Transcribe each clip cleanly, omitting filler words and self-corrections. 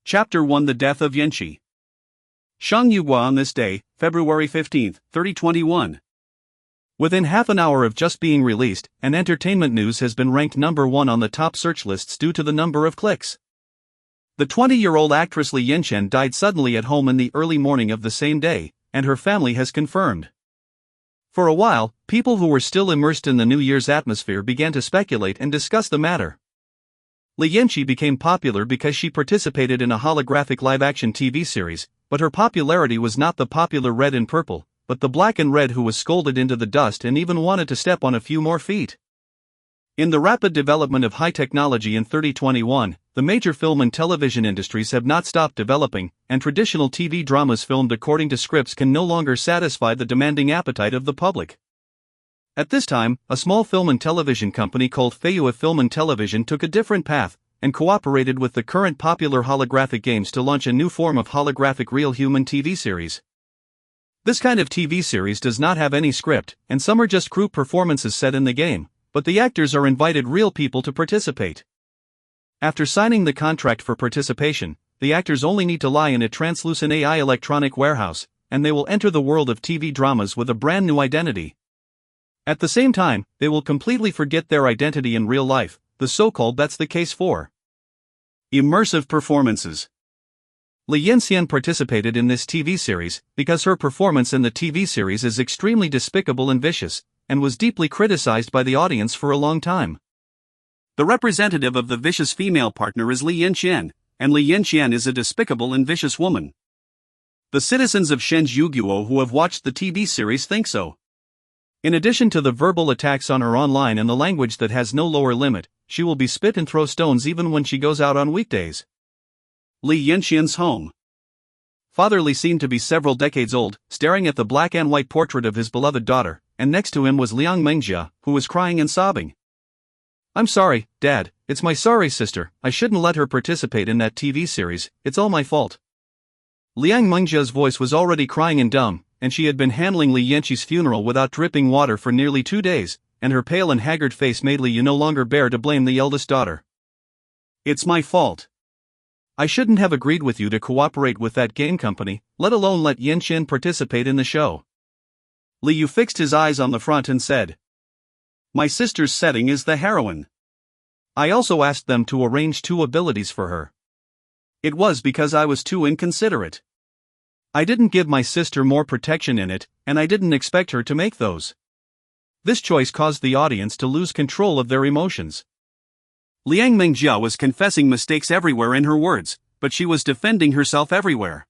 Chapter 1: The Death of Yanqi. Shang Yuhua on this day, February 15, 2021. Within half an hour of just being released, and entertainment news has been ranked number 1 on the top search lists due to the number of clicks. The 20-year-old actress Li Yanqian died suddenly at home in the early morning of the same day, and her family has confirmed. For a while, people who were still immersed in the New Year's atmosphere began to speculate and discuss the matter. Li Yanqi became popular because she participated in a holographic live-action TV series, but her popularity was not the popular red and purple, but the black and red who was scolded into the dust and even wanted to step on a few more feet. In the rapid development of high technology in 2021, the major film and television industries have not stopped developing, and traditional TV dramas filmed according to scripts can no longer satisfy the demanding appetite of the public. At this time, a small film and television company called Feyue Film and Television took a different path, and cooperated with the current popular holographic games to launch a new form of holographic real human TV series. This kind of TV series does not have any script, and some are just group performances set in the game, but the actors are invited real people to participate. After signing the contract for participation, the actors only need to lie in a translucent AI electronic warehouse, and they will enter the world of TV dramas with a brand new identity. At the same time, they will completely forget their identity in real life, the so-called "that's the case" for immersive performances. Li Yanqian participated in this TV series because her performance in the TV series is extremely despicable and vicious, and was deeply criticized by the audience for a long time. The representative of the vicious female partner is Li Yanqian, and Li Yanqian is a despicable and vicious woman. The citizens of Shenzhouguo who have watched the TV series think so. In addition to the verbal attacks on her online and the language that has no lower limit, she will be spit and throw stones even when she goes out on weekdays. Li Yanqian's home. Father Li seemed to be several decades old, staring at the black and white portrait of his beloved daughter, and next to him was Liang Mengjia, who was crying and sobbing. "I'm sorry, Dad, it's my sorry sister, I shouldn't let her participate in that TV series, it's all my fault." Liang Mengjia's voice was already crying and dumb, and she had been handling Li Yanqi's funeral without dripping water for nearly 2 days, and her pale and haggard face made Li Yu no longer bear to blame the eldest daughter. "It's my fault. I shouldn't have agreed with you to cooperate with that game company, let alone let Yanqian participate in the show." Li Yu fixed his eyes on the front and said, "My sister's setting is the heroine. I also asked them to arrange 2 abilities for her. It was because I was too inconsiderate. I didn't give my sister more protection in it, and I didn't expect her to make those." This choice caused the audience to lose control of their emotions. Liang Mengjia was confessing mistakes everywhere in her words, but she was defending herself everywhere.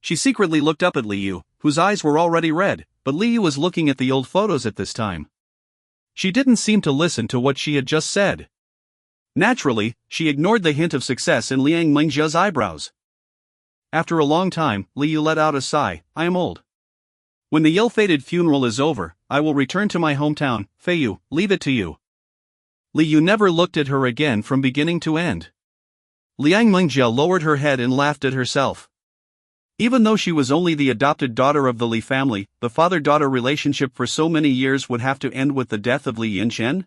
She secretly looked up at Li Yu, whose eyes were already red, but Li Yu was looking at the old photos at this time. She didn't seem to listen to what she had just said. Naturally, she ignored the hint of success in Liang Mengjia's eyebrows. After a long time, Li Yu let out a sigh. "I am old. When the ill-fated funeral is over, I will return to my hometown, Feyue, leave it to you." Li Yu never looked at her again from beginning to end. Liang Mengjia lowered her head and laughed at herself. Even though she was only the adopted daughter of the Li family, the father-daughter relationship for so many years would have to end with the death of Li Yanqian.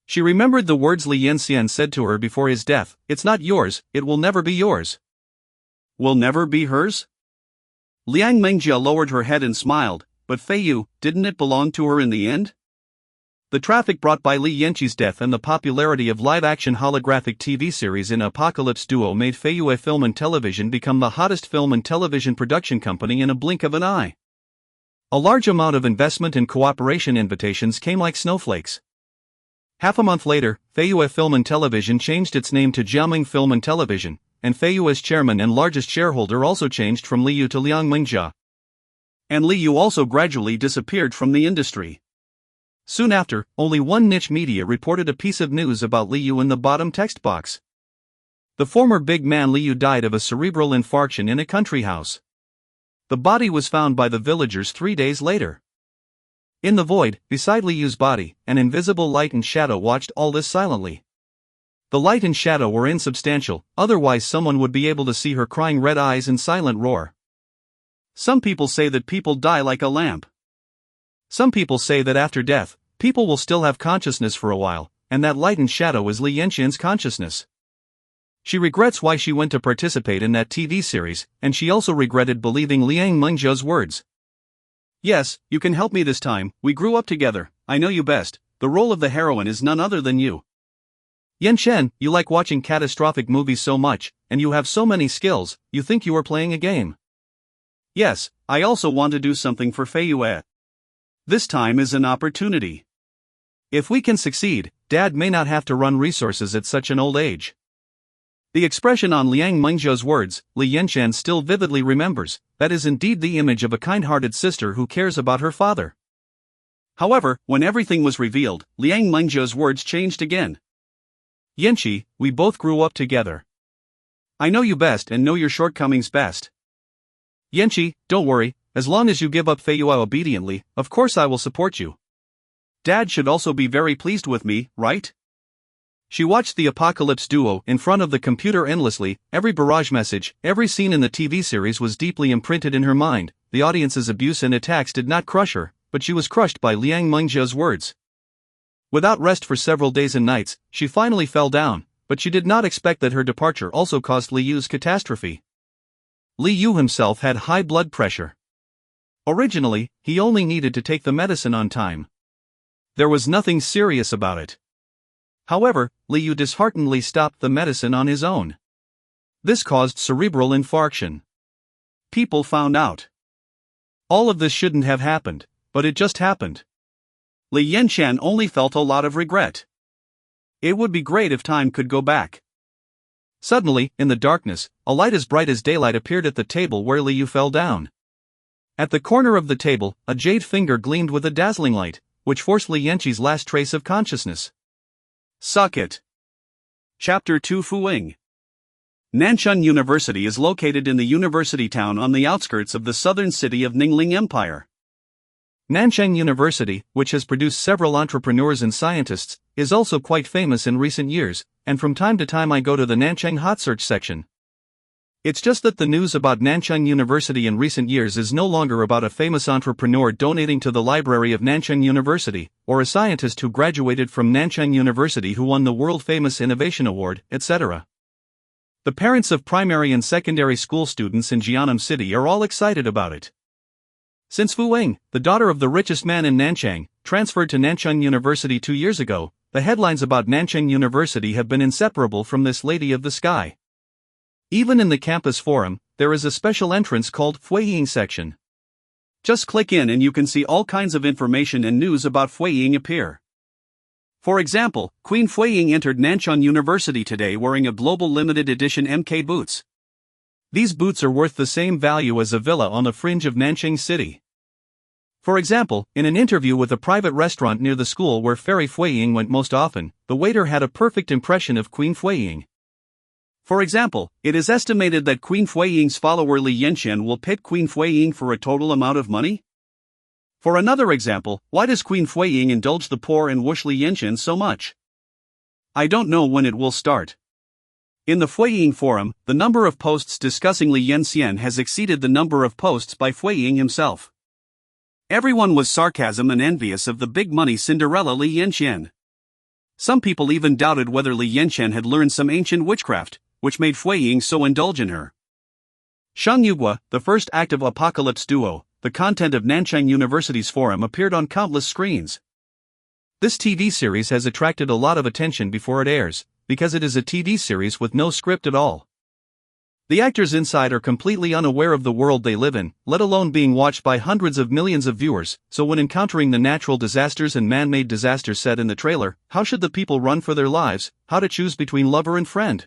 She remembered the words Li Yanqian said to her before his death: "It's not yours, it will never be yours." "Will never be hers?" Liang Mengjia lowered her head and smiled, "But Feyue, didn't it belong to her in the end?" The traffic brought by Li Yanqi's death and the popularity of live-action holographic TV series in Apocalypse Duo made Feyue Film and Television become the hottest film and television production company in a blink of an eye. A large amount of investment and cooperation invitations came like snowflakes. Half a month later, Feyue Film and Television changed its name to Jiaming Film and Television, and Feiyue's chairman and largest shareholder also changed from Li Yu to Liang Mengjia. And Li Yu also gradually disappeared from the industry. Soon after, only one niche media reported a piece of news about Li Yu in the bottom text box. The former big man Li Yu died of a cerebral infarction in a country house. The body was found by the villagers 3 days later. In the void, beside Li Yu's body, an invisible light and shadow watched all this silently. The light and shadow were insubstantial, otherwise someone would be able to see her crying red eyes and silent roar. Some people say that people die like a lamp. Some people say that after death, people will still have consciousness for a while, and that light and shadow is Li Yanqian's consciousness. She regrets why she went to participate in that TV series, and she also regretted believing Liang Mengzhe's words. Yes, you can help me this time, we grew up together, I know you best, the role of the heroine is none other than you. Yan Shen, you like watching catastrophic movies so much, and you have so many skills, you think you are playing a game. Yes, I also want to do something for Fei Yue. This time is an opportunity. If we can succeed, Dad may not have to run resources at such an old age. The expression on Liang Mengzhe's words, Li Yanshan still vividly remembers, that is indeed the image of a kind-hearted sister who cares about her father. However, when everything was revealed, Liang Mengzhe's words changed again. Yanqi, we both grew up together. I know you best and know your shortcomings best. Yanqi, don't worry, as long as you give up Fei Yue obediently, of course I will support you. Dad should also be very pleased with me, right? She watched the Apocalypse duo in front of the computer endlessly, every barrage message, every scene in the TV series was deeply imprinted in her mind. The audience's abuse and attacks did not crush her, but she was crushed by Liang Mengzhe's words. Without rest for several days and nights, she finally fell down, but she did not expect that her departure also caused Li Yu's catastrophe. Li Yu himself had high blood pressure. Originally, he only needed to take the medicine on time. There was nothing serious about it. However, Li Yu disheartenedly stopped the medicine on his own. This caused cerebral infarction. People found out. All of this shouldn't have happened, but it just happened. Li Yanshan only felt a lot of regret. It would be great if time could go back. Suddenly, in the darkness, a light as bright as daylight appeared at the table where Li Yu fell down. At the corner of the table, a jade finger gleamed with a dazzling light, which forced Li Yanqi's last trace of consciousness. Suck it. Chapter 2 Fuing. Nanchun University is located in the university town on the outskirts of the southern city of Ningling Empire. Nanchang University, which has produced several entrepreneurs and scientists, is also quite famous in recent years, and from time to time I go to the Nanchang Hot Search section. It's just that the news about Nanchang University in recent years is no longer about a famous entrepreneur donating to the library of Nanchang University, or a scientist who graduated from Nanchang University who won the world-famous Innovation Award, etc. The parents of primary and secondary school students in Jiannan City are all excited about it. Since Fu Ying, the daughter of the richest man in Nanchang, transferred to Nanchang University 2 years ago, the headlines about Nanchang University have been inseparable from this lady of the sky. Even in the campus forum, there is a special entrance called Fuiying section. Just click in and you can see all kinds of information and news about Fuiying appear. For example, Queen Fuiying entered Nanchang University today wearing a global limited edition MK boots. These boots are worth the same value as a villa on the fringe of Nanchang City. For example, in an interview with a private restaurant near the school where Fairy Fuiying went most often, the waiter had a perfect impression of Queen Fuiying. For example, it is estimated that Queen Fuiying's follower Li Yanshan will pay Queen Fuiying for a total amount of money? For another example, why does Queen Fuiying indulge the poor and wish Li Yanshan so much? I don't know when it will start. In the Fuiying forum, the number of posts discussing Li Yanshan has exceeded the number of posts by Fuiying himself. Everyone was sarcasm and envious of the big money Cinderella Li Yanshan. Some people even doubted whether Li Yanshan had learned some ancient witchcraft, which made Fuiying so indulge in her. Shang Yugua, the first active Apocalypse duo, the content of Nanchang University's forum appeared on countless screens. This TV series has attracted a lot of attention before it airs, because it is a TV series with no script at all. The actors inside are completely unaware of the world they live in, let alone being watched by hundreds of millions of viewers, so when encountering the natural disasters and man-made disasters set in the trailer, how should the people run for their lives, how to choose between lover and friend?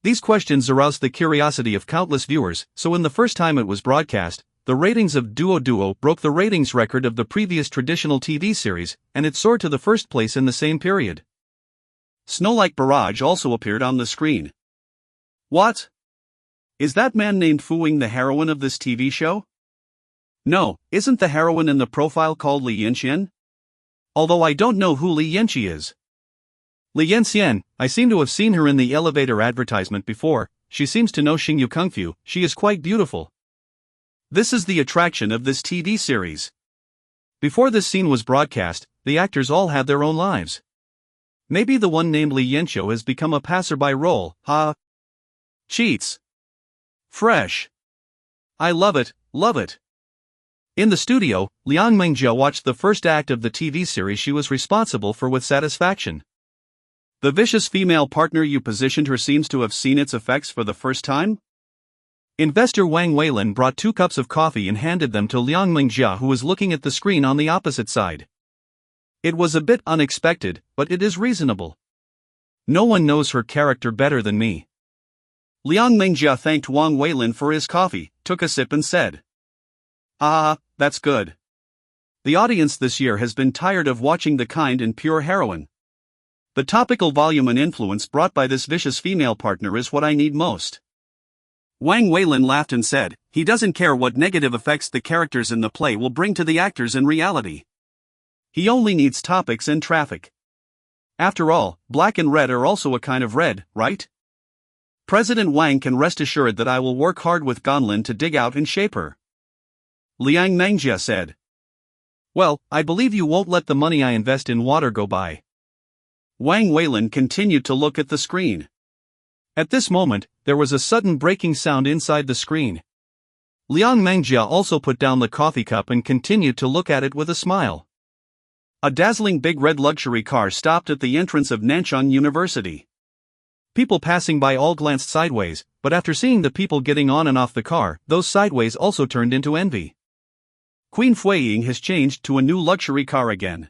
These questions aroused the curiosity of countless viewers, so when the first time it was broadcast, the ratings of Duo Duo broke the ratings record of the previous traditional TV series, and it soared to the first place in the same period. Snow-like Barrage also appeared on the screen. What? Is that man named Fuiying the heroine of this TV show? No, isn't the heroine in the profile called Li Yanshan? Although I don't know who Li Yanqi is. Li Yanshan, I seem to have seen her in the elevator advertisement before, she seems to know Xingyu Kungfu, she is quite beautiful. This is the attraction of this TV series. Before this scene was broadcast, the actors all had their own lives. Maybe the one named Li Yanqiu has become a passerby role, Cheats. Fresh. I love it, love it. In the studio, Liang Mingjia watched the first act of the TV series she was responsible for with satisfaction. The vicious female partner you positioned her seems to have seen its effects for the first time? Investor Wang Weilin brought 2 cups of coffee and handed them to Liang Mingjia, who was looking at the screen on the opposite side. It was a bit unexpected, but it is reasonable. No one knows her character better than me. Liang Mingjia thanked Wang Weilin for his coffee, took a sip and said, "Ah, that's good. The audience this year has been tired of watching the kind and pure heroine. The topical volume and influence brought by this vicious female partner is what I need most." Wang Weilin laughed and said, he doesn't care what negative effects the characters in the play will bring to the actors in reality. He only needs topics and traffic. After all, black and red are also a kind of red, right? President Wang can rest assured that I will work hard with Gonlin to dig out and shape her. Liang Mingjia said. Well, I believe you won't let the money I invest in water go by. Wang Weilin continued to look at the screen. At this moment, there was a sudden breaking sound inside the screen. Liang Mingjia also put down the coffee cup and continued to look at it with a smile. A dazzling big red luxury car stopped at the entrance of Nanchang University. People passing by all glanced sideways, but after seeing the people getting on and off the car, those sideways also turned into envy. Queen Fuiying has changed to a new luxury car again.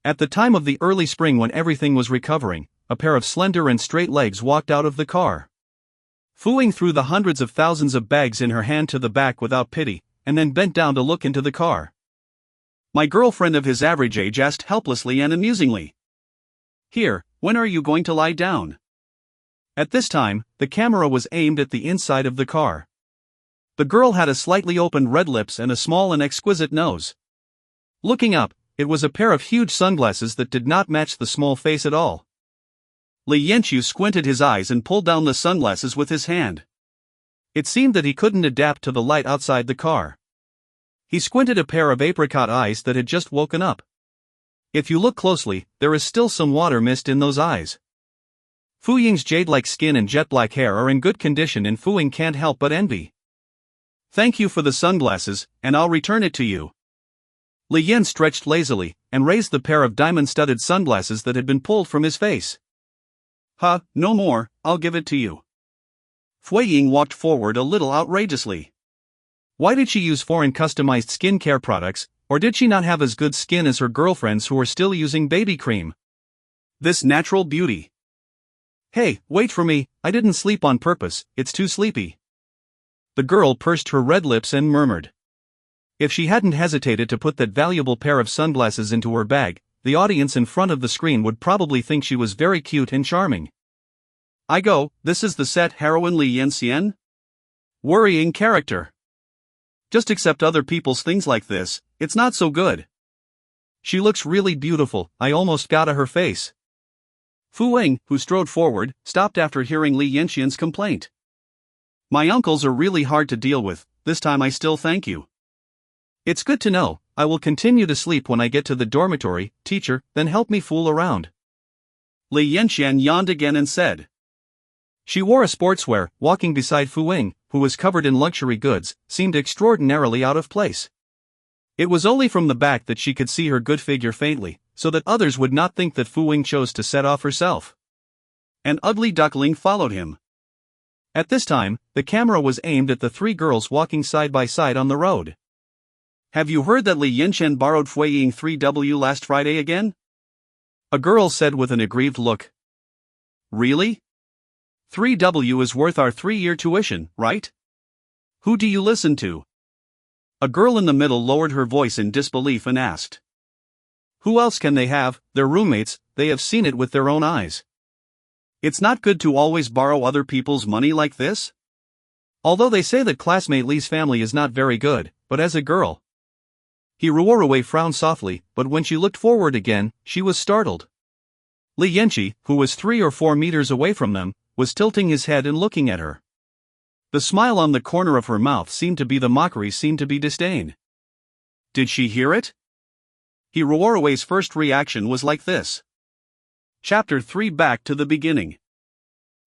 At the time of the early spring when everything was recovering, a pair of slender and straight legs walked out of the car. Fuiying threw the hundreds of thousands of bags in her hand to the back without pity, and then bent down to look into the car. My girlfriend of his average age asked helplessly and amusingly. Here, when are you going to lie down? At this time, the camera was aimed at the inside of the car. The girl had a slightly opened red lips and a small and exquisite nose. Looking up, it was a pair of huge sunglasses that did not match the small face at all. Li Yanqiu squinted his eyes and pulled down the sunglasses with his hand. It seemed that he couldn't adapt to the light outside the car. He squinted a pair of apricot eyes that had just woken up. If you look closely, there is still some water mist in those eyes. Fuiying's jade-like skin and jet-black hair are in good condition and Fuiying can't help but envy. Thank you for the sunglasses, and I'll return it to you. Li Yan stretched lazily, and raised the pair of diamond-studded sunglasses that had been pulled from his face. No more, I'll give it to you. Fuiying walked forward a little outrageously. Why did she use foreign customized skincare products, or did she not have as good skin as her girlfriends who were still using baby cream? This natural beauty. Hey, wait for me, I didn't sleep on purpose, it's too sleepy. The girl pursed her red lips and murmured. If she hadn't hesitated to put that valuable pair of sunglasses into her bag, the audience in front of the screen would probably think she was very cute and charming. I go, this is the set heroine Li Yanxian? Worrying character. Just accept other people's things like this, it's not so good. She looks really beautiful, I almost got her face. Fuiying, who strode forward, stopped after hearing Li Yanxian's complaint. My uncles are really hard to deal with, this time I still thank you. It's good to know, I will continue to sleep when I get to the dormitory, teacher, then help me fool around. Li Yanxian yawned again and said. She wore a sportswear, walking beside Fuiying, who was covered in luxury goods, seemed extraordinarily out of place. It was only from the back that she could see her good figure faintly, so that others would not think that Fuiying chose to set off herself. An ugly duckling followed him. At this time, the camera was aimed at the 3 girls walking side by side on the road. Have you heard that Li Yanxian borrowed Fuiying 3W last Friday again? A girl said with an aggrieved look. Really? 3W is worth our 3-year tuition, right? Who do you listen to? A girl in the middle lowered her voice in disbelief and asked. Who else can they have? Their roommates, they have seen it with their own eyes. It's not good to always borrow other people's money like this. Although they say that classmate Li's family is not very good, but as a girl. He Ruorue frowned softly, but when she looked forward again, she was startled. Li Yanqi, who was 3 or 4 meters away from them, was tilting his head and looking at her. The smile on the corner of her mouth seemed to be the mockery, seemed to be disdain. Did she hear it? He Ruorue's first reaction was like this. Chapter 3 Back to the beginning.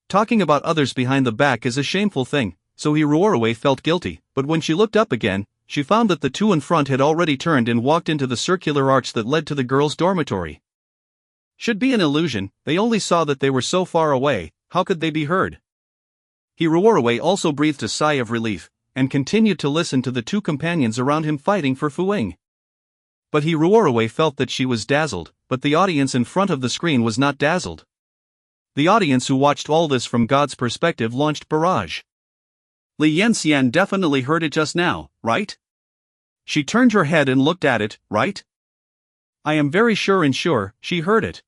Talking about others behind the back is a shameful thing, so Hiruorue felt guilty, but when she looked up again, she found that the two in front had already turned and walked into the circular arch that led to the girls' dormitory. Should be an illusion, they only saw that they were so far away, how could they be heard? Hiruorue also breathed a sigh of relief, and continued to listen to the two companions around him fighting for Fuing. But Hiruorue felt that she was dazzled, but the audience in front of the screen was not dazzled. The audience who watched all this from God's perspective launched barrage. Li Yanxian definitely heard it just now, right? She turned her head and looked at it, right? I am very sure she heard it.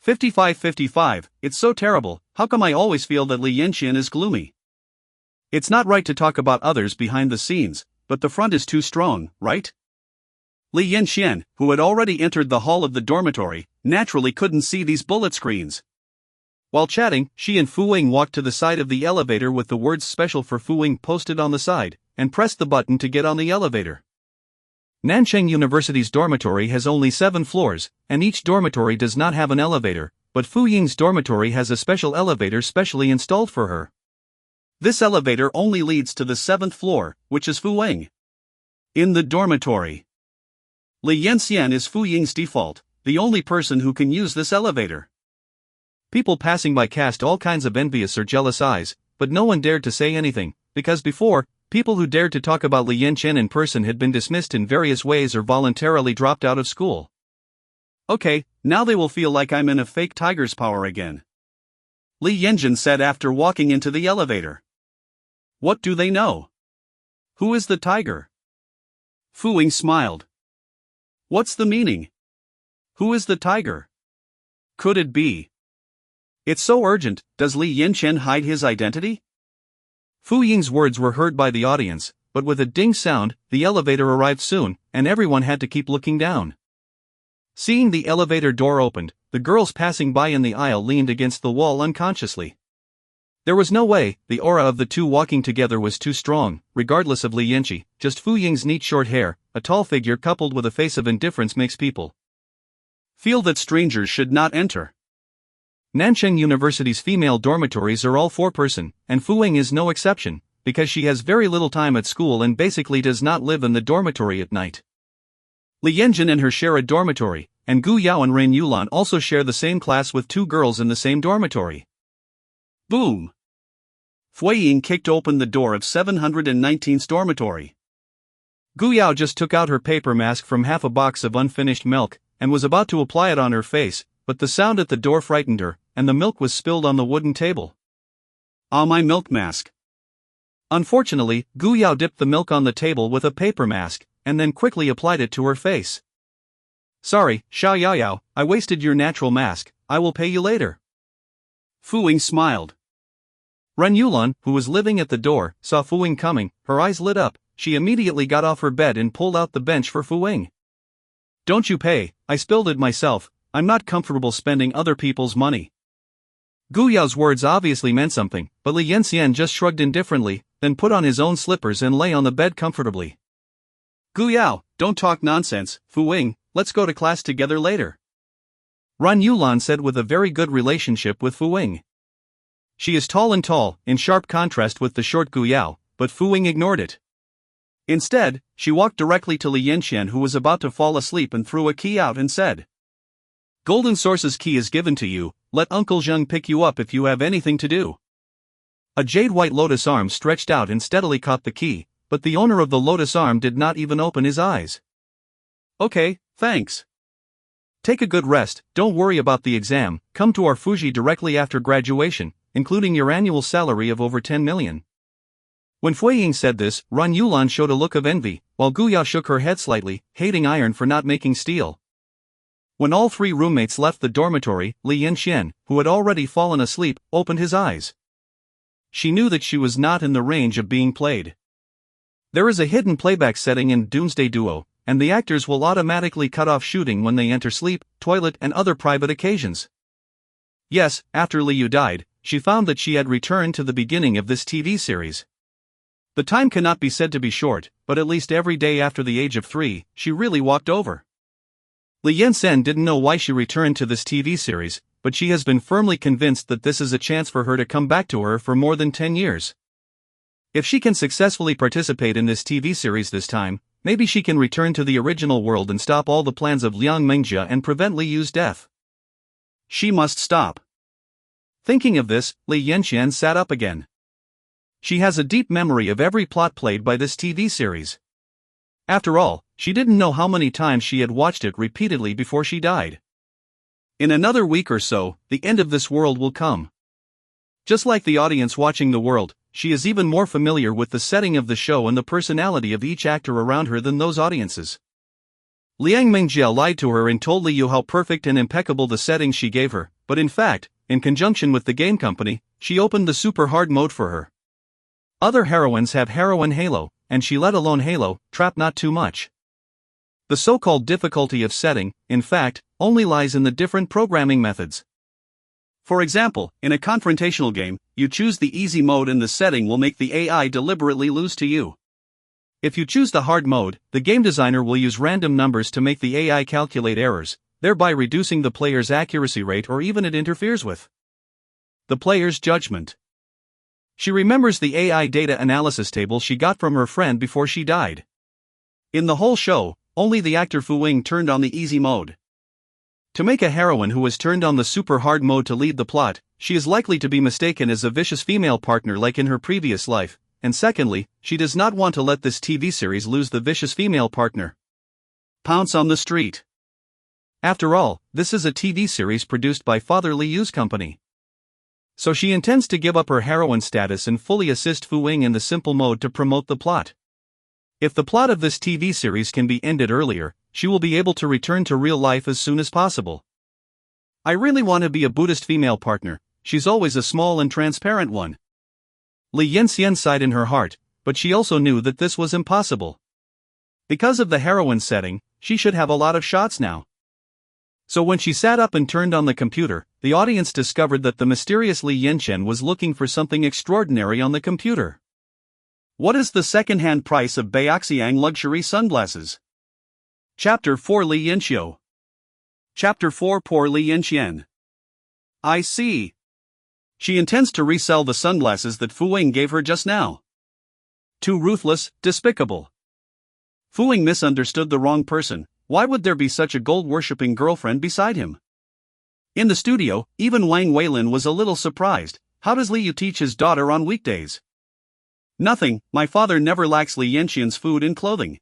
55-55, it's so terrible, how come I always feel that Li Yanxian is gloomy? It's not right to talk about others behind the scenes, but the front is too strong, right? Li Yanxian, who had already entered the hall of the dormitory, naturally couldn't see these bullet screens. While chatting, she and Fuing walked to the side of the elevator with the words "Special for Fuing" posted on the side, and pressed the button to get on the elevator. Nancheng University's dormitory has only 7 floors, and each dormitory does not have an elevator, but Fu Ying's dormitory has a special elevator specially installed for her. This elevator only leads to the 7th floor, which is Fu Ying. In the dormitory, Li Yanxian is Fu Ying's default, the only person who can use this elevator. People passing by cast all kinds of envious or jealous eyes, but no one dared to say anything, because before, people who dared to talk about Li Yanxian in person had been dismissed in various ways or voluntarily dropped out of school. Okay, now they will feel like I'm in a fake tiger's power again, Li Yanxian said after walking into the elevator. What do they know? Who is the tiger? Fuing smiled. What's the meaning? Who is the tiger? Could it be? It's so urgent, does Li Yanxian hide his identity? Fu Ying's words were heard by the audience, but with a ding sound, the elevator arrived soon, and everyone had to keep looking down. Seeing the elevator door opened, the girls passing by in the aisle leaned against the wall unconsciously. There was no way, the aura of the two walking together was too strong, regardless of Li Yanxi, just Fu Ying's neat short hair, a tall figure coupled with a face of indifference makes people feel that strangers should not enter. Nancheng University's female dormitories are all 4-person, and Fu Ying is no exception, because she has very little time at school and basically does not live in the dormitory at night. Li Yanxian and her share a dormitory, and Gu Yao and Ren Yulan also share the same class with 2 girls in the same dormitory. Boom! Fu Ying kicked open the door of 719's dormitory. Gu Yao just took out her paper mask from half a box of unfinished milk, and was about to apply it on her face, but the sound at the door frightened her, and the milk was spilled on the wooden table. Ah, my milk mask. Unfortunately, Gu Yao dipped the milk on the table with a paper mask, and then quickly applied it to her face. Sorry, Xiao Yao Yao, I wasted your natural mask, I will pay you later. Fu Ying smiled. Ren Yulan, who was living at the door, saw Fu Ying coming, her eyes lit up, she immediately got off her bed and pulled out the bench for Fu Ying. Don't you pay, I spilled it myself, I'm not comfortable spending other people's money. Gu Yao's words obviously meant something, but Li Yanxian just shrugged indifferently, then put on his own slippers and lay on the bed comfortably. Gu Yao, don't talk nonsense, Fu Ying, let's go to class together later. Ren Yulan said with a very good relationship with Fu Ying. She is tall, in sharp contrast with the short Gu Yao, but Fu Ying ignored it. Instead, she walked directly to Li Yanxian, who was about to fall asleep, and threw a key out and said, Golden Source's key is given to you, let Uncle Zheng pick you up if you have anything to do. A jade white lotus arm stretched out and steadily caught the key, but the owner of the lotus arm did not even open his eyes. Okay, thanks. Take a good rest, don't worry about the exam, come to our Fuji directly after graduation, including your annual salary of over 10 million. When Fu Ying said this, Ren Yulan showed a look of envy, while Gu Yao shook her head slightly, hating iron for not making steel. When all 3 roommates left the dormitory, Li Yanxian, who had already fallen asleep, opened his eyes. She knew that she was not in the range of being played. There is a hidden playback setting in Doomsday Duo, and the actors will automatically cut off shooting when they enter sleep, toilet and other private occasions. Yes, after Liu died, she found that she had returned to the beginning of this TV series. The time cannot be said to be short, but at least every day after the age of 3, she really walked over. Li Yanxian didn't know why she returned to this TV series, but but she has been firmly convinced that this is a chance for her to come back to her for more than 10 years. If she can successfully participate in this TV series this time, maybe she can return to the original world and stop all the plans of Liang Mengjia and prevent Li Yu's death. She must stop. Thinking of this, Li Yanqian sat up again. She has a deep memory of every plot played by this TV series. After all, she didn't know how many times she had watched it repeatedly before she died. In another week or so, the end of this world will come. Just like the audience watching the world, she is even more familiar with the setting of the show and the personality of each actor around her than those audiences. Liang Mengjia lied to her and told Li Yu how perfect and impeccable the settings she gave her, but in fact, in conjunction with the game company, she opened the super hard mode for her. Other heroines have heroine Halo, and she let alone Halo, trap not too much. The so-called difficulty of setting, in fact, only lies in the different programming methods. For example, in a confrontational game, you choose the easy mode and the setting will make the AI deliberately lose to you. If you choose the hard mode, the game designer will use random numbers to make the AI calculate errors, thereby reducing the player's accuracy rate or even it interferes with the player's judgment. She remembers the AI data analysis table she got from her friend before she died. In the whole show, only the actor Fu Wing turned on the easy mode. To make a heroine who has turned on the super hard mode to lead the plot, she is likely to be mistaken as a vicious female partner like in her previous life, and secondly, she does not want to let this TV series lose the vicious female partner. Pounce on the street. After all, this is a TV series produced by Father Li Yu's company. So she intends to give up her heroine status and fully assist Fu Wing in the simple mode to promote the plot. If the plot of this TV series can be ended earlier, she will be able to return to real life as soon as possible. I really want to be a Buddhist female partner, she's always a small and transparent one. Li Yanqian sighed in her heart, but she also knew that this was impossible. Because of the heroine setting, she should have a lot of shots now. So when she sat up and turned on the computer, the audience discovered that the mysterious Li Yanqian was looking for something extraordinary on the computer. What is the second-hand price of Baoxiang luxury sunglasses? Chapter 4 Li Yanxiu. Chapter 4 Poor Li Yanqian. I see. She intends to resell the sunglasses that Fu Wing gave her just now. Too ruthless, despicable. Fu Wing misunderstood the wrong person. Why would there be such a gold-worshipping girlfriend beside him? In the studio, even Wang Weilin was a little surprised. How does Li Yu teach his daughter on weekdays? Nothing, my father never lacks Li Yanqian's food and clothing.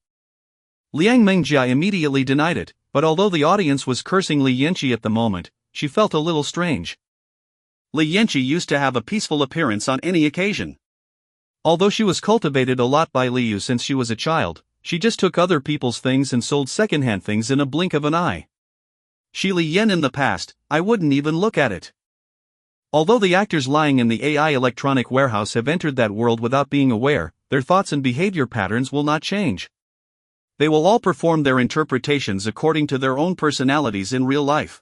Liang Mengjia immediately denied it, but although the audience was cursing Li Yanqi at the moment, she felt a little strange. Li Yanqi used to have a peaceful appearance on any occasion. Although she was cultivated a lot by Li Yu since she was a child, she just took other people's things and sold second-hand things in a blink of an eye. She Li Yan in the past, I wouldn't even look at it. Although the actors lying in the AI electronic warehouse have entered that world without being aware, their thoughts and behavior patterns will not change. They will all perform their interpretations according to their own personalities in real life.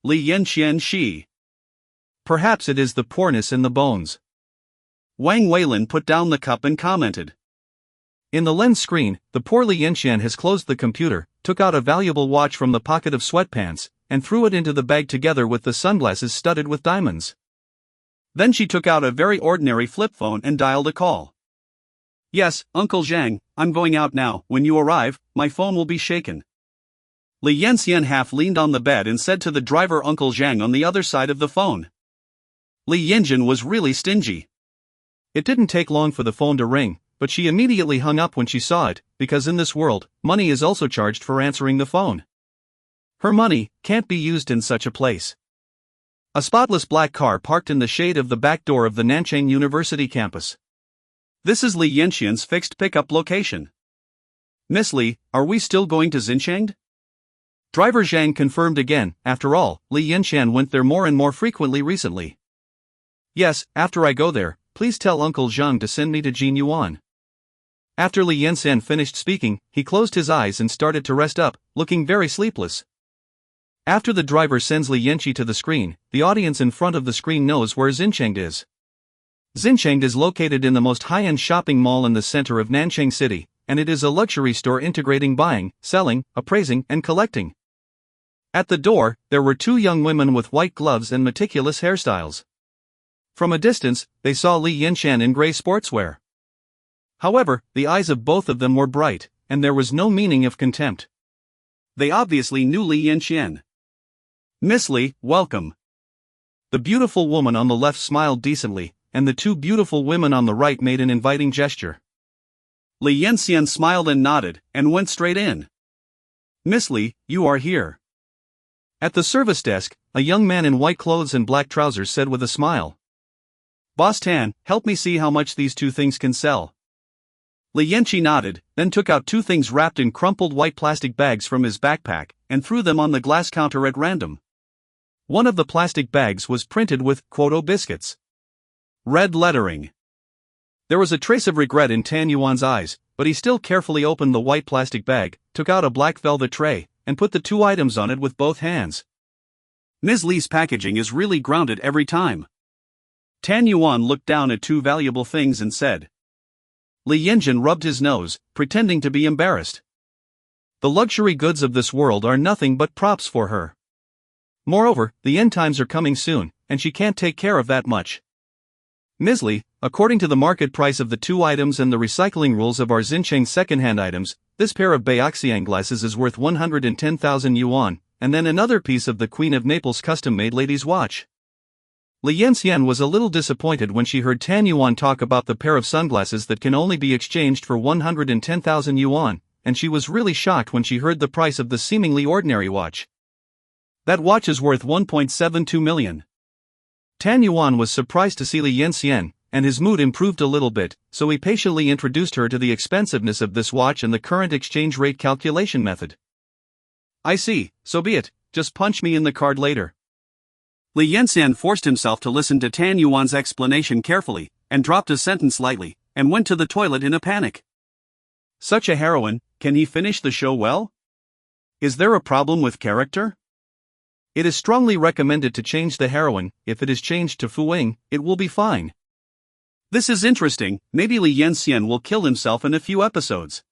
Li Yanqian Shi. Perhaps it is the poorness in the bones. Wang Weilin put down the cup and commented. In the lens screen, the poor Li Yanqian has closed the computer, took out a valuable watch from the pocket of sweatpants, and threw it into the bag together with the sunglasses studded with diamonds. Then she took out a very ordinary flip phone and dialed a call. Yes, Uncle Zhang, I'm going out now. When you arrive, my phone will be shaken. Li Yanqian half leaned on the bed and said to the driver Uncle Zhang on the other side of the phone. Li Yanqian was really stingy. It didn't take long for the phone to ring, but she immediately hung up when she saw it, because in this world, money is also charged for answering the phone. Her money can't be used in such a place. A spotless black car parked in the shade of the back door of the Nanchang University campus. This is Li Yanqian's fixed pickup location. Miss Li, are we still going to Xincheng? Driver Zhang confirmed again. After all, Li Yanqian went there more and more frequently recently. Yes, after I go there, please tell Uncle Zhang to send me to Jin Yuan. After Li Yanqian finished speaking, he closed his eyes and started to rest up, looking very sleepless. After the driver sends Li Yanqi to the screen, the audience in front of the screen knows where Xincheng is. Xincheng is located in the most high-end shopping mall in the center of Nanchang City, and it is a luxury store integrating buying, selling, appraising, and collecting. At the door, there were two young women with white gloves and meticulous hairstyles. From a distance, they saw Li Yinshan in gray sportswear. However, the eyes of both of them were bright, and there was no meaning of contempt. They obviously knew Li Yinshan. "Miss Li, welcome." The beautiful woman on the left smiled decently, and the two beautiful women on the right made an inviting gesture. Li Yinshan smiled and nodded, and went straight in. "Miss Li, you are here." At the service desk, a young man in white clothes and black trousers said with a smile, "Boss Tan, help me see how much these two things can sell." Li Yanqi nodded, then took out two things wrapped in crumpled white plastic bags from his backpack, and threw them on the glass counter at random. One of the plastic bags was printed with Quoto biscuits. Red lettering. There was a trace of regret in Tan Yuan's eyes, but he still carefully opened the white plastic bag, took out a black velvet tray, and put the two items on it with both hands. Ms. Li's packaging is really grounded every time. Tan Yuan looked down at two valuable things and said. Li Yanjin rubbed his nose, pretending to be embarrassed. The luxury goods of this world are nothing but props for her. Moreover, the end times are coming soon, and she can't take care of that much. Ms. Li, according to the market price of the two items and the recycling rules of our Xincheng second-hand items, this pair of Baoxiang glasses is worth 110,000 yuan, and then another piece of the Queen of Naples custom-made lady's watch. Li Yanxian was a little disappointed when she heard Tan Yuan talk about the pair of sunglasses that can only be exchanged for 110,000 yuan, and she was really shocked when she heard the price of the seemingly ordinary watch. That watch is worth 1.72 million. Tan Yuan was surprised to see Li Yanxian, and his mood improved a little bit, so he patiently introduced her to the expensiveness of this watch and the current exchange rate calculation method. "I see, so be it, just punch me in the card later." Li Yanxian forced himself to listen to Tan Yuan's explanation carefully, and dropped a sentence lightly, and went to the toilet in a panic. Such a heroine, can he finish the show well? Is there a problem with character? It is strongly recommended to change the heroine. If it is changed to Fu Ying, it will be fine. This is interesting, maybe Li Yanxian will kill himself in a few episodes.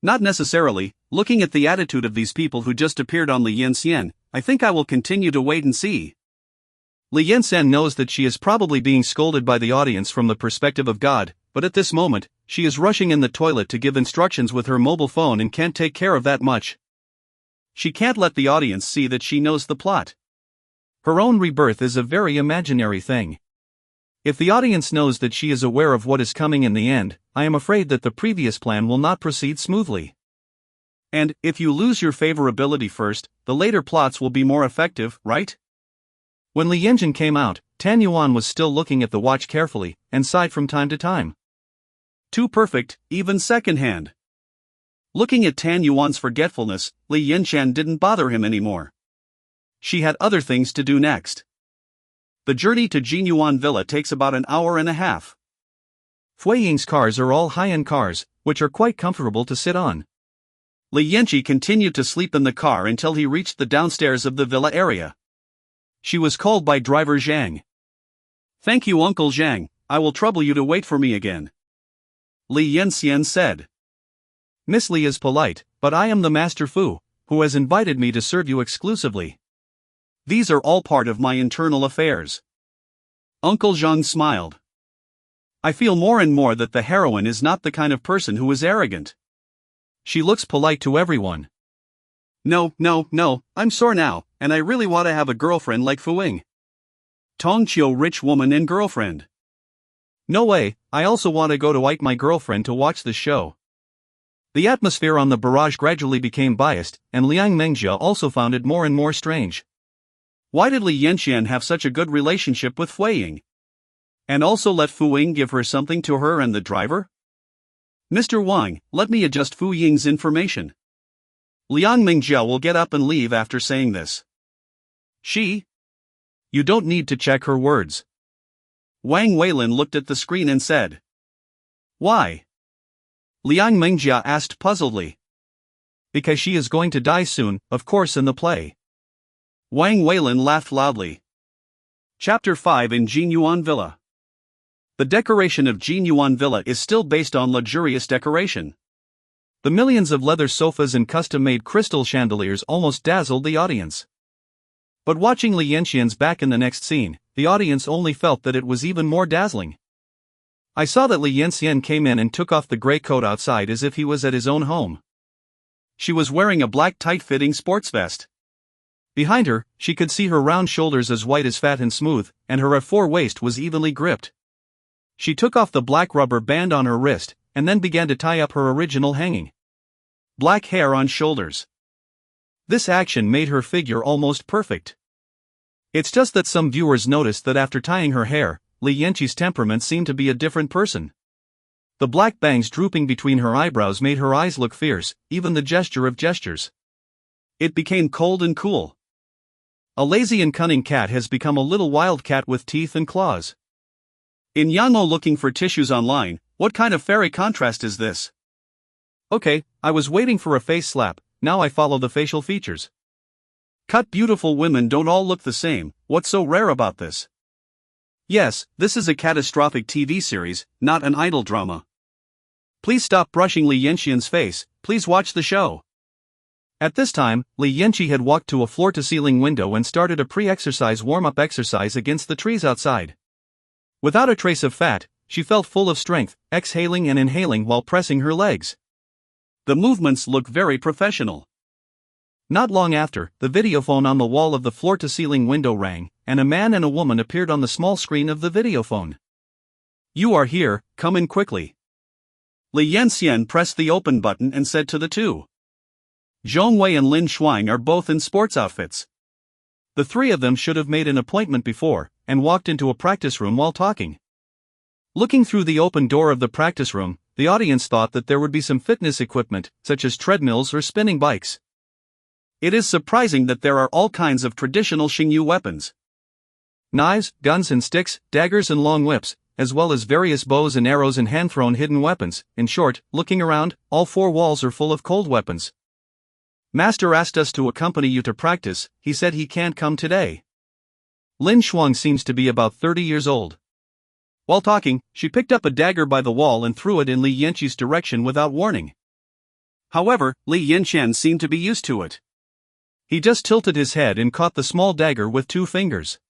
Not necessarily, looking at the attitude of these people who just appeared on Li Yanxian, I think I will continue to wait and see. Li Yanxian knows that she is probably being scolded by the audience from the perspective of God, but at this moment, she is rushing in the toilet to give instructions with her mobile phone and can't take care of that much. She can't let the audience see that she knows the plot. Her own rebirth is a very imaginary thing. If the audience knows that she is aware of what is coming in the end, I am afraid that the previous plan will not proceed smoothly. And, if you lose your favorability first, the later plots will be more effective, right? When Li Yanjin came out, Tan Yuan was still looking at the watch carefully, and sighed from time to time. Too perfect, even second-hand. Looking at Tan Yuan's forgetfulness, Li Yinshan didn't bother him anymore. She had other things to do next. The journey to Jinyuan Villa takes about an hour and a half. Fu Ying's cars are all high-end cars, which are quite comfortable to sit on. Li Yanqi continued to sleep in the car until he reached the downstairs of the villa area. She was called by driver Zhang. "Thank you, Uncle Zhang, I will trouble you to wait for me again," Li Yanxian said. "Miss Li is polite, but I am the Master Fu, who has invited me to serve you exclusively. These are all part of my internal affairs." Uncle Zhang smiled. "I feel more and more that the heroine is not the kind of person who is arrogant. She looks polite to everyone. No, I'm sore now, and I really want to have a girlfriend like Fu Ying. Tongqiu rich woman and girlfriend. No way, I also want to go to Ike my girlfriend to watch the show." The atmosphere on the barrage gradually became biased, and Liang Mengjia also found it more and more strange. Why did Li Yanxian have such a good relationship with Fu Ying? And also let Fu Ying give her something to her and the driver? "Mr. Wang, let me adjust Fu Ying's information." Liang Mengjia will get up and leave after saying this. "She? You don't need to check her words." Wang Weilin looked at the screen and said. "Why?" Liang Mengjia asked puzzledly. "Because she is going to die soon, of course in the play." Wang Weilin laughed loudly. Chapter 5 in Jinyuan Villa. The decoration of Jinyuan Villa is still based on luxurious decoration. The millions of leather sofas and custom-made crystal chandeliers almost dazzled the audience. But watching Li Yanxian's back in the next scene, the audience only felt that it was even more dazzling. I saw that Li Yanxian came in and took off the gray coat outside as if he was at his own home. She was wearing a black tight-fitting sports vest. Behind her, she could see her round shoulders as white as fat and smooth, and her A4 waist was evenly gripped. She took off the black rubber band on her wrist, and then began to tie up her original hanging. Black hair on shoulders. This action made her figure almost perfect. It's just that some viewers noticed that after tying her hair, Li Yanqi's temperament seemed to be a different person. The black bangs drooping between her eyebrows made her eyes look fierce, even the gesture of gestures. It became cold and cool. A lazy and cunning cat has become a little wild cat with teeth and claws. In Yanmo looking for tissues online, what kind of fairy contrast is this? Okay, I was waiting for a face slap, now I follow the facial features. Cut beautiful women don't all look the same, what's so rare about this? Yes, this is a catastrophic TV series, not an idol drama. Please stop brushing Li Yanxian's face, please watch the show. At this time, Li Yanqi had walked to a floor-to-ceiling window and started a pre-exercise warm-up exercise against the trees outside. Without a trace of fat, she felt full of strength, exhaling and inhaling while pressing her legs. The movements looked very professional. Not long after, the videophone on the wall of the floor-to-ceiling window rang, and a man and a woman appeared on the small screen of the videophone. You are here, come in quickly. Li Yanxian pressed the open button and said to the two. Zhong Wei and Lin Shuang are both in sports outfits. The three of them should have made an appointment before, and walked into a practice room while talking. Looking through the open door of the practice room, the audience thought that there would be some fitness equipment, such as treadmills or spinning bikes. It is surprising that there are all kinds of traditional Xingyu weapons. Knives, guns and sticks, daggers and long whips, as well as various bows and arrows and hand-thrown hidden weapons. In short, looking around, all four walls are full of cold weapons. Master asked us to accompany you to practice, he said he can't come today. Lin Shuang seems to be about 30 years old. While talking, she picked up a dagger by the wall and threw it in Li Yanqi's direction without warning. However, Li Yanqian seemed to be used to it. He just tilted his head and caught the small dagger with 2 fingers.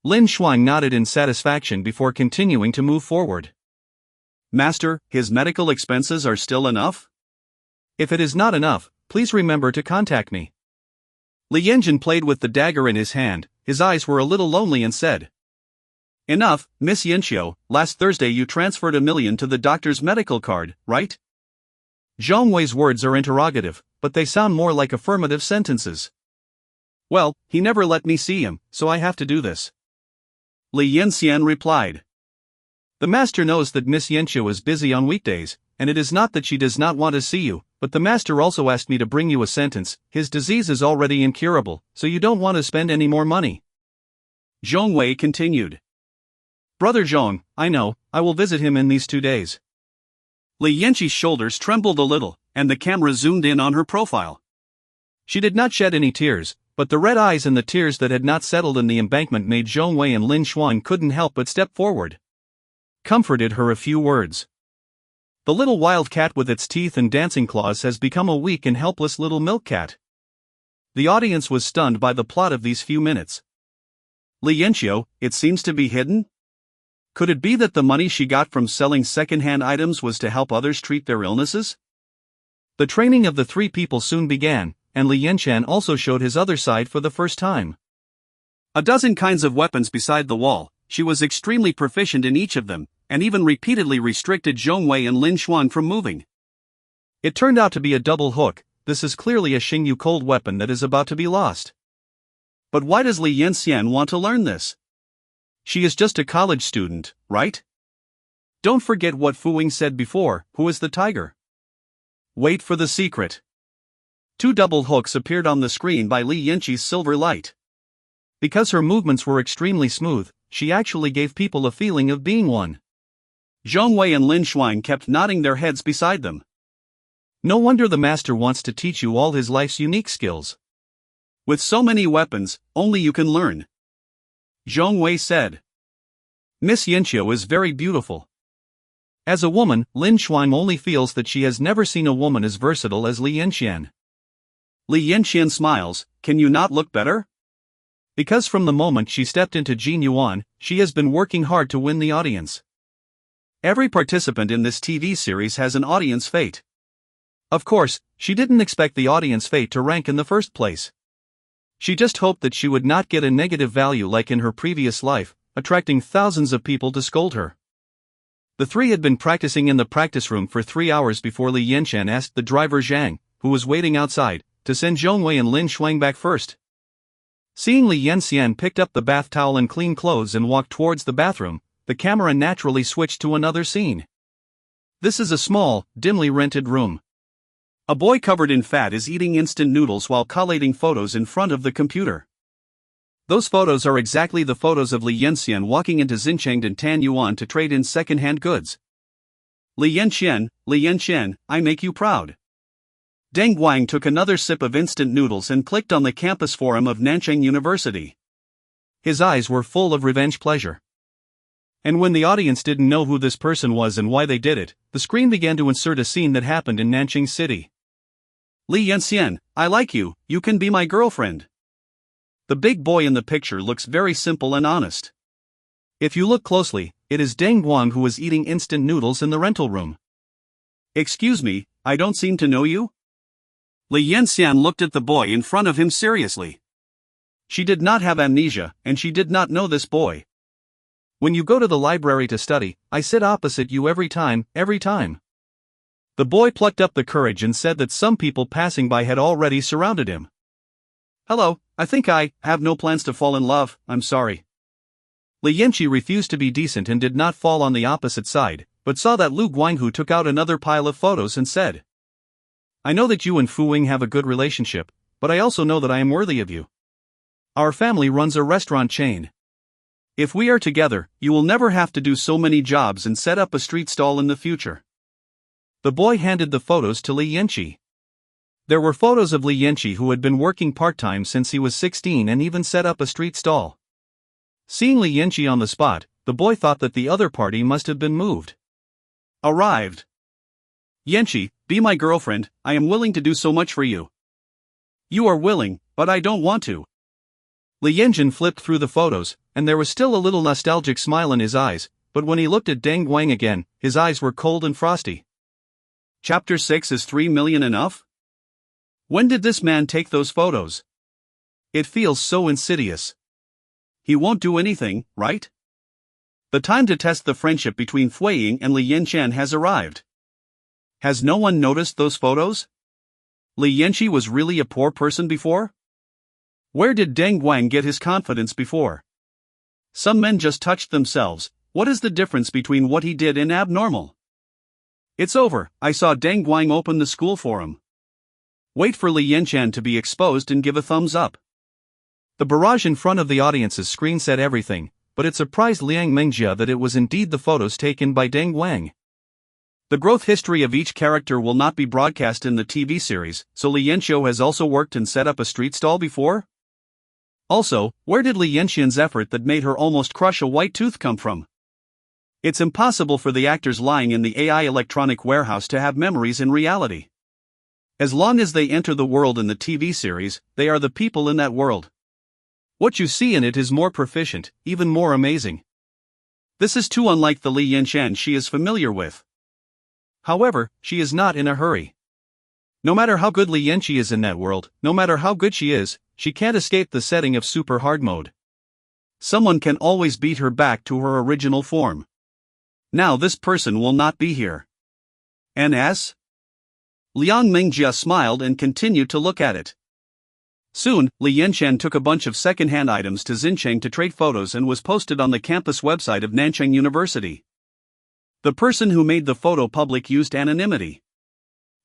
Lin Shuang nodded in satisfaction before continuing to move forward. Master, his medical expenses are still enough? If it is not enough, please remember to contact me. Li Yanjin played with the dagger in his hand, his eyes were a little lonely and said. Enough, Miss Yanxiu, last Thursday you transferred $1 million to the doctor's medical card, right? Zhong Wei's words are interrogative, but they sound more like affirmative sentences. Well, he never let me see him, so I have to do this. Li Yanxian replied. The master knows that Miss Yanxiu is busy on weekdays, and it is not that she does not want to see you, but the master also asked me to bring you a sentence. His disease is already incurable, so you don't want to spend any more money. Zhong Wei continued. Brother Zhong, I know, I will visit him in these 2 days. Li Yanqi's shoulders trembled a little, and the camera zoomed in on her profile. She did not shed any tears, but the red eyes and the tears that had not settled in the embankment made Zhong Wei and Lin Shuang couldn't help but step forward. Comforted her a few words. The little wild cat with its teeth and dancing claws has become a weak and helpless little milk cat. The audience was stunned by the plot of these few minutes. Li Yanxiu, it seems to be hidden? Could it be that the money she got from selling second-hand items was to help others treat their illnesses? The training of the 3 people soon began, and Li Yanqian also showed his other side for the first time. A dozen kinds of weapons beside the wall, she was extremely proficient in each of them, and even repeatedly restricted Zhong Wei and Lin Shuang from moving. It turned out to be a double hook. This is clearly a Xingyu cold weapon that is about to be lost. But why does Li Yanxian want to learn this? She is just a college student, right? Don't forget what Fu Ying said before, who is the tiger? Wait for the secret. 2 double hooks appeared on the screen by Li Yanqi's silver light. Because her movements were extremely smooth, she actually gave people a feeling of being one. Zhong Wei and Lin Shuang kept nodding their heads beside them. No wonder the master wants to teach you all his life's unique skills. With so many weapons, only you can learn. Zhong Wei said. Miss Yanxiu is very beautiful. As a woman, Lin Shuang only feels that she has never seen a woman as versatile as Li Yanxian. Li Yanxian smiles, "Can you not look better?" Because from the moment she stepped into Jin Yuan, she has been working hard to win the audience. Every participant in this TV series has an audience fate. Of course, she didn't expect the audience fate to rank in the first place. She just hoped that she would not get a negative value like in her previous life, attracting thousands of people to scold her. The three had been practicing in the practice room for 3 hours before Li Yanxian asked the driver Zhang, who was waiting outside, to send Zhongwei and Lin Shuang back first. Seeing Li Yanxian picked up the bath towel and clean clothes and walked towards the bathroom, the camera naturally switched to another scene. This is a small, dimly rented room. A boy covered in fat is eating instant noodles while collating photos in front of the computer. Those photos are exactly the photos of Li Yanxian walking into Xincheng and Tan Yuan to trade in second-hand goods. Li Yanxian, I make you proud. Deng Guang took another sip of instant noodles and clicked on the campus forum of Nanchang University. His eyes were full of revenge pleasure. And when the audience didn't know who this person was and why they did it, the screen began to insert a scene that happened in Nanchang City. Li Yanxian, I like you, you can be my girlfriend. The big boy in the picture looks very simple and honest. If you look closely, it is Deng Guang who was eating instant noodles in the rental room. Excuse me, I don't seem to know you? Li Yanxian looked at the boy in front of him seriously. She did not have amnesia, and she did not know this boy. When you go to the library to study, I sit opposite you every time. The boy plucked up the courage and said that some people passing by had already surrounded him. Hello, I think I have no plans to fall in love, I'm sorry. Li Yanqi refused to be decent and did not fall on the opposite side, but saw that Lu Guanghu took out another pile of photos and said, I know that you and Fu Wing have a good relationship, but I also know that I am worthy of you. Our family runs a restaurant chain. If we are together, you will never have to do so many jobs and set up a street stall in the future. The boy handed the photos to Li Yanqi. There were photos of Li Yanqi who had been working part-time since he was 16 and even set up a street stall. Seeing Li Yanqi on the spot, the boy thought that the other party must have been moved. Arrived. Yanqi, be my girlfriend, I am willing to do so much for you. You are willing, but I don't want to. Li Yanjin flipped through the photos, and there was still a little nostalgic smile in his eyes, but when he looked at Deng Guang again, his eyes were cold and frosty. Chapter 6 Is 3 million enough? When did this man take those photos? It feels so insidious. He won't do anything, right? The time to test the friendship between Fui Ying and Li Yanqian has arrived. Has no one noticed those photos? Li Yanqi was really a poor person before? Where did Deng Guang get his confidence before? Some men just touched themselves. What is the difference between what he did and abnormal? It's over, I saw Deng Guang open the school forum. Wait for Li Yanqian to be exposed and give a thumbs up. The barrage in front of the audience's screen said everything, but it surprised Liang Mingjia that it was indeed the photos taken by Deng Guang. The growth history of each character will not be broadcast in the TV series, so Li Yanqiu has also worked and set up a street stall before? Also, where did Li Yanqian's effort that made her almost crush a white tooth come from? It's impossible for the actors lying in the AI electronic warehouse to have memories in reality. As long as they enter the world in the TV series, they are the people in that world. What you see in it is more proficient, even more amazing. This is too unlike the Li Yanqian she is familiar with. However, she is not in a hurry. No matter how good Li Yanqi is in that world, no matter how good she is, she can't escape the setting of super hard mode. Someone can always beat her back to her original form. Now this person will not be here. NS? Liang Mingjia smiled and continued to look at it. Soon, Li Yanqian took a bunch of second-hand items to Xincheng to trade photos and was posted on the campus website of Nanchang University. The person who made the photo public used anonymity.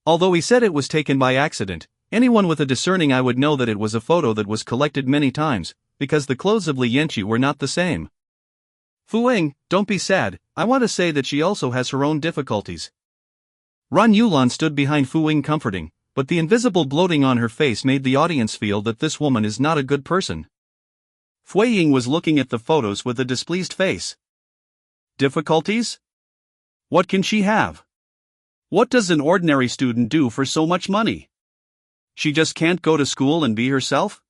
Although he said it was taken by accident, anyone with a discerning eye would know that it was a photo that was collected many times, because the clothes of Li Yanqi were not the same. Fu Ying, don't be sad, I want to say that she also has her own difficulties. Ran Yulan stood behind Fu Ying comforting, but the invisible bloating on her face made the audience feel that this woman is not a good person. Fui Ying was looking at the photos with a displeased face. Difficulties? What can she have? What does an ordinary student do for so much money? She just can't go to school and be herself?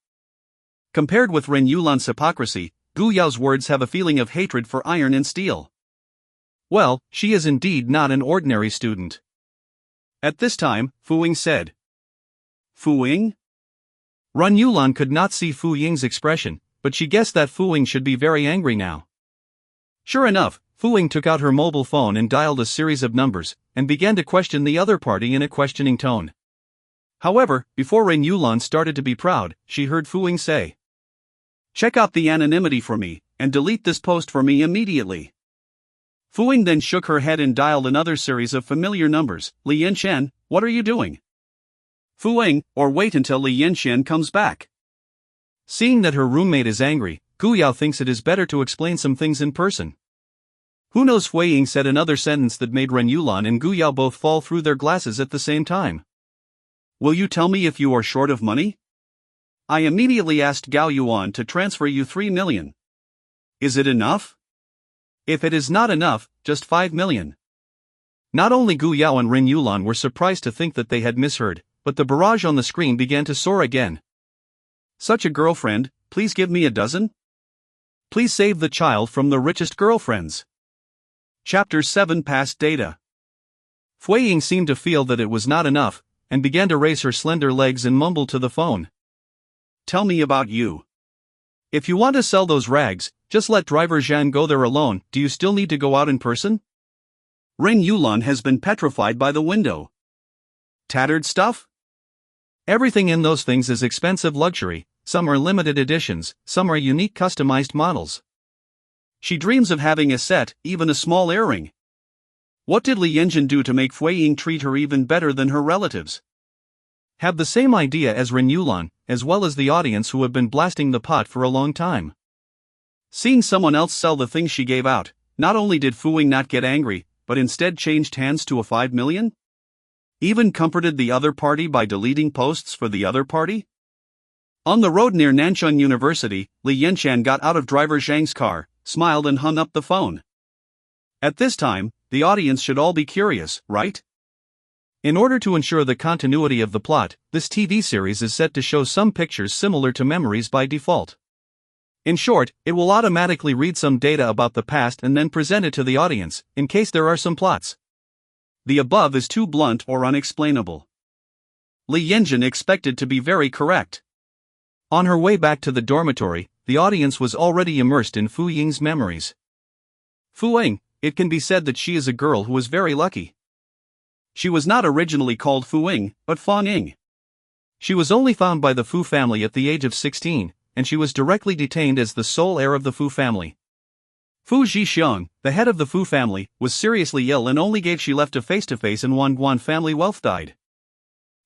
Compared with Ren Yulan's hypocrisy, Gu Yao's words have a feeling of hatred for iron and steel. Well, she is indeed not an ordinary student. At this time, Fu Ying said. Fu Ying? Ren Yulan could not see Fu Ying's expression, but she guessed that Fu Ying should be very angry now. Sure enough, Fu Ying took out her mobile phone and dialed a series of numbers, and began to question the other party in a questioning tone. However, before Ren Yulan started to be proud, she heard Fu Ying say, "Check out the anonymity for me, and delete this post for me immediately." Fu Ying then shook her head and dialed another series of familiar numbers. "Li Yanqian, what are you doing?" "Fu Ying, or wait until Li Yanqian comes back." Seeing that her roommate is angry, Gu Yao thinks it is better to explain some things in person. Who knows? Fu Ying said another sentence that made Ren Yulan and Gu Yao both fall through their glasses at the same time. "Will you tell me if you are short of money? I immediately asked Gao Yuan to transfer you 3 million. Is it enough? If it is not enough, just 5 million. Not only Gu Yao and Ren Yulan were surprised to think that they had misheard, but the barrage on the screen began to soar again. "Such a girlfriend, please give me a dozen? Please save the child from the richest girlfriends." Chapter 7 Past Data. Fu Ying seemed to feel that it was not enough, and began to raise her slender legs and mumble to the phone. "Tell me about you. If you want to sell those rags, just let driver Zhang go there alone. Do you still need to go out in person?" Ren Yulan has been petrified by the window. "Tattered stuff? Everything in those things is expensive luxury, some are limited editions, some are unique customized models. She dreams of having a set, even a small earring." What did Li Yanqian do to make Fu Ying treat her even better than her relatives? Have the same idea as Ren Yulan, as well as the audience who have been blasting the pot for a long time. Seeing someone else sell the things she gave out, not only did Fu Ying not get angry, but instead changed hands to a 5 million? Even comforted the other party by deleting posts for the other party? On the road near Nanchun University, Li Yanqian got out of driver Zhang's car, smiled and hung up the phone. At this time, the audience should all be curious, right? In order to ensure the continuity of the plot, this TV series is set to show some pictures similar to memories by default. In short, it will automatically read some data about the past and then present it to the audience, in case there are some plots. The above is too blunt or unexplainable. Li Yanqian expected to be very correct. On her way back to the dormitory, the audience was already immersed in Fu Ying's memories. Fu Ying, it can be said that she is a girl who is very lucky. She was not originally called Fu Ying, but Fan Ying. She was only found by the Fu family at the age of 16, and she was directly detained as the sole heir of the Fu family. Fu Zhixiang, the head of the Fu family, was seriously ill and only gave she left a face-to-face and Wanguan family wealth died.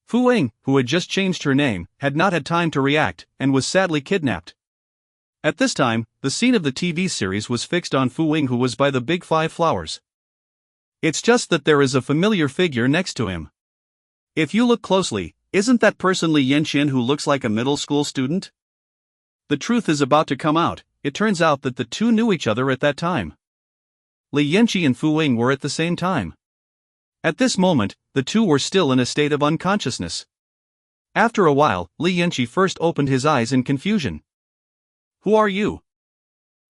Fu Ying, who had just changed her name, had not had time to react, and was sadly kidnapped. At this time, the scene of the TV series was fixed on Fu Ying, who was by the Big Five Flowers. It's just that there is a familiar figure next to him. If you look closely, isn't that person Li Yanqian who looks like a middle school student? The truth is about to come out. It turns out that the two knew each other at that time. Li Yanqi and Fu Ying were at the same time. At this moment, the two were still in a state of unconsciousness. After a while, Li Yanqi first opened his eyes in confusion. "Who are you?"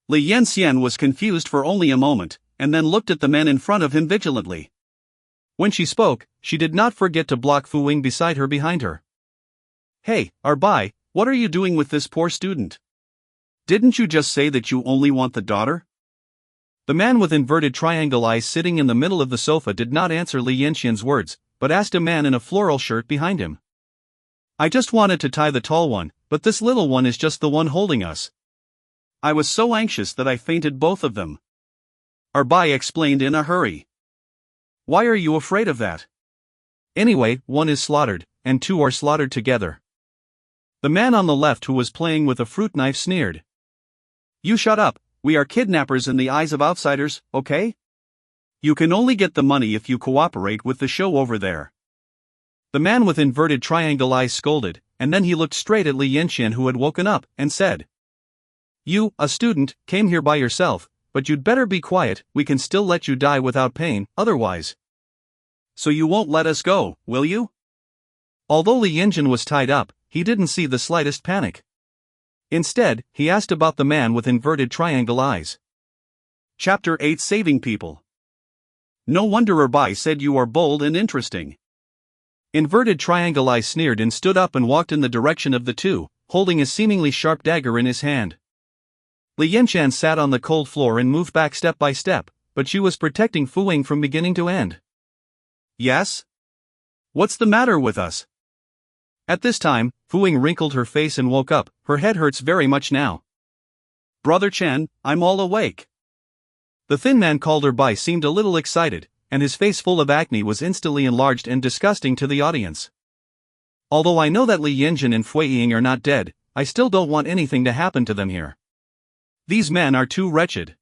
Li Yanqian was confused for only a moment, and then looked at the men in front of him vigilantly. When she spoke, she did not forget to block Fu Ying beside her behind her. "Hey, Arbai, what are you doing with this poor student? Didn't you just say that you only want the daughter?" The man with inverted triangle eyes sitting in the middle of the sofa did not answer Li Yanqian's words, but asked a man in a floral shirt behind him. "I just wanted to tie the tall one, but this little one is just the one holding us. I was so anxious that I fainted both of them," Arbai explained in a hurry. "Why are you afraid of that? Anyway, one is slaughtered, and two are slaughtered together." The man on the left who was playing with a fruit knife sneered. "You shut up, we are kidnappers in the eyes of outsiders, okay? You can only get the money if you cooperate with the show over there." The man with inverted triangle eyes scolded, and then he looked straight at Li Yanqian, who had woken up, and said, "You, a student, came here by yourself, but you'd better be quiet, we can still let you die without pain, otherwise. So you won't let us go, will you? Although Li Yinjin was tied up, he didn't see the slightest panic. Instead, he asked about the man with inverted triangle eyes. Chapter 8 Saving People. No wonder Bai said you are bold and interesting. Inverted triangle eye sneered and stood up and walked in the direction of the two, holding a seemingly sharp dagger in his hand. Li Yinshan sat on the cold floor and moved back step by step, but she was protecting Fu Ying from beginning to end. Yes? What's the matter with us? At this time, Fu Ying wrinkled her face and woke up, her head hurts very much now. Brother Chen, I'm all awake. The thin man called her by seemed a little excited, and his face full of acne was instantly enlarged and disgusting to the audience. Although I know that Li Yinjin and Fui Ying are not dead, I still don't want anything to happen to them here. These men are too wretched.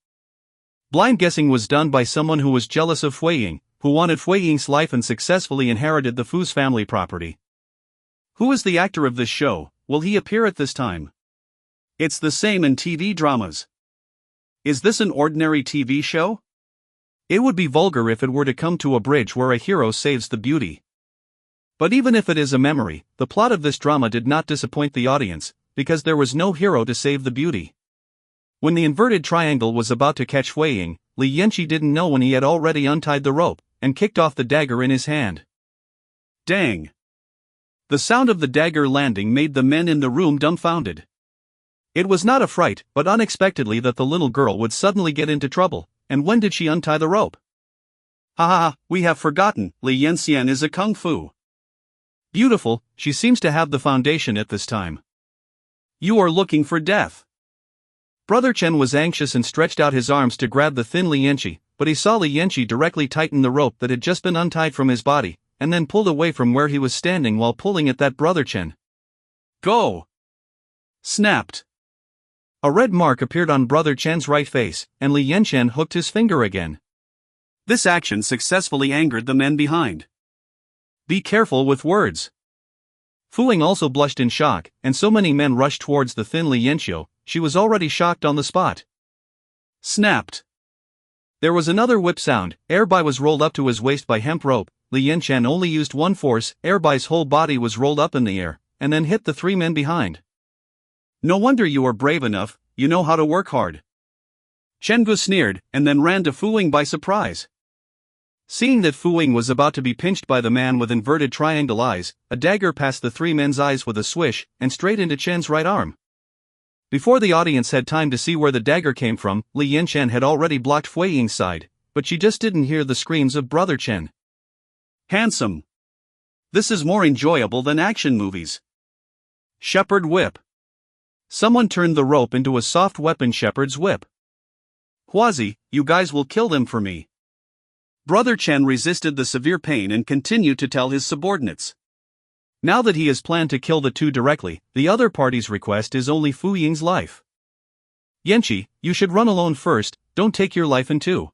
Blind guessing was done by someone who was jealous of Fui Ying, who wanted Fui Ying's life and successfully inherited the Fu's family property. Who is the actor of this show? Will he appear at this time? It's the same in TV dramas. Is this an ordinary TV show? It would be vulgar if it were to come to a bridge where a hero saves the beauty. But even if it is a memory, the plot of this drama did not disappoint the audience, because there was no hero to save the beauty. When the inverted triangle was about to catch Fui Ying, Li Yanqi didn't know when he had already untied the rope, and kicked off the dagger in his hand. Dang! The sound of the dagger landing made the men in the room dumbfounded. It was not a fright, but unexpectedly that the little girl would suddenly get into trouble, and when did she untie the rope? Ha ha ha, we have forgotten, Li Yanxian is a kung fu. Beautiful, she seems to have the foundation at this time. You are looking for death. Brother Chen was anxious and stretched out his arms to grab the thin Li Yanqi, but he saw Li Yanqi directly tighten the rope that had just been untied from his body, and then pulled away from where he was standing while pulling at that Brother Chen. Go! Snapped. A red mark appeared on Brother Chen's right face, and Li Yanqian hooked his finger again. This action successfully angered the men behind. Be careful with words. Fu Ying also blushed in shock, and so many men rushed towards the thin Li Yanqiu, she was already shocked on the spot. Snapped. There was another whip sound, Airbei was rolled up to his waist by hemp rope. Li Yanqian only used one force, Airbei's whole body was rolled up in the air, and then hit the three men behind. No wonder you are brave enough, you know how to work hard. Chen Gu sneered, and then ran to Fu Ying by surprise. Seeing that Fu Ying was about to be pinched by the man with inverted triangle eyes, a dagger passed the three men's eyes with a swish, and straight into Chen's right arm. Before the audience had time to see where the dagger came from, Li Yanqian had already blocked Fu Ying's side, but she just didn't hear the screams of Brother Chen. Handsome. This is more enjoyable than action movies. Shepherd whip. Someone turned the rope into a soft weapon shepherd's whip. Huazi, you guys will kill them for me. Brother Chen resisted the severe pain and continued to tell his subordinates. Now that he has planned to kill the two directly, the other party's request is only Fu Ying's life. Yanqi, you should run alone first, don't take your life in two.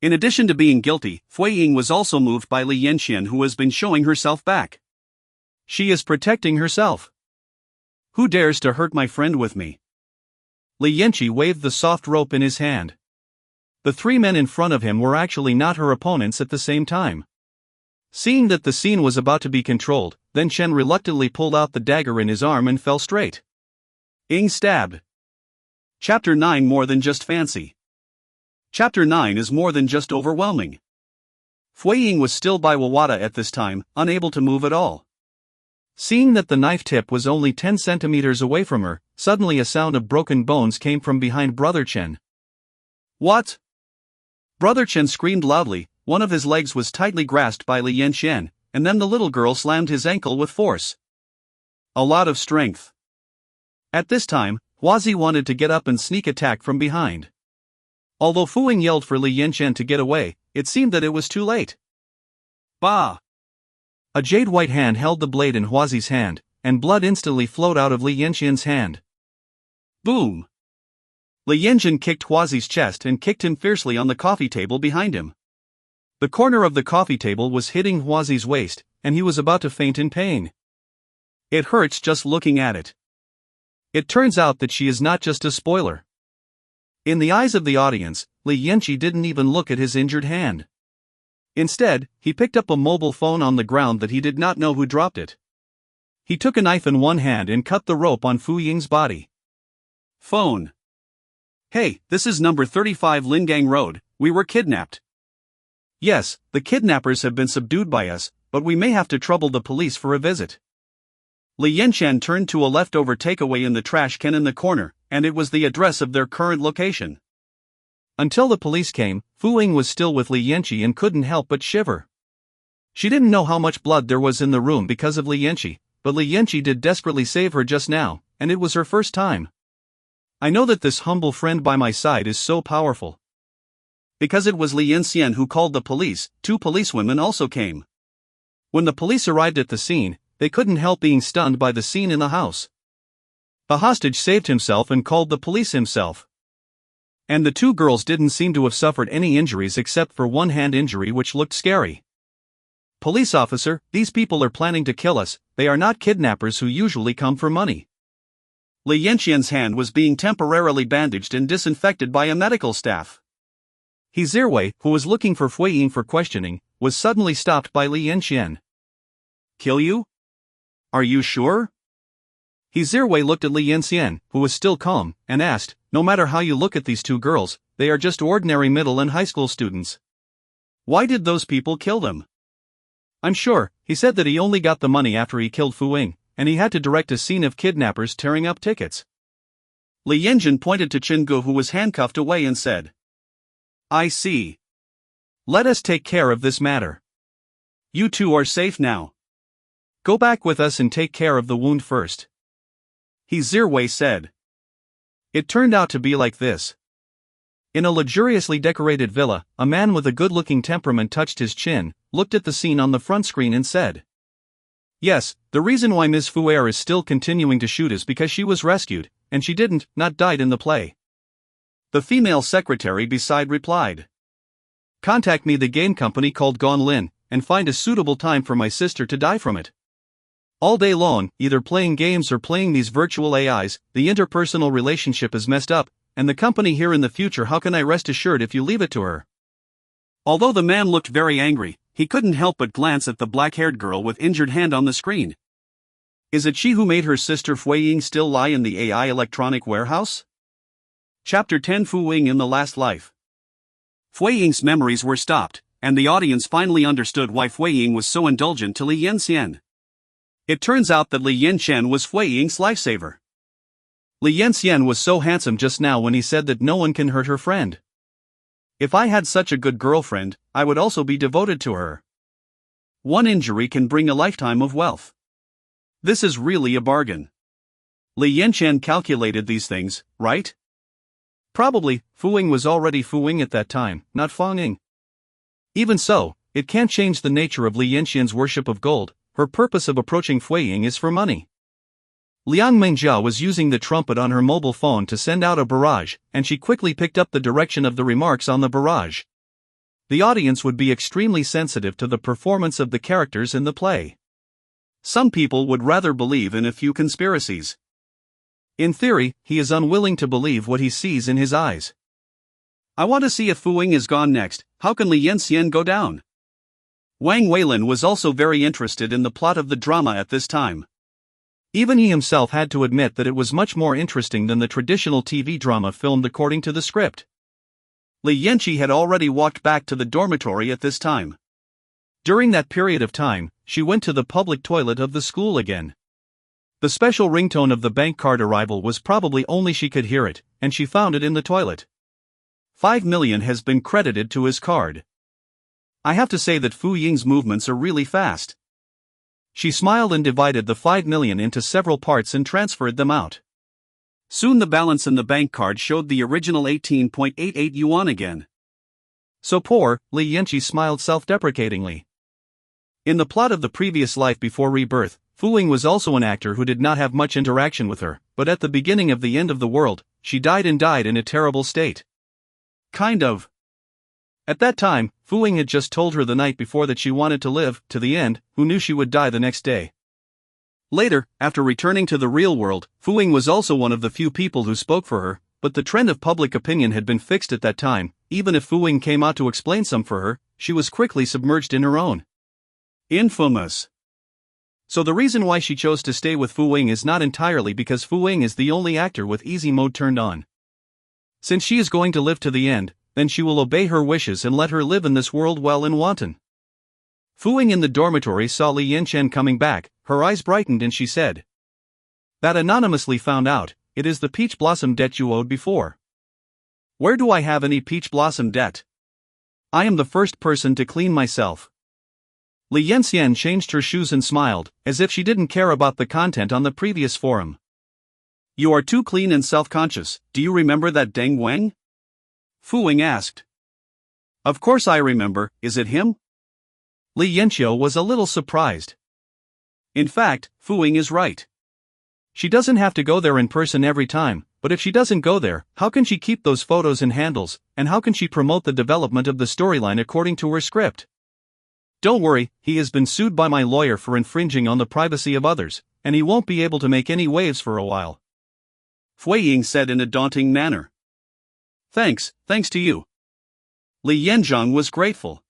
In addition to being guilty, Fui Ying was also moved by Li Yanqian, who has been showing herself back. She is protecting herself. Who dares to hurt my friend with me? Li Yanqi waved the soft rope in his hand. The three men in front of him were actually not her opponents at the same time. Seeing that the scene was about to be controlled, then Chen reluctantly pulled out the dagger in his arm and fell straight. Ying stabbed. Chapter 9 More than just fancy. Chapter 9 is more than just overwhelming. Fui Ying was still by Wawada at this time, unable to move at all. Seeing that the knife tip was only 10 centimeters away from her, suddenly a sound of broken bones came from behind Brother Chen. What? Brother Chen screamed loudly, one of his legs was tightly grasped by Li Yanqian, and then the little girl slammed his ankle with force. A lot of strength. At this time, Huazi wanted to get up and sneak attack from behind. Although Fu Ying yelled for Li Yanqian to get away, it seemed that it was too late. Bah! A jade white hand held the blade in Huazi's hand, and blood instantly flowed out of Li Yanqian's hand. Boom! Li Yanqian kicked Huazi's chest and kicked him fiercely on the coffee table behind him. The corner of the coffee table was hitting Huazi's waist, and he was about to faint in pain. It hurts just looking at it. It turns out that she is not just a spoiler. In the eyes of the audience, Li Yanqi didn't even look at his injured hand. Instead, he picked up a mobile phone on the ground that he did not know who dropped it. He took a knife in one hand and cut the rope on Fu Ying's body. Phone. Hey, this is number 35 Lingang Road, we were kidnapped. Yes, the kidnappers have been subdued by us, but we may have to trouble the police for a visit. Li Yanqian turned to a leftover takeaway in the trash can in the corner, and it was the address of their current location. Until the police came, Fu Ying was still with Li Yanqi and couldn't help but shiver. She didn't know how much blood there was in the room because of Li Yanqi, but Li Yanqi did desperately save her just now, and it was her first time. I know that this humble friend by my side is so powerful. Because it was Li Yanqian who called the police, 2 policewomen also came. When the police arrived at the scene, they couldn't help being stunned by the scene in the house. The hostage saved himself and called the police himself. And the 2 girls didn't seem to have suffered any injuries except for one hand injury which looked scary. Police officer, these people are planning to kill us, they are not kidnappers who usually come for money. Li Yanqian's hand was being temporarily bandaged and disinfected by a medical staff. He Zirwei, who was looking for Fu Ying for questioning, was suddenly stopped by Li Yanqian. Kill you? Are you sure? He Zirwei looked at Li Yanqian, who was still calm, and asked, no matter how you look at these 2 girls, they are just ordinary middle and high school students. Why did those people kill them? I'm sure, he said that he only got the money after he killed Fu Ying, and he had to direct a scene of kidnappers tearing up tickets. Li Yanqian pointed to Chingu who was handcuffed away and said, I see. Let us take care of this matter. You 2 are safe now. Go back with us and take care of the wound first. He Zirwei said. It turned out to be like this. In a luxuriously decorated villa, a man with a good-looking temperament touched his chin, looked at the scene on the front screen and said, Yes, the reason why Ms. Fuer is still continuing to shoot is because she was rescued, and she not died in the play. The female secretary beside replied. Contact me the game company called Gonlin, and find a suitable time for my sister to die from it. All day long, either playing games or playing these virtual AIs, the interpersonal relationship is messed up, and the company here in the future, how can I rest assured if you leave it to her? Although the man looked very angry, he couldn't help but glance at the black-haired girl with injured hand on the screen. Is it she who made her sister Fu Ying still lie in the AI electronic warehouse? Chapter 10 Fu Ying in the Last Life. Fu Ying's memories were stopped, and the audience finally understood why Fu Ying was so indulgent to Li Yanqian. It turns out that Li Yanqian was Fu Ying's lifesaver. Li Yanqian was so handsome just now when he said that no one can hurt her friend. If I had such a good girlfriend, I would also be devoted to her. One injury can bring a lifetime of wealth. This is really a bargain. Li Yanqian calculated these things, right? Probably, Fu Ying was already Fu Ying at that time, not Fang Ying. Even so, it can't change the nature of Li Yanqian's worship of gold. Her purpose of approaching Fu Ying is for money. Liang Mengjia was using the trumpet on her mobile phone to send out a barrage, and she quickly picked up the direction of the remarks on the barrage. The audience would be extremely sensitive to the performance of the characters in the play. Some people would rather believe in a few conspiracies. In theory, he is unwilling to believe what he sees in his eyes. I want to see if Fu Ying is gone next. How can Li Yanqian go down? Wang Weilin was also very interested in the plot of the drama at this time. Even he himself had to admit that it was much more interesting than the traditional TV drama filmed according to the script. Li Yanqi had already walked back to the dormitory at this time. During that period of time, she went to the public toilet of the school again. The special ringtone of the bank card arrival was probably only she could hear it, and she found it in the toilet. 5 million has been credited to his card. I have to say that Fu Ying's movements are really fast. She smiled and divided the 5 million into several parts and transferred them out. Soon the balance in the bank card showed the original 18.88 yuan again. So poor, Li Yanqi smiled self-deprecatingly. In the plot of the previous life before rebirth, Fu Ying was also an actor who did not have much interaction with her, but at the beginning of the end of the world, she died in a terrible state. Kind of. At that time, Fu Ying had just told her the night before that she wanted to live to the end, who knew she would die the next day. Later, after returning to the real world, Fu Ying was also one of the few people who spoke for her, but the trend of public opinion had been fixed at that time. Even if Fu Ying came out to explain some for her, she was quickly submerged in her own infamous. So the reason why she chose to stay with Fu Ying is not entirely because Fu Ying is the only actor with easy mode turned on. Since she is going to live to the end, then she will obey her wishes and let her live in this world well and wanton. Fu Ying in the dormitory saw Li Yanqian coming back, her eyes brightened and she said, "That anonymously found out, it is the peach blossom debt you owed before." "Where do I have any peach blossom debt? I am the first person to clean myself." Li Yanqian changed her shoes and smiled, as if she didn't care about the content on the previous forum. "You are too clean and self-conscious, do you remember that Deng Wang?" Fu Ying asked. "Of course I remember, is it him?" Li Yanqiu was a little surprised. In fact, Fu Ying is right. She doesn't have to go there in person every time, but if she doesn't go there, how can she keep those photos and handles, and how can she promote the development of the storyline according to her script? "Don't worry, he has been sued by my lawyer for infringing on the privacy of others, and he won't be able to make any waves for a while," Fu Ying said in a daunting manner. Thanks to you." Li Yanzhang was grateful.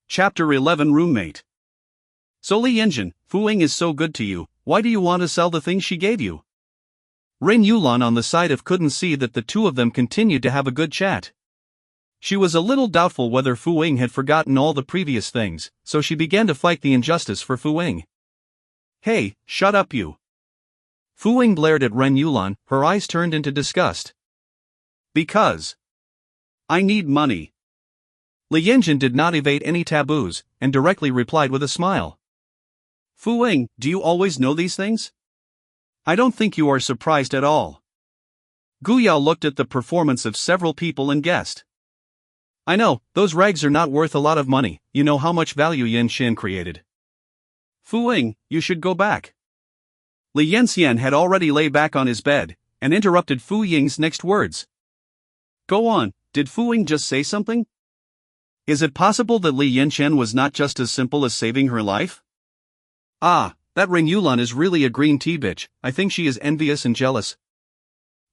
Chapter 11 Roommate. "So Li Yanzhan, Fu Ying is so good to you, why do you want to sell the things she gave you?" Ren Yulan on the side of couldn't see that the two of them continued to have a good chat. She was a little doubtful whether Fu Ying had forgotten all the previous things, so she began to fight the injustice for Fu Ying. "Hey, shut up you." Fu Ying glared at Ren Yulan, her eyes turned into disgust. "Because I need money." Li Yanzhan did not evade any taboos, and directly replied with a smile. "Fu Ying, do you always know these things? I don't think you are surprised at all." Gu Yao looked at the performance of several people and guessed. "I know, those rags are not worth a lot of money, you know how much value Yanqian created." "Fu Ying, you should go back." Li Yanqian had already lay back on his bed, and interrupted Fu Ying's next words. "Go on, did Fu Ying just say something? Is it possible that Li Yanqian was not just as simple as saving her life? Ah, that Ren Yulan is really a green tea bitch, I think she is envious and jealous.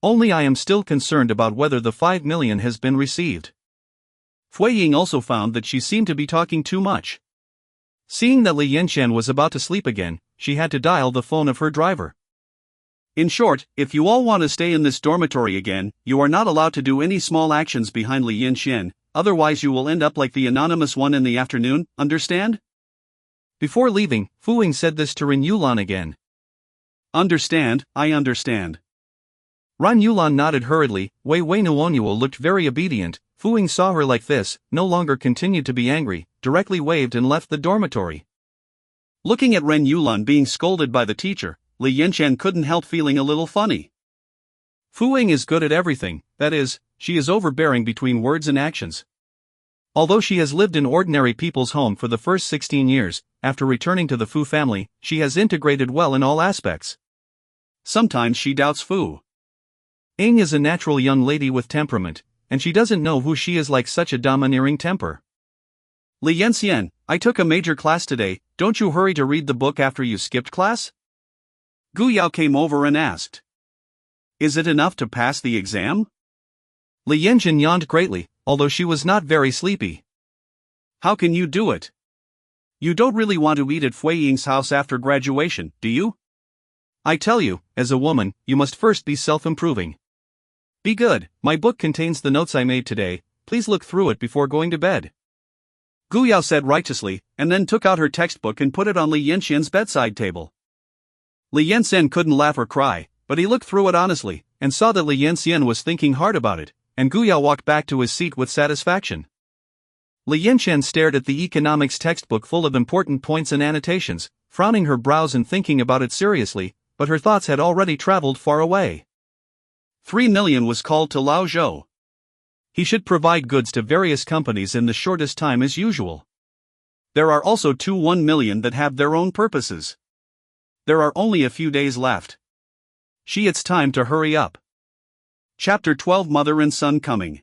Only I am still concerned about whether the 5 million has been received." Fu Ying also found that she seemed to be talking too much. Seeing that Li Yanqian was about to sleep again, she had to dial the phone of her driver. "In short, if you all want to stay in this dormitory again, you are not allowed to do any small actions behind Li Yanqian, otherwise you will end up like the anonymous one in the afternoon, understand?" Before leaving, Fu Ying said this to Ren Yulan again. "Understand, I understand." Ren Yulan nodded hurriedly. Wei Wei Nuonyuo looked very obedient. Fu Ying saw her like this, no longer continued to be angry, directly waved and left the dormitory. Looking at Ren Yulan being scolded by the teacher, Li Yanqian couldn't help feeling a little funny. Fu Ying is good at everything, that is, she is overbearing between words and actions. Although she has lived in ordinary people's home for the first 16 years, after returning to the Fu family, she has integrated well in all aspects. Sometimes she doubts Fu Ying is a natural young lady with temperament, and she doesn't know who she is like such a domineering temper. "Li Yanqian, I took a major class today, don't you hurry to read the book after you skipped class?" Gu Yao came over and asked. "Is it enough to pass the exam?" Li Yanqian yawned greatly, although she was not very sleepy. "How can you do it? You don't really want to eat at Fu Ying's house after graduation, do you? I tell you, as a woman, you must first be self-improving. Be good, my book contains the notes I made today, please look through it before going to bed." Gu Yao said righteously, and then took out her textbook and put it on Li Yanqian's bedside table. Li Yanqian couldn't laugh or cry, but he looked through it honestly, and saw that Li Yanqian was thinking hard about it, and Gu Yao walked back to his seat with satisfaction. Li Yanqian stared at the economics textbook full of important points and annotations, frowning her brows and thinking about it seriously, but her thoughts had already traveled far away. 3 million was called to Lao Zhou. He should provide goods to various companies in the shortest time as usual. There are also 1 million that have their own purposes. There are only a few days left. It's time to hurry up. Chapter 12 Mother and Son Coming.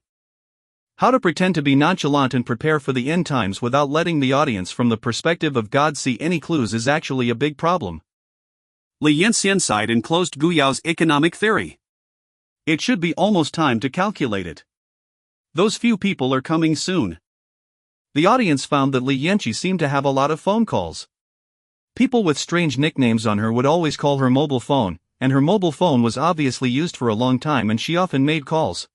How to pretend to be nonchalant and prepare for the end times without letting the audience from the perspective of God see any clues is actually a big problem. Li Yanqian sighed and closed Gu Yao's economic theory. It should be almost time to calculate it. Those few people are coming soon. The audience found that Li Yanqi seemed to have a lot of phone calls. People with strange nicknames on her would always call her mobile phone, and her mobile phone was obviously used for a long time and she often made calls.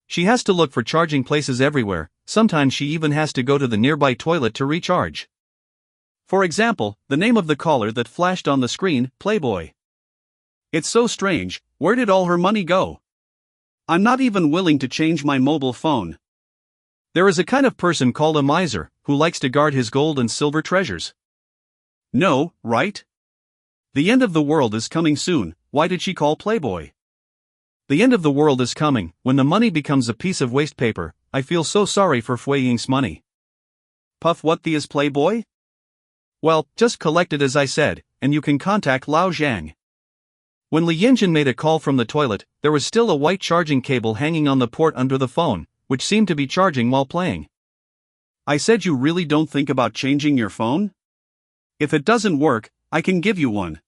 She has to look for charging places everywhere, sometimes she even has to go to the nearby toilet to recharge. For example, the name of the caller that flashed on the screen, Playboy. It's so strange, where did all her money go? I'm not even willing to change my mobile phone. There is a kind of person called a miser, who likes to guard his gold and silver treasures. No, right? The end of the world is coming soon, why did she call Playboy? The end of the world is coming, when the money becomes a piece of waste paper. I feel so sorry for Fui Ying's money. Puff, what the is Playboy? Well, just collect it as I said, and you can contact Lao Zhang. When Li Yanjin made a call from the toilet, there was still a white charging cable hanging on the port under the phone, which seemed to be charging while playing. I said you really don't think about changing your phone? If it doesn't work, I can give you one,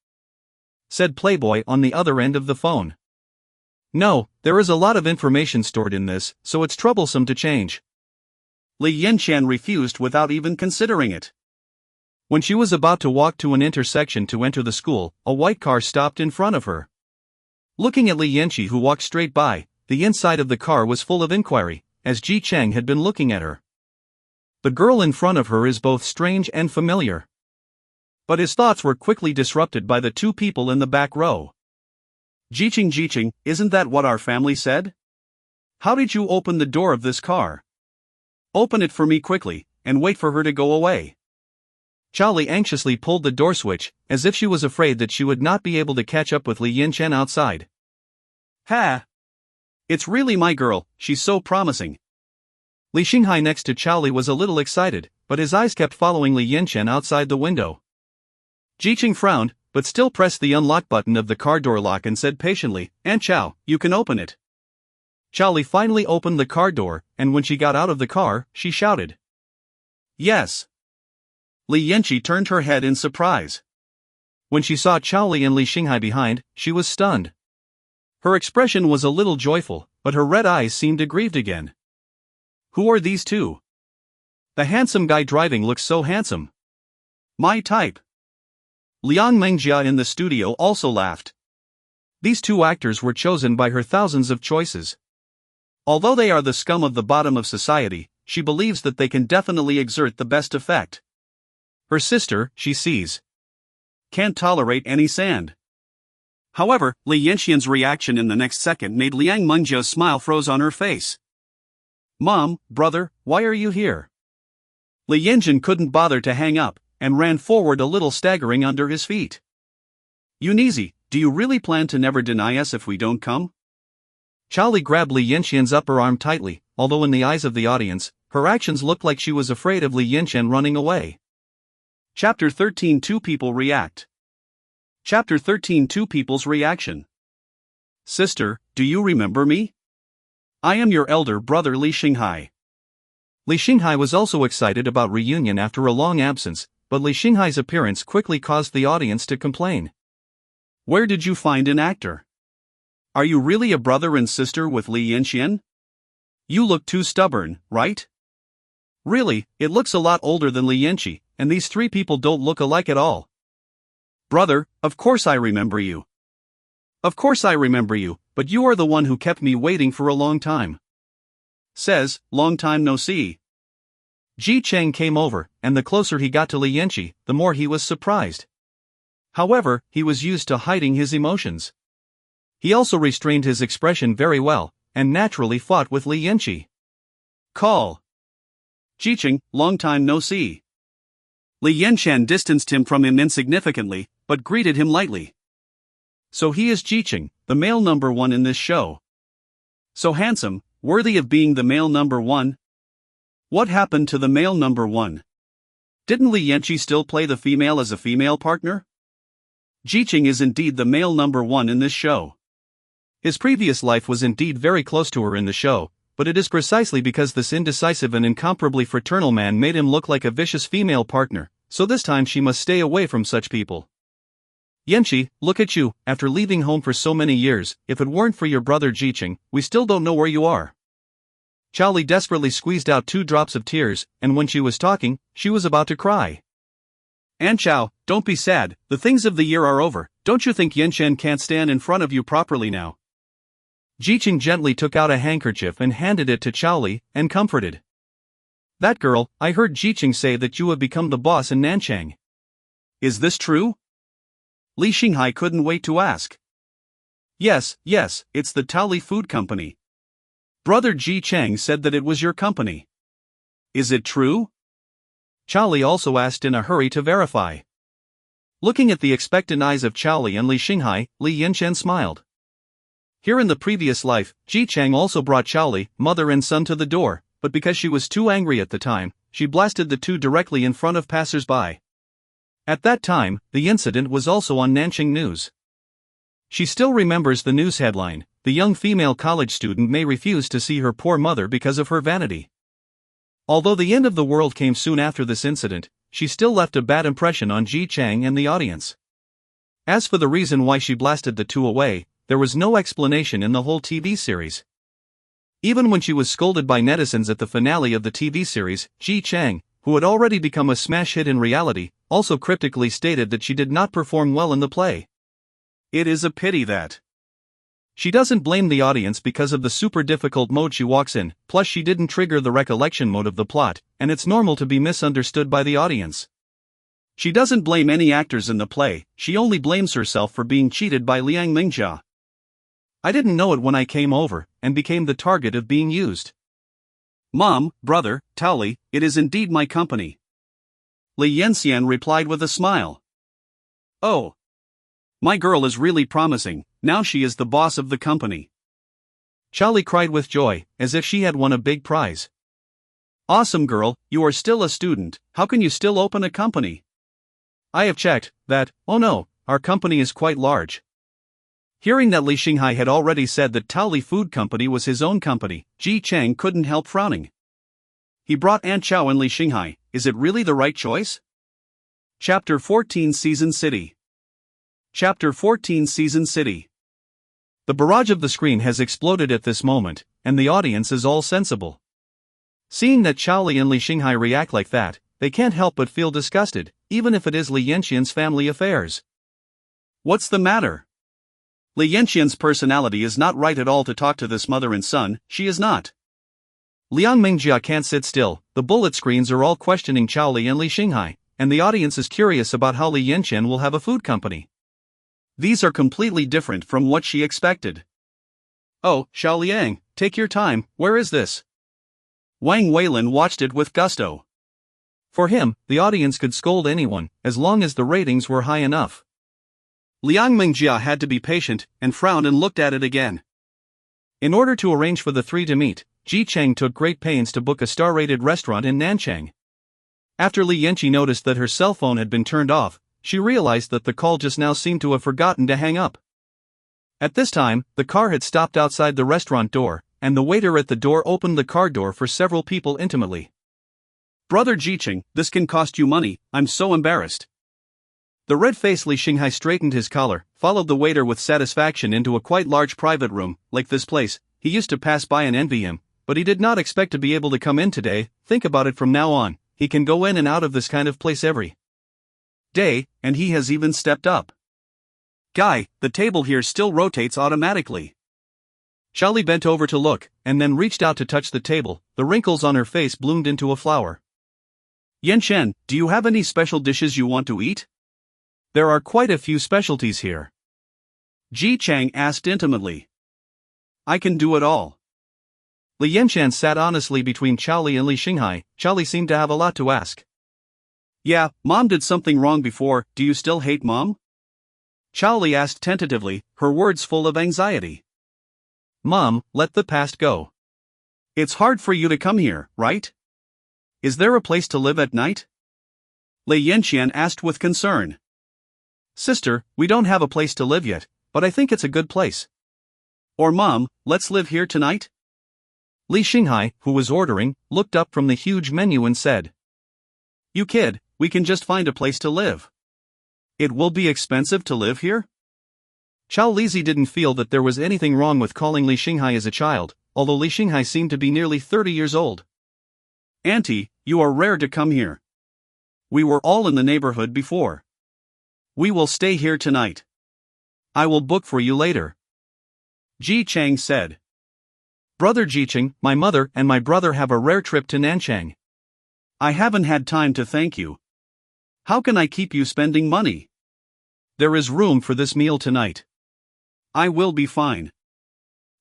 said Playboy on the other end of the phone. No, there is a lot of information stored in this, so it's troublesome to change. Li Yanqian refused without even considering it. When she was about to walk to an intersection to enter the school, a white car stopped in front of her. Looking at Li Yanqi, who walked straight by, the inside of the car was full of inquiry, as Ji Cheng had been looking at her. The girl in front of her is both strange and familiar. But his thoughts were quickly disrupted by the two people in the back row. Jiqing, isn't that what our family said? How did you open the door of this car? Open it for me quickly, and wait for her to go away. Charlie anxiously pulled the door switch, as if she was afraid that she would not be able to catch up with Li Yanqian outside. Ha! It's really my girl, she's so promising. Li Xinghai next to Charlie was a little excited, but his eyes kept following Li Yanqian outside the window. Jiqing frowned, but still pressed the unlock button of the car door lock and said patiently, Aunt Chow, you can open it. Charlie finally opened the car door, and when she got out of the car, she shouted. Yes. Li Yanqi turned her head in surprise. When she saw Charlie and Li Xinghai behind, she was stunned. Her expression was a little joyful, but her red eyes seemed aggrieved again. Who are these two? The handsome guy driving looks so handsome. My type. Liang Mengjia in the studio also laughed. These two actors were chosen by her thousands of choices. Although they are the scum of the bottom of society, she believes that they can definitely exert the best effect. Her sister, she sees, can't tolerate any sand. However, Li Yanqian's reaction in the next second made Liang Mengjia's smile froze on her face. Mom, brother, why are you here? Li Yanqian couldn't bother to hang up, and ran forward a little, staggering under his feet. Yunizi, do you really plan to never deny us if we don't come? Charlie grabbed Li Yanqian's upper arm tightly, although in the eyes of the audience, her actions looked like she was afraid of Li Yanqian running away. Chapter 13 Two People React. Chapter 13 Two People's Reaction. Sister, do you remember me? I am your elder brother Li Xinghai. Li Xinghai was also excited about reunion after a long absence, but Li Xinghai's appearance quickly caused the audience to complain. Where did you find an actor? Are you really a brother and sister with Li Yanqian? You look too stubborn, right? Really, it looks a lot older than Li Yanqi, and these three people don't look alike at all. Brother, of course I remember you. Of course I remember you, but you are the one who kept me waiting for a long time. Says, long time no see. Ji Cheng came over, and the closer he got to Li Yanqi, the more he was surprised. However, he was used to hiding his emotions. He also restrained his expression very well, and naturally fought with Li Yanqi. Call. Jiqing, long time no see. Li Yanqian distanced him from him insignificantly, but greeted him lightly. So he is Jiqing, the male number one in this show. So handsome, worthy of being the male number one. What happened to the male number one? Didn't Li Yanqi still play the female as a female partner? Jiqing is indeed the male number one in this show. His previous life was indeed very close to her in the show, but it is precisely because this indecisive and incomparably fraternal man made him look like a vicious female partner, so this time she must stay away from such people. Yanqi, look at you, after leaving home for so many years, if it weren't for your brother Jiqing, we still don't know where you are. Charlie desperately squeezed out 2 drops of tears, and when she was talking, she was about to cry. An Chao, don't be sad, the things of the year are over, don't you think Yanqian can't stand in front of you properly now? Jiqing gently took out a handkerchief and handed it to Charlie, and comforted. That girl, I heard Jiqing say that you have become the boss in Nanchang. Is this true? Li Xinghai couldn't wait to ask. Yes, it's the Taoli Food Company. Brother Ji Chang said that it was your company. Is it true? Charlie also asked in a hurry to verify. Looking at the expectant eyes of Charlie and Li Xinghai, Li Yanqian smiled. Here in the previous life, Ji Chang also brought Charlie, mother and son to the door, but because she was too angry at the time, she blasted the 2 directly in front of passers-by. At that time, the incident was also on Nanjing News. She still remembers the news headline, "The young female college student may refuse to see her poor mother because of her vanity." Although the end of the world came soon after this incident, she still left a bad impression on Ji Chang and the audience. As for the reason why she blasted the 2 away, there was no explanation in the whole TV series. Even when she was scolded by netizens at the finale of the TV series, Ji Chang, who had already become a smash hit in reality, also cryptically stated that she did not perform well in the play. It is a pity that she doesn't blame the audience because of the super difficult mode she walks in, plus she didn't trigger the recollection mode of the plot, and it's normal to be misunderstood by the audience. She doesn't blame any actors in the play, she only blames herself for being cheated by Liang Mingjia. I didn't know it when I came over, and became the target of being used. Mom, brother, Taoli, it is indeed my company. Li Yanqian replied with a smile. Oh. My girl is really promising, now she is the boss of the company. Charlie cried with joy, as if she had won a big prize. Awesome girl, you are still a student, how can you still open a company? I have checked that, oh no, our company is quite large. Hearing that Li Xinghai had already said that Taoli Food Company was his own company, Ji Chang couldn't help frowning. He brought An Chao and Li Xinghai, is it really the right choice? Chapter 14 Season City. Chapter 14 Season City. The barrage of the screen has exploded at this moment, and the audience is all sensible. Seeing that Charlie and Li Xinghai react like that, they can't help but feel disgusted, even if it is Li Yanqian's family affairs. What's the matter? Li Yanqian's personality is not right at all to talk to this mother and son, she is not. Liang Mingjia can't sit still, the bullet screens are all questioning Charlie and Li Xinghai, and the audience is curious about how Li Yanqian will have a food company. These are completely different from what she expected. Oh, Xiao Liang, take your time, where is this? Wang Weilin watched it with gusto. For him, the audience could scold anyone, as long as the ratings were high enough. Liang Mingjia had to be patient, and frowned and looked at it again. In order to arrange for the 3 to meet, Ji Chang took great pains to book a star-rated restaurant in Nanchang. After Li Yanqi noticed that her cell phone had been turned off, she realized that the call just now seemed to have forgotten to hang up. At this time, the car had stopped outside the restaurant door, and the waiter at the door opened the car door for several people intimately. Brother Jiqing, this can cost you money, I'm so embarrassed. The red-faced Li Xinghai straightened his collar, followed the waiter with satisfaction into a quite large private room, like this place, he used to pass by and envy him, but he did not expect to be able to come in today, think about it from now on, he can go in and out of this kind of place every day, and he has even stepped up. Guy, the table here still rotates automatically. Charlie bent over to look, and then reached out to touch the table, the wrinkles on her face bloomed into a flower. Yanqian, do you have any special dishes you want to eat? There are quite a few specialties here. Ji Chang asked intimately. I can do it all. Li Yanqian sat honestly between Charlie and Li Xinghai, Charlie seemed to have a lot to ask. Yeah, Mom did something wrong before, do you still hate Mom? Charlie asked tentatively, her words full of anxiety. Mom, let the past go. It's hard for you to come here, right? Is there a place to live at night? Li Yanqian asked with concern. Sister, we don't have a place to live yet, but I think it's a good place. Or Mom, let's live here tonight? Li Xinghai, who was ordering, looked up from the huge menu and said. You kid, we can just find a place to live. It will be expensive to live here? Chow Lizi didn't feel that there was anything wrong with calling Li Xinghai as a child, although Li Xinghai seemed to be nearly 30 years old. Auntie, you are rare to come here. We were all in the neighborhood before. We will stay here tonight. I will book for you later. Ji Chang said. Brother Jicheng, my mother and my brother have a rare trip to Nanchang. I haven't had time to thank you. How can I keep you spending money? There is room for this meal tonight. I will be fine.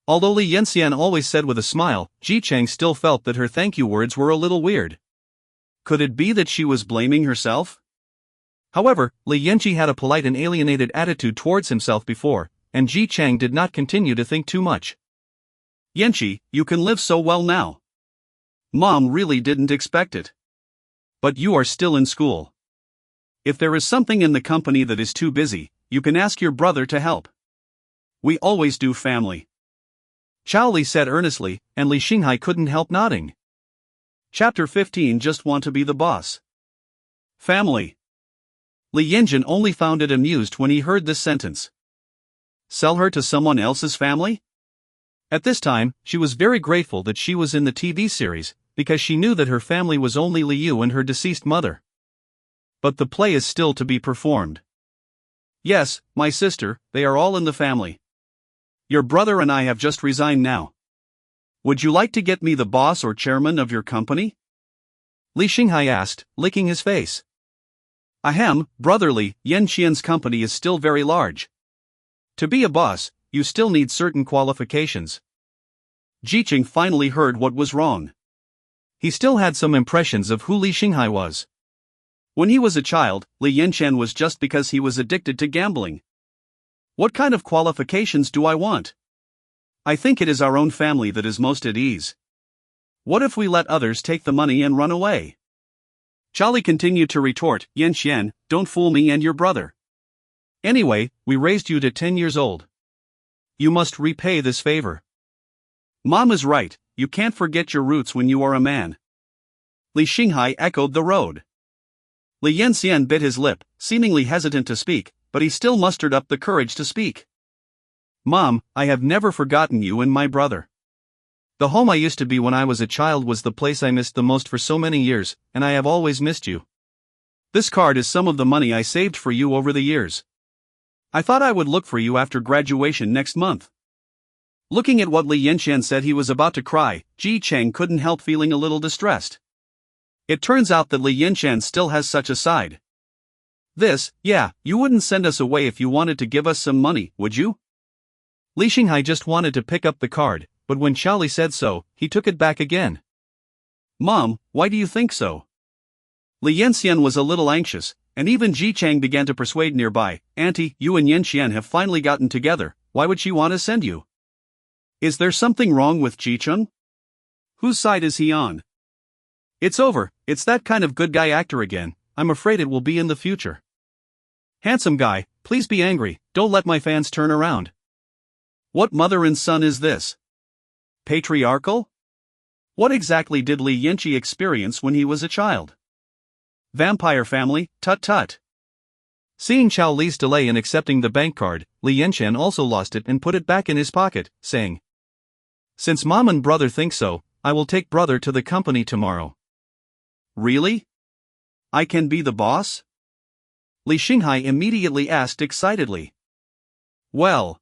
Although Li Yanxian always said with a smile, Ji Chang still felt that her thank you words were a little weird. Could it be that she was blaming herself? However, Li Yanqi had a polite and alienated attitude towards himself before, and Ji Chang did not continue to think too much. Yanqi, you can live so well now. Mom really didn't expect it. But you are still in school. If there is something in the company that is too busy, you can ask your brother to help. We always do family. Chao Li said earnestly, and Li Xinghai couldn't help nodding. Chapter 15. Just want to be the boss. Family. Li Yanjin only found it amused when he heard this sentence. Sell her to someone else's family? At this time, she was very grateful that she was in the TV series, because she knew that her family was only Li Yu and her deceased mother. But the play is still to be performed. Yes, my sister, they are all in the family. Your brother and I have just resigned now. Would you like to get me the boss or chairman of your company? Li Xinghai asked, licking his face. Ahem, brother Li, Yanqian's company is still very large. To be a boss, you still need certain qualifications. Jicheng finally heard what was wrong. He still had some impressions of who Li Xinghai was. When he was a child, Li Yanqian was just because he was addicted to gambling. What kind of qualifications do I want? I think it is our own family that is most at ease. What if we let others take the money and run away? Charlie continued to retort, Yanqian, don't fool me and your brother. Anyway, we raised you to 10 years old. You must repay this favor. Mom is right, you can't forget your roots when you are a man. Li Xinghai echoed the road. Li Yanxian bit his lip, seemingly hesitant to speak, but he still mustered up the courage to speak. Mom, I have never forgotten you and my brother. The home I used to be when I was a child was the place I missed the most for so many years, and I have always missed you. This card is some of the money I saved for you over the years. I thought I would look for you after graduation next month. Looking at what Li Yanqian said, he was about to cry. Ji Chang couldn't help feeling a little distressed. It turns out that Li Yanqian still has such a side. You wouldn't send us away if you wanted to give us some money, would you? Li Xinghai just wanted to pick up the card, but when Xiaoli said so, he took it back again. Mom, why do you think so? Li Yanxian was a little anxious, and even Ji Chang began to persuade nearby, Auntie, you and Yanxian have finally gotten together, why would she want to send you? Is there something wrong with Jicheng? Whose side is he on? It's over, it's that kind of good guy actor again, I'm afraid it will be in the future. Handsome guy, please be angry, don't let my fans turn around. What mother and son is this? Patriarchal? What exactly did Li Yanqi experience when he was a child? Vampire family, tut-tut. Seeing Chao Li's delay in accepting the bank card, Li Yanqian also lost it and put it back in his pocket, saying, Since mom and brother think so, I will take brother to the company tomorrow. Really? I can be the boss? Li Xinghai immediately asked excitedly. Well,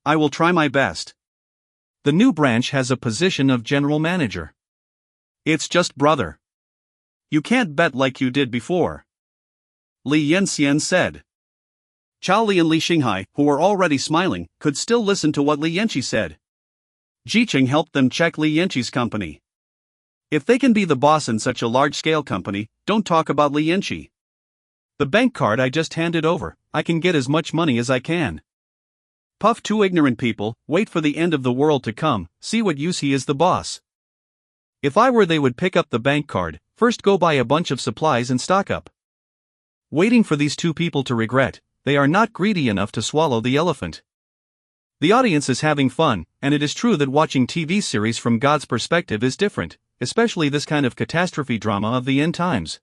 I will try my best. The new branch has a position of general manager. It's just brother. You can't bet like you did before. Li Yanxian said. Chao Li and Li Xinghai, who were already smiling, could still listen to what Li Yanqi said. Jicheng helped them check Li Yanqi's company. If they can be the boss in such a large-scale company, don't talk about Li Yanqi. The bank card I just handed over, I can get as much money as I can. Puff, two ignorant people, wait for the end of the world to come, see what use he is the boss. If I were they would pick up the bank card, first go buy a bunch of supplies and stock up. Waiting for these two people to regret, they are not greedy enough to swallow the elephant. The audience is having fun, and it is true that watching TV series from God's perspective is different, especially this kind of catastrophe drama of the end times.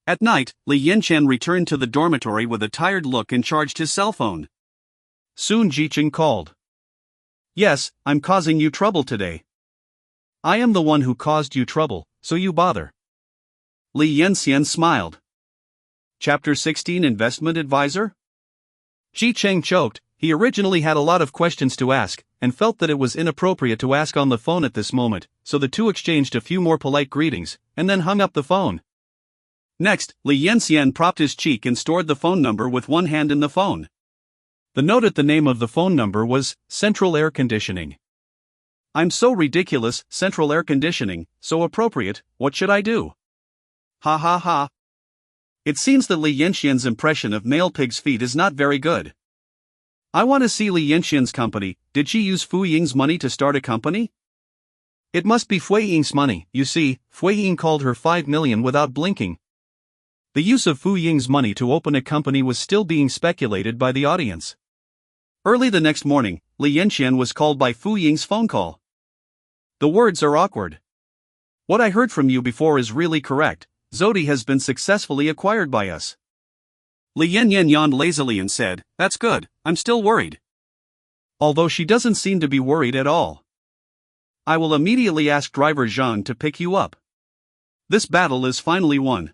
At night, Li Yanqian returned to the dormitory with a tired look and charged his cell phone. Soon Jicheng called. Yes, I'm causing you trouble today. I am the one who caused you trouble, so you bother. Li Yanqian smiled. Chapter 16 Investment Advisor? Jicheng choked. He originally had a lot of questions to ask, and felt that it was inappropriate to ask on the phone at this moment, so the two exchanged a few more polite greetings, and then hung up the phone. Next, Li Yanqian propped his cheek and stored the phone number with one hand in the phone. The note at the name of the phone number was Central Air Conditioning. I'm so ridiculous, Central Air Conditioning, so appropriate, what should I do? Ha ha ha. It seems that Li Yanqian's impression of male pig's feet is not very good. I want to see Li Yanqian's company. Did she use Fu Ying's money to start a company? It must be Fu Ying's money. You see, Fu Ying called her 5 million without blinking. The use of Fu Ying's money to open a company was still being speculated by the audience. Early the next morning, Li Yanqian was called by Fu Ying's phone call. The words are awkward. What I heard from you before is really correct. Zodi has been successfully acquired by us. Li Yanqian yawned lazily and said, That's good, I'm still worried. Although she doesn't seem to be worried at all. I will immediately ask driver Zhang to pick you up. This battle is finally won.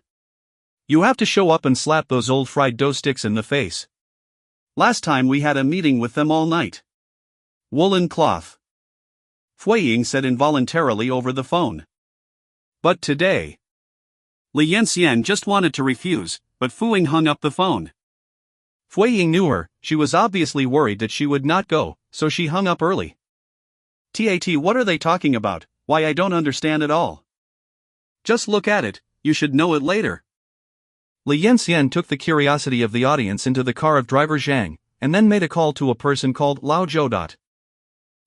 You have to show up and slap those old fried dough sticks in the face. Last time we had a meeting with them all night. Woolen cloth. Fu Ying said involuntarily over the phone. But today. Li Yanqian just wanted to refuse, but Fu Ying hung up the phone. Fu Ying knew her. She was obviously worried that she would not go, so she hung up early. Tat, what are they talking about? Why, I don't understand at all. Just look at it, you should know it later. Li Yanqian took the curiosity of the audience into the car of driver Zhang, and then made a call to a person called Lao Zhou.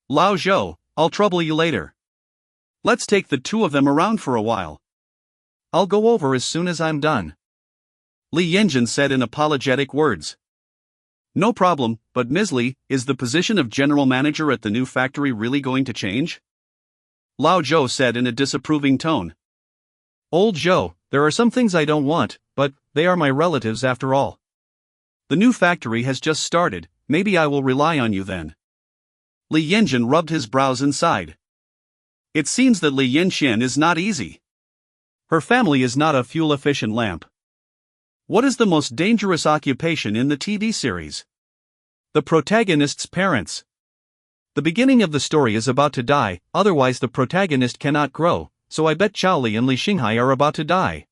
Lao Zhou, I'll trouble you later. Let's take the two of them around for a while. I'll go over as soon as I'm done. Li Yanqian said in apologetic words. No problem, but Ms. Li, is the position of general manager at the new factory really going to change? Lao Zhou said in a disapproving tone. Old Zhou, there are some things I don't want, but they are my relatives after all. The new factory has just started, maybe I will rely on you then. Li Yanqian rubbed his brows and sighed. It seems that Li Yanqian is not easy. Her family is not a fuel-efficient lamp. What is the most dangerous occupation in the TV series? The protagonist's parents. The beginning of the story is about to die, otherwise the protagonist cannot grow, so I bet Chao Li and Li Xinghai are about to die.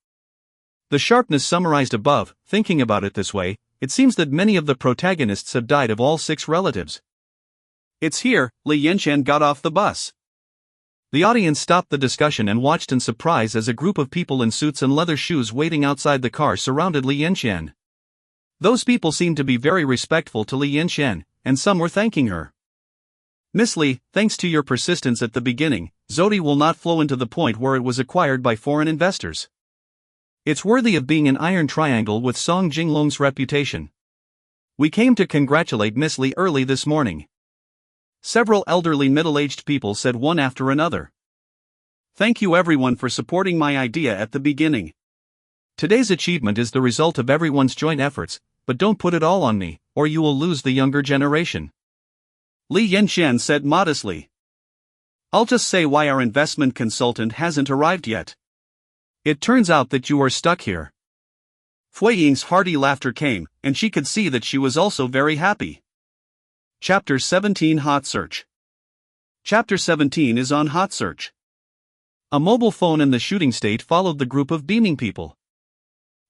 The sharpness summarized above, thinking about it this way, it seems that many of the protagonists have died of all 6 relatives. It's here, Li Yanqian got off the bus. The audience stopped the discussion and watched in surprise as a group of people in suits and leather shoes waiting outside the car surrounded Li Yanqian. Those people seemed to be very respectful to Li Yanqian, and some were thanking her. Miss Li, thanks to your persistence at the beginning, Zodi will not flow into the point where it was acquired by foreign investors. It's worthy of being an iron triangle with Song Jinglong's reputation. We came to congratulate Miss Li early this morning. Several elderly middle-aged people said one after another. Thank you everyone for supporting my idea at the beginning. Today's achievement is the result of everyone's joint efforts, but don't put it all on me, or you will lose the younger generation. Li Yanqian said modestly. I'll just say why our investment consultant hasn't arrived yet. It turns out that you are stuck here. Fu Ying's hearty laughter came, and she could see that she was also very happy. Chapter 17 Hot Search. Chapter 17 is on Hot Search. A mobile phone in the shooting state followed the group of beaming people.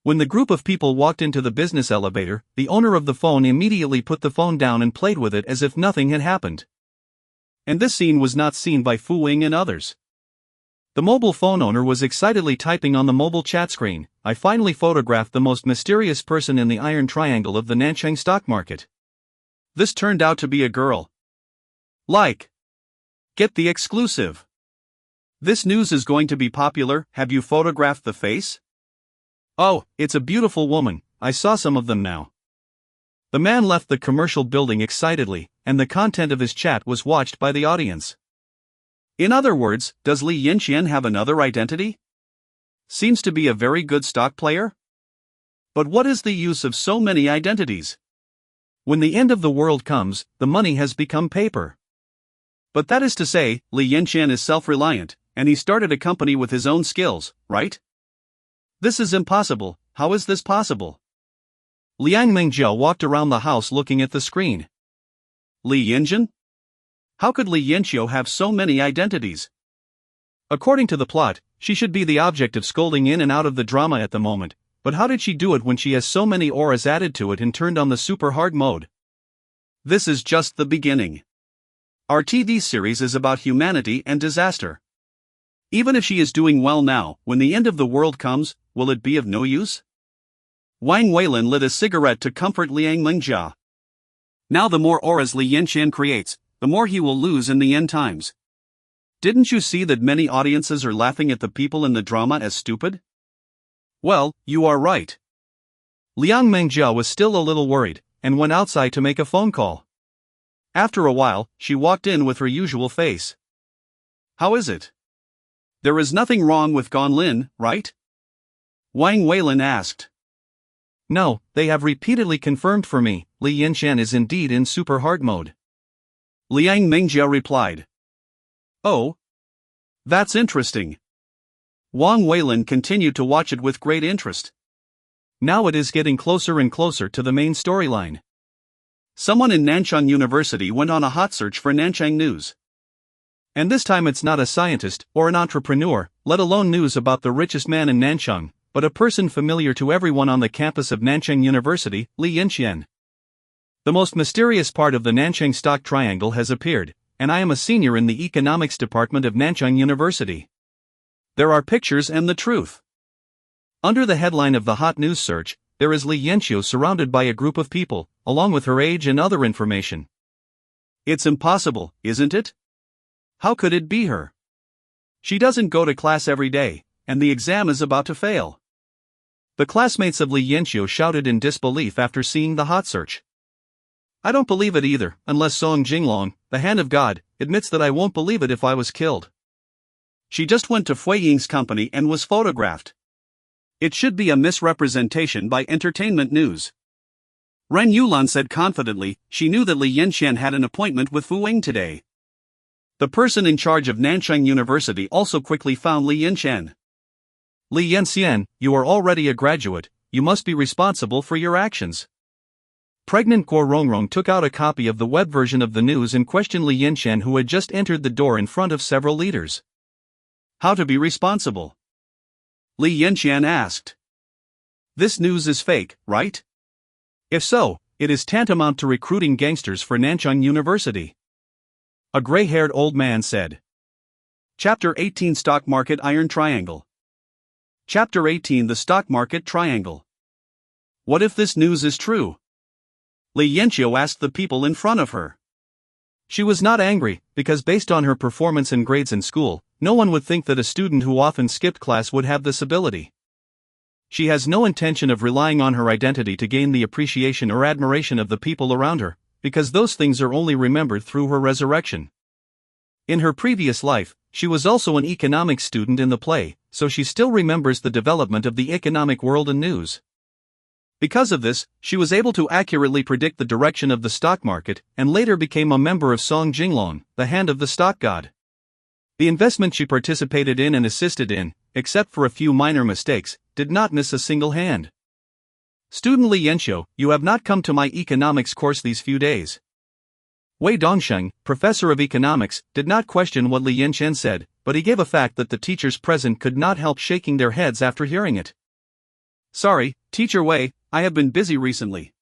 When the group of people walked into the business elevator, the owner of the phone immediately put the phone down and played with it as if nothing had happened. And this scene was not seen by Fu Ying and others. The mobile phone owner was excitedly typing on the mobile chat screen, I finally photographed the most mysterious person in the iron triangle of the Nanchang stock market. This turned out to be a girl. Get the exclusive. This news is going to be popular. Have you photographed the face? Oh, it's a beautiful woman, I saw some of them now. The man left the commercial building excitedly, and the content of his chat was watched by the audience. In other words, does Li Yanqian have another identity? Seems to be a very good stock player? But what is the use of so many identities? When the end of the world comes, the money has become paper. But that is to say, Li Yanqian is self-reliant, and he started a company with his own skills, right? This is impossible. How is this possible? Liang Mingjiao walked around the house looking at the screen. Li Yanqian? How could Li Yanqiao have so many identities? According to the plot, she should be the object of scolding in and out of the drama at the moment, but how did she do it when she has so many auras added to it and turned on the super hard mode? This is just the beginning. Our TV series is about humanity and disaster. Even if she is doing well now, when the end of the world comes, will it be of no use? Wang Weilin lit a cigarette to comfort Liang Mingjia. Now the more auras Li Yanqian creates, the more he will lose in the end times. Didn't you see that many audiences are laughing at the people in the drama as stupid? Well, you are right. Liang Mingjia was still a little worried, and went outside to make a phone call. After a while, she walked in with her usual face. How is it? There is nothing wrong with Gonlin, right? Wang Weilin asked. No, they have repeatedly confirmed for me, Li Yanqian is indeed in super hard mode. Liang Mingjia replied. Oh? That's interesting. Wang Weilin continued to watch it with great interest. Now it is getting closer and closer to the main storyline. Someone in Nanchang University went on a hot search for Nanchang news. And this time it's not a scientist or an entrepreneur, let alone news about the richest man in Nanchang, but a person familiar to everyone on the campus of Nanchang University, Li Yanqian. The most mysterious part of the Nanchang stock triangle has appeared, and I am a senior in the economics department of Nanchang University. There are pictures and the truth. Under the headline of the hot news search, there is Li Yanqiao surrounded by a group of people, along with her age and other information. It's impossible, isn't it? How could it be her? She doesn't go to class every day, and the exam is about to fail. The classmates of Li Yanqiao shouted in disbelief after seeing the hot search. I don't believe it either, unless Song Jinglong, the hand of God, admits that I won't believe it if I was killed. She just went to Fui Ying's company and was photographed. It should be a misrepresentation by entertainment news. Ren Yulan said confidently she knew that Li Yanqian had an appointment with Fu Ying today. The person in charge of Nanchang University also quickly found Li Yanqian. Li Yanqian, you are already a graduate, you must be responsible for your actions. Pregnant Guo Rongrong took out a copy of the web version of the news and questioned Li Yanqian, who had just entered the door in front of several leaders. How to be responsible? Li Yanqian asked. This news is fake, right? If so, it is tantamount to recruiting gangsters for Nanchang University. A gray-haired old man said. Chapter 18 Stock Market Iron Triangle. Chapter 18 The Stock Market Triangle. What if this news is true? Li Yanqiao asked the people in front of her. She was not angry, because based on her performance and grades in school, no one would think that a student who often skipped class would have this ability. She has no intention of relying on her identity to gain the appreciation or admiration of the people around her, because those things are only remembered through her resurrection. In her previous life, she was also an economics student in the play, so she still remembers the development of the economic world and news. Because of this, she was able to accurately predict the direction of the stock market, and later became a member of Song Jinglong, the hand of the stock god. The investment she participated in and assisted in, except for a few minor mistakes, did not miss a single hand. Student Li Yanqiao, you have not come to my economics course these few days. Wei Dongsheng, professor of economics, did not question what Li Yanqian said, but he gave a fact that the teachers present could not help shaking their heads after hearing it. Sorry, Teacher Wei, I have been busy recently.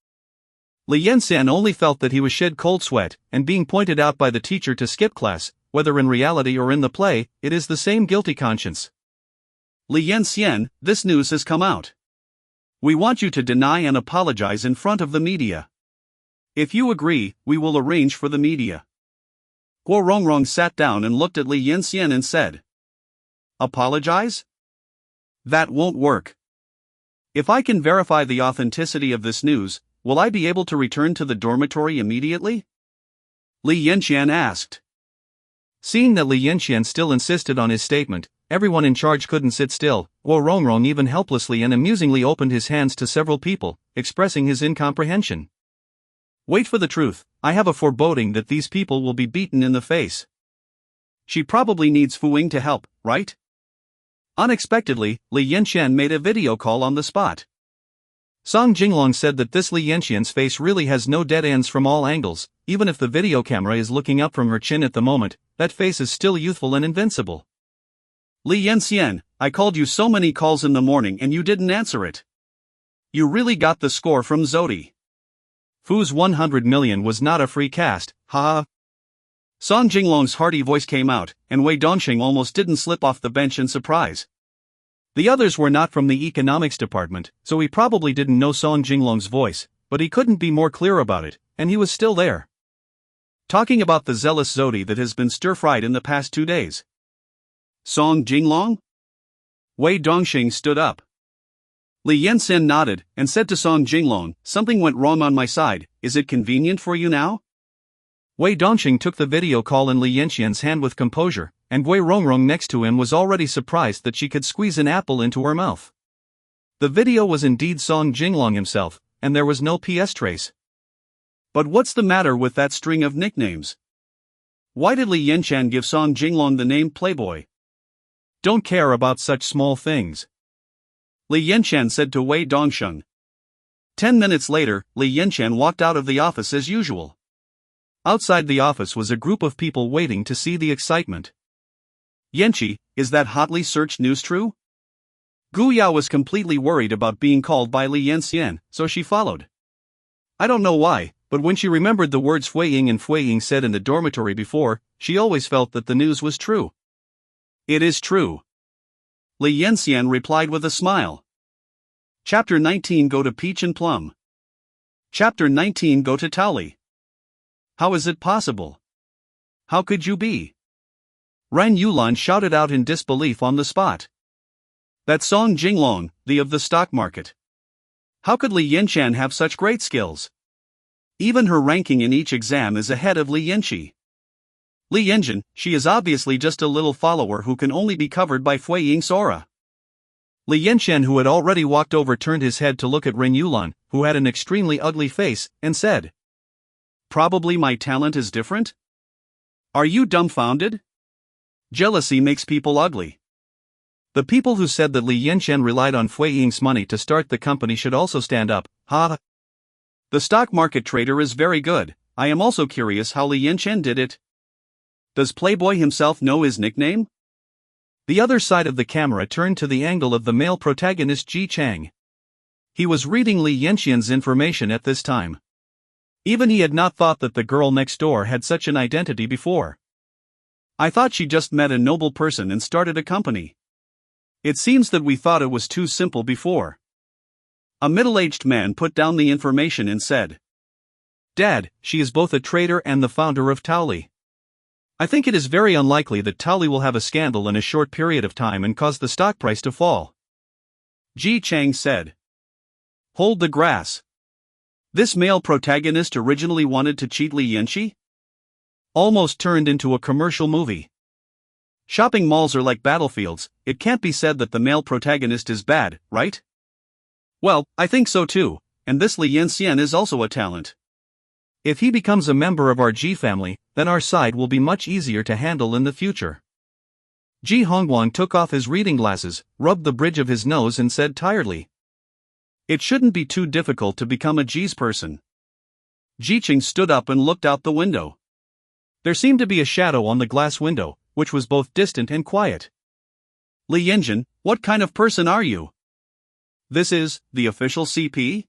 Li Yanqian only felt that he was shed cold sweat, and being pointed out by the teacher to skip class, whether in reality or in the play, it is the same guilty conscience. Li Yanqian, this news has come out. We want you to deny and apologize in front of the media. If you agree, we will arrange for the media. Guo Rongrong sat down and looked at Li Yanqian and said. Apologize? That won't work. If I can verify the authenticity of this news, will I be able to return to the dormitory immediately? Li Yanqian asked. Seeing that Li Yanqian still insisted on his statement, everyone in charge couldn't sit still, Guo Rongrong even helplessly and amusingly opened his hands to several people, expressing his incomprehension. Wait for the truth, I have a foreboding that these people will be beaten in the face. She probably needs Fu Ying to help, right? Unexpectedly, Li Yanxian made a video call on the spot. Song Jinglong said that this Li Yanxian's face really has no dead ends from all angles, even if the video camera is looking up from her chin at the moment, that face is still youthful and invincible. Li Yanxian, I called you so many calls in the morning and you didn't answer it. You really got the score from Zodi. Fu's 100 million was not a free cast, haha. Song Jinglong's hearty voice came out, and Wei Dongxing almost didn't slip off the bench in surprise. The others were not from the economics department, so he probably didn't know Song Jinglong's voice, but he couldn't be more clear about it, and he was still there. Talking about the zealous Zodi that has been stir-fried in the past 2 days. Song Jinglong? Wei Dongxing stood up. Li Yanxian nodded, and said to Song Jinglong, something went wrong on my side, is it convenient for you now? Wei Dongxing took the video call in Li Yanxian's hand with composure, and Wei Rongrong next to him was already surprised that she could squeeze an apple into her mouth. The video was indeed Song Jinglong himself, and there was no PS trace. But what's the matter with that string of nicknames? Why did Li Yanxian give Song Jinglong the name Playboy? Don't care about such small things. Li Yanxian said to Wei Dongxing. 10 minutes later, Li Yanxian walked out of the office as usual. Outside the office was a group of people waiting to see the excitement. Yanqi, is that hotly searched news true? Gu Yao was completely worried about being called by Li Yanxian, so she followed. I don't know why, but when she remembered the words Fu Ying and Fu Ying said in the dormitory before, she always felt that the news was true. It is true. Li Yanxian replied with a smile. Chapter 19 Go to Peach and Plum. Chapter 19 Go to Taoli. How is it possible? How could you be? Ran Yulan shouted out in disbelief on the spot. That's Song Jinglong, the of the stock market. How could Li Yanxian have such great skills? Even her ranking in each exam is ahead of Li Yanqi. Li Yanjin, she is obviously just a little follower who can only be covered by Fu Ying's aura. Li Yanxian, who had already walked over, turned his head to look at Ren Yulan, who had an extremely ugly face, and said, probably my talent is different? Are you dumbfounded? Jealousy makes people ugly. The people who said that Li Yanxian relied on Fu Ying's money to start the company should also stand up, ha. The stock market trader is very good. I am also curious how Li Yanxian did it. Does Playboy himself know his nickname? The other side of the camera turned to the angle of the male protagonist Ji Chang. He was reading Li Yanxian's information at this time. Even he had not thought that the girl next door had such an identity before. I thought she just met a noble person and started a company. It seems that we thought it was too simple before. A middle-aged man put down the information and said, Dad, she is both a trader and the founder of Taoli. I think it is very unlikely that Taoli will have a scandal in a short period of time and cause the stock price to fall. Ji Chang said. Hold the grass. This male protagonist originally wanted to cheat Li Yanqi? Almost turned into a commercial movie. Shopping malls are like battlefields, it can't be said that the male protagonist is bad, right? Well, I think so too, and this Li Yanxian is also a talent. If he becomes a member of our Ji family, then our side will be much easier to handle in the future. Ji Hongguang took off his reading glasses, rubbed the bridge of his nose and said tiredly. It shouldn't be too difficult to become a Ji's person. Ji Qing stood up and looked out the window. There seemed to be a shadow on the glass window, which was both distant and quiet. Li Yanjin, what kind of person are you? This is the official CP?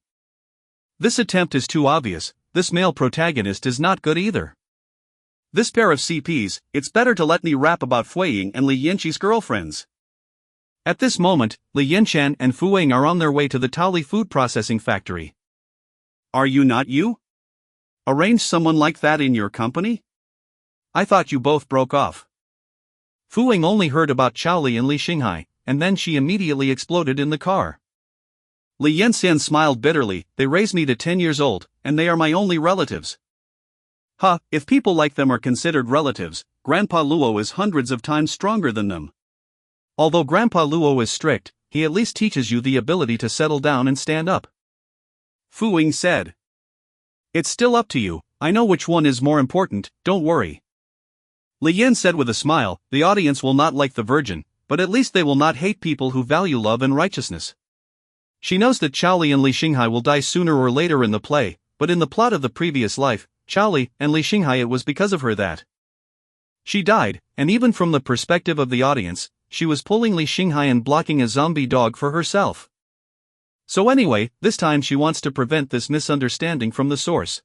This attempt is too obvious, this male protagonist is not good either. This pair of CPs, it's better to let me rap about Fu Ying and Li Yanqi's girlfriends. At this moment, Li Yanxian and Fu Ying are on their way to the Taoli food processing factory. Are you not you? Arrange someone like that in your company? I thought you both broke off. Fu Ying only heard about Chaoli and Li Xinghai, and then she immediately exploded in the car. Li Yanxian smiled bitterly, they raised me to 10 years old, and they are my only relatives. If people like them are considered relatives, Grandpa Luo is hundreds of times stronger than them. Although Grandpa Luo is strict, he at least teaches you the ability to settle down and stand up. Fu Ying said. It's still up to you, I know which one is more important, don't worry. Li Yan said with a smile, the audience will not like the virgin, but at least they will not hate people who value love and righteousness. She knows that Chao Li and Li Xinghai will die sooner or later in the play, but in the plot of the previous life, Chao Li and Li Xinghai it was because of her that she died, and even from the perspective of the audience, she was pulling Li Xinghai and blocking a zombie dog for herself. So anyway, this time she wants to prevent this misunderstanding from the source.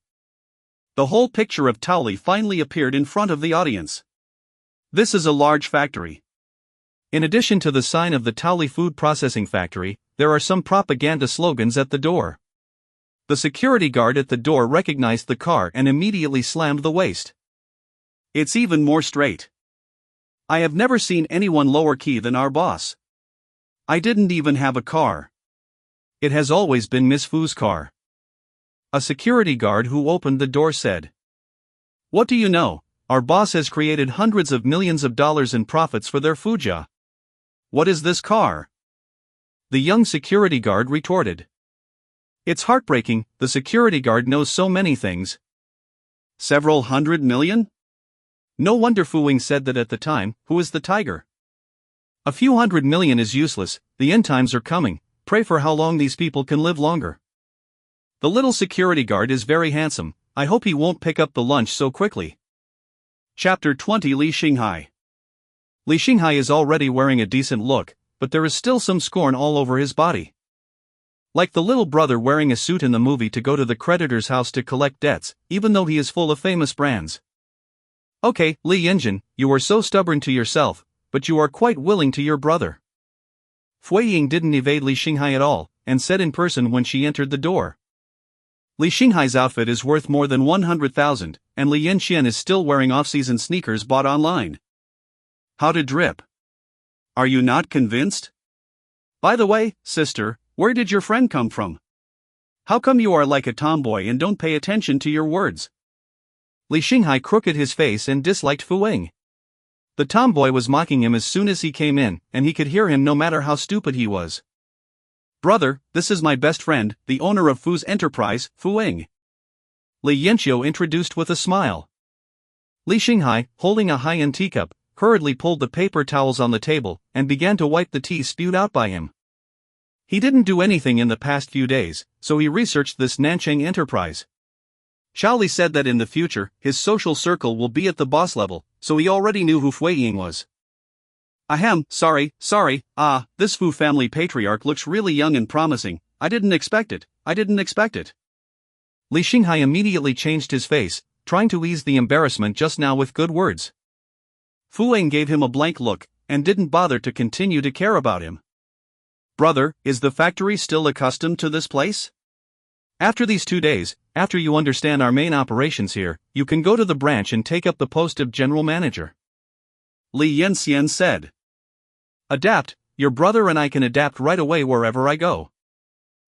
The whole picture of Tao Li finally appeared in front of the audience. This is a large factory. In addition to the sign of the Tao Li food processing factory, there are some propaganda slogans at the door. The security guard at the door recognized the car and immediately slammed the waist. It's even more straight. I have never seen anyone lower key than our boss. I didn't even have a car. It has always been Miss Fu's car. A security guard who opened the door said. What do you know? Our boss has created hundreds of millions of dollars in profits for their Fuja. What is this car? The young security guard retorted. It's heartbreaking, the security guard knows so many things. Several hundred million? No wonder Fu Ying said that at the time. Who is the tiger? A few hundred million is useless, the end times are coming, pray for how long these people can live longer. The little security guard is very handsome, I hope he won't pick up the lunch so quickly. Chapter 20 Li Xinghai. Li Xinghai is already wearing a decent look, but there is still some scorn all over his body. Like the little brother wearing a suit in the movie to go to the creditor's house to collect debts, even though he is full of famous brands. Okay, Li Yinjin, you are so stubborn to yourself, but you are quite willing to your brother. Fu Ying didn't evade Li Xinghai at all, and said in person when she entered the door. Li Xinghai's outfit is worth more than 100,000, and Li Yanxian is still wearing off-season sneakers bought online. How to drip? Are you not convinced? By the way, sister, where did your friend come from? How come you are like a tomboy and don't pay attention to your words? Li Xinghai crooked his face and disliked Fu Ying. The tomboy was mocking him as soon as he came in, and he could hear him no matter how stupid he was. Brother, this is my best friend, the owner of Fu's enterprise, Fu Ying. Li Yanxiu introduced with a smile. Li Xinghai, holding a high-end teacup, hurriedly pulled the paper towels on the table, and began to wipe the tea spewed out by him. He didn't do anything in the past few days, so he researched this Nanchang enterprise. Chao Li said that in the future, his social circle will be at the boss level, so he already knew who Fu Ying was. Ahem, sorry, this Fu family patriarch looks really young and promising, I didn't expect it. Li Xinghai immediately changed his face, trying to ease the embarrassment just now with good words. Fu Ying gave him a blank look, and didn't bother to continue to care about him. Brother, is the factory still accustomed to this place? After these 2 days, after you understand our main operations here, you can go to the branch and take up the post of general manager. Li Yanxian said. Adapt, your brother and I can adapt right away wherever I go.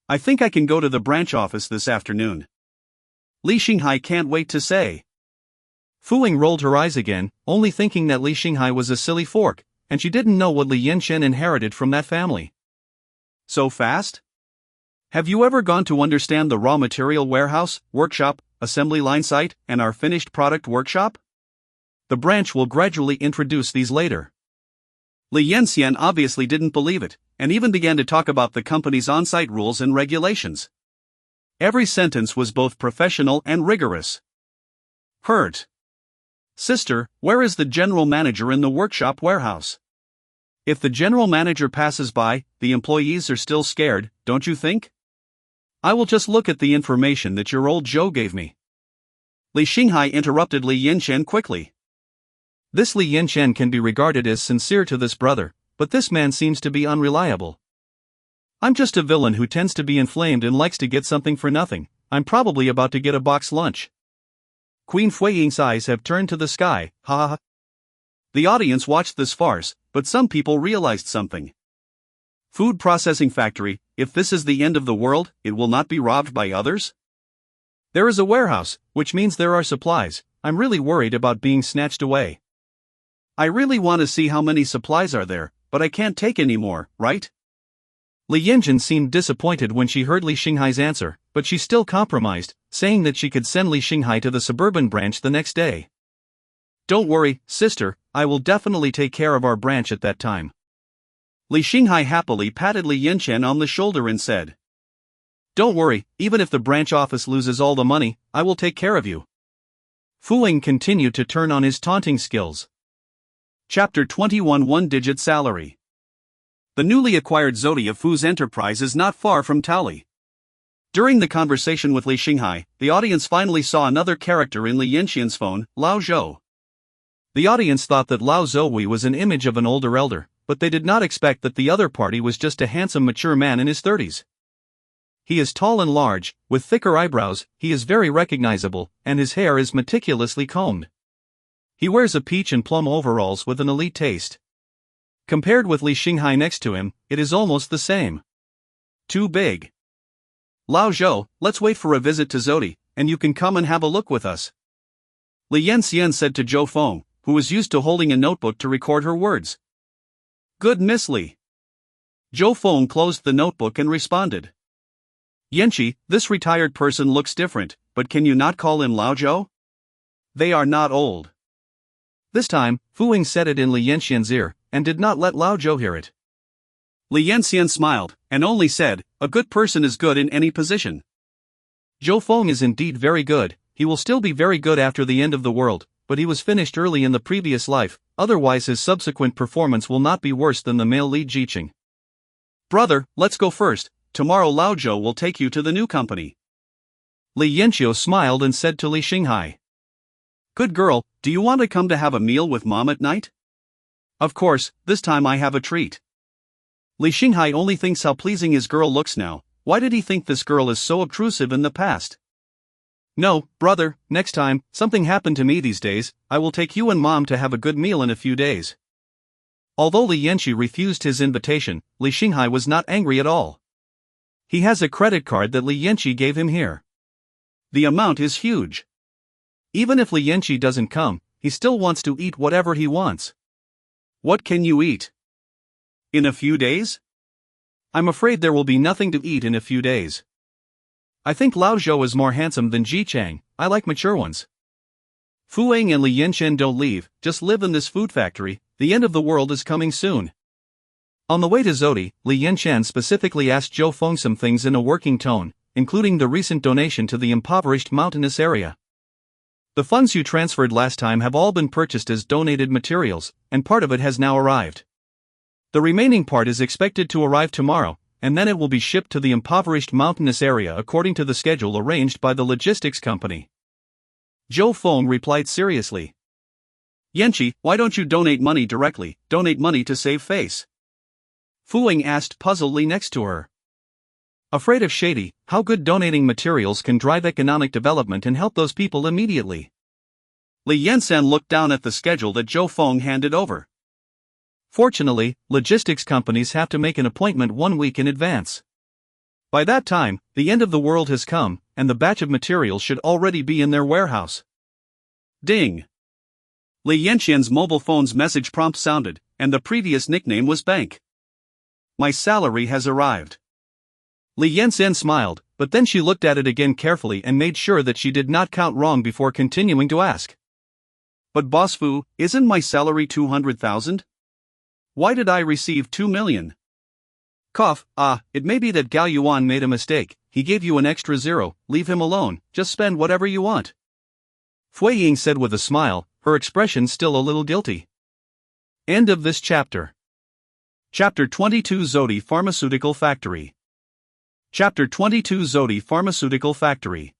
I think I can go to the branch office this afternoon. Li Xinghai can't wait to say. Fu Ying rolled her eyes again, only thinking that Li Xinghai was a silly fork, and she didn't know what Li Yanxian inherited from that family. So fast? Have you ever gone to understand the raw material warehouse, workshop, assembly line site, and our finished product workshop? The branch will gradually introduce these later. Li Yanxian obviously didn't believe it, and even began to talk about the company's on-site rules and regulations. Every sentence was both professional and rigorous. Hurt. Sister, where is the general manager in the workshop warehouse? If the general manager passes by, the employees are still scared, don't you think? I will just look at the information that your old Joe gave me. Li Xinghai interrupted Li Yanxian quickly. This Li Yanxian can be regarded as sincere to this brother, but this man seems to be unreliable. I'm just a villain who tends to be inflamed and likes to get something for nothing. I'm probably about to get a box lunch. Queen Fu Ying's eyes have turned to the sky, ha ha ha. The audience watched this farce, but some people realized something. Food processing factory, if this is the end of the world, it will not be robbed by others? There is a warehouse, which means there are supplies. I'm really worried about being snatched away. I really want to see how many supplies are there, but I can't take any more, right? Li Yanjun seemed disappointed when she heard Li Xinghai's answer, but she still compromised, saying that she could send Li Xinghai to the suburban branch the next day. Don't worry, sister, I will definitely take care of our branch at that time. Li Xinghai happily patted Li Yanchen on the shoulder and said, Don't worry, even if the branch office loses all the money, I will take care of you. Fu Ying continued to turn on his taunting skills. Chapter 21 One-Digit Salary. The newly acquired Zodi of Fu's enterprise is not far from Taoli. During the conversation with Li Xinghai, the audience finally saw another character in Li Yanxian's phone, Lao Zhou. The audience thought that Lao Zhou was an image of an older elder, but they did not expect that the other party was just a handsome mature man in his 30s. He is tall and large, with thicker eyebrows, he is very recognizable, and his hair is meticulously combed. He wears a peach and plum overalls with an elite taste. Compared with Li Xinghai next to him, it is almost the same. Too big. Lao Zhou, let's wait for a visit to Zodi, and you can come and have a look with us. Li Yanxian said to Zhou Feng, who was used to holding a notebook to record her words. Good Miss Li. Zhou Feng closed the notebook and responded. Yanqi, this retired person looks different, but can you not call him Lao Zhou? They are not old. This time, Fu Ying said it in Li Yanxian's ear, and did not let Lao Zhou hear it. Li Yanxian smiled, and only said, a good person is good in any position. Zhou Feng is indeed very good, he will still be very good after the end of the world, but he was finished early in the previous life, otherwise his subsequent performance will not be worse than the male lead Jiqing. Brother, let's go first, tomorrow Lao Zhou will take you to the new company. Li Yanqiu smiled and said to Li Xinghai. Good girl, do you want to come to have a meal with mom at night? Of course, this time I have a treat. Li Xinghai only thinks how pleasing his girl looks now, why did he think this girl is so obtrusive in the past? No, brother, next time, something happened to me these days, I will take you and mom to have a good meal in a few days. Although Li Yanqi refused his invitation, Li Xinghai was not angry at all. He has a credit card that Li Yanqi gave him here. The amount is huge. Even if Li Yanqi doesn't come, he still wants to eat whatever he wants. What can you eat? In a few days? I'm afraid there will be nothing to eat in a few days. I think Lao Zhou is more handsome than Ji Chang, I like mature ones. Fu Ying and Li Yanchen don't leave, just live in this food factory, the end of the world is coming soon. On the way to Zodi, Li Yanchen specifically asked Zhou Feng some things in a working tone, including the recent donation to the impoverished mountainous area. The funds you transferred last time have all been purchased as donated materials, and part of it has now arrived. The remaining part is expected to arrive tomorrow, and then it will be shipped to the impoverished mountainous area according to the schedule arranged by the logistics company. Zhou Feng replied seriously. Yanqi, why don't you donate money directly, donate money to save face? Fu Ying asked puzzledly next to her. Afraid of shady, how good donating materials can drive economic development and help those people immediately. Li Yansan looked down at the schedule that Zhou Feng handed over. Fortunately, logistics companies have to make an appointment 1 week in advance. By that time, the end of the world has come, and the batch of materials should already be in their warehouse. Ding! Li Yanxian's mobile phone's message prompt sounded, and the previous nickname was Bank. My salary has arrived. Li Yanxian smiled, but then she looked at it again carefully and made sure that she did not count wrong before continuing to ask. But Boss Fu, isn't my salary 200,000? Why did I receive 2 million? Cough, it may be that Gao Yuan made a mistake, he gave you an extra zero, leave him alone, just spend whatever you want. Fu Ying said with a smile, her expression still a little guilty. End of this chapter. Chapter 22 Zodi Pharmaceutical Factory. Chapter 22 Zodi Pharmaceutical Factory.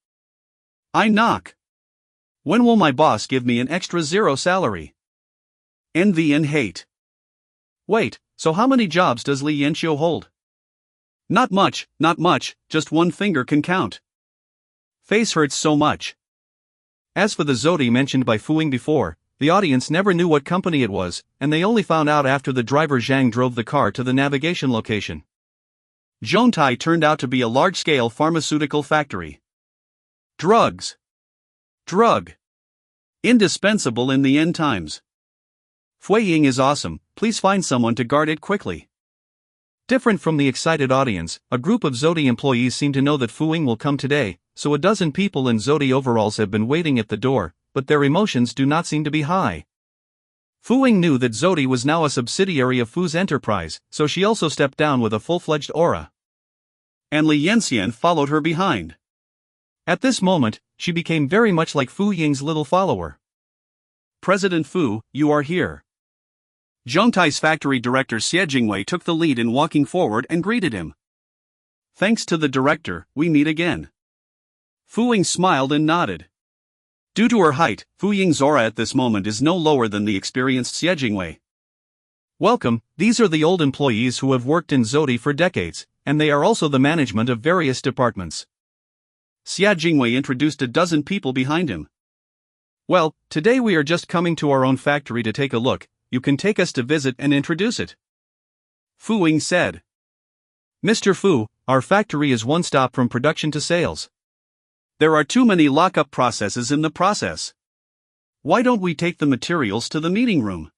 I knock. When will my boss give me an extra zero salary? Envy and hate. Wait, so how many jobs does Li Yanqiu hold? Not much, just one finger can count. Face hurts so much. As for the Zodi mentioned by Fu Ying before, the audience never knew what company it was, and they only found out after the driver Zhang drove the car to the navigation location. Zhongtai turned out to be a large-scale pharmaceutical factory. Drugs. Drug. Indispensable in the end times. Fu Ying is awesome, please find someone to guard it quickly. Different from the excited audience, a group of Zodi employees seem to know that Fu Ying will come today, so a dozen people in Zodi overalls have been waiting at the door, but their emotions do not seem to be high. Fu Ying knew that Zodi was now a subsidiary of Fu's enterprise, so she also stepped down with a full-fledged aura. And Li Yanxian followed her behind. At this moment, she became very much like Fu Ying's little follower. President Fu, you are here. Zhongtai's factory director Xie Jingwei took the lead in walking forward and greeted him. Thanks to the director, we meet again. Fu Ying smiled and nodded. Due to her height, Fu Ying's aura at this moment is no lower than the experienced Xie Jingwei. Welcome, these are the old employees who have worked in Zodi for decades, and they are also the management of various departments. Xie Jingwei introduced a dozen people behind him. Well, today we are just coming to our own factory to take a look. You can take us to visit and introduce it. Fu Ying said. Mr. Fu, our factory is one stop from production to sales. There are too many lockup processes in the process. Why don't we take the materials to the meeting room?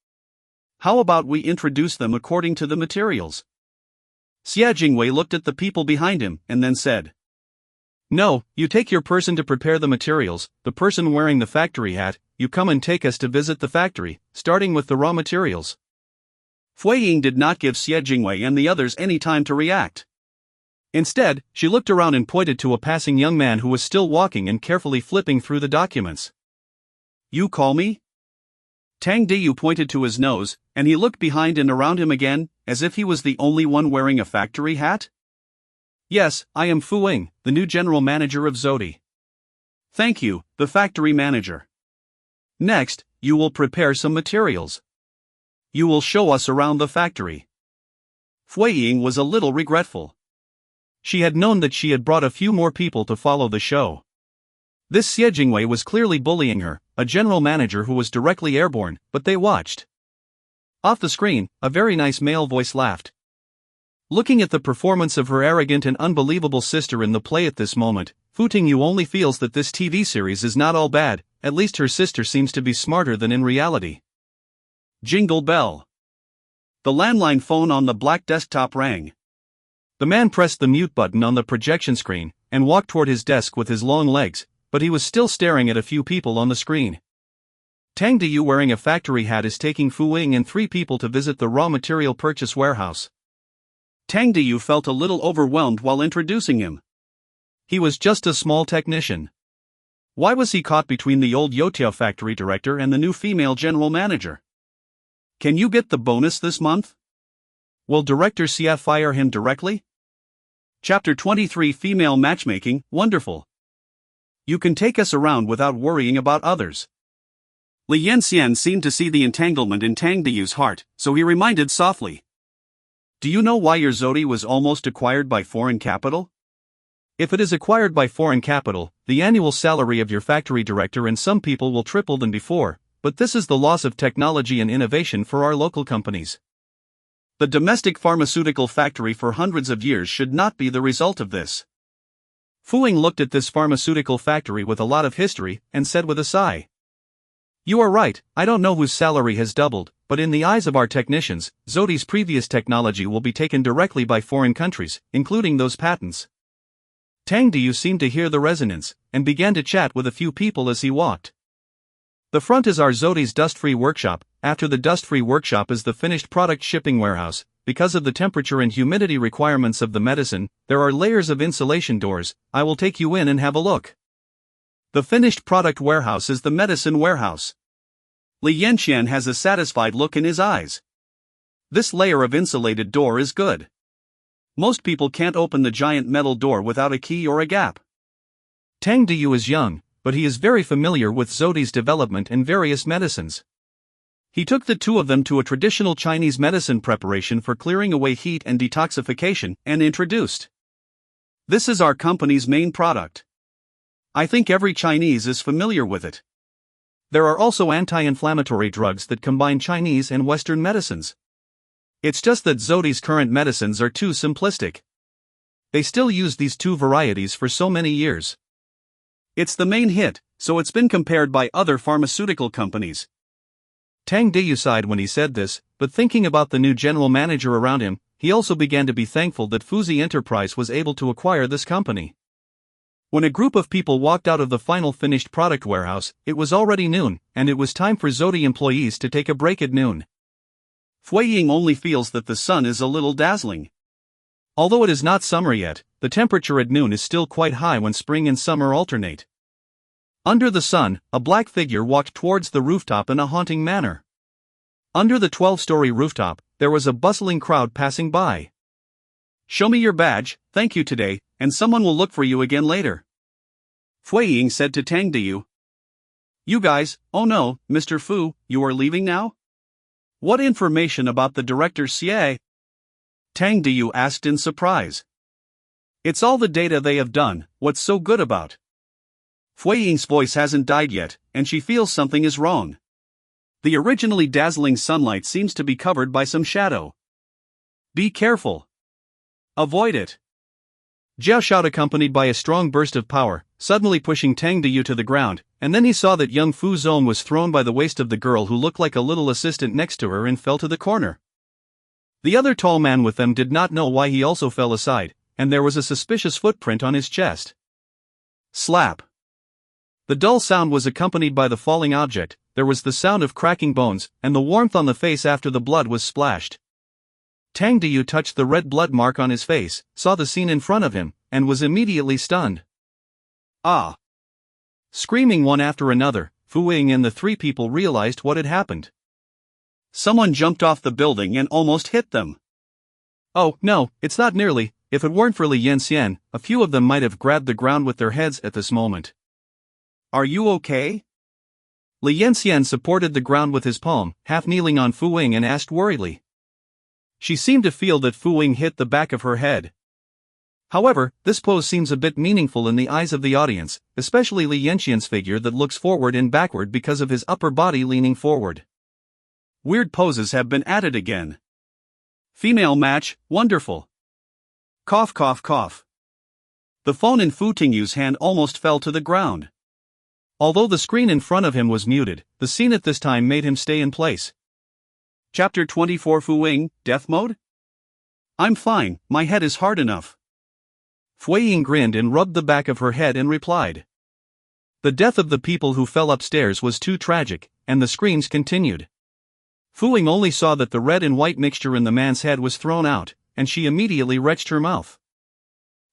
How about we introduce them according to the materials? Xie Jingwei looked at the people behind him and then said. No, you take your person to prepare the materials, the person wearing the factory hat, you come and take us to visit the factory, starting with the raw materials. Fu Ying did not give Xie Jingwei and the others any time to react. Instead, she looked around and pointed to a passing young man who was still walking and carefully flipping through the documents. You call me? Tang Diyu pointed to his nose, and he looked behind and around him again, as if he was the only one wearing a factory hat. Yes, I am Fu Ying, the new general manager of Zodi. Thank you, the factory manager. Next, you will prepare some materials. You will show us around the factory. Fu Ying was a little regretful. She had known that she had brought a few more people to follow the show. This Xie Jingwei was clearly bullying her, a general manager who was directly airborne, but they watched. Off the screen, a very nice male voice laughed. Looking at the performance of her arrogant and unbelievable sister in the play at this moment, Fu Tingyu only feels that this TV series is not all bad, at least her sister seems to be smarter than in reality. Jingle bell. The landline phone on the black desktop rang. The man pressed the mute button on the projection screen, and walked toward his desk with his long legs, but he was still staring at a few people on the screen. Tang Diyu wearing a factory hat is taking Fu Ying and 3 people to visit the raw material purchase warehouse. Tang Diyu felt a little overwhelmed while introducing him. He was just a small technician. Why was he caught between the old Youtiao factory director and the new female general manager? Can you get the bonus this month? Will Director Xie fire him directly? Chapter 23 Female Matchmaking, Wonderful. You can take us around without worrying about others. Li Yanxian seemed to see the entanglement in Tang Diyu's heart, so he reminded softly. Do you know why your Zodi was almost acquired by foreign capital? If it is acquired by foreign capital, the annual salary of your factory director and some people will triple than before, but this is the loss of technology and innovation for our local companies. The domestic pharmaceutical factory for hundreds of years should not be the result of this. Fu Ying looked at this pharmaceutical factory with a lot of history, and said with a sigh. You are right, I don't know whose salary has doubled, but in the eyes of our technicians, Zodi's previous technology will be taken directly by foreign countries, including those patents. Tang Diyu seemed to hear the resonance, and began to chat with a few people as he walked. The front is our Zodi's dust-free workshop. After the dust-free workshop is the finished product shipping warehouse. Because of the temperature and humidity requirements of the medicine, there are layers of insulation doors. I will take you in and have a look. The finished product warehouse is the medicine warehouse. Li Yanxian has a satisfied look in his eyes. This layer of insulated door is good. Most people can't open the giant metal door without a key or a gap. Tang Diyu is young, but he is very familiar with Zodi's development and various medicines. He took the 2 of them to a traditional Chinese medicine preparation for clearing away heat and detoxification, and introduced. This is our company's main product. I think every Chinese is familiar with it. There are also anti-inflammatory drugs that combine Chinese and Western medicines. It's just that Zodi's current medicines are too simplistic. They still use these 2 varieties for so many years. It's the main hit, so it's been compared by other pharmaceutical companies. Tang Diyu sighed when he said this, but thinking about the new general manager around him, he also began to be thankful that Fuzi Enterprise was able to acquire this company. When a group of people walked out of the final finished product warehouse, it was already noon, and it was time for Zodi employees to take a break at noon. Fui Ying only feels that the sun is a little dazzling. Although it is not summer yet, the temperature at noon is still quite high when spring and summer alternate. Under the sun, a black figure walked towards the rooftop in a haunting manner. Under the 12-story rooftop, there was a bustling crowd passing by. "Show me your badge, thank you today, and someone will look for you again later," Fui Ying said to Tang Diyu. "You guys, oh no, Mr. Fu, you are leaving now? What information about the director Xie?" Tang Diyu asked in surprise. "It's all the data they have done, what's so good about?" Fui Ying's voice hasn't died yet, and she feels something is wrong. The originally dazzling sunlight seems to be covered by some shadow. "Be careful. Avoid it." Jiao Shao, accompanied by a strong burst of power, suddenly pushing Tang Diyu to the ground, and then he saw that young Fu Zong was thrown by the waist of the girl who looked like a little assistant next to her and fell to the corner. The other tall man with them did not know why he also fell aside, and there was a suspicious footprint on his chest. Slap. The dull sound was accompanied by the falling object, there was the sound of cracking bones, and the warmth on the face after the blood was splashed. Tang Diyu touched the red blood mark on his face, saw the scene in front of him, and was immediately stunned. "Ah!" Screaming one after another, Fu Ying and the three people realized what had happened. Someone jumped off the building and almost hit them. "Oh, no, it's not nearly. If it weren't for Li Yanxian, a few of them might have grabbed the ground with their heads at this moment." "Are you okay?" Li Yanxian supported the ground with his palm, half kneeling on Fu Ying, and asked worriedly. She seemed to feel that Fu Ying hit the back of her head. However, this pose seems a bit meaningful in the eyes of the audience, especially Li Yanxian's figure that looks forward and backward because of his upper body leaning forward. Weird poses have been added again. Female match, wonderful. Cough cough cough. The phone in Fu Tingyu's hand almost fell to the ground. Although the screen in front of him was muted, the scene at this time made him stay in place. Chapter 24 Fu Ying, Death Mode? "I'm fine, my head is hard enough." Fui Ying grinned and rubbed the back of her head and replied. The death of the people who fell upstairs was too tragic, and the screams continued. Fu Ying only saw that the red and white mixture in the man's head was thrown out, and she immediately retched her mouth.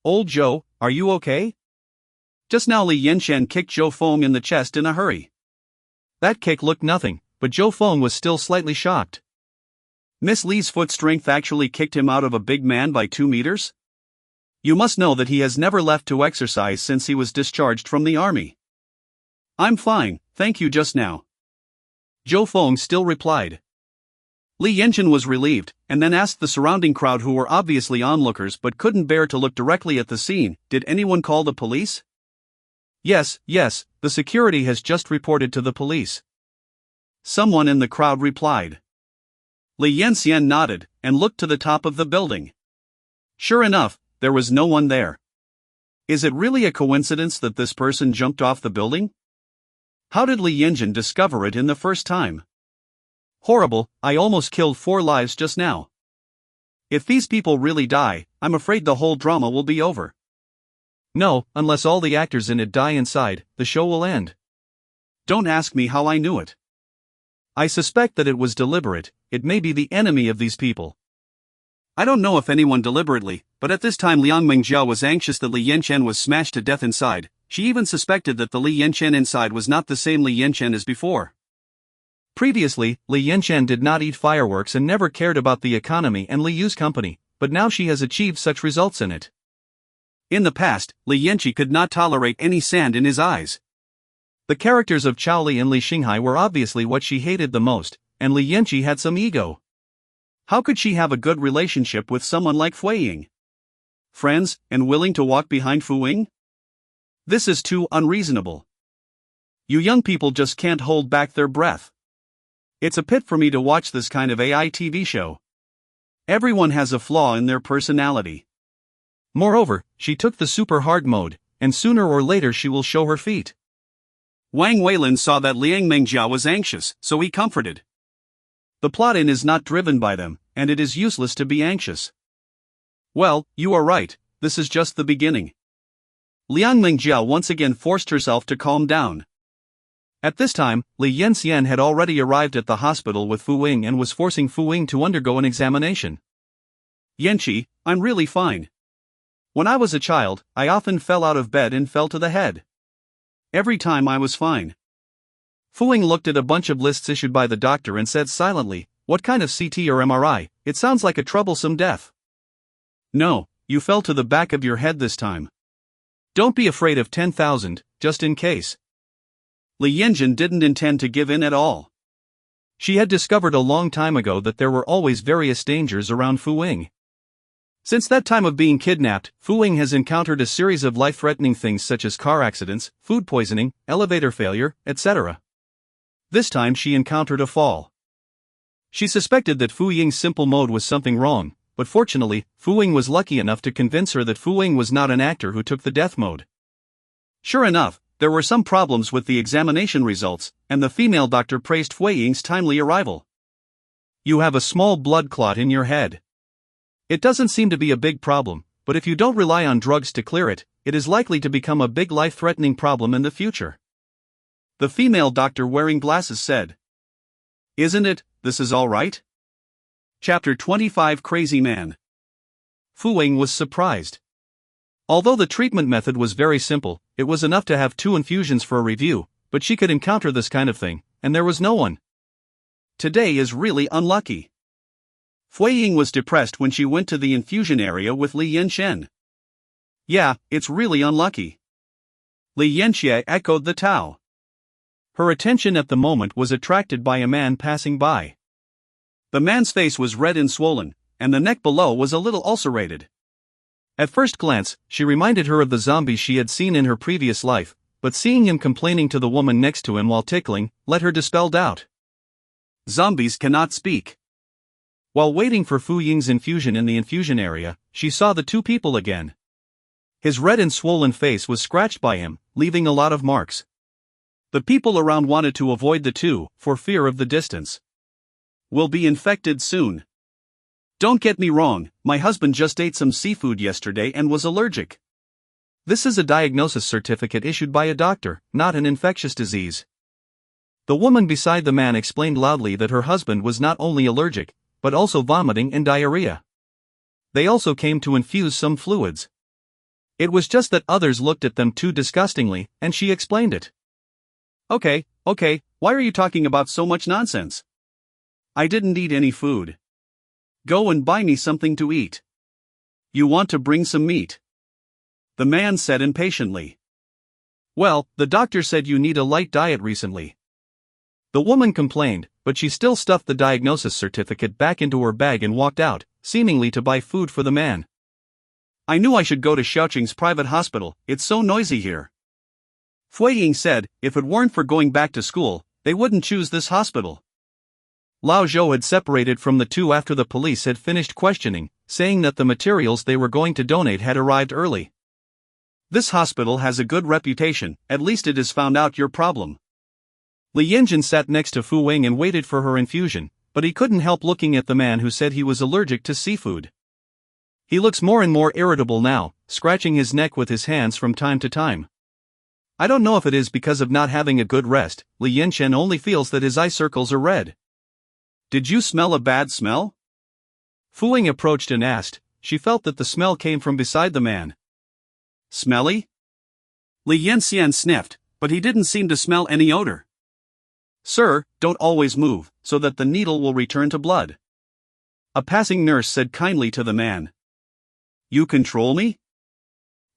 "Old Joe, are you okay?" Just now Li Yanxian kicked Zhou Feng in the chest in a hurry. That kick looked nothing, but Zhou Feng was still slightly shocked. Miss Li's foot strength actually kicked him out of a big man by 2 meters? You must know that he has never left to exercise since he was discharged from the army. "I'm fine, thank you just now," Zhou Feng still replied. Li Yanxian was relieved, and then asked the surrounding crowd, who were obviously onlookers but couldn't bear to look directly at the scene, "Did anyone call the police?" Yes, the security has just reported to the police," someone in the crowd replied. Li Yanxian nodded, and looked to the top of the building. Sure enough, there was no one there. Is it really a coincidence that this person jumped off the building? How did Li Yanxian discover it in the first time? Horrible, I almost killed 4 lives just now. If these people really die, I'm afraid the whole drama will be over. No, unless all the actors in it die inside, the show will end. Don't ask me how I knew it. I suspect that it was deliberate, it may be the enemy of these people. I don't know if anyone deliberately, but at this time Liang Mingjiao was anxious that Li Yanxian was smashed to death inside. She even suspected that the Li Yanxian inside was not the same Li Yanxian as before. Previously, Li Yanxian did not eat fireworks and never cared about the economy and Li Yu's company, but now she has achieved such results in it. In the past, Li Yanqi could not tolerate any sand in his eyes. The characters of Chao Li and Li Xinghai were obviously what she hated the most, and Li Yanqi had some ego. How could she have a good relationship with someone like Fui Ying? Friends, and willing to walk behind Fu Ying? This is too unreasonable. You young people just can't hold back their breath. It's a pit for me to watch this kind of AI TV show. Everyone has a flaw in their personality. Moreover, she took the super hard mode, and sooner or later she will show her feet. Wang Weilin saw that Liang Mengjia was anxious, so he comforted. The plot-in is not driven by them, and it is useless to be anxious. Well, you are right, this is just the beginning. Liang Mingjiao once again forced herself to calm down. At this time, Li Yanxian had already arrived at the hospital with Fu Ying and was forcing Fu Ying to undergo an examination. Yanqi, I'm really fine. When I was a child, I often fell out of bed and fell to the head. Every time I was fine. Fu Ying looked at a bunch of lists issued by the doctor and said silently, "What kind of CT or MRI? It sounds like a troublesome death." "No, you fell to the back of your head this time. Don't be afraid of 10,000, just in case." Li Yanjin didn't intend to give in at all. She had discovered a long time ago that there were always various dangers around Fu Ying. Since that time of being kidnapped, Fu Ying has encountered a series of life-threatening things such as car accidents, food poisoning, elevator failure, etc. This time she encountered a fall. She suspected that Fu Ying's simple mode was something wrong, but fortunately, Fu Ying was lucky enough to convince her that Fu Ying was not an actor who took the death mode. Sure enough, there were some problems with the examination results, and the female doctor praised Fu Ying's timely arrival. "You have a small blood clot in your head. It doesn't seem to be a big problem, but if you don't rely on drugs to clear it, it is likely to become a big life-threatening problem in the future," the female doctor wearing glasses said. "Isn't it, this is all right?" Chapter 25 Crazy Man. Fu Ying was surprised. Although the treatment method was very simple, it was enough to have 2 infusions for a review, but she could encounter this kind of thing, and there was no one. Today is really unlucky. Fu Ying was depressed when she went to the infusion area with Li Yanxian. "Yeah, it's really unlucky." Li Yanxie echoed the Tao. Her attention at the moment was attracted by a man passing by. The man's face was red and swollen, and the neck below was a little ulcerated. At first glance, she reminded her of the zombies she had seen in her previous life, but seeing him complaining to the woman next to him while tickling, let her dispel doubt. Zombies cannot speak. While waiting for Fu Ying's infusion in the infusion area, she saw the 2 people again. His red and swollen face was scratched by him, leaving a lot of marks. The people around wanted to avoid the 2, for fear of the distance. "Will be infected soon. Don't get me wrong, my husband just ate some seafood yesterday and was allergic. This is a diagnosis certificate issued by a doctor, not an infectious disease." The woman beside the man explained loudly that her husband was not only allergic, but also vomiting and diarrhea. They also came to infuse some fluids. It was just that others looked at them too disgustingly, and she explained it. Okay, why are you talking about so much nonsense? I didn't eat any food. Go and buy me something to eat. You want to bring some meat?" the man said impatiently. "Well, the doctor said you need a light diet recently." The woman complained, but she still stuffed the diagnosis certificate back into her bag and walked out, seemingly to buy food for the man. "I knew I should go to Xiaoqing's private hospital, it's so noisy here." Fu Ying said, if it weren't for going back to school, they wouldn't choose this hospital. Lao Zhou had separated from the 2 after the police had finished questioning, saying that the materials they were going to donate had arrived early. "This hospital has a good reputation, at least it has found out your problem." Li Yanjin sat next to Fu Ying and waited for her infusion, but he couldn't help looking at the man who said he was allergic to seafood. He looks more and more irritable now, scratching his neck with his hands from time to time. I don't know if it is because of not having a good rest, Li Yanxian only feels that his eye circles are red. "Did you smell a bad smell?" Fu Ying approached and asked. She felt that the smell came from beside the man. "Smelly?" Li Yanxian sniffed, but he didn't seem to smell any odor. "Sir, don't always move, so that the needle will return to blood," a passing nurse said kindly to the man. "You control me?"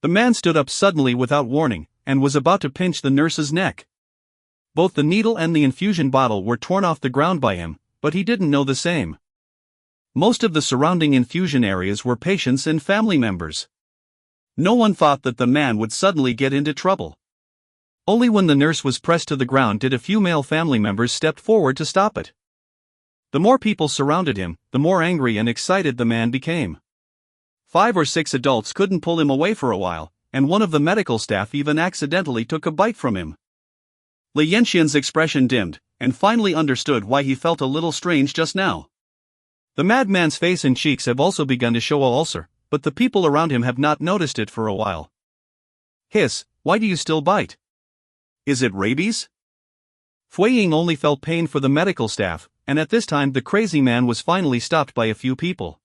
The man stood up suddenly without warning, and was about to pinch the nurse's neck. Both the needle and the infusion bottle were torn off the ground by him, but he didn't know the same. Most of the surrounding infusion areas were patients and family members. No one thought that the man would suddenly get into trouble. Only when the nurse was pressed to the ground did a few male family members step forward to stop it. The more people surrounded him, the more angry and excited the man became. 5 or 6 adults couldn't pull him away for a while, and one of the medical staff even accidentally took a bite from him. Li Yanxian's expression dimmed, and finally understood why he felt a little strange just now. The madman's face and cheeks have also begun to show an ulcer, but the people around him have not noticed it for a while. Hiss, why do you still bite? Is it rabies? Fui Ying only felt pain for the medical staff, and at this time the crazy man was finally stopped by a few people.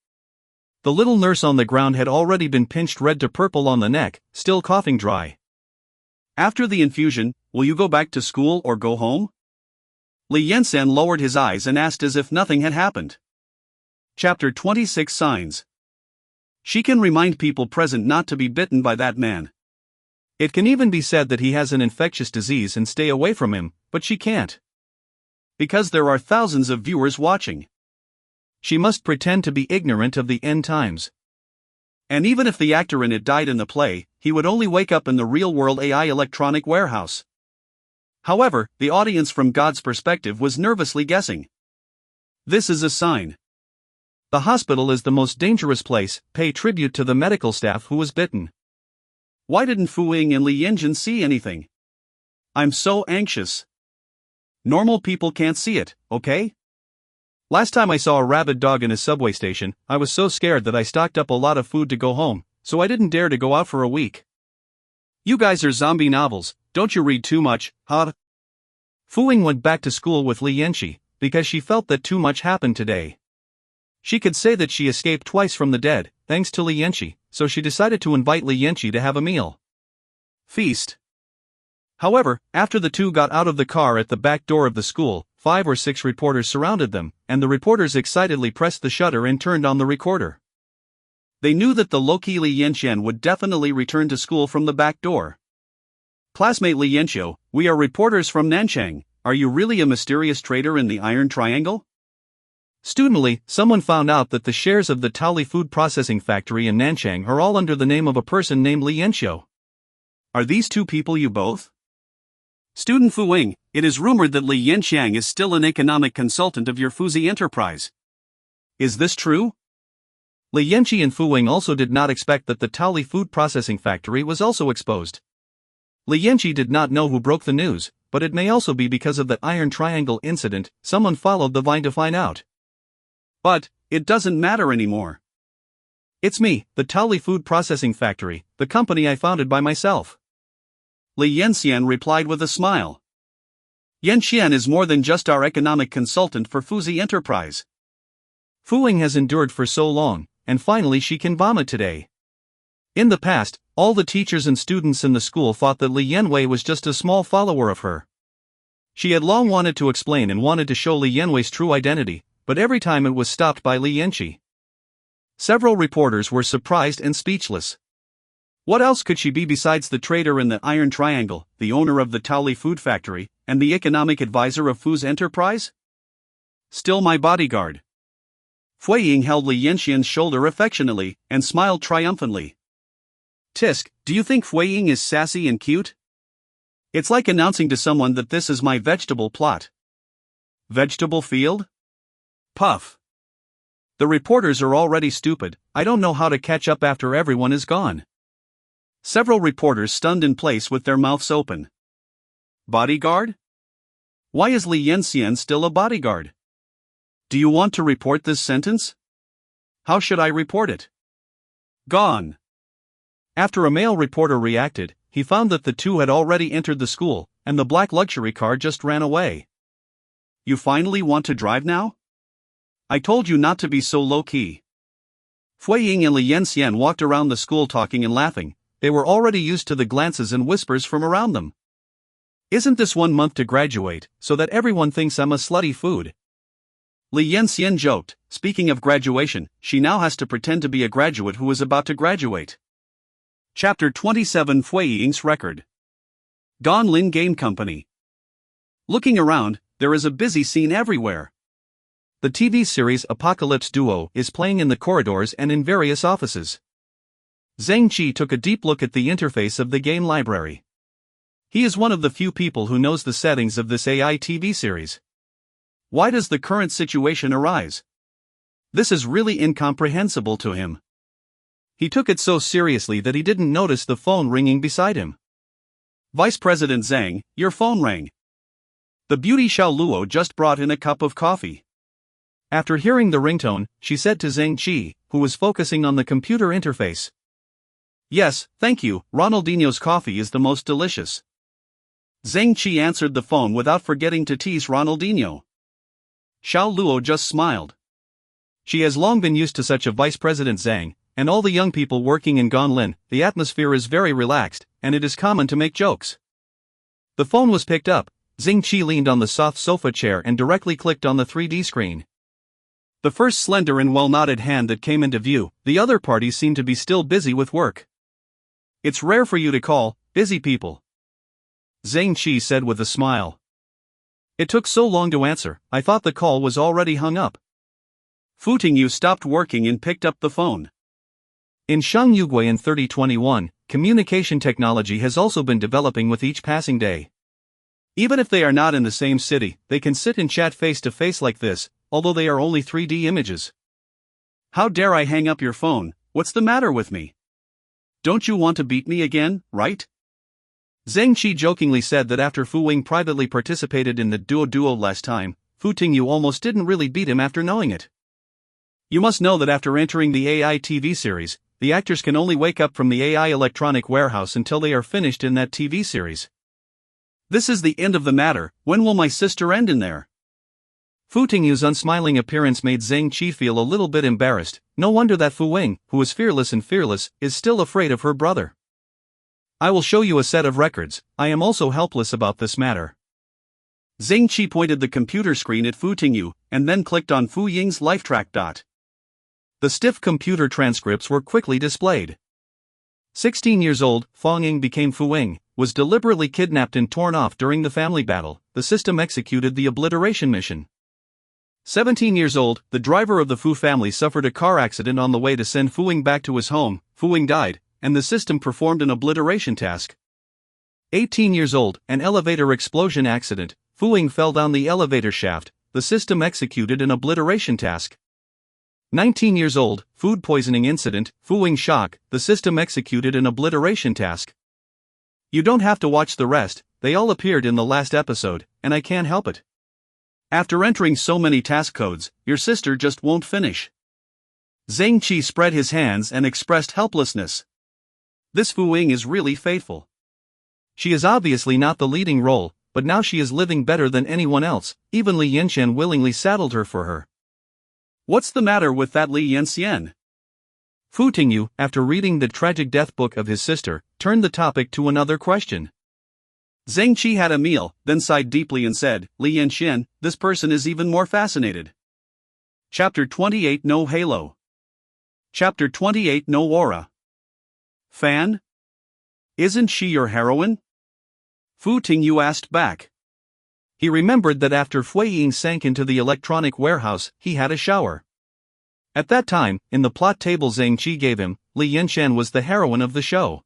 The little nurse on the ground had already been pinched red to purple on the neck, still coughing dry. After the infusion, will you go back to school or go home? Li Yansan lowered his eyes and asked as if nothing had happened. Chapter 26 Signs. She can remind people present not to be bitten by that man. It can even be said that he has an infectious disease and stay away from him, but she can't. Because there are thousands of viewers watching. She must pretend to be ignorant of the end times. And even if the actor in it died in the play, he would only wake up in the real-world AI electronic warehouse. However, the audience from God's perspective was nervously guessing. This is a sign. The hospital is the most dangerous place, pay tribute to the medical staff who was bitten. Why didn't Fu Ying and Li Yanjin see anything? I'm so anxious. Normal people can't see it, okay? Last time I saw a rabid dog in a subway station, I was so scared that I stocked up a lot of food to go home, so I didn't dare to go out for a week. You guys are zombie novels, don't you read too much, huh? Fu Ying went back to school with Li Yanxi, because she felt that too much happened today. She could say that she escaped twice from the dead, thanks to Li Yanxi, so she decided to invite Li Yanxi to have a meal. Feast. However, after the two got out of the car at the back door of the school, 5 or 6 reporters surrounded them, and the reporters excitedly pressed the shutter and turned on the recorder. They knew that the low-key Li Yanxian would definitely return to school from the back door. Classmate Li Yanxiu, we are reporters from Nanchang. Are you really a mysterious trader in the Iron Triangle? Studentally, someone found out that the shares of the Taoli food processing factory in Nanchang are all under the name of a person named Li Yanxiu. Are these two people you both? Student Fu Ying, it is rumored that Li Yanxiang is still an economic consultant of your Fuzi enterprise. Is this true? Li Yanxi and Fu Ying also did not expect that the Taoli food processing factory was also exposed. Li Yanxi did not know who broke the news, but it may also be because of the Iron Triangle incident. Someone followed the vine to find out. But it doesn't matter anymore. It's me, the Taoli food processing factory, the company I founded by myself. Li Yanxian replied with a smile. Yanxian is more than just our economic consultant for Fuzi Enterprise. Fu Ying has endured for so long, and finally she can vomit today. In the past, all the teachers and students in the school thought that Li Yanwei was just a small follower of her. She had long wanted to explain and wanted to show Li Yanwei's true identity, but every time it was stopped by Li Yanxi. Several reporters were surprised and speechless. What else could she be besides the trader in the Iron Triangle, the owner of the Taoli food factory, and the economic advisor of Fu's enterprise? Still my bodyguard. Fui Ying held Li Yanxian's shoulder affectionately, and smiled triumphantly. Tisk, do you think Fui Ying is sassy and cute? It's like announcing to someone that this is my vegetable plot. Vegetable field? Puff. The reporters are already stupid, I don't know how to catch up after everyone is gone. Several reporters stunned in place with their mouths open. Bodyguard? Why is Li Yanxian still a bodyguard? Do you want to report this sentence? How should I report it? Gone. After a male reporter reacted, he found that the two had already entered the school, and the black luxury car just ran away. You finally want to drive now? I told you not to be so low-key. Fui Ying and Li Yanxian walked around the school talking and laughing. They were already used to the glances and whispers from around them. Isn't this 1 month to graduate, so that everyone thinks I'm a slutty food? Li Yanxian joked. Speaking of graduation, she now has to pretend to be a graduate who is about to graduate. Chapter 27 Fui Ying's Record. Don Lin Game Company. Looking around, there is a busy scene everywhere. The TV series Apocalypse Duo is playing in the corridors and in various offices. Zhang Qi took a deep look at the interface of the game library. He is one of the few people who knows the settings of this AI TV series. Why does the current situation arise? This is really incomprehensible to him. He took it so seriously that he didn't notice the phone ringing beside him. Vice President Zhang, your phone rang. The beauty Xiao Luo just brought in a cup of coffee. After hearing the ringtone, she said to Zhang Qi, who was focusing on the computer interface. Yes, thank you, Ronaldinho's coffee is the most delicious. Zhang Qi answered the phone without forgetting to tease Ronaldinho. Xiao Luo just smiled. She has long been used to such a Vice President Zhang, and all the young people working in Gonlin. The atmosphere is very relaxed, and it is common to make jokes. The phone was picked up. Zhang Qi leaned on the soft sofa chair and directly clicked on the 3D screen. The first slender and well-knotted hand that came into view, the other parties seemed to be still busy with work. It's rare for you to call, busy people. Zhang Qi said with a smile. It took so long to answer, I thought the call was already hung up. Fu Tingyu stopped working and picked up the phone. In Shangyugui in 3021, communication technology has also been developing with each passing day. Even if they are not in the same city, they can sit and chat face to face like this, although they are only 3D images. How dare I hang up your phone, what's the matter with me? Don't you want to beat me again, right? Zhang Qi jokingly said that after Fu Wing privately participated in the duo last time, Fu Tingyu almost didn't really beat him after knowing it. You must know that after entering the AI TV series, the actors can only wake up from the AI electronic warehouse until they are finished in that TV series. This is the end of the matter, when will my sister end in there? Fu Tingyu's unsmiling appearance made Zhang Qi feel a little bit embarrassed. No wonder that Fu Wing, who is fearless and fearless, is still afraid of her brother. I will show you a set of records, I am also helpless about this matter. Zhang Qi pointed the computer screen at Fu Tingyu, and then clicked on Fu Ying's life track. The stiff computer transcripts were quickly displayed. 16 years old, Fang Ying became Fu Wing, was deliberately kidnapped and torn off during the family battle. The system executed the obliteration mission. 17 years old, the driver of the Fu family suffered a car accident on the way to send Fu Wing back to his home. Fu Wing died, and the system performed an obliteration task. 18 years old, an elevator explosion accident. Fu Wing fell down the elevator shaft. The system executed an obliteration task. 19 years old, food poisoning incident. Fu Wing shock. The system executed an obliteration task. You don't have to watch the rest, they all appeared in the last episode, and I can't help it. After entering so many task codes, your sister just won't finish. Zhang Qi spread his hands and expressed helplessness. This Fu Wing is really faithful. She is obviously not the leading role, but now she is living better than anyone else. Even Li Yanxian willingly saddled her for her. What's the matter with that Li Yanxian? Fu Tingyu, after reading the tragic death book of his sister, turned the topic to another question. Zhang Qi had a meal, then sighed deeply and said, Li Yanxian, this person is even more fascinated. Chapter 28 No Halo. Chapter 28 No Aura. Fan? Isn't she your heroine? Fu Tingyu asked back. He remembered that after Fu Ying sank into the electronic warehouse, he had a shower. At that time, in the plot table Zhang Qi gave him, Li Yanxian was the heroine of the show.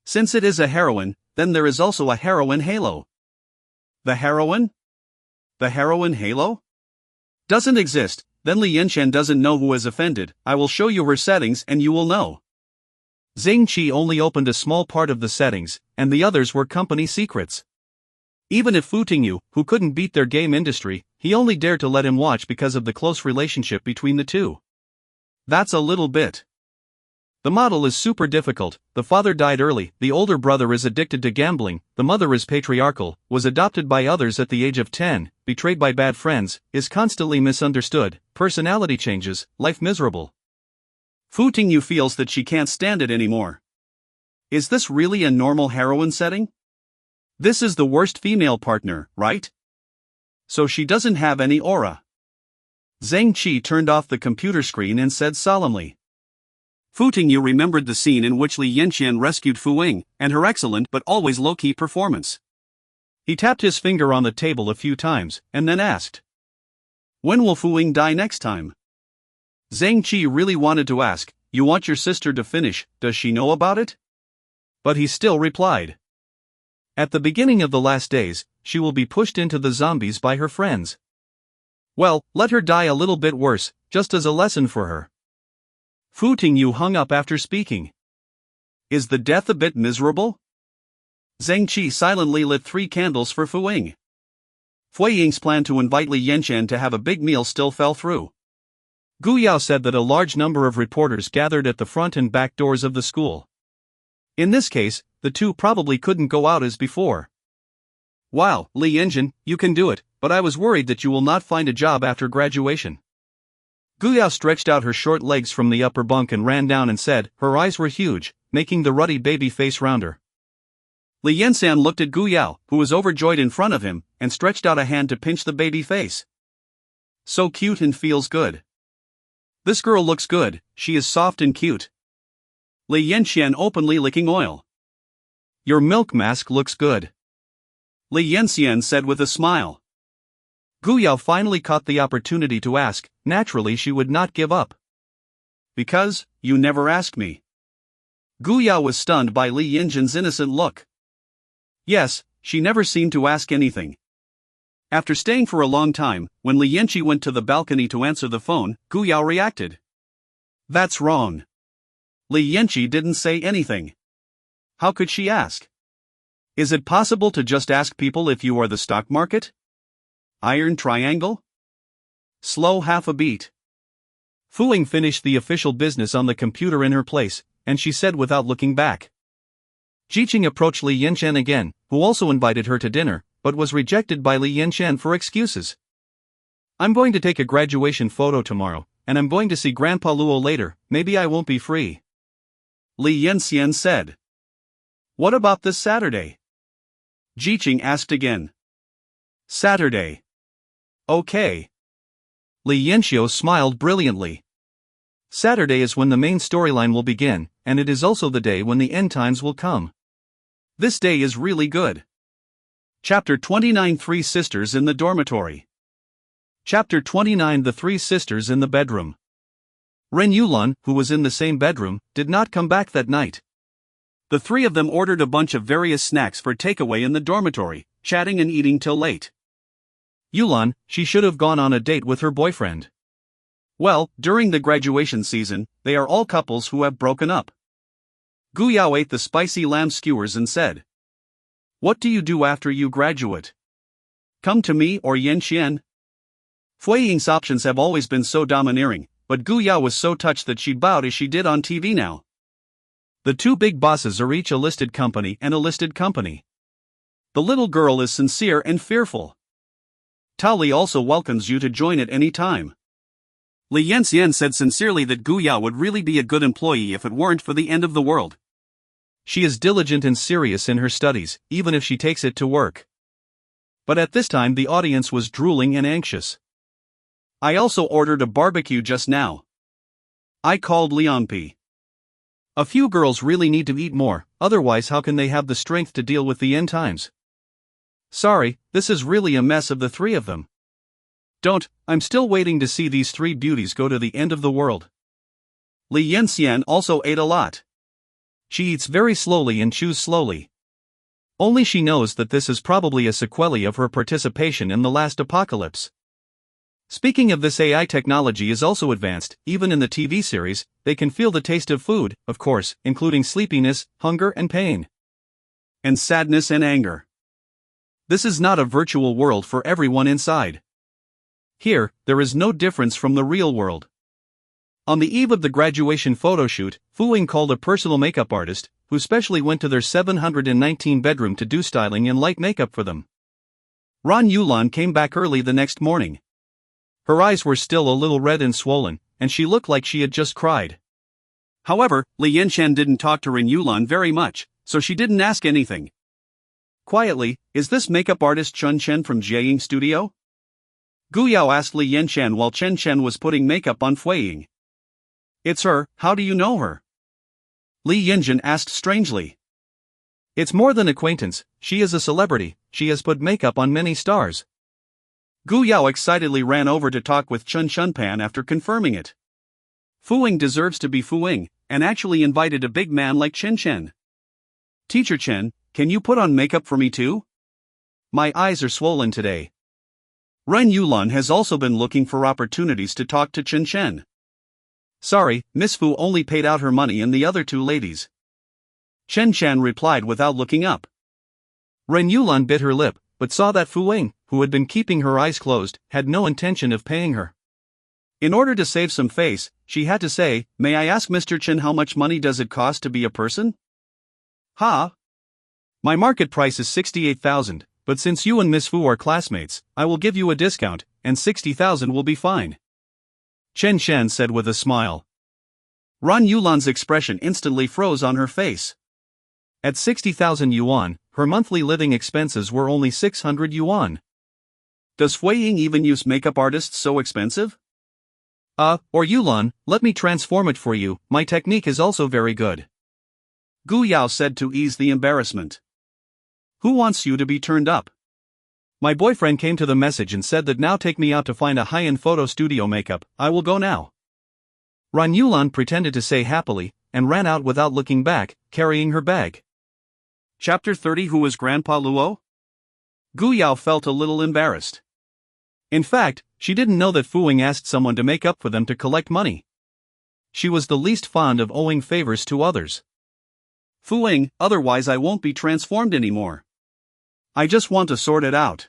Since it is a heroine, then there is also a heroine halo. The heroine? The heroine halo? Doesn't exist, then Li Yanxian doesn't know who has offended. I will show you her settings and you will know. Zhang Qi only opened a small part of the settings, and the others were company secrets. Even if Fu Tingyu, who couldn't beat their game industry, he only dared to let him watch because of the close relationship between the two. That's a little bit. The model is super difficult. The father died early, the older brother is addicted to gambling, the mother is patriarchal, was adopted by others at the age of 10, betrayed by bad friends, is constantly misunderstood, personality changes, life miserable. Fu Tingyu feels that she can't stand it anymore. Is this really a normal heroine setting? This is the worst female partner, right? So she doesn't have any aura. Zhang Qi turned off the computer screen and said solemnly. Fu Tingyu remembered the scene in which Li Yanxian rescued Fu Wing, and her excellent but always low-key performance. He tapped his finger on the table a few times, and then asked. When will Fu Wing die next time? Zhang Qi really wanted to ask, you want your sister to finish, does she know about it? But he still replied. At the beginning of the last days, she will be pushed into the zombies by her friends. Well, let her die a little bit worse, just as a lesson for her. Fu Tingyu hung up after speaking. Is the death a bit miserable? Zhang Qi silently lit 3 candles for Fu Wing. Fui Ying's plan to invite Li Yanqian to have a big meal still fell through. Gu Yao said that a large number of reporters gathered at the front and back doors of the school. In this case, the two probably couldn't go out as before. Wow, Li Yanqian, you can do it, but I was worried that you will not find a job after graduation. Gu Yao stretched out her short legs from the upper bunk and ran down and said, her eyes were huge, making the ruddy baby face rounder. Li Yanqian looked at Gu Yao, who was overjoyed in front of him, and stretched out a hand to pinch the baby face. So cute and feels good. This girl looks good, she is soft and cute. Li Yanqian openly licking oil. Your milk mask looks good. Li Yanqian said with a smile. Gu Yao finally caught the opportunity to ask, naturally she would not give up. Because, you never asked me. Gu Yao was stunned by Li Yanqian's innocent look. Yes, she never seemed to ask anything. After staying for a long time, when Li Yanqi went to the balcony to answer the phone, Gu Yao reacted. That's wrong. Li Yanqi didn't say anything. How could she ask? Is it possible to just ask people if you are the stock market? Iron triangle? Slow half a beat. Fu Ying finished the official business on the computer in her place, and she said without looking back. Jiqing approached Li Yanqian again, who also invited her to dinner, but was rejected by Li Yanqian for excuses. I'm going to take a graduation photo tomorrow, and I'm going to see Grandpa Luo later, maybe I won't be free. Li Yanqian said. What about this Saturday? Jiqing asked again. Saturday. Okay. Li Yanxiu smiled brilliantly. Saturday is when the main storyline will begin, and it is also the day when the end times will come. This day is really good. Chapter 29 Three Sisters in the Dormitory. Chapter 29 The Three Sisters in the Bedroom. Ren Yulan, who was in the same bedroom, did not come back that night. The three of them ordered a bunch of various snacks for takeaway in the dormitory, chatting and eating till late. Yulan, she should have gone on a date with her boyfriend. Well, during the graduation season, they are all couples who have broken up. Gu Yao ate the spicy lamb skewers and said, What do you do after you graduate? Come to me or Yanqian? Fui Ying's options have always been so domineering, but Gu Yao was so touched that she bowed as she did on TV now. The two big bosses are each a listed company and a listed company. The little girl is sincere and fearful. Tao Li also welcomes you to join at any time. Li Yanqian said sincerely that Gu Yao would really be a good employee if it weren't for the end of the world. She is diligent and serious in her studies, even if she takes it to work. But at this time the audience was drooling and anxious. I also ordered a barbecue just now. I called Liangpi. A few girls really need to eat more, otherwise how can they have the strength to deal with the end times? Sorry, this is really a mess of the three of them. I'm still waiting to see these three beauties go to the end of the world. Li Yanqian also ate a lot. She eats very slowly and chews slowly. Only she knows that this is probably a sequelae of her participation in the last apocalypse. Speaking of this, AI technology is also advanced. Even in the TV series, they can feel the taste of food, of course, including sleepiness, hunger and pain. And sadness and anger. This is not a virtual world for everyone inside. Here, there is no difference from the real world. On the eve of the graduation photo shoot, Fu Ying called a personal makeup artist, who specially went to their 719 bedroom to do styling and light makeup for them. Ran Yulan came back early the next morning. Her eyes were still a little red and swollen, and she looked like she had just cried. However, Li Yanqian didn't talk to Ren Yulan very much, so she didn't ask anything. Quietly, is this makeup artist Chun Chen from Jiaying Studio? Gu Yao asked Li Yanqian while Chen Chen was putting makeup on Fui Ying. It's her, how do you know her? Li Yanqian asked strangely. It's more than acquaintance, she is a celebrity, she has put makeup on many stars. Gu Yao excitedly ran over to talk with Chun Chunpan after confirming it. Fu Ying deserves to be Fu Ying, and actually invited a big man like Chen Chen. Teacher Chen, can you put on makeup for me too? My eyes are swollen today. Ren Yulan has also been looking for opportunities to talk to Chen Chen. Sorry, Miss Fu only paid out her money and the other two ladies. Chen Chen replied without looking up. Ren Yulan bit her lip, but saw that Fu Ying, who had been keeping her eyes closed, had no intention of paying her. In order to save some face, she had to say, "May I ask Mr. Chen how much money does it cost to be a person?" "Ha? My market price is 68,000, but since you and Miss Fu are classmates, I will give you a discount, and 60,000 will be fine," Chen Shen said with a smile. Ran Yulan's expression instantly froze on her face. At 60,000 yuan, her monthly living expenses were only 600 yuan. Does Fu Ying even use makeup artists so expensive? Or Yulan, let me transform it for you, my technique is also very good, Gu Yao said to ease the embarrassment. Who wants you to be turned up? My boyfriend came to the message and said that now take me out to find a high-end photo studio makeup, I will go now. Ran Yulan pretended to say happily, and ran out without looking back, carrying her bag. Chapter 30. Who is Grandpa Luo? Gu Yao felt a little embarrassed. In fact, she didn't know that Fu Ying asked someone to make up for them to collect money. She was the least fond of owing favors to others. Fu Ying, otherwise I won't be transformed anymore. I just want to sort it out.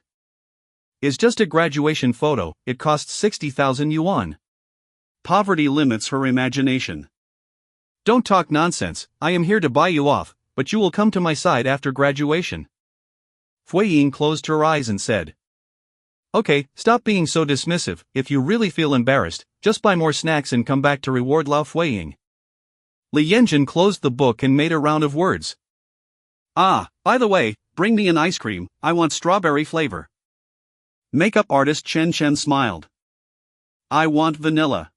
It's just a graduation photo, it costs 60,000 yuan. Poverty limits her imagination. Don't talk nonsense, I am here to buy you off, but you will come to my side after graduation. Fu Ying closed her eyes and said, Okay, stop being so dismissive, if you really feel embarrassed, just buy more snacks and come back to reward Lao Fu Ying. Li Yanjun closed the book and made a round of words. By the way, bring me an ice cream, I want strawberry flavor. Makeup artist Chen Chen smiled. I want vanilla.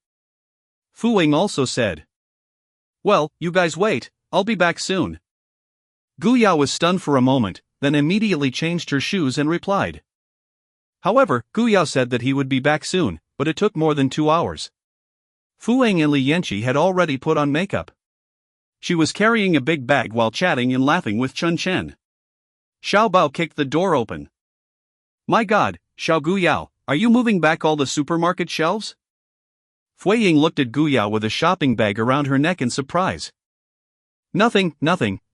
Fu Ying also said. Well, you guys wait, I'll be back soon. Gu Yao was stunned for a moment, then immediately changed her shoes and replied. However, Gu Yao said that he would be back soon, but it took more than 2 hours. Fu Ying and Li Yanqi had already put on makeup. She was carrying a big bag while chatting and laughing with Chen Chen. Xiao Bao kicked the door open. My God, Xiao Gu Yao, are you moving back all the supermarket shelves? Fu Ying looked at Gu Yao with a shopping bag around her neck in surprise. Nothing,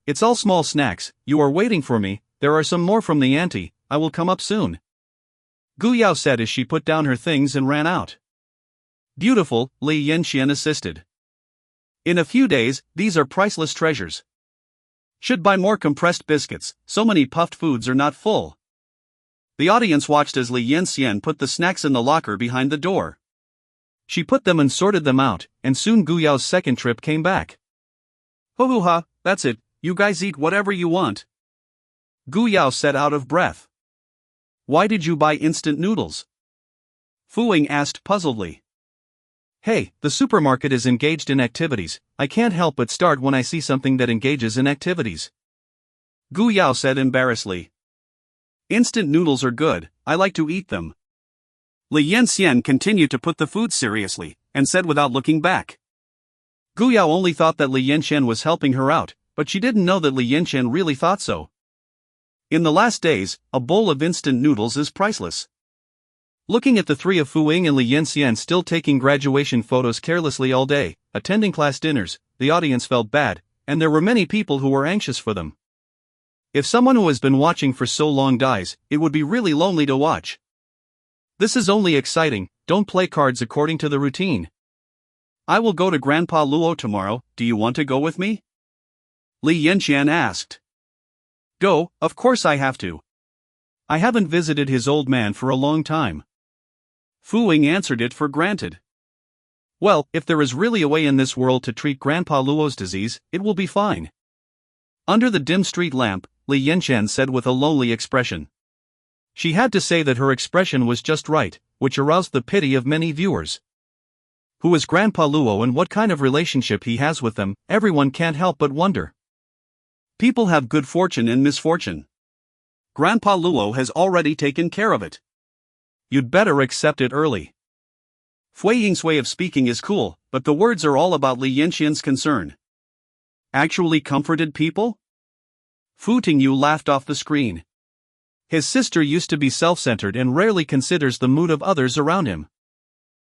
it's all small snacks, you are waiting for me, there are some more from the auntie, I will come up soon. Gu Yao said as she put down her things and ran out. Beautiful, Li Yanxian assisted. In a few days, these are priceless treasures. Should buy more compressed biscuits, so many puffed foods are not full. The audience watched as Li Yanxian put the snacks in the locker behind the door. She put them and sorted them out, and soon Gu Yao's second trip came back. Ho-ho-ha, that's it, you guys eat whatever you want. Gu Yao said out of breath. Why did you buy instant noodles? Fu Ying asked puzzledly. Hey, the supermarket is engaged in activities, I can't help but start when I see something that engages in activities. Gu Yao said embarrassedly. Instant noodles are good, I like to eat them. Li Yanxian continued to put the food seriously, and said without looking back. Gu Yao only thought that Li Yanxian was helping her out, but she didn't know that Li Yanxian really thought so. In the last days, a bowl of instant noodles is priceless. Looking at the three of Fu Ying and Li Yanxian still taking graduation photos carelessly all day, attending class dinners, the audience felt bad, and there were many people who were anxious for them. If someone who has been watching for so long dies, it would be really lonely to watch. This is only exciting, don't play cards according to the routine. I will go to Grandpa Luo tomorrow, do you want to go with me? Li Yanxian asked. Go, of course I have to. I haven't visited his old man for a long time. Fu Ying answered it for granted. Well, if there is really a way in this world to treat Grandpa Luo's disease, it will be fine. Under the dim street lamp, Li Yanxian said with a lonely expression. She had to say that her expression was just right, which aroused the pity of many viewers. Who is Grandpa Luo and what kind of relationship he has with them, everyone can't help but wonder. People have good fortune and misfortune. Grandpa Luo has already taken care of it. You'd better accept it early. Fu Ying's way of speaking is cool, but the words are all about Li Yanxian's concern. Actually comforted people? Fu Tingyu laughed off the screen. His sister used to be self-centered and rarely considers the mood of others around him.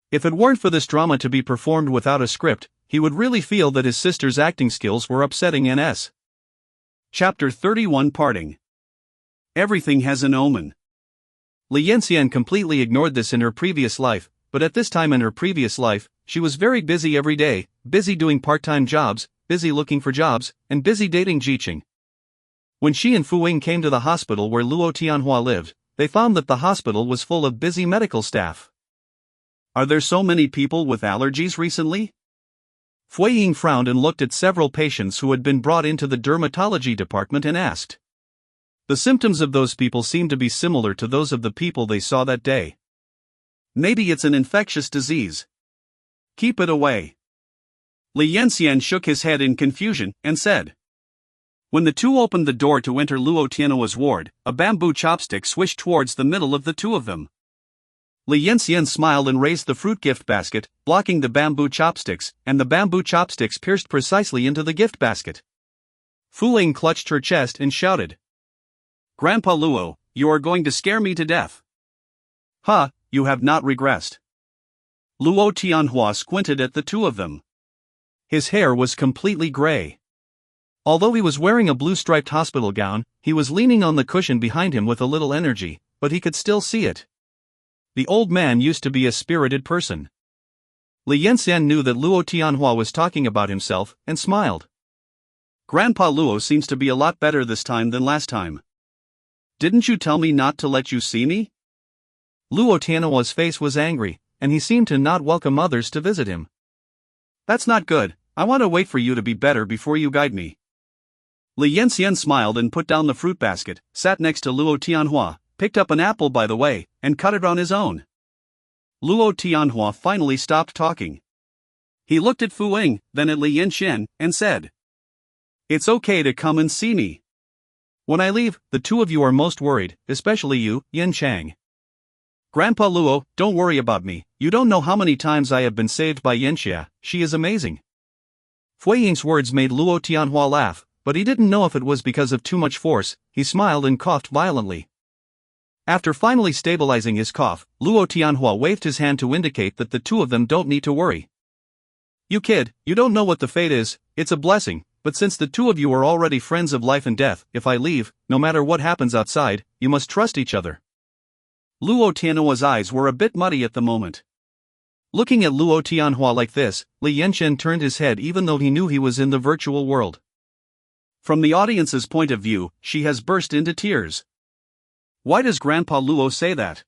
If it weren't for this drama to be performed without a script, he would really feel that his sister's acting skills were upsetting NS. Chapter 31. Parting. Everything has an omen. Li Yanxian completely ignored this in her previous life, but at this time in her previous life, she was very busy every day, busy doing part-time jobs, busy looking for jobs, and busy dating Jiqing. When she and Fu Ying came to the hospital where Luo Tianhua lived, they found that the hospital was full of busy medical staff. Are there so many people with allergies recently? Fu Ying frowned and looked at several patients who had been brought into the dermatology department and asked. The symptoms of those people seemed to be similar to those of the people they saw that day. Maybe it's an infectious disease. Keep it away. Li Yanxian shook his head in confusion and said. When the two opened the door to enter Luo Tianhua's ward, a bamboo chopstick swished towards the middle of the two of them. Li Yanxian smiled and raised the fruit gift basket, blocking the bamboo chopsticks, and the bamboo chopsticks pierced precisely into the gift basket. Fu Ying clutched her chest and shouted. Grandpa Luo, you are going to scare me to death. Ha, you have not regressed. Luo Tianhua squinted at the two of them. His hair was completely gray. Although he was wearing a blue-striped hospital gown, he was leaning on the cushion behind him with a little energy, but he could still see it. The old man used to be a spirited person. Li Yanxian knew that Luo Tianhua was talking about himself, and smiled. Grandpa Luo seems to be a lot better this time than last time. Didn't you tell me not to let you see me? Luo Tianhua's face was angry, and he seemed to not welcome others to visit him. That's not good, I want to wait for you to be better before you guide me. Li Yanxian smiled and put down the fruit basket, sat next to Luo Tianhua, picked up an apple by the way, and cut it on his own. Luo Tianhua finally stopped talking. He looked at Fu Ying, then at Li Yanxian, and said. It's okay to come and see me. When I leave, the two of you are most worried, especially you, Yin Chang. Grandpa Luo, don't worry about me, you don't know how many times I have been saved by Yanxia, she is amazing. Fu Ying's words made Luo Tianhua laugh, but he didn't know if it was because of too much force. He smiled and coughed violently. After finally stabilizing his cough, Luo Tianhua waved his hand to indicate that the two of them don't need to worry. You kid, you don't know what the fate is, it's a blessing, but since the two of you are already friends of life and death, if I leave, no matter what happens outside, you must trust each other. Luo Tianhua's eyes were a bit muddy at the moment. Looking at Luo Tianhua like this, Li Yanxian turned his head even though he knew he was in the virtual world. From the audience's point of view, she has burst into tears. Why does Grandpa Luo say that?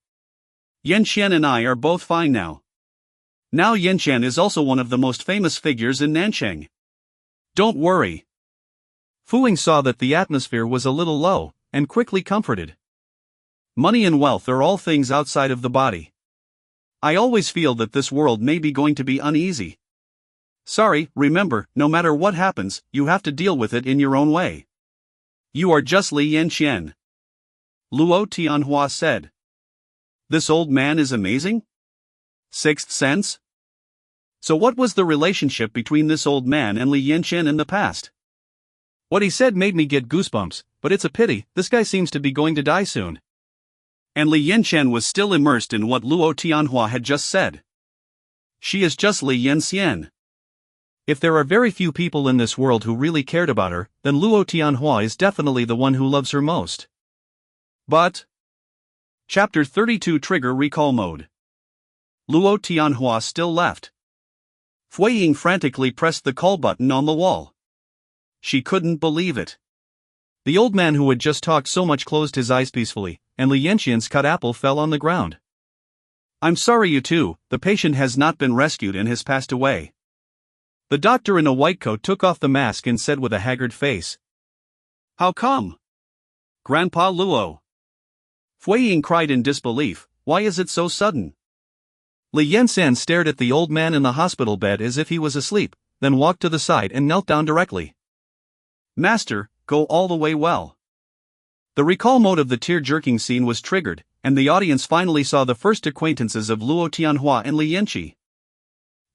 Yanxian and I are both fine now. Now Yanxian is also one of the most famous figures in Nanchang. Don't worry. Fu Ying saw that the atmosphere was a little low, and quickly comforted. Money and wealth are all things outside of the body. I always feel that this world may be going to be uneasy. Sorry, remember, no matter what happens, you have to deal with it in your own way. You are just Li Yanxian. Luo Tianhua said. This old man is amazing? Sixth sense? So what was the relationship between this old man and Li Yanxian in the past? What he said made me get goosebumps, but it's a pity, this guy seems to be going to die soon. And Li Yanxian was still immersed in what Luo Tianhua had just said. She is just Li Yanxian. If there are very few people in this world who really cared about her, then Luo Tianhua is definitely the one who loves her most. But... Chapter 32 Trigger Recall Mode. Luo Tianhua still left. Fu Ying frantically pressed the call button on the wall. She couldn't believe it. The old man who had just talked so much closed his eyes peacefully, and Li Yanxian's cut apple fell on the ground. I'm sorry you two, the patient has not been rescued and has passed away. The doctor in a white coat took off the mask and said with a haggard face. How come? Grandpa Luo. Fu Ying cried in disbelief, why is it so sudden? Li Yanxian stared at the old man in the hospital bed as if he was asleep, then walked to the side and knelt down directly. Master, go all the way well. The recall mode of the tear-jerking scene was triggered, and the audience finally saw the first acquaintances of Luo Tianhua and Li Yanqi.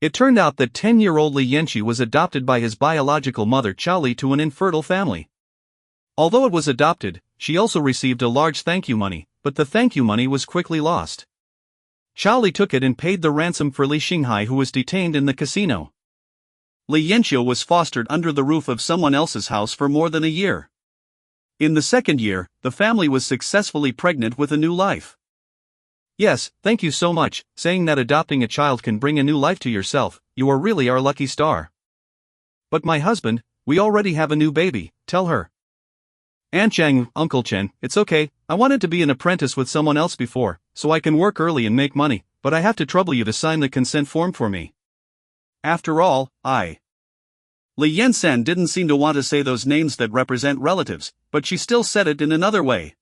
It turned out that 10-year-old Li Yanqi was adopted by his biological mother Chaoli to an infertile family. Although it was adopted, she also received a large thank you money, but the thank you money was quickly lost. Chaoli took it and paid the ransom for Li Xinghai, who was detained in the casino. Li Yanqi was fostered under the roof of someone else's house for more than a year. In the second year, the family was successfully pregnant with a new life. Yes, thank you so much, saying that adopting a child can bring a new life to yourself, you are really our lucky star. But my husband, we already have a new baby, tell her. Aunt Chang, Uncle Chen, it's okay, I wanted to be an apprentice with someone else before, so I can work early and make money, but I have to trouble you to sign the consent form for me. After all, Li Yansen didn't seem to want to say those names that represent relatives, but she still said it in another way.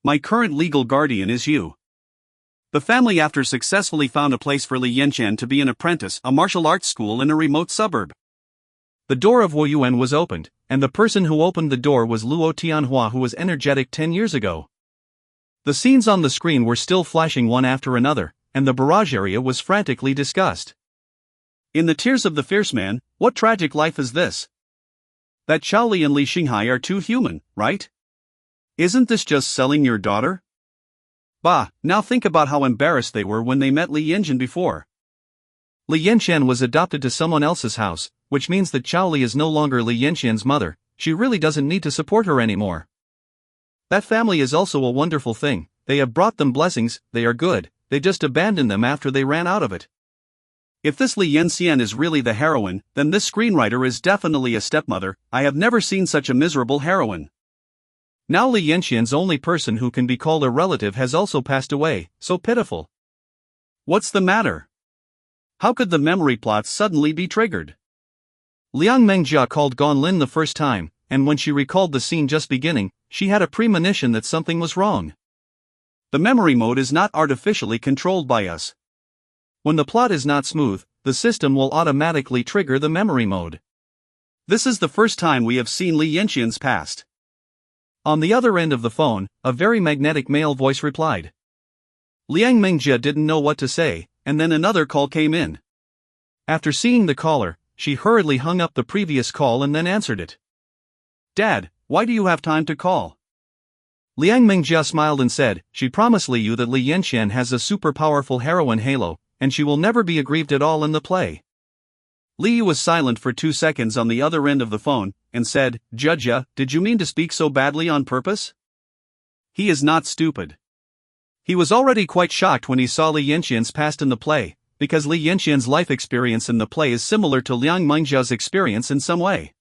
My current legal guardian is you. The family after successfully found a place for Li Yanchen to be an apprentice, a martial arts school in a remote suburb. The door of Wu Yuan was opened, and the person who opened the door was Luo Tianhua, who was energetic 10 years ago. The scenes on the screen were still flashing one after another, and the barrage area was frantically discussed. In the tears of the fierce man, what tragic life is this? That Xiao Li and Li Xinghai are too human, right? Isn't this just selling your daughter? Bah, now think about how embarrassed they were when they met Li Yanchen before. Li Yanchen was adopted to someone else's house, which means that Xiao Li is no longer Li Yanchen's mother, she really doesn't need to support her anymore. That family is also a wonderful thing, they have brought them blessings, they are good, they just abandoned them after they ran out of it. If this Li Yanxian is really the heroine, then this screenwriter is definitely a stepmother, I have never seen such a miserable heroine. Now Li Yanxian's only person who can be called a relative has also passed away, so pitiful. What's the matter? How could the memory plot suddenly be triggered? Liang Mengjia called Gon Lin the first time, and when she recalled the scene just beginning, she had a premonition that something was wrong. The memory mode is not artificially controlled by us. When the plot is not smooth, the system will automatically trigger the memory mode. This is the first time we have seen Li Yanxian's past. On the other end of the phone, a very magnetic male voice replied. Liang Mengjia didn't know what to say, and then another call came in. After seeing the caller, she hurriedly hung up the previous call and then answered it. Dad, why do you have time to call? Liang Mengjia smiled and said, she promised Li Yu that Li Yanxian has a super powerful heroine halo, and she will never be aggrieved at all in the play. Li Yu was silent for 2 seconds on the other end of the phone, and said, Judge, did you mean to speak so badly on purpose? He is not stupid. He was already quite shocked when he saw Li Yanxian's past in the play, because Li Yanxian's life experience in the play is similar to Liang Mengjia's experience in some way.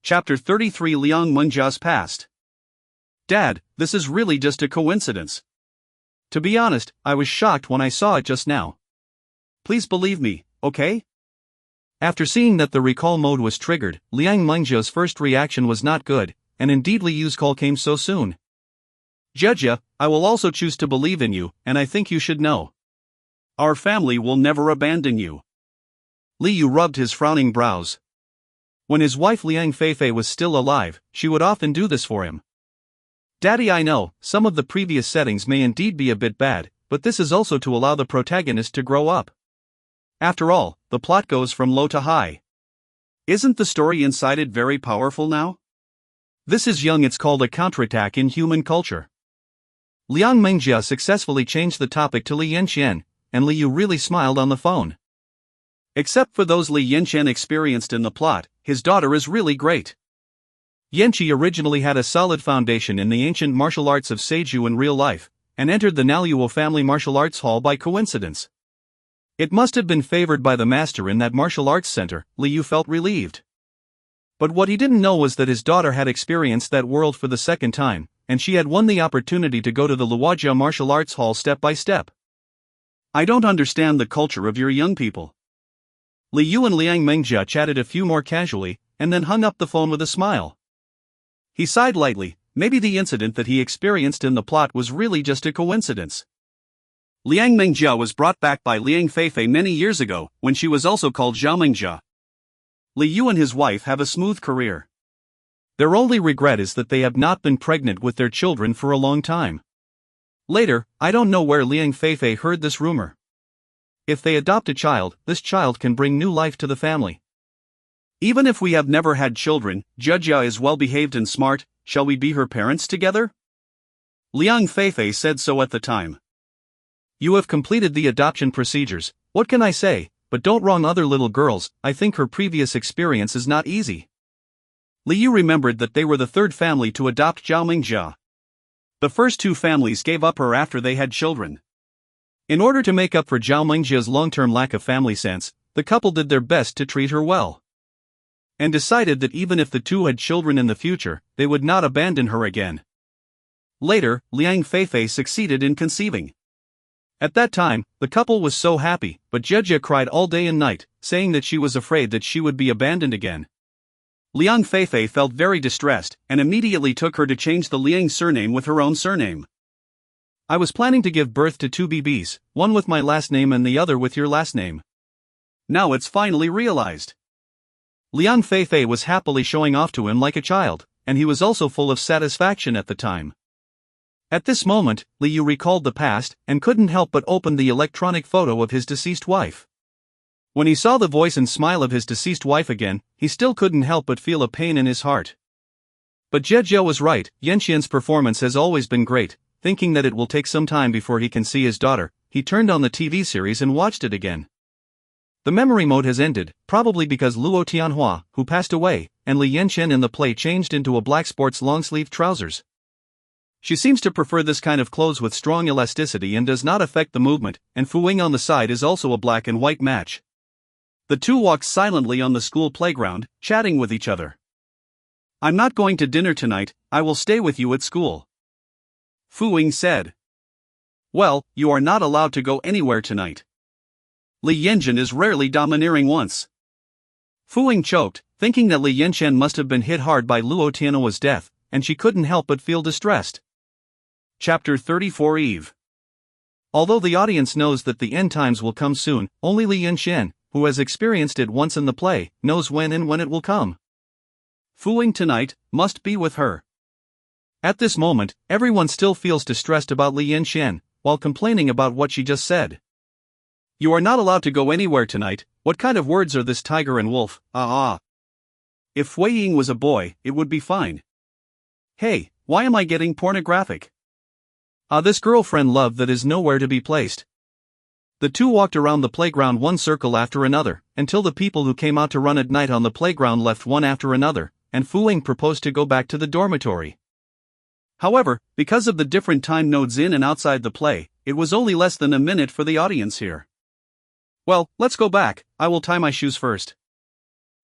Chapter 33 Liang Mengjia's Past. Dad, this is really just a coincidence. To be honest, I was shocked when I saw it just now. Please believe me, okay? After seeing that the recall mode was triggered, Liang Mengjia's first reaction was not good, and indeed Li Yu's call came so soon. Judge, I will also choose to believe in you, and I think you should know. Our family will never abandon you. Li Yu rubbed his frowning brows. When his wife Liang Feifei was still alive, she would often do this for him. Daddy, I know, some of the previous settings may indeed be a bit bad, but this is also to allow the protagonist to grow up. After all, the plot goes from low to high. Isn't the story inside it very powerful now? This is young, it's called a counterattack in human culture. Liang Mengjia successfully changed the topic to Li Yanxian, and Li Yu really smiled on the phone. Except for those Li Yanxian experienced in the plot, his daughter is really great. Yanqi originally had a solid foundation in the ancient martial arts of Seiju in real life, and entered the Naluo family martial arts hall by coincidence. It must have been favored by the master in that martial arts center, Li Yu felt relieved. But what he didn't know was that his daughter had experienced that world for the second time, and she had won the opportunity to go to the Luojia martial arts hall step by step. I don't understand the culture of your young people. Li Yu and Liang Mengjia chatted a few more casually, and then hung up the phone with a smile. He sighed lightly, maybe the incident that he experienced in the plot was really just a coincidence. Liang Mengjia was brought back by Liang Feifei many years ago, when she was also called Zhao Mengjia. Li Yu and his wife have a smooth career. Their only regret is that they have not been pregnant with their children for a long time. Later, I don't know where Liang Feifei heard this rumor. If they adopt a child, this child can bring new life to the family. Even if we have never had children, Jujia is well behaved and smart, shall we be her parents together? Liang Feifei said so at the time. You have completed the adoption procedures, what can I say, but don't wrong other little girls, I think her previous experience is not easy. Li Yu remembered that they were the third family to adopt Zhao Mengjia. The first two families gave up her after they had children. In order to make up for Zhao Mingjia's long-term lack of family sense, the couple did their best to treat her well. And decided that even if the two had children in the future, they would not abandon her again. Later, Liang Feifei succeeded in conceiving. At that time, the couple was so happy, but Jejia cried all day and night, saying that she was afraid that she would be abandoned again. Liang Feifei felt very distressed, and immediately took her to change the Liang surname with her own surname. I was planning to give birth to 2 BBs, one with my last name and the other with your last name. Now it's finally realized. Liang Feifei was happily showing off to him like a child, and he was also full of satisfaction at the time. At this moment, Li Yu recalled the past, and couldn't help but open the electronic photo of his deceased wife. When he saw the voice and smile of his deceased wife again, he still couldn't help but feel a pain in his heart. But Jejia was right, Yanxian's performance has always been great. Thinking that it will take some time before he can see his daughter, he turned on the TV series and watched it again. The memory mode has ended, probably because Luo Tianhua, who passed away, and Li Yanxian in the play changed into a black sports long-sleeve trousers. She seems to prefer this kind of clothes with strong elasticity and does not affect the movement, and Fu Wing on the side is also a black and white match. The two walked silently on the school playground, chatting with each other. "I'm not going to dinner tonight, I will stay with you at school," Fu Wing said. "Well, you are not allowed to go anywhere tonight. Li Yanxian is rarely domineering once." Fu Wing choked, thinking that Li Yanxian must have been hit hard by Luo Tianhua's death, and she couldn't help but feel distressed. Chapter 34 Eve. Although the audience knows that the end times will come soon, only Li Yanxian, who has experienced it once in the play, knows when it will come. Fu Wing tonight must be with her. At this moment, everyone still feels distressed about Li Yanxian, while complaining about what she just said. "You are not allowed to go anywhere tonight, what kind of words are this, tiger and wolf, If Fu Ying was a boy, it would be fine. Hey, why am I getting pornographic? This girlfriend love that is nowhere to be placed." The two walked around the playground one circle after another, until the people who came out to run at night on the playground left one after another, and Fu Ying proposed to go back to the dormitory. However, because of the different time nodes in and outside the play, it was only less than a minute for the audience here. "Well, let's go back, I will tie my shoes first."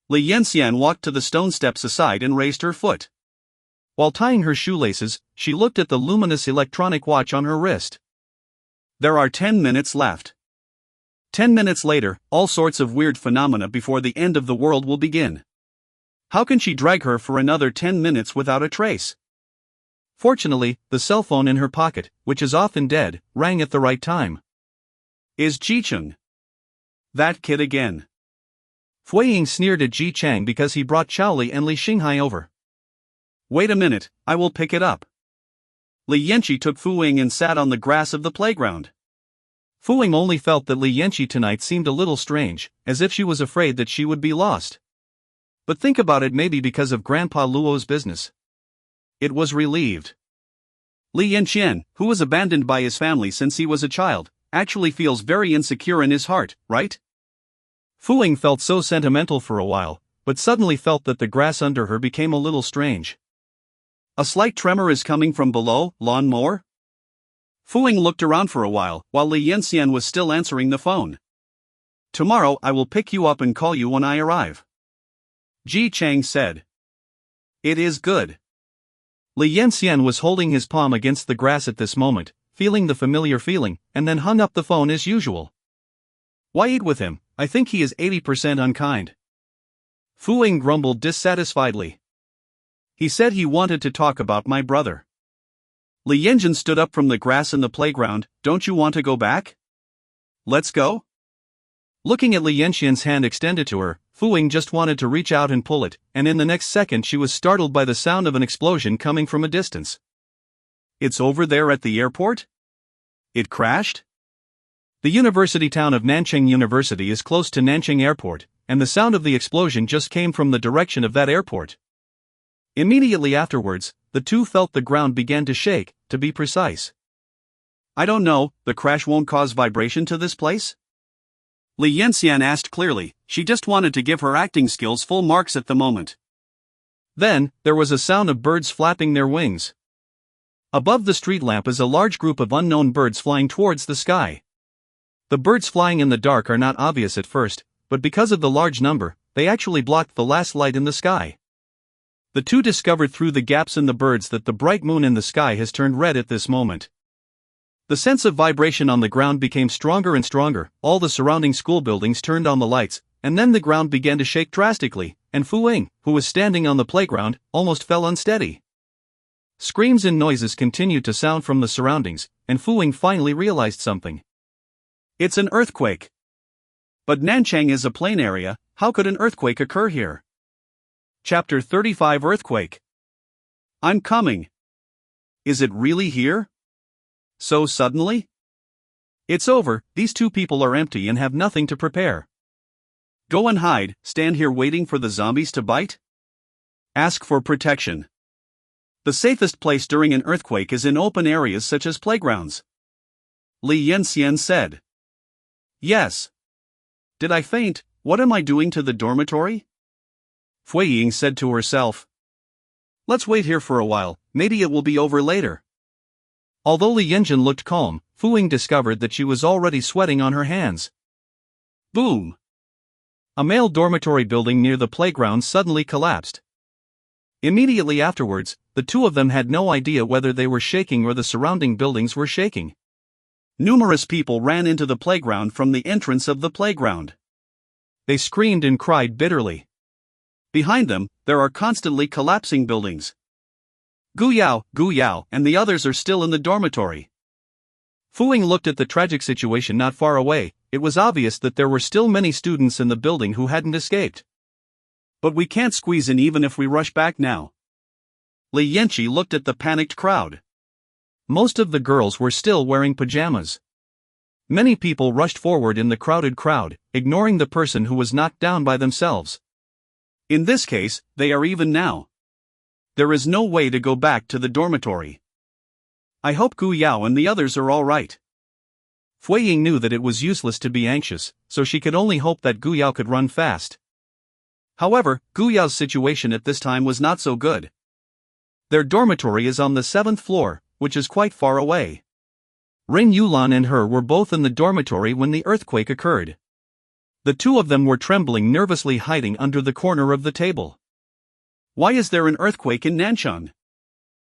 Li Yanxian walked to the stone steps aside and raised her foot. While tying her shoelaces, she looked at the luminous electronic watch on her wrist. There are 10 minutes left. 10 minutes later, all sorts of weird phenomena before the end of the world will begin. How can she drag her for another 10 minutes without a trace? Fortunately, the cell phone in her pocket, which is often dead, rang at the right time. "Is Ji Cheng that kid again?" Fu Ying sneered at Ji Chang because he brought Chaoli and Li Xinghai over. "Wait a minute, I will pick it up." Li Yanxi took Fu Ying and sat on the grass of the playground. Fu Ying only felt that Li Yanxi tonight seemed a little strange, as if she was afraid that she would be lost. But think about it, maybe because of Grandpa Luo's business. It was relieved. Li Yanxian, who was abandoned by his family since he was a child, actually feels very insecure in his heart, right? Fu Ying felt so sentimental for a while, but suddenly felt that the grass under her became a little strange. A slight tremor is coming from below, lawnmower? Fu Ying looked around for a while Li Yanxian was still answering the phone. "Tomorrow I will pick you up and call you when I arrive," Ji Chang said. "It is good." Li Yanxian was holding his palm against the grass at this moment, feeling the familiar feeling, and then hung up the phone as usual. "Why eat with him? I think he is 80% unkind." Fu Ying grumbled dissatisfiedly. "He said he wanted to talk about my brother." Li Yanxian stood up from the grass in the playground. "Don't you want to go back? Let's go?" Looking at Li Yanxian's hand extended to her, Fu Ying just wanted to reach out and pull it, and in the next second she was startled by the sound of an explosion coming from a distance. "It's over there at the airport? It crashed?" The university town of Nanchang University is close to Nanchang Airport, and the sound of the explosion just came from the direction of that airport. Immediately afterwards, the two felt the ground began to shake, to be precise. "I don't know, the crash won't cause vibration to this place?" Li Yanxian asked clearly, she just wanted to give her acting skills full marks at the moment. Then, there was a sound of birds flapping their wings. Above the street lamp is a large group of unknown birds flying towards the sky. The birds flying in the dark are not obvious at first, but because of the large number, they actually blocked the last light in the sky. The two discovered through the gaps in the birds that the bright moon in the sky has turned red at this moment. The sense of vibration on the ground became stronger and stronger, all the surrounding school buildings turned on the lights, and then the ground began to shake drastically, and Fu Ying, who was standing on the playground, almost fell unsteady. Screams and noises continued to sound from the surroundings, and Fu Ying finally realized something. It's an earthquake. But Nanchang is a plain area, how could an earthquake occur here? Chapter 35 Earthquake. I'm coming. Is it really here? So suddenly? It's over, these two people are empty and have nothing to prepare. Go and hide, stand here waiting for the zombies to bite? Ask for protection. The safest place during an earthquake is in open areas such as playgrounds. Li Yanxian said. Yes. Did I faint? What am I doing to the dormitory? Fu Ying said to herself. Let's wait here for a while, maybe it will be over later. Although Li Yanxian looked calm, Fu Ying discovered that she was already sweating on her hands. Boom! A male dormitory building near the playground suddenly collapsed. Immediately afterwards, the two of them had no idea whether they were shaking or the surrounding buildings were shaking. Numerous people ran into the playground from the entrance of the playground. They screamed and cried bitterly. Behind them, there are constantly collapsing buildings. Gu Yao, and the others are still in the dormitory. Fu Ying looked at the tragic situation not far away. It was obvious that there were still many students in the building who hadn't escaped. But we can't squeeze in even if we rush back now. Li Yanqi looked at the panicked crowd. Most of the girls were still wearing pajamas. Many people rushed forward in the crowded crowd, ignoring the person who was knocked down by themselves. In this case, they are even now. There is no way to go back to the dormitory. I hope Gu Yao and the others are all right. Fu Ying knew that it was useless to be anxious, so she could only hope that Gu Yao could run fast. However, Gu Yao's situation at this time was not so good. Their dormitory is on the 7th floor, which is quite far away. Ren Yulan and her were both in the dormitory when the earthquake occurred. The two of them were trembling, nervously hiding under the corner of the table. Why is there an earthquake in Nanchang?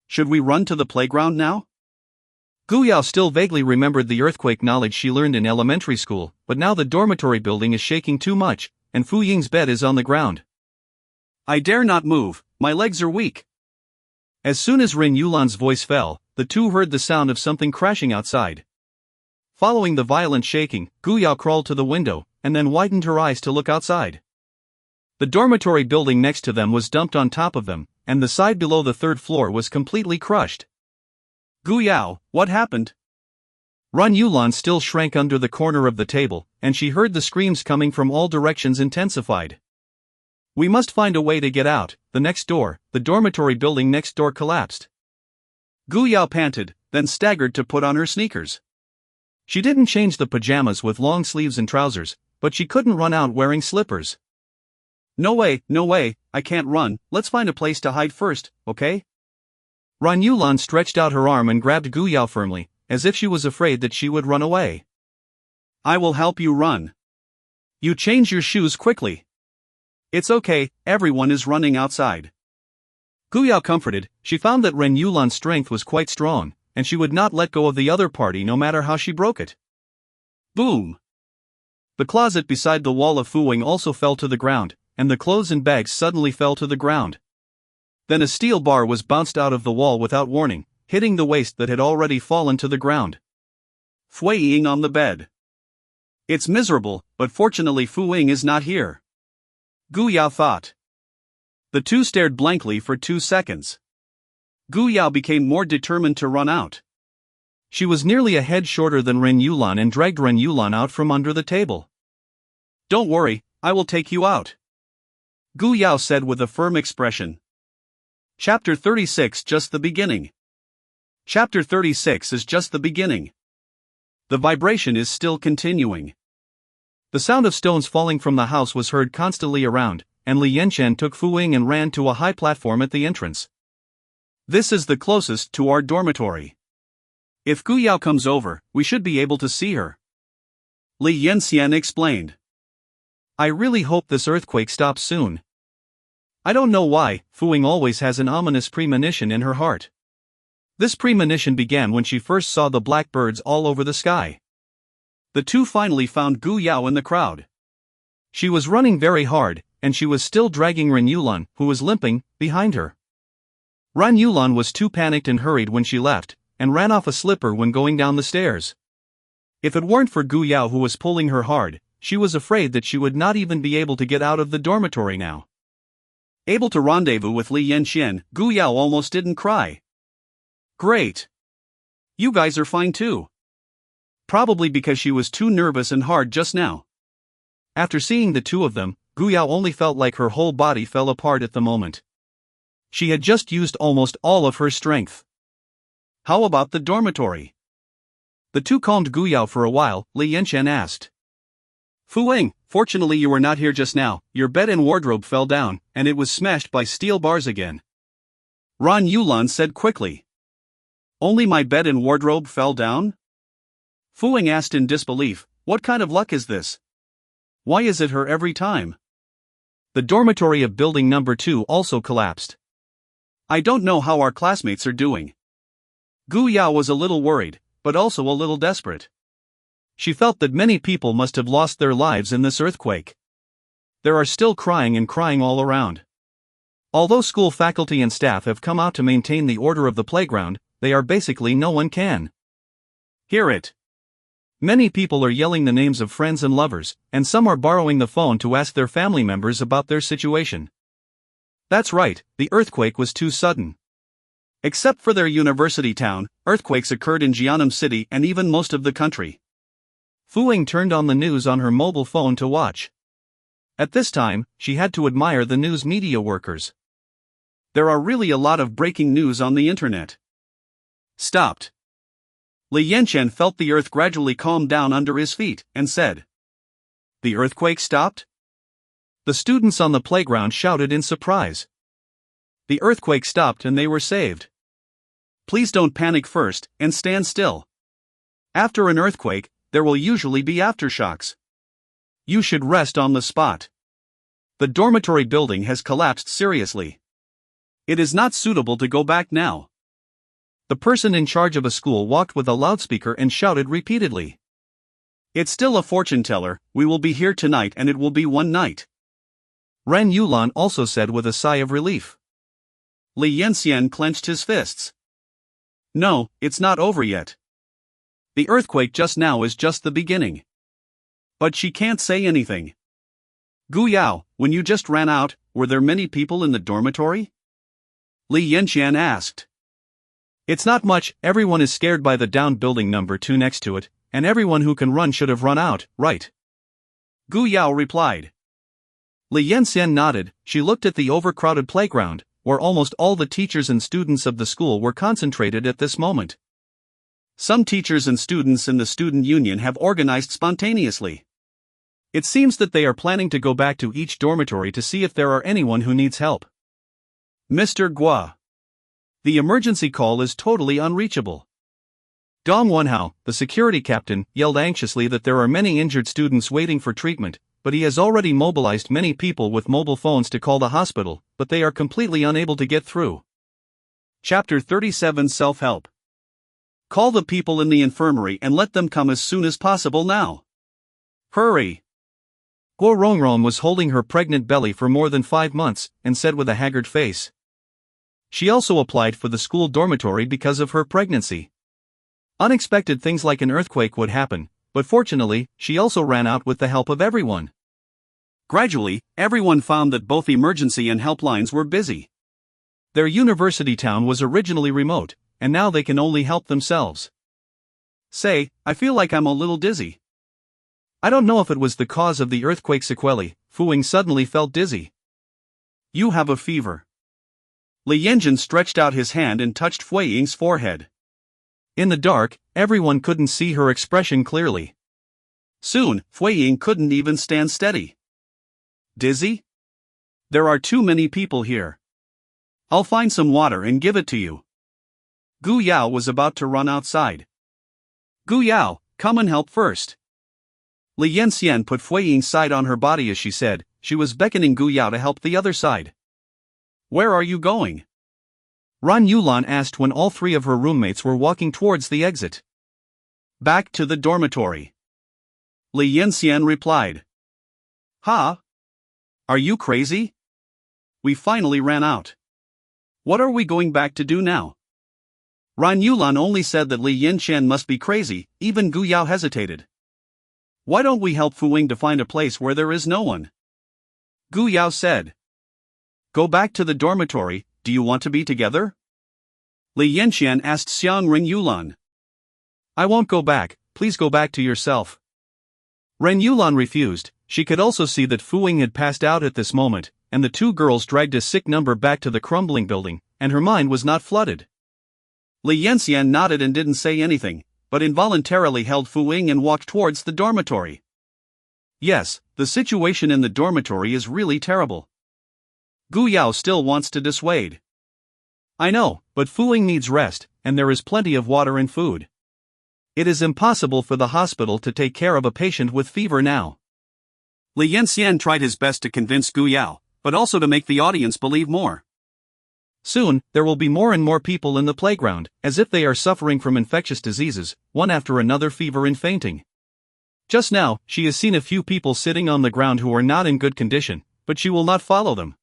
Should we run to the playground now? Gu Yao still vaguely remembered the earthquake knowledge she learned in elementary school, but now the dormitory building is shaking too much, and Fu Ying's bed is on the ground. I dare not move, my legs are weak. As soon as Ren Yulan's voice fell, the two heard the sound of something crashing outside. Following the violent shaking, Gu Yao crawled to the window, and then widened her eyes to look outside. The dormitory building next to them was dumped on top of them, and the side below the 3rd floor was completely crushed. Gu Yao, what happened? Ren Yulan still shrank under the corner of the table, and she heard the screams coming from all directions intensified. We must find a way to get out. The dormitory building next door collapsed. Gu Yao panted, then staggered to put on her sneakers. She didn't change the pajamas with long sleeves and trousers, but she couldn't run out wearing slippers. No way, I can't run, let's find a place to hide first, okay? Ren Yulan stretched out her arm and grabbed Gu Yao firmly, as if she was afraid that she would run away. I will help you run. You change your shoes quickly. It's okay, everyone is running outside. Gu Yao comforted, she found that Ren Yulan's strength was quite strong, and she would not let go of the other party no matter how she broke it. Boom! The closet beside the wall of Fu Ying also fell to the ground, and the clothes and bags suddenly fell to the ground. Then a steel bar was bounced out of the wall without warning, hitting the waist that had already fallen to the ground. Fu Ying on the bed. It's miserable, but fortunately Fu Ying is not here. Gu Yao thought. The two stared blankly for 2 seconds. Gu Yao became more determined to run out. She was nearly a head shorter than Ren Yulan and dragged Ren Yulan out from under the table. Don't worry, I will take you out. Gu Yao said with a firm expression. Chapter 36 Just the beginning. Chapter 36 is just the beginning. The vibration is still continuing. The sound of stones falling from the house was heard constantly around, and Li Yanqian took Fu Ying and ran to a high platform at the entrance. This is the closest to our dormitory. If Gu Yao comes over, we should be able to see her. Li Yanxian explained. I really hope this earthquake stops soon. I don't know why, Fuing always has an ominous premonition in her heart. This premonition began when she first saw the black birds all over the sky. The two finally found Gu Yao in the crowd. She was running very hard, and she was still dragging Ren Yulan, who was limping, behind her. Ren Yulan was too panicked and hurried when she left, and ran off a slipper when going down the stairs. If it weren't for Gu Yao who was pulling her hard, she was afraid that she would not even be able to get out of the dormitory now. Able to rendezvous with Li Yanxian, Gu Yao almost didn't cry. Great. You guys are fine too. Probably because she was too nervous and hard just now. After seeing the two of them, Gu Yao only felt like her whole body fell apart at the moment. She had just used almost all of her strength. How about the dormitory? The two calmed Gu Yao for a while. Li Yanxian asked. Fuing, fortunately you were not here just now. Your bed and wardrobe fell down, and it was smashed by steel bars again. Ran Yulan said quickly. Only my bed and wardrobe fell down? Fuing asked in disbelief, what kind of luck is this? Why is it her every time? The dormitory of building number 2 also collapsed. I don't know how our classmates are doing. Gu Yao was a little worried, but also a little desperate. She felt that many people must have lost their lives in this earthquake. There are still crying and crying all around. Although school faculty and staff have come out to maintain the order of the playground, they are basically no one can hear it. Many people are yelling the names of friends and lovers, and some are borrowing the phone to ask their family members about their situation. That's right, the earthquake was too sudden. Except for their university town, earthquakes occurred in Jiannam City and even most of the country. Fuing turned on the news on her mobile phone to watch. At this time, she had to admire the news media workers. There are really a lot of breaking news on the internet. Stopped. Li Yanxian felt the earth gradually calm down under his feet, and said. The earthquake stopped? The students on the playground shouted in surprise. The earthquake stopped and they were saved. Please don't panic first, and stand still. After an earthquake, there will usually be aftershocks. You should rest on the spot. The dormitory building has collapsed seriously. It is not suitable to go back now. The person in charge of a school walked with a loudspeaker and shouted repeatedly. It's still a fortune teller, we will be here tonight and it will be one night. Ren Yulan also said with a sigh of relief. Li Yanxian clenched his fists. No, it's not over yet. The earthquake just now is just the beginning. But she can't say anything. Gu Yao, when you just ran out, were there many people in the dormitory? Li Yanxian asked. It's not much, everyone is scared by the down building number 2 next to it, and everyone who can run should have run out, right? Gu Yao replied. Li Yanxian nodded. She looked at the overcrowded playground, where almost all the teachers and students of the school were concentrated at this moment. Some teachers and students in the student union have organized spontaneously. It seems that they are planning to go back to each dormitory to see if there are anyone who needs help. Mr. Gua. The emergency call is totally unreachable. Dong Wenhao, the security captain, yelled anxiously that there are many injured students waiting for treatment, but he has already mobilized many people with mobile phones to call the hospital, but they are completely unable to get through. Chapter 37 Self-Help. Call the people in the infirmary and let them come as soon as possible now. Hurry. Guo Rongrong was holding her pregnant belly for more than 5 months, and said with a haggard face. She also applied for the school dormitory because of her pregnancy. Unexpected things like an earthquake would happen, but fortunately, she also ran out with the help of everyone. Gradually, everyone found that both emergency and helplines were busy. Their university town was originally remote, and now they can only help themselves. Say, I feel like I'm a little dizzy. I don't know if it was the cause of the earthquake sequelae. Fuing suddenly felt dizzy. You have a fever. Li Yanxian stretched out his hand and touched Fui Ying's forehead. In the dark, everyone couldn't see her expression clearly. Soon, Fui Ying couldn't even stand steady. Dizzy? There are too many people here. I'll find some water and give it to you. Gu Yao was about to run outside. Gu Yao, come and help first. Li Yanxian put Fui Ying's side on her body as she said, she was beckoning Gu Yao to help the other side. Where are you going? Ran Yulan asked when all three of her roommates were walking towards the exit. Back to the dormitory. Li Yanxian replied. Huh? Are you crazy? We finally ran out. What are we going back to do now? Ran Yulan only said that Li Yanxian must be crazy, even Gu Yao hesitated. Why don't we help Fu Ying to find a place where there is no one? Gu Yao said. Go back to the dormitory, do you want to be together? Li Yanxian asked Xiang Ren Yulan. I won't go back, please go back to yourself. Ren Yulan refused. She could also see that Fu Ying had passed out at this moment, and the two girls dragged a sick number back to the crumbling building, and her mind was not flooded. Li Yanxian nodded and didn't say anything, but involuntarily held Fu Ying and walked towards the dormitory. Yes, the situation in the dormitory is really terrible. Gu Yao still wants to dissuade. I know, but Fu Ying needs rest, and there is plenty of water and food. It is impossible for the hospital to take care of a patient with fever now. Li Yanxian tried his best to convince Gu Yao, but also to make the audience believe more. Soon, there will be more and more people in the playground, as if they are suffering from infectious diseases, one after another fever and fainting. Just now, she has seen a few people sitting on the ground who are not in good condition, but she will not follow them.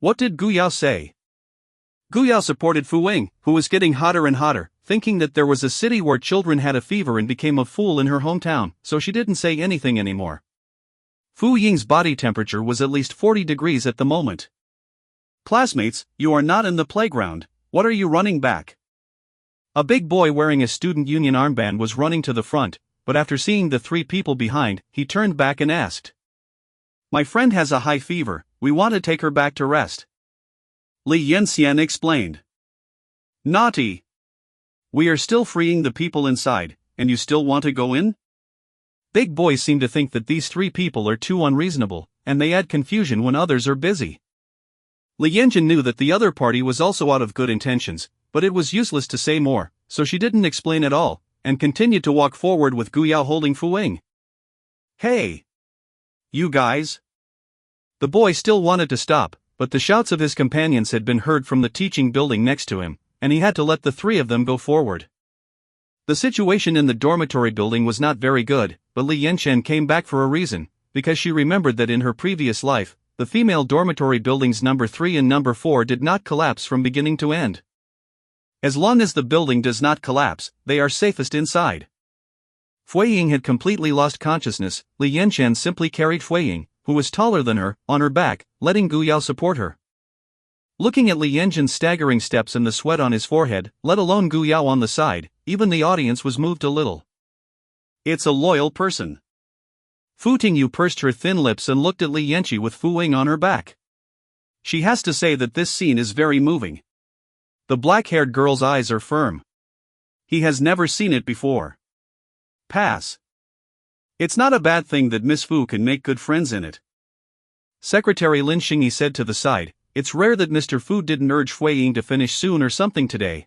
What did Gu Yao say? Gu Yao supported Fu Ying, who was getting hotter and hotter, thinking that there was a city where children had a fever and became a fool in her hometown, so she didn't say anything anymore. Fu Ying's body temperature was at least 40 degrees at the moment. Classmates, you are not in the playground, what are you running back? A big boy wearing a student union armband was running to the front, but after seeing the three people behind, he turned back and asked. My friend has a high fever, we want to take her back to rest. Li Yanxian explained. Naughty! We are still freeing the people inside, and you still want to go in? Big boys seem to think that these three people are too unreasonable, and they add confusion when others are busy. Li Yanjin knew that the other party was also out of good intentions, but it was useless to say more, so she didn't explain at all, and continued to walk forward with Gu Yao holding Fu Ying. Hey! You guys! The boy still wanted to stop, but the shouts of his companions had been heard from the teaching building next to him, and he had to let the three of them go forward. The situation in the dormitory building was not very good, but Li Yanxian came back for a reason, because she remembered that in her previous life, the female dormitory buildings number 3 and number 4 did not collapse from beginning to end. As long as the building does not collapse, they are safest inside. Fui Ying had completely lost consciousness. Li Yanxian simply carried Fui Ying, who was taller than her, on her back, letting Gu Yao support her. Looking at Li Yanjin's staggering steps and the sweat on his forehead, let alone Gu Yao on the side, even the audience was moved a little. It's a loyal person. Fu Tingyu pursed her thin lips and looked at Li Yanqi with Fu Ying on her back. She has to say that this scene is very moving. The black-haired girl's eyes are firm. He has never seen it before. Pass. It's not a bad thing that Miss Fu can make good friends in it. Secretary Lin Xingyi said to the side, it's rare that Mr. Fu didn't urge Fui Ying to finish soon or something today.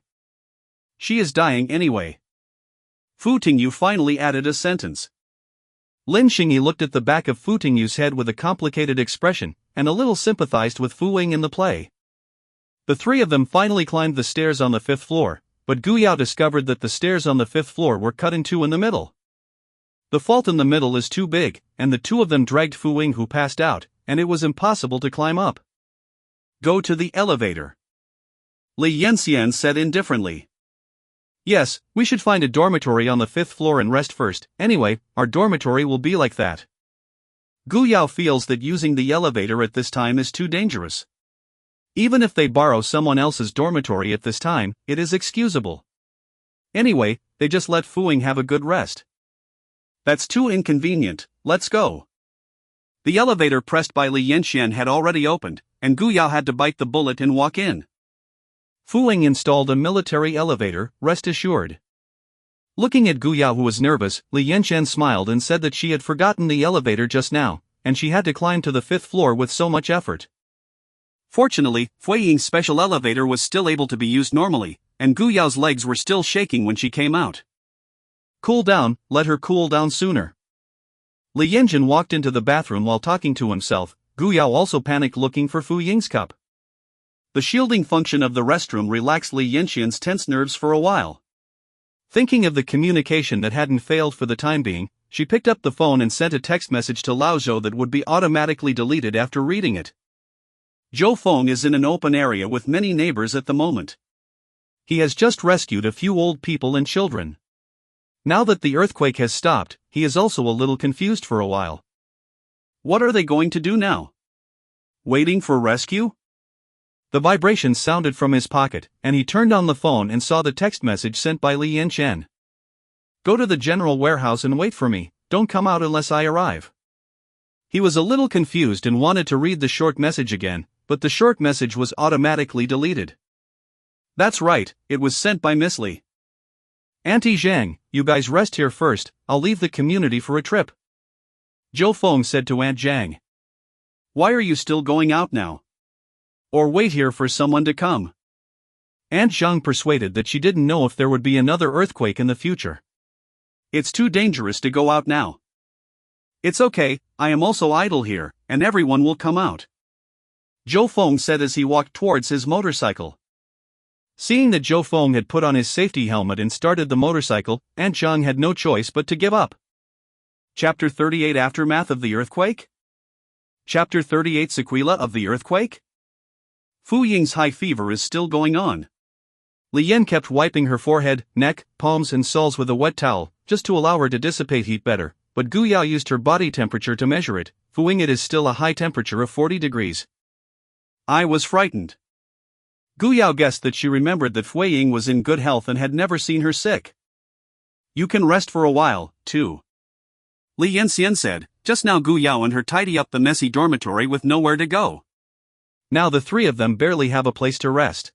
She is dying anyway. Fu Tingyu finally added a sentence. Lin Xingyi looked at the back of Fu Tingyu's head with a complicated expression, and a little sympathized with Fu Ying in the play. The three of them finally climbed the stairs on the 5th floor, but Gu Yao discovered that the stairs on the 5th floor were cut in two in the middle. The fault in the middle is too big, and the two of them dragged Fu Ying, who passed out, and it was impossible to climb up. Go to the elevator. Li Yanxian said indifferently. Yes, we should find a dormitory on the 5th floor and rest first. Anyway, our dormitory will be like that. Gu Yao feels that using the elevator at this time is too dangerous. Even if they borrow someone else's dormitory at this time, it is excusable. Anyway, they just let Fu Ying have a good rest. That's too inconvenient, let's go. The elevator pressed by Li Yanxian had already opened, and Gu Yao had to bite the bullet and walk in. Fu Ying installed a military elevator, rest assured. Looking at Gu Yao, who was nervous, Li Yanxian smiled and said that she had forgotten the elevator just now, and she had to climb to the 5th floor with so much effort. Fortunately, Fui Ying's special elevator was still able to be used normally, and Gu Yao's legs were still shaking when she came out. Cool down, let her cool down sooner. Li Yanjun walked into the bathroom while talking to himself. Gu Yao also panicked looking for Fu Ying's cup. The shielding function of the restroom relaxed Li Yanxuan's tense nerves for a while. Thinking of the communication that hadn't failed for the time being, she picked up the phone and sent a text message to Lao Zhou that would be automatically deleted after reading it. Zhou Feng is in an open area with many neighbors at the moment. He has just rescued a few old people and children. Now that the earthquake has stopped, he is also a little confused for a while. What are they going to do now? Waiting for rescue? The vibration sounded from his pocket, and he turned on the phone and saw the text message sent by Li Yanchen. Go to the general warehouse and wait for me, don't come out unless I arrive. He was a little confused and wanted to read the short message again, but the short message was automatically deleted. That's right, it was sent by Miss Li. Auntie Zhang, you guys rest here first, I'll leave the community for a trip. Zhou Feng said to Aunt Zhang. Why are you still going out now? Or wait here for someone to come? Aunt Zhang persuaded that she didn't know if there would be another earthquake in the future. It's too dangerous to go out now. It's okay, I am also idle here, and everyone will come out. Zhou Feng said as he walked towards his motorcycle. Seeing that Zhou Feng had put on his safety helmet and started the motorcycle, Aunt Zhang had no choice but to give up. Chapter 38 Aftermath of the Earthquake? Chapter 38 Sequela of the Earthquake? Fu Ying's high fever is still going on. Li Yan kept wiping her forehead, neck, palms and soles with a wet towel, just to allow her to dissipate heat better, but Gu Yao used her body temperature to measure it. Fu Ying, it is still a high temperature of 40 degrees. I was frightened. Gu Yao guessed that she remembered that Fu Ying was in good health and had never seen her sick. You can rest for a while, too. Li Yanxian said. Just now Gu Yao and her tidy up the messy dormitory with nowhere to go. Now the three of them barely have a place to rest.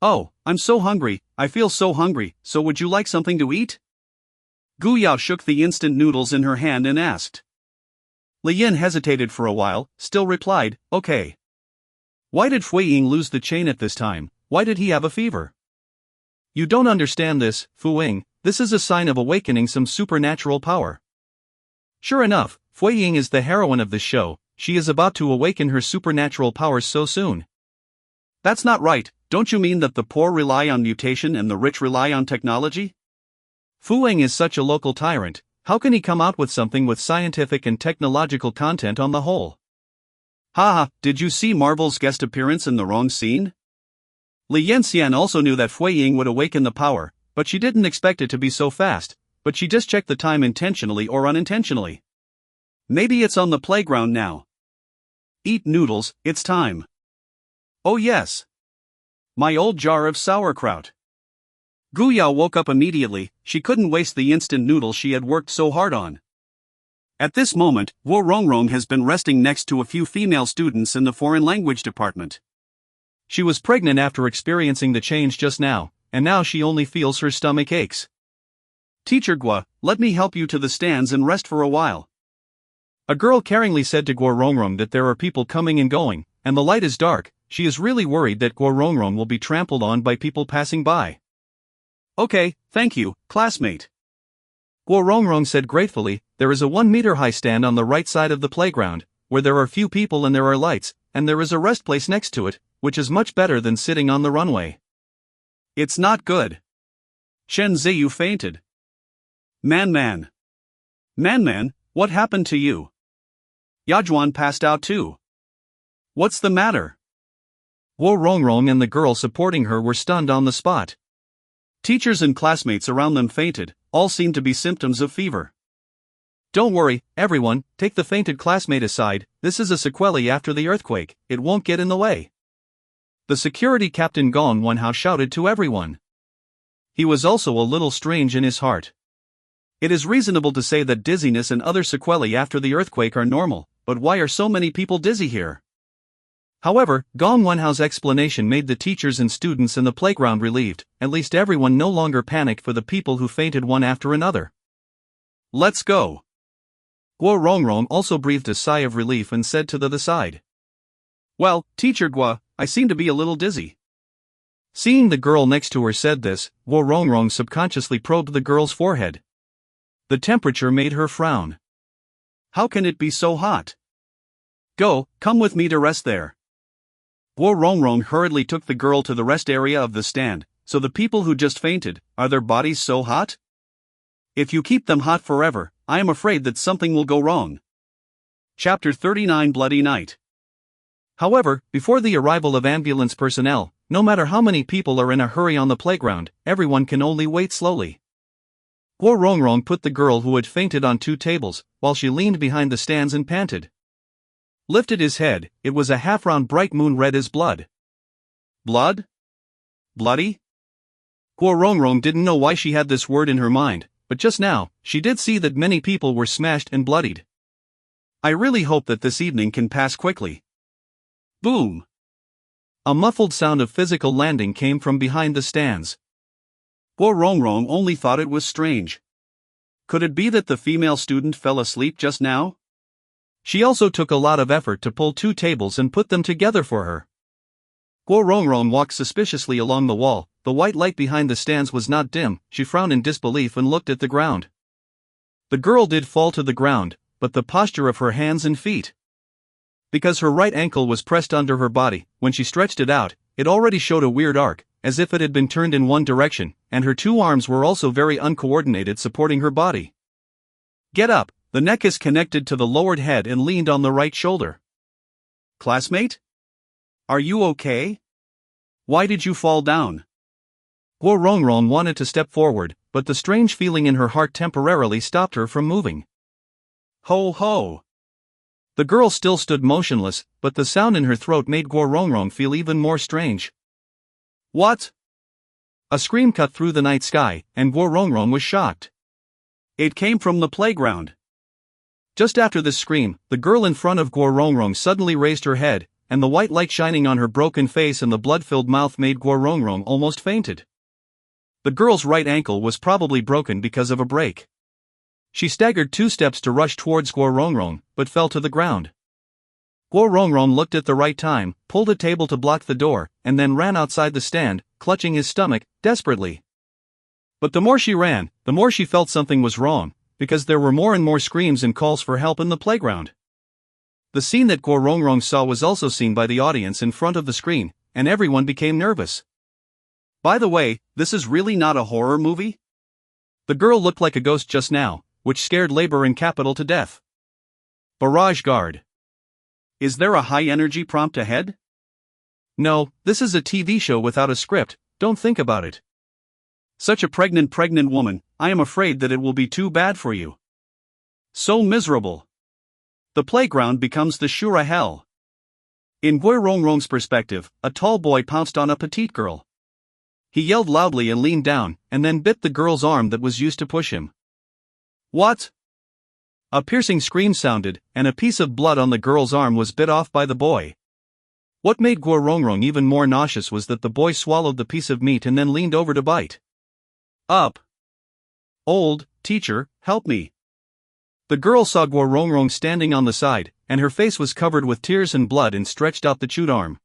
Oh, I'm so hungry, I feel so hungry, so would you like something to eat? Gu Yao shook the instant noodles in her hand and asked. Li Yan hesitated for a while, still replied, okay. Why did Fu Ying lose the chain at this time? Why did he have a fever? You don't understand this, Fu Ying, this is a sign of awakening some supernatural power. Sure enough, Fu Ying is the heroine of the show, she is about to awaken her supernatural powers so soon. That's not right, don't you mean that the poor rely on mutation and the rich rely on technology? Fu Ying is such a local tyrant, how can he come out with something with scientific and technological content on the whole? Haha, did you see Marvel's guest appearance in the wrong scene? Li Yanxian also knew that Fu Ying would awaken the power, but she didn't expect it to be so fast, but she just checked the time intentionally or unintentionally. Maybe it's on the playground now. Eat noodles, it's time. Oh yes. My old jar of sauerkraut. Gu Yao woke up immediately, she couldn't waste the instant noodles she had worked so hard on. At this moment, Wu Rongrong has been resting next to a few female students in the foreign language department. She was pregnant after experiencing the change just now, and now she only feels her stomach aches. Teacher Gua, let me help you to the stands and rest for a while. A girl caringly said to Guo Rongrong that there are people coming and going, and the light is dark. She is really worried that Guo Rongrong will be trampled on by people passing by. Okay, thank you, classmate. Guo Rongrong said gratefully. There is a 1-meter-high stand on the right side of the playground, where there are few people and there are lights, and there is a rest place next to it, which is much better than sitting on the runway. It's not good. Shen Ziyu fainted. Man, what happened to you? Yajuan passed out too. What's the matter? Wu Rongrong and the girl supporting her were stunned on the spot. Teachers and classmates around them fainted, all seemed to be symptoms of fever. Don't worry, everyone, take the fainted classmate aside, this is a sequelae after the earthquake, it won't get in the way. The security captain Gong Wenhao shouted to everyone. He was also a little strange in his heart. It is reasonable to say that dizziness and other sequelae after the earthquake are normal, but why are so many people dizzy here? However, Gong Wenhao's explanation made the teachers and students in the playground relieved, at least everyone no longer panicked for the people who fainted one after another. Let's go. Guo Rongrong also breathed a sigh of relief and said to the side. Well, Teacher Gua, I seem to be a little dizzy. Seeing the girl next to her said this, Guo Rongrong subconsciously probed the girl's forehead. The temperature made her frown. How can it be so hot? Come with me to rest there. Guo Rongrong hurriedly took the girl to the rest area of the stand. So the people who just fainted, are their bodies so hot? If you keep them hot forever, I am afraid that something will go wrong. Chapter 39 Bloody Night. However, before the arrival of ambulance personnel, no matter how many people are in a hurry on the playground, everyone can only wait slowly. Guo Rongrong put the girl who had fainted on 2 tables, while she leaned behind the stands and panted. Lifted his head, it was a half-round bright moon red as blood. Blood? Bloody? Guo Rongrong didn't know why she had this word in her mind, but just now, she did see that many people were smashed and bloodied. I really hope that this evening can pass quickly. Boom! A muffled sound of physical landing came from behind the stands. Guo Rongrong only thought it was strange. Could it be that the female student fell asleep just now? She also took a lot of effort to pull 2 tables and put them together for her. Guo Rongrong walked suspiciously along the wall. The white light behind the stands was not dim. She frowned in disbelief and looked at the ground. The girl did fall to the ground, but the posture of her hands and feet. Because her right ankle was pressed under her body, when she stretched it out, it already showed a weird arc, as if it had been turned in one direction, and her 2 arms were also very uncoordinated supporting her body. Get up, the neck is connected to the lowered head and leaned on the right shoulder. Classmate? Are you okay? Why did you fall down? Guo Rongrong wanted to step forward, but the strange feeling in her heart temporarily stopped her from moving. Ho ho! The girl still stood motionless, but the sound in her throat made Guo Rongrong feel even more strange. What? A scream cut through the night sky, and Guo Rongrong was shocked. It came from the playground. Just after this scream, the girl in front of Guo Rongrong suddenly raised her head, and the white light shining on her broken face and the blood-filled mouth made Guo Rongrong almost fainted. The girl's right ankle was probably broken because of a break. She staggered 2 steps to rush towards Guo Rongrong, but fell to the ground. Guo Rongrong looked at the right time, pulled a table to block the door, and then ran outside the stand, clutching his stomach, desperately. But the more she ran, the more she felt something was wrong, because there were more and more screams and calls for help in the playground. The scene that Guo Rongrong saw was also seen by the audience in front of the screen, and everyone became nervous. By the way, this is really not a horror movie? The girl looked like a ghost just now, which scared Labor in Capital to death. Barrage guard. Is there a high-energy prompt ahead? No, this is a TV show without a script, don't think about it. Such a pregnant woman, I am afraid that it will be too bad for you. So miserable. The playground becomes the Shura hell. In Guo Rongrong's perspective, a tall boy pounced on a petite girl. He yelled loudly and leaned down, and then bit the girl's arm that was used to push him. What? A piercing scream sounded, and a piece of blood on the girl's arm was bit off by the boy. What made Guo Rongrong even more nauseous was that the boy swallowed the piece of meat and then leaned over to bite. Up! Old teacher, help me! The girl saw Guo Rongrong standing on the side, and her face was covered with tears and blood and stretched out the chewed arm.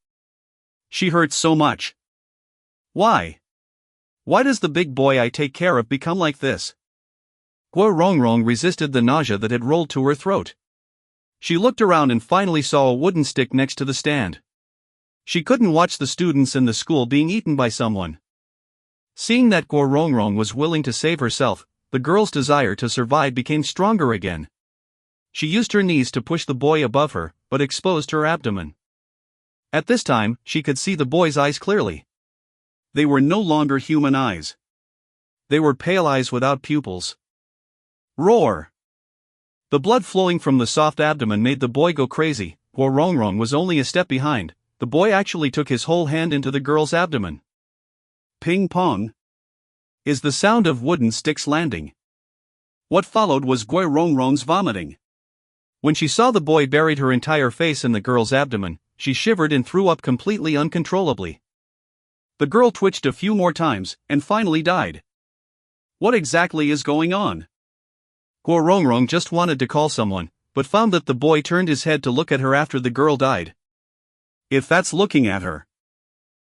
She hurts so much. Why? Why does the big boy I take care of become like this? Guo Rongrong resisted the nausea that had rolled to her throat. She looked around and finally saw a wooden stick next to the stand. She couldn't watch the students in the school being eaten by someone. Seeing that Guo Rongrong was willing to save herself, the girl's desire to survive became stronger again. She used her knees to push the boy above her, but exposed her abdomen. At this time, she could see the boy's eyes clearly. They were no longer human eyes. They were pale eyes without pupils. Roar! The blood flowing from the soft abdomen made the boy go crazy. Guo Rongrong was only a step behind. The boy actually took his whole hand into the girl's abdomen. Ping pong is the sound of wooden sticks landing. What followed was Guo Rongrong's vomiting. When she saw the boy buried her entire face in the girl's abdomen, she shivered and threw up completely uncontrollably. The girl twitched a few more times, and finally died. What exactly is going on? Guo Rongrong just wanted to call someone, but found that the boy turned his head to look at her after the girl died. If that's looking at her.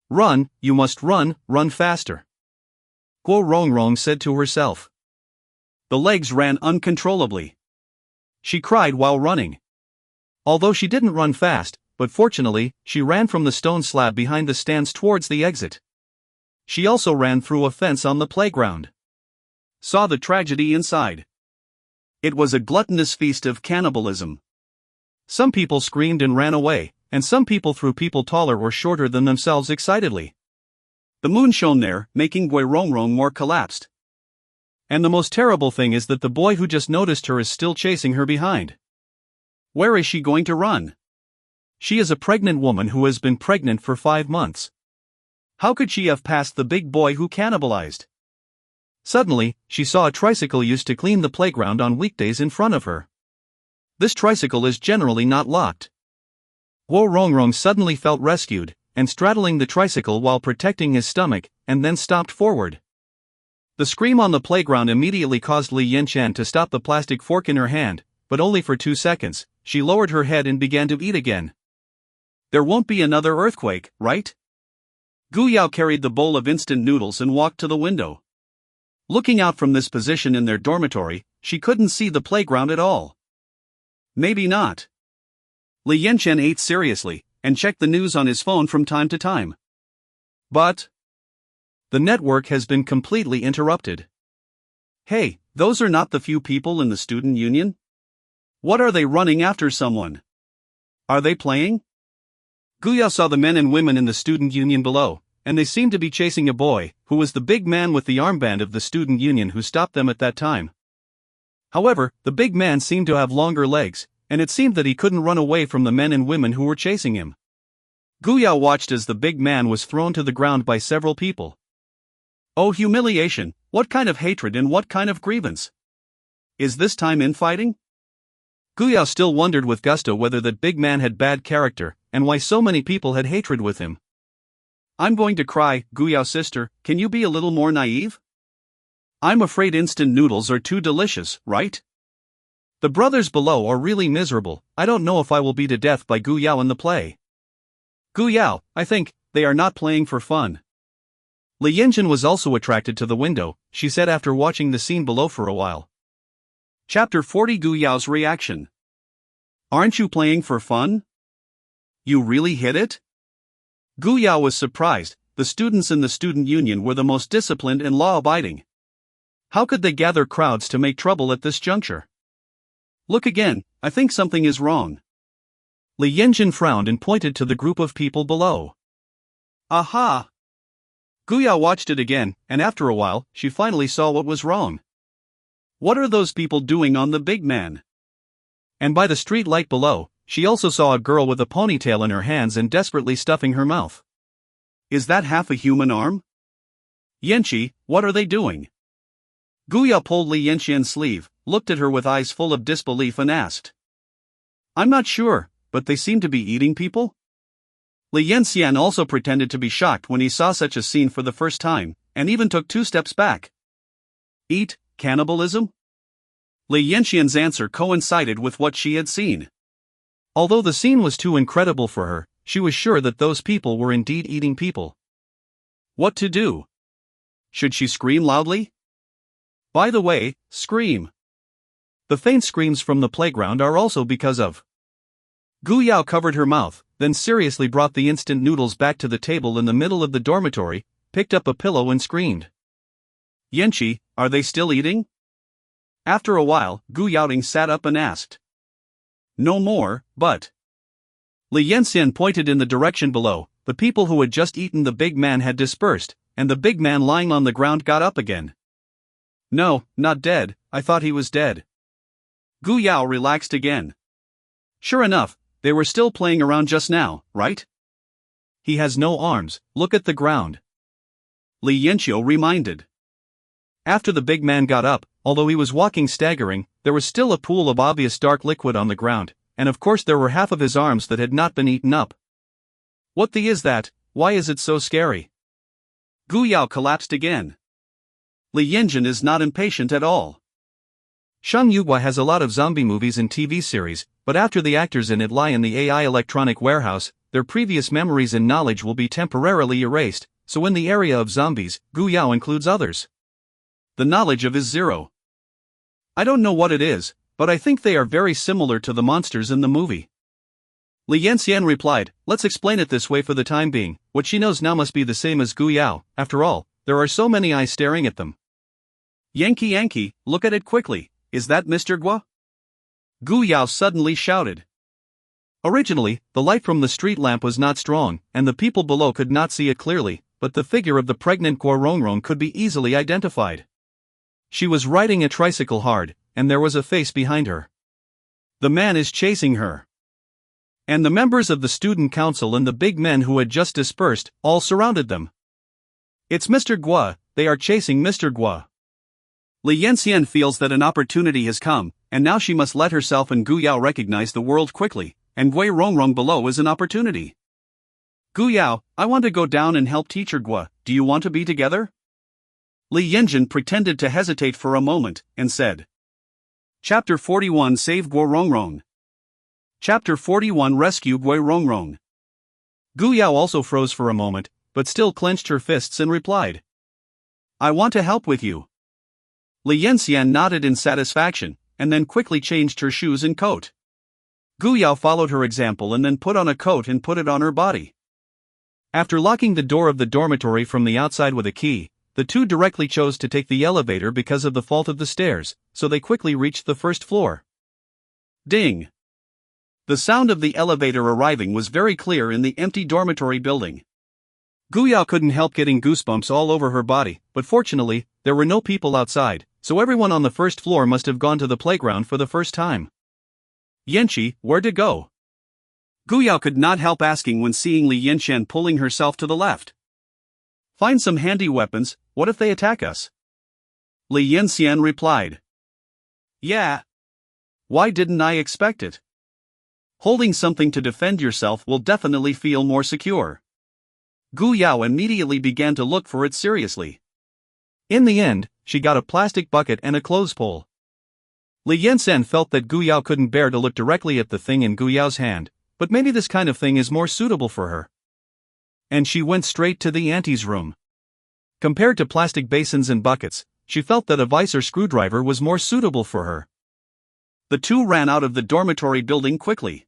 Run, you must run faster. Guo Rongrong said to herself. The legs ran uncontrollably. she cried while running. Although she didn't run fast, but fortunately, she ran from the stone slab behind the stands towards the exit. She also ran through a fence on the playground. Saw the tragedy inside. It was a gluttonous feast of cannibalism. Some people screamed and ran away, and some people threw people taller or shorter than themselves excitedly. The moon shone there, making Guirongrong more collapsed. And the most terrible thing is that the boy who just noticed her is still chasing her behind. Where is she going to run? She is a pregnant woman who has been pregnant for 5 months. How could she have passed the big boy who cannibalized? Suddenly, she saw a tricycle used to clean the playground on weekdays in front of her. This tricycle is generally not locked. Guirongrong suddenly felt rescued, and straddling the tricycle while protecting his stomach, and then stomped forward. The scream on the playground immediately caused Li Yanqian to stop the plastic fork in her hand, but only for 2 seconds. She lowered her head and began to eat again. There won't be another earthquake, right? Gu Yao carried the bowl of instant noodles and walked to the window. Looking out from this position in their dormitory, she couldn't see the playground at all. Maybe not. Li Yanqian ate seriously, and checked the news on his phone from time to time. But the network has been completely interrupted. Hey, those are not the few people in the student union? What are they running after someone? Are they playing? Gu Yao saw the men and women in the student union below, and they seemed to be chasing a boy, who was the big man with the armband of the student union who stopped them at that time. However, the big man seemed to have longer legs, and it seemed that he couldn't run away from the men and women who were chasing him. Gu Yao watched as the big man was thrown to the ground by several people. Oh, humiliation! What kind of hatred and what kind of grievance? Is this time infighting? Gu Yao still wondered with gusto whether that big man had bad character, and why so many people had hatred with him. I'm going to cry, Gu Yao sister, can you be a little more naive? I'm afraid instant noodles are too delicious, right? The brothers below are really miserable. I don't know if I will be to death by Gu Yao in the play. Gu Yao, I think, they are not playing for fun. Li Yanqian was also attracted to the window, she said after watching the scene below for a while. Chapter 40 Gu Yao's reaction. Aren't you playing for fun? You really hit it? Gu Yao was surprised. The students in the student union were the most disciplined and law-abiding. How could they gather crowds to make trouble at this juncture? Look again, I think something is wrong. Li Yanqian frowned and pointed to the group of people below. Aha! Gu Yao watched it again, and after a while, she finally saw what was wrong. What are those people doing on the big man? And by the street light below, she also saw a girl with a ponytail in her hands and desperately stuffing her mouth. Is that half a human arm? Yanqi, what are they doing? Gu Yao pulled Li Yanqian's sleeve, looked at her with eyes full of disbelief and asked. I'm not sure, but they seem to be eating people? Li Yanqian also pretended to be shocked when he saw such a scene for the first time, and even took 2 steps back. Eat? Cannibalism? Li Yanqian's answer coincided with what she had seen. Although the scene was too incredible for her, she was sure that those people were indeed eating people. What to do? Should she scream loudly? By the way, scream. The faint screams from the playground are also because of. Gu Yao covered her mouth, then seriously brought the instant noodles back to the table in the middle of the dormitory, picked up a pillow and screamed. Yanqi, are they still eating? After a while, Gu Yaoting sat up and asked. No more, but. Li Yanqian pointed in the direction below. The people who had just eaten the big man had dispersed, and the big man lying on the ground got up again. No, not dead, I thought he was dead. Gu Yao relaxed again. Sure enough, they were still playing around just now, right? He has no arms, look at the ground. Li Yanqiu reminded. After the big man got up, although he was walking staggering, there was still a pool of obvious dark liquid on the ground, and of course there were half of his arms that had not been eaten up. What the is that? Why is it so scary? Gu Yao collapsed again. Li Yanqian is not impatient at all. Shang Yuhua has a lot of zombie movies and TV series, but after the actors in it lie in the AI electronic warehouse, their previous memories and knowledge will be temporarily erased, so in the area of zombies, Gu Yao includes others. The knowledge of is 0. I don't know what it is, but I think they are very similar to the monsters in the movie. Li Yanxian replied, let's explain it this way for the time being, what she knows now must be the same as Gu Yao, after all, there are so many eyes staring at them. Yankee, look at it quickly, is that Mr. Gua? Gu Yao suddenly shouted. Originally, the light from the street lamp was not strong, and the people below could not see it clearly, but the figure of the pregnant Guo Rongrong could be easily identified. She was riding a tricycle hard, and there was a face behind her. The man is chasing her. And the members of the student council and the big men who had just dispersed, all surrounded them. It's Mr. Gua, they are chasing Mr. Gua. Li Yanxian feels that an opportunity has come, and now she must let herself and Gu Yao recognize the world quickly, and Gui Rongrong below is an opportunity. Gu Yao, I want to go down and help Teacher Gua, do you want to be together? Li Yanjin pretended to hesitate for a moment, and said. Chapter 41 Save Guo Rongrong. Chapter 41 Rescue Gui Rongrong. Gu Yao also froze for a moment, but still clenched her fists and replied. I want to help with you. Li Yanxian nodded in satisfaction, and then quickly changed her shoes and coat. Gu Yao followed her example and then put on a coat and put it on her body. After locking the door of the dormitory from the outside with a key, the two directly chose to take the elevator because of the fault of the stairs, so they quickly reached the first floor. Ding! The sound of the elevator arriving was very clear in the empty dormitory building. Gu Yao couldn't help getting goosebumps all over her body, but fortunately, there were no people outside, so everyone on the first floor must have gone to the playground for the first time. Yanqi, where to go? Gu Yao could not help asking when seeing Li Yanxian pulling herself to the left. Find some handy weapons, what if they attack us? Li Yanxian replied. Yeah. Why didn't I expect it? Holding something to defend yourself will definitely feel more secure. Gu Yao immediately began to look for it seriously. In the end, she got a plastic bucket and a clothes pole. Li Yanxian felt that Gu Yao couldn't bear to look directly at the thing in Gu Yao's hand, but maybe this kind of thing is more suitable for her. And she went straight to the auntie's room. Compared to plastic basins and buckets, she felt that a vise or screwdriver was more suitable for her. The two ran out of the dormitory building quickly.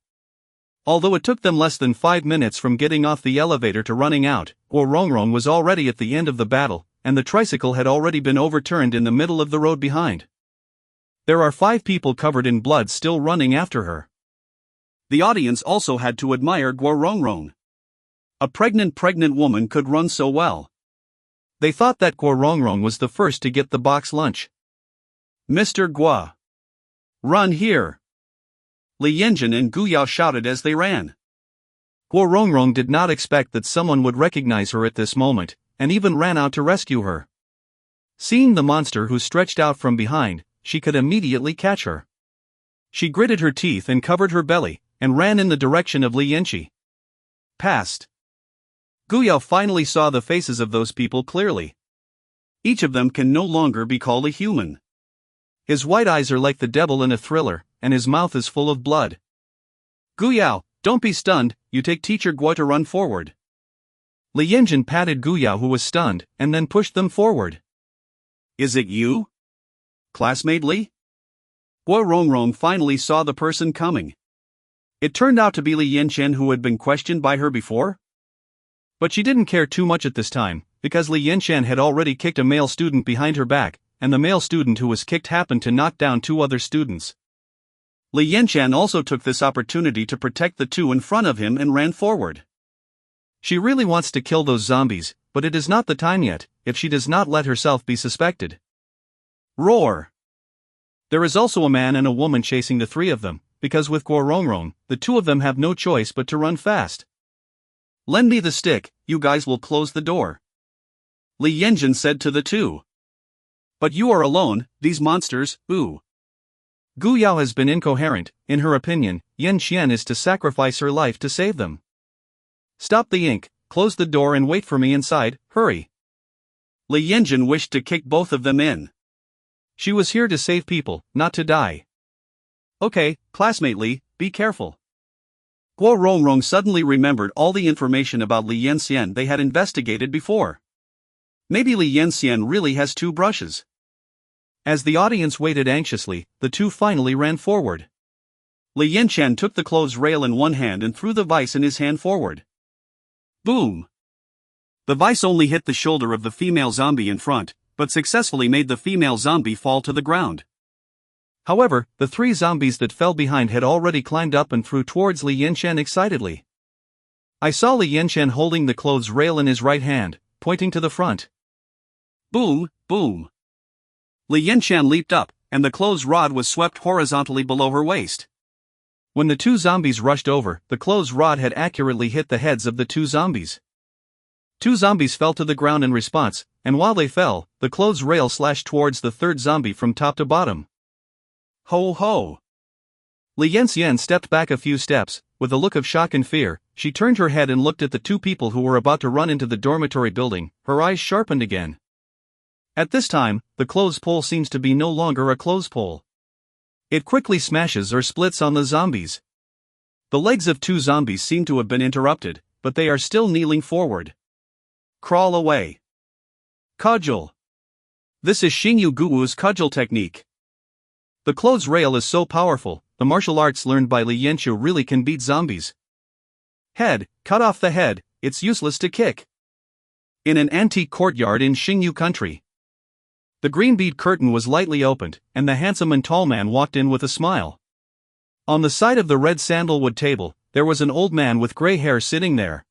Although it took them less than 5 minutes from getting off the elevator to running out, Guo Rongrong was already at the end of the battle, and the tricycle had already been overturned in the middle of the road behind. There are 5 people covered in blood still running after her. The audience also had to admire Guo Rongrong. A pregnant woman could run so well. They thought that Guo Rongrong was the first to get the box lunch. Mr. Gua. Run here! Li Yanjin and Gu Yao shouted as they ran. Guo Rongrong did not expect that someone would recognize her at this moment, and even ran out to rescue her. Seeing the monster who stretched out from behind, she could immediately catch her. She gritted her teeth and covered her belly, and ran in the direction of Li Yanqi. Past. Gu Yao finally saw the faces of those people clearly. Each of them can no longer be called a human. His white eyes are like the devil in a thriller, and his mouth is full of blood. Gu Yao, don't be stunned, you take Teacher Gua to run forward. Li Yanjin patted Gu Yao who was stunned, and then pushed them forward. Is it you? Classmate Li? Guo Rongrong finally saw the person coming. It turned out to be Li Yanxian who had been questioned by her before. But she didn't care too much at this time, because Li Yanxian had already kicked a male student behind her back, and the male student who was kicked happened to knock down 2 other students. Li Yanxian also took this opportunity to protect the 2 in front of him and ran forward. She really wants to kill those zombies, but it is not the time yet, if she does not let herself be suspected. Roar! There is also a man and a woman chasing the 3 of them, because with Guo Rongrong, the 2 of them have no choice but to run fast. Lend me the stick, you guys will close the door. Li Yanjin said to the 2. But you are alone, these monsters, ooh. Gu Yao has been incoherent, in her opinion, Yan Xian is to sacrifice her life to save them. Stop the ink, close the door and wait for me inside, hurry. Li Yanjin wished to kick both of them in. She was here to save people, not to die. Okay, classmate Li, be careful. Guo Rongrong suddenly remembered all the information about Li Yanxian they had investigated before. Maybe Li Yanxian really has 2 brushes. As the audience waited anxiously, the two finally ran forward. Li Yanqian took the clothes rail in one hand and threw the vice in his hand forward. Boom! The vice only hit the shoulder of the female zombie in front, but successfully made the female zombie fall to the ground. However, the three zombies that fell behind had already climbed up and threw towards Li Yanqian excitedly. I saw Li Yanqian holding the clothes rail in his right hand, pointing to the front. Boom, boom. Li Yanqian leaped up, and the clothes rod was swept horizontally below her waist. When the two zombies rushed over, the clothes rod had accurately hit the heads of the two zombies. Two zombies fell to the ground in response, and while they fell, the clothes rail slashed towards the third zombie from top to bottom. Ho ho! Li Yanqian stepped back a few steps. With a look of shock and fear, she turned her head and looked at the two people who were about to run into the dormitory building. Her eyes sharpened again. At this time, the clothes pole seems to be no longer a clothes pole. It quickly smashes or splits on the zombies. The legs of two zombies seem to have been interrupted, but they are still kneeling forward. Crawl away. Cudgel. This is Xingyu Guwu's cudgel technique. The clothes rail is so powerful, the martial arts learned by Li Yanqiu really can beat zombies. Head, cut off the head, it's useless to kick. In an antique courtyard in Xingyu country. The green bead curtain was lightly opened, and the handsome and tall man walked in with a smile. On the side of the red sandalwood table, there was an old man with gray hair sitting there.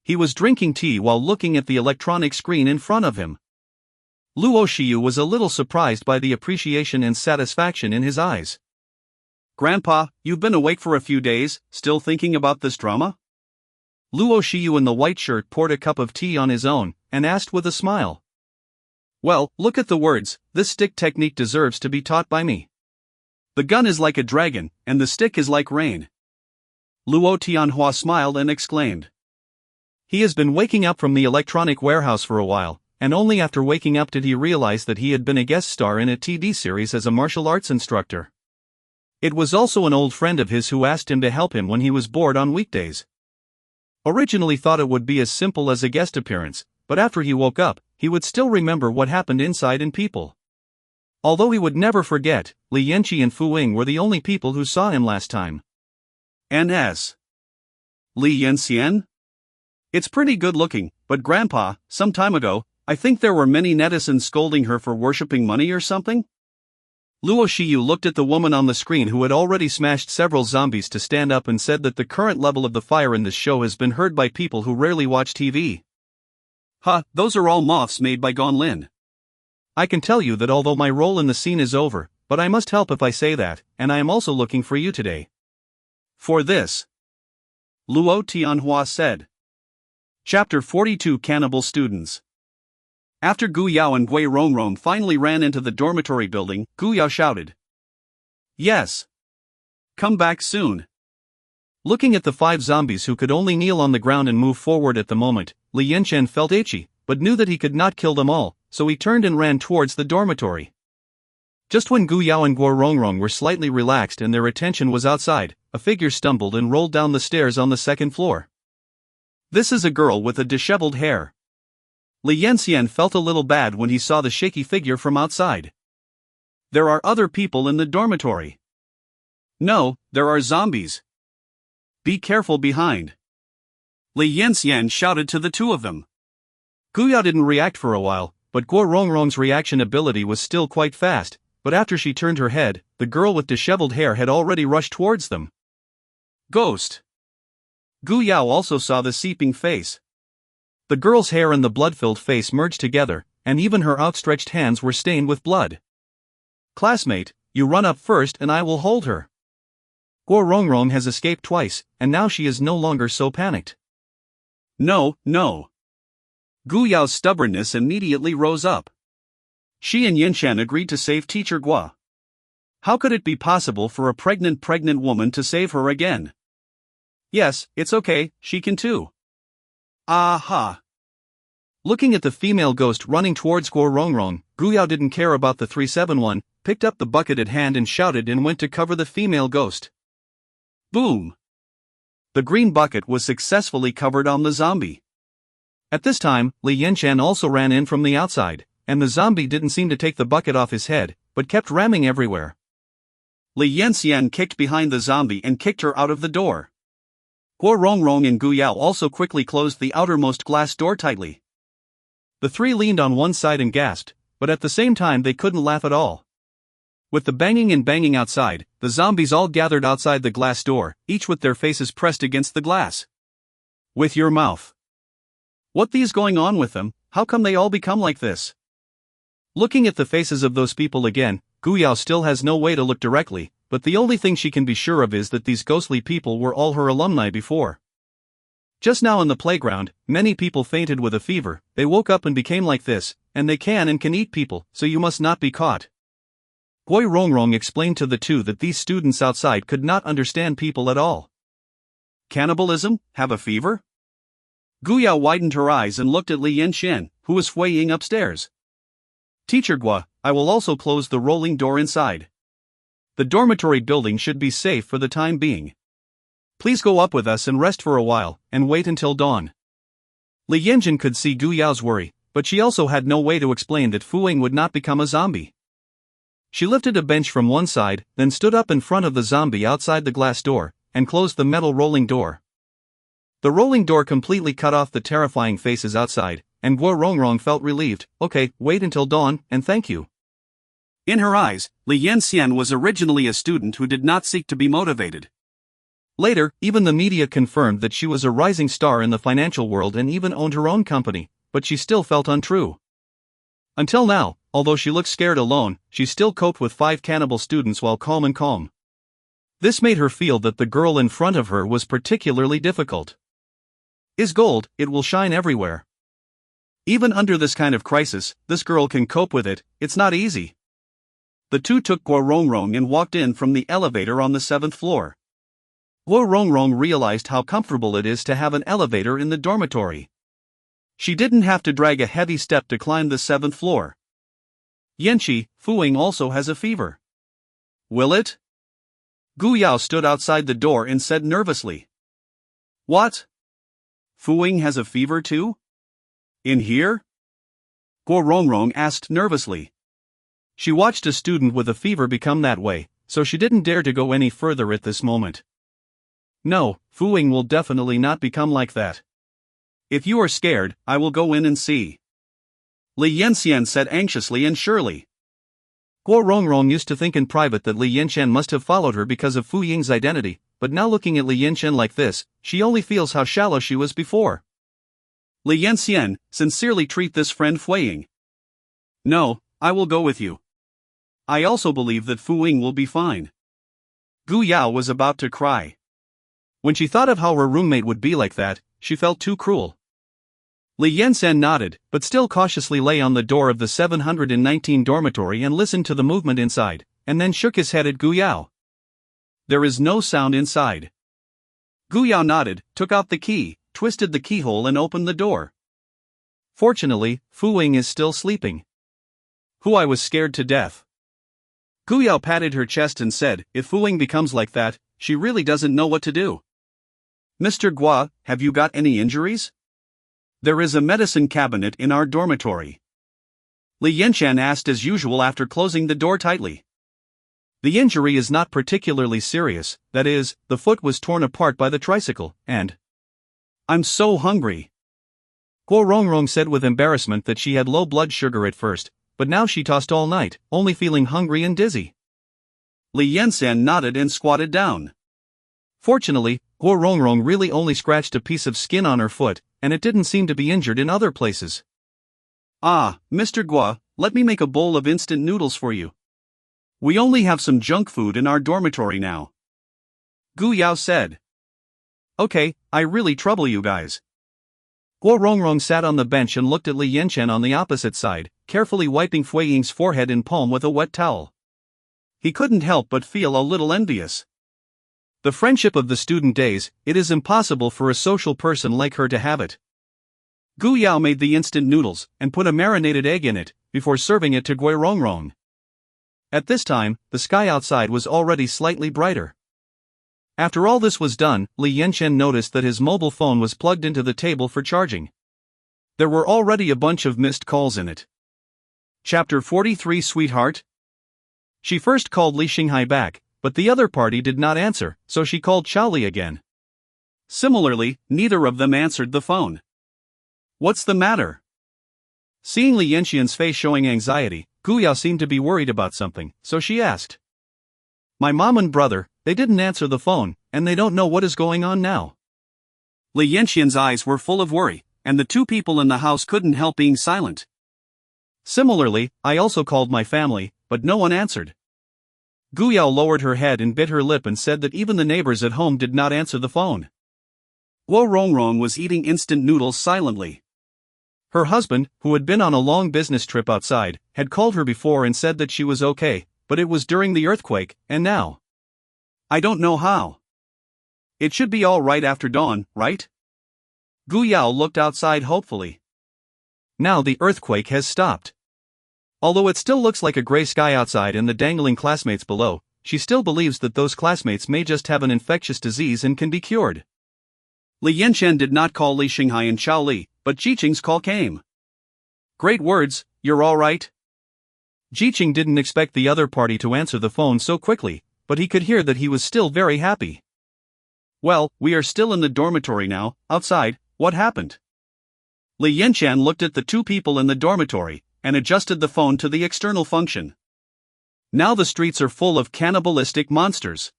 He was drinking tea while looking at the electronic screen in front of him. Luo Shiyu was a little surprised by the appreciation and satisfaction in his eyes. Grandpa, you've been awake for a few days, still thinking about this drama? Luo Shiyu in the white shirt poured a cup of tea on his own, and asked with a smile. Well, look at the words, this stick technique deserves to be taught by me. The gun is like a dragon, and the stick is like rain. Luo Tianhua smiled and exclaimed. He has been waking up from the electronic warehouse for a while, and only after waking up did he realize that he had been a guest star in a TV series as a martial arts instructor. It was also an old friend of his who asked him to help him when he was bored on weekdays. Originally thought it would be as simple as a guest appearance, but after he woke up, he would still remember what happened inside in people. Although he would never forget, Li Yanqi and Fu Ying were the only people who saw him last time. N.S. Li Yanqian? It's pretty good looking, but Grandpa, some time ago, I think there were many netizens scolding her for worshipping money or something? Luo Shiyu looked at the woman on the screen who had already smashed several zombies to stand up and said that the current level of the fire in this show has been heard by people who rarely watch TV. Those are all moths made by Gonlin. I can tell you that although my role in the scene is over, but I must help if I say that, and I am also looking for you today. For this. Luo Tianhua said. Chapter 42 Cannibal Students. After Gu Yao and Gui Rongrong finally ran into the dormitory building, Gu Yao shouted. Yes. Come back soon. Looking at the 5 zombies who could only kneel on the ground and move forward at the moment, Li Yanqian felt itchy, but knew that he could not kill them all, so he turned and ran towards the dormitory. Just when Gu Yao and Gui Rongrong were slightly relaxed and their attention was outside, a figure stumbled and rolled down the stairs on the second floor. This is a girl with a disheveled hair. Li Yanqian felt a little bad when he saw the shaky figure from outside. There are other people in the dormitory. No, there are zombies. Be careful behind. Li Yanqian shouted to the two of them. Gu Yao didn't react for a while, but Gui Rongrong's reaction ability was still quite fast, but after she turned her head, the girl with disheveled hair had already rushed towards them. Ghost. Gu Yao also saw the seeping face. The girl's hair and the blood-filled face merged together, and even her outstretched hands were stained with blood. Classmate, you run up first and I will hold her. Gui Rongrong has escaped twice, and now she is no longer so panicked. No. Gu Yao's stubbornness immediately rose up. She and Yanshan agreed to save teacher Gua. How could it be possible for a pregnant woman to save her again? Yes, it's okay, she can too. Aha! Looking at the female ghost running towards Gui Rongrong, Gu Yao didn't care about the 371, picked up the bucket at hand and shouted and went to cover the female ghost. Boom! The green bucket was successfully covered on the zombie. At this time, Li Yanqian also ran in from the outside, and the zombie didn't seem to take the bucket off his head, but kept ramming everywhere. Li Yanxian kicked behind the zombie and kicked her out of the door. Guo Rongrong and Gu Yao also quickly closed the outermost glass door tightly. The three leaned on one side and gasped, but at the same time they couldn't laugh at all. With the banging and banging outside, the zombies all gathered outside the glass door, each with their faces pressed against the glass. With your mouth. What these going on with them? How come they all become like this? Looking at the faces of those people again, Gu Yao still has no way to look directly, but the only thing she can be sure of is that these ghostly people were all her alumni before. Just now in the playground, many people fainted with a fever, they woke up and became like this, and they can eat people, so you must not be caught. Gui Rongrong explained to the two that these students outside could not understand people at all. Cannibalism? Have a fever? Gu Yao widened her eyes and looked at Li Yanxian, who was fuying upstairs. Teacher Gua, I will also close the rolling door inside. The dormitory building should be safe for the time being. Please go up with us and rest for a while, and wait until dawn. Li Yanxian could see Gu Yao's worry, but she also had no way to explain that Fu Ying would not become a zombie. She lifted a bench from one side, then stood up in front of the zombie outside the glass door, and closed the metal rolling door. The rolling door completely cut off the terrifying faces outside, and Guo Rongrong felt relieved. Okay, wait until dawn, and thank you. In her eyes, Li Yanxian was originally a student who did not seek to be motivated. Later, even the media confirmed that she was a rising star in the financial world and even owned her own company, but she still felt untrue. Until now, although she looked scared alone, she still coped with 5 cannibal students while calm. This made her feel that the girl in front of her was particularly difficult. Is gold, it will shine everywhere. Even under this kind of crisis, this girl can cope with it, it's not easy. The two took Guo Rongrong and walked in from the elevator on the 7th floor. Guo Rongrong realized how comfortable it is to have an elevator in the dormitory. She didn't have to drag a heavy step to climb the 7th floor. Yanqi, Fu Ying also has a fever. Will it? Gu Yao stood outside the door and said nervously. What? Fu Ying has a fever too? In here? Guo Rongrong asked nervously. She watched a student with a fever become that way, so she didn't dare to go any further at this moment. No, Fu Ying will definitely not become like that. If you are scared, I will go in and see. Li Yanxian said anxiously and surely. Guo Rongrong used to think in private that Li Yanxian must have followed her because of Fu Ying's identity, but now looking at Li Yanxian like this, she only feels how shallow she was before. Li Yanxian, sincerely treat this friend Fu Ying. No, I will go with you. I also believe that Fu Ying will be fine. Gu Yao was about to cry. When she thought of how her roommate would be like that, she felt too cruel. Li Yanxian nodded, but still cautiously lay on the door of the 719 dormitory and listened to the movement inside, and then shook his head at Gu Yao. There is no sound inside. Gu Yao nodded, took out the key, twisted the keyhole and opened the door. Fortunately, Fu Ying is still sleeping. I was scared to death. Gu Yao patted her chest and said, if Fu Ying becomes like that, she really doesn't know what to do. Mr. Gua, have you got any injuries? There is a medicine cabinet in our dormitory. Li Yanxian asked as usual after closing the door tightly. The injury is not particularly serious, that is, the foot was torn apart by the tricycle, and... I'm so hungry. Guo Rongrong said with embarrassment that she had low blood sugar at first, but now she tossed all night, only feeling hungry and dizzy. Li Yanxian nodded and squatted down. Fortunately, Guo Rongrong really only scratched a piece of skin on her foot, and it didn't seem to be injured in other places. Ah, Mr. Gua, let me make a bowl of instant noodles for you. We only have some junk food in our dormitory now. Gu Yao said. Okay, I really trouble you guys. Guo Rongrong sat on the bench and looked at Li Yanxian on the opposite side, carefully wiping Fu Ying's forehead and palm with a wet towel. He couldn't help but feel a little envious. The friendship of the student days, it is impossible for a social person like her to have it. Gu Yao made the instant noodles, and put a marinated egg in it, before serving it to Gui Rongrong. At this time, the sky outside was already slightly brighter. After all this was done, Li Yanxian noticed that his mobile phone was plugged into the table for charging. There were already a bunch of missed calls in it. Chapter 43 Sweetheart? She first called Li Xinghai back, but the other party did not answer, so she called Xiao Li again. Similarly, neither of them answered the phone. What's the matter? Seeing Li Yanxian's face showing anxiety, Gu Yao seemed to be worried about something, so she asked. My mom and brother, they didn't answer the phone, and they don't know what is going on now. Li Yanxian's eyes were full of worry, and the two people in the house couldn't help being silent. Similarly, I also called my family, but no one answered. Gu Yao lowered her head and bit her lip and said that even the neighbors at home did not answer the phone. Guo Rongrong was eating instant noodles silently. Her husband, who had been on a long business trip outside, had called her before and said that she was okay, but it was during the earthquake, and now. I don't know how. It should be all right after dawn, right? Gu Yao looked outside hopefully. Now the earthquake has stopped. Although it still looks like a gray sky outside and the dangling classmates below, she still believes that those classmates may just have an infectious disease and can be cured. Li Yanxian did not call Li Xinghai and Xiao Li, but Jiqing's call came. Great words, you're all right? Jiqing didn't expect the other party to answer the phone so quickly, but he could hear that he was still very happy. Well, we are still in the dormitory now, outside, what happened? Li Yanxian looked at the two people in the dormitory, and adjusted the phone to the external function. Now the streets are full of cannibalistic monsters.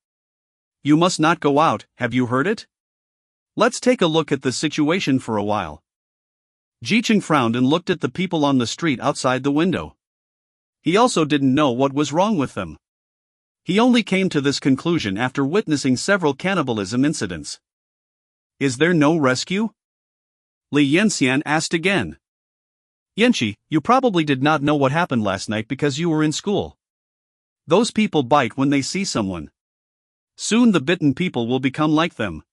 You must not go out, have you heard it? Let's take a look at the situation for a while. Jiqing frowned and looked at the people on the street outside the window. He also didn't know what was wrong with them. He only came to this conclusion after witnessing several cannibalism incidents. Is there no rescue? Li Yanxian asked again. Yanxi, you probably did not know what happened last night because you were in school. Those people bite when they see someone. Soon the bitten people will become like them.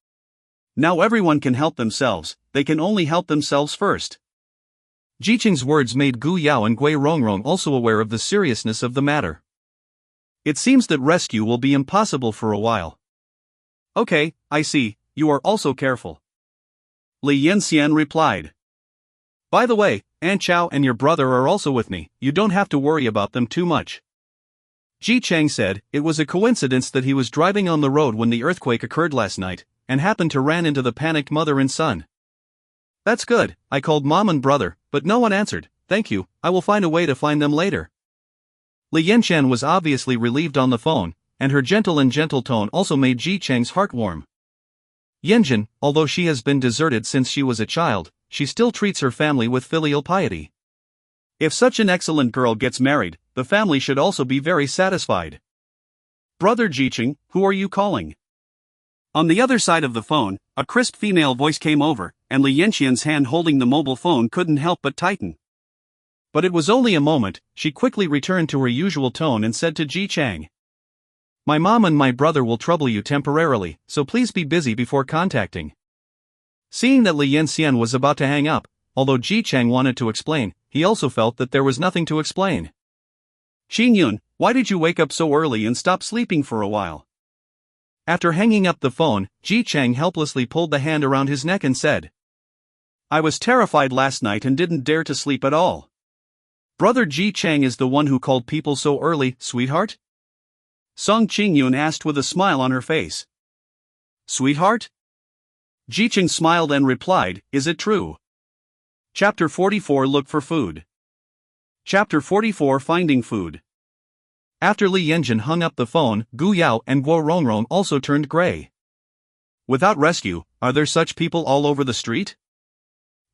Now everyone can help themselves, they can only help themselves first. Jiqing's words made Gu Yao and Gui Rongrong also aware of the seriousness of the matter. It seems that rescue will be impossible for a while. Okay, I see, you are also careful. Li Yanxian replied. By the way, Aunt Chao and your brother are also with me, you don't have to worry about them too much. Ji Chang said it was a coincidence that he was driving on the road when the earthquake occurred last night, and happened to ran into the panicked mother and son. That's good, I called mom and brother, but no one answered, thank you, I will find a way to find them later. Li Yanxian was obviously relieved on the phone, and her gentle tone also made Ji Chang's heart warm. Yanjin, although she has been deserted since she was a child, she still treats her family with filial piety. If such an excellent girl gets married, the family should also be very satisfied. Brother Jiqing, who are you calling? On the other side of the phone, a crisp female voice came over, and Li Yanxian's hand holding the mobile phone couldn't help but tighten. But it was only a moment, she quickly returned to her usual tone and said to Ji Chang. My mom and my brother will trouble you temporarily, so please be busy before contacting. Seeing that Li Yanxian was about to hang up, although Ji Chang wanted to explain, he also felt that there was nothing to explain. Xingyun, why did you wake up so early and stop sleeping for a while? After hanging up the phone, Ji Chang helplessly pulled the hand around his neck and said. I was terrified last night and didn't dare to sleep at all. Brother Ji Chang is the one who called people so early, sweetheart? Song Qingyun asked with a smile on her face. Sweetheart? Jiqing smiled and replied, is it true? Chapter 44 Look for Food. Chapter 44 Finding Food. After Li Yanjin hung up the phone, Gu Yao and Guo Rongrong also turned gray. Without rescue, are there such people all over the street?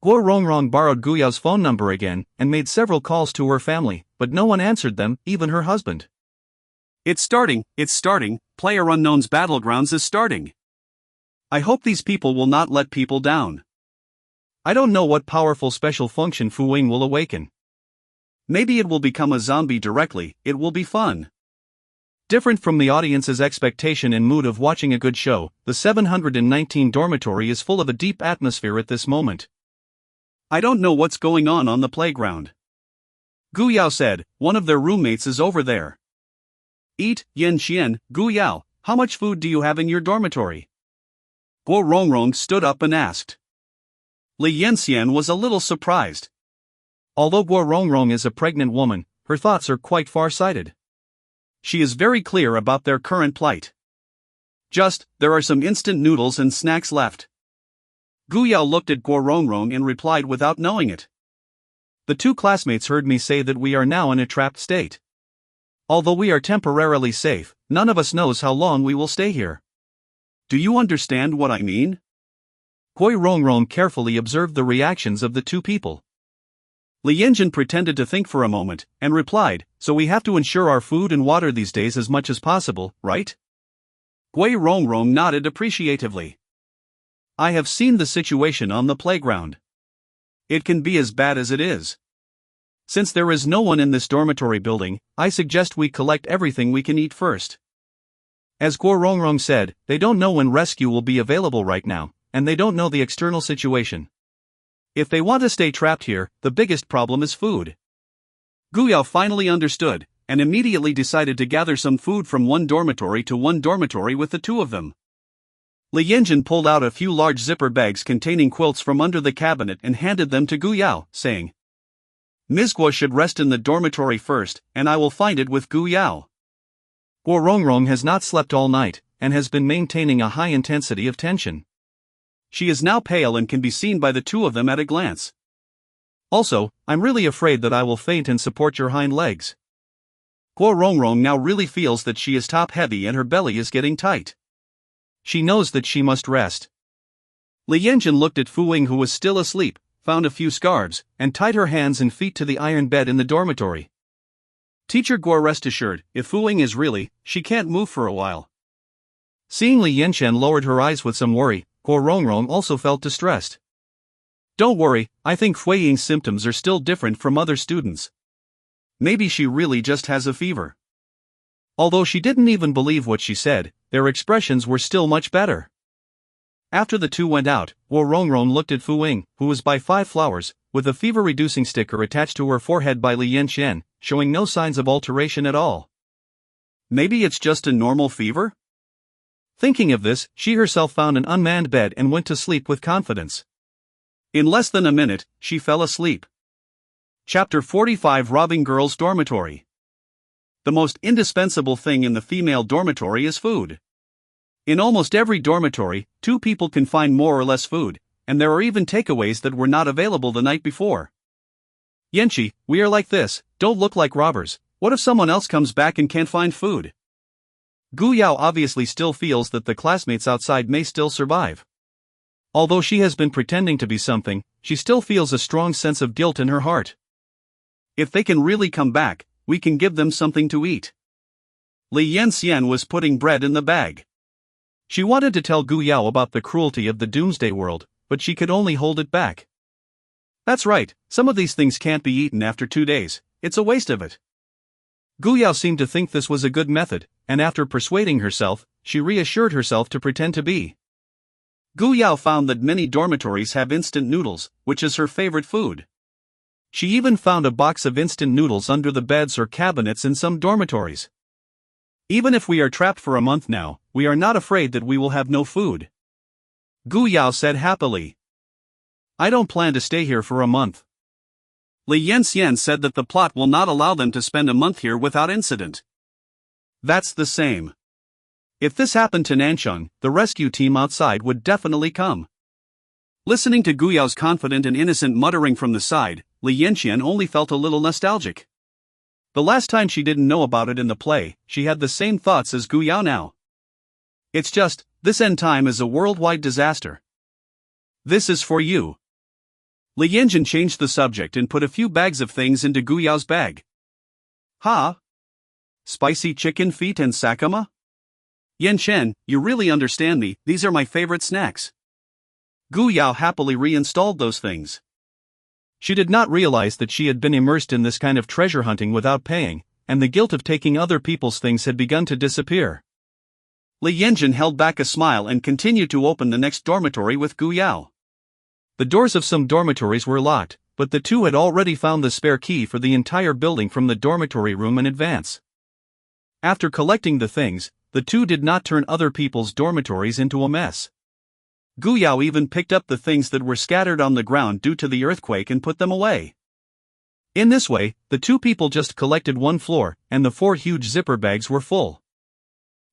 Guo Rongrong borrowed Gu Yao's phone number again, and made several calls to her family, but no one answered them, even her husband. It's starting, PlayerUnknown's Battlegrounds is starting. I hope these people will not let people down. I don't know what powerful special function Fu Wing will awaken. Maybe it will become a zombie directly, it will be fun. Different from the audience's expectation and mood of watching a good show, the 719 dormitory is full of a deep atmosphere at this moment. I don't know what's going on the playground. Gu Yao said, one of their roommates is over there. Eat, Yan Xian, Gu Yao, how much food do you have in your dormitory? Guo Rongrong stood up and asked. Li Yanxian was a little surprised. Although Guo Rongrong is a pregnant woman, her thoughts are quite far-sighted. She is very clear about their current plight. There are some instant noodles and snacks left. Gu Yao looked at Guo Rongrong and replied without knowing it. The two classmates heard me say that we are now in a trapped state. Although we are temporarily safe, none of us knows how long we will stay here. Do you understand what I mean? Guo Rongrong carefully observed the reactions of the two people. Li Yanjun pretended to think for a moment, and replied, so we have to ensure our food and water these days as much as possible, right? Guo Rongrong nodded appreciatively. I have seen the situation on the playground. It can be as bad as it is. Since there is no one in this dormitory building, I suggest we collect everything we can eat first. As Guo Rongrong said, they don't know when rescue will be available right now, and they don't know the external situation. If they want to stay trapped here, the biggest problem is food. Gu Yao finally understood, and immediately decided to gather some food from one dormitory to one dormitory with the two of them. Li Yanjun pulled out a few large zipper bags containing quilts from under the cabinet and handed them to Gu Yao, saying, Ms. Guo should rest in the dormitory first, and I will find it with Gu Yao. Guo Rongrong has not slept all night, and has been maintaining a high intensity of tension. She is now pale and can be seen by the two of them at a glance. Also, I'm really afraid that I will faint and support your hind legs. Guo Rongrong now really feels that she is top-heavy and her belly is getting tight. She knows that she must rest. Li Yanjun looked at Fu Ying, who was still asleep, found a few scarves, and tied her hands and feet to the iron bed in the dormitory. Teacher Guo, rest assured, if Fu Ying is really, she can't move for a while. Seeing Li Yanchen lowered her eyes with some worry, Guo Rongrong also felt distressed. Don't worry, I think Fu Ying's symptoms are still different from other students. Maybe she really just has a fever. Although she didn't even believe what she said, their expressions were still much better. After the two went out, Guo Rongrong looked at Fu Ying, who was by 5 flowers, with a fever-reducing sticker attached to her forehead by Li Yanchen, showing no signs of alteration at all. Maybe it's just a normal fever? Thinking of this, she herself found an unmanned bed and went to sleep with confidence. In less than a minute, she fell asleep. Chapter 45: Robbing Girls' Dormitory. The most indispensable thing in the female dormitory is food. In almost every dormitory, 2 people can find more or less food, and there are even takeaways that were not available the night before. Yanchi, we are like this, don't look like robbers. What if someone else comes back and can't find food? Gu Yao obviously still feels that the classmates outside may still survive. Although she has been pretending to be something, she still feels a strong sense of guilt in her heart. If they can really come back, we can give them something to eat. Li Yanxian was putting bread in the bag. She wanted to tell Gu Yao about the cruelty of the doomsday world, but she could only hold it back. That's right, some of these things can't be eaten after 2 days, it's a waste of it. Gu Yao seemed to think this was a good method, and after persuading herself, she reassured herself to pretend to be. Gu Yao found that many dormitories have instant noodles, which is her favorite food. She even found a box of instant noodles under the beds or cabinets in some dormitories. Even if we are trapped for a month now, we are not afraid that we will have no food. Gu Yao said happily. I don't plan to stay here for a month. Li Yanxian said that the plot will not allow them to spend a month here without incident. That's the same. If this happened to Nancheng, the rescue team outside would definitely come. Listening to Gu Yao's confident and innocent muttering from the side, Li Yanxian only felt a little nostalgic. The last time she didn't know about it in the play, she had the same thoughts as Gu Yao now. It's just, this end time is a worldwide disaster. This is for you. Li Yanjun changed the subject and put a few bags of things into Gu Yao's bag. Ha? Spicy chicken feet and sakama? Yanchen, you really understand me, these are my favorite snacks. Gu Yao happily reinstalled those things. She did not realize that she had been immersed in this kind of treasure hunting without paying, and the guilt of taking other people's things had begun to disappear. Li Yanjun held back a smile and continued to open the next dormitory with Gu Yao. The doors of some dormitories were locked, but the two had already found the spare key for the entire building from the dormitory room in advance. After collecting the things, the two did not turn other people's dormitories into a mess. Gu Yao even picked up the things that were scattered on the ground due to the earthquake and put them away. In this way, the two people just collected one floor, and the 4 huge zipper bags were full.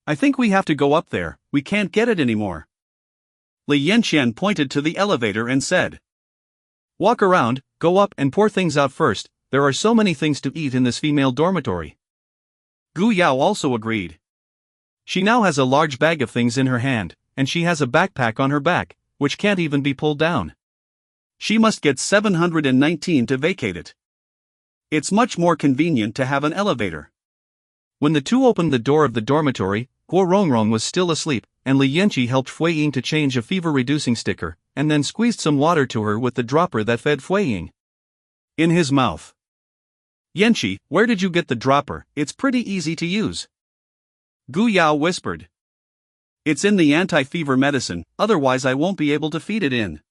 I think we have to go up there, we can't get it anymore. Li Yanqian pointed to the elevator and said. Walk around, go up and pour things out first, there are so many things to eat in this female dormitory. Gu Yao also agreed. She now has a large bag of things in her hand, and she has a backpack on her back, which can't even be pulled down. She must get 719 to vacate it. It's much more convenient to have an elevator. When the two opened the door of the dormitory, Guo Rongrong was still asleep, and Li Yanqi helped Fui Ying to change a fever-reducing sticker, and then squeezed some water to her with the dropper that fed Fui Ying in his mouth. Yanqi, where did you get the dropper? It's pretty easy to use. Gu Yao whispered. It's in the anti-fever medicine, otherwise I won't be able to feed it in.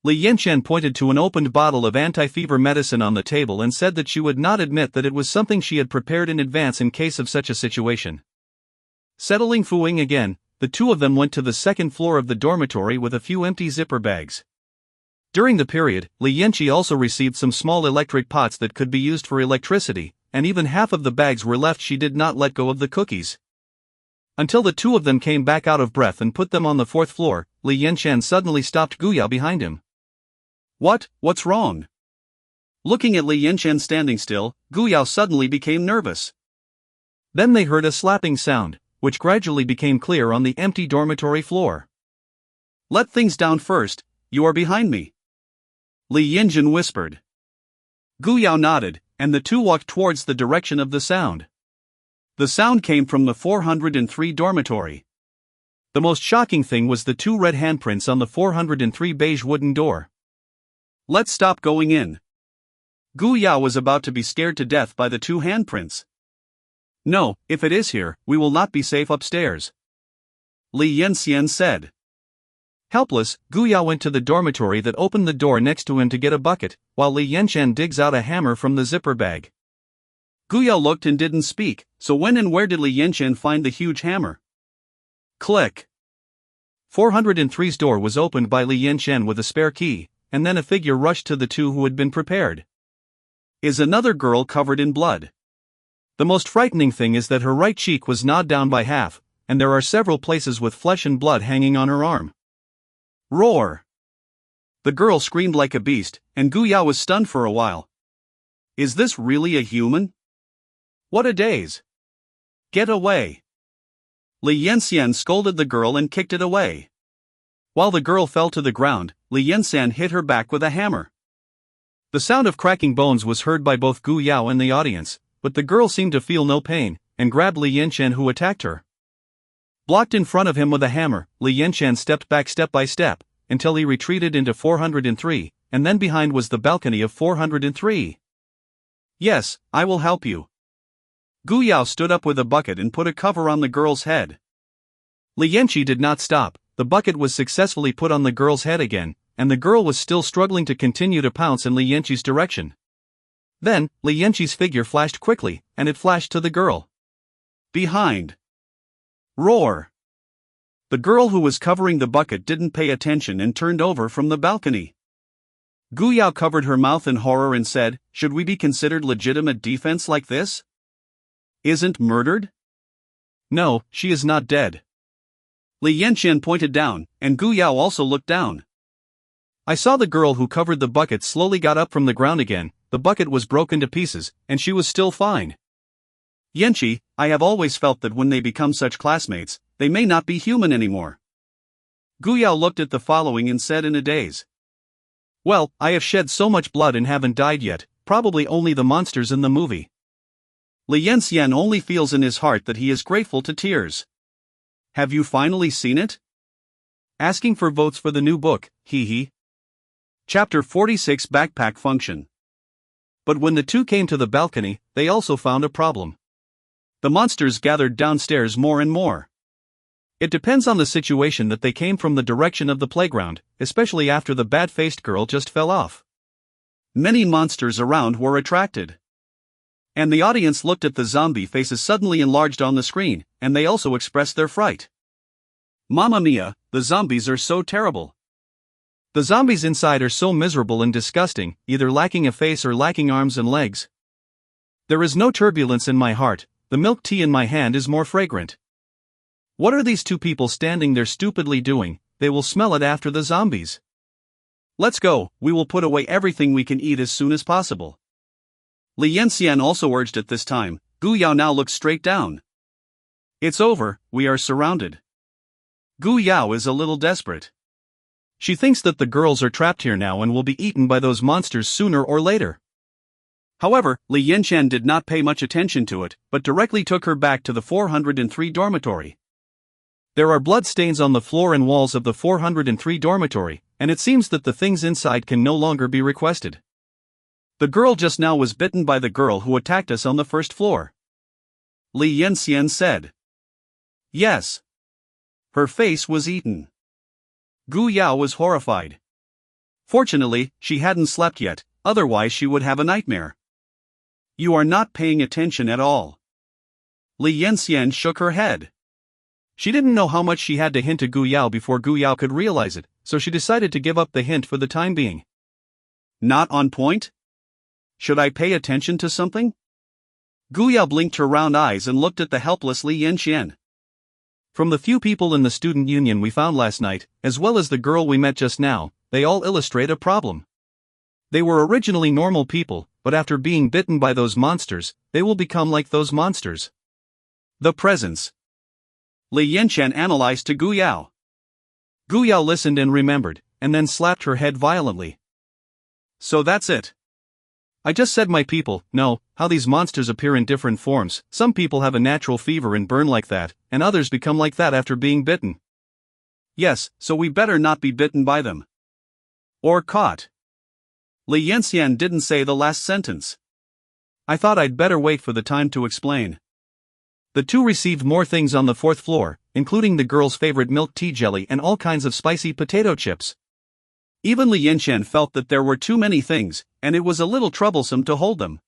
Li Yanqian pointed to an opened bottle of anti-fever medicine on the table and said that she would not admit that it was something she had prepared in advance in case of such a situation. Settling Fu Ying again, the two of them went to the second floor of the dormitory with a few empty zipper bags. During the period, Li Yanqi also received some small electric pots that could be used for electricity, and even half of the bags were left. She did not let go of the cookies. Until the two of them came back out of breath and put them on the 4th floor, Li Yanqian suddenly stopped Gu Yao behind him. What's wrong? Looking at Li Yanqian standing still, Gu Yao suddenly became nervous. Then they heard a slapping sound, which gradually became clear on the empty dormitory floor. Let things down first, you are behind me. Li Yanqian whispered. Gu Yao nodded, and the two walked towards the direction of the sound. The sound came from the 403 dormitory. The most shocking thing was the 2 red handprints on the 403 beige wooden door. Let's stop going in. Gu Yao was about to be scared to death by the 2 handprints. No, if it is here, we will not be safe upstairs. Li Yanqian said. Helpless, Gu Yao went to the dormitory that opened the door next to him to get a bucket, while Li Yanqian digs out a hammer from the zipper bag. Gu Yao looked and didn't speak, so when and where did Li Yanqian find the huge hammer? Click. 403's door was opened by Li Yanqian with a spare key, and then a figure rushed to the two who had been prepared. Is another girl covered in blood. The most frightening thing is that her right cheek was gnawed down by half, and there are several places with flesh and blood hanging on her arm. Roar! The girl screamed like a beast, and Gu Yao was stunned for a while. Is this really a human? What a daze! Get away! Li Yanqian scolded the girl and kicked it away. While the girl fell to the ground, Li Yanqian hit her back with a hammer. The sound of cracking bones was heard by both Gu Yao and the audience, but the girl seemed to feel no pain, and grabbed Li Yanqian, who attacked her. Blocked in front of him with a hammer, Li Yanqian stepped back step by step, until he retreated into 403, and then behind was the balcony of 403. Yes, I will help you. Gu Yao stood up with a bucket and put a cover on the girl's head. Li Yanqi did not stop, the bucket was successfully put on the girl's head again, and the girl was still struggling to continue to pounce in Li Yanqi's direction. Then, Li Yanqi's figure flashed quickly, and it flashed to the girl. Behind. Roar! The girl who was covering the bucket didn't pay attention and turned over from the balcony. Gu Yao covered her mouth in horror and said, should we be considered legitimate defense like this? Isn't murdered? No, she is not dead. Li Yanqian pointed down, and Gu Yao also looked down. I saw the girl who covered the bucket slowly got up from the ground again, the bucket was broken to pieces, and she was still fine. Yanqi, I have always felt that when they become such classmates, they may not be human anymore. Gu Yao looked at the following and said in a daze. Well, I have shed so much blood and haven't died yet, probably only the monsters in the movie. Li Yanqian only feels in his heart that he is grateful to tears. Have you finally seen it? Asking for votes for the new book, hee. Chapter 46 Backpack Function. But when the two came to the balcony, they also found a problem. The monsters gathered downstairs more and more. It depends on the situation that they came from the direction of the playground, especially after the bad-faced girl just fell off. Many monsters around were attracted. And the audience looked at the zombie faces suddenly enlarged on the screen, and they also expressed their fright. Mamma mia, the zombies are so terrible. The zombies inside are so miserable and disgusting, either lacking a face or lacking arms and legs. There is no turbulence in my heart, the milk tea in my hand is more fragrant. What are these two people standing there stupidly doing? They will smell it after the zombies. Let's go, we will put away everything we can eat as soon as possible. Li Yanxian also urged at this time. Gu Yao now looks straight down. It's over, we are surrounded. Gu Yao is a little desperate. She thinks that the girls are trapped here now and will be eaten by those monsters sooner or later. However, Li Yanxian did not pay much attention to it, but directly took her back to the 403 dormitory. There are blood stains on the floor and walls of the 403 dormitory, and it seems that the things inside can no longer be requested. The girl just now was bitten by the girl who attacked us on the first floor. Li Yanxian said. Yes. Her face was eaten. Gu Yao was horrified. Fortunately, she hadn't slept yet, otherwise she would have a nightmare. You are not paying attention at all. Li Yanxian shook her head. She didn't know how much she had to hint to Gu Yao before Gu Yao could realize it, so she decided to give up the hint for the time being. Not on point? Should I pay attention to something? Gu Yao blinked her round eyes and looked at the helpless Li Yanxian. From the few people in the student union we found last night, as well as the girl we met just now, they all illustrate a problem. They were originally normal people, but after being bitten by those monsters, they will become like those monsters. The presence. Li Yanxian analyzed to Gu Yao. Gu Yao listened and remembered, and then slapped her head violently. So that's it. I just said my people, no, how these monsters appear in different forms. Some people have a natural fever and burn like that, and others become like that after being bitten. Yes, so we better not be bitten by them. Or caught. Li Yanxian didn't say the last sentence. I thought I'd better wait for the time to explain. The two received more things on the fourth floor, including the girl's favorite milk tea jelly and all kinds of spicy potato chips. Even Li Yanxian felt that there were too many things, and it was a little troublesome to hold them.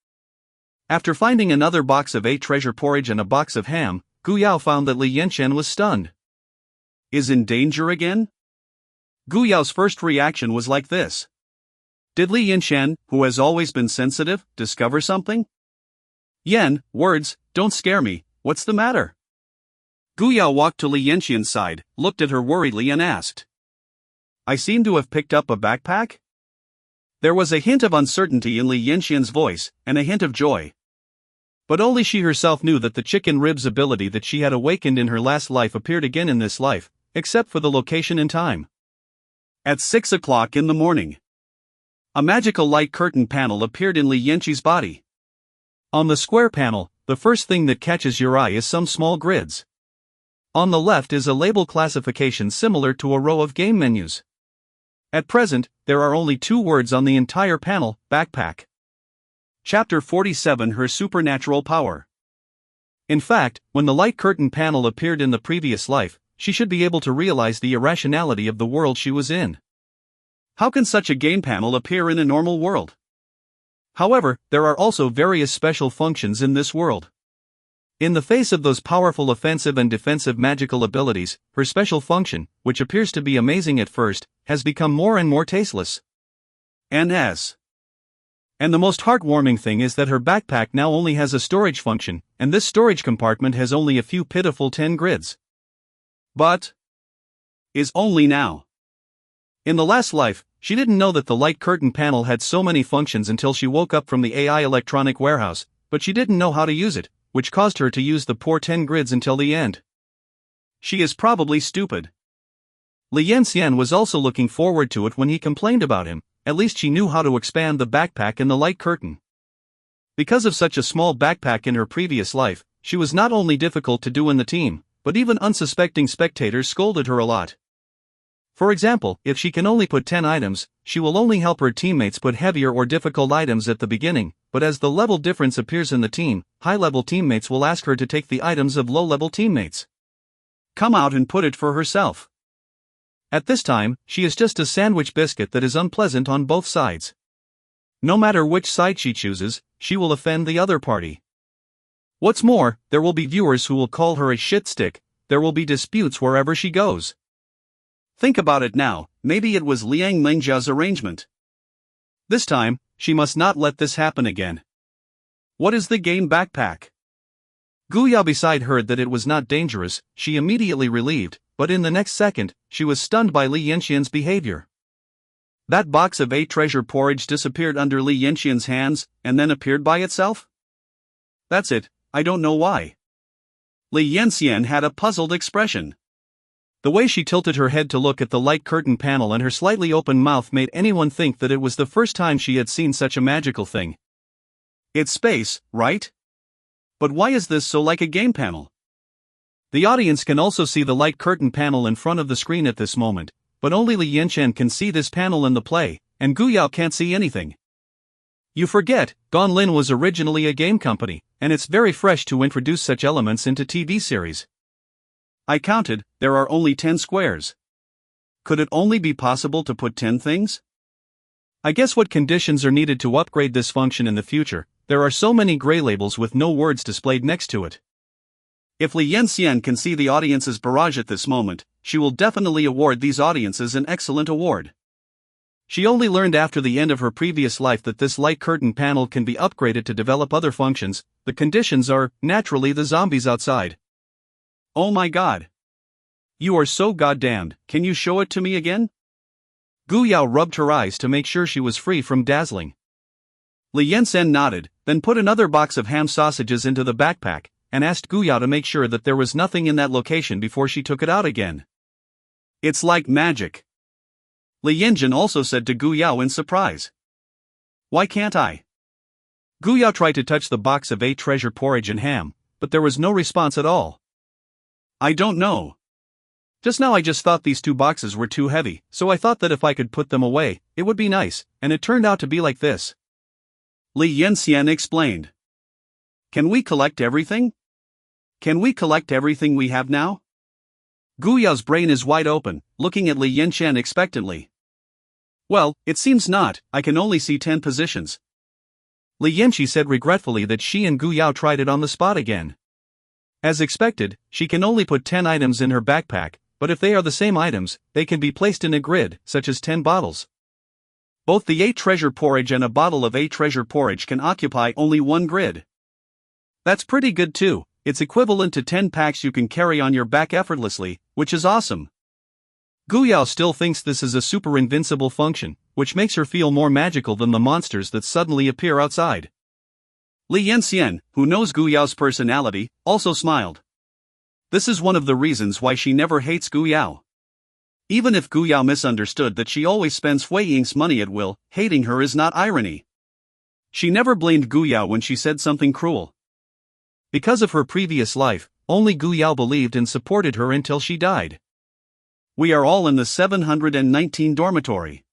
After finding another box of 8 treasure porridge and a box of ham, Gu Yao found that Li Yanxian was stunned. Is in danger again? Gu Yao's first reaction was like this. Did Li Yanxian, who has always been sensitive, discover something? Yan, words, don't scare me, what's the matter? Gu Yao walked to Li Yanxian's side, looked at her worriedly and asked. I seem to have picked up a backpack? There was a hint of uncertainty in Li Yanxian's voice, and a hint of joy. But only she herself knew that the chicken ribs ability that she had awakened in her last life appeared again in this life, except for the location and time. At 6 o'clock in the morning. A magical light curtain panel appeared in Li Yanxi's body. On the square panel, the first thing that catches your eye is some small grids. On the left is a label classification similar to a row of game menus. At present, there are only 2 words on the entire panel, backpack. Chapter 47 Her Supernatural Power. In fact, when the light curtain panel appeared in the previous life, she should be able to realize the irrationality of the world she was in. How can such a game panel appear in a normal world? However, there are also various special functions in this world. In the face of those powerful offensive and defensive magical abilities, her special function, which appears to be amazing at first, has become more and more tasteless. And the most heartwarming thing is that her backpack now only has a storage function, and this storage compartment has only a few pitiful 10 grids. But is only now. In the last life, she didn't know that the light curtain panel had so many functions until she woke up from the AI electronic warehouse, but she didn't know how to use it, which caused her to use the poor 10 grids until the end. She is probably stupid. Li Yanxian was also looking forward to it when he complained about him, at least she knew how to expand the backpack in the light curtain. Because of such a small backpack in her previous life, she was not only difficult to do in the team, but even unsuspecting spectators scolded her a lot. For example, if she can only put 10 items, she will only help her teammates put heavier or difficult items at the beginning, but as the level difference appears in the team, high-level teammates will ask her to take the items of low-level teammates. Come out and put it for herself. At this time, she is just a sandwich biscuit that is unpleasant on both sides. No matter which side she chooses, she will offend the other party. What's more, there will be viewers who will call her a shit stick, there will be disputes wherever she goes. Think about it now, maybe it was Liang Mengjia's arrangement. This time, she must not let this happen again. What is the game backpack? Gu Yao beside heard that it was not dangerous, she immediately relieved, but in the next second, she was stunned by Li Yanxian's behavior. That box of 8 treasure porridge disappeared under Li Yanxian's hands, and then appeared by itself? That's it, I don't know why. Li Yanxian had a puzzled expression. The way she tilted her head to look at the light curtain panel and her slightly open mouth made anyone think that it was the first time she had seen such a magical thing. It's space, right? But why is this so like a game panel? The audience can also see the light curtain panel in front of the screen at this moment, but only Li Yanxian can see this panel in the play, and Gu Yao can't see anything. You forget, Gonlin was originally a game company, and it's very fresh to introduce such elements into TV series. I counted, there are only 10 squares. Could it only be possible to put 10 things? I guess what conditions are needed to upgrade this function in the future? There are so many gray labels with no words displayed next to it. If Li Yanxian can see the audience's barrage at this moment, she will definitely award these audiences an excellent award. She only learned after the end of her previous life that this light curtain panel can be upgraded to develop other functions. The conditions are, naturally, the zombies outside. Oh my god. You are so goddamned, can you show it to me again? Gu Yao rubbed her eyes to make sure she was free from dazzling. Li Yanxian nodded, then put another box of ham sausages into the backpack, and asked Gu Yao to make sure that there was nothing in that location before she took it out again. It's like magic. Li Yanjin also said to Gu Yao in surprise. Why can't I? Gu Yao tried to touch the box of 8 treasure porridge and ham, but there was no response at all. I don't know. Just now I just thought these 2 boxes were too heavy, so I thought that if I could put them away, it would be nice, and it turned out to be like this. Li Yanxian explained. Can we collect everything? Can we collect everything we have now? Gu Yao's brain is wide open, looking at Li Yanxian expectantly. Well, it seems not, I can only see 10 positions. Li Yanxi said regretfully that she and Gu Yao tried it on the spot again. As expected, she can only put 10 items in her backpack, but if they are the same items, they can be placed in a grid, such as 10 bottles. Both the 8 treasure porridge and a bottle of 8 treasure porridge can occupy only one grid. That's pretty good too, it's equivalent to 10 packs you can carry on your back effortlessly, which is awesome. Gu Yao still thinks this is a super invincible function, which makes her feel more magical than the monsters that suddenly appear outside. Li Yanxian, who knows Gu Yao's personality, also smiled. This is one of the reasons why she never hates Gu Yao. Even if Gu Yao misunderstood that she always spends Hui Ying's money at will, hating her is not irony. She never blamed Gu Yao when she said something cruel. Because of her previous life, only Gu Yao believed and supported her until she died. We are all in the 719 dormitory.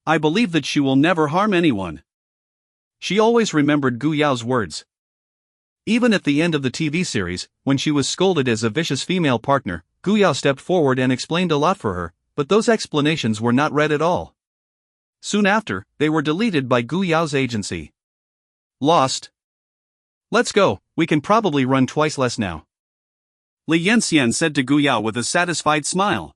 I believe that she will never harm anyone. She always remembered Gu Yao's words. Even at the end of the TV series, when she was scolded as a vicious female partner, Gu Yao stepped forward and explained a lot for her, but those explanations were not read at all. Soon after, they were deleted by Gu Yao's agency. Lost. Let's go, we can probably run twice less now. Li Yanxian said to Gu Yao with a satisfied smile.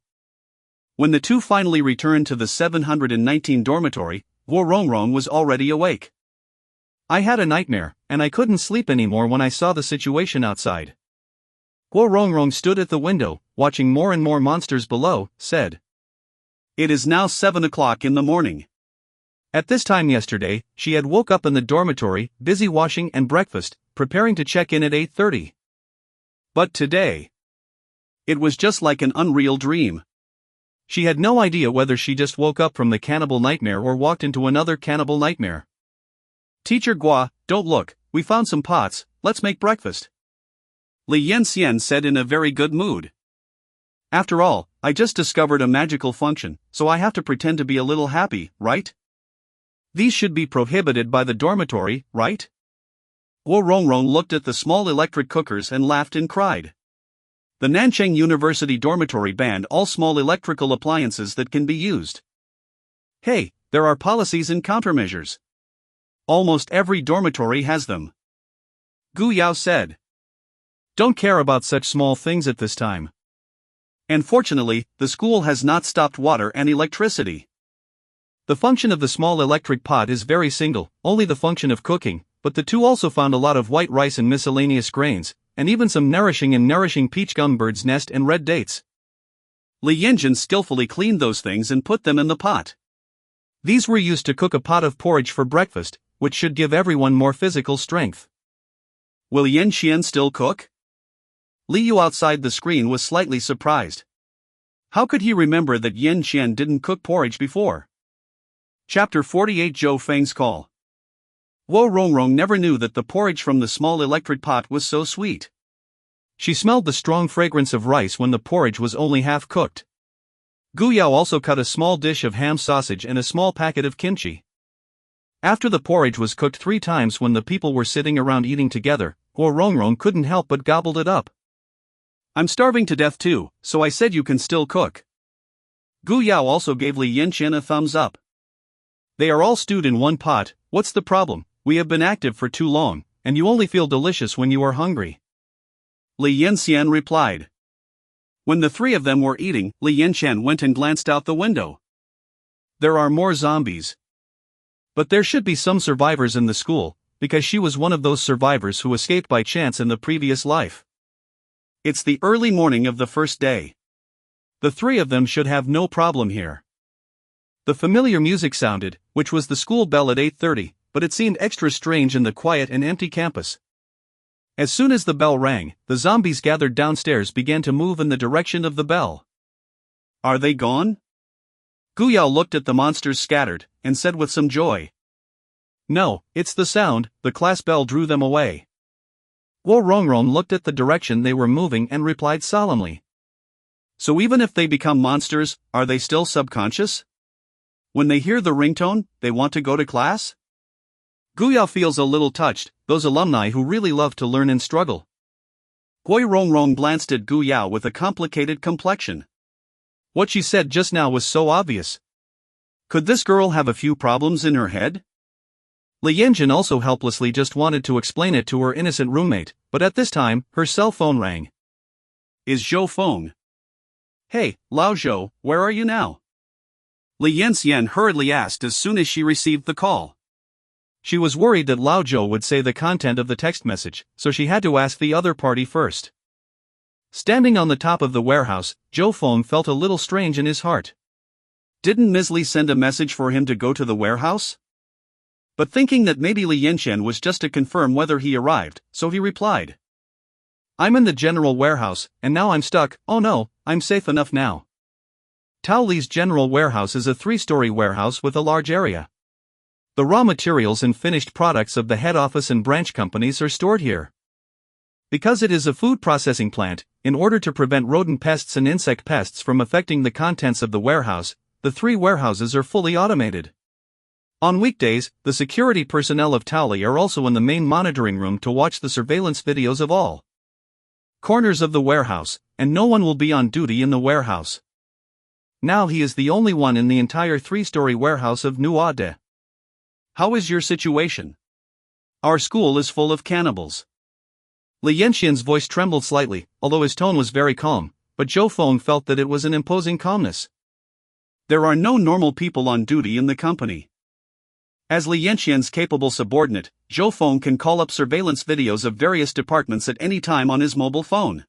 When the two finally returned to the 719 dormitory, Guo Rongrong was already awake. I had a nightmare, and I couldn't sleep anymore when I saw the situation outside. Guo Rongrong stood at the window, watching more and more monsters below, said. It is now 7 o'clock in the morning. At this time yesterday, she had woke up in the dormitory, busy washing and breakfast, preparing to check in at 8:30. But today, it was just like an unreal dream. She had no idea whether she just woke up from the cannibal nightmare or walked into another cannibal nightmare. Teacher Guo, don't look, we found some pots, let's make breakfast. Li Yanxian said in a very good mood. After all, I just discovered a magical function, so I have to pretend to be a little happy, right? These should be prohibited by the dormitory, right? Guo Rongrong looked at the small electric cookers and laughed and cried. The Nancheng University dormitory banned all small electrical appliances that can be used. Hey, there are policies and countermeasures. Almost every dormitory has them. Gu Yao said. Don't care about such small things at this time. And fortunately, the school has not stopped water and electricity. The function of the small electric pot is very single, only the function of cooking, but the two also found a lot of white rice and miscellaneous grains, and even some nourishing peach gum bird's nest and red dates. Li Yanjun skillfully cleaned those things and put them in the pot. These were used to cook a pot of porridge for breakfast, which should give everyone more physical strength. Will Yan Xian still cook? Li Yu outside the screen was slightly surprised. How could he remember that Yan Xian didn't cook porridge before? Chapter 48 Zhou Feng's Call. Wo Rongrong never knew that the porridge from the small electric pot was so sweet. She smelled the strong fragrance of rice when the porridge was only half cooked. Gu Yao also cut a small dish of ham sausage and a small packet of kimchi. After the porridge was cooked 3 times when the people were sitting around eating together, Wo Rongrong couldn't help but gobbled it up. I'm starving to death too, so I said you can still cook. Gu Yao also gave Li Yanqian a thumbs up. They are all stewed in one pot. What's the problem? We have been active for too long, and you only feel delicious when you are hungry. Li Yanxian replied. When the 3 of them were eating, Li Yanqian went and glanced out the window. There are more zombies. But there should be some survivors in the school, because she was one of those survivors who escaped by chance in the previous life. It's the early morning of the first day. The 3 of them should have no problem here. The familiar music sounded, which was the school bell at 8:30, but it seemed extra strange in the quiet and empty campus. As soon as the bell rang, the zombies gathered downstairs began to move in the direction of the bell. Are they gone? Gu Yao looked at the monsters scattered, and said with some joy. No, it's the sound, the class bell drew them away. Wo Rongrong looked at the direction they were moving and replied solemnly. So even if they become monsters, are they still subconscious? When they hear the ringtone, they want to go to class? Gu Yao feels a little touched, those alumni who really love to learn and struggle. Gui Rongrong glanced at Gu Yao with a complicated complexion. What she said just now was so obvious. Could this girl have a few problems in her head? Li Yanjun also helplessly just wanted to explain it to her innocent roommate, but at this time, her cell phone rang. Is Zhou Feng? Hey, Lao Zhou, where are you now? Li Yanxian hurriedly asked as soon as she received the call. She was worried that Lao Zhou would say the content of the text message, so she had to ask the other party first. Standing on the top of the warehouse, Zhou Feng felt a little strange in his heart. Didn't Ms. Li send a message for him to go to the warehouse? But thinking that maybe Li Yanqian was just to confirm whether he arrived, so he replied. I'm in the general warehouse, and now I'm stuck. Oh no, I'm safe enough now. Tao Li's general warehouse is a 3-story warehouse with a large area. The raw materials and finished products of the head office and branch companies are stored here. Because it is a food processing plant, in order to prevent rodent pests and insect pests from affecting the contents of the warehouse, the 3 warehouses are fully automated. On weekdays, the security personnel of Tao Li are also in the main monitoring room to watch the surveillance videos of all corners of the warehouse, and no one will be on duty in the warehouse. Now he is the only one in the entire 3-story warehouse of Nuade. How is your situation? Our school is full of cannibals. Li Yanxian's voice trembled slightly, although his tone was very calm, but Zhou Feng felt that it was an imposing calmness. There are no normal people on duty in the company. As Li Yanxian's capable subordinate, Zhou Feng can call up surveillance videos of various departments at any time on his mobile phone.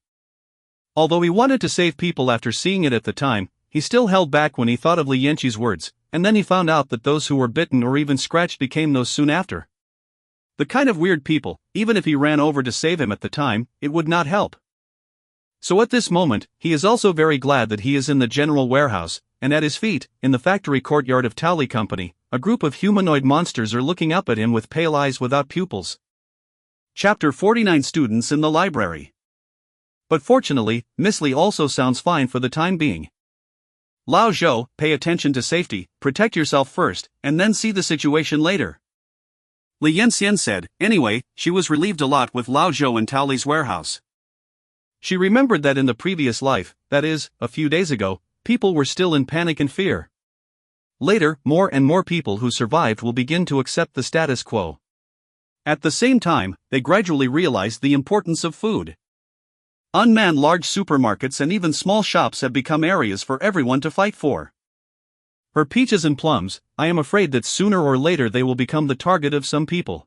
Although he wanted to save people after seeing it at the time, he still held back when he thought of Li Yanqi's words, and then he found out that those who were bitten or even scratched became those soon after. The kind of weird people, even if he ran over to save him at the time, it would not help. So at this moment, he is also very glad that he is in the general warehouse, and at his feet, in the factory courtyard of Tao Li Company, a group of humanoid monsters are looking up at him with pale eyes without pupils. Chapter 49 Students in the Library. But fortunately, Miss Li also sounds fine for the time being. Lao Zhou, pay attention to safety, protect yourself first, and then see the situation later. Li Yanxian said. Anyway, she was relieved a lot with Lao Zhou in Tao Li's warehouse. She remembered that in the previous life, that is, a few days ago, people were still in panic and fear. Later, more and more people who survived will begin to accept the status quo. At the same time, they gradually realized the importance of food. Unmanned large supermarkets and even small shops have become areas for everyone to fight for. Her peaches and plums, I am afraid that sooner or later they will become the target of some people.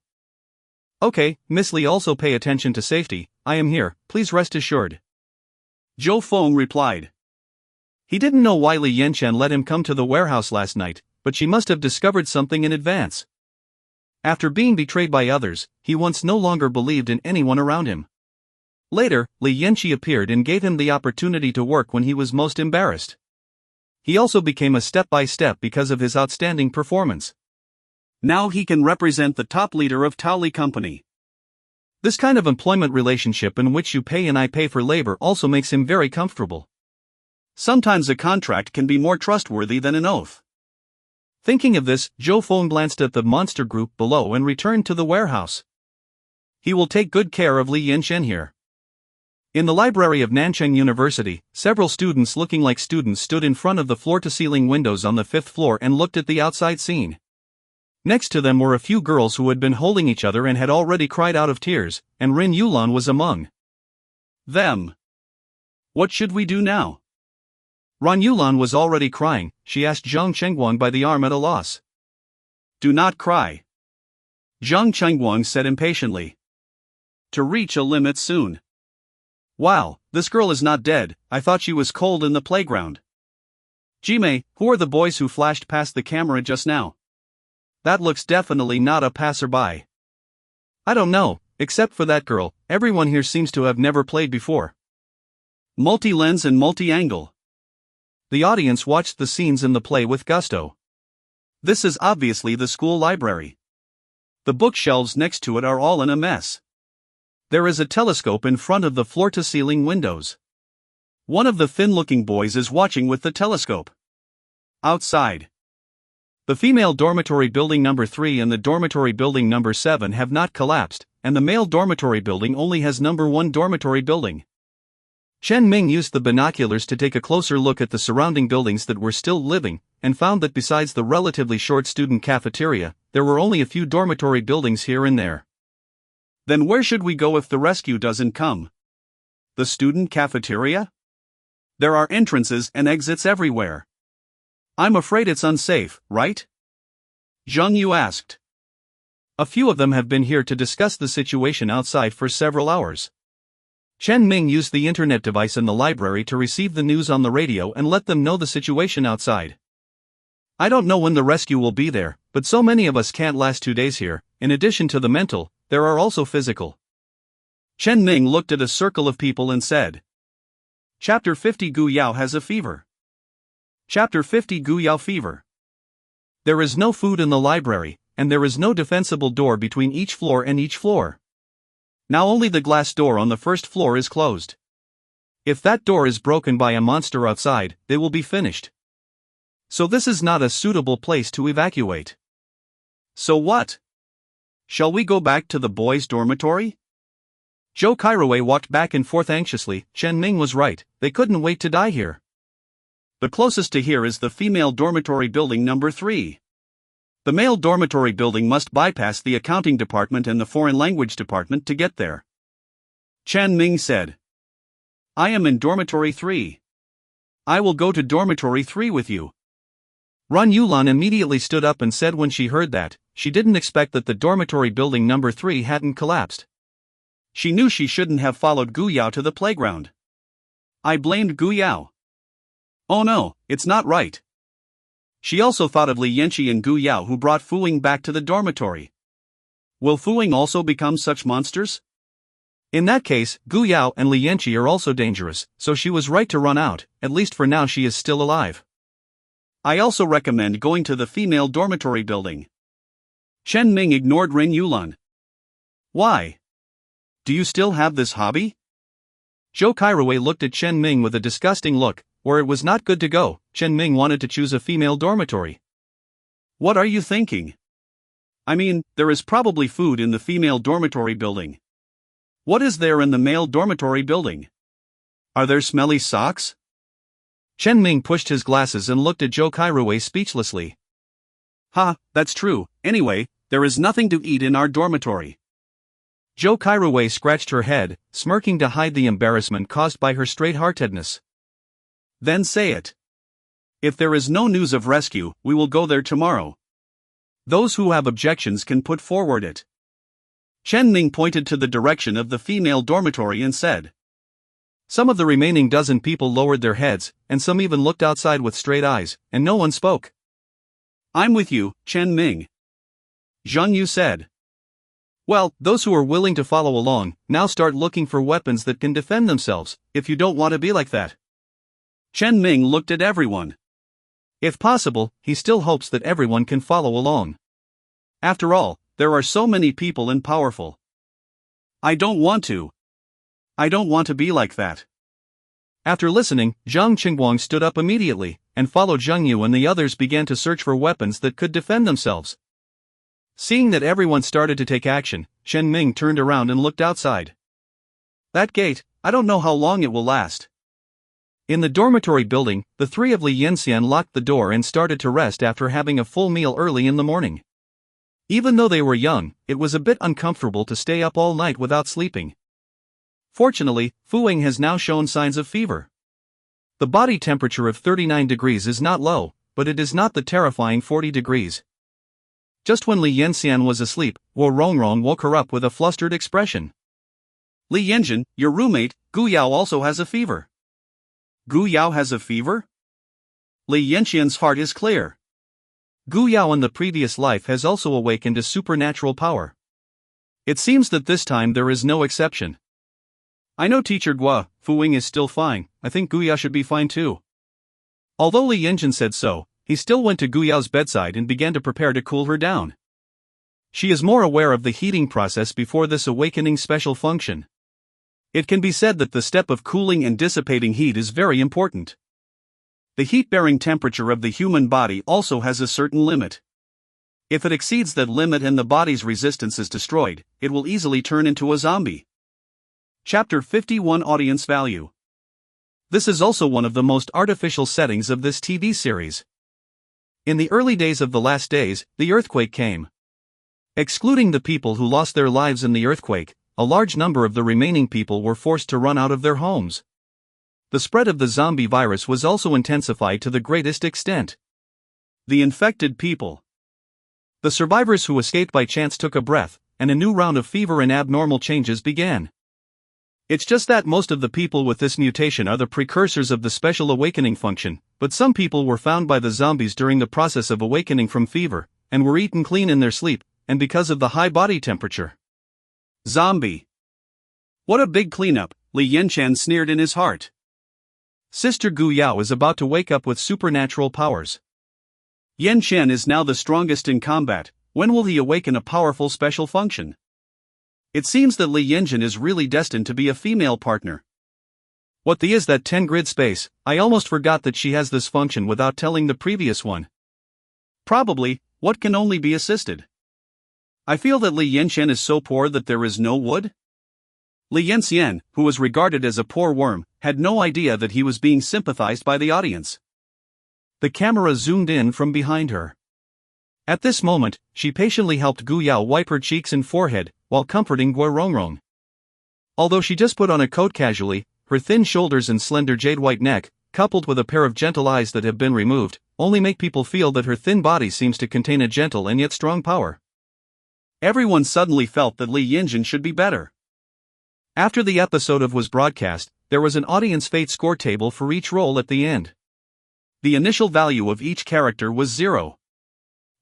Okay, Miss Lee, also pay attention to safety. I am here, please rest assured. Zhou Feng replied. He didn't know why Li Yanchen let him come to the warehouse last night, but she must have discovered something in advance. After being betrayed by others, he once no longer believed in anyone around him. Later, Li Yanqi appeared and gave him the opportunity to work when he was most embarrassed. He also became a step-by-step because of his outstanding performance. Now he can represent the top leader of Taoli Company. This kind of employment relationship in which you pay and I pay for labor also makes him very comfortable. Sometimes a contract can be more trustworthy than an oath. Thinking of this, Zhou Feng glanced at the monster group below and returned to the warehouse. He will take good care of Li Yanchen here. In the library of Nancheng University, several students looking like students stood in front of the floor-to-ceiling windows on the 5th floor and looked at the outside scene. Next to them were a few girls who had been holding each other and had already cried out of tears, and Rin Yulan was among them. What should we do now? Ran Yulan was already crying. She asked Zhang Chengguang by the arm at a loss. Do not cry, Zhang Chengguang said impatiently. To reach a limit soon. Wow, this girl is not dead. I thought she was cold in the playground. Jimei, who are the boys who flashed past the camera just now? That looks definitely not a passerby. I don't know, except for that girl, everyone here seems to have never played before. Multi-lens and multi-angle. The audience watched the scenes in the play with gusto. This is obviously the school library. The bookshelves next to it are all in a mess. There is a telescope in front of the floor-to-ceiling windows. One of the thin-looking boys is watching with the telescope. Outside. The female dormitory building number 3 and the dormitory building number 7 have not collapsed, and the male dormitory building only has number 1 dormitory building. Chen Ming used the binoculars to take a closer look at the surrounding buildings that were still living, and found that besides the relatively short student cafeteria, there were only a few dormitory buildings here and there. Then where should we go if the rescue doesn't come? The student cafeteria? There are entrances and exits everywhere. I'm afraid it's unsafe, right? Zhang Yu asked. A few of them have been here to discuss the situation outside for several hours. Chen Ming used the internet device in the library to receive the news on the radio and let them know the situation outside. I don't know when the rescue will be there, but so many of us can't last 2 days here. In addition to the mental, there are also physical. Chen Ming looked at a circle of people and said. Chapter 50 Gu Yao has a fever. Chapter 50 Gu Yao fever. There is no food in the library, and there is no defensible door between each floor and each floor. Now only the glass door on the first floor is closed. If that door is broken by a monster outside, they will be finished. So this is not a suitable place to evacuate. So what? Shall we go back to the boys' dormitory? Zhou Kairuwei walked back and forth anxiously. Chen Ming was right, they couldn't wait to die here. The closest to here is the female dormitory building number 3. The male dormitory building must bypass the accounting department and the foreign language department to get there. Chen Ming said. I am in dormitory 3. I will go to dormitory 3 with you. Ran Yulan immediately stood up and said when she heard that, she didn't expect that the dormitory building number 3 hadn't collapsed. She knew she shouldn't have followed Gu Yao to the playground. I blamed Gu Yao. Oh no, it's not right. She also thought of Li Yanqi and Gu Yao who brought Fu Ying back to the dormitory. Will Fu Ying also become such monsters? In that case, Gu Yao and Li Yanqi are also dangerous, so she was right to run out. At least for now she is still alive. I also recommend going to the female dormitory building. Chen Ming ignored Rin Yulan. Why? Do you still have this hobby? Zhou Kairuwei looked at Chen Ming with a disgusting look. Where it was not good to go, Chen Ming wanted to choose a female dormitory. What are you thinking? I mean, there is probably food in the female dormitory building. What is there in the male dormitory building? Are there smelly socks? Chen Ming pushed his glasses and looked at Zhou Kairuwei speechlessly. Ha, that's true. Anyway, there is nothing to eat in our dormitory. Zhou Kairuwei scratched her head, smirking to hide the embarrassment caused by her straight-heartedness. Then say it. If there is no news of rescue, we will go there tomorrow. Those who have objections can put forward it. Chen Ming pointed to the direction of the female dormitory and said. Some of the remaining dozen people lowered their heads, and some even looked outside with straight eyes, and no one spoke. I'm with you, Chen Ming. Zhang Yu said. Well, those who are willing to follow along, now start looking for weapons that can defend themselves, if you don't want to be like that. Chen Ming looked at everyone. If possible, he still hopes that everyone can follow along. After all, there are so many people and powerful. I don't want to. I don't want to be like that. After listening, Zhang Qingguang stood up immediately, and followed Zhang Yu, and the others began to search for weapons that could defend themselves. Seeing that everyone started to take action, Chen Ming turned around and looked outside. That gate, I don't know how long it will last. In the dormitory building, the three of Li Yanxian locked the door and started to rest after having a full meal early in the morning. Even though they were young, it was a bit uncomfortable to stay up all night without sleeping. Fortunately, Fu Ying has now shown signs of fever. The body temperature of 39 degrees is not low, but it is not the terrifying 40 degrees. Just when Li Yanxian was asleep, Wu Rongrong woke her up with a flustered expression. Li Yanjin, your roommate, Gu Yao also has a fever. Gu Yao has a fever? Li Yanxian's heart is clear. Gu Yao in the previous life has also awakened a supernatural power. It seems that this time there is no exception. I know Teacher Gua, Fu Ying is still fine, I think Gu Yao should be fine too. Although Li Yanjin said so, he still went to Gu Yao's bedside and began to prepare to cool her down. She is more aware of the heating process before this awakening special function. It can be said that the step of cooling and dissipating heat is very important. The heat-bearing temperature of the human body also has a certain limit. If it exceeds that limit and the body's resistance is destroyed, it will easily turn into a zombie. Chapter 51 Audience Value. This is also one of the most artificial settings of this TV series. In the early days of the last days, the earthquake came. Excluding the people who lost their lives in the earthquake, a large number of the remaining people were forced to run out of their homes. The spread of the zombie virus was also intensified to the greatest extent. The infected people. The survivors who escaped by chance took a breath, and a new round of fever and abnormal changes began. It's just that most of the people with this mutation are the precursors of the special awakening function, but some people were found by the zombies during the process of awakening from fever, and were eaten clean in their sleep, and because of the high body temperature. Zombie. What a big cleanup, Li Yanqian sneered in his heart. Sister Gu Yao is about to wake up with supernatural powers. Yanqian is now the strongest in combat, when will he awaken a powerful special function? It seems that Li Yanjin is really destined to be a female partner. What the is that 10 grid space, I almost forgot that she has this function without telling the previous one. Probably, what can only be assisted. I feel that Li Yanqian is so poor that there is no wood? Li Yanxian, who was regarded as a poor worm, had no idea that he was being sympathized by the audience. The camera zoomed in from behind her. At this moment, she patiently helped Gu Yao wipe her cheeks and forehead, while comforting Gua Rongrong. Although she just put on a coat casually, her thin shoulders and slender jade-white neck, coupled with a pair of gentle eyes that have been removed, only make people feel that her thin body seems to contain a gentle and yet strong power. Everyone suddenly felt that Li Yanjin should be better. After the episode was broadcast, there was an audience fate score table for each role at the end. The initial value of each character was 0.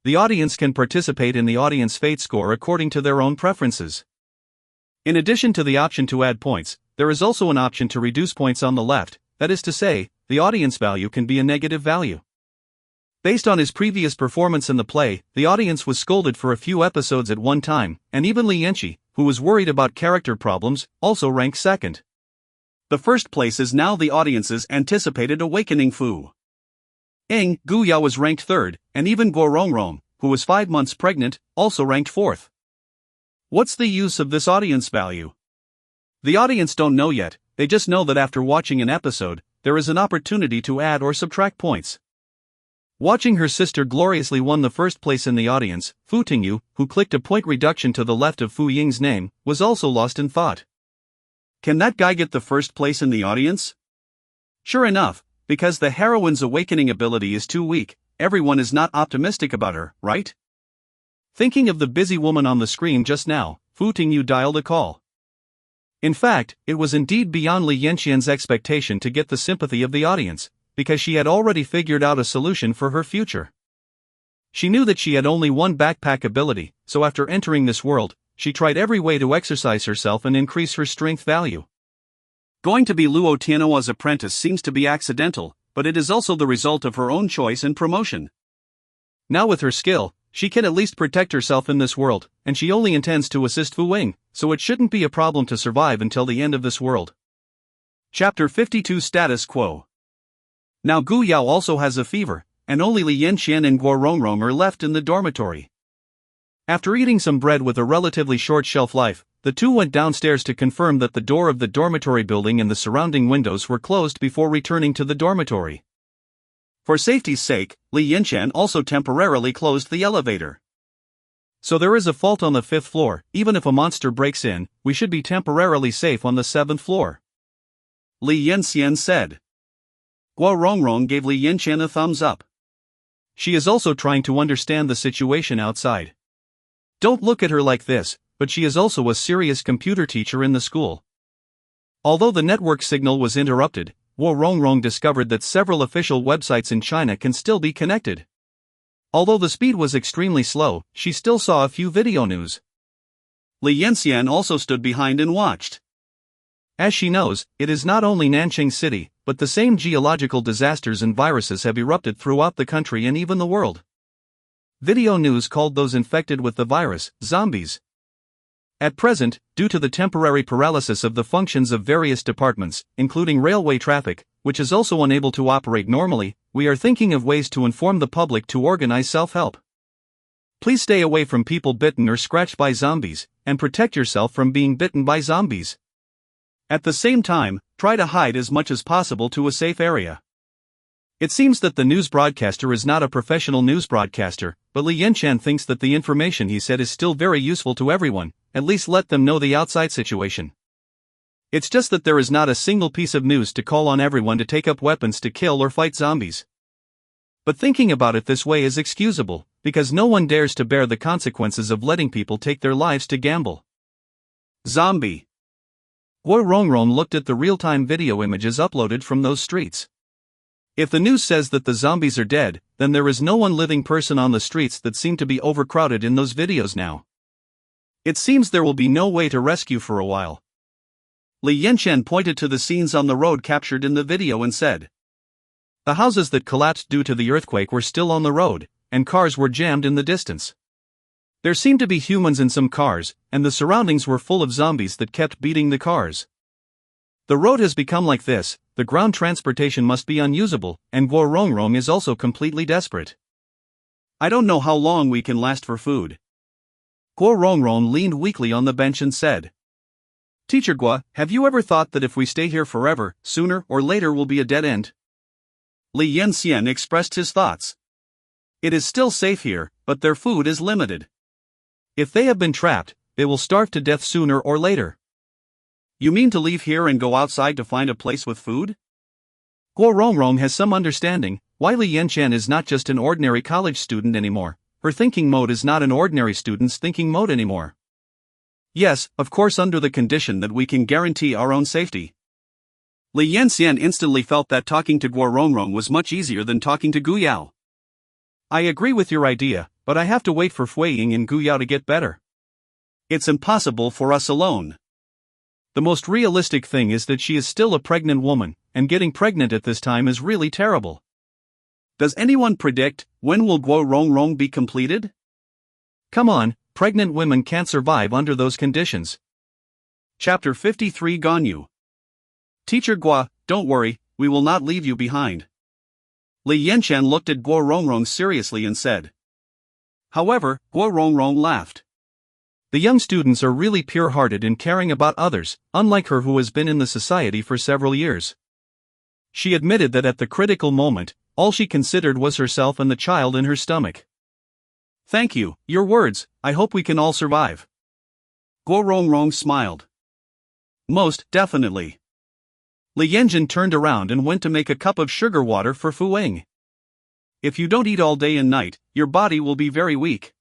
The audience can participate in the audience fate score according to their own preferences. In addition to the option to add points, there is also an option to reduce points on the left, that is to say, the audience value can be a negative value. Based on his previous performance in the play, the audience was scolded for a few episodes at one time, and even Li Yanqi, who was worried about character problems, also ranked second. The first place is now the audience's anticipated awakening Fu Ying. Gu Yao was ranked third, and even Guo Rongrong, who was 5 months pregnant, also ranked fourth. What's the use of this audience value? The audience don't know yet, they just know that after watching an episode, there is an opportunity to add or subtract points. Watching her sister gloriously won the first place in the audience, Fu Tingyu, who clicked a point reduction to the left of Fu Ying's name, was also lost in thought. Can that guy get the first place in the audience? Sure enough, because the heroine's awakening ability is too weak, everyone is not optimistic about her, right? Thinking of the busy woman on the screen just now, Fu Tingyu dialed a call. In fact, it was indeed beyond Li Yanqian's expectation to get the sympathy of the audience, because she had already figured out a solution for her future. She knew that she had only one backpack ability, so after entering this world, she tried every way to exercise herself and increase her strength value. Going to be Luo Tianhua's apprentice seems to be accidental, but it is also the result of her own choice and promotion. Now with her skill, she can at least protect herself in this world, and she only intends to assist Fu Wing, so it shouldn't be a problem to survive until the end of this world. Chapter 52 Status Quo. Now Gu Yao also has a fever, and only Li Yanqian and Guo Rongrong are left in the dormitory. After eating some bread with a relatively short shelf life, the two went downstairs to confirm that the door of the dormitory building and the surrounding windows were closed before returning to the dormitory. For safety's sake, Li Yanqian also temporarily closed the elevator. So there is a fault on the 5th floor. Even if a monster breaks in, we should be temporarily safe on the 7th floor. Li Yanqian said. Guo Rongrong gave Li Yanqian a thumbs up. She is also trying to understand the situation outside. Don't look at her like this, but she is also a serious computer teacher in the school. Although the network signal was interrupted, Guo Rongrong discovered that several official websites in China can still be connected. Although the speed was extremely slow, she still saw a few video news. Li Yanqian also stood behind and watched. As she knows, it is not only Nanjing City, but the same geological disasters and viruses have erupted throughout the country and even the world. Video news called those infected with the virus zombies. At present, due to the temporary paralysis of the functions of various departments, including railway traffic, which is also unable to operate normally, we are thinking of ways to inform the public to organize self-help. Please stay away from people bitten or scratched by zombies, and protect yourself from being bitten by zombies. At the same time, try to hide as much as possible to a safe area. It seems that the news broadcaster is not a professional news broadcaster, but Li Yanqian thinks that the information he said is still very useful to everyone. At least let them know the outside situation. It's just that there is not a single piece of news to call on everyone to take up weapons to kill or fight zombies. But thinking about it this way is excusable, because no one dares to bear the consequences of letting people take their lives to gamble. Zombie. Guo Rongrong looked at the real-time video images uploaded from those streets. If the news says that the zombies are dead, then there is no one living person on the streets that seem to be overcrowded in those videos now. It seems there will be no way to rescue for a while. Li Yanqian pointed to the scenes on the road captured in the video and said. The houses that collapsed due to the earthquake were still on the road, and cars were jammed in the distance. There seemed to be humans in some cars, and the surroundings were full of zombies that kept beating the cars. The road has become like this, the ground transportation must be unusable, and Guo Rongrong is also completely desperate. I don't know how long we can last for food. Guo Rongrong leaned weakly on the bench and said. Teacher Guo, have you ever thought that if we stay here forever, sooner or later will be a dead end? Li Yanqian expressed his thoughts. It is still safe here, but their food is limited. If they have been trapped, they will starve to death sooner or later. You mean to leave here and go outside to find a place with food? Guo Rongrong has some understanding why Li Yanqian is not just an ordinary college student anymore. Her thinking mode is not an ordinary student's thinking mode anymore. Yes, of course, under the condition that we can guarantee our own safety. Li Yanqian instantly felt that talking to Guo Rongrong was much easier than talking to Gu Yao. I agree with your idea, but I have to wait for Fui Ying and Gu Yao to get better. It's impossible for us alone. The most realistic thing is that she is still a pregnant woman, and getting pregnant at this time is really terrible. Does anyone predict, when will Guo Rongrong be completed? Come on, pregnant women can't survive under those conditions. Chapter 53 Ganyu. Teacher Guo, don't worry, we will not leave you behind. Li Yanqian looked at Guo Rongrong seriously and said. However, Guo Rongrong laughed. The young students are really pure-hearted in caring about others, unlike her who has been in the society for several years. She admitted that at the critical moment, All she considered was herself and the child in her stomach. Thank you, your words, I hope we can all survive. Guo Rongrong smiled. Most definitely. Li Yanjun turned around and went to make a cup of sugar water for Fu Ying. If you don't eat all day and night, your body will be very weak.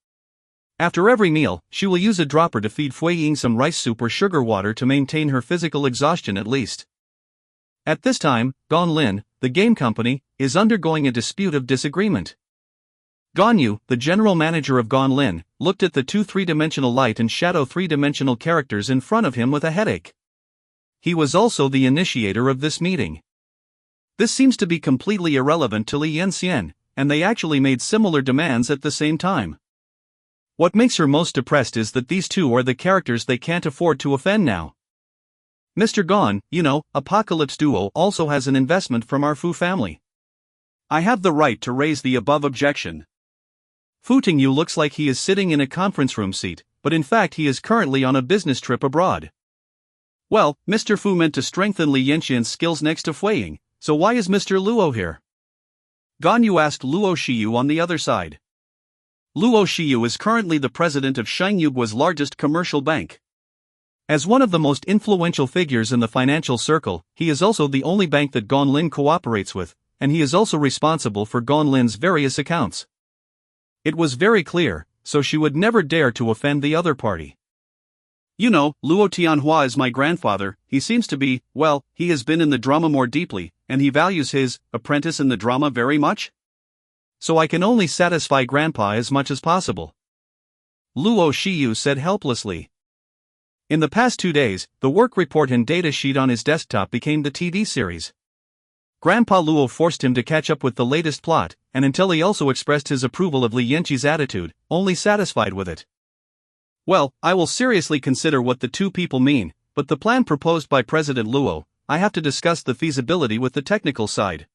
After every meal, she will use a dropper to feed Fu Ying some rice soup or sugar water to maintain her physical exhaustion at least. At this time, Gong Lin, the game company, is undergoing a dispute of disagreement. Gong Yu, the general manager of Gong Lin, looked at the two three-dimensional light and shadow three-dimensional characters in front of him with a headache. He was also the initiator of this meeting. This seems to be completely irrelevant to Li Yanxian, and they actually made similar demands at the same time. What makes her most depressed is that these two are the characters they can't afford to offend now. Mr. Gon, Apocalypse Duo also has an investment from our Fu family. I have the right to raise the above objection. Fu Tingyu looks like he is sitting in a conference room seat, but in fact he is currently on a business trip abroad. Well, Mr. Fu meant to strengthen Li Yanxian's skills next to Fu Ying, so why is Mr. Luo here? Gong Yu asked Luo Shiyu on the other side. Luo Shiyu is currently the president of Shangyugua's largest commercial bank. As one of the most influential figures in the financial circle, he is also the only bank that Gong Lin cooperates with, and he is also responsible for Gong Lin's various accounts. It was very clear, so she would never dare to offend the other party. Luo Tianhua is my grandfather. He seems to be, he has been in the drama more deeply, and he values his apprentice in the drama very much. So I can only satisfy grandpa as much as possible. Luo Shiyu said helplessly. In the past 2 days, the work report and data sheet on his desktop became the TV series. Grandpa Luo forced him to catch up with the latest plot, and until he also expressed his approval of Li Yanqi's attitude, only satisfied with it. Well, I will seriously consider what the two people mean, but the plan proposed by President Luo, I have to discuss the feasibility with the technical side.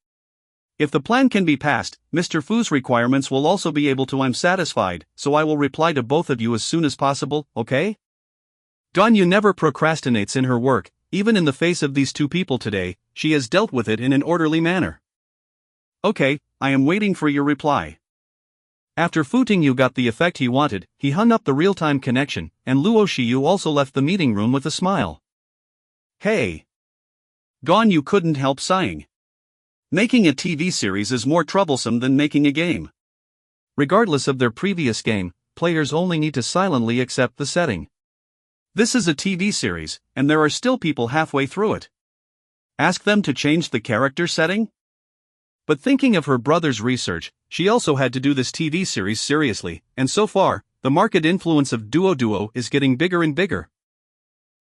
If the plan can be passed, Mr. Fu's requirements will also be able to. I'm satisfied, so I will reply to both of you as soon as possible, okay? Gong Yu never procrastinates in her work, even in the face of these two people today, she has dealt with it in an orderly manner. Okay, I am waiting for your reply. After Fu Tingyu got the effect he wanted, he hung up the real-time connection, and Luo Shiyu also left the meeting room with a smile. Hey! Gong Yu couldn't help sighing. Making a TV series is more troublesome than making a game. Regardless of their previous game, players only need to silently accept the setting. This is a TV series, and there are still people halfway through it. Ask them to change the character setting? But thinking of her brother's research, she also had to do this TV series seriously, and so far, the market influence of Duo is getting bigger and bigger.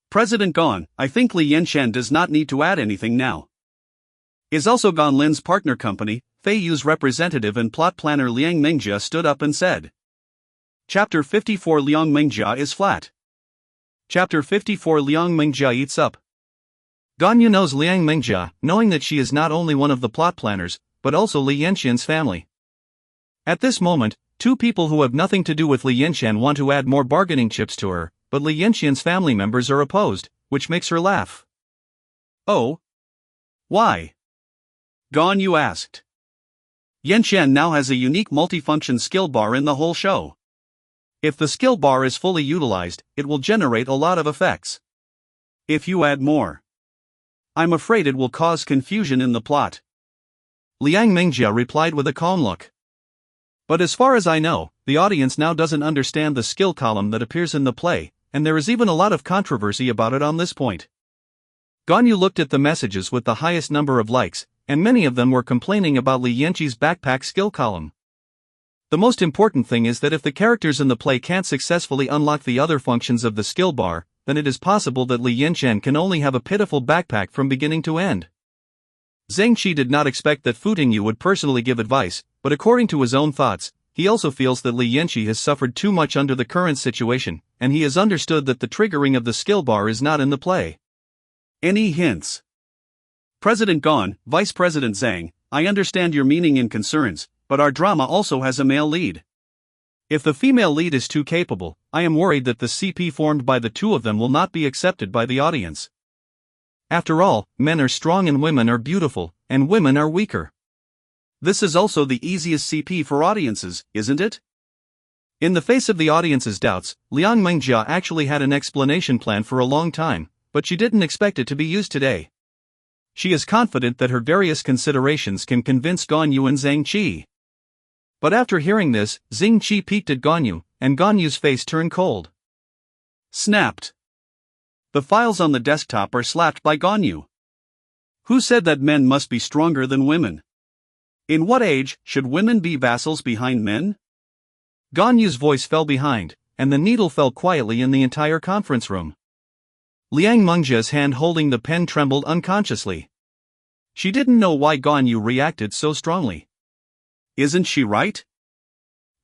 President Gong, I think Li Yanxian does not need to add anything now. Is also Gong Lin's partner company, Fei Yu's representative and plot planner Liang Mingjia stood up and said. Chapter 54 Liang Mingjia is flat. Chapter 54 Liang Mingjia eats up. Gong Yu knows Liang Mingjia, knowing that she is not only one of the plot planners, but also Li Yanxian's family. At this moment, two people who have nothing to do with Li Yanxian want to add more bargaining chips to her, but Li Yanxian's family members are opposed, which makes her laugh. Oh? Why? Gong Yu asked. Yanxian now has a unique multifunction skill bar in the whole show. If the skill bar is fully utilized, it will generate a lot of effects. If you add more, I'm afraid it will cause confusion in the plot. Liang Mingjia replied with a calm look. But as far as I know, the audience now doesn't understand the skill column that appears in the play, and there is even a lot of controversy about it on this point. Gong Yu looked at the messages with the highest number of likes, and many of them were complaining about Li Yanqi's backpack skill column. The most important thing is that if the characters in the play can't successfully unlock the other functions of the skill bar, then it is possible that Li Yanxian can only have a pitiful backpack from beginning to end. Zheng Qi did not expect that Fu Tingyu would personally give advice, but according to his own thoughts, he also feels that Li Yanqi has suffered too much under the current situation, and he has understood that the triggering of the skill bar is not in the play. Any hints? President Gong, Vice President Zhang, I understand your meaning and concerns, but our drama also has a male lead. If the female lead is too capable, I am worried that the CP formed by the two of them will not be accepted by the audience. After all, men are strong and women are beautiful, and women are weaker. This is also the easiest CP for audiences, isn't it? In the face of the audience's doubts, Liang Mengjia actually had an explanation plan for a long time, but she didn't expect it to be used today. She is confident that her various considerations can convince Ganyu and Zhang Qi. But after hearing this, Zhang Qi peeked at Ganyu, and Ganyu's face turned cold. Snapped. The files on the desktop are slapped by Ganyu. Who said that men must be stronger than women? In what age should women be vassals behind men? Ganyu's voice fell behind, and the needle fell quietly in the entire conference room. Liang Mengjia's hand holding the pen trembled unconsciously. She didn't know why Ganyu reacted so strongly. Isn't she right?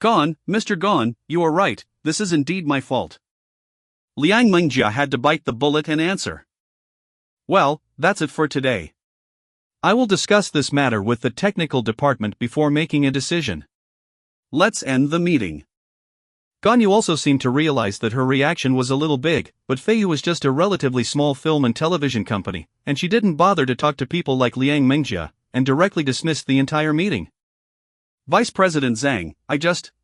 Mr. Gon, you are right, this is indeed my fault. Liang Mengjia had to bite the bullet and answer. Well, that's it for today. I will discuss this matter with the technical department before making a decision. Let's end the meeting. Ganyu also seemed to realize that her reaction was a little big, but Feiyu was just a relatively small film and television company, and she didn't bother to talk to people like Liang Mengjia, and directly dismissed the entire meeting. Vice President Zhang,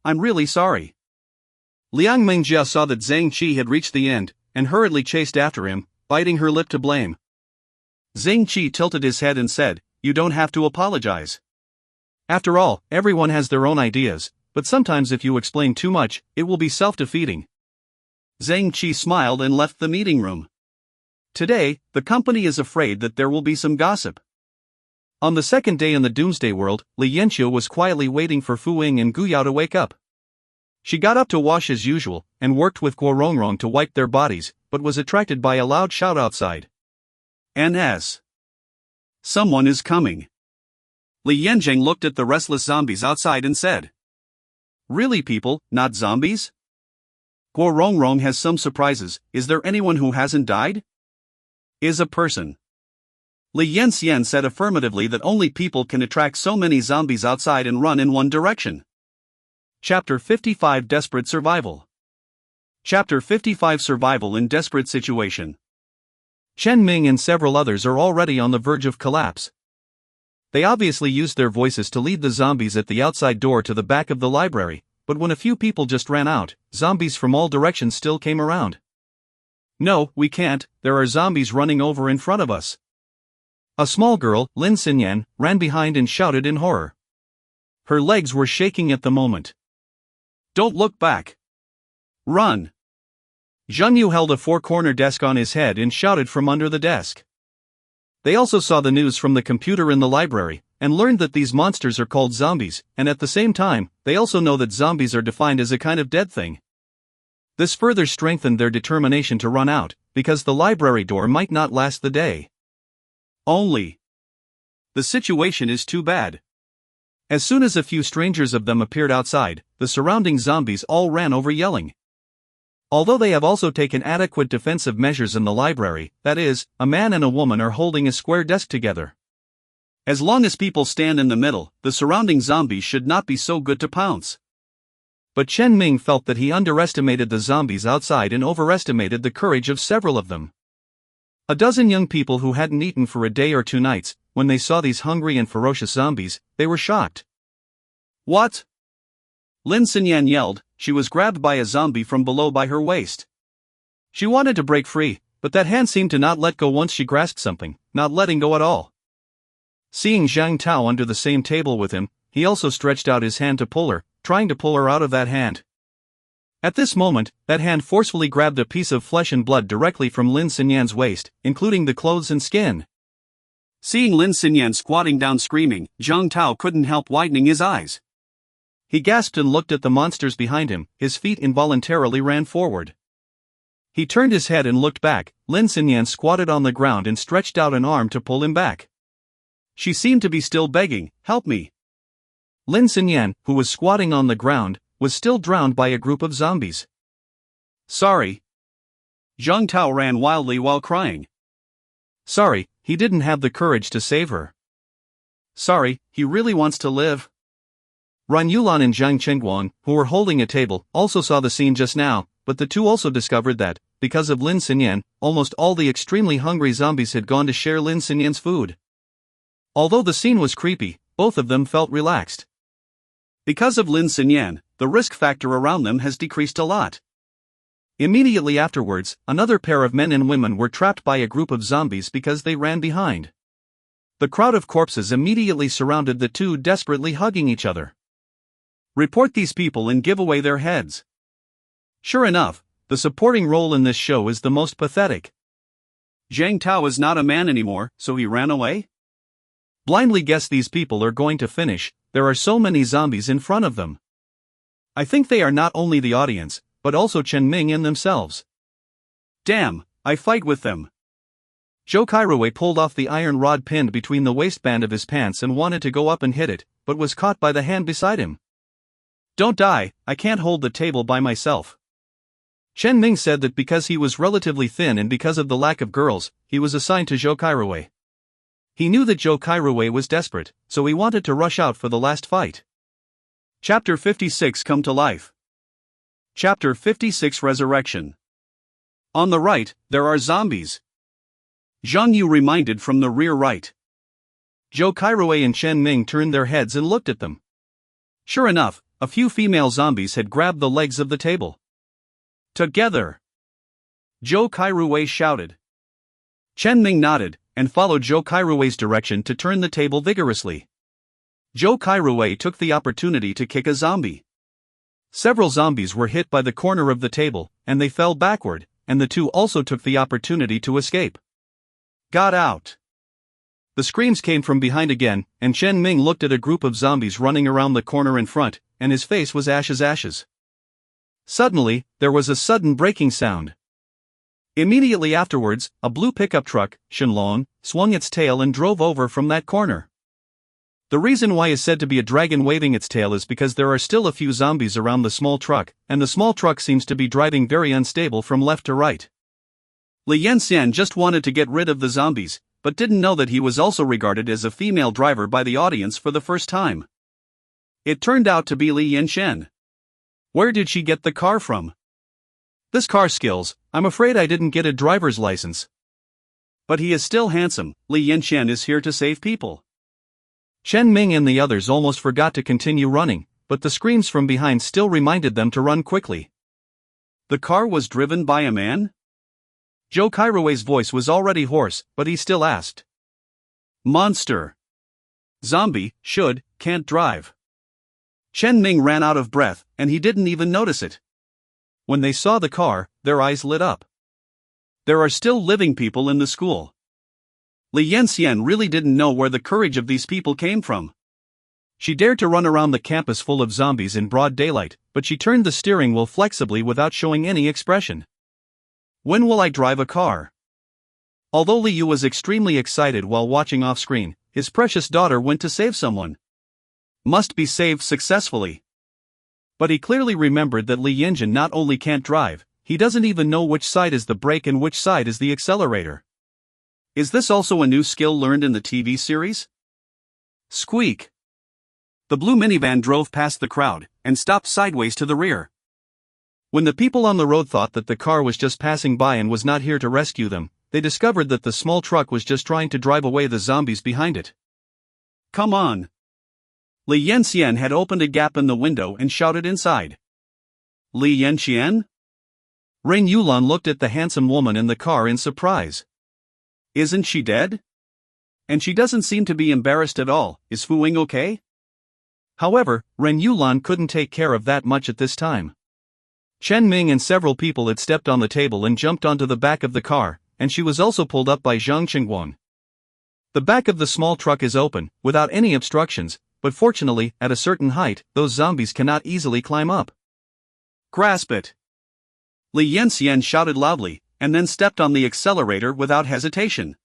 I'm really sorry. Liang Mengjia saw that Zhang Qi had reached the end, and hurriedly chased after him, biting her lip to blame. Zhang Qi tilted his head and said, "You don't have to apologize. After all, everyone has their own ideas, but sometimes if you explain too much, it will be self-defeating." Zhang Qi smiled and left the meeting room. Today, the company is afraid that there will be some gossip. On the second day in the Doomsday World, Li Yanqiu was quietly waiting for Fu Ying and Gu Yao to wake up. She got up to wash as usual, and worked with Guo Rongrong to wipe their bodies, but was attracted by a loud shout outside. "NS. Someone is coming." Li Yanjing looked at the restless zombies outside and said, "Really people, not zombies? Guo Rongrong has some surprises. Is there anyone who hasn't died?" "Is a person." Li Yanxian said affirmatively that only people can attract so many zombies outside and run in one direction. Chapter 55 Desperate Survival. Chapter 55 Survival in Desperate Situation. Chen Ming and several others are already on the verge of collapse. They obviously used their voices to lead the zombies at the outside door to the back of the library, but when a few people just ran out, zombies from all directions still came around. "No, we can't, there are zombies running over in front of us." A small girl, Lin Xinyan, ran behind and shouted in horror. Her legs were shaking at the moment. "Don't look back. Run." Zhang Yu held a four-corner desk on his head and shouted from under the desk. They also saw the news from the computer in the library, and learned that these monsters are called zombies, and at the same time, they also know that zombies are defined as a kind of dead thing. This further strengthened their determination to run out, because the library door might not last the day. The situation is too bad. As soon as a few strangers of them appeared outside, the surrounding zombies all ran over yelling. Although they have also taken adequate defensive measures in the library, that is, a man and a woman are holding a square desk together. As long as people stand in the middle, the surrounding zombies should not be so good to pounce. But Chen Ming felt that he underestimated the zombies outside and overestimated the courage of several of them. A dozen young people who hadn't eaten for a day or 2 nights, when they saw these hungry and ferocious zombies, they were shocked. "What?" Lin Xinyan yelled. She was grabbed by a zombie from below by her waist. She wanted to break free, but that hand seemed to not let go once she grasped something, not letting go at all. Seeing Zhang Tao under the same table with him, he also stretched out his hand to pull her, trying to pull her out of that hand. At this moment, that hand forcefully grabbed a piece of flesh and blood directly from Lin Xinyan's waist, including the clothes and skin. Seeing Lin Xinyan squatting down screaming, Zhang Tao couldn't help widening his eyes. He gasped and looked at the monsters behind him. His feet involuntarily ran forward. He turned his head and looked back. Lin Xinyan squatted on the ground and stretched out an arm to pull him back. She seemed to be still begging, "Help me." Lin Xinyan, who was squatting on the ground, was still drowned by a group of zombies. "Sorry." Zhang Tao ran wildly while crying. Sorry, he didn't have the courage to save her. Sorry, he really wants to live. Ran Yulan and Zhang Chengguang, who were holding a table, also saw the scene just now, but the two also discovered that, because of Lin Xinyan, almost all the extremely hungry zombies had gone to share Lin Xinyan's food. Although the scene was creepy, both of them felt relaxed. Because of Lin Xinyan, the risk factor around them has decreased a lot. Immediately afterwards, another pair of men and women were trapped by a group of zombies because they ran behind. The crowd of corpses immediately surrounded the two, desperately hugging each other. Report these people and give away their heads. Sure enough, the supporting role in this show is the most pathetic. Zhang Tao is not a man anymore, so he ran away? Blindly guess these people are going to finish, there are so many zombies in front of them. I think they are not only the audience, but also Chen Ming and themselves. Damn, I fight with them. Zhou Kairuwei pulled off the iron rod pinned between the waistband of his pants and wanted to go up and hit it, but was caught by the hand beside him. Don't die, I can't hold the table by myself. Chen Ming said that because he was relatively thin and because of the lack of girls, he was assigned to Zhou Kairuwei. He knew that Zhou Kairuwei was desperate, so he wanted to rush out for the last fight. Chapter 56 Come to Life. Chapter 56 Resurrection. On the right, there are zombies. Zhang Yu reminded from the rear right. Zhou Kairuwei and Chen Ming turned their heads and looked at them. Sure enough, a few female zombies had grabbed the legs of the table. Together! Zhou Kairuwei shouted. Chen Ming nodded, and followed Zhou Kairuwei's direction to turn the table vigorously. Zhou Kairuwei took the opportunity to kick a zombie. Several zombies were hit by the corner of the table, and they fell backward, and the two also took the opportunity to escape. Got out! The screams came from behind again, and Chen Ming looked at a group of zombies running around the corner in front, and his face was ashes. Suddenly, there was a sudden breaking sound. Immediately afterwards, a blue pickup truck, Shenlong, swung its tail and drove over from that corner. The reason why is said to be a dragon waving its tail is because there are still a few zombies around the small truck, and the small truck seems to be driving very unstable from left to right. Li Yanxian just wanted to get rid of the zombies, but didn't know that he was also regarded as a female driver by the audience for the first time. It turned out to be Li Yanxian. Where did she get the car from? This car skills, I'm afraid I didn't get a driver's license. But he is still handsome, Li Yanxian is here to save people. Chen Ming and the others almost forgot to continue running, but the screams from behind still reminded them to run quickly. The car was driven by a man? Zhou Kairuwei's voice was already hoarse, but he still asked. Monster. Zombie, can't drive. Chen Ming ran out of breath, and he didn't even notice it. When they saw the car, their eyes lit up. There are still living people in the school. Li Yanxian really didn't know where the courage of these people came from. She dared to run around the campus full of zombies in broad daylight, but she turned the steering wheel flexibly without showing any expression. When will I drive a car? Although Li Yu was extremely excited while watching off-screen, his precious daughter went to save someone. Must be saved successfully. But he clearly remembered that Li Yanjin not only can't drive, he doesn't even know which side is the brake and which side is the accelerator. Is this also a new skill learned in the TV series? Squeak! The blue minivan drove past the crowd, and stopped sideways to the rear. When the people on the road thought that the car was just passing by and was not here to rescue them, they discovered that the small truck was just trying to drive away the zombies behind it. Come on! Li Yanxian had opened a gap in the window and shouted inside. Li Yanxian? Ren Yulan looked at the handsome woman in the car in surprise. Isn't she dead? And she doesn't seem to be embarrassed at all, is Fu Ying okay? However, Ren Yulan couldn't take care of that much at this time. Chen Ming and several people had stepped on the table and jumped onto the back of the car, and she was also pulled up by Zhang Qingguang. The back of the small truck is open, without any obstructions, but fortunately, at a certain height, those zombies cannot easily climb up. Grasp it! Li Yanxian shouted loudly, and then stepped on the accelerator without hesitation.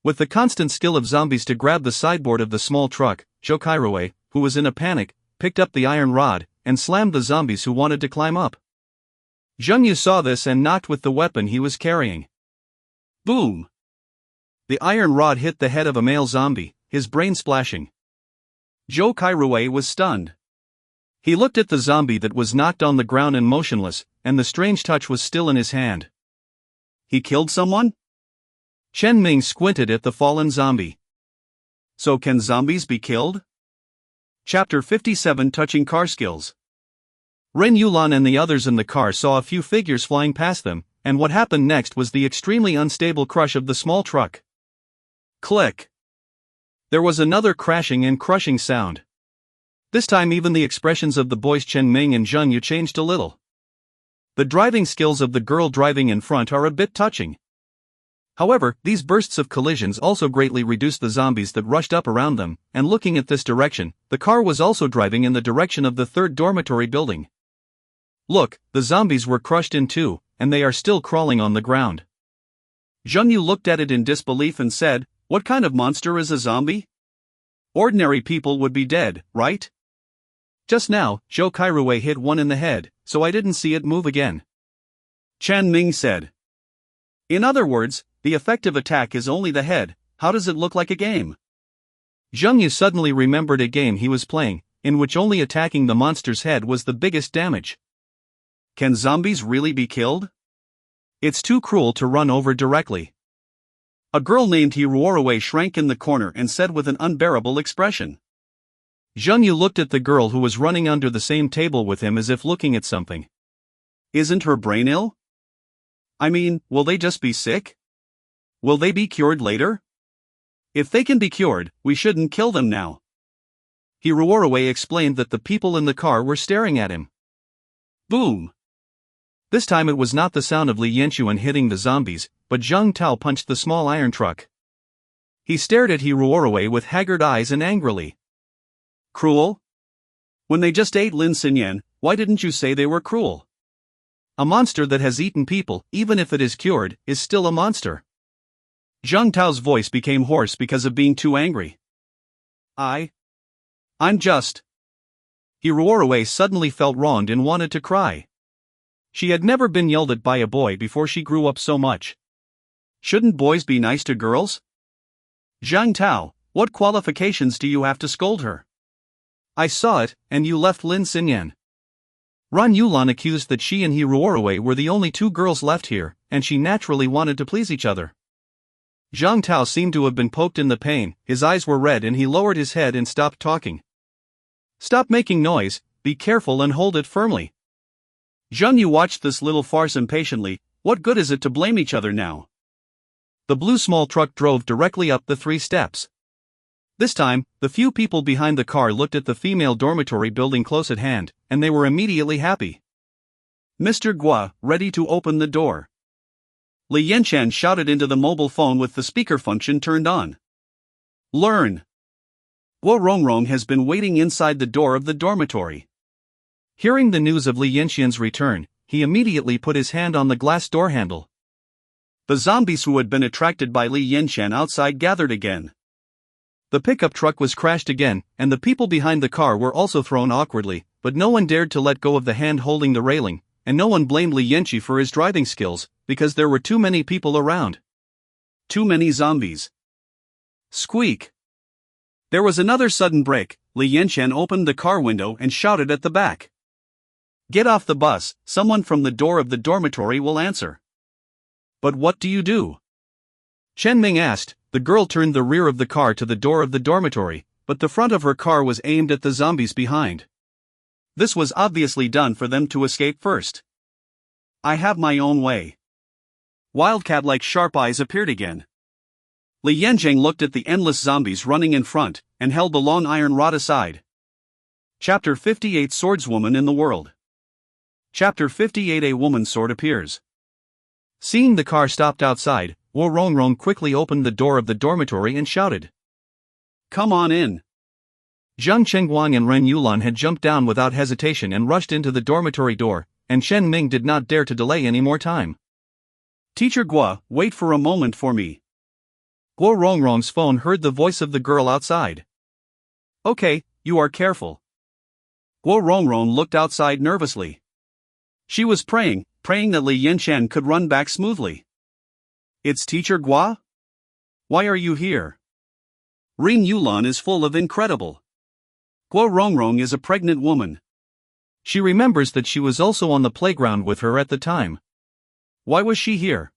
With the constant skill of zombies to grab the sideboard of the small truck, Zhou Kairuwei, who was in a panic, picked up the iron rod, and slammed the zombies who wanted to climb up. Zhang Yu saw this and knocked with the weapon he was carrying. Boom! The iron rod hit the head of a male zombie, his brain splashing. Zhou Kairuwei was stunned. He looked at the zombie that was knocked on the ground and motionless, and the strange touch was still in his hand. He killed someone? Chen Ming squinted at the fallen zombie. So can zombies be killed? Chapter 57 Touching Car Skills. Ren Yulan and the others in the car saw a few figures flying past them, and what happened next was the extremely unstable crush of the small truck. Click. There was another crashing and crushing sound. This time even the expressions of the boys Chen Ming and Zheng Yu changed a little. The driving skills of the girl driving in front are a bit touching. However, these bursts of collisions also greatly reduced the zombies that rushed up around them, and looking at this direction, the car was also driving in the direction of the third dormitory building. Look, the zombies were crushed in two, and they are still crawling on the ground. Zheng Yu looked at it in disbelief and said, "What kind of monster is a zombie? Ordinary people would be dead, right? Just now, Zhou Kairui hit one in the head, so I didn't see it move again." Chan Ming said. "In other words, the effective attack is only the head. How does it look like a game?" Zheng Yu suddenly remembered a game he was playing, in which only attacking the monster's head was the biggest damage. Can zombies really be killed? It's too cruel to run over directly. A girl named Hiruorue shrank in the corner and said with an unbearable expression. Zheng Yu looked at the girl who was running under the same table with him as if looking at something. Isn't her brain ill? I mean, will they just be sick? Will they be cured later? If they can be cured, we shouldn't kill them now. Hiruorue explained that the people in the car were staring at him. Boom! This time it was not the sound of Li Yanxuan hitting the zombies, but Zhang Tao punched the small iron truck. He stared at Hiruorue with haggard eyes and angrily. Cruel? When they just ate Lin Xinyan, why didn't you say they were cruel? A monster that has eaten people, even if it is cured, is still a monster. Zhang Tao's voice became hoarse because of being too angry. I'm just... Hiruorue suddenly felt wronged and wanted to cry. She had never been yelled at by a boy before she grew up so much. Shouldn't boys be nice to girls? Zhang Tao, what qualifications do you have to scold her? I saw it, and you left Lin Xinyan. Ran Yulan accused that she and Hiruorue were the only two girls left here, and she naturally wanted to please each other. Zhang Tao seemed to have been poked in the pain, his eyes were red and he lowered his head and stopped talking. Stop making noise, be careful and hold it firmly. Zheng Yu watched this little farce impatiently. What good is it to blame each other now? The blue small truck drove directly up the 3 steps. This time, the few people behind the car looked at the female dormitory building close at hand, and they were immediately happy. Mr. Gua, ready to open the door. Li Yanxuan shouted into the mobile phone with the speaker function turned on. Learn. Guo Rongrong has been waiting inside the door of the dormitory. Hearing the news of Li Yanxian's return, he immediately put his hand on the glass door handle. The zombies who had been attracted by Li Yanxian outside gathered again. The pickup truck was crashed again, and the people behind the car were also thrown awkwardly, but no one dared to let go of the hand holding the railing, and no one blamed Li Yanxi for his driving skills, because there were too many people around. Too many zombies. Squeak. There was another sudden break. Li Yanxian opened the car window and shouted at the back. Get off the bus, someone from the door of the dormitory will answer. But what do you do? Chen Ming asked. The girl turned the rear of the car to the door of the dormitory, but the front of her car was aimed at the zombies behind. This was obviously done for them to escape first. I have my own way. Wildcat-like sharp eyes appeared again. Li Yanzheng looked at the endless zombies running in front, and held the long iron rod aside. Chapter 58 Swordswoman in the World. Chapter 58 A woman's sword appears. Seeing the car stopped outside, Wu Rongrong quickly opened the door of the dormitory and shouted. Come on in. Zhang Chengguang and Ren Yulan had jumped down without hesitation and rushed into the dormitory door, and Chen Ming did not dare to delay any more time. Teacher Gua, wait for a moment for me. Guo Rongrong's phone heard the voice of the girl outside. Okay, you are careful. Guo Rongrong looked outside nervously. She was praying that Li Yanxian could run back smoothly. It's Teacher Gua? Why are you here? Ren Yulan is full of incredible. Guo Rongrong is a pregnant woman. She remembers that she was also on the playground with her at the time. Why was she here?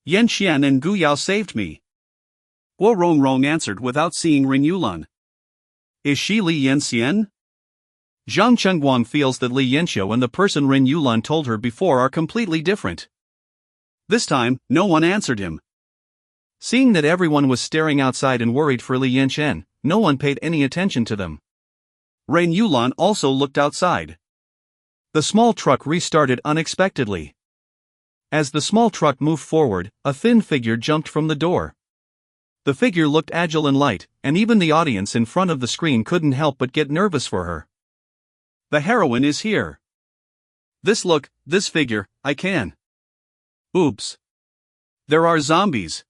Yan Xian and Gu Yao saved me. Guo Rongrong answered without seeing Ren Yulan. Is she Li Yanxian? Zhang Chengguang feels that Li Yanxiu and the person Ren Yulan told her before are completely different. This time, no one answered him. Seeing that everyone was staring outside and worried for Li Yanxian, no one paid any attention to them. Ren Yulan also looked outside. The small truck restarted unexpectedly. As the small truck moved forward, a thin figure jumped from the door. The figure looked agile and light, and even the audience in front of the screen couldn't help but get nervous for her. The heroine is here. This look, this figure, I can. Oops. There are zombies.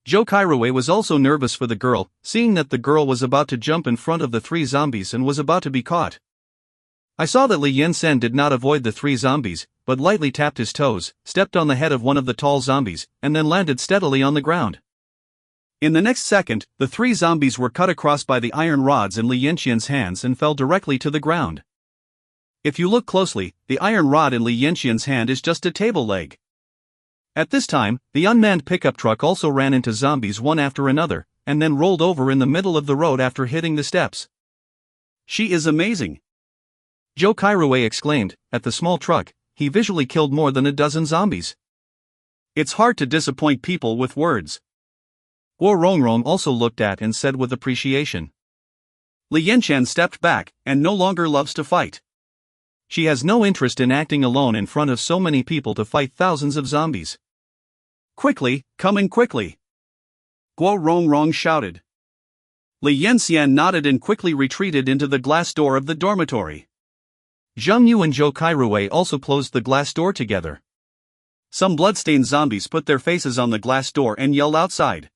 Zhou Kairui was also nervous for the girl, seeing that the girl was about to jump in front of the 3 zombies and was about to be caught. I saw that Li Yansen did not avoid the 3 zombies, but lightly tapped his toes, stepped on the head of one of the tall zombies, and then landed steadily on the ground. In the next second, the 3 zombies were cut across by the iron rods in Li Yanxian's hands and fell directly to the ground. If you look closely, the iron rod in Li Yanxian's hand is just a table leg. At this time, the unmanned pickup truck also ran into zombies one after another, and then rolled over in the middle of the road after hitting the steps. She is amazing. Zhou Kairui exclaimed. At the small truck, he visually killed more than a dozen zombies. It's hard to disappoint people with words. Guo Rongrong also looked at and said with appreciation. Li Yanxian stepped back, and no longer loves to fight. She has no interest in acting alone in front of so many people to fight thousands of zombies. Quickly, coming quickly! Guo Rongrong shouted. Li Yanxian nodded and quickly retreated into the glass door of the dormitory. Zhang Yu and Zhou Kairui also closed the glass door together. Some bloodstained zombies put their faces on the glass door and yelled outside.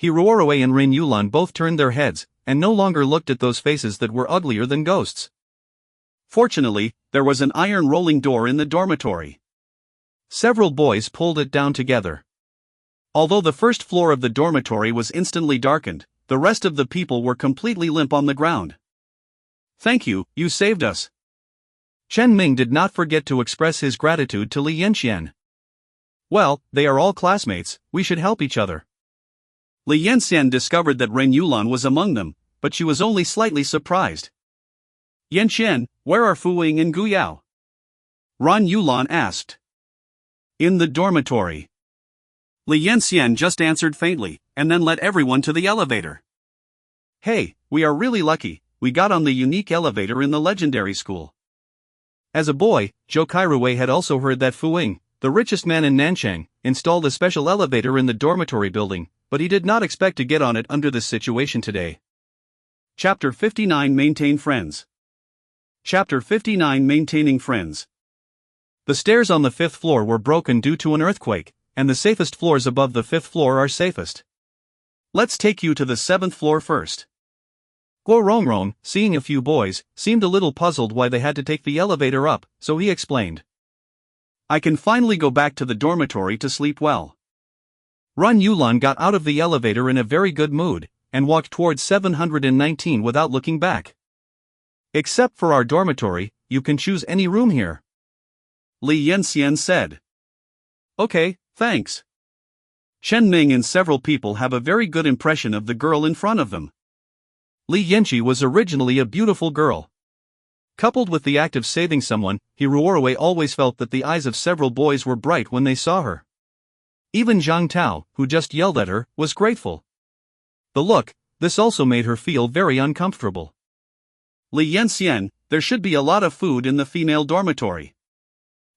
Hiruorue and Ren Yulan both turned their heads, and no longer looked at those faces that were uglier than ghosts. Fortunately, there was an iron rolling door in the dormitory. Several boys pulled it down together. Although the first floor of the dormitory was instantly darkened, the rest of the people were completely limp on the ground. Thank you, you saved us. Chen Ming did not forget to express his gratitude to Li Yanxian. Well, they are all classmates, we should help each other. Li Yanxian discovered that Ren Yulan was among them, but she was only slightly surprised. Yanxian, where are Fu Ying and Gu Yao? Ren Yulan asked. In the dormitory. Li Yanxian just answered faintly, and then led everyone to the elevator. Hey, we are really lucky, we got on the unique elevator in the legendary school. As a boy, Zhou Kairui had also heard that Fu Ying, the richest man in Nanchang, installed a special elevator in the dormitory building, but he did not expect to get on it under this situation today. Chapter 59 Maintain Friends. Chapter 59 Maintaining Friends. The stairs on the 5th floor were broken due to an earthquake, and the safest floors above the 5th floor are safest. Let's take you to the 7th floor first. Guo Rongrong, seeing a few boys, seemed a little puzzled why they had to take the elevator up, so he explained. I can finally go back to the dormitory to sleep well. Ren Yulan got out of the elevator in a very good mood, and walked towards 719 without looking back. Except for our dormitory, you can choose any room here. Li Yanxian said. Okay, thanks. Chen Ming and several people have a very good impression of the girl in front of them. Li Yanqi was originally a beautiful girl. Coupled with the act of saving someone, Hiruorue always felt that the eyes of several boys were bright when they saw her. Even Zhang Tao, who just yelled at her, was grateful. The look, this also made her feel very uncomfortable. Li Yanxian, there should be a lot of food in the female dormitory.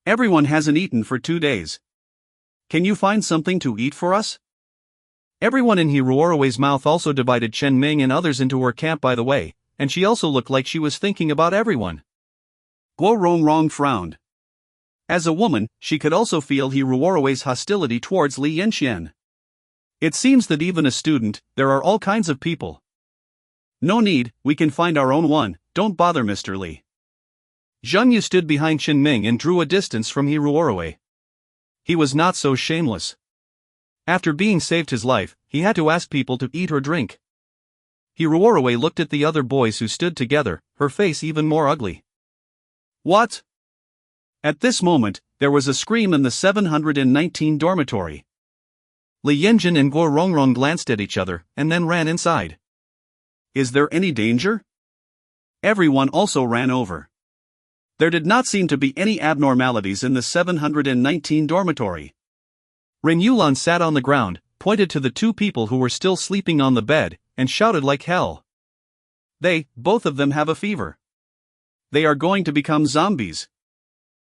Everyone hasn't eaten for 2 days. Can you find something to eat for us? Everyone in Hiruorue's mouth also divided Chen Ming and others into her camp by the way, and she also looked like she was thinking about everyone. Guo Rongrong frowned. As a woman, she could also feel Hiruorue's hostility towards Li Yanxian. It seems that even a student, there are all kinds of people. No need, we can find our own one, don't bother Mr. Li. Zhang Yu stood behind Chen Ming and drew a distance from Hiruorue. He was not so shameless. After being saved his life, he had to ask people to eat or drink. Hiruorue looked at the other boys who stood together, her face even more ugly. What? At this moment, there was a scream in the 719 dormitory. Li Yanjun and Guo Rongrong glanced at each other and then ran inside. Is there any danger? Everyone also ran over. There did not seem to be any abnormalities in the 719 dormitory. Ren Yulan sat on the ground, pointed to the two people who were still sleeping on the bed, and shouted like hell. Both of them have a fever. They are going to become zombies.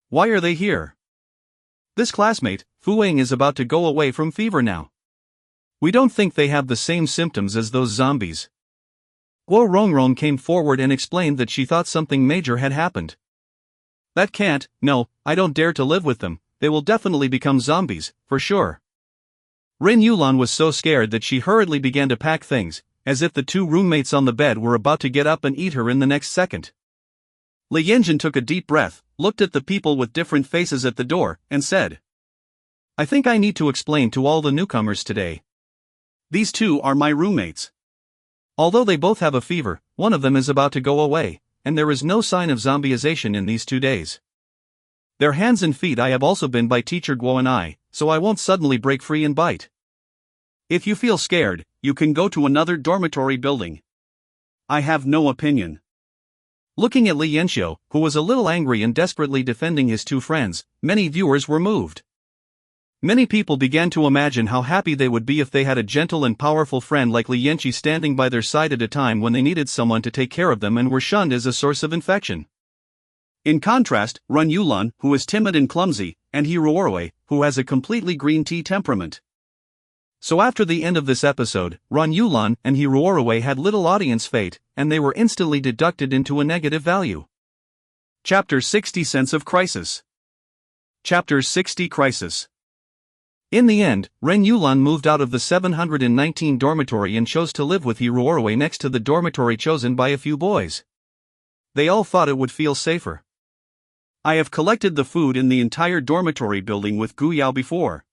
Why are they here? This classmate, Fu Wang, is about to go away from fever now. We don't think they have the same symptoms as those zombies. Guo Rongrong came forward and explained that she thought something major had happened. That can't, no, I don't dare to live with them, they will definitely become zombies, for sure. Ren Yulan was so scared that she hurriedly began to pack things, as if the two roommates on the bed were about to get up and eat her in the next second. Li Yanjun took a deep breath, looked at the people with different faces at the door, and said, I think I need to explain to all the newcomers today. These two are my roommates. Although they both have a fever, one of them is about to go away, and there is no sign of zombieization in these 2 days. Their hands and feet I have also been by Teacher Guo and I, so I won't suddenly break free and bite. If you feel scared, you can go to another dormitory building. I have no opinion. Looking at Li Yanxiu, who was a little angry and desperately defending his two friends, many viewers were moved. Many people began to imagine how happy they would be if they had a gentle and powerful friend like Li Yanxi standing by their side at a time when they needed someone to take care of them and were shunned as a source of infection. In contrast, Ren Yulan, who is timid and clumsy, and Hiruorue, who has a completely green tea temperament. So after the end of this episode, Ren Yulan and Hiruorue had little audience fate, and they were instantly deducted into a negative value. Chapter 60 Sense of Crisis. Chapter 60 Crisis. In the end, Ren Yulan moved out of the 719 dormitory and chose to live with Hiruorue next to the dormitory chosen by a few boys. They all thought it would feel safer. I have collected the food in the entire dormitory building with Gu Yao before.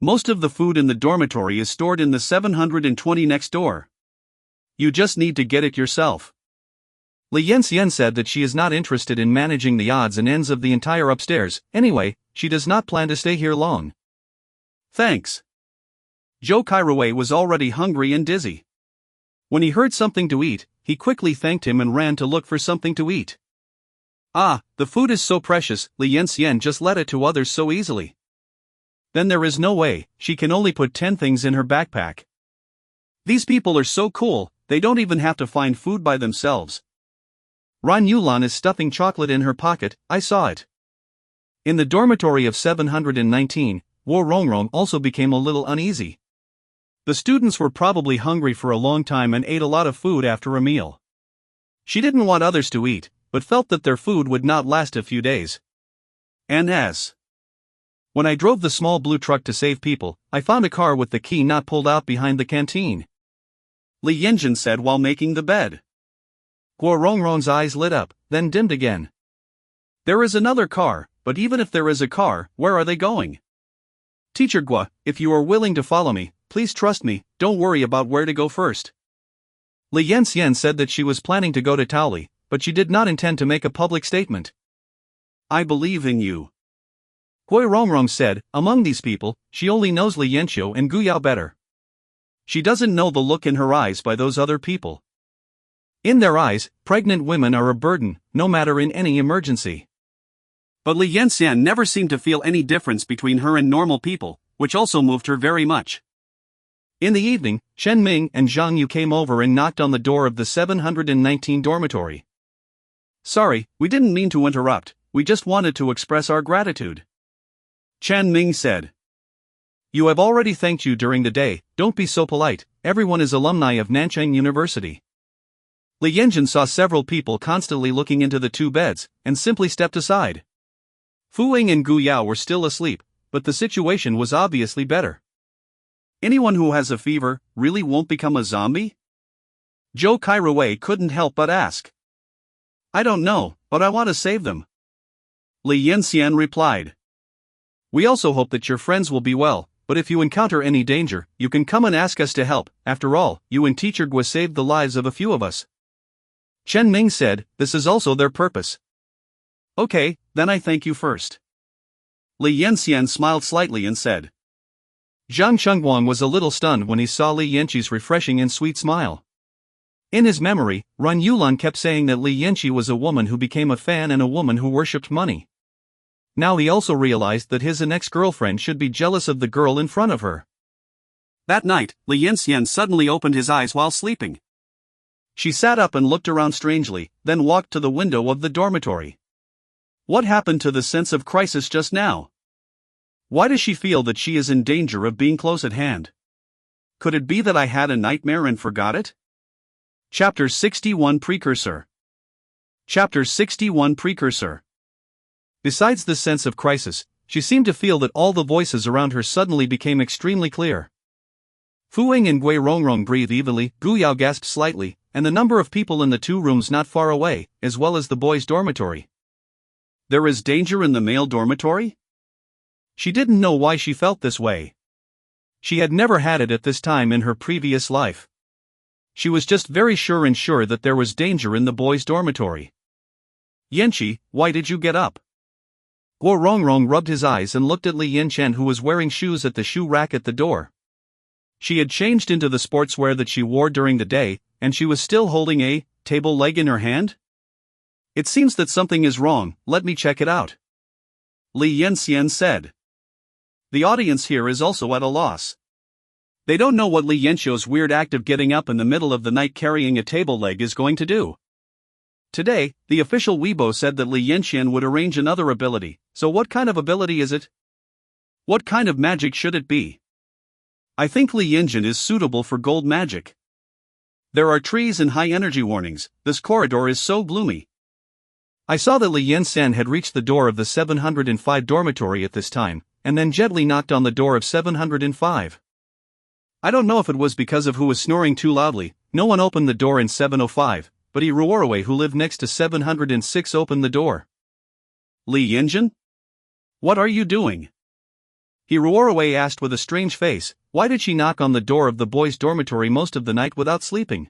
Most of the food in the dormitory is stored in the 720 next door. You just need to get it yourself. Li Yanxian said that she is not interested in managing the odds and ends of the entire upstairs, anyway, she does not plan to stay here long. Thanks. Zhou Kairui was already hungry and dizzy. When he heard something to eat, he quickly thanked him and ran to look for something to eat. Ah, the food is so precious, Li Yanxian just let it to others so easily. Then there is no way, she can only put 10 things in her backpack. These people are so cool, they don't even have to find food by themselves. Ren Yulan is stuffing chocolate in her pocket, I saw it. In the dormitory of 719, Guo Rongrong also became a little uneasy. The students were probably hungry for a long time and ate a lot of food after a meal. She didn't want others to eat, but felt that their food would not last a few days. When I drove the small blue truck to save people, I found a car with the key not pulled out behind the canteen. Li Yanjun said while making the bed. Guo Rongrong's eyes lit up, then dimmed again. There is another car, but even if there is a car, where are they going? Teacher Guo, if you are willing to follow me, please trust me, don't worry about where to go first. Li Yanxian said that she was planning to go to Taoli, but she did not intend to make a public statement. I believe in you. Guo Rongrong said, among these people, she only knows Li Yanxiu and Gu Yao better. She doesn't know the look in her eyes by those other people. In their eyes, pregnant women are a burden, no matter in any emergency. But Li Yanxian never seemed to feel any difference between her and normal people, which also moved her very much. In the evening, Chen Ming and Zhang Yu came over and knocked on the door of the 719 dormitory. Sorry, we didn't mean to interrupt, we just wanted to express our gratitude. Chen Ming said. You have already thanked you during the day, don't be so polite, everyone is alumni of Nanchang University. Li Yanjun saw several people constantly looking into the two beds, and simply stepped aside. Fu Ying and Gu Yao were still asleep, but the situation was obviously better. Anyone who has a fever really won't become a zombie? Zhou Kairui couldn't help but ask. I don't know, but I want to save them. Li Yanxian replied. We also hope that your friends will be well, but if you encounter any danger, you can come and ask us to help, after all, you and Teacher Guo saved the lives of a few of us. Chen Ming said, this is also their purpose. Okay, then I thank you first. Li Yanxian smiled slightly and said. Zhang Chengguang was a little stunned when he saw Li Yanqi's refreshing and sweet smile. In his memory, Ran Yulan kept saying that Li Yanqi was a woman who became a fan and a woman who worshipped money. Now he also realized that his ex-girlfriend should be jealous of the girl in front of her. That night, Li Yanxian suddenly opened his eyes while sleeping. She sat up and looked around strangely, then walked to the window of the dormitory. What happened to the sense of crisis just now? Why does she feel that she is in danger of being close at hand? Could it be that I had a nightmare and forgot it? Chapter 61 Precursor. Chapter 61 Precursor. Besides this sense of crisis, she seemed to feel that all the voices around her suddenly became extremely clear. Fu Ying and Gui Rongrong breathed evenly, Gu Yao gasped slightly, and the number of people in the two rooms not far away, as well as the boys' dormitory. There is danger in the male dormitory? She didn't know why she felt this way. She had never had it at this time in her previous life. She was just very sure that there was danger in the boys' dormitory. Yanqi, why did you get up? Guo Rongrong rubbed his eyes and looked at Li Yanqian, who was wearing shoes at the shoe rack at the door. She had changed into the sportswear that she wore during the day, and she was still holding a table leg in her hand? It seems that something is wrong, let me check it out. Li Yanxian said. The audience here is also at a loss. They don't know what Li Yanxiu's weird act of getting up in the middle of the night carrying a table leg is going to do. Today, the official Weibo said that Li Yanxian would arrange another ability, so what kind of ability is it? What kind of magic should it be? I think Li Yanxian is suitable for gold magic. There are trees and high energy warnings, this corridor is so gloomy. I saw that Li Yanxian had reached the door of the 705 dormitory at this time, and then gently knocked on the door of 705. I don't know if it was because of who was snoring too loudly, no one opened the door in 705, but Ruorwei, who lived next to 706, opened the door. Li Yanxian? What are you doing? Ruorwei asked with a strange face. Why did she knock on the door of the boys' dormitory most of the night without sleeping?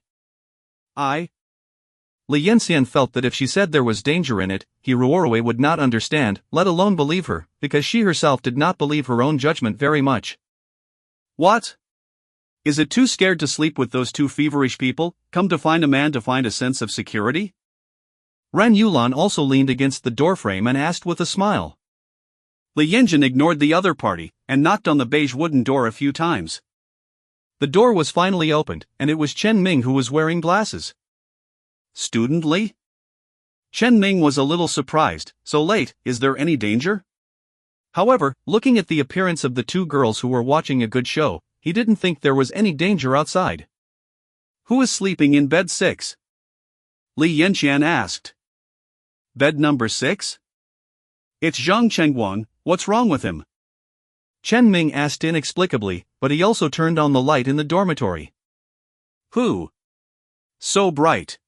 Li Yanxian felt that if she said there was danger in it, Ruorwei would not understand, let alone believe her, because she herself did not believe her own judgment very much. What? Is it too scared to sleep with those two feverish people, come to find a man to find a sense of security? Ran Yulan also leaned against the doorframe and asked with a smile. Li Yanxian ignored the other party, and knocked on the beige wooden door a few times. The door was finally opened, and it was Chen Ming who was wearing glasses. Student Li? Chen Ming was a little surprised. So late, is there any danger? However, looking at the appearance of the two girls who were watching a good show, he didn't think there was any danger outside. Who is sleeping in bed 6? Li Yanxian asked. Bed number 6? It's Zhang Chengguang, what's wrong with him? Chen Ming asked inexplicably, but he also turned on the light in the dormitory. Who? So bright.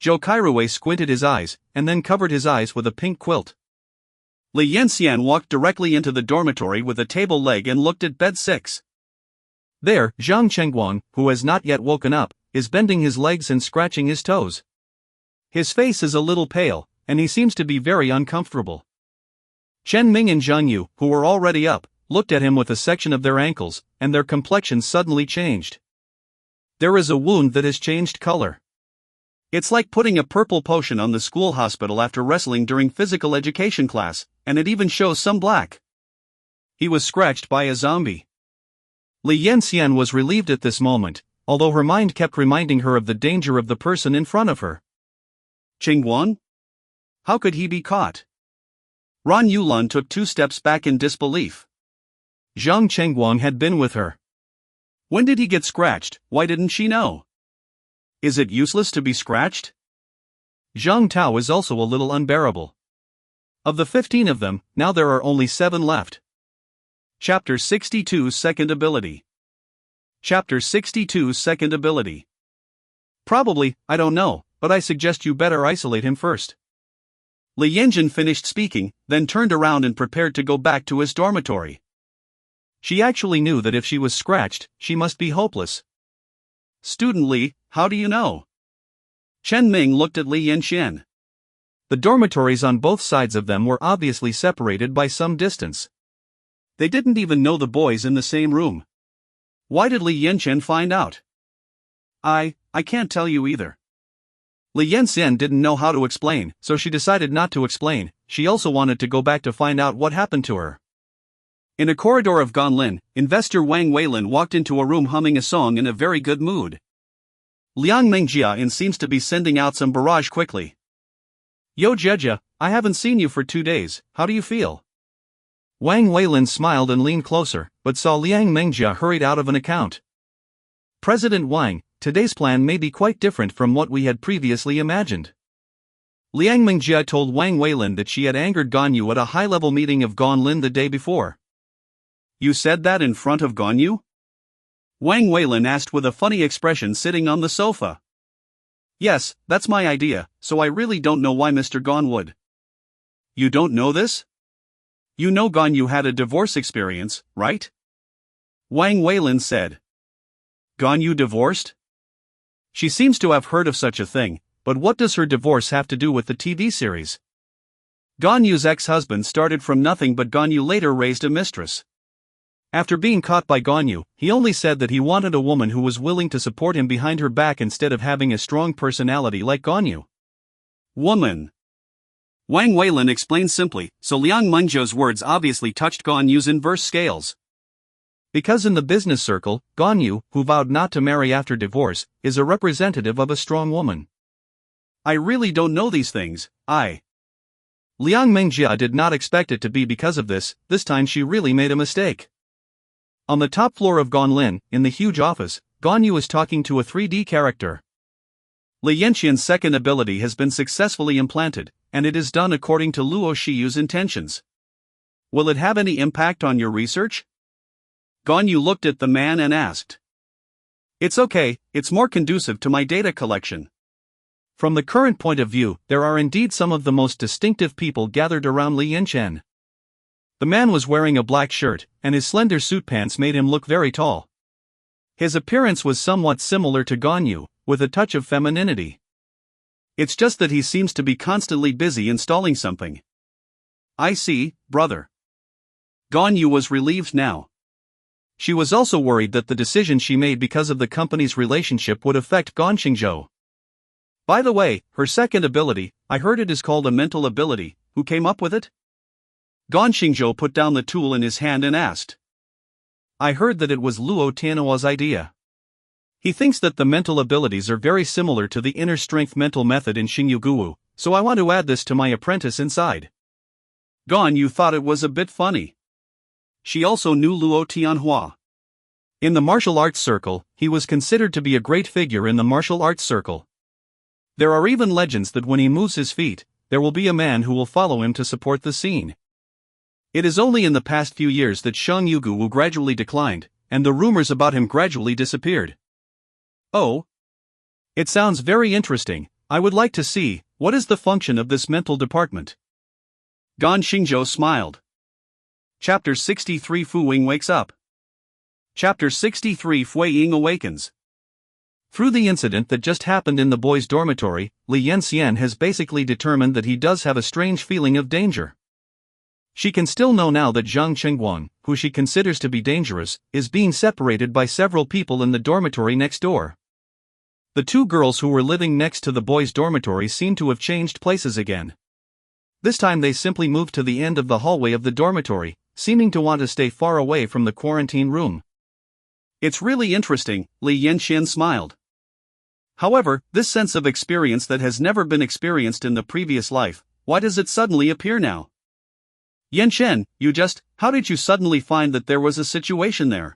Zhou Kairuwei squinted his eyes, and then covered his eyes with a pink quilt. Li Yanxian walked directly into the dormitory with a table leg and looked at bed 6. There, Zhang Chengguang, who has not yet woken up, is bending his legs and scratching his toes. His face is a little pale, and he seems to be very uncomfortable. Chen Ming and Zhang Yu, who were already up, looked at him with a section of their ankles, and their complexion suddenly changed. There is a wound that has changed color. It's like putting a purple potion on the school hospital after wrestling during physical education class, and it even shows some black. He was scratched by a zombie. Li Yanxian was relieved at this moment, although her mind kept reminding her of the danger of the person in front of her. Chengguang? How could he be caught? Ran Yulan took 2 steps back in disbelief. Zhang Chengguang had been with her. When did he get scratched? Why didn't she know? Is it useless to be scratched? Zhang Tao is also a little unbearable. Of the 15 of them, now there are only 7 left. Chapter 62 Second Ability. Chapter 62 Second Ability. Probably, I don't know, but I suggest you better isolate him first. Li Yanxian finished speaking, then turned around and prepared to go back to his dormitory. She actually knew that if she was scratched, she must be hopeless. Student Li, how do you know? Chen Ming looked at Li Yanxian. The dormitories on both sides of them were obviously separated by some distance. They didn't even know the boys in the same room. Why did Li Yanchen find out? I can't tell you either. Li Yanxian didn't know how to explain, so she decided not to explain. She also wanted to go back to find out what happened to her. In a corridor of Gonlin, investor Wang Weilin walked into a room humming a song in a very good mood. Liang Mengjian seems to be sending out some barrage quickly. Yo Jeja, I haven't seen you for 2 days, how do you feel? Wang Weilin smiled and leaned closer, but saw Liang Mengjia hurried out of an account. President Wang, today's plan may be quite different from what we had previously imagined. Liang Mengjia told Wang Weilin that she had angered Ganyu at a high-level meeting of Gonlin the day before. You said that in front of Ganyu? Wang Weilin asked with a funny expression sitting on the sofa. Yes, that's my idea, so I really don't know why Mr. Gon would. You don't know this? You know Ganyu had a divorce experience, right? Wang Weilin said. Ganyu divorced? She seems to have heard of such a thing, but what does her divorce have to do with the TV series? Ganyu's ex-husband started from nothing, but Ganyu later raised a mistress. After being caught by Ganyu, he only said that he wanted a woman who was willing to support him behind her back instead of having a strong personality like Ganyu. Woman. Wang Weilin explained simply, so Liang Mengjia's words obviously touched Ganyu's inverse scales. Because in the business circle, Ganyu, who vowed not to marry after divorce, is a representative of a strong woman. I really don't know these things, Liang Mengjia did not expect it to be because of this time she really made a mistake. On the top floor of Gonlin, in the huge office, Ganyu is talking to a 3D character. Li Yanqian's second ability has been successfully implanted, and it is done according to Luo Shiyu's intentions. Will it have any impact on your research? Ganyu looked at the man and asked. It's okay, it's more conducive to my data collection. From the current point of view, there are indeed some of the most distinctive people gathered around Li Yanqian. The man was wearing a black shirt, and his slender suit pants made him look very tall. His appearance was somewhat similar to Ganyu, with a touch of femininity. It's just that he seems to be constantly busy installing something. I see, brother. Ganyu was relieved now. She was also worried that the decision she made because of the company's relationship would affect Ganxingzhou. By the way, her second ability, I heard it is called a mental ability. Who came up with it? Ganxingzhou put down the tool in his hand and asked. I heard that it was Luo Tianhua's idea. He thinks that the mental abilities are very similar to the inner strength mental method in Xingyuguwu, so I want to add this to my apprentice inside. Ganyu thought it was a bit funny. She also knew Luo Tianhua. In the martial arts circle, he was considered to be a great figure in the martial arts circle. There are even legends that when he moves his feet, there will be a man who will follow him to support the scene. It is only in the past few years that Shang Yugu gradually declined, and the rumors about him gradually disappeared. Oh. It sounds very interesting. I would like to see, what is the function of this mental department? Gan Xingzhou smiled. Chapter 63 Fu Wing wakes up. Chapter 63 Fui Ying awakens. Through the incident that just happened in the boys' dormitory, Li Yanxian has basically determined that he does have a strange feeling of danger. She can still know now that Zhang Chengguang, who she considers to be dangerous, is being separated by several people in the dormitory next door. The two girls who were living next to the boys' dormitory seem to have changed places again. This time they simply moved to the end of the hallway of the dormitory, seeming to want to stay far away from the quarantine room. It's really interesting, Li Yanxian smiled. However, this sense of experience that has never been experienced in the previous life, why does it suddenly appear now? Yanxian, how did you suddenly find that there was a situation there?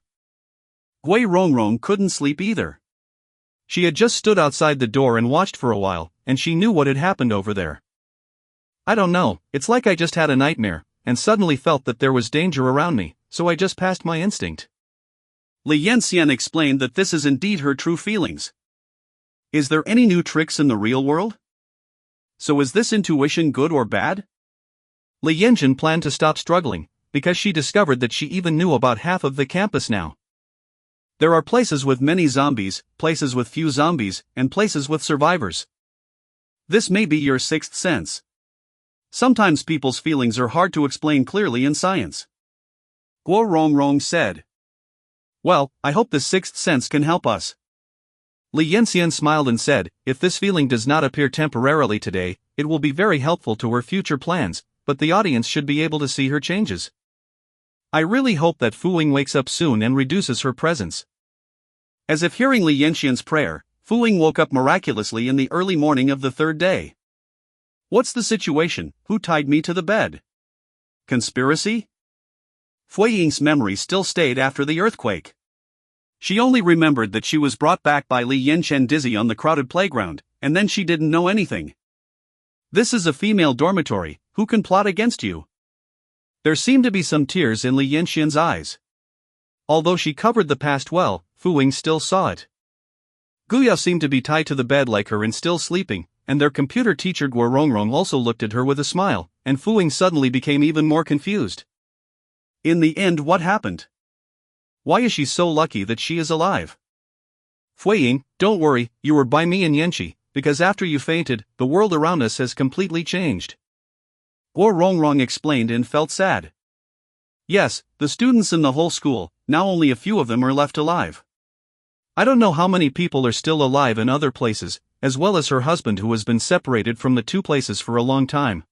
Gui Rongrong couldn't sleep either. She had just stood outside the door and watched for a while, and she knew what had happened over there. I don't know, it's like I just had a nightmare, and suddenly felt that there was danger around me, so I just passed my instinct. Li Yanxian explained that this is indeed her true feelings. Is there any new tricks in the real world? So is this intuition good or bad? Li Yanxian planned to stop struggling, because she discovered that she even knew about half of the campus now. There are places with many zombies, places with few zombies, and places with survivors. This may be your sixth sense. Sometimes people's feelings are hard to explain clearly in science. Guo Rongrong said. Well, I hope the sixth sense can help us. Li Yanxian smiled and said, if this feeling does not appear temporarily today, it will be very helpful to her future plans, but the audience should be able to see her changes. I really hope that Fu Ying wakes up soon and reduces her presence. As if hearing Li Yanxian's prayer, Fu Ying woke up miraculously in the early morning of the third day. What's the situation? Who tied me to the bed? Conspiracy? Fu Ying's memory still stayed after the earthquake. She only remembered that she was brought back by Li Yanxian dizzy on the crowded playground, and then she didn't know anything. This is a female dormitory, who can plot against you? There seemed to be some tears in Li Yanxian's eyes. Although she covered the past well, Fu Ying still saw it. Guyao seemed to be tied to the bed like her and still sleeping, and their computer teacher Guo Rongrong also looked at her with a smile, and Fu Ying suddenly became even more confused. In the end, what happened? Why is she so lucky that she is alive? Fu Ying, don't worry, you were by me and Yanqi, because after you fainted, the world around us has completely changed. Guo Rongrong explained and felt sad. Yes, the students in the whole school, now only a few of them are left alive. I don't know how many people are still alive in other places, as well as her husband who has been separated from the two places for a long time.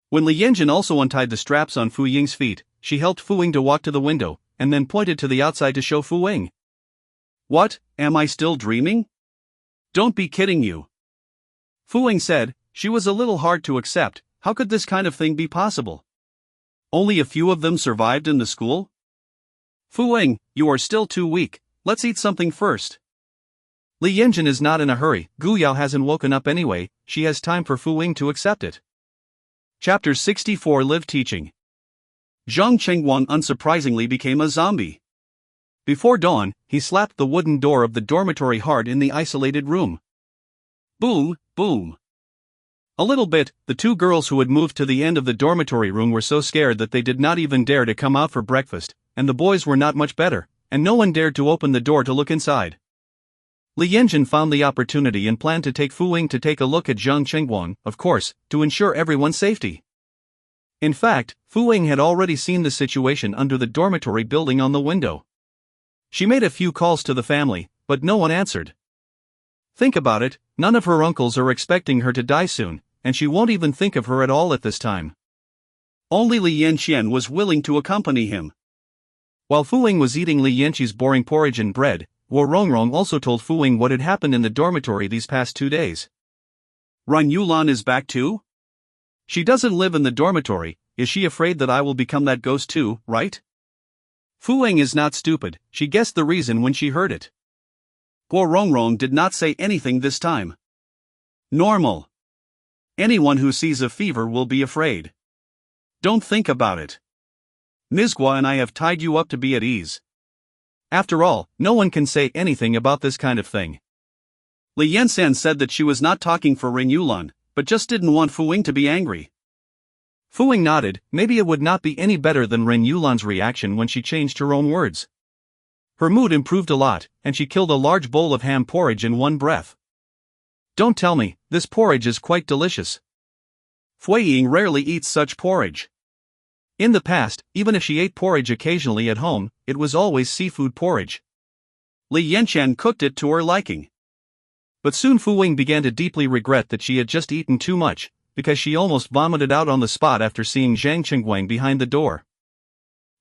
When Li Yanjin also untied the straps on Fu Ying's feet, she helped Fu Ying to walk to the window, and then pointed to the outside to show Fu Ying. What, am I still dreaming? Don't be kidding you. Fu Ying said, she was a little hard to accept, how could this kind of thing be possible? Only a few of them survived in the school? Fu Ying, you are still too weak, let's eat something first. Li Yanjin is not in a hurry, Guyao hasn't woken up anyway, she has time for Fu Ying to accept it. Chapter 64 Live Teaching. Zhang Chengguan unsurprisingly became a zombie. Before dawn, he slapped the wooden door of the dormitory hard in the isolated room. Boom, boom. A little bit, the two girls who had moved to the end of the dormitory room were so scared that they did not even dare to come out for breakfast, and the boys were not much better, and no one dared to open the door to look inside. Li Yanjin found the opportunity and planned to take Fu Ying to take a look at Zhang Chengguan, of course, to ensure everyone's safety. In fact, Fu Ying had already seen the situation under the dormitory building on the window. She made a few calls to the family, but no one answered. Think about it, none of her uncles are expecting her to die soon, and she won't even think of her at all at this time. Only Li Yanxian was willing to accompany him. While Fu Ying was eating Li Yanqi's boring porridge and bread, Guo Rongrong also told Fu Ying what had happened in the dormitory these past 2 days. Ran Yulan is back too? She doesn't live in the dormitory, is she afraid that I will become that ghost too, right? Fu Ying is not stupid, she guessed the reason when she heard it. Guo Rongrong did not say anything this time. Normal. Anyone who sees a fever will be afraid. Don't think about it. Ms. Guo and I have tied you up to be at ease. After all, no one can say anything about this kind of thing. Li Yansan said that she was not talking for Ren Yulan, but just didn't want Fu Ying to be angry. Fu Ying nodded, maybe it would not be any better than Ren Yulan's reaction when she changed her own words. Her mood improved a lot, and she killed a large bowl of ham porridge in one breath. Don't tell me, this porridge is quite delicious. Fu Ying rarely eats such porridge. In the past, even if she ate porridge occasionally at home, it was always seafood porridge. Li Yanqian cooked it to her liking. But soon Fu Ying began to deeply regret that she had just eaten too much, because she almost vomited out on the spot after seeing Zhang Chengguang behind the door.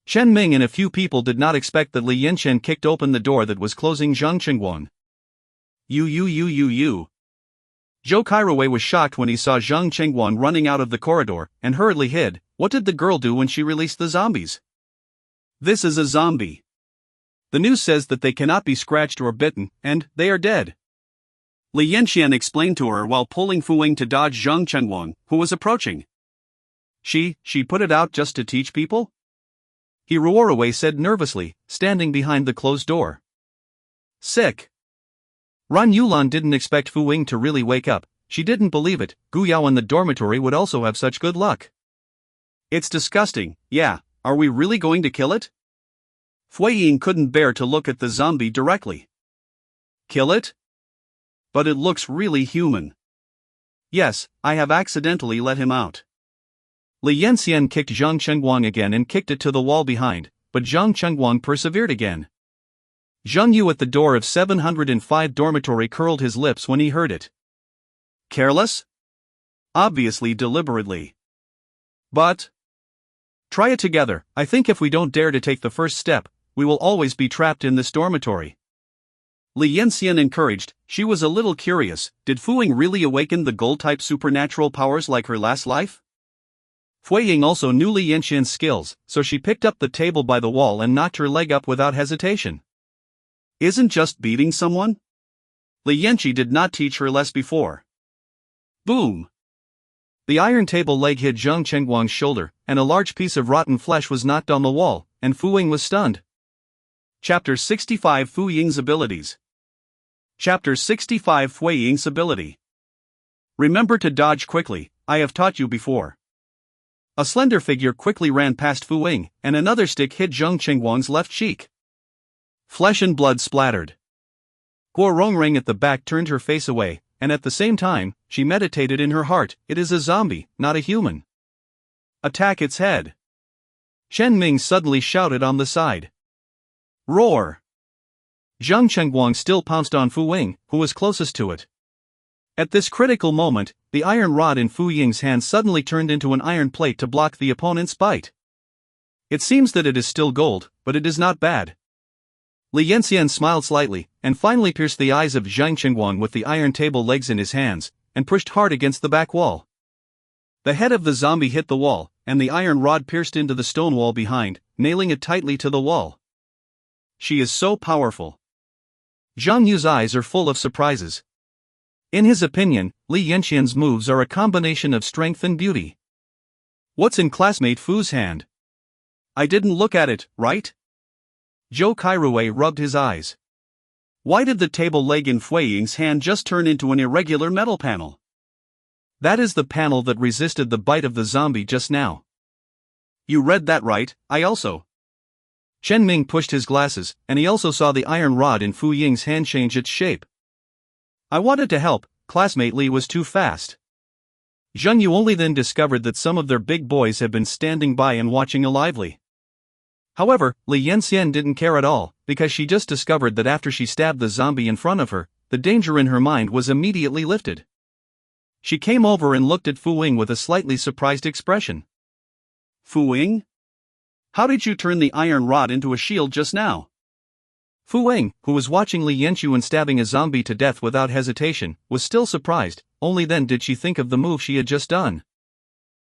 Chen Ming and a few people did not expect that Li Yanqian kicked open the door that was closing Zhang Chengguang. You. Zhou Kairouwei was shocked when he saw Zhang Chengguang running out of the corridor, and hurriedly hid. What did the girl do when she released the zombies? This is a zombie. The news says that they cannot be scratched or bitten, and they are dead. Li Yanqian explained to her while pulling Fu Ying to dodge Zhang Chengguang, who was approaching. She put it out just to teach people? Hiruoruwei said nervously, standing behind the closed door. Sick. Ran Yulan didn't expect Fu Ying to really wake up, she didn't believe it, Guyao and the dormitory would also have such good luck. It's disgusting, yeah, are we really going to kill it? Fu Ying couldn't bear to look at the zombie directly. Kill it? But it looks really human. Yes, I have accidentally let him out. Li Yanxian kicked Zhang Chengguang again and kicked it to the wall behind, but Zhang Chengguang persevered again. Zhang Yu at the door of 705 dormitory curled his lips when he heard it. Careless? Obviously deliberately. But try it together. I think if we don't dare to take the first step, we will always be trapped in this dormitory. Li Yanxian encouraged. She was a little curious. Did Fu Ying really awaken the gold-type supernatural powers like her last life? Fu Ying also knew Li Yanxian's skills, so she picked up the table by the wall and knocked her leg up without hesitation. Isn't just beating someone? Li Yanxi did not teach her less before. Boom! The iron table leg hit Zhang Chengguang's shoulder, and a large piece of rotten flesh was knocked on the wall, and Fu Ying was stunned. Chapter 65 Fu Ying's Abilities. Chapter 65 Fu Ying's Ability. Remember to dodge quickly, I have taught you before. A slender figure quickly ran past Fu Ying, and another stick hit Zhang Chengguang's left cheek. Flesh and blood splattered. Guo Rongrang at the back turned her face away, and at the same time, she meditated in her heart, it is a zombie, not a human. Attack its head. Chen Ming suddenly shouted on the side. Roar! Zhang Chengguang still pounced on Fu Ying, who was closest to it. At this critical moment, the iron rod in Fu Ying's hand suddenly turned into an iron plate to block the opponent's bite. It seems that it is still gold, but it is not bad. Li Yanxian smiled slightly, and finally pierced the eyes of Zhang Chengguang with the iron table legs in his hands, and pushed hard against the back wall. The head of the zombie hit the wall, and the iron rod pierced into the stone wall behind, nailing it tightly to the wall. She is so powerful. Zhang Yu's eyes are full of surprises. In his opinion, Li Yanxian's moves are a combination of strength and beauty. What's in classmate Fu's hand? I didn't look at it, right? Zhou Kairui rubbed his eyes. Why did the table leg in Fu Ying's hand just turn into an irregular metal panel? That is the panel that resisted the bite of the zombie just now. You read that right, I also. Chen Ming pushed his glasses, and he also saw the iron rod in Fu Ying's hand change its shape. I wanted to help, classmate Li was too fast. Zhang Yu only then discovered that some of their big boys had been standing by and watching lively. However, Li Yanxian didn't care at all, because she just discovered that after she stabbed the zombie in front of her, the danger in her mind was immediately lifted. She came over and looked at Fu Ying with a slightly surprised expression. Fu Ying? How did you turn the iron rod into a shield just now? Fu Ying, who was watching Li Yanxian stabbing a zombie to death without hesitation, was still surprised. Only then did she think of the move she had just done.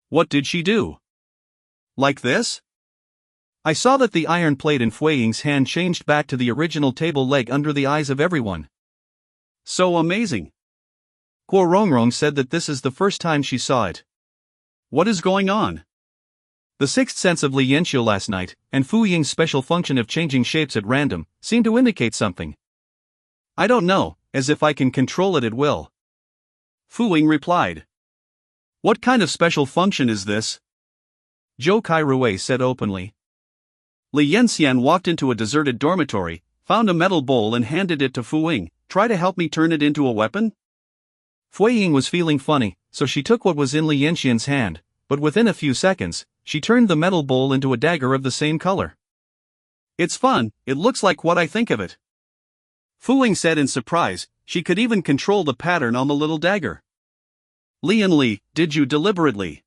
What did she do? Like this? I saw that the iron plate in Fu Ying's hand changed back to the original table leg under the eyes of everyone. So amazing. Guo Rongrong said that this is the first time she saw it. What is going on? The sixth sense of Li Yanxiu last night, and Fu Ying's special function of changing shapes at random, seemed to indicate something. I don't know, as if I can control it at will. Fu Ying replied. What kind of special function is this? Zhou Kairui said openly. Li Yanxian walked into a deserted dormitory, found a metal bowl and handed it to Fu Ying. Try to help me turn it into a weapon? Fu Ying was feeling funny, so she took what was in Li Yanxian's hand, but within a few seconds, she turned the metal bowl into a dagger of the same color. It's fun, it looks like what I think of it. Fu Ying said in surprise. She could even control the pattern on the little dagger. Li, did you deliberately?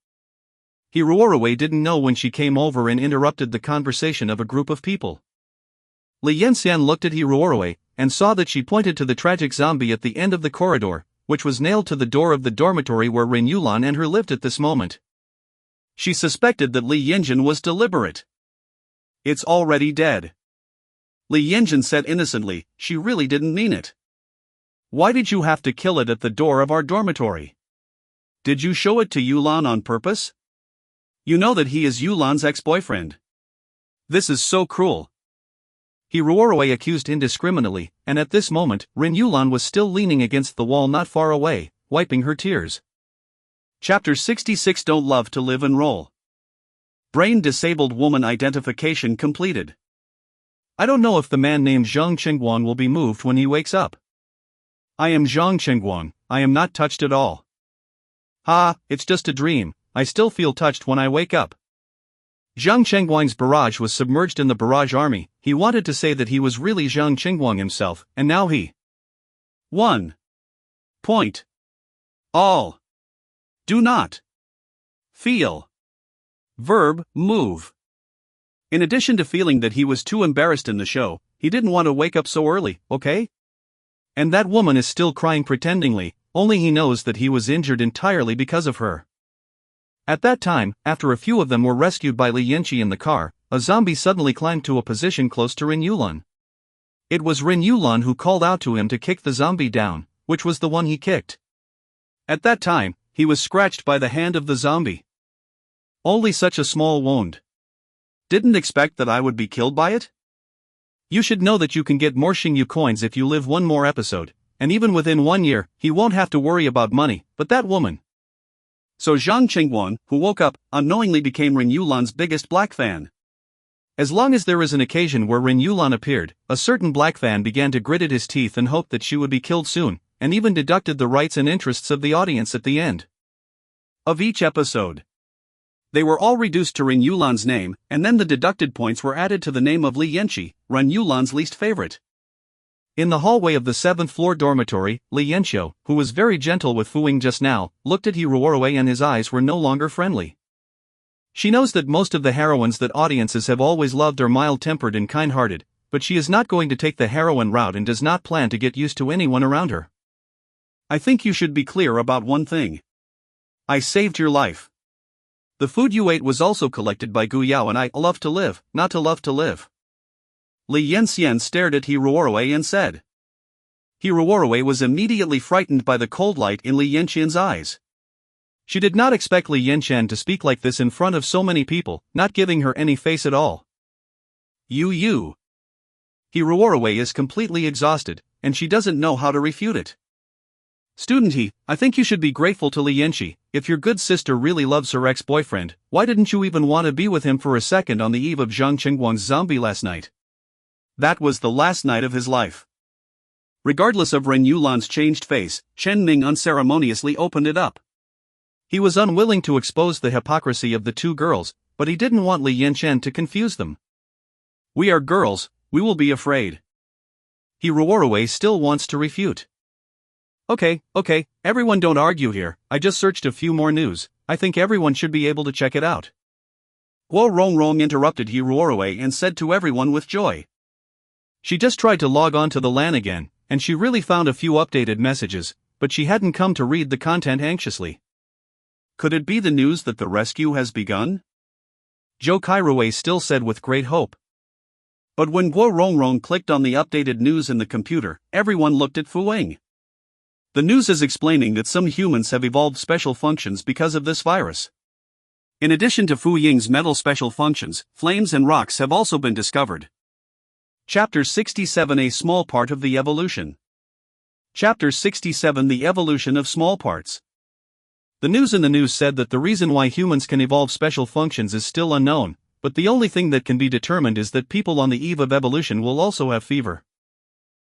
Hiruorue didn't know when she came over and interrupted the conversation of a group of people. Li Yanxian looked at Hiruorue, and saw that she pointed to the tragic zombie at the end of the corridor, which was nailed to the door of the dormitory where Ren Yulan and her lived at this moment. She suspected that Li Yanjin was deliberate. It's already dead. Li Yanjin said innocently, she really didn't mean it. Why did you have to kill it at the door of our dormitory? Did you show it to Yulan on purpose? You know that he is Yulan's ex-boyfriend. This is so cruel. Hiruorue accused indiscriminately, and at this moment, Ren Yulan was still leaning against the wall not far away, wiping her tears. Chapter 66 Don't Love to Live and Roll. Brain-disabled woman identification completed. I don't know if the man named Zhang Chengguang will be moved when he wakes up. I am Zhang Chengguang, I am not touched at all. Ha, it's just a dream, I still feel touched when I wake up. Zhang Chengguang's barrage was submerged in the barrage army. He wanted to say that he was really Zhang Chengguang himself, and now he 1. Point. All. Do not. Feel. Verb, move. In addition to feeling that he was too embarrassed in the show, he didn't want to wake up so early, okay? And that woman is still crying pretendingly, only he knows that he was injured entirely because of her. At that time, after a few of them were rescued by Li Yanqi in the car, a zombie suddenly climbed to a position close to Ren Yulan. It was Ren Yulan who called out to him to kick the zombie down, which was the one he kicked. At that time, he was scratched by the hand of the zombie. Only such a small wound. Didn't expect that I would be killed by it? You should know that you can get more Xingyu coins if you live one more episode, and even within 1 year, he won't have to worry about money, but that woman. So Zhang Chengguang, who woke up, unknowingly became Ren Yulan's biggest black fan. As long as there is an occasion where Ren Yulan appeared, a certain black fan began to grit his teeth and hoped that she would be killed soon, and even deducted the rights and interests of the audience at the end of each episode. They were all reduced to Ren Yulan's name, and then the deducted points were added to the name of Li Yanqi, Ren Yulan's least favorite. In the hallway of the 7th floor dormitory, Li Yanqiu, who was very gentle with Fu Ying just now, looked at Hiruorue and his eyes were no longer friendly. She knows that most of the heroines that audiences have always loved are mild-tempered and kind-hearted, but she is not going to take the heroine route and does not plan to get used to anyone around her. I think you should be clear about one thing. I saved your life. The food you ate was also collected by Gu Yao and I love to live, not to love to live. Li Yanxian stared at Hiruorue and said. Hiruorue was immediately frightened by the cold light in Li Yanxian's eyes. She did not expect Li Yanxian to speak like this in front of so many people, not giving her any face at all. You. Hiruorue is completely exhausted, and she doesn't know how to refute it. Student He, I think you should be grateful to Li Yanqi. If your good sister really loves her ex-boyfriend, why didn't you even want to be with him for a second on the eve of Zhang Chengguang's zombie last night? That was the last night of his life. Regardless of Ren Yulan's changed face, Chen Ming unceremoniously opened it up. He was unwilling to expose the hypocrisy of the two girls, but he didn't want Li Yanqian to confuse them. We are girls, we will be afraid. Hiruorue still wants to refute. Okay, everyone don't argue here, I just searched a few more news, I think everyone should be able to check it out. Guo Rongrong interrupted Hiruorue and said to everyone with joy. She just tried to log on to the LAN again, and she really found a few updated messages, but she hadn't come to read the content anxiously. Could it be the news that the rescue has begun? Zhou Kairue still said with great hope. But when Guo Rongrong clicked on the updated news in the computer, everyone looked at Fu Ying. The news is explaining that some humans have evolved special functions because of this virus. In addition to Fu Ying's metal special functions, flames and rocks have also been discovered. Chapter 67 A small part of the evolution. Chapter 67 The evolution of small parts. The news in the news said that the reason why humans can evolve special functions is still unknown, but the only thing that can be determined is that people on the eve of evolution will also have fever.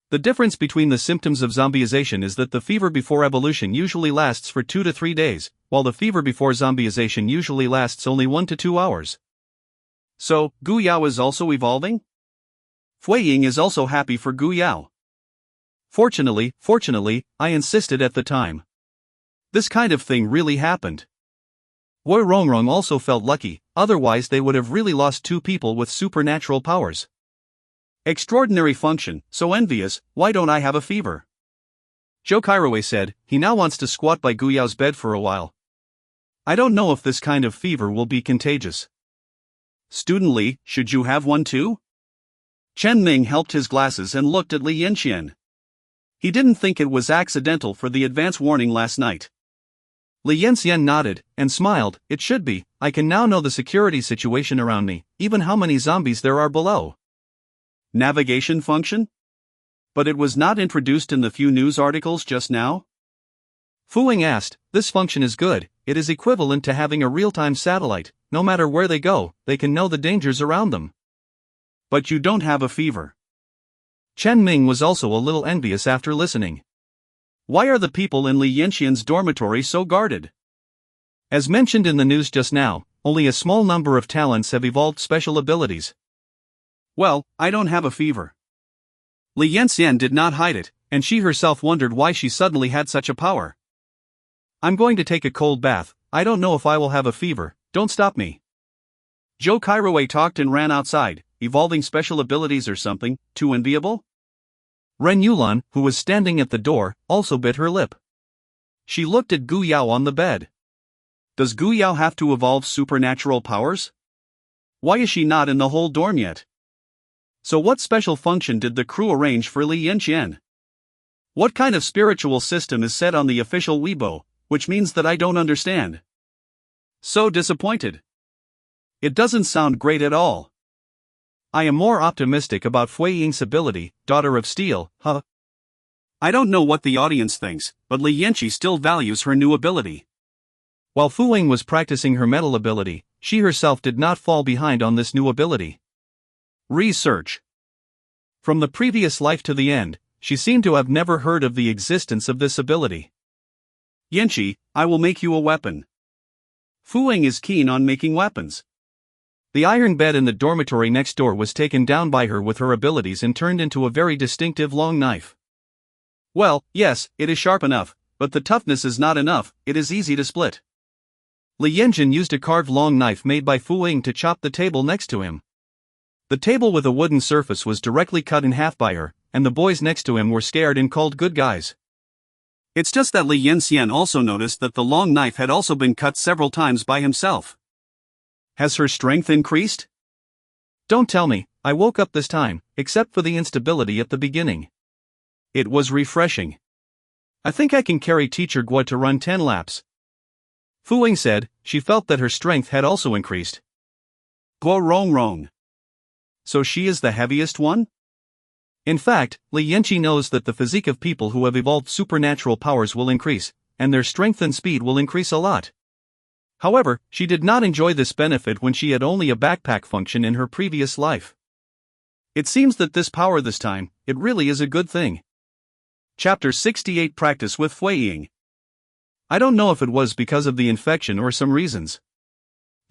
The difference between the symptoms of zombieization is that the fever before evolution usually lasts for 2 to 3 days, while the fever before zombieization usually lasts only 1 to 2 hours. So, Gu Yao is also evolving? Fu Ying is also happy for Gu Yao. Fortunately, I insisted at the time. This kind of thing really happened. Guo Rongrong also felt lucky, otherwise they would have really lost 2 people with supernatural powers. Extraordinary function, so envious, why don't I have a fever? Zhou Kairue said, he now wants to squat by Gu Yao's bed for a while. I don't know if this kind of fever will be contagious. Student Li, should you have one too? Chen Ming helped his glasses and looked at Li Yanqian. He didn't think it was accidental for the advance warning last night. Li Yanqian nodded, and smiled, it should be, I can now know the security situation around me, even how many zombies there are below. Navigation function? But it was not introduced in the few news articles just now? Fu Ying asked, this function is good, it is equivalent to having a real-time satellite, no matter where they go, they can know the dangers around them. But you don't have a fever. Chen Ming was also a little envious after listening. Why are the people in Li Yanqian's dormitory so guarded? As mentioned in the news just now, only a small number of talents have evolved special abilities. Well, I don't have a fever. Li Yanxian did not hide it, and she herself wondered why she suddenly had such a power. I'm going to take a cold bath, I don't know if I will have a fever, don't stop me. Zhou Kairuwei talked and ran outside, evolving special abilities or something, too enviable? Ren Yulan, who was standing at the door, also bit her lip. She looked at Gu Yao on the bed. Does Gu Yao have to evolve supernatural powers? Why is she not in the whole dorm yet? So what special function did the crew arrange for Li Yanxian? What kind of spiritual system is set on the official Weibo, which means that I don't understand? So disappointed. It doesn't sound great at all. I am more optimistic about Fui Ying's ability, Daughter of Steel, huh? I don't know what the audience thinks, but Li Yanqi still values her new ability. While Fu Ying was practicing her metal ability, she herself did not fall behind on this new ability. Research. From the previous life to the end, she seemed to have never heard of the existence of this ability. Yanqi, I will make you a weapon. Fu Ying is keen on making weapons. The iron bed in the dormitory next door was taken down by her with her abilities and turned into a very distinctive long knife. Well, yes, it is sharp enough, but the toughness is not enough, it is easy to split. Li Yanjin used a carved long knife made by Fu Ying to chop the table next to him. The table with a wooden surface was directly cut in half by her, and the boys next to him were scared and called good guys. It's just that Li Yanxian also noticed that the long knife had also been cut several times by himself. Has her strength increased? Don't tell me, I woke up this time, except for the instability at the beginning. It was refreshing. I think I can carry Teacher Guo to run 10 laps. Fu Ying said, she felt that her strength had also increased. Guo Rong Rong. So she is the heaviest one? In fact, Li Yanqi knows that the physique of people who have evolved supernatural powers will increase, and their strength and speed will increase a lot. However, she did not enjoy this benefit when she had only a backpack function in her previous life. It seems that this power this time, it really is a good thing. Chapter 68 Practice with Fui Ying. I don't know if it was because of the infection or some reasons.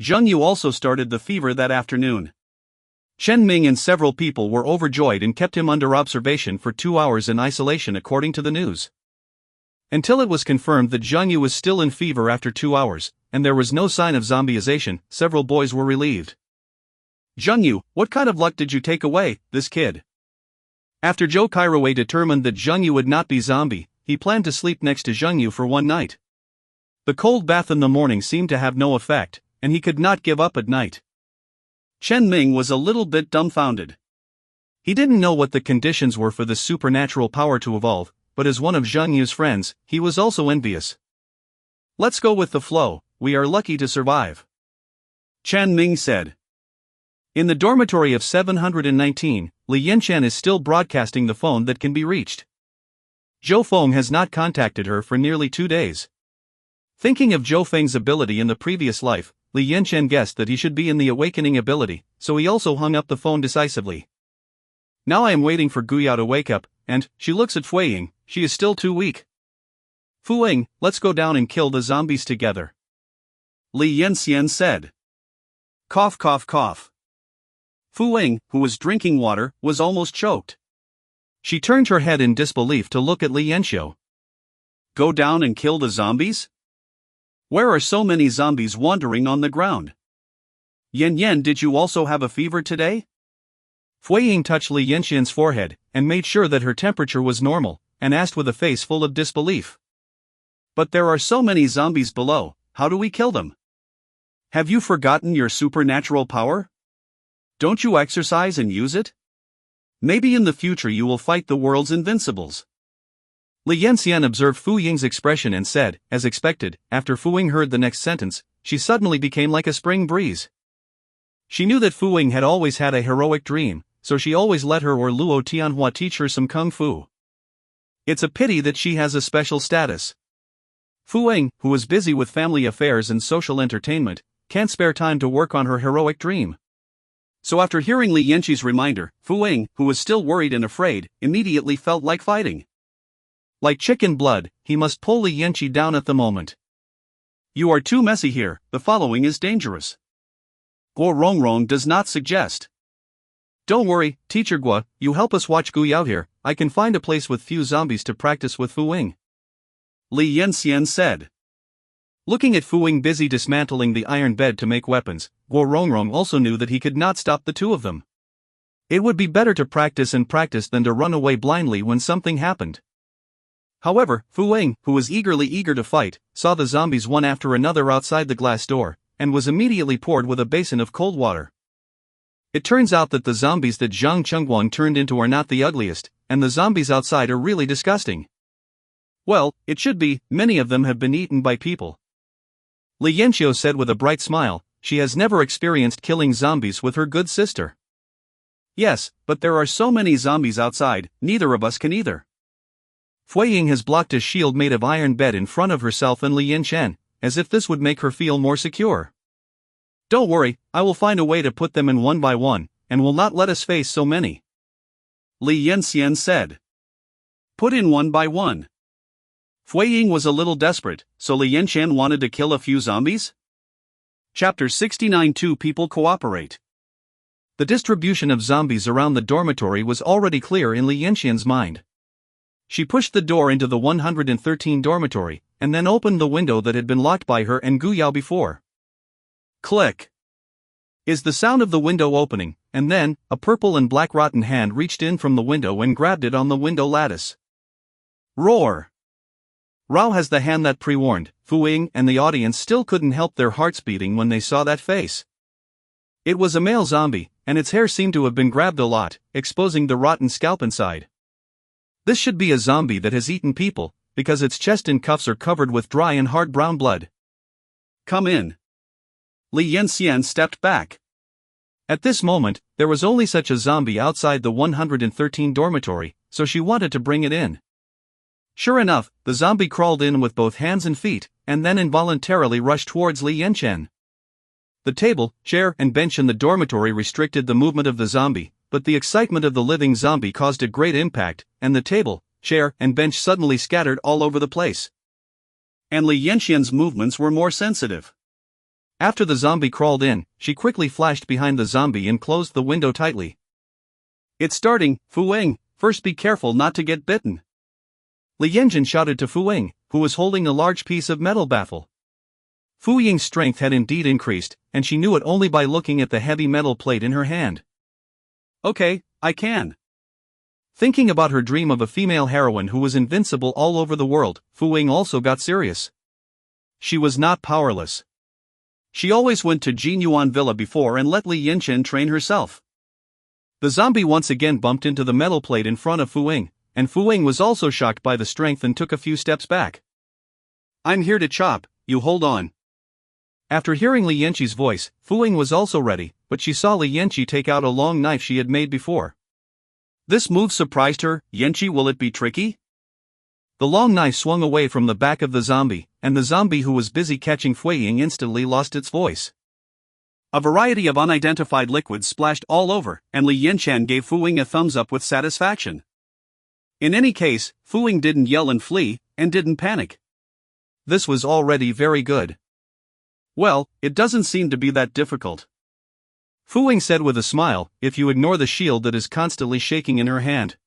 Zheng Yu also started the fever that afternoon. Chen Ming and several people were overjoyed and kept him under observation for 2 hours in isolation according to the news. Until it was confirmed that Zheng Yu was still in fever after 2 hours, and there was no sign of zombieization, several boys were relieved. Zheng Yu, what kind of luck did you take away, this kid? After Zhou Kairuwei determined that Zheng Yu would not be zombie, he planned to sleep next to Zheng Yu for one night. The cold bath in the morning seemed to have no effect, and he could not give up at night. Chen Ming was a little bit dumbfounded. He didn't know what the conditions were for this supernatural power to evolve, but as one of Zheng Yu's friends, he was also envious. Let's go with the flow, we are lucky to survive. Chen Ming said. In the dormitory of 719, Li Yanqian is still broadcasting the phone that can be reached. Zhou Feng has not contacted her for nearly 2 days. Thinking of Zhou Feng's ability in the previous life, Li Yanqian guessed that he should be in the awakening ability, so he also hung up the phone decisively. Now I am waiting for Gu Yao to wake up, and she looks at Fui Ying, she is still too weak. Fu Ying, let's go down and kill the zombies together. Li Yanxian said. Cough cough cough. Fu Ying, who was drinking water, was almost choked. She turned her head in disbelief to look at Li Yanxiu. Go down and kill the zombies? Where are so many zombies wandering on the ground? Yan Yan, did you also have a fever today? Fui Ying touched Li Yanxian's forehead, and made sure that her temperature was normal, and asked with a face full of disbelief. But there are so many zombies below, how do we kill them? Have you forgotten your supernatural power? Don't you exercise and use it? Maybe in the future you will fight the world's invincibles. Li Yanxian observed Fu Ying's expression and said, as expected, after Fu Ying heard the next sentence, she suddenly became like a spring breeze. She knew that Fu Ying had always had a heroic dream, so she always let her or Luo Tianhua teach her some kung fu. It's a pity that she has a special status. Fu Ying, who was busy with family affairs and social entertainment, can't spare time to work on her heroic dream. So after hearing Li Yanqi's reminder, Fu Ying, who was still worried and afraid, immediately felt like fighting. Like chicken blood, he must pull Li Yanqi down at the moment. You are too messy here, the following is dangerous. Guo Rongrong does not suggest. Don't worry, Teacher Guo, you help us watch Gu Yao here, I can find a place with few zombies to practice with Fu Ying. Li Yanxian said. Looking at Fu Ying busy dismantling the iron bed to make weapons, Guo Rongrong also knew that he could not stop the two of them. It would be better to practice and practice than to run away blindly when something happened. However, Fu Ying, who was eager to fight, saw the zombies one after another outside the glass door, and was immediately poured with a basin of cold water. It turns out that the zombies that Zhang Chengguang turned into are not the ugliest, and the zombies outside are really disgusting. Well, it should be, many of them have been eaten by people. Li Yanxiu said with a bright smile, she has never experienced killing zombies with her good sister. Yes, but there are so many zombies outside, neither of us can either. Fu Ying has blocked a shield made of iron bed in front of herself and Li Yanxian, as if this would make her feel more secure. Don't worry, I will find a way to put them in one by one, and will not let us face so many. Li Yanxian said. Put in one by one. Fu Ying was a little desperate, so Li Yanxian wanted to kill a few zombies? Chapter 69. Two people cooperate. The distribution of zombies around the dormitory was already clear in Li Yanxian's mind. She pushed the door into the 113 dormitory, and then opened the window that had been locked by her and Gu Yao before. Click! Is the sound of the window opening, and then, a purple and black rotten hand reached in from the window and grabbed it on the window lattice. Roar! Rao has the hand that pre-warned. Fu Ying and the audience still couldn't help their hearts beating when they saw that face. It was a male zombie, and its hair seemed to have been grabbed a lot, exposing the rotten scalp inside. This should be a zombie that has eaten people, because its chest and cuffs are covered with dry and hard brown blood. Come in. Li Yanxian stepped back. At this moment, there was only such a zombie outside the 113 dormitory, so she wanted to bring it in. Sure enough, the zombie crawled in with both hands and feet, and then involuntarily rushed towards Li Yanxian. The table, chair, and bench in the dormitory restricted the movement of the zombie, but the excitement of the living zombie caused a great impact, and the table, chair, and bench suddenly scattered all over the place. And Li Yanxian's movements were more sensitive. After the zombie crawled in, she quickly flashed behind the zombie and closed the window tightly. It's starting, Fu Ying, first be careful not to get bitten. Li Yanxian shouted to Fu Ying, who was holding a large piece of metal baffle. Fu Ying's strength had indeed increased, and she knew it only by looking at the heavy metal plate in her hand. Okay, I can. Thinking about her dream of a female heroine who was invincible all over the world, Fu Ying also got serious. She was not powerless. She always went to Jinyuan Villa before and let Li Yanxian train herself. The zombie once again bumped into the metal plate in front of Fu Ying, and Fu Ying was also shocked by the strength and took a few steps back. I'm here to chop, you hold on. After hearing Li Yanqi's voice, Fu Ying was also ready, but she saw Li Yanqi take out a long knife she had made before. This move surprised her. Yanqi, will it be tricky? The long knife swung away from the back of the zombie, and the zombie who was busy catching Fu Ying instantly lost its voice. A variety of unidentified liquids splashed all over, and Li Yanxian gave Fu Ying a thumbs up with satisfaction. In any case, Fu Ying didn't yell and flee, and didn't panic. This was already very good. Well, it doesn't seem to be that difficult. Fu Ying said with a smile, if you ignore the shield that is constantly shaking in her hand.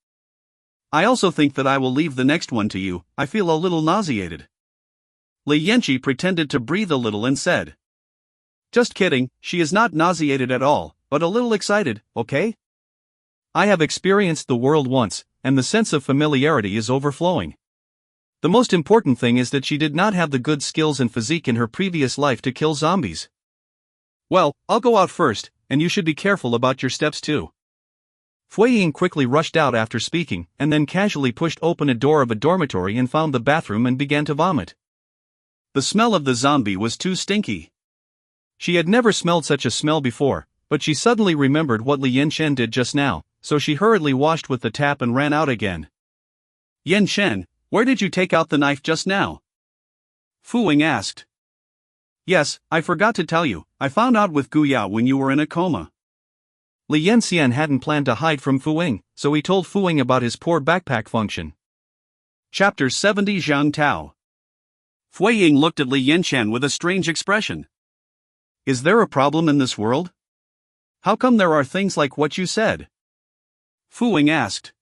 I also think that I will leave the next one to you, I feel a little nauseated. Li Yanqi pretended to breathe a little and said. Just kidding, she is not nauseated at all, but a little excited, okay? I have experienced the world once, and the sense of familiarity is overflowing. The most important thing is that she did not have the good skills and physique in her previous life to kill zombies. Well, I'll go out first, and you should be careful about your steps too. Fu Ying quickly rushed out after speaking, and then casually pushed open a door of a dormitory and found the bathroom and began to vomit. The smell of the zombie was too stinky. She had never smelled such a smell before, but she suddenly remembered what Li Yanxian did just now, so she hurriedly washed with the tap and ran out again. Yanxian, where did you take out the knife just now? Fu Ying asked. Yes, I forgot to tell you, I found out with Gu Yao when you were in a coma. Li Yanxian hadn't planned to hide from Fu Ying, so he told Fu Ying about his poor backpack function. Chapter 70. Zhang Tao. Fu Ying looked at Li Yanxian with a strange expression. Is there a problem in this world? How come there are things like what you said? Fu Ying asked.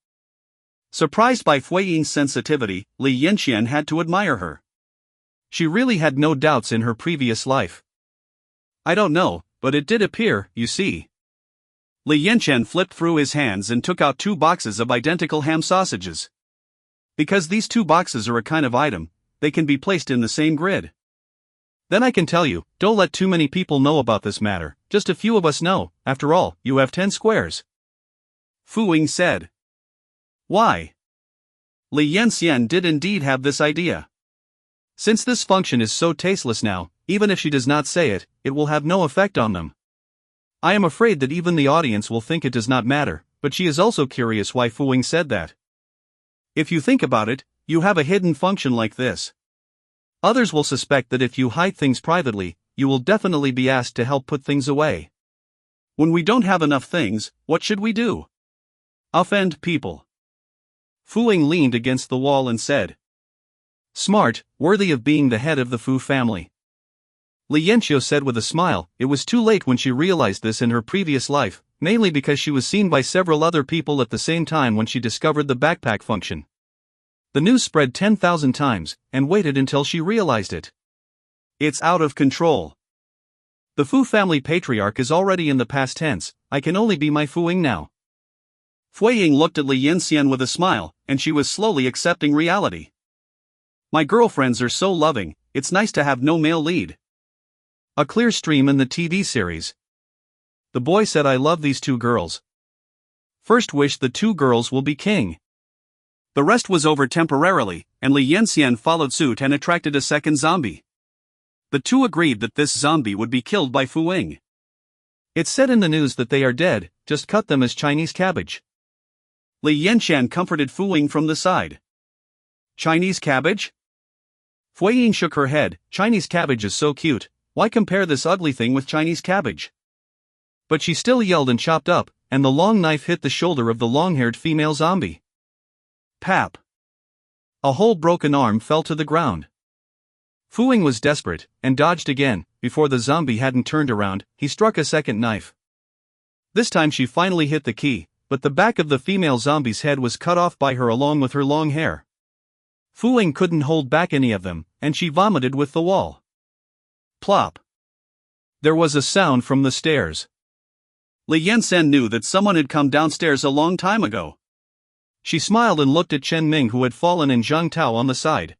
Surprised by Fu Ying's sensitivity, Li Yanqian had to admire her. She really had no doubts in her previous life. I don't know, but it did appear, you see. Li Yanqian flipped through his hands and took out 2 boxes of identical ham sausages. Because these 2 boxes are a kind of item, they can be placed in the same grid. Then I can tell you, don't let too many people know about this matter, just a few of us know, after all, you have 10 squares. Fu Ying said. Why? Li Yanqian did indeed have this idea. Since this function is so tasteless now, even if she does not say it, it will have no effect on them. I am afraid that even the audience will think it does not matter, but she is also curious why Fu Ying said that. If you think about it, you have a hidden function like this. Others will suspect that if you hide things privately, you will definitely be asked to help put things away. When we don't have enough things, what should we do? Offend people. Fu Ying leaned against the wall and said. Smart, worthy of being the head of the Fu family. Li Yanqian said with a smile. It was too late when she realized this in her previous life, mainly because she was seen by several other people at the same time when she discovered the backpack function. The news spread 10,000 times, and waited until she realized it. It's out of control. The Fu family patriarch is already in the past tense. I can only be my Fu Ying now. Fu Ying looked at Li Yanqian with a smile, and she was slowly accepting reality. My girlfriends are so loving, it's nice to have no male lead. A clear stream in the TV series. The boy said I love these 2 girls. First wish the 2 girls will be king. The rest was over temporarily, and Li Yanqian followed suit and attracted a second zombie. The 2 agreed that this zombie would be killed by Fu Ying. It's said in the news that they are dead, just cut them as Chinese cabbage. Li Yanqian comforted Fu Ying from the side. Chinese cabbage? Fu Ying shook her head. Chinese cabbage is so cute, why compare this ugly thing with Chinese cabbage? But she still yelled and chopped up, and the long knife hit the shoulder of the long-haired female zombie. Pap! A whole broken arm fell to the ground. Fu Ying was desperate, and dodged again. Before the zombie hadn't turned around, he struck a second knife. This time she finally hit the key, but the back of the female zombie's head was cut off by her along with her long hair. Fu Ying couldn't hold back any of them, and she vomited with the wall. Plop! There was a sound from the stairs. Li Yanqian knew that someone had come downstairs a long time ago. She smiled and looked at Chen Ming, who had fallen, and Zhang Tao on the side.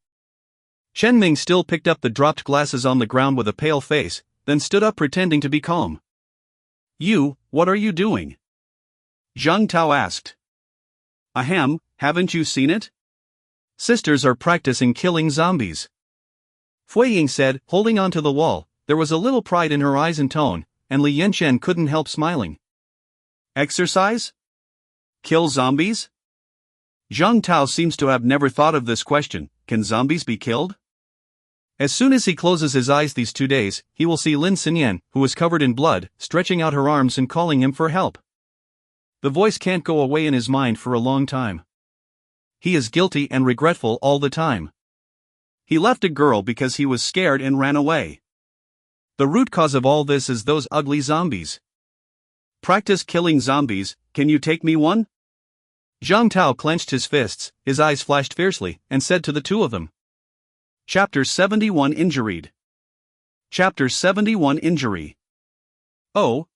Chen Ming still picked up the dropped glasses on the ground with a pale face, then stood up pretending to be calm. You, what are you doing? Zhang Tao asked. Ahem, haven't you seen it? Sisters are practicing killing zombies. Fu Ying said, holding on to the wall. There was a little pride in her eyes and tone, and Li Yanqian couldn't help smiling. Exercise? Kill zombies? Zhang Tao seems to have never thought of this question. Can zombies be killed? As soon as he closes his eyes these 2 days, he will see Lin Xinyan, who was covered in blood, stretching out her arms and calling him for help. The voice can't go away in his mind for a long time. He is guilty and regretful all the time. He left a girl because he was scared and ran away. The root cause of all this is those ugly zombies. Practice killing zombies, can you take me one? Zhang Tao clenched his fists, his eyes flashed fiercely, and said to the 2 of them. Chapter 71 Injuried. Chapter 71 Injury. Oh.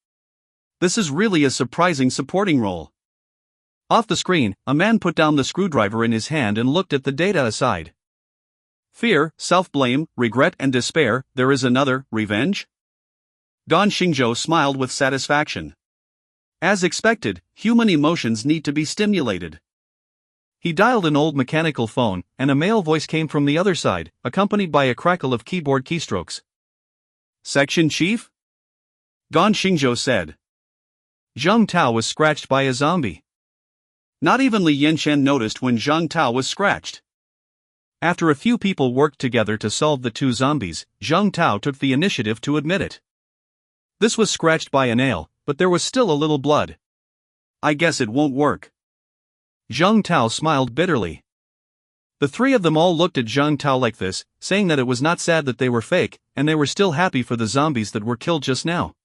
This is really a surprising supporting role. Off the screen, a man put down the screwdriver in his hand and looked at the data aside. Fear, self-blame, regret and despair. There is another, revenge? Don Xingzhou smiled with satisfaction. As expected, human emotions need to be stimulated. He dialed an old mechanical phone, and a male voice came from the other side, accompanied by a crackle of keyboard keystrokes. Section Chief? Don Xingzhou said. Zhang Tao was scratched by a zombie. Not even Li Yanqian noticed when Zhang Tao was scratched. After a few people worked together to solve the 2 zombies, Zhang Tao took the initiative to admit it. This was scratched by a nail, but there was still a little blood. I guess it won't work. Zhang Tao smiled bitterly. The three of them all looked at Zhang Tao like this, saying that it was not sad that they were fake, and they were still happy for the zombies that were killed just now.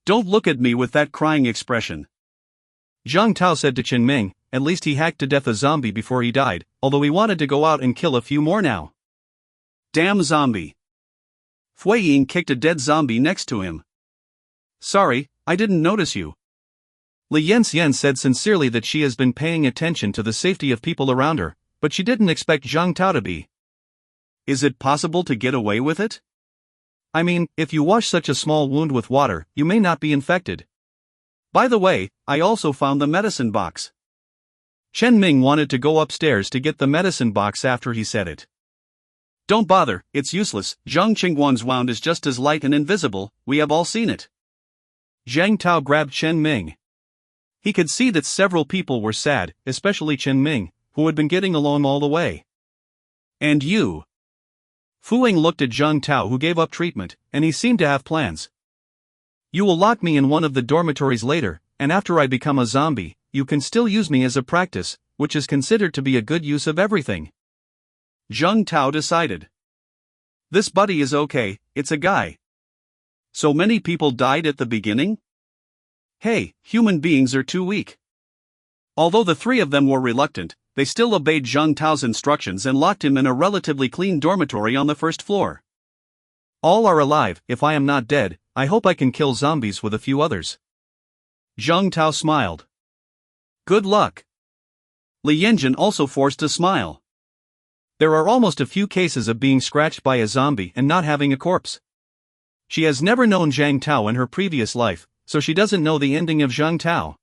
Don't look at me with that crying expression. Zhang Tao said to Chen Ming, at least he hacked to death a zombie before he died, although he wanted to go out and kill a few more now. Damn zombie. Fui Ying kicked a dead zombie next to him. Sorry, I didn't notice you. Li Yanxian said sincerely that she has been paying attention to the safety of people around her, but she didn't expect Zhang Tao to be. Is it possible to get away with it? I mean, if you wash such a small wound with water, you may not be infected. By the way, I also found the medicine box. Chen Ming wanted to go upstairs to get the medicine box after he said it. Don't bother, it's useless. Zhang Qingguan's wound is just as light and invisible, we have all seen it. Zhang Tao grabbed Chen Ming. He could see that several people were sad, especially Chen Ming, who had been getting along all the way. And you? Fu Ying looked at Zhang Tao, who gave up treatment, and he seemed to have plans. You will lock me in one of the dormitories later, and after I become a zombie, you can still use me as a practice, which is considered to be a good use of everything. Zhang Tao decided. This buddy is okay, it's a guy. So many people died at the beginning? Hey, human beings are too weak. Although the three of them were reluctant, they still obeyed Zhang Tao's instructions and locked him in a relatively clean dormitory on the first floor. All are alive. If I am not dead, I hope I can kill zombies with a few others. Zhang Tao smiled. Good luck. Li Yanjin also forced a smile. There are almost a few cases of being scratched by a zombie and not having a corpse. She has never known Zhang Tao in her previous life, so she doesn't know the ending of Zhang Tao.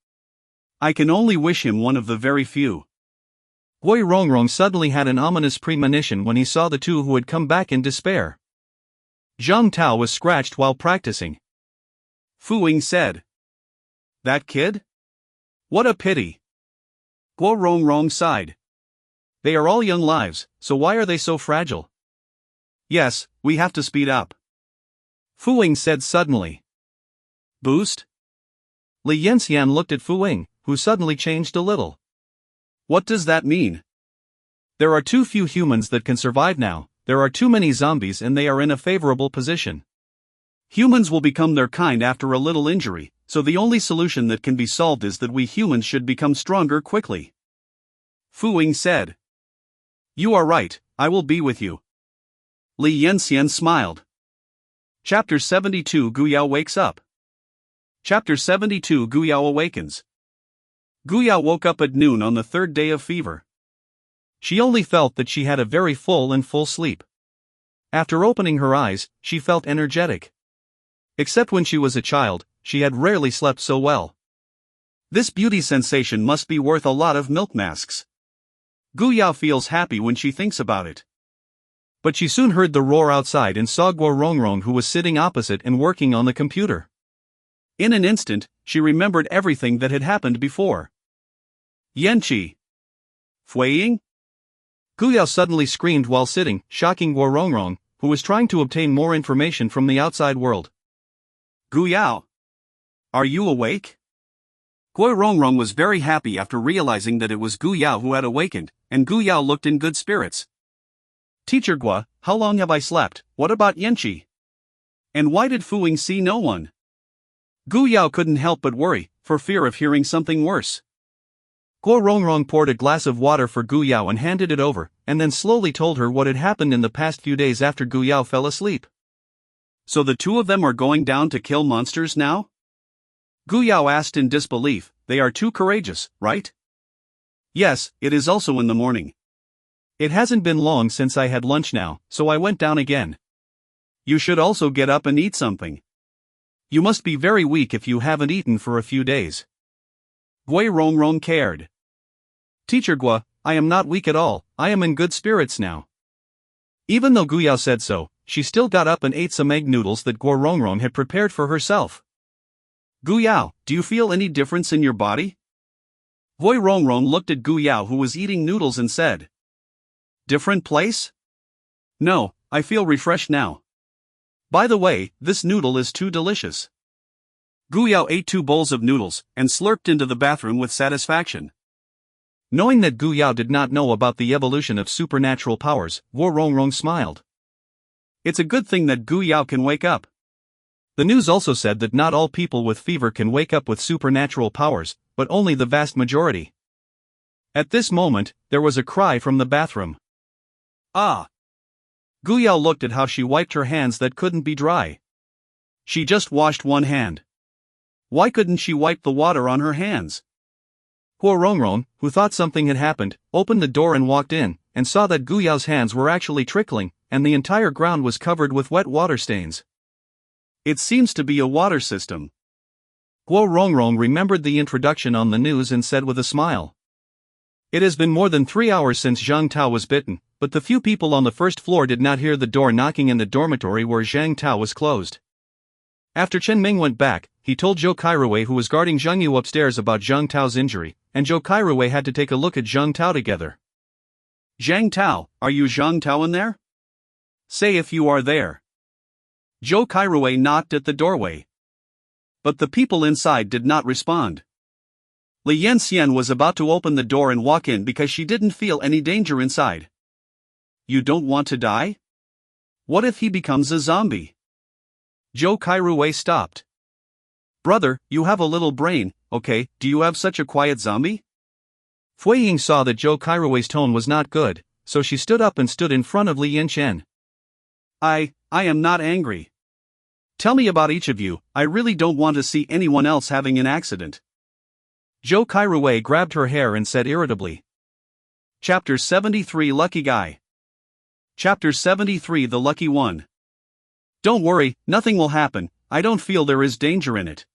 I can only wish him one of the very few. Gui Rongrong suddenly had an ominous premonition when he saw the two who had come back in despair. Zhang Tao was scratched while practicing. Fu Ying said. That kid? What a pity. Guo Rongrong sighed. They are all young lives, so why are they so fragile? Yes, we have to speed up. Fu Ying said suddenly. Boost? Li Yanxian looked at Fu Ying, who suddenly changed a little. What does that mean? There are too few humans that can survive now, there are too many zombies and they are in a favorable position. Humans will become their kind after a little injury, so the only solution that can be solved is that we humans should become stronger quickly. Fu Ying said. You are right, I will be with you. Li Yanxian smiled. Chapter 72 Guyao wakes up. Chapter 72 Guyao awakens. Guyao woke up at noon on the third day of fever. She only felt that she had a very full sleep. After opening her eyes, she felt energetic. Except when she was a child, she had rarely slept so well. This beauty sensation must be worth a lot of milk masks. Guyao feels happy when she thinks about it. But she soon heard the roar outside and saw Guo Rongrong, who was sitting opposite and working on the computer. In an instant, she remembered everything that had happened before. Yanqi! Fui Ying? Guyao suddenly screamed while sitting, shocking Guo Rongrong, who was trying to obtain more information from the outside world. Guyao! Are you awake? Guo Rongrong was very happy after realizing that it was Guyao who had awakened, and Guyao looked in good spirits. Teacher Guo, how long have I slept? What about Yanqi? And why did Fu Ying see no one? Guyao couldn't help but worry, for fear of hearing something worse. Guo Rongrong poured a glass of water for Guyao and handed it over, and then slowly told her what had happened in the past few days after Guyao fell asleep. So the two of them are going down to kill monsters now? Guyao asked in disbelief. They are too courageous, right? Yes, it is also in the morning. It hasn't been long since I had lunch now, so I went down again. You should also get up and eat something. You must be very weak if you haven't eaten for a few days. Gui Rongrong cared. Teacher Guo, I am not weak at all, I am in good spirits now. Even though Guyao said so, she still got up and ate some egg noodles that Guo Rongrong had prepared for herself. Guyao, do you feel any difference in your body? Gui Rongrong looked at Guyao, who was eating noodles, and said. Different place? No, I feel refreshed now. By the way, this noodle is too delicious. Guyao ate 2 bowls of noodles, and slurped into the bathroom with satisfaction. Knowing that Gu Yao did not know about the evolution of supernatural powers, Guo Rongrong smiled. It's a good thing that Gu Yao can wake up. The news also said that not all people with fever can wake up with supernatural powers, but only the vast majority. At this moment, there was a cry from the bathroom. Ah! Gu Yao looked at how she wiped her hands that couldn't be dry. She just washed one hand. Why couldn't she wipe the water on her hands? Guo Rongrong, who thought something had happened, opened the door and walked in, and saw that Gu Yao's hands were actually trickling, and the entire ground was covered with wet water stains. It seems to be a water system. Guo Rongrong remembered the introduction on the news and said with a smile. It has been more than 3 hours since Zhang Tao was bitten, but the few people on the first floor did not hear the door knocking in the dormitory where Zhang Tao was closed. After Chen Ming went back, he told Zhou Kairui, who was guarding Zhang Yu upstairs, about Zhang Tao's injury, and Zhou Kairui had to take a look at Zhang Tao together. Zhang Tao, are you Zhang Tao in there? Say if you are there. Zhou Kairui knocked at the doorway. But the people inside did not respond. Li Yanxian was about to open the door and walk in because she didn't feel any danger inside. You don't want to die? What if he becomes a zombie? Zhou Kairui stopped. Brother, you have a little brain, okay, do you have such a quiet zombie? Fui Ying saw that Zhou Kairui's tone was not good, so she stood up and stood in front of Li Yanxian. I am not angry. Tell me about each of you, I really don't want to see anyone else having an accident. Zhou Kairui grabbed her hair and said irritably. Chapter 73 Lucky Guy. Chapter 73 The Lucky One. Don't worry, nothing will happen, I don't feel there is danger in it.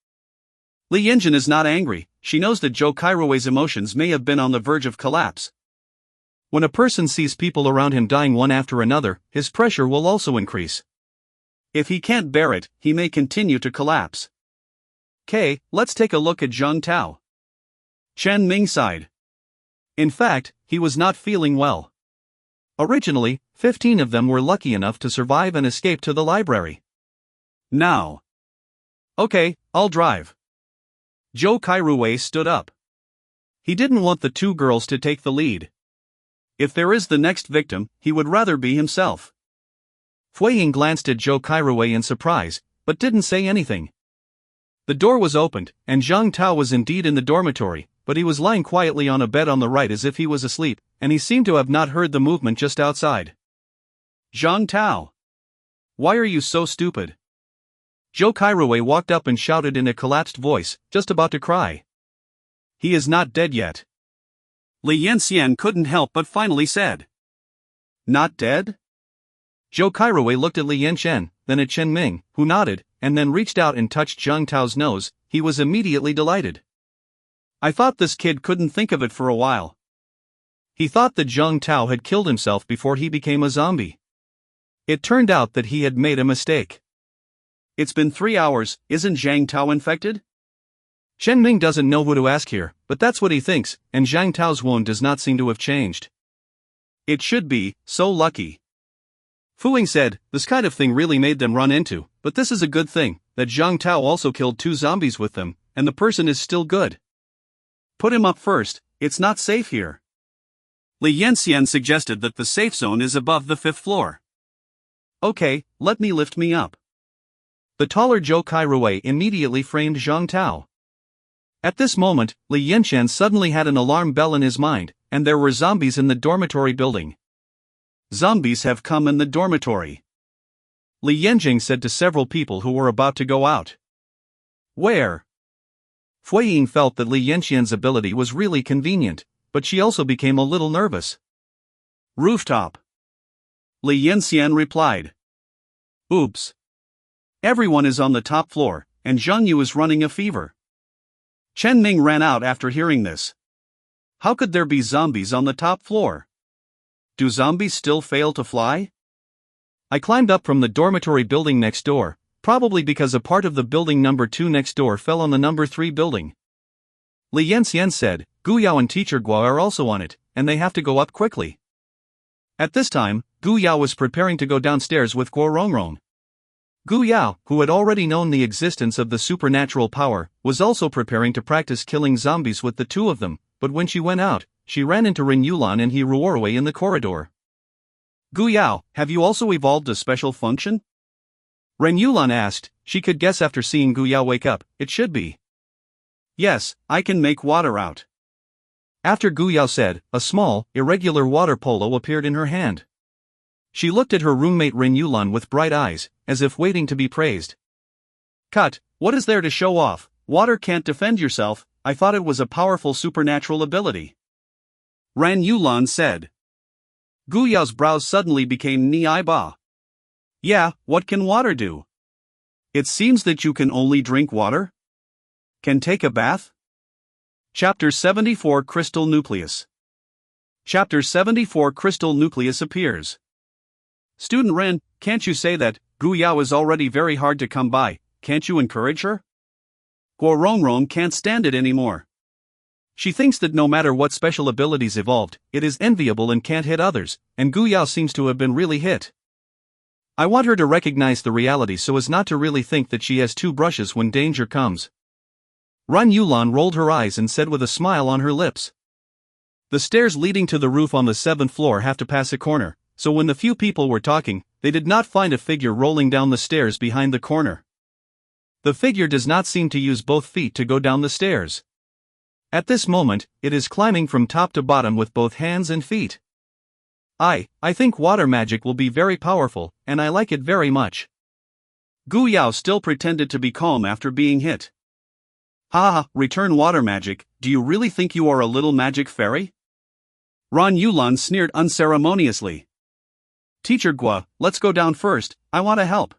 Li Yanxian is not angry, she knows that Zhou Kairui's emotions may have been on the verge of collapse. When a person sees people around him dying one after another, his pressure will also increase. If he can't bear it, he may continue to collapse. Okay, let's take a look at Zhang Tao. Chen Ming sighed. In fact, he was not feeling well. Originally, 15 of them were lucky enough to survive and escape to the library. Now. Okay, I'll drive. Zhou Kairui stood up. He didn't want the 2 girls to take the lead. If there is the next victim, he would rather be himself. Fui Ying glanced at Zhou Kairui in surprise, but didn't say anything. The door was opened, and Zhang Tao was indeed in the dormitory, but he was lying quietly on a bed on the right as if he was asleep, and he seemed to have not heard the movement just outside. Zhang Tao! Why are you so stupid? Zhou Kairui walked up and shouted in a collapsed voice, just about to cry. He is not dead yet. Li Yanxian couldn't help but finally said. Not dead? Zhou Kairui looked at Li Yanxian, then at Chen Ming, who nodded, and then reached out and touched Zhang Tao's nose. He was immediately delighted. I thought this kid couldn't think of it for a while. He thought that Zhang Tao had killed himself before he became a zombie. It turned out that he had made a mistake. It's been 3 hours, isn't Zhang Tao infected? Chen Ming doesn't know who to ask here, but that's what he thinks, and Zhang Tao's wound does not seem to have changed. It should be, so lucky. Fu Ying said, this kind of thing really made them run into, but this is a good thing, that Zhang Tao also killed 2 zombies with them, and the person is still good. Put him up first, it's not safe here. Li Yanxian suggested that the safe zone is above the 5th floor. Okay, let me lift me up. The taller Zhou Kairui immediately framed Zhang Tao. At this moment, Li Yanxian suddenly had an alarm bell in his mind, and there were zombies in the dormitory building. Zombies have come in the dormitory. Li Yanjing said to several people who were about to go out. Where? Fui Ying felt that Li Yanxian's ability was really convenient, but she also became a little nervous. Rooftop. Li Yanxian replied. Oops. Everyone is on the top floor, and Zhang Yu is running a fever. Chen Ming ran out after hearing this. How could there be zombies on the top floor? Do zombies still fail to fly? I climbed up from the dormitory building next door, probably because a part of the building number 2 next door fell on the number 3 building. Li Yanxian said, Gu Yao and Teacher Guo are also on it, and they have to go up quickly. At this time, Gu Yao was preparing to go downstairs with Guo Rongrong. Gu Yao, who had already known the existence of the supernatural power, was also preparing to practice killing zombies with the 2 of them, but when she went out, she ran into Ren Yulan and He Ruorwei in the corridor. Gu Yao, have you also evolved a special function? Ren Yulan asked. She could guess after seeing Gu Yao wake up, it should be. Yes, I can make water out. After Gu Yao said, a small, irregular water polo appeared in her hand. She looked at her roommate Ren Yulan with bright eyes, as if waiting to be praised. Cut, what is there to show off? Water can't defend yourself. I thought it was a powerful supernatural ability. Ren Yulan said. Gu Yao's brows suddenly became ni-ba. Yeah, what can water do? It seems that you can only drink water? Can take a bath? Chapter 74 Crystal Nucleus. Chapter 74 Crystal Nucleus appears. Student Ren, can't you say that? Gu Yao is already very hard to come by, can't you encourage her? Guo Rongrong can't stand it anymore. She thinks that no matter what special abilities evolved, it is enviable and can't hit others, and Gu Yao seems to have been really hit. I want her to recognize the reality so as not to really think that she has two brushes when danger comes. Ren Yulan rolled her eyes and said with a smile on her lips. The stairs leading to the roof on the 7th floor have to pass a corner, so when the few people were talking, they did not find a figure rolling down the stairs behind the corner. The figure does not seem to use both feet to go down the stairs. At this moment, it is climbing from top to bottom with both hands and feet. I think water magic will be very powerful, and I like it very much. Gu Yao still pretended to be calm after being hit. Ha, return water magic, do you really think you are a little magic fairy? Ren Yulan sneered unceremoniously. Teacher Gua, let's go down first, I want to help.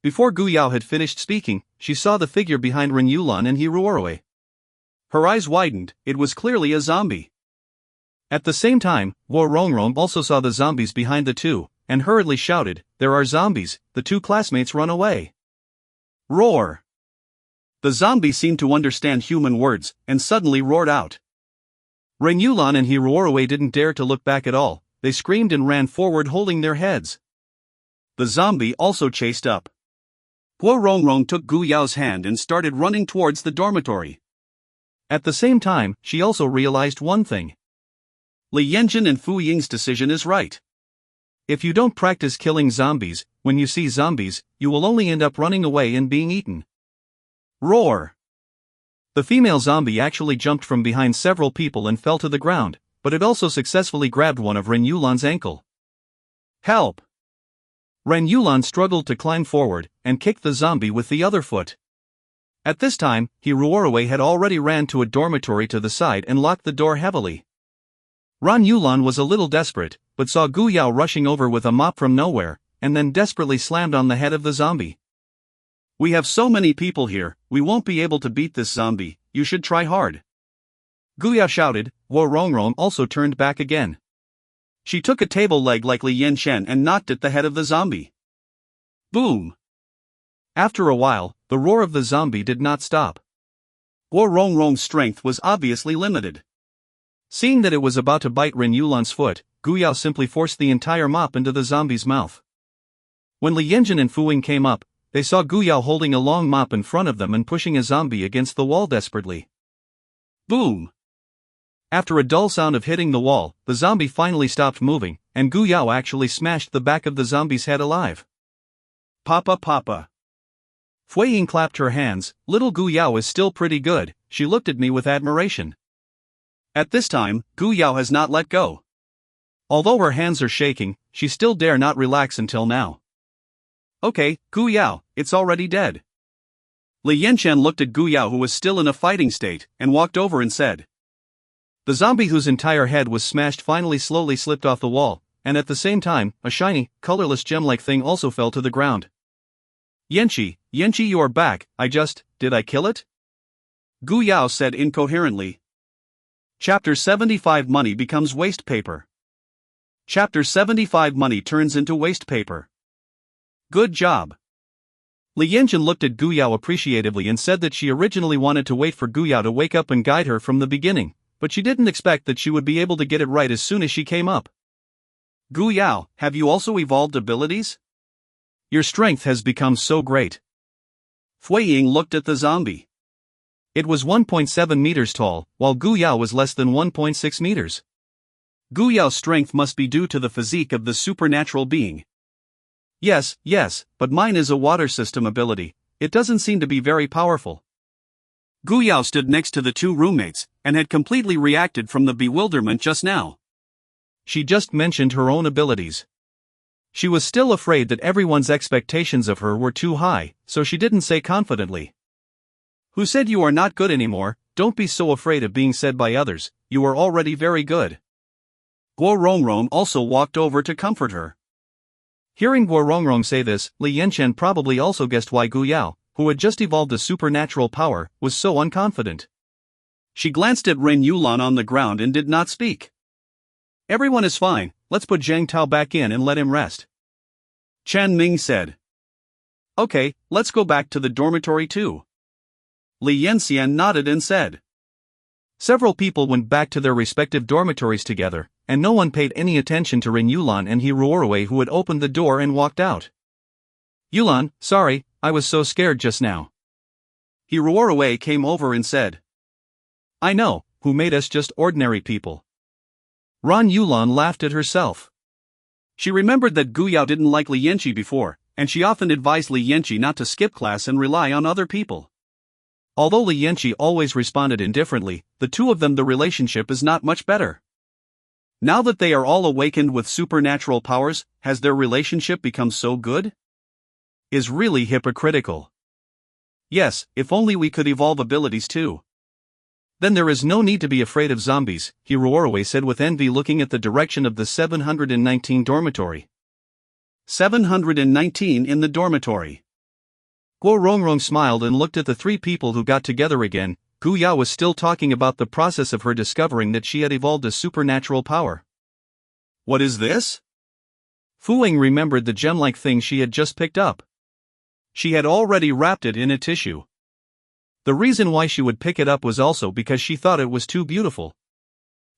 Before Gu Yao had finished speaking, she saw the figure behind Ren Yulan and He Ruorwei. Her eyes widened, it was clearly a zombie. At the same time, Guo Rongrong also saw the zombies behind the two, and hurriedly shouted, there are zombies, the two classmates run away. Roar! The zombie seemed to understand human words, and suddenly roared out. Ren Yulan and He Ruorwei didn't dare to look back at all, they screamed and ran forward holding their heads. The zombie also chased up. Guo Rongrong took Gu Yao's hand and started running towards the dormitory. At the same time, she also realized one thing. Li Yanjin and Fu Ying's decision is right. If you don't practice killing zombies, when you see zombies, you will only end up running away and being eaten. Roar! The female zombie actually jumped from behind several people and fell to the ground, but it also successfully grabbed one of Ren Yulan's ankle. Help! Ren Yulan struggled to climb forward, and kicked the zombie with the other foot. At this time, He Ruorwei had already ran to a dormitory to the side and locked the door heavily. Ren Yulan was a little desperate, but saw Gu Yao rushing over with a mop from nowhere, and then desperately slammed on the head of the zombie. We have so many people here, we won't be able to beat this zombie, you should try hard. Gu Yao shouted. Guo Rongrong also turned back again. She took a table leg like Li Yanchen and knocked at the head of the zombie. Boom! After a while, the roar of the zombie did not stop. Guo Rongrong's strength was obviously limited. Seeing that it was about to bite Ren Yulan's foot, Gu Yao simply forced the entire mop into the zombie's mouth. When Li Yanjin and Fu Ying came up, they saw Gu Yao holding a long mop in front of them and pushing a zombie against the wall desperately. Boom! After a dull sound of hitting the wall, the zombie finally stopped moving, and Gu Yao actually smashed the back of the zombie's head alive. Papa Papa! Fu Ying clapped her hands. Little Gu Yao is still pretty good, she looked at me with admiration. At this time, Gu Yao has not let go. Although her hands are shaking, she still dare not relax until now. Okay, Gu Yao, it's already dead. Li Yanchen looked at Gu Yao, who was still in a fighting state, and walked over and said. The zombie whose entire head was smashed finally slowly slipped off the wall, and at the same time, a shiny, colorless gem-like thing also fell to the ground. Yanchi, you are back, did I kill it? Gu Yao said incoherently. Chapter 75 Money becomes waste paper. Chapter 75 Money turns into waste paper. Good job. Li Yanjin looked at Gu Yao appreciatively and said that she originally wanted to wait for Gu Yao to wake up and guide her from the beginning, but she didn't expect that she would be able to get it right as soon as she came up. Gu Yao, have you also evolved abilities? Your strength has become so great. Fu Ying looked at the zombie. It was 1.7 meters tall, while Gu Yao was less than 1.6 meters. Gu Yao's strength must be due to the physique of the supernatural being. Yes, but mine is a water system ability. It doesn't seem to be very powerful. Gu Yao stood next to the two roommates, and had completely reacted from the bewilderment just now. She just mentioned her own abilities. She was still afraid that everyone's expectations of her were too high, so she didn't say confidently. Who said you are not good anymore? Don't be so afraid of being said by others, you are already very good. Guo Rongrong also walked over to comfort her. Hearing Guo Rongrong say this, Li Yanchen probably also guessed why Gu Yao, who had just evolved a supernatural power, was so unconfident. She glanced at Ren Yulan on the ground and did not speak. Everyone is fine, let's put Zhang Tao back in and let him rest. Chen Ming said. Okay, let's go back to the dormitory too. Li Yanxian nodded and said. Several people went back to their respective dormitories together, and no one paid any attention to Ren Yulan and He Ruorwei, who had opened the door and walked out. Yulan, sorry, I was so scared just now. He Ruorwei came over and said. I know, who made us just ordinary people. Ran Yulan laughed at herself. She remembered that Gu Yao didn't like Li Yanqi before, and she often advised Li Yanqi not to skip class and rely on other people. Although Li Yanqi always responded indifferently, the two of them the relationship is not much better. Now that they are all awakened with supernatural powers, has their relationship become so good? Is really hypocritical. Yes, if only we could evolve abilities too. Then there is no need to be afraid of zombies, He Ruorwei said with envy, looking at the direction of the 719 dormitory. 719 in the dormitory. Guo Rongrong smiled and looked at the three people who got together again. Gu Yao was still talking about the process of her discovering that she had evolved a supernatural power. What is this? Fu Ying remembered the gem-like thing she had just picked up. She had already wrapped it in a tissue. The reason why she would pick it up was also because she thought it was too beautiful.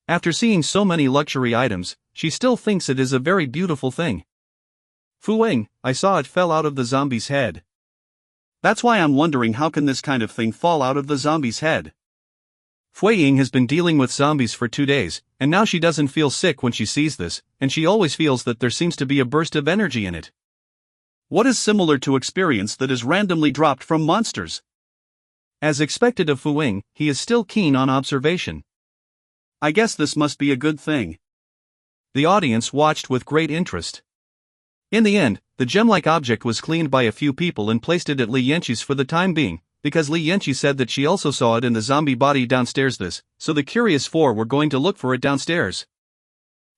After seeing so many luxury items, she still thinks it is a very beautiful thing. Fu Ying, I saw it fell out of the zombie's head. That's why I'm wondering how can this kind of thing fall out of the zombie's head. Fu Ying has been dealing with zombies for 2 days, and now she doesn't feel sick when she sees this, and she always feels that there seems to be a burst of energy in it. What is similar to experience that is randomly dropped from monsters? As expected of Fu Ying, he is still keen on observation. I guess this must be a good thing. The audience watched with great interest. In the end, the gem-like object was cleaned by a few people and placed it at Li Yanqi's for the time being, because Li Yanqi said that she also saw it in the zombie body downstairs so the curious four were going to look for it downstairs.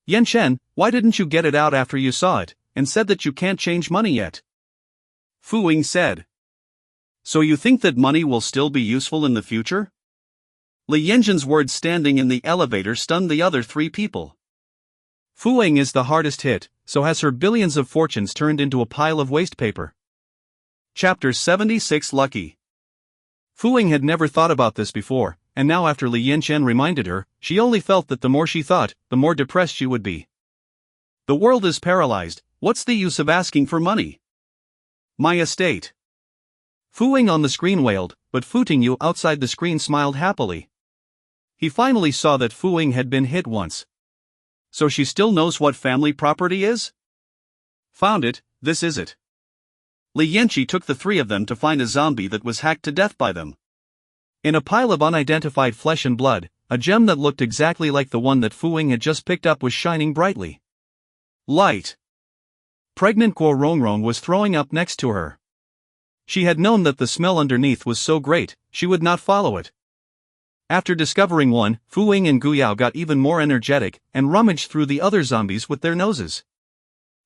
Yan Shen, why didn't you get it out after you saw it, and said that you can't change money yet? Fu Ying said. So you think that money will still be useful in the future? Li Yanzhen's words standing in the elevator stunned the other three people. Fu Ying is the hardest hit, so has her billions of fortunes turned into a pile of waste paper. Chapter 76 Lucky. Fu Ying had never thought about this before, and now after Li Yanchen reminded her, she only felt that the more she thought, the more depressed she would be. The world is paralyzed, what's the use of asking for money? My estate. Fu Ying on the screen wailed, but Fu Tingyu outside the screen smiled happily. He finally saw that Fu Ying had been hit once. So she still knows what family property is? Found it, this is it. Li Yanqi took the three of them to find a zombie that was hacked to death by them. In a pile of unidentified flesh and blood, a gem that looked exactly like the one that Fu Ying had just picked up was shining brightly. Light. Pregnant Guo Rongrong was throwing up next to her. She had known that the smell underneath was so great, she would not follow it. After discovering one, Fu Ying and Gu Yao got even more energetic and rummaged through the other zombies with their noses.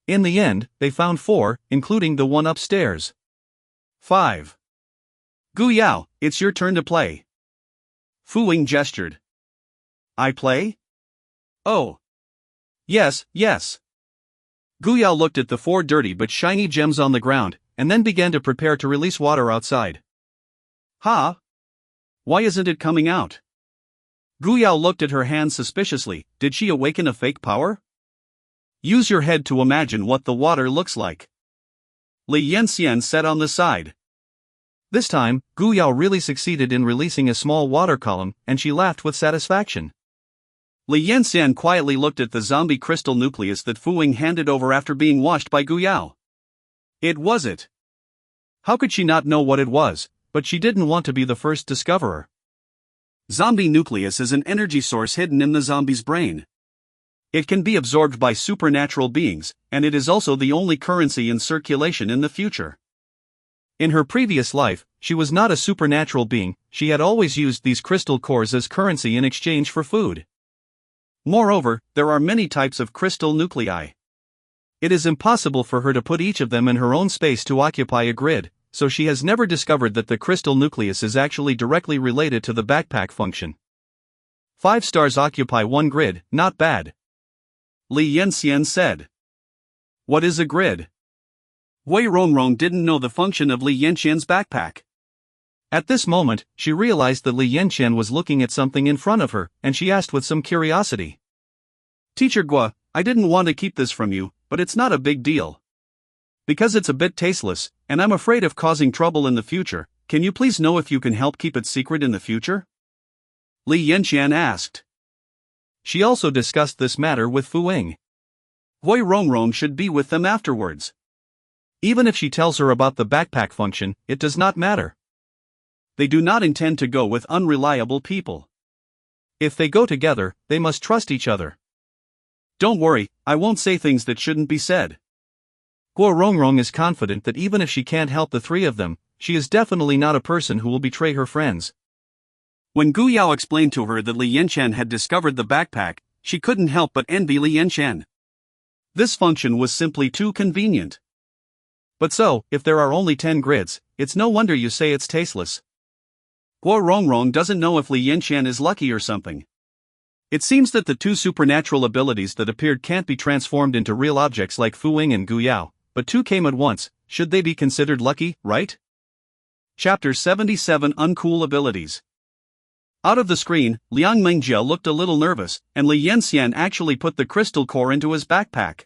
In the end, they found 4, including the one upstairs. 5. Gu Yao, it's your turn to play. Fu Ying gestured. I play? Oh. Yes. Gu Yao looked at the 4 dirty but shiny gems on the ground, and then began to prepare to release water outside. Huh? Why isn't it coming out? Gu Yao looked at her hand suspiciously. Did she awaken a fake power? Use your head to imagine what the water looks like. Li Yanxian said on the side. This time, Gu Yao really succeeded in releasing a small water column, and she laughed with satisfaction. Li Yanxian quietly looked at the zombie crystal nucleus that Fu Ying handed over after being washed by Gu Yao. It was it. How could she not know what it was, but she didn't want to be the first discoverer. Zombie nucleus is an energy source hidden in the zombie's brain. It can be absorbed by supernatural beings, and it is also the only currency in circulation in the future. In her previous life, she was not a supernatural being, she had always used these crystal cores as currency in exchange for food. Moreover, there are many types of crystal nuclei. It is impossible for her to put each of them in her own space to occupy a grid, so she has never discovered that the crystal nucleus is actually directly related to the backpack function. 5 stars occupy one grid, not bad. Li Yanxian said. What is a grid? Hui Rongrong didn't know the function of Li Yanxian's backpack. At this moment, she realized that Li Yanxian was looking at something in front of her, and she asked with some curiosity. Teacher Gua, I didn't want to keep this from you, but it's not a big deal. Because it's a bit tasteless, and I'm afraid of causing trouble in the future, can you please know if you can help keep it secret in the future? Li Yanxian asked. She also discussed this matter with Fu Ying. Hui Rongrong should be with them afterwards. Even if she tells her about the backpack function, it does not matter. They do not intend to go with unreliable people. If they go together, they must trust each other. Don't worry, I won't say things that shouldn't be said. Guo Rongrong is confident that even if she can't help the 3 of them, she is definitely not a person who will betray her friends. When Gu Yao explained to her that Li Yanxian had discovered the backpack, she couldn't help but envy Li Yanxian. This function was simply too convenient. But so, if there are only 10 grids, it's no wonder you say it's tasteless. Guo Rongrong doesn't know if Li Yanxian is lucky or something. It seems that the 2 supernatural abilities that appeared can't be transformed into real objects like Fu Ying and Gu Yao, but 2 came at once. Should they be considered lucky, right? Chapter 77 Uncool Abilities. Out of the screen, Liang Mengjia looked a little nervous, and Li Yanxian actually put the crystal core into his backpack.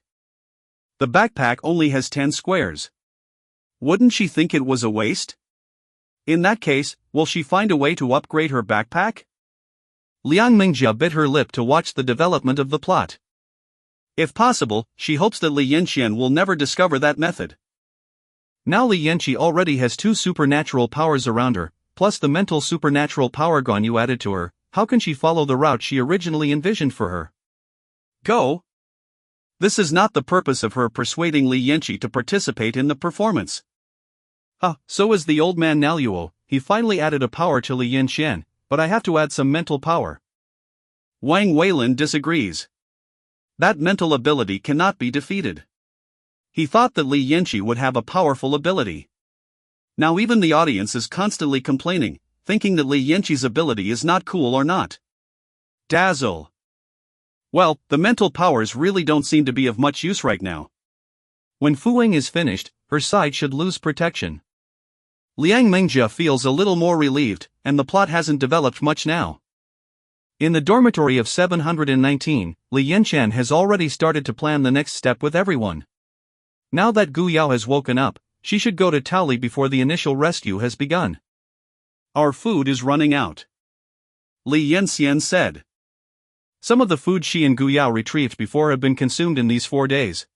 The backpack only has 10 squares. Wouldn't she think it was a waste? In that case, will she find a way to upgrade her backpack? Liang Mengjia bit her lip to watch the development of the plot. If possible, she hopes that Li Yanxian will never discover that method. Now Li Yanxi already has 2 supernatural powers around her, plus the mental supernatural power Guanyu added to her. How can she follow the route she originally envisioned for her? Go! This is not the purpose of her persuading Li Yanxi to participate in the performance. So is the old man Naluo. He finally added a power to Li Yanxian, but I have to add some mental power. Wang Weilin disagrees. That mental ability cannot be defeated. He thought that Li Yanxi would have a powerful ability. Now even the audience is constantly complaining, thinking that Li Yanxi's ability is not cool or not. Dazzle. Well, the mental powers really don't seem to be of much use right now. When Fu Ying is finished, her side should lose protection. Liang Mengjia feels a little more relieved, and the plot hasn't developed much now. In the dormitory of 719, Li Yanxian has already started to plan the next step with everyone. Now that Gu Yao has woken up, she should go to Taoli before the initial rescue has begun. Our food is running out, Li Yanxian said. Some of the food she and Gu Yao retrieved before have been consumed in these 4 days.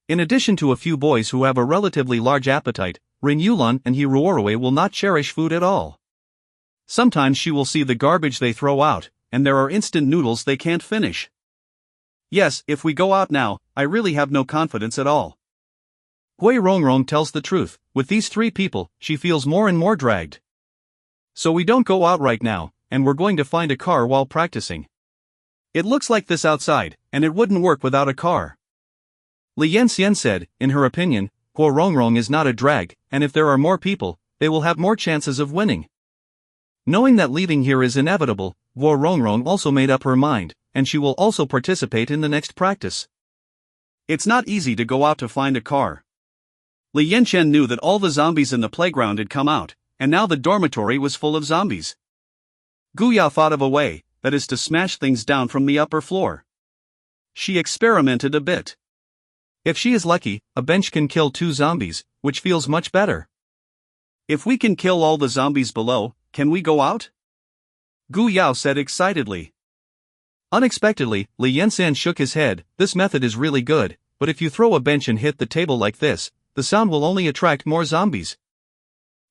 In addition to a few boys who have a relatively large appetite, Rin Yulan and Hiruorue will not cherish food at all. Sometimes she will see the garbage they throw out, and there are instant noodles they can't finish. Yes, if we go out now, I really have no confidence at all. Hui Rongrong tells the truth. With these 3 people, she feels more and more dragged. So we don't go out right now, and we're going to find a car while practicing. It looks like this outside, and it wouldn't work without a car. Li Yanxian said, in her opinion, Hui Rongrong is not a drag, and if there are more people, they will have more chances of winning. Knowing that leaving here is inevitable, Hui Rongrong also made up her mind, and she will also participate in the next practice. It's not easy to go out to find a car. Li Yanxian knew that all the zombies in the playground had come out, and now the dormitory was full of zombies. Gu Yao thought of a way, that is to smash things down from the upper floor. She experimented a bit. If she is lucky, a bench can kill 2 zombies, which feels much better. If we can kill all the zombies below, can we go out? Gu Yao said excitedly. Unexpectedly, Li Yansan shook his head. This method is really good, but if you throw a bench and hit the table like this, the sound will only attract more zombies.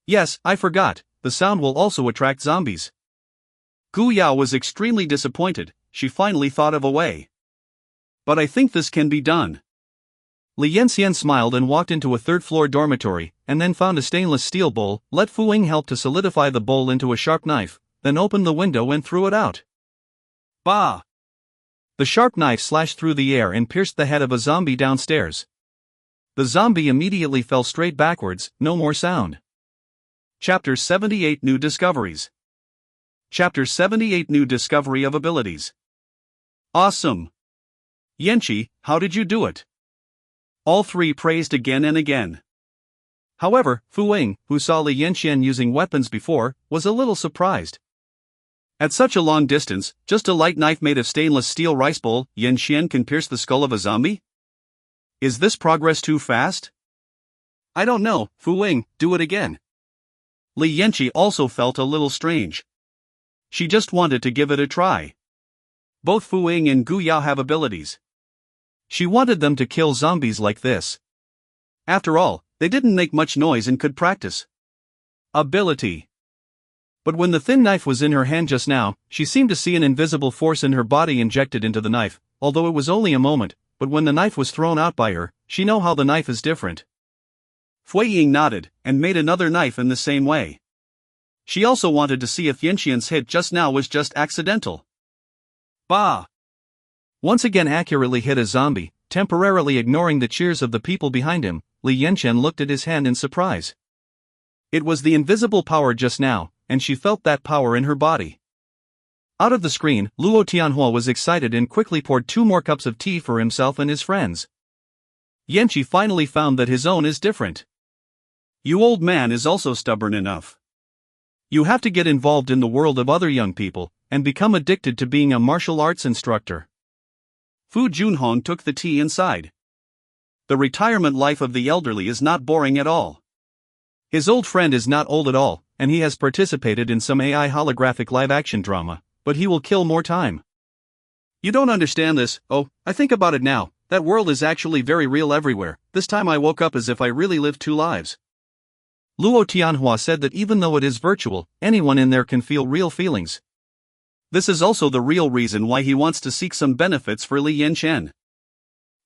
Yes, I forgot, the sound will also attract zombies. Gu Yao was extremely disappointed. She finally thought of a way. But I think this can be done. Li Yanxian smiled and walked into a third-floor dormitory, and then found a stainless steel bowl. Let Fu Ying help to solidify the bowl into a sharp knife, then opened the window and threw it out. Bah! The sharp knife slashed through the air and pierced the head of a zombie downstairs. The zombie immediately fell straight backwards, no more sound. Chapter 78 New Discoveries. Chapter 78 New Discovery of Abilities. Awesome! Yanqi, how did you do it? All three praised again and again. However, Fu Ying, who saw Li Yanxian using weapons before, was a little surprised. At such a long distance, just a light knife made of stainless steel rice bowl, Yanxian can pierce the skull of a zombie? Is this progress too fast? I don't know, Fu Ying, do it again. Li Yanqi also felt a little strange. She just wanted to give it a try. Both Fu Ying and Gu Yao have abilities. She wanted them to kill zombies like this. After all, they didn't make much noise and could practice. Ability. But when the thin knife was in her hand just now, she seemed to see an invisible force in her body injected into the knife, although it was only a moment, but when the knife was thrown out by her, she knew how the knife is different. Fu Ying nodded, and made another knife in the same way. She also wanted to see if Yanxian's hit just now was just accidental. Bah! Once again accurately hit a zombie, temporarily ignoring the cheers of the people behind him. Li Yanxian looked at his hand in surprise. It was the invisible power just now, and she felt that power in her body. Out of the screen, Luo Tianhua was excited and quickly poured 2 more cups of tea for himself and his friends. Yanqi finally found that his own is different. You old man is also stubborn enough. You have to get involved in the world of other young people, and become addicted to being a martial arts instructor. Fu Junhong took the tea inside. The retirement life of the elderly is not boring at all. His old friend is not old at all, and he has participated in some AI holographic live-action drama, but he will kill more time. You don't understand this. Oh, I think about it now, that world is actually very real everywhere. This time I woke up as if I really lived 2 lives. Luo Tianhua said that even though it is virtual, anyone in there can feel real feelings. This is also the real reason why he wants to seek some benefits for Li Yanxian.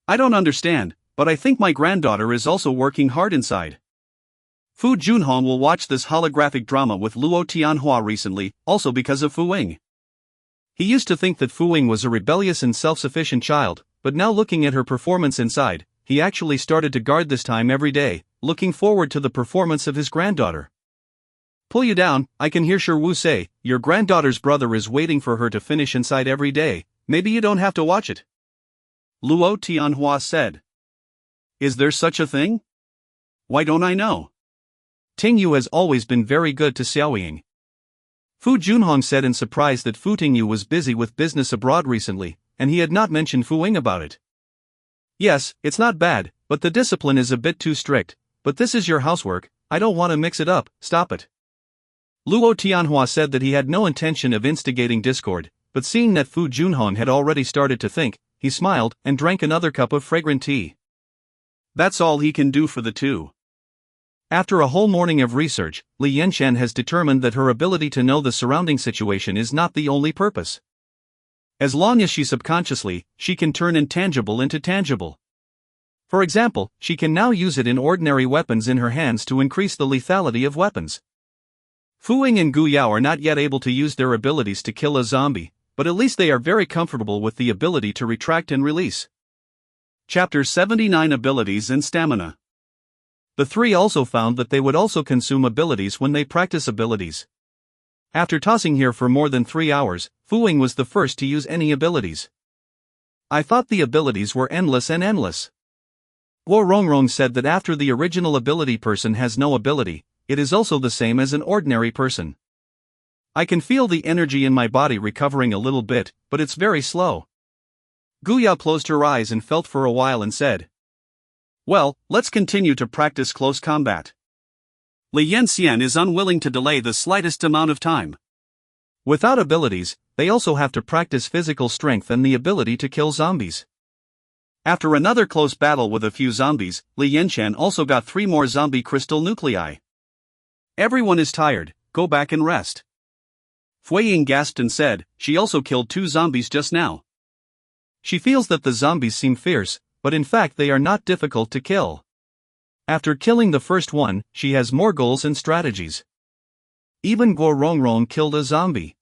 I don't understand, but I think my granddaughter is also working hard inside. Fu Junhong will watch this holographic drama with Luo Tianhua recently, also because of Fu Ying. He used to think that Fu Ying was a rebellious and self-sufficient child, but now looking at her performance inside, he actually started to guard this time every day, looking forward to the performance of his granddaughter. Pull you down, I can hear Sherwu say, your granddaughter's brother is waiting for her to finish inside every day, maybe you don't have to watch it. Luo Tianhua said. Is there such a thing? Why don't I know? Tingyu has always been very good to Xiaoying. Fu Junhong said in surprise that Fu Tingyu was busy with business abroad recently, and he had not mentioned Fu Ying about it. Yes, it's not bad, but the discipline is a bit too strict, but this is your housework, I don't want to mix it up, stop it. Luo Tianhua said that he had no intention of instigating discord, but seeing that Fu Junhong had already started to think, he smiled and drank another cup of fragrant tea. That's all he can do for the two. After a whole morning of research, Li Yanxian has determined that her ability to know the surrounding situation is not the only purpose. As long as she subconsciously, she can turn intangible into tangible. For example, she can now use it in ordinary weapons in her hands to increase the lethality of weapons. Fu Ying and Gu Yao are not yet able to use their abilities to kill a zombie, but at least they are very comfortable with the ability to retract and release. Chapter 79 Abilities and Stamina. The three also found that they would also consume abilities when they practice abilities. After tossing here for more than 3 hours, Fu Ying was the first to use any abilities. I thought the abilities were endless and endless. Guo Rongrong said that after the original ability person has no ability, it is also the same as an ordinary person. I can feel the energy in my body recovering a little bit, but it's very slow. Gu Yao closed her eyes and felt for a while and said, well, let's continue to practice close combat. Li Yanxian is unwilling to delay the slightest amount of time. Without abilities, they also have to practice physical strength and the ability to kill zombies. After another close battle with a few zombies, Li Yanxian also got 3 more zombie crystal nuclei. Everyone is tired, go back and rest. Fui Ying gasped and said, she also killed 2 zombies just now. She feels that the zombies seem fierce, but in fact they are not difficult to kill. After killing the first one, she has more goals and strategies. Even Guo Rongrong killed a zombie.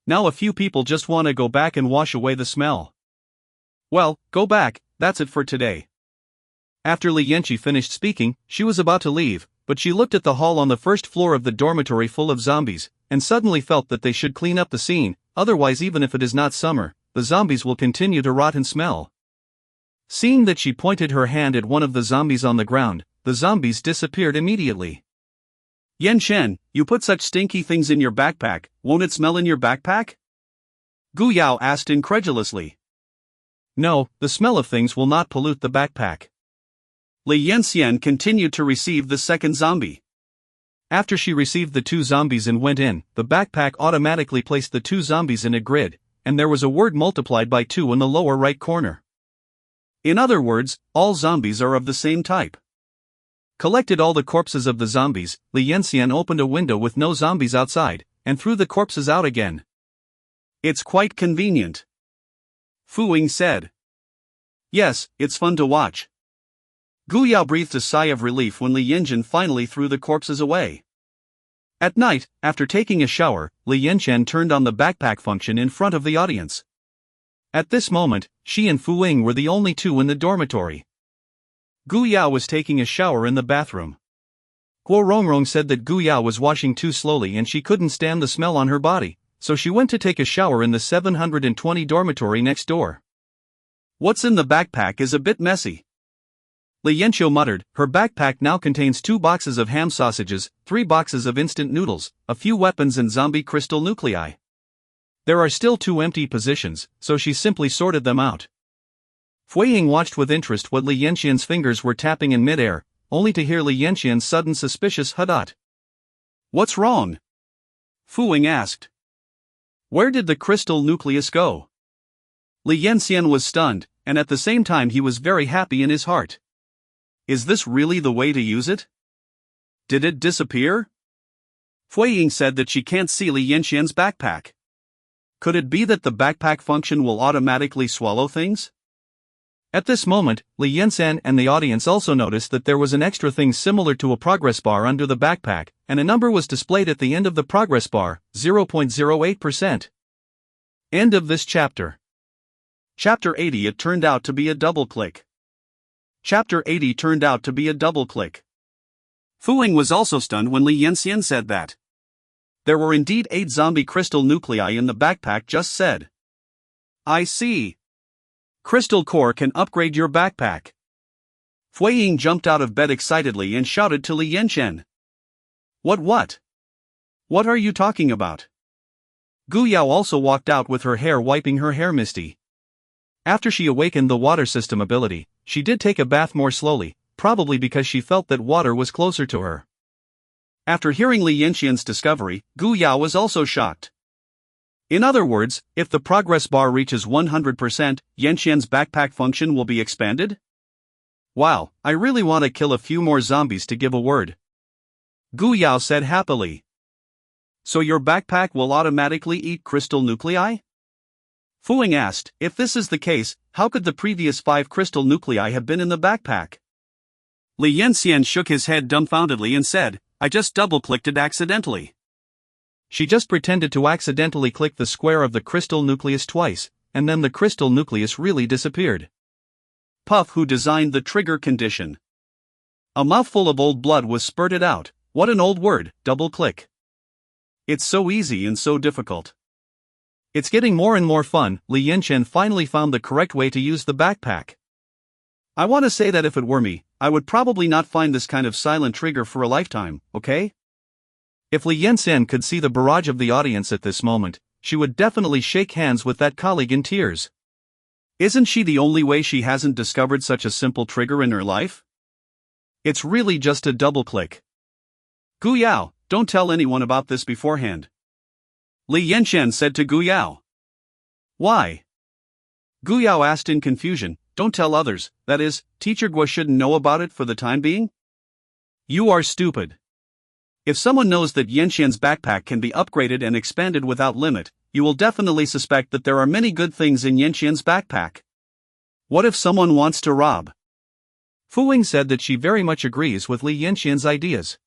Now a few people just want to go back and wash away the smell. Well, go back, that's it for today. After Li Yanqi finished speaking, she was about to leave, but she looked at the hall on the first floor of the dormitory full of zombies, and suddenly felt that they should clean up the scene, otherwise even if it is not summer, the zombies will continue to rot and smell. Seeing that she pointed her hand at one of the zombies on the ground, the zombies disappeared immediately. Yan Shen, you put such stinky things in your backpack, won't it smell in your backpack? Gu Yao asked incredulously. No, the smell of things will not pollute the backpack. Li Yanxian continued to receive the second zombie. After she received the 2 zombies and went in, the backpack automatically placed the 2 zombies in a grid, and there was a word multiplied by 2 in the lower right corner. In other words, all zombies are of the same type. Collected all the corpses of the zombies, Li Yanxian opened a window with no zombies outside, and threw the corpses out again. It's quite convenient. Fu Ying said. Yes, it's fun to watch. Gu Yao breathed a sigh of relief when Li Yanxian finally threw the corpses away. At night, after taking a shower, Li Yanxian turned on the backpack function in front of the audience. At this moment, she and Fu Ying were the only 2 in the dormitory. Gu Yao was taking a shower in the bathroom. Guo Rongrong said that Gu Yao was washing too slowly and she couldn't stand the smell on her body, so she went to take a shower in the 720 dormitory next door. What's in the backpack is a bit messy. Li Yanqiu muttered, her backpack now contains 2 boxes of ham sausages, 3 boxes of instant noodles, a few weapons and zombie crystal nuclei. There are still 2 empty positions, so she simply sorted them out. Fui Ying watched with interest what Li Yanxian's fingers were tapping in midair, only to hear Li Yanxian's sudden suspicious "Hadot." What's wrong? Fu Ying asked. Where did the crystal nucleus go? Li Yanxian was stunned, and at the same time he was very happy in his heart. Is this really the way to use it? Did it disappear? Fui Ying said that she can't see Li Yanxian's backpack. Could it be that the backpack function will automatically swallow things? At this moment, Li Yanxian and the audience also noticed that there was an extra thing similar to a progress bar under the backpack, and a number was displayed at the end of the progress bar, 0.08%. End of this chapter. Chapter 80. It turned out to be a double-click. Chapter 80 turned out to be a double-click. Fu Ying was also stunned when Li Yanxian said that. There were indeed 8 zombie crystal nuclei in the backpack just said. I see. Crystal core can upgrade your backpack. Fui Ying jumped out of bed excitedly and shouted to Li Yanxian. What? What are you talking about? Gu Yao also walked out with her hair wiping her hair misty. After she awakened the water system ability, she did take a bath more slowly, probably because she felt that water was closer to her. After hearing Li Yanxian's discovery, Gu Yao was also shocked. In other words, if the progress bar reaches 100%, Yanxian's backpack function will be expanded? Wow, I really want to kill a few more zombies to give a word. Gu Yao said happily. So your backpack will automatically eat crystal nuclei? Fu Ying asked, if this is the case, how could the previous 5 crystal nuclei have been in the backpack? Li Yanxian shook his head dumbfoundedly and said, I just double-clicked it accidentally. She just pretended to accidentally click the square of the crystal nucleus twice, and then the crystal nucleus really disappeared. Puff, who designed the trigger condition. A mouthful of old blood was spurted out. What an old word, double-click. It's so easy and so difficult. It's getting more and more fun. Li Yanxian finally found the correct way to use the backpack. I want to say that if it were me, I would probably not find this kind of silent trigger for a lifetime, okay? If Li Yanxian could see the barrage of the audience at this moment, she would definitely shake hands with that colleague in tears. Isn't she the only way she hasn't discovered such a simple trigger in her life? It's really just a double click. Gu Yao, don't tell anyone about this beforehand. Li Yanqian said to Gu Yao. Why? Gu Yao asked in confusion. Don't tell others, that is, Teacher Gua shouldn't know about it for the time being? You are stupid. If someone knows that Yanqian's backpack can be upgraded and expanded without limit, you will definitely suspect that there are many good things in Yanqian's backpack. What if someone wants to rob? Fu Ying said that she very much agrees with Li Yanqian's ideas.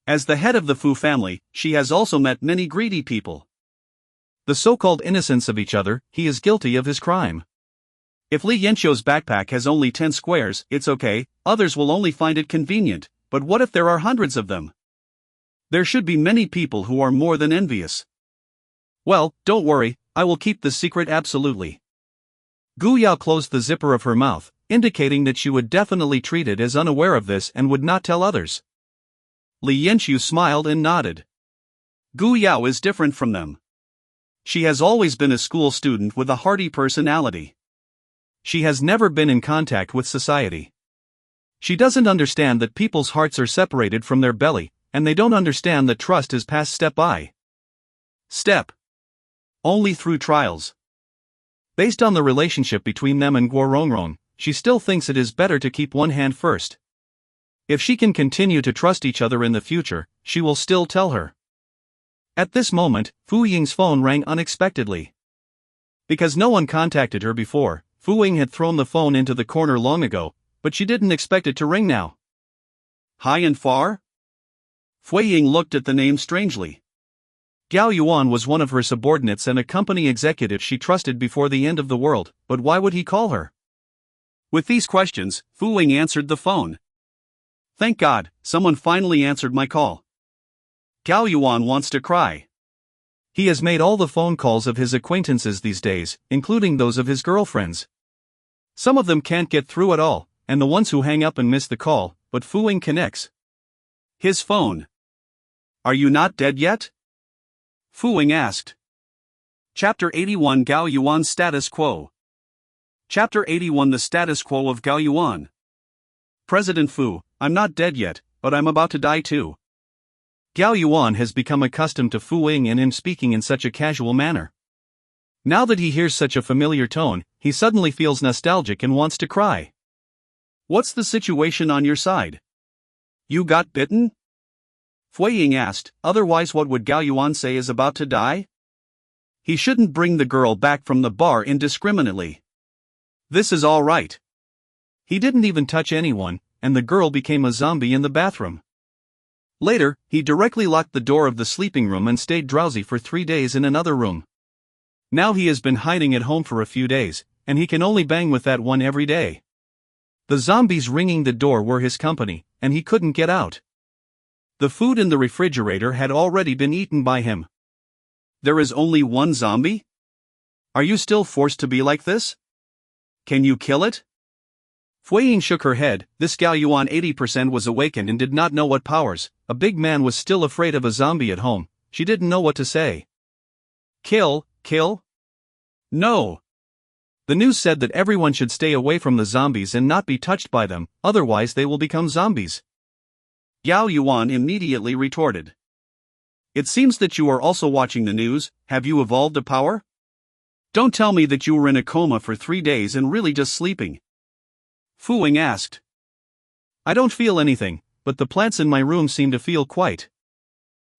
As the head of the Fu family, she has also met many greedy people. The so-called innocents of each other, he is guilty of his crime. If Li Yanqiu's backpack has only 10 squares, it's okay, others will only find it convenient, but what if there are hundreds of them? There should be many people who are more than envious. Well, don't worry, I will keep the secret absolutely. Gu Yao closed the zipper of her mouth, indicating that she would definitely treat it as unaware of this and would not tell others. Li Yanqiu smiled and nodded. Gu Yao is different from them. She has always been a school student with a hearty personality. She has never been in contact with society. She doesn't understand that people's hearts are separated from their belly, and they don't understand that trust is passed step by step. Only through trials. Based on the relationship between them and Guorongrong, she still thinks it is better to keep one hand first. If she can continue to trust each other in the future, she will still tell her. At this moment, Fu Ying's phone rang unexpectedly. Because no one contacted her before, Fu Ying had thrown the phone into the corner long ago, but she didn't expect it to ring now. High and far? Fu Ying looked at the name strangely. Gao Yuan was one of her subordinates and a company executive she trusted before the end of the world, but why would he call her? With these questions, Fu Ying answered the phone. Thank God, someone finally answered my call. Gao Yuan wants to cry. He has made all the phone calls of his acquaintances these days, including those of his girlfriends. Some of them can't get through at all, and the ones who hang up and miss the call, but Fu Ying connects. His phone. Are you not dead yet? Fu Ying asked. Chapter 81 Gao Yuan's Status Quo. Chapter 81 The Status Quo of Gao Yuan. President Fu, I'm not dead yet, but I'm about to die too. Gao Yuan has become accustomed to Fu Ying and him speaking in such a casual manner. Now that he hears such a familiar tone, he suddenly feels nostalgic and wants to cry. What's the situation on your side? You got bitten? Fu Ying asked, otherwise what would Gao Yuan say is about to die? He shouldn't bring the girl back from the bar indiscriminately. This is all right. He didn't even touch anyone, and the girl became a zombie in the bathroom. Later, he directly locked the door of the sleeping room and stayed drowsy for 3 days in another room. Now he has been hiding at home for a few days, and he can only bang with that one every day. The zombies ringing the door were his company, and he couldn't get out. The food in the refrigerator had already been eaten by him. There is only one zombie? Are you still forced to be like this? Can you kill it? Fu Ying shook her head. This Gao Yuan 80% was awakened and did not know what powers. A big man was still afraid of a zombie at home. She didn't know what to say. Kill? No. The news said that everyone should stay away from the zombies and not be touched by them, otherwise they will become zombies. Gao Yuan immediately retorted. It seems that you are also watching the news. Have you evolved a power? Don't tell me that you were in a coma for 3 days and really just sleeping. Fu Ying asked. I don't feel anything, but the plants in my room seem to feel quite.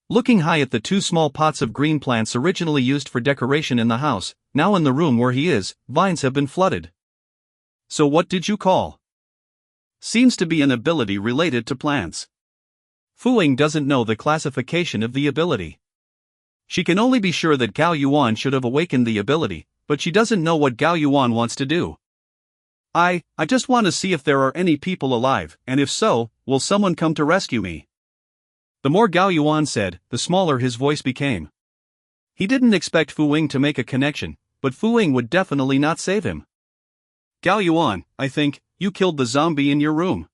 Looking high at the 2 small pots of green plants originally used for decoration in the house, now in the room where he is, vines have been flooded. So what did you call? Seems to be an ability related to plants. Fu Ying doesn't know the classification of the ability. She can only be sure that Gao Yuan should have awakened the ability, but she doesn't know what Gao Yuan wants to do. I just want to see if there are any people alive, and if so, will someone come to rescue me? The more Gao Yuan said, the smaller his voice became. He didn't expect Fu Ying to make a connection, but Fu Ying would definitely not save him. Gao Yuan, I think, you killed the zombie in your room.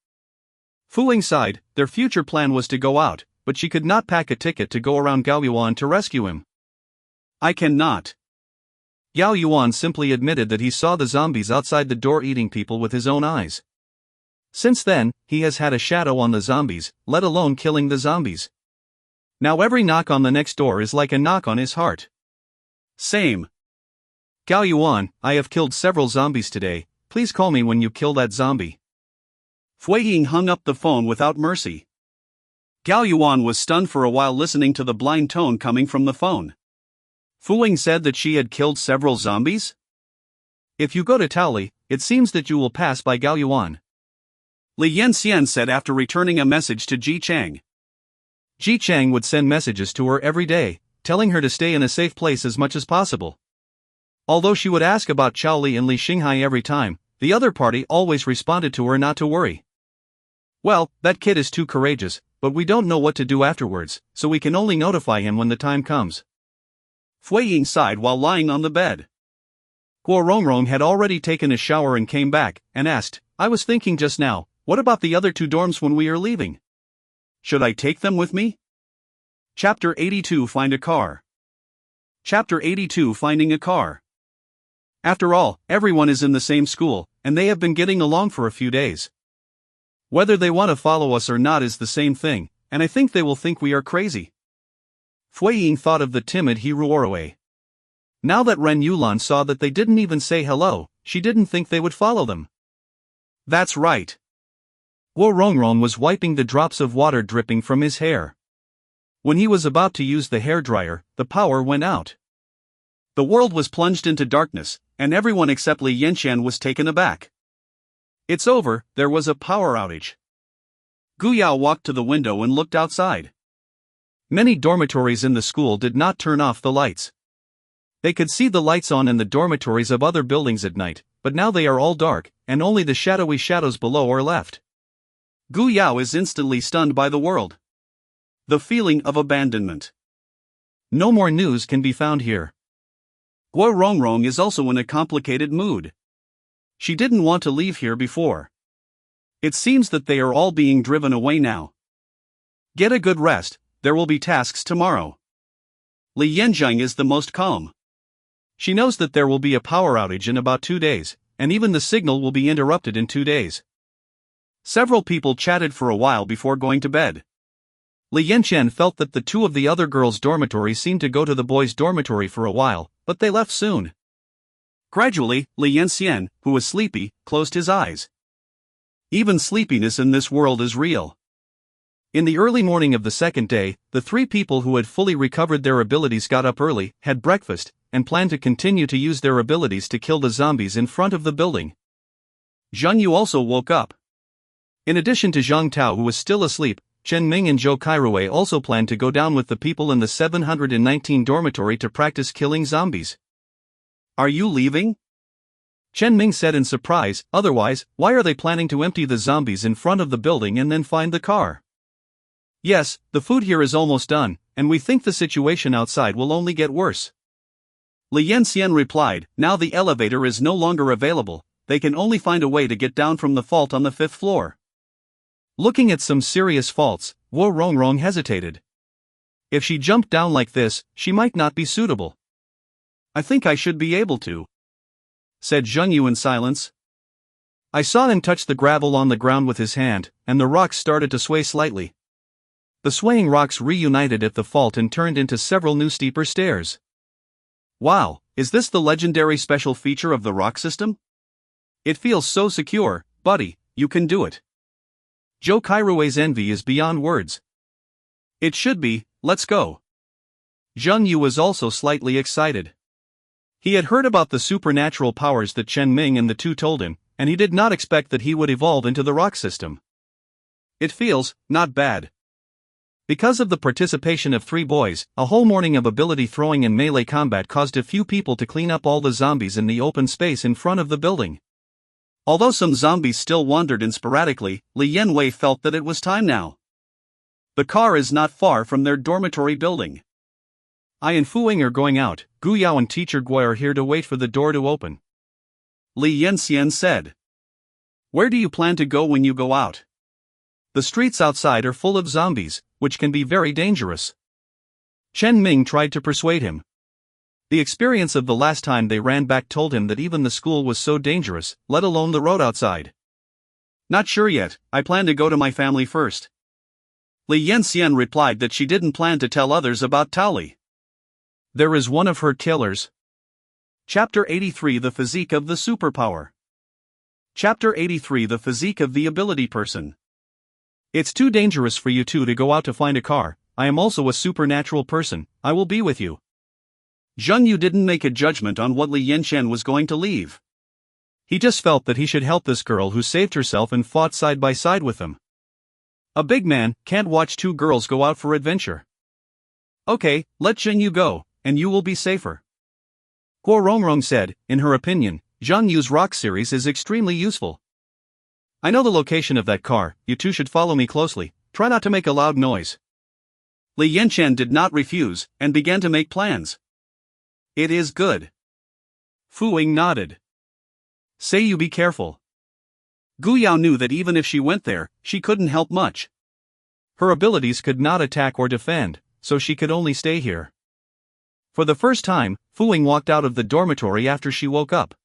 Fu Ying sighed. Their future plan was to go out, but she could not pack a ticket to go around Gao Yuan to rescue him. I cannot. Gao Yuan simply admitted that he saw the zombies outside the door eating people with his own eyes. Since then, he has had a shadow on the zombies, let alone killing the zombies. Now every knock on the next door is like a knock on his heart. Same. Gao Yuan, I have killed several zombies today, please call me when you kill that zombie. Fui Ying hung up the phone without mercy. Gao Yuan was stunned for a while listening to the blind tone coming from the phone. Fu Ying said that she had killed several zombies? If you go to Taoli, it seems that you will pass by Gao Yuan. Li Yanxian said after returning a message to Ji Chang. Ji Chang would send messages to her every day, telling her to stay in a safe place as much as possible. Although she would ask about Chao Li and Li Xinghai every time, the other party always responded to her not to worry. Well, that kid is too courageous, but we don't know what to do afterwards, so we can only notify him when the time comes. Fui Ying sighed while lying on the bed. Guo Rongrong had already taken a shower and came back, and asked, I was thinking just now, what about the other two dorms when we are leaving? Should I take them with me? Chapter 82 Find a Car. Chapter 82 Finding a Car. After all, everyone is in the same school, and they have been getting along for a few days. Whether they want to follow us or not is the same thing, and I think they will think we are crazy. Fui Ying thought of the timid Hiruorue. Now that Ren Yulan saw that they didn't even say hello, she didn't think they would follow them. That's right. Guo Rongrong was wiping the drops of water dripping from his hair. When he was about to use the hairdryer, the power went out. The world was plunged into darkness, and everyone except Li Yanxian was taken aback. It's over, there was a power outage. Gu Yao walked to the window and looked outside. Many dormitories in the school did not turn off the lights. They could see the lights on in the dormitories of other buildings at night, but now they are all dark, and only the shadowy shadows below are left. Gu Yao is instantly stunned by the world. The feeling of abandonment. No more news can be found here. Guo Rongrong is also in a complicated mood. She didn't want to leave here before. It seems that they are all being driven away now. Get a good rest, there will be tasks tomorrow. Li Yanjing is the most calm. She knows that there will be a power outage in about 2 days, and even the signal will be interrupted in 2 days. Several people chatted for a while before going to bed. Li Yanqian felt that the two of the other girls' dormitories seemed to go to the boys' dormitory for a while, but they left soon. Gradually, Li Yanxian, who was sleepy, closed his eyes. Even sleepiness in this world is real. In the early morning of the second day, the three people who had fully recovered their abilities got up early, had breakfast, and planned to continue to use their abilities to kill the zombies in front of the building. Zhang Yu also woke up. In addition to Zhang Tao, who was still asleep, Chen Ming and Zhou Kairui also planned to go down with the people in the 719 dormitory to practice killing zombies. Are you leaving? Chen Ming said in surprise, otherwise, why are they planning to empty the zombies in front of the building and then find the car? Yes, the food here is almost done, and we think the situation outside will only get worse. Li Yanxian replied, now the elevator is no longer available, they can only find a way to get down from the fault on the 5th floor. Looking at some serious faults, Guo Rongrong hesitated. If she jumped down like this, she might not be suitable. I think I should be able to, said Zheng Yu in silence. I saw him touch the gravel on the ground with his hand, and the rocks started to sway slightly. The swaying rocks reunited at the fault and turned into several new steeper stairs. Wow, is this the legendary special feature of the rock system? It feels so secure, buddy, you can do it. Zhou Kairui's envy is beyond words. It should be, let's go. Zheng Yu was also slightly excited. He had heard about the supernatural powers that Chen Ming and the two told him, and he did not expect that he would evolve into the rock system. It feels, not bad. Because of the participation of 3 boys, a whole morning of ability throwing and melee combat caused a few people to clean up all the zombies in the open space in front of the building. Although some zombies still wandered in sporadically, Li Yanwei felt that it was time now. The car is not far from their dormitory building. I and Fu Ying are going out, Gu Yao and Teacher Gui are here to wait for the door to open. Li Yanxian said. Where do you plan to go when you go out? The streets outside are full of zombies, which can be very dangerous. Chen Ming tried to persuade him. The experience of the last time they ran back told him that even the school was so dangerous, let alone the road outside. Not sure yet, I plan to go to my family first. Li Yanxian replied that she didn't plan to tell others about Taoli. There is one of her killers. Chapter 83 The Physique of the Superpower. Chapter 83 The Physique of the Ability Person. It's too dangerous for you two to go out to find a car. I am also a supernatural person, I will be with you. Zheng Yu didn't make a judgment on what Li Yanxian was going to leave. He just felt that he should help this girl who saved herself and fought side by side with him. A big man can't watch two girls go out for adventure. Okay, let Zheng Yu go, and you will be safer. Guo Rongrong said, in her opinion, Zheng Yu's rock series is extremely useful. I know the location of that car, you two should follow me closely, try not to make a loud noise. Li Yanxian did not refuse, and began to make plans. It is good. Fu Ying nodded. Say you be careful. Gu Yao knew that even if she went there, she couldn't help much. Her abilities could not attack or defend, so she could only stay here. For the first time, Fu Ying walked out of the dormitory after she woke up.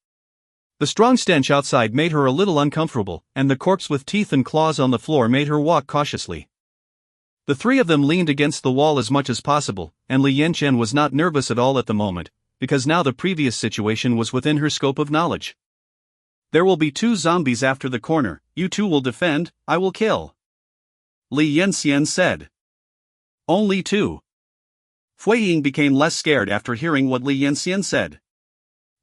The strong stench outside made her a little uncomfortable, and the corpse with teeth and claws on the floor made her walk cautiously. The three of them leaned against the wall as much as possible, and Li Yanxian was not nervous at all at the moment, because now the previous situation was within her scope of knowledge. There will be 2 zombies after the corner, you two will defend, I will kill. Li Yanxian said. Only 2. Fu Ying became less scared after hearing what Li Yanxian said.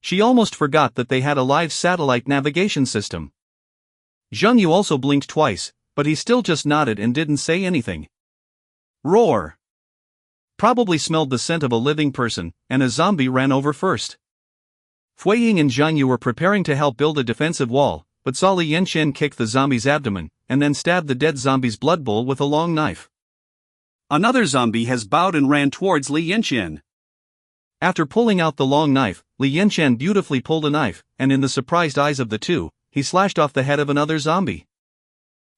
She almost forgot that they had a live satellite navigation system. Zheng Yu also blinked twice, but he still just nodded and didn't say anything. Roar! Probably smelled the scent of a living person, and a zombie ran over first. Fu Ying and Zheng Yu were preparing to help build a defensive wall, but saw Li Yanxian kick the zombie's abdomen, and then stab the dead zombie's blood bowl with a long knife. Another zombie has bowed and ran towards Li Yanxian. After pulling out the long knife, Li Yanxian beautifully pulled a knife, and in the surprised eyes of the two, he slashed off the head of another zombie.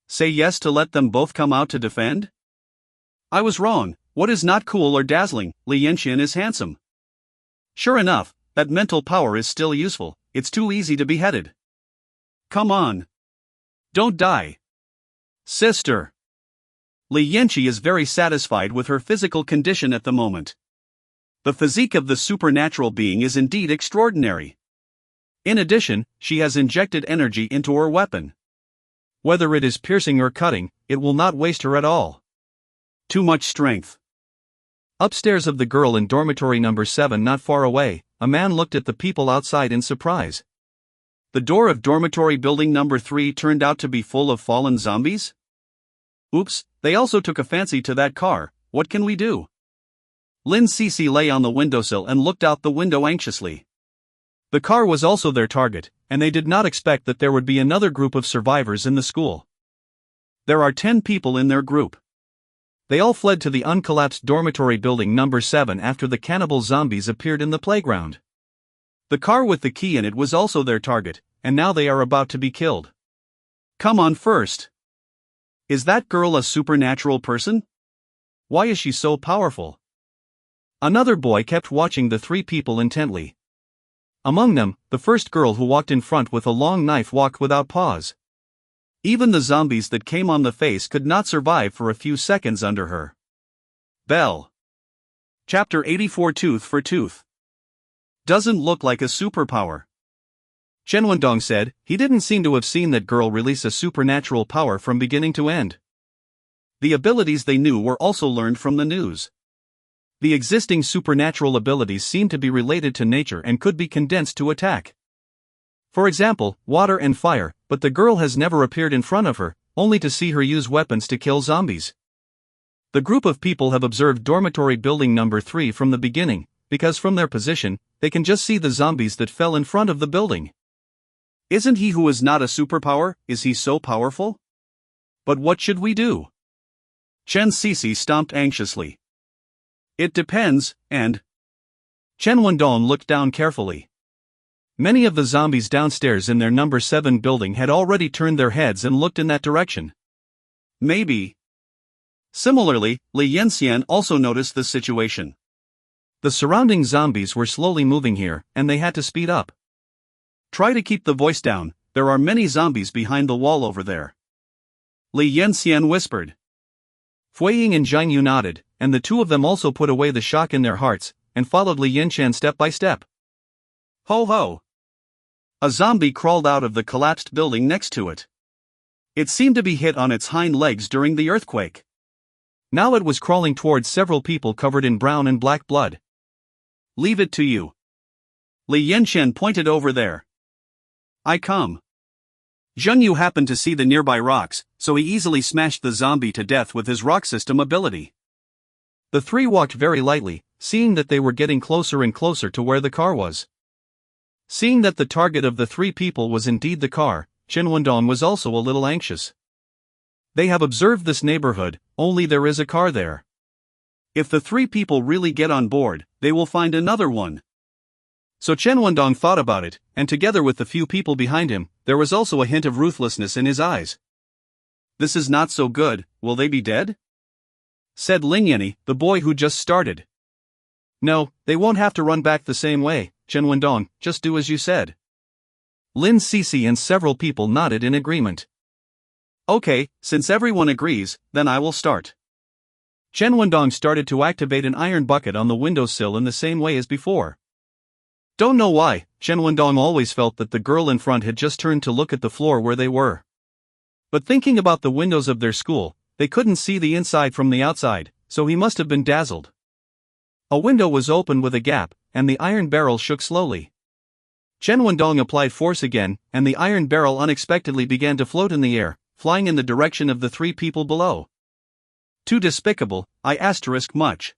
Say yes to let them both come out to defend? I was wrong, what is not cool or dazzling, Li Yanxian is handsome. Sure enough, that mental power is still useful, it's too easy to be headed. Come on. Don't die. Sister. Li Yanxi is very satisfied with her physical condition at the moment. The physique of the supernatural being is indeed extraordinary. In addition, she has injected energy into her weapon. Whether it is piercing or cutting, it will not waste her at all. Too much strength. Upstairs of the girl in dormitory number 7 not far away, a man looked at the people outside in surprise. The door of dormitory building number 3 turned out to be full of fallen zombies? Oops, they also took a fancy to that car, what can we do? Lin Cece lay on the windowsill and looked out the window anxiously. The car was also their target, and they did not expect that there would be another group of survivors in the school. There are 10 people in their group. They all fled to the uncollapsed dormitory building number 7 after the cannibal zombies appeared in the playground. The car with the key in it was also their target, and now they are about to be killed. Come on first. Is that girl a supernatural person? Why is she so powerful? Another boy kept watching the 3 people intently. Among them, the first girl who walked in front with a long knife walked without pause. Even the zombies that came on the face could not survive for a few seconds under her. Bell. Chapter 84 Tooth for Tooth. Doesn't look like a superpower. Chen Wendong said, he didn't seem to have seen that girl release a supernatural power from beginning to end. The abilities they knew were also learned from the news. The existing supernatural abilities seemed to be related to nature and could be condensed to attack. For example, water and fire, but the girl has never appeared in front of her, only to see her use weapons to kill zombies. The group of people have observed dormitory building number 3 from the beginning, because from their position, they can just see the zombies that fell in front of the building. Isn't he who is not a superpower, is he so powerful? But what should we do? Chen Cece stomped anxiously. It depends, and... Chen Wendong looked down carefully. Many of the zombies downstairs in their number 7 building had already turned their heads and looked in that direction. Maybe. Similarly, Li Yanxian also noticed the situation. The surrounding zombies were slowly moving here, and they had to speed up. Try to keep the voice down, there are many zombies behind the wall over there. Li Yanxian whispered. Fui Ying and Zhang Yu nodded, and the two of them also put away the shock in their hearts, and followed Li Yanqian step by step. Ho ho! A zombie crawled out of the collapsed building next to it. It seemed to be hit on its hind legs during the earthquake. Now it was crawling towards several people covered in brown and black blood. Leave it to you. Li Yanqian pointed over there. I come. Zhang Yu happened to see the nearby rocks, so he easily smashed the zombie to death with his rock system ability. The three walked very lightly, seeing that they were getting closer and closer to where the car was. Seeing that the target of the three people was indeed the car, Chen Wendong was also a little anxious. They have observed this neighborhood, only there is a car there. If the three people really get on board, they will find another one. So Chen Wendong thought about it, and together with the few people behind him, there was also a hint of ruthlessness in his eyes. This is not so good, will they be dead? Said Lin Yanni, the boy who just started. No, they won't have to run back the same way, Chen Wendong, just do as you said. Lin Cece and several people nodded in agreement. Okay, since everyone agrees, then I will start. Chen Wendong started to activate an iron bucket on the windowsill in the same way as before. Don't know why, Chen Wendong always felt that the girl in front had just turned to look at the floor where they were. But thinking about the windows of their school, they couldn't see the inside from the outside, so he must have been dazzled. A window was open with a gap, and the iron barrel shook slowly. Chen Wendong applied force again, and the iron barrel unexpectedly began to float in the air, flying in the direction of the three people below. Too despicable, much.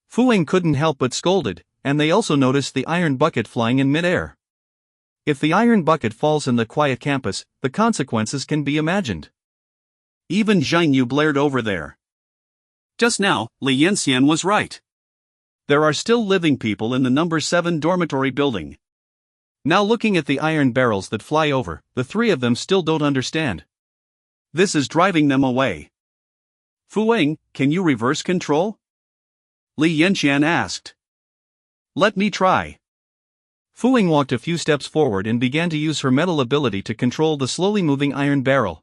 Fu Ying couldn't help but scolded, and they also noticed the iron bucket flying in midair. If the iron bucket falls in the quiet campus, the consequences can be imagined. Even Zhang Yu blared over there. Just now, Li Yanqian was right. There are still living people in the number 7 dormitory building. Now looking at the iron barrels that fly over, the three of them still don't understand. This is driving them away. Fu Ying, can you reverse control? Li Yanqian asked. Let me try. Fu Ying walked a few steps forward and began to use her metal ability to control the slowly moving iron barrel.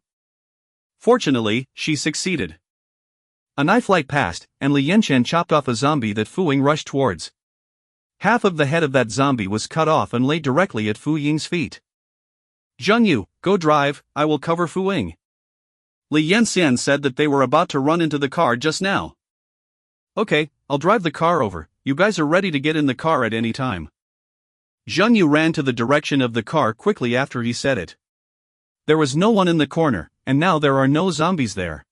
Fortunately, she succeeded. A knife light passed, and Li Yanqian chopped off a zombie that Fu Ying rushed towards. Half of the head of that zombie was cut off and laid directly at Fu Ying's feet. Zhang Yu, go drive, I will cover Fu Ying. Li Yanqian said that they were about to run into the car just now. Okay, I'll drive the car over, you guys are ready to get in the car at any time. Zhang Yu ran to the direction of the car quickly after he said it. There was no one in the corner, and now there are no zombies there.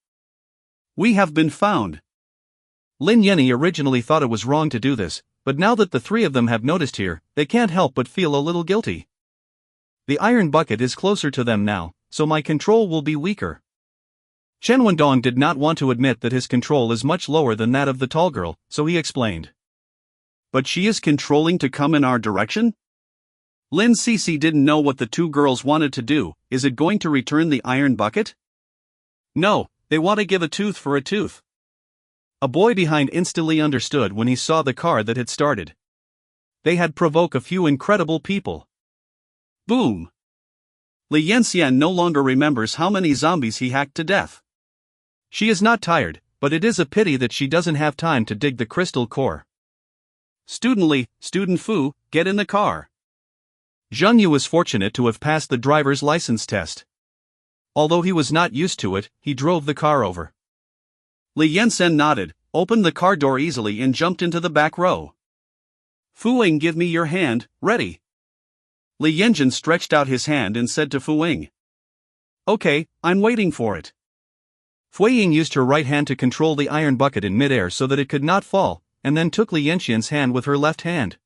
We have been found. Lin Yanni originally thought it was wrong to do this, but now that the three of them have noticed here, they can't help but feel a little guilty. The iron bucket is closer to them now, so my control will be weaker. Chen Wendong did not want to admit that his control is much lower than that of the tall girl, so he explained. But she is controlling to come in our direction? Lin Cece didn't know what the two girls wanted to do. Is it going to return the iron bucket? No, they want to give a tooth for a tooth. A boy behind instantly understood when he saw the car that had started. They had provoked a few incredible people. Boom! Li Yanqian no longer remembers how many zombies he hacked to death. She is not tired, but it is a pity that she doesn't have time to dig the crystal core. Student Li, Student Fu, get in the car. Zhang Yu was fortunate to have passed the driver's license test. Although he was not used to it, he drove the car over. Li Yanqian nodded, opened the car door easily and jumped into the back row. Fu Ying, give me your hand, ready. Li Yanqian stretched out his hand and said to Fu Ying. Okay, I'm waiting for it. Fu Ying used her right hand to control the iron bucket in midair so that it could not fall, and then took Li Yanqian's hand with her left hand.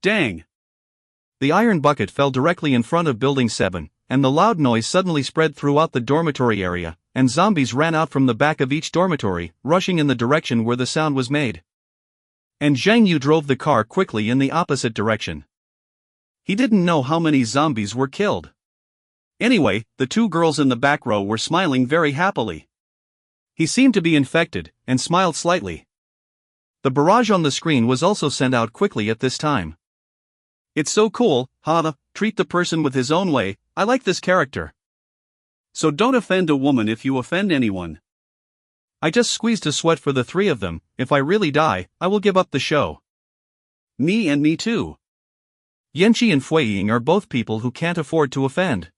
Dang! The iron bucket fell directly in front of Building 7, and the loud noise suddenly spread throughout the dormitory area, and zombies ran out from the back of each dormitory, rushing in the direction where the sound was made. And Zhang Yu drove the car quickly in the opposite direction. He didn't know how many zombies were killed. Anyway, the two girls in the back row were smiling very happily. He seemed to be infected, and smiled slightly. The barrage on the screen was also sent out quickly at this time. It's so cool, treat the person with his own way, I like this character. So don't offend a woman if you offend anyone. I just squeezed a sweat for the three of them. If I really die, I will give up the show. Me too. Yanqi and Fui Ying are both people who can't afford to offend.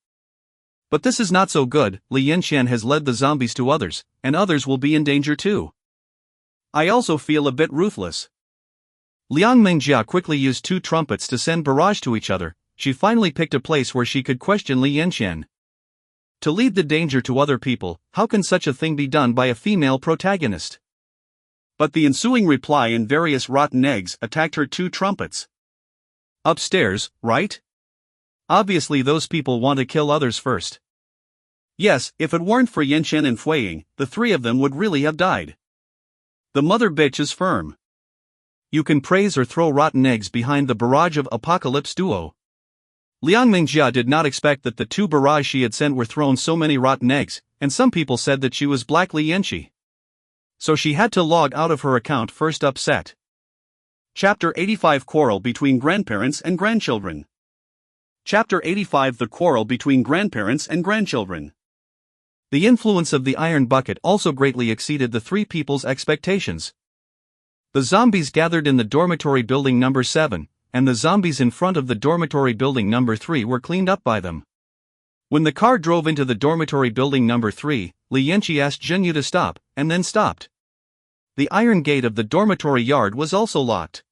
But this is not so good. Li Yanqian has led the zombies to others, and others will be in danger too. I also feel a bit ruthless. Liang Mingjia quickly used 2 trumpets to send barrage to each other. She finally picked a place where she could question Li Yanqian. To lead the danger to other people, how can such a thing be done by a female protagonist? But the ensuing reply and various rotten eggs attacked her 2 trumpets. Upstairs, right? Obviously those people want to kill others first. Yes, if it weren't for Yanqian and Fui Ying, the 3 of them would really have died. The mother bitch is firm. You can praise or throw rotten eggs behind the barrage of Apocalypse duo. Liang Mingjia did not expect that the 2 barrage she had sent were thrown so many rotten eggs, and some people said that she was Black Li Yanqi. So she had to log out of her account first upset. Chapter 85 Quarrel between grandparents and grandchildren. Chapter 85 The quarrel between grandparents and grandchildren. The influence of the iron bucket also greatly exceeded the 3 people's expectations. The zombies gathered in the dormitory building number 7, and the zombies in front of the dormitory building number 3 were cleaned up by them. When the car drove into the dormitory building number 3, Li Yanqi asked Zhenyu to stop, and then stopped. The iron gate of the dormitory yard was also locked.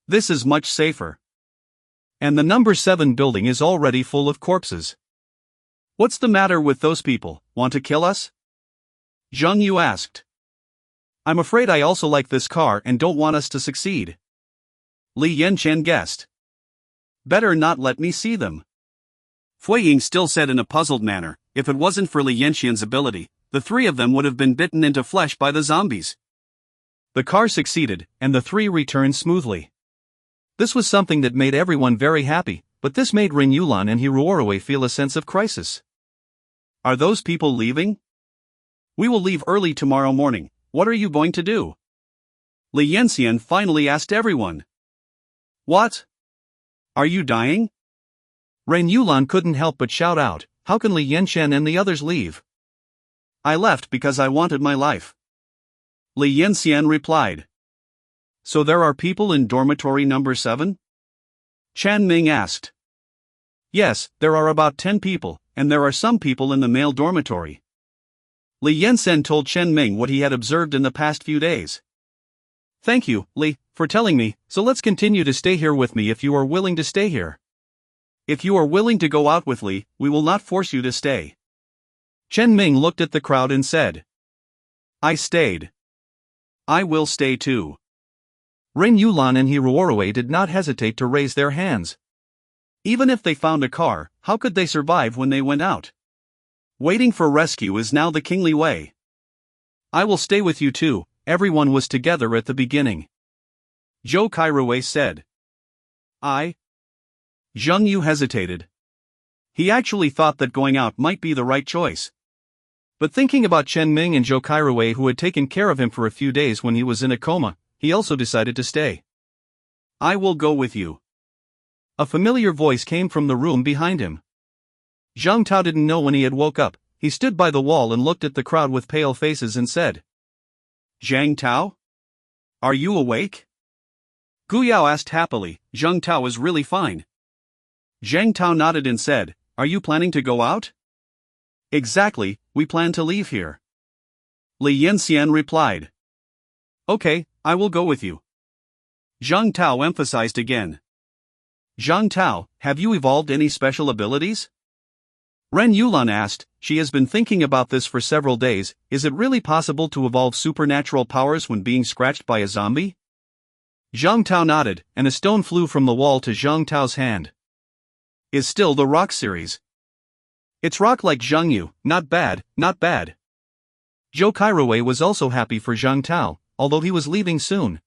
This is much safer. And the number 7 building is already full of corpses. What's the matter with those people, want to kill us? Zhenyu asked. I'm afraid I also like this car and don't want us to succeed. Li Yanqian guessed. Better not let me see them. Fui Ying still said in a puzzled manner, if it wasn't for Li Yanqian's ability, the 3 of them would have been bitten into flesh by the zombies. The car succeeded, and the 3 returned smoothly. This was something that made everyone very happy, but this made Ren Yulan and Hiruorue feel a sense of crisis. Are those people leaving? We will leave early tomorrow morning. What are you going to do? Li Yanqian finally asked everyone. What? Are you dying? Ren Yulan couldn't help but shout out, how can Li Yanqian and the others leave? I left because I wanted my life. Li Yanqian replied. So there are people in dormitory number 7? Chan Ming asked. Yes, there are about 10 people, and there are some people in the male dormitory. Li Yanqian told Chen Ming what he had observed in the past few days. Thank you, Li, for telling me, so let's continue to stay here with me if you are willing to stay here. If you are willing to go out with Li, we will not force you to stay. Chen Ming looked at the crowd and said. I stayed. I will stay too. Ren Yulan and Hiruorue did not hesitate to raise their hands. Even if they found a car, how could they survive when they went out? Waiting for rescue is now the kingly way. I will stay with you too, everyone was together at the beginning. Zhou Kairue said. Zhengyu hesitated. He actually thought that going out might be the right choice. But thinking about Chen Ming and Zhou Kairue who had taken care of him for a few days when he was in a coma, he also decided to stay. I will go with you. A familiar voice came from the room behind him. Zhang Tao didn't know when he had woke up. He stood by the wall and looked at the crowd with pale faces and said. Zhang Tao? Are you awake? Gu Yao asked happily. Zhang Tao is really fine. Zhang Tao nodded and said, are you planning to go out? Exactly, we plan to leave here. Li Yanqian replied. Okay, I will go with you. Zhang Tao emphasized again. Zhang Tao, have you evolved any special abilities? Ren Yulan asked. She has been thinking about this for several days. Is it really possible to evolve supernatural powers when being scratched by a zombie? Zhang Tao nodded, and a stone flew from the wall to Zhang Tao's hand. Is still the rock series. It's rock like Zhengyu, not bad, not bad. Zhou Kairue was also happy for Zhang Tao, although he was leaving soon.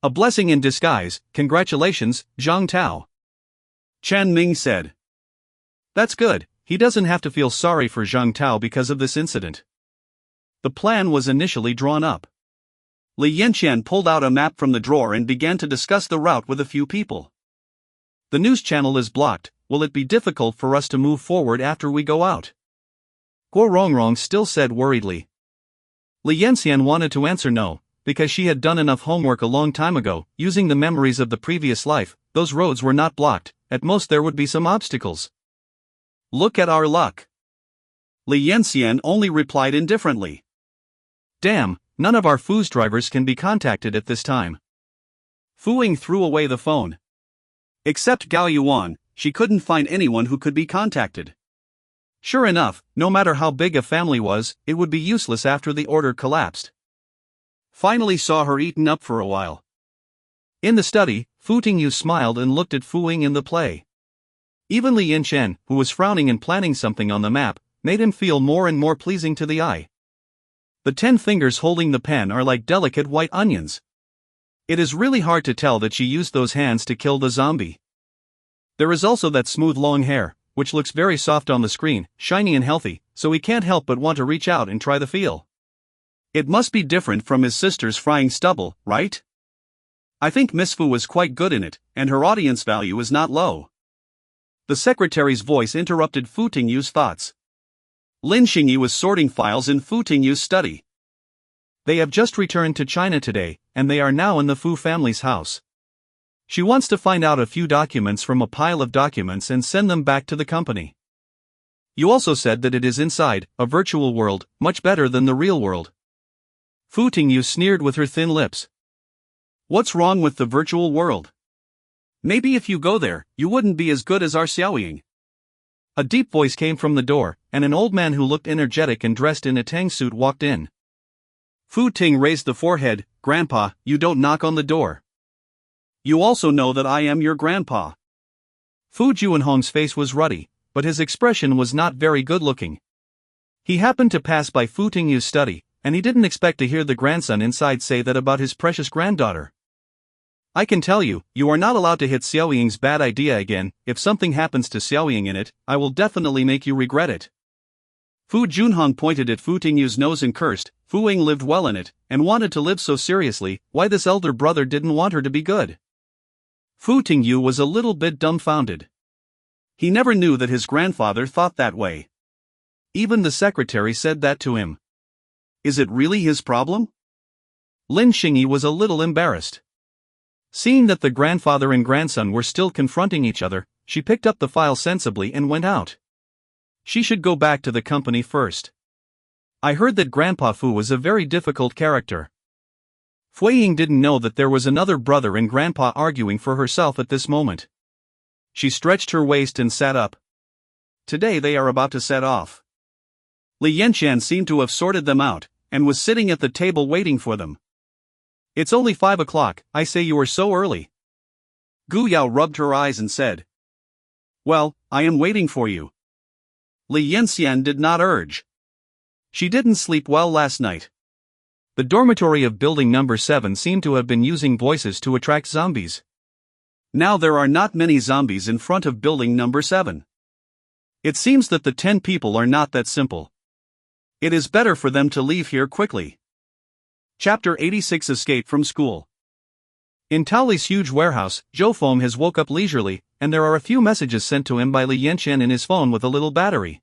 A blessing in disguise, congratulations, Zhang Tao. Chan Ming said. That's good. He doesn't have to feel sorry for Zhang Tao because of this incident. The plan was initially drawn up. Li Yanqian pulled out a map from the drawer and began to discuss the route with a few people. The news channel is blocked. Will it be difficult for us to move forward after we go out? Guo Rongrong still said worriedly. Li Yanxian wanted to answer no, because she had done enough homework a long time ago, using the memories of the previous life. Those roads were not blocked, at most there would be some obstacles. Look at our luck. Li Yanxian only replied indifferently. Damn, none of our Fu's drivers can be contacted at this time. Fu Ying threw away the phone. Except Gao Yuan, she couldn't find anyone who could be contacted. Sure enough, no matter how big a family was, it would be useless after the order collapsed. Finally saw her eaten up for a while. In the study, Fu Tingyu smiled and looked at Fu Ying in the play. Even Li Yanchen, who was frowning and planning something on the map, made him feel more and more pleasing to the eye. The 10 fingers holding the pen are like delicate white onions. It is really hard to tell that she used those hands to kill the zombie. There is also that smooth long hair, which looks very soft on the screen, shiny and healthy, so he can't help but want to reach out and try the feel. It must be different from his sister's frying stubble, right? I think Miss Fu was quite good in it, and her audience value is not low. The secretary's voice interrupted Fu Tingyu's thoughts. Lin Xingyi was sorting files in Fu Tingyu's study. They have just returned to China today, and they are now in the Fu family's house. She wants to find out a few documents from a pile of documents and send them back to the company. You also said that it is inside a virtual world, much better than the real world. Fu Tingyu sneered with her thin lips. What's wrong with the virtual world? Maybe if you go there, you wouldn't be as good as our Xiaoying. A deep voice came from the door, and an old man who looked energetic and dressed in a tang suit walked in. Fu Ting raised the forehead. Grandpa, you don't knock on the door. You also know that I am your grandpa. Fu Juanhong's face was ruddy, but his expression was not very good-looking. He happened to pass by Fu Tingyu's study, and he didn't expect to hear the grandson inside say that about his precious granddaughter. I can tell you, you are not allowed to hit Xiaoying's bad idea again. If something happens to Xiaoying in it, I will definitely make you regret it. Fu Junhong pointed at Fu Tingyu's nose and cursed. Fu Ying lived well in it, and wanted to live so seriously. Why this elder brother didn't want her to be good? Fu Tingyu was a little bit dumbfounded. He never knew that his grandfather thought that way. Even the secretary said that to him. Is it really his problem? Lin Xingyi was a little embarrassed. Seeing that the grandfather and grandson were still confronting each other, she picked up the file sensibly and went out. She should go back to the company first. I heard that Grandpa Fu was a very difficult character. Fu Ying didn't know that there was another brother and Grandpa arguing for herself at this moment. She stretched her waist and sat up. Today they are about to set off. Li Yanxian seemed to have sorted them out, and was sitting at the table waiting for them. It's only 5 o'clock, I say you are so early. Gu Yao rubbed her eyes and said. Well, I am waiting for you. Li Yanxian did not urge. She didn't sleep well last night. The dormitory of building number 7 seemed to have been using voices to attract zombies. Now there are not many zombies in front of building number 7. It seems that the 10 people are not that simple. It is better for them to leave here quickly. Chapter 86 Escape from School. In Taoli's huge warehouse, Zhou Feng has woke up leisurely, and there are a few messages sent to him by Li Yanchen in his phone with a little battery.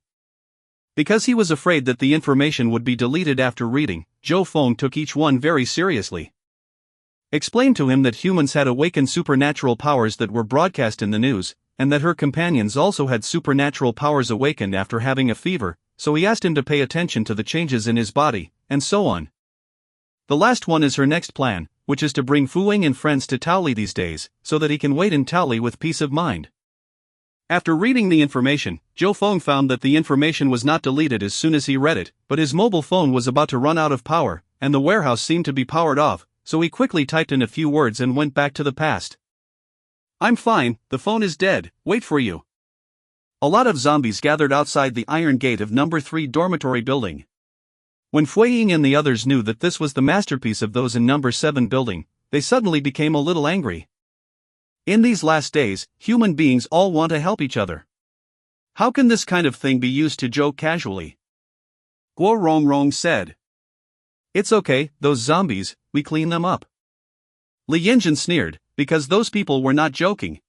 Because he was afraid that the information would be deleted after reading, Zhou Feng took each one very seriously. Explained to him that humans had awakened supernatural powers that were broadcast in the news, and that her companions also had supernatural powers awakened after having a fever, so he asked him to pay attention to the changes in his body, and so on. The last one is her next plan, which is to bring Fu Ying and friends to Taoli these days, so that he can wait in Taoli with peace of mind. After reading the information, Zhou Feng found that the information was not deleted as soon as he read it, but his mobile phone was about to run out of power, and the warehouse seemed to be powered off, so he quickly typed in a few words and went back to the past. I'm fine, the phone is dead, wait for you. A lot of zombies gathered outside the iron gate of number 3 dormitory building. When Fu Ying and the others knew that this was the masterpiece of those in number 7 building, they suddenly became a little angry. In these last days, human beings all want to help each other. How can this kind of thing be used to joke casually? Guo Rongrong said. It's okay, those zombies, we clean them up. Li Yanjin sneered, because those people were not joking.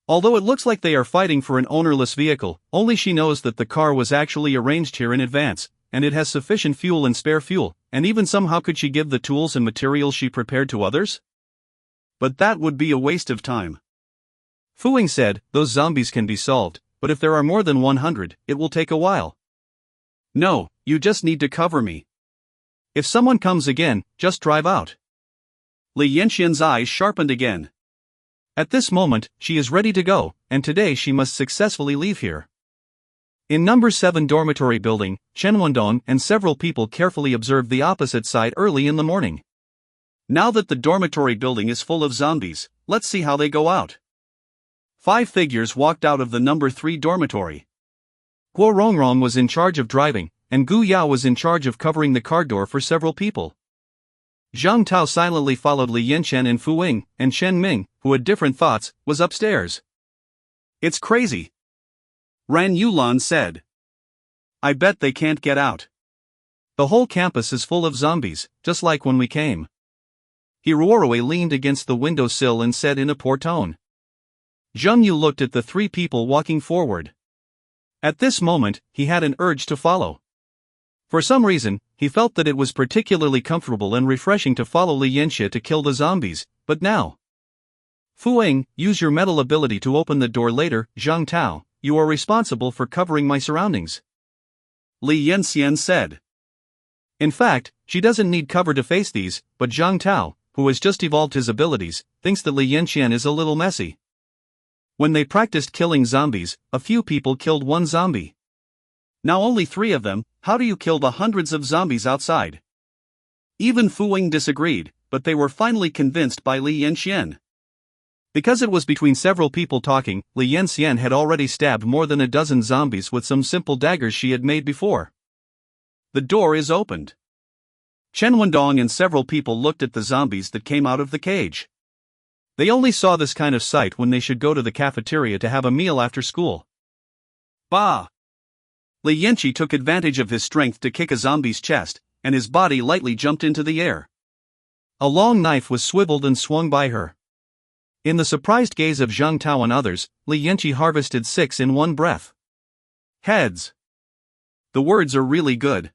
Although it looks like they are fighting for an ownerless vehicle, only she knows that the car was actually arranged here in advance, and it has sufficient fuel and spare fuel, and even somehow could she give the tools and materials she prepared to others? But that would be a waste of time. Fu Ying said, those zombies can be solved, but if there are more than 100, it will take a while. No, you just need to cover me. If someone comes again, just drive out. Li Yanxian's eyes sharpened again. At this moment, she is ready to go, and today she must successfully leave here. In number 7 dormitory building, Chen Wendong and several people carefully observed the opposite side early in the morning. Now that the dormitory building is full of zombies, let's see how they go out. 5 figures walked out of the number 3 dormitory. Guo Rongrong was in charge of driving, and Gu Yao was in charge of covering the car door for several people. Zhang Tao silently followed Li Yanxian and Fu Ying, and Shen Ming, who had different thoughts, was upstairs. It's crazy, Ran Yulan said. I bet they can't get out. The whole campus is full of zombies, just like when we came. Hiruorue leaned against the windowsill and said in a poor tone. Zheng Yu looked at the 3 people walking forward. At this moment, he had an urge to follow. For some reason, he felt that it was particularly comfortable and refreshing to follow Li Yanxia to kill the zombies, but now. Fu Ying, use your mental ability to open the door later. Zhang Tao, you are responsible for covering my surroundings, Li Yanxian said. In fact, she doesn't need cover to face these, but Zhang Tao, who has just evolved his abilities, thinks that Li Yanxian is a little messy. When they practiced killing zombies, a few people killed 1 zombie. Now only 3 of them. How do you kill the hundreds of zombies outside? Even Fu Ying disagreed, but they were finally convinced by Li Yanxian. Because it was between several people talking, Li Yanxian had already stabbed more than a dozen zombies with some simple daggers she had made before. The door is opened. Chen Wendong and several people looked at the zombies that came out of the cage. They only saw this kind of sight when they should go to the cafeteria to have a meal after school. Bah! Li Yanqi took advantage of his strength to kick a zombie's chest, and his body lightly jumped into the air. A long knife was swiveled and swung by her. In the surprised gaze of Zhang Tao and others, Li Yanqi harvested 6 in one breath. Heads. The words are really good.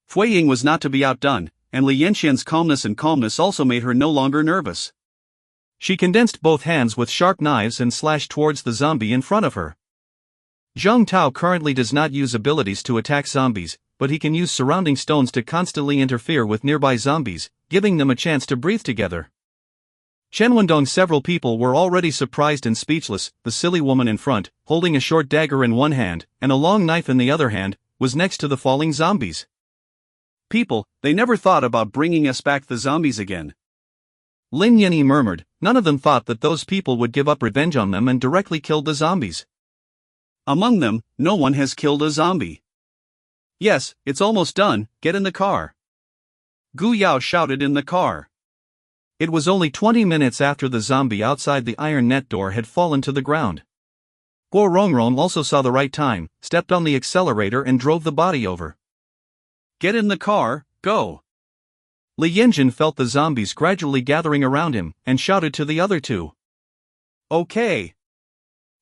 Fu Ying was not to be outdone, and Li Yanxian's calmness also made her no longer nervous. She condensed both hands with sharp knives and slashed towards the zombie in front of her. Zhang Tao currently does not use abilities to attack zombies, but he can use surrounding stones to constantly interfere with nearby zombies, giving them a chance to breathe together. Chen Wendong's several people were already surprised and speechless. The silly woman in front, holding a short dagger in one hand and a long knife in the other hand, was next to the falling zombies. People, they never thought about bringing us back the zombies again. Lin Yinyi murmured. None of them thought that those people would give up revenge on them and directly killed the zombies. Among them, no one has killed a zombie. Yes, it's almost done, get in the car. Gu Yao shouted in the car. It was only 20 minutes after the zombie outside the iron net door had fallen to the ground. Guo Rongrong also saw the right time, stepped on the accelerator and drove the body over. Get in the car, go. Li Yanjin felt the zombies gradually gathering around him, and shouted to the other 2. Okay.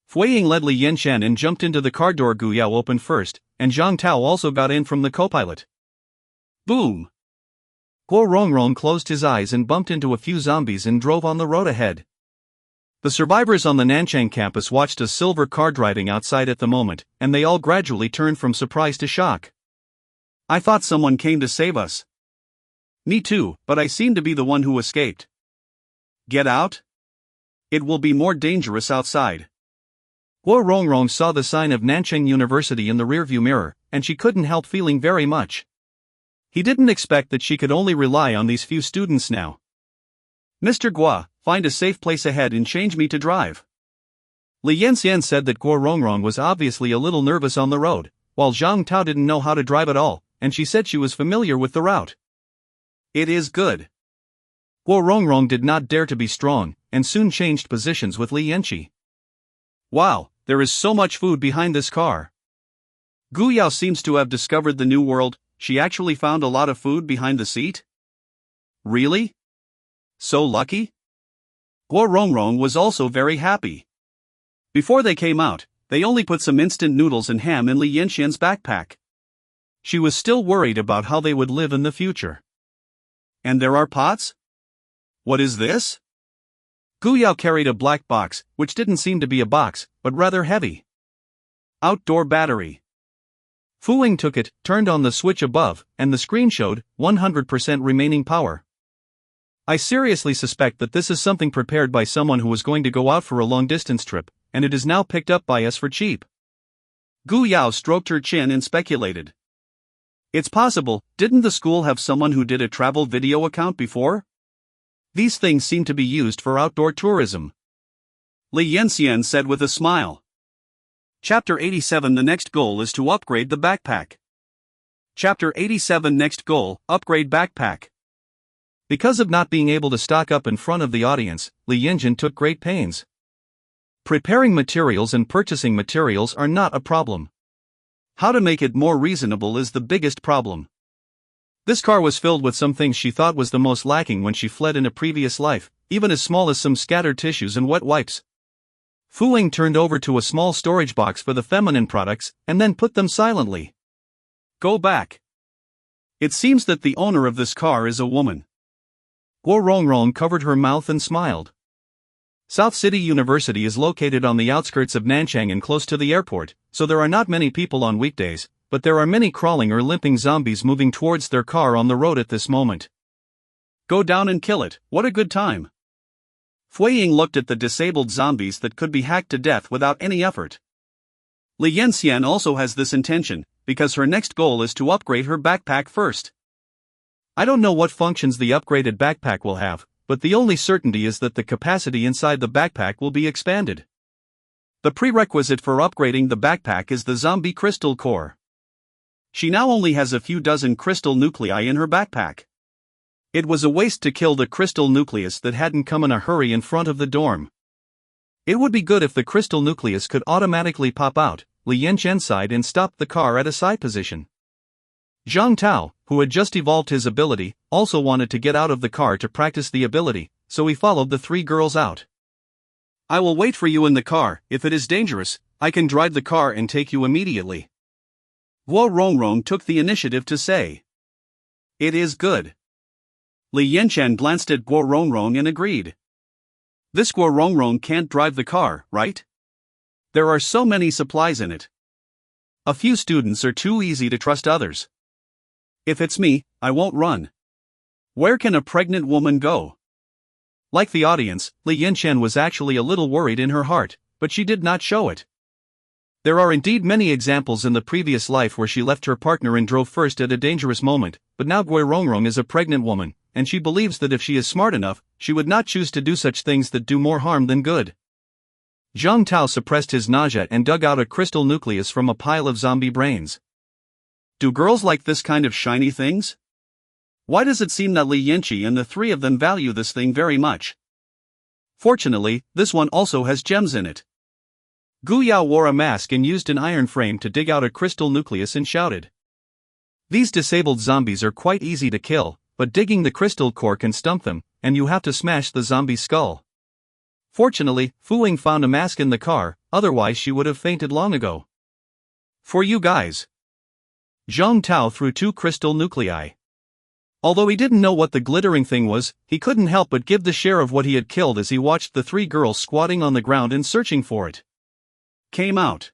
Fu Ying led Li Yanxian and jumped into the car door. Gu Yao opened first, and Zhang Tao also got in from the co-pilot. Boom! Guo Rongrong closed his eyes and bumped into a few zombies and drove on the road ahead. The survivors on the Nanchang campus watched a silver car driving outside at the moment, and they all gradually turned from surprise to shock. I thought someone came to save us. Me too, but I seem to be the one who escaped. Get out? It will be more dangerous outside. Guo Rongrong saw the sign of Nanchang University in the rearview mirror, and she couldn't help feeling very much. He didn't expect that she could only rely on these few students now. Mr. Guo, find a safe place ahead and change me to drive. Li Yanxian said that Guo Rongrong was obviously a little nervous on the road, while Zhang Tao didn't know how to drive at all, and she said she was familiar with the route. It is good. Guo Rongrong did not dare to be strong, and soon changed positions with Li Yanqi. Wow, there is so much food behind this car. Gu Yao seems to have discovered the new world. She actually found a lot of food behind the seat? Really? So lucky? Guo Rongrong was also very happy. Before they came out, they only put some instant noodles and ham in Li Yanxian's backpack. she was still worried about how they would live in the future. And there are pots? What is this? Gu Yao carried a black box, which didn't seem to be a box, but rather heavy. Outdoor battery. Fu Ying took it, turned on the switch above, and the screen showed 100% remaining power. I seriously suspect that this is something prepared by someone who was going to go out for a long-distance trip, and it is now picked up by us for cheap. Gu Yao stroked her chin and speculated. It's possible, didn't the school have someone who did a travel video account before? These things seem to be used for outdoor tourism. Li Yanxian said with a smile. Chapter 87. The next goal is to upgrade the backpack. Chapter 87. Next goal, upgrade backpack. Because of not being able to stock up in front of the audience, Li Yanxian took great pains. Preparing materials and purchasing materials are not a problem. How to make it more reasonable is the biggest problem. This car was filled with some things she thought was the most lacking when she fled in a previous life, even as small as some scattered tissues and wet wipes. Fu Ying turned over to a small storage box for the feminine products, and then put them silently. Go back. It seems that the owner of this car is a woman. Guo Rongrong covered her mouth and smiled. South City University is located on the outskirts of Nanchang and close to the airport, so there are not many people on weekdays, but there are many crawling or limping zombies moving towards their car on the road at this moment. Go down and kill it, what a good time. Fu Ying looked at the disabled zombies that could be hacked to death without any effort. Li Yanxian also has this intention, because her next goal is to upgrade her backpack first. I don't know what functions the upgraded backpack will have, but the only certainty is that the capacity inside the backpack will be expanded. The prerequisite for upgrading the backpack is the zombie crystal core. She now only has a few dozen crystal nuclei in her backpack. It was a waste to kill the crystal nucleus that hadn't come in a hurry in front of the dorm. It would be good if the crystal nucleus could automatically pop out. Li Yanxian sighed and stopped the car at a side position. Zhang Tao, who had just evolved his ability, also wanted to get out of the car to practice the ability, so he followed the three girls out. I will wait for you in the car. If it is dangerous, I can drive the car and take you immediately. Guo Rongrong took the initiative to say. It is good. Li Yanxian glanced at Guo Rongrong and agreed. This Guo Rongrong can't drive the car, right? There are so many supplies in it. A few students are too easy to trust others. If it's me, I won't run. Where can a pregnant woman go? Like the audience, Li Yanxian was actually a little worried in her heart, but she did not show it. There are indeed many examples in the previous life where she left her partner and drove first at a dangerous moment, but now Gui Rongrong is a pregnant woman, and she believes that if she is smart enough, she would not choose to do such things that do more harm than good. Zhang Tao suppressed his nausea and dug out a crystal nucleus from a pile of zombie brains. Do girls like this kind of shiny things? Why does it seem that Li Yanqi and the three of them value this thing very much? Fortunately, this one also has gems in it. Gu Yao wore a mask and used an iron frame to dig out a crystal nucleus and shouted. These disabled zombies are quite easy to kill, but digging the crystal core can stump them, and you have to smash the zombie's skull. Fortunately, Fu Ying found a mask in the car, otherwise she would have fainted long ago. For you guys. Zhang Tao threw 2 crystal nuclei. Although he didn't know what the glittering thing was, he couldn't help but give the share of what he had killed as he watched the 3 girls squatting on the ground and searching for it. Came out.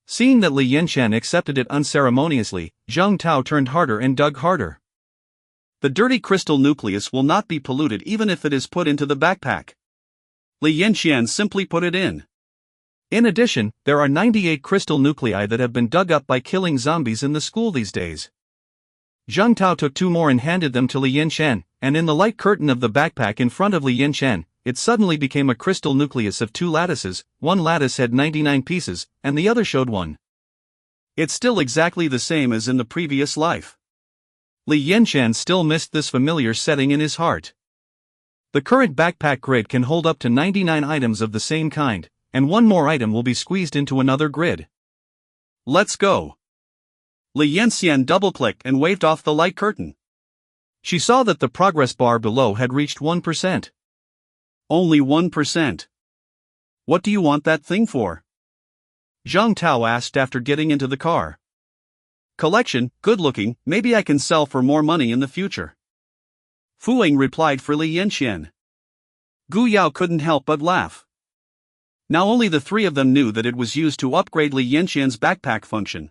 Seeing that Li Yanxian accepted it unceremoniously, Zhang Tao turned harder and dug harder. The dirty crystal nucleus will not be polluted even if it is put into the backpack. Li Yanxian simply put it in. In addition, there are 98 crystal nuclei that have been dug up by killing zombies in the school these days. Zhang Tao took 2 more and handed them to Li Yanxian, and in the light curtain of the backpack in front of Li Yanxian, it suddenly became a crystal nucleus of 2 lattices. One lattice had 99 pieces, and the other showed 1. It's still exactly the same as in the previous life. Li Yanxian still missed this familiar setting in his heart. The current backpack grid can hold up to 99 items of the same kind, and 1 more item will be squeezed into another grid. Let's go. Li Yanxian double-clicked and waved off the light curtain. She saw that the progress bar below had reached 1%. Only 1%. What do you want that thing for? Zhang Tao asked after getting into the car. Collection, good looking, maybe I can sell for more money in the future. Fu Ying replied for Li Yanxian. Gu Yao couldn't help but laugh. Now only the three of them knew that it was used to upgrade Li Yanxian's backpack function.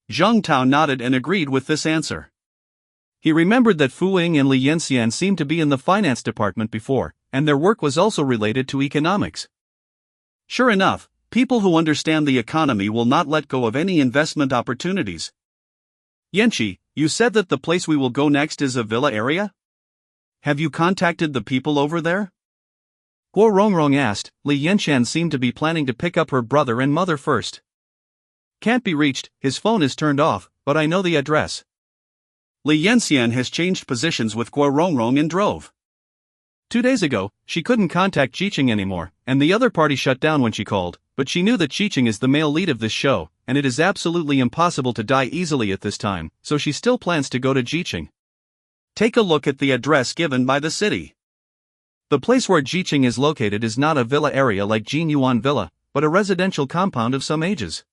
Zhang Tao nodded and agreed with this answer. He remembered that Fu Ying and Li Yanxian seemed to be in the finance department before, and their work was also related to economics. Sure enough, people who understand the economy will not let go of any investment opportunities. Yanqi, you said that the place we will go next is a villa area? Have you contacted the people over there? Guo Rongrong asked. Li Yanxian seemed to be planning to pick up her brother and mother first. Can't be reached, his phone is turned off, but I know the address. Li Yanxian has changed positions with Guo Rongrong and drove. 2 days ago, she couldn't contact Jiqing anymore, and the other party shut down when she called, but she knew that Jiqing is the male lead of this show, and it is absolutely impossible to die easily at this time, so she still plans to go to Jiqing. Take a look at the address given by the city. The place where Jiqing is located is not a villa area like Jinyuan Villa, but a residential compound of some ages.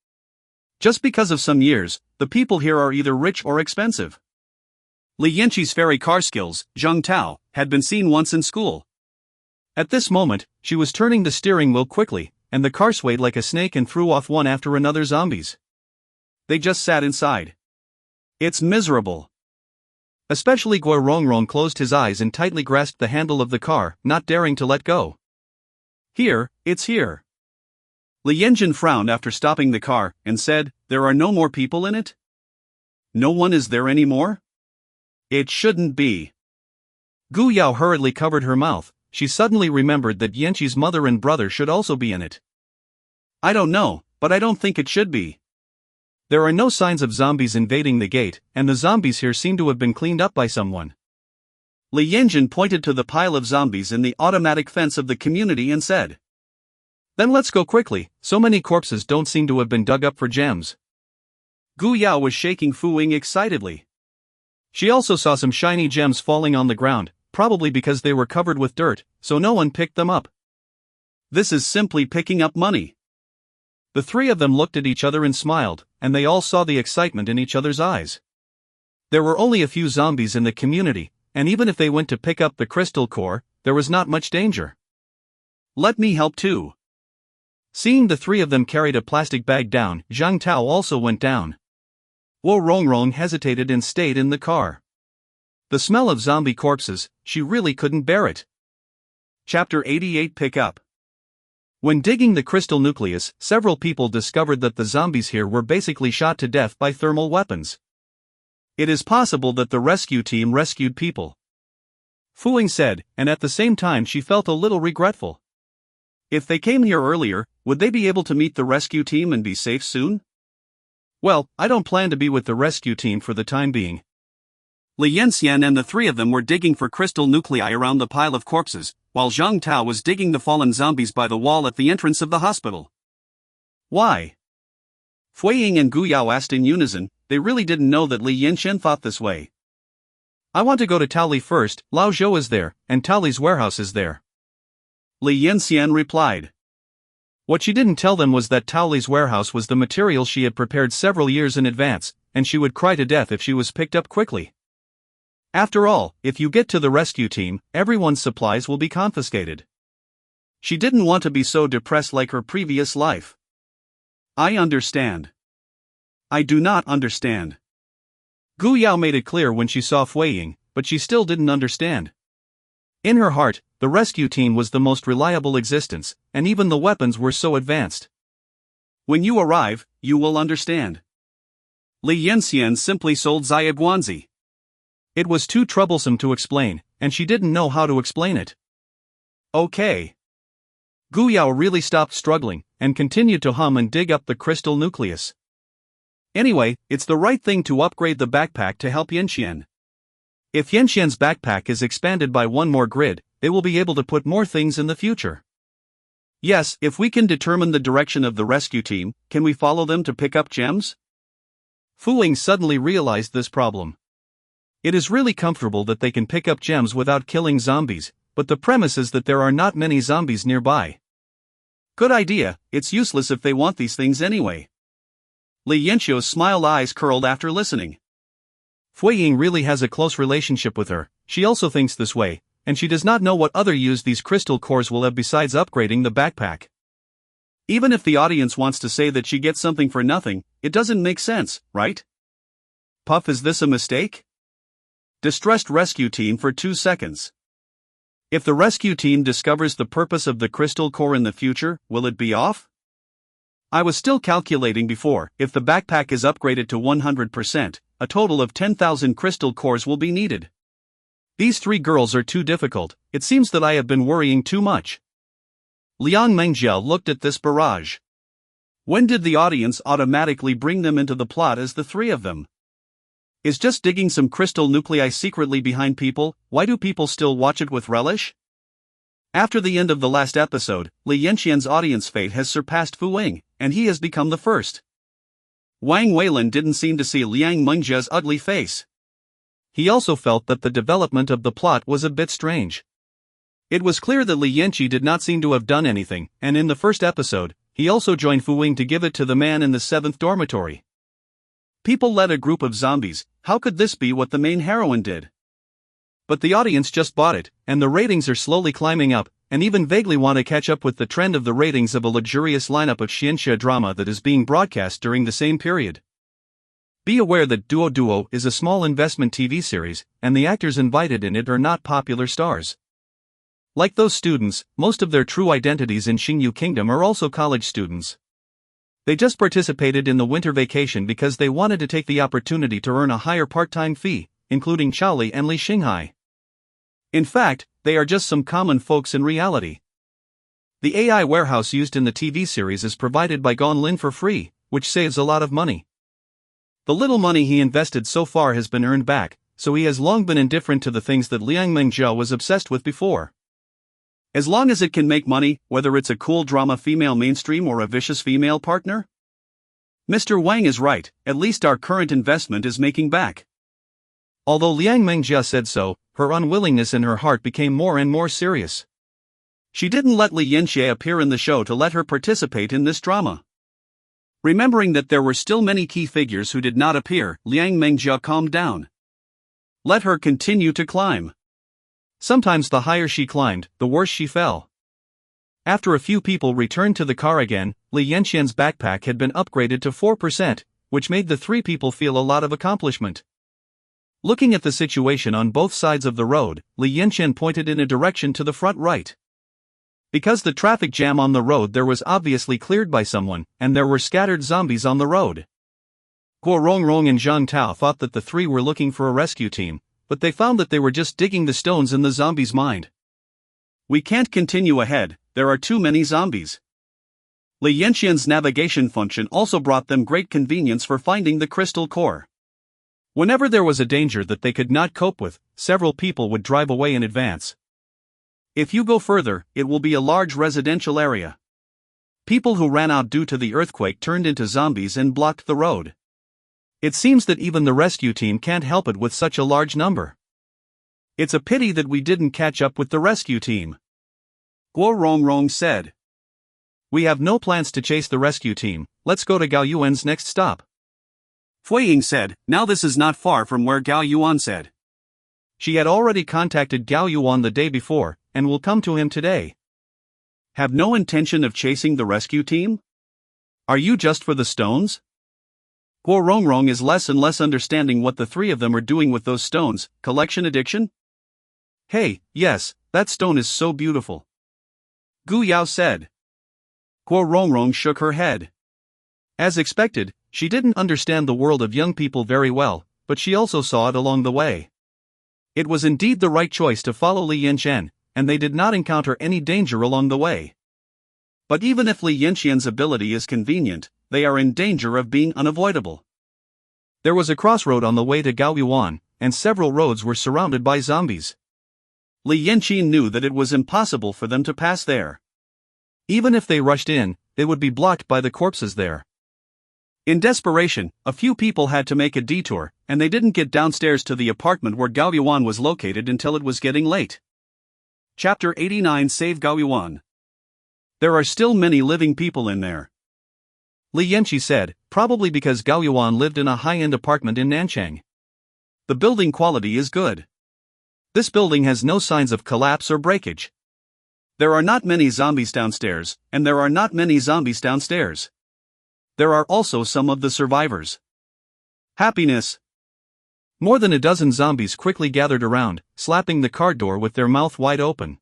Just because of some years, the people here are either rich or expensive. Li Yanqi's ferry car skills, Zhang Tao, had been seen once in school. At this moment, she was turning the steering wheel quickly, and the car swayed like a snake and threw off one after another zombies. They just sat inside. It's miserable. Especially Guo Rongrong closed his eyes and tightly grasped the handle of the car, not daring to let go. Here, it's here. Li Yanjin frowned after stopping the car, and said, there are no more people in it? No one is there anymore? It shouldn't be. Gu Yao hurriedly covered her mouth. She suddenly remembered that Yanqi's mother and brother should also be in it. I don't know, but I don't think it should be. There are no signs of zombies invading the gate, and the zombies here seem to have been cleaned up by someone. Li Yanjin pointed to the pile of zombies in the automatic fence of the community and said, then let's go quickly, so many corpses don't seem to have been dug up for gems. Gu Yao was shaking Fu Ying excitedly. She also saw some shiny gems falling on the ground, probably because they were covered with dirt, so no one picked them up. This is simply picking up money. The three of them looked at each other and smiled, and they all saw the excitement in each other's eyes. There were only a few zombies in the community, and even if they went to pick up the crystal core, there was not much danger. Let me help too. Seeing the three of them carried a plastic bag down, Zhang Tao also went down. Guo Rongrong hesitated and stayed in the car. The smell of zombie corpses, she really couldn't bear it. Chapter 88 Pick up. When digging the crystal nucleus, several people discovered that the zombies here were basically shot to death by thermal weapons. It is possible that the rescue team rescued people. Fu Ying said, and at the same time she felt a little regretful. If they came here earlier, would they be able to meet the rescue team and be safe soon? Well, I don't plan to be with the rescue team for the time being. Li Yanxian and the three of them were digging for crystal nuclei around the pile of corpses, while Zhang Tao was digging the fallen zombies by the wall at the entrance of the hospital. Why? Fu Ying and Gu Yao asked in unison. They really didn't know that Li Yanxian thought this way. I want to go to Taoli first. Lao Zhou is there, and Taoli's warehouse is there. Li Yanxian replied. What she didn't tell them was that Taoli's warehouse was the material she had prepared several years in advance, and she would cry to death if she was picked up quickly. After all, if you get to the rescue team, everyone's supplies will be confiscated. She didn't want to be so depressed like her previous life. I understand. I do not understand. Gu Yao made it clear when she saw Fu Ying, but she still didn't understand. In her heart, the rescue team was the most reliable existence, and even the weapons were so advanced. When you arrive, you will understand. Li Yanxian simply sold Zaya Guanzi. It was too troublesome to explain, and she didn't know how to explain it. Okay. Gu Yao really stopped struggling, and continued to hum and dig up the crystal nucleus. Anyway, it's the right thing to upgrade the backpack to help Yanxian. If Yanxian's backpack is expanded by one more grid, they will be able to put more things in the future. Yes, if we can determine the direction of the rescue team, can we follow them to pick up gems? Fu Ying suddenly realized this problem. It is really comfortable that they can pick up gems without killing zombies, but the premise is that there are not many zombies nearby. Good idea, it's useless if they want these things anyway. Li Yanqiu's smile eyes curled after listening. Fui Ying really has a close relationship with her, she also thinks this way, and she does not know what other use these crystal cores will have besides upgrading the backpack. Even if the audience wants to say that she gets something for nothing, it doesn't make sense, right? Puff, is this a mistake? Distressed rescue team for 2 seconds. If the rescue team discovers the purpose of the crystal core in the future, will it be off? I was still calculating before, if the backpack is upgraded to 100%, a total of 10,000 crystal cores will be needed. These 3 girls are too difficult, it seems that I have been worrying too much. Liang Mengjia looked at this barrage. When did the audience automatically bring them into the plot as the 3 of them? Is just digging some crystal nuclei secretly behind people? Why do people still watch it with relish? After the end of the last episode, Li Yanqian's audience fate has surpassed Fu Ying, and he has become the first. Wang Weilin didn't seem to see Liang Mengjia's ugly face. He also felt that the development of the plot was a bit strange. It was clear that Li Yanqi did not seem to have done anything, and in the first episode, he also joined Fu Ying to give it to the man in the 7th dormitory. People led a group of zombies, how could this be what the main heroine did? But the audience just bought it, and the ratings are slowly climbing up, and even vaguely want to catch up with the trend of the ratings of a luxurious lineup of xianxia drama that is being broadcast during the same period. Be aware that Duo Duo is a small investment TV series, and the actors invited in it are not popular stars. Like those students, most of their true identities in Xingyu Kingdom are also college students. They just participated in the winter vacation because they wanted to take the opportunity to earn a higher part-time fee, including Chaoli and Li Xinghai. In fact, they are just some common folks in reality. The AI warehouse used in the TV series is provided by Gong Lin for free, which saves a lot of money. The little money he invested so far has been earned back, so he has long been indifferent to the things that Liang Mengjia was obsessed with before. As long as it can make money, whether it's a cool drama female mainstream or a vicious female partner? Mr. Wang is right, at least our current investment is making back. Although Liang Mengjia said so, her unwillingness in her heart became more and more serious. She didn't let Li Yanqi appear in the show to let her participate in this drama. Remembering that there were still many key figures who did not appear, Liang Mengjia calmed down. Let her continue to climb. Sometimes the higher she climbed, the worse she fell. After a few people returned to the car again, Li Yanqian's backpack had been upgraded to 4%, which made the 3 people feel a lot of accomplishment. Looking at the situation on both sides of the road, Li Yanqian pointed in a direction to the front right. Because the traffic jam on the road there was obviously cleared by someone, and there were scattered zombies on the road. Guo Rongrong and Zhang Tao thought that the 3 were looking for a rescue team, but they found that they were just digging the stones in the zombies' mind. We can't continue ahead, there are too many zombies. Li Yanqian's navigation function also brought them great convenience for finding the crystal core. Whenever there was a danger that they could not cope with, several people would drive away in advance. If you go further, it will be a large residential area. People who ran out due to the earthquake turned into zombies and blocked the road. It seems that even the rescue team can't help it with such a large number. It's a pity that we didn't catch up with the rescue team. Guo Rongrong said. We have no plans to chase the rescue team, let's go to Gao Yuan's next stop. Fui Ying said, now this is not far from where Gao Yuan said. She had already contacted Gao Yuan the day before, and will come to him today. Have no intention of chasing the rescue team? Are you just for the stones? Guo Rongrong is less and less understanding what the 3 of them are doing with those stones, collection addiction? Hey, yes, that stone is so beautiful. Gu Yao said. Guo Rongrong shook her head. As expected, she didn't understand the world of young people very well, but she also saw it along the way. It was indeed the right choice to follow Li Yanqian, and they did not encounter any danger along the way. But even if Li Yanqian's ability is convenient, they are in danger of being unavoidable. There was a crossroad on the way to Gao Yuan, and several roads were surrounded by zombies. Li Yanqi knew that it was impossible for them to pass there. Even if they rushed in, they would be blocked by the corpses there. In desperation, a few people had to make a detour, and they didn't get downstairs to the apartment where Gao Yuan was located until it was getting late. Chapter 89 Save Gao Yuan. There are still many living people in there. Li Yanqi said, probably because Gao Yuan lived in a high-end apartment in Nanchang. The building quality is good. This building has no signs of collapse or breakage. There are not many zombies downstairs, and there are not many zombies downstairs. There are also some of the survivors. Happiness. More than a dozen zombies quickly gathered around, slapping the car door with their mouth wide open.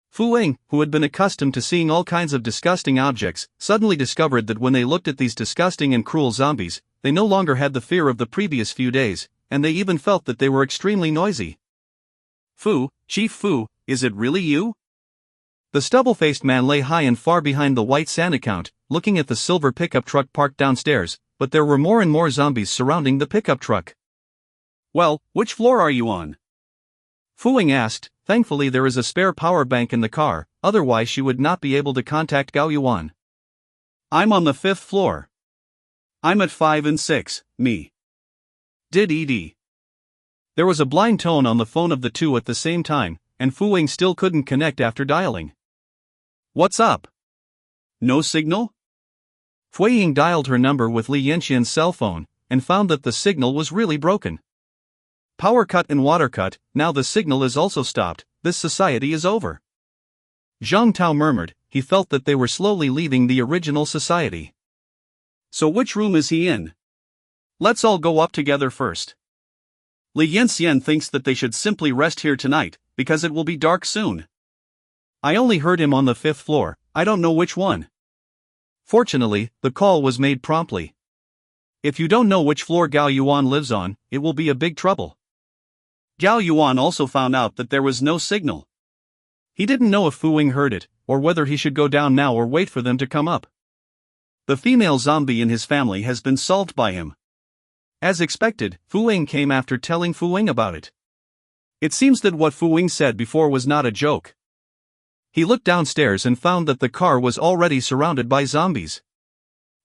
Fu Ying, who had been accustomed to seeing all kinds of disgusting objects, suddenly discovered that when they looked at these disgusting and cruel zombies, they no longer had the fear of the previous few days, and they even felt that they were extremely noisy. Fu, Chief Fu, is it really you? The stubble-faced man lay high and far behind the white Santa count, looking at the silver pickup truck parked downstairs, but there were more and more zombies surrounding the pickup truck. Well, which floor are you on? Fu Ying asked. Thankfully there is a spare power bank in the car, otherwise she would not be able to contact Gao Yuan. I'm on the 5th floor. I'm at 5 and 6, me. Did ED. There was a blind tone on the phone of the two at the same time, and Fu Ying still couldn't connect after dialing. What's up? No signal? Fu Ying dialed her number with Li Yanqian's cell phone, and found that the signal was really broken. Power cut and water cut, now the signal is also stopped, this society is over. Zhang Tao murmured, he felt that they were slowly leaving the original society. So which room is he in? Let's all go up together first. Li Yanxian thinks that they should simply rest here tonight, because it will be dark soon. I only heard him on the 5th floor, I don't know which one. Fortunately, the call was made promptly. If you don't know which floor Gao Yuan lives on, it will be a big trouble. Gao Yuan also found out that there was no signal. He didn't know if Fu Ying heard it, or whether he should go down now or wait for them to come up. The female zombie in his family has been solved by him. As expected, Fu Ying came after telling Fu Ying about it. It seems that what Fu Ying said before was not a joke. He looked downstairs and found that the car was already surrounded by zombies.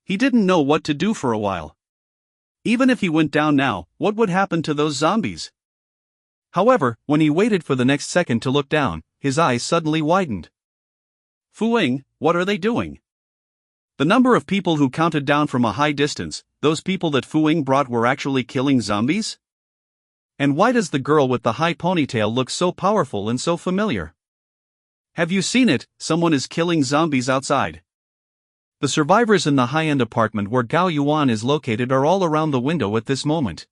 He didn't know what to do for a while. Even if he went down now, what would happen to those zombies? However, when he waited for the next second to look down, his eyes suddenly widened. Fu Ying, what are they doing? The number of people who counted down from a high distance, those people that Fu Ying brought were actually killing zombies? And why does the girl with the high ponytail look so powerful and so familiar? Have you seen it? Someone is killing zombies outside. The survivors in the high-end apartment where Gao Yuan is located are all around the window at this moment.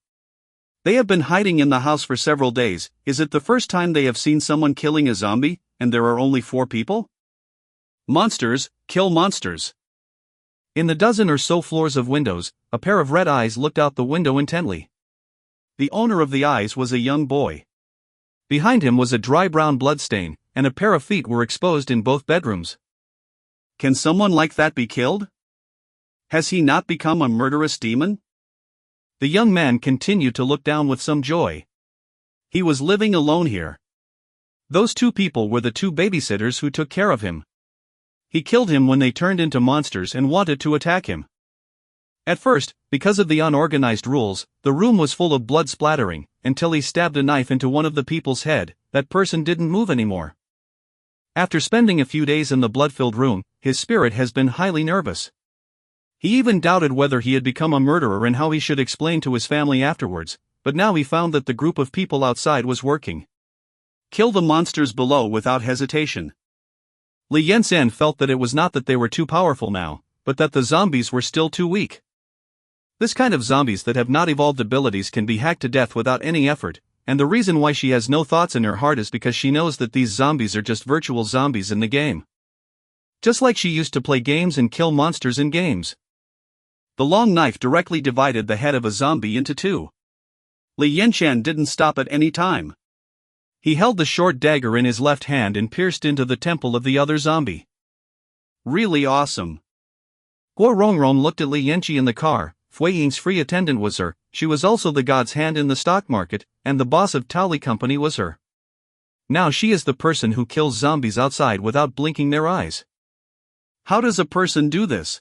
They have been hiding in the house for several days. Is it the first time they have seen someone killing a zombie, and there are only 4 people? Monsters, kill monsters. In the dozen or so floors of windows, a pair of red eyes looked out the window intently. The owner of the eyes was a young boy. Behind him was a dry brown bloodstain, and a pair of feet were exposed in both bedrooms. Can someone like that be killed? Has he not become a murderous demon? The young man continued to look down with some joy. He was living alone here. Those 2 people were the 2 babysitters who took care of him. He killed him when they turned into monsters and wanted to attack him. At first, because of the unorganized rules, the room was full of blood splattering, until he stabbed a knife into one of the people's head. That person didn't move anymore. After spending a few days in the blood-filled room, his spirit has been highly nervous. He even doubted whether he had become a murderer and how he should explain to his family afterwards, but now he found that the group of people outside was working. Kill the monsters below without hesitation. Li Yanxian felt that it was not that they were too powerful now, but that the zombies were still too weak. This kind of zombies that have not evolved abilities can be hacked to death without any effort, and the reason why she has no thoughts in her heart is because she knows that these zombies are just virtual zombies in the game. Just like she used to play games and kill monsters in games. The long knife directly divided the head of a zombie into 2. Li Yanxian didn't stop at any time. He held the short dagger in his left hand and pierced into the temple of the other zombie. Really awesome. Guo Rongrong looked at Li Yanqi in the car. Fu Ying's free attendant was her, she was also the god's hand in the stock market, and the boss of Taoli Company was her. Now she is the person who kills zombies outside without blinking their eyes. How does a person do this?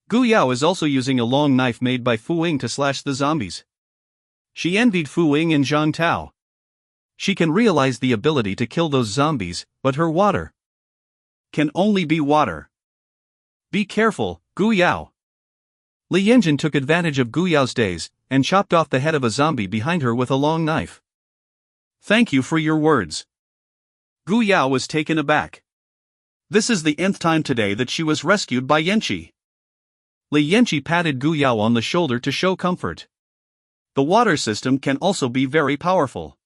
Gu Yao is also using a long knife made by Fu Ying to slash the zombies. She envied Fu Ying and Zhang Tao. She can realize the ability to kill those zombies, but her water can only be water. Be careful, Gu Yao. Li Yanjun took advantage of Gu Yao's daze, and chopped off the head of a zombie behind her with a long knife. Thank you for your words. Gu Yao was taken aback. This is the nth time today that she was rescued by Yanqi. Li Yanqi patted Gu Yao on the shoulder to show comfort. The water system can also be very powerful.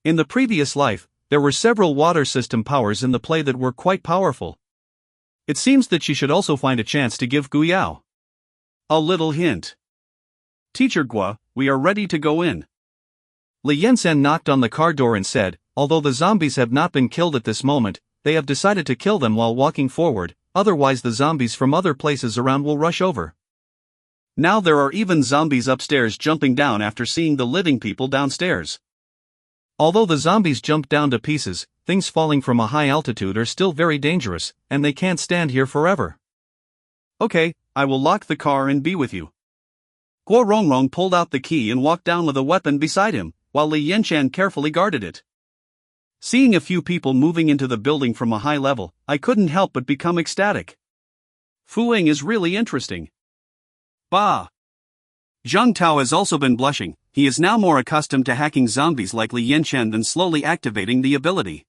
In the previous life, there were several water system powers in the play that were quite powerful. It seems that she should also find a chance to give Gu Yao a little hint. Teacher Gua, we are ready to go in. Li Yansen knocked on the car door and said, although the zombies have not been killed at this moment, they have decided to kill them while walking forward, otherwise the zombies from other places around will rush over. Now there are even zombies upstairs jumping down after seeing the living people downstairs. Although the zombies jump down to pieces, things falling from a high altitude are still very dangerous, and they can't stand here forever. Okay, I will lock the car and be with you. Guo Rongrong pulled out the key and walked down with a weapon beside him, while Li Yanshan carefully guarded it. Seeing a few people moving into the building from a high level, I couldn't help but become ecstatic. Fu Ying is really interesting. Bah! Zhang Tao has also been blushing. He is now more accustomed to hacking zombies like Li Yanshan than slowly activating the ability.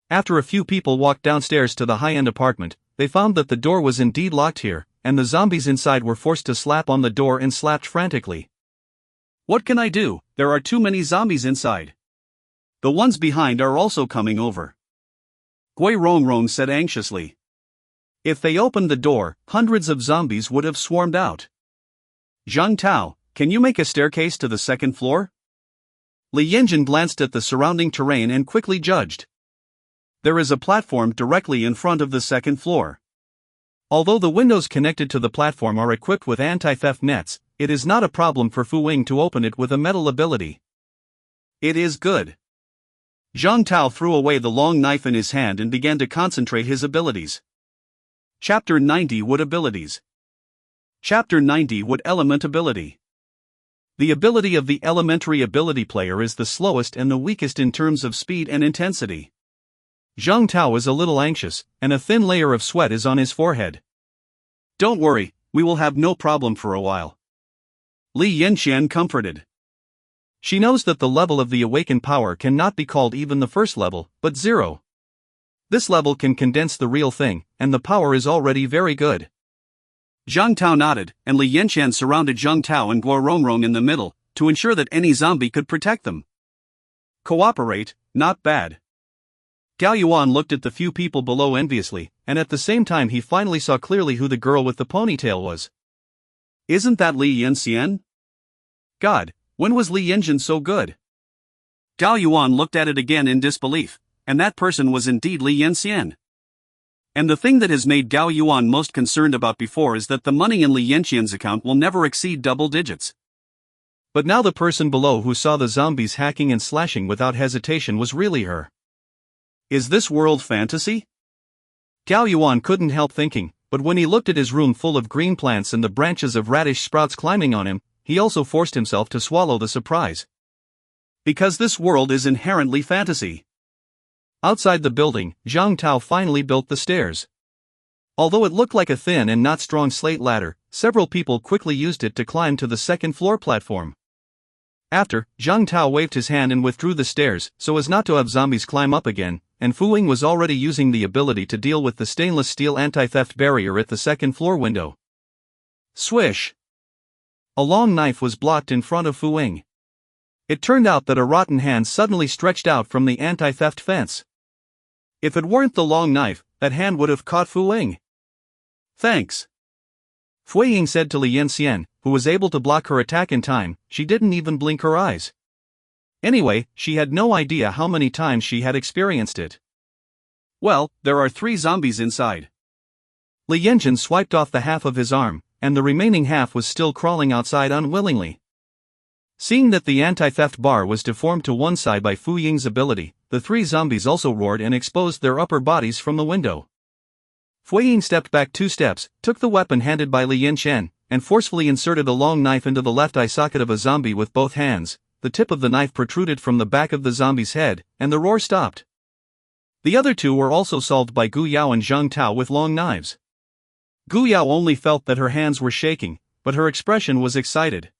After a few people walked downstairs to the high-end apartment, they found that the door was indeed locked here, and the zombies inside were forced to slap on the door and slapped frantically. What can I do? There are too many zombies inside. The ones behind are also coming over. Gui Rongrong said anxiously. If they opened the door, hundreds of zombies would have swarmed out. Zhang Tao, can you make a staircase to the second floor? Li Yanjun glanced at the surrounding terrain and quickly judged. There is a platform directly in front of the second floor. Although the windows connected to the platform are equipped with anti-theft nets, it is not a problem for Fu Ying to open it with a metal ability. It is good. Zhang Tao threw away the long knife in his hand and began to concentrate his abilities. Chapter 90 Wood Abilities. Chapter 90 Wood Element Ability. The ability of the elementary ability player is the slowest and the weakest in terms of speed and intensity. Zhang Tao is a little anxious, and a thin layer of sweat is on his forehead. Don't worry, we will have no problem for a while. Li Yanxian comforted. She knows that the level of the awakened power cannot be called even the first level, but 0. This level can condense the real thing, and the power is already very good. Zhang Tao nodded, and Li Yanxian surrounded Zhang Tao and Guo Rongrong in the middle, to ensure that any zombie could protect them. Cooperate, not bad. Gao Yuan looked at the few people below enviously, and at the same time he finally saw clearly who the girl with the ponytail was. Isn't that Li Yanxian? God, when was Li Yanjun so good? Gao Yuan looked at it again in disbelief, and that person was indeed Li Yanxian. And the thing that has made Gao Yuan most concerned about before is that the money in Li Yanxian's account will never exceed double digits. But now the person below who saw the zombies hacking and slashing without hesitation was really her. Is this world fantasy? Gao Yuan couldn't help thinking, but when he looked at his room full of green plants and the branches of radish sprouts climbing on him, he also forced himself to swallow the surprise. Because this world is inherently fantasy. Outside the building, Zhang Tao finally built the stairs. Although it looked like a thin and not strong slate ladder, several people quickly used it to climb to the second floor platform. After, Zhang Tao waved his hand and withdrew the stairs so as not to have zombies climb up again, and Fu Ying was already using the ability to deal with the stainless steel anti-theft barrier at the second floor window. Swish! A long knife was blocked in front of Fu Ying. It turned out that a rotten hand suddenly stretched out from the anti-theft fence. If it weren't the long knife, that hand would have caught Fu Ying. Thanks. Fu Ying said to Li Yanxian, who was able to block her attack in time. She didn't even blink her eyes. Anyway, she had no idea how many times she had experienced it. Well, there are 3 zombies inside. Li Yanjun swiped off the half of his arm, and the remaining half was still crawling outside unwillingly. Seeing that the anti-theft bar was deformed to one side by Fu Ying's ability, the 3 zombies also roared and exposed their upper bodies from the window. Fu Ying stepped back 2 steps, took the weapon handed by Li Yanxian, and forcefully inserted a long knife into the left eye socket of a zombie with both hands. The tip of the knife protruded from the back of the zombie's head, and the roar stopped. The other 2 were also solved by Gu Yao and Zhang Tao with long knives. Gu Yao only felt that her hands were shaking, but her expression was excited.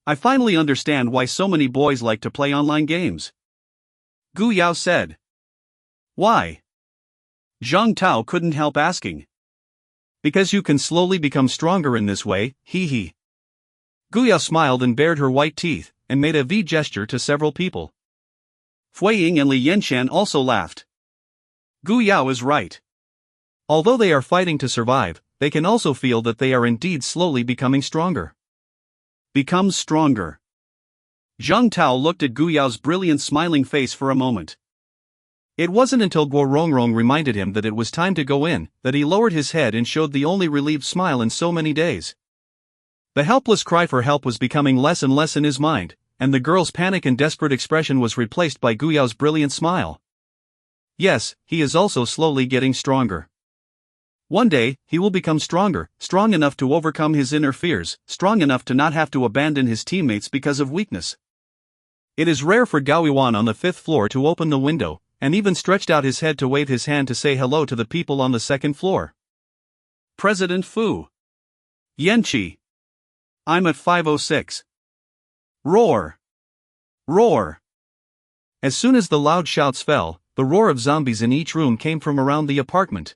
I finally understand why so many boys like to play online games. Gu Yao said. Why? Zhang Tao couldn't help asking. Because you can slowly become stronger in this way, hee hee. Gu Yao smiled and bared her white teeth, and made a V gesture to several people. Fui Ying and Li Yanqian also laughed. Gu Yao is right. Although they are fighting to survive, they can also feel that they are indeed slowly becoming stronger. Become stronger. Zhang Tao looked at Gu Yao's brilliant smiling face for a moment. It wasn't until Guo Rongrong reminded him that it was time to go in, that he lowered his head and showed the only relieved smile in so many days. The helpless cry for help was becoming less and less in his mind, and the girl's panic and desperate expression was replaced by Gu Yao's brilliant smile. Yes, he is also slowly getting stronger. One day, he will become stronger, strong enough to overcome his inner fears, strong enough to not have to abandon his teammates because of weakness. It is rare for Gao Yuan on the 5th floor to open the window, and even stretched out his head to wave his hand to say hello to the people on the 2nd floor. President Fu. Yanqi. I'm at 506. Roar. Roar. As soon as the loud shouts fell, the roar of zombies in each room came from around the apartment.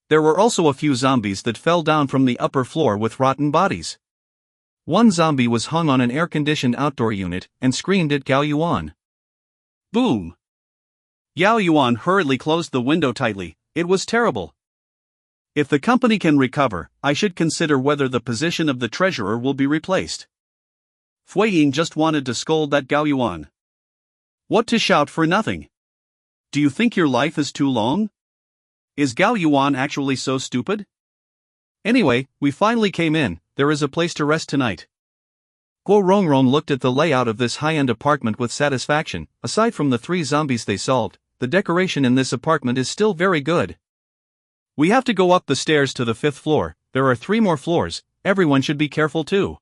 There were also a few zombies that fell down from the upper floor with rotten bodies. One zombie was hung on an air-conditioned outdoor unit and screamed at Gao Yuan. Boom! Yao Yuan hurriedly closed the window tightly. It was terrible. If the company can recover, I should consider whether the position of the treasurer will be replaced. Fui Ying just wanted to scold that Gao Yuan. What to shout for nothing? Do you think your life is too long? Is Gao Yuan actually so stupid? Anyway, we finally came in, there is a place to rest tonight. Guo Rongrong looked at the layout of this high-end apartment with satisfaction. Aside from the 3 zombies they solved, the decoration in this apartment is still very good. We have to go up the stairs to the 5th floor, there are 3 more floors, everyone should be careful too.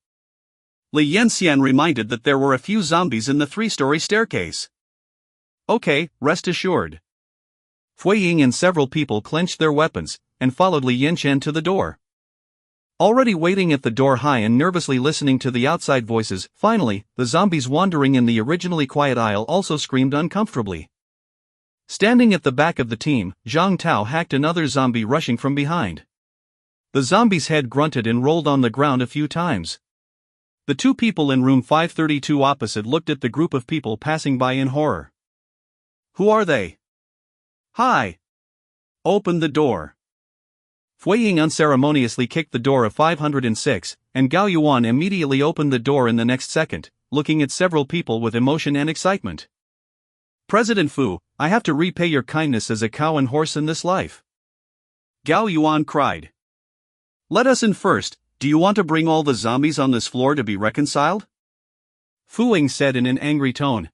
Li Yanqian reminded that there were a few zombies in the 3-story staircase. Okay, rest assured. Fui Ying and several people clenched their weapons, and followed Li Yanqian to the door. Already waiting at the door high and nervously listening to the outside voices, finally, the zombies wandering in the originally quiet aisle also screamed uncomfortably. Standing at the back of the team, Zhang Tao hacked another zombie rushing from behind. The zombie's head grunted and rolled on the ground a few times. The 2 people in room 532 opposite looked at the group of people passing by in horror. Who are they? Hi! Open the door. Fui Ying unceremoniously kicked the door of 506, and Gao Yuan immediately opened the door in the next second, looking at several people with emotion and excitement. President Fu, I have to repay your kindness as a cow and horse in this life. Gao Yuan cried. Let us in first, do you want to bring all the zombies on this floor to be reconciled? Fu Ying said in an angry tone.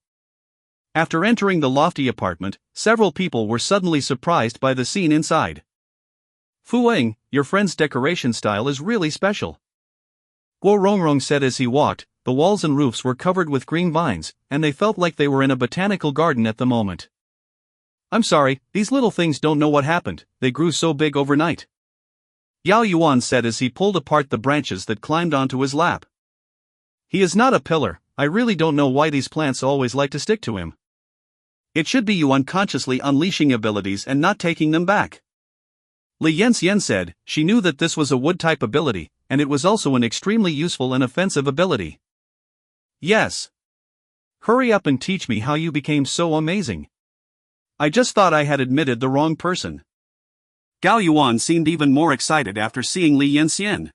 After entering the lofty apartment, several people were suddenly surprised by the scene inside. Fu Ying, your friend's decoration style is really special. Guo Rongrong said as he walked. The walls and roofs were covered with green vines, and they felt like they were in a botanical garden at the moment. I'm sorry, these little things don't know what happened, they grew so big overnight. Yao Yuan said as he pulled apart the branches that climbed onto his lap. He is not a pillar, I really don't know why these plants always like to stick to him. It should be you unconsciously unleashing abilities and not taking them back. Li Yanqian said, she knew that this was a wood-type ability, and it was also an extremely useful and offensive ability. Yes. Hurry up and teach me how you became so amazing. I just thought I had admitted the wrong person. Gao Yuan seemed even more excited after seeing Li Yanqian.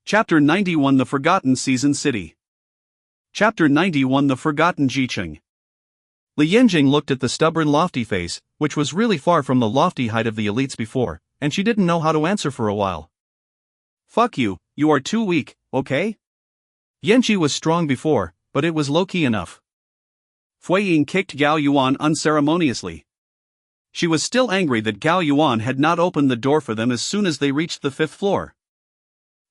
Chapter 91 The Forgotten Season City. Chapter 91 The Forgotten Jicheng. Li Yanjing looked at the stubborn lofty face, which was really far from the lofty height of the elites before, and she didn't know how to answer for a while. Fuck you, you are too weak, okay? Yanqi was strong before, but it was low-key enough. Fui Ying kicked Gao Yuan unceremoniously. She was still angry that Gao Yuan had not opened the door for them as soon as they reached the 5th floor.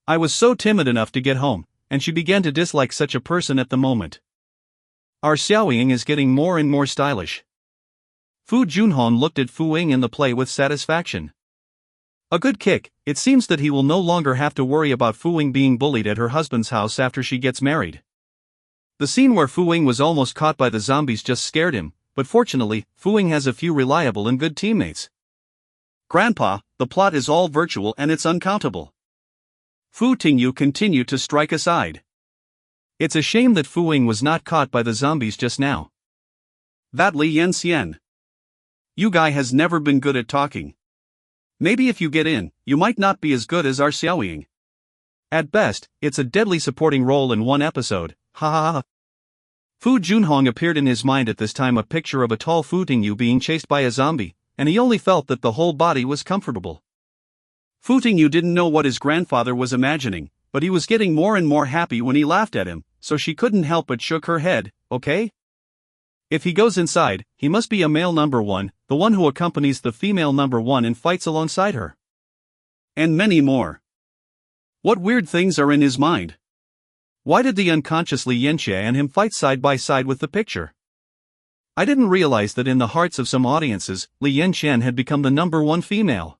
I was so timid enough to get home, and she began to dislike such a person at the moment. Our Xiaoying is getting more and more stylish. Fu Junhong looked at Fu Ying in the play with satisfaction. A good kick. It seems that he will no longer have to worry about Fu Ying being bullied at her husband's house after she gets married. The scene where Fu Ying was almost caught by the zombies just scared him, but fortunately, Fu Ying has a few reliable and good teammates. Grandpa, the plot is all virtual and it's uncountable. Fu Tingyu continued to strike aside. It's a shame that Fu Ying was not caught by the zombies just now. That Li Yanxian. You guy has never been good at talking. Maybe if you get in, you might not be as good as our Xiaoying. At best, it's a deadly supporting role in one episode, ha ha ha. Fu Junhong appeared in his mind at this time a picture of a tall Fu Tingyu being chased by a zombie, and he only felt that the whole body was comfortable. Fu Tingyu didn't know what his grandfather was imagining, but he was getting more and more happy when he laughed at him, so she couldn't help but shook her head. Okay? If he goes inside, he must be a male number one, the one who accompanies the female number one and fights alongside her. And many more. What weird things are in his mind? Why did the unconscious Li Yanxia and him fight side by side with the picture? I didn't realize that in the hearts of some audiences, Li Yanxian had become the number one female.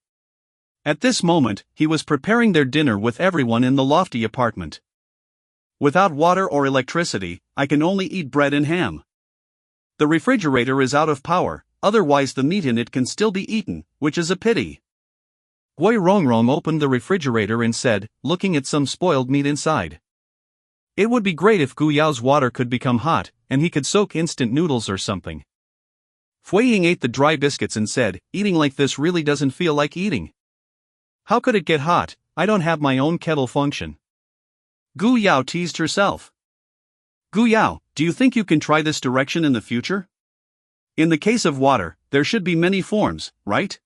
At this moment, he was preparing their dinner with everyone in the lofty apartment. Without water or electricity, I can only eat bread and ham. The refrigerator is out of power, otherwise the meat in it can still be eaten, which is a pity. Gui Rongrong opened the refrigerator and said, looking at some spoiled meat inside. It would be great if Gu Yao's water could become hot, and he could soak instant noodles or something. Fui Ying ate the dry biscuits and said, eating like this really doesn't feel like eating. How could it get hot? I don't have my own kettle function. Gu Yao teased herself. Gu Yao, do you think you can try this direction in the future? In the case of water, there should be many forms, right?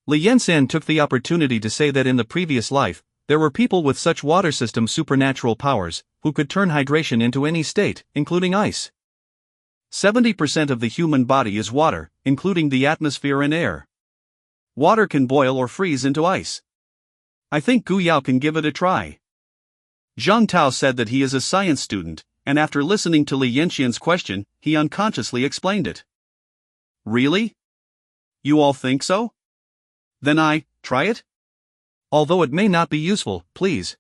Li Yansan took the opportunity to say that in the previous life, there were people with such water system supernatural powers, who could turn hydration into any state, including ice. 70% of the human body is water, including the atmosphere and air. Water can boil or freeze into ice. I think Gu Yao can give it a try. Zhang Tao said that he is a science student, and after listening to Li Yanxian's question, he unconsciously explained it. Really? You all think so? Then try it? Although it may not be useful, please.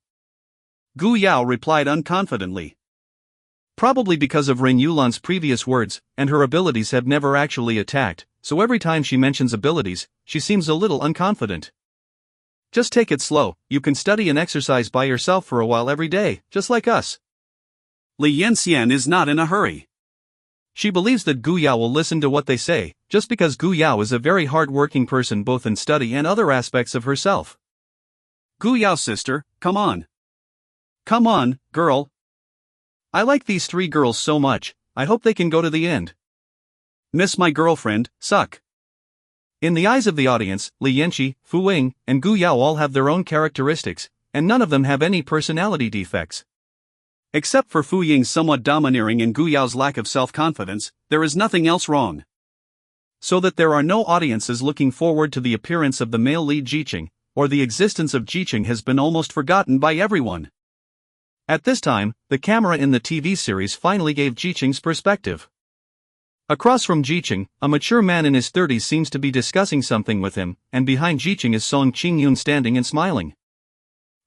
Gu Yao replied unconfidently. Probably because of Ren Yulan's previous words, and her abilities have never actually attacked, so every time she mentions abilities, she seems a little unconfident. Just take it slow, you can study and exercise by yourself for a while every day, just like us. Li Yanxian is not in a hurry. She believes that Gu Yao will listen to what they say, just because Gu Yao is a very hard-working person both in study and other aspects of herself. Gu Yao sister, come on. Come on, girl. I like these three girls so much, I hope they can go to the end. Miss my girlfriend, suck. In the eyes of the audience, Li Yanxi, Fu Ying, and Gu Yao all have their own characteristics, and none of them have any personality defects. Except for Fu Ying's somewhat domineering and Gu Yao's lack of self-confidence, there is nothing else wrong. So that there are no audiences looking forward to the appearance of the male lead Jiqing, or the existence of Jiqing has been almost forgotten by everyone. At this time, the camera in the TV series finally gave Jiqing's perspective. Across from Jiqing, a mature man in his 30s seems to be discussing something with him, and behind Jiqing is Song Qingyun standing and smiling.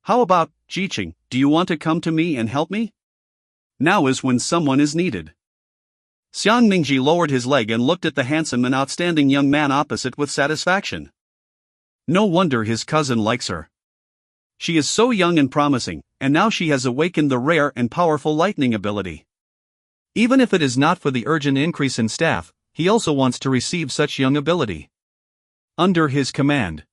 How about, Jiqing, do you want to come to me and help me? Now is when someone is needed. Xiang Mingji lowered his leg and looked at the handsome and outstanding young man opposite with satisfaction. No wonder his cousin likes her. She is so young and promising, and now she has awakened the rare and powerful lightning ability. Even if it is not for the urgent increase in staff, he also wants to receive such young ability. Under his command.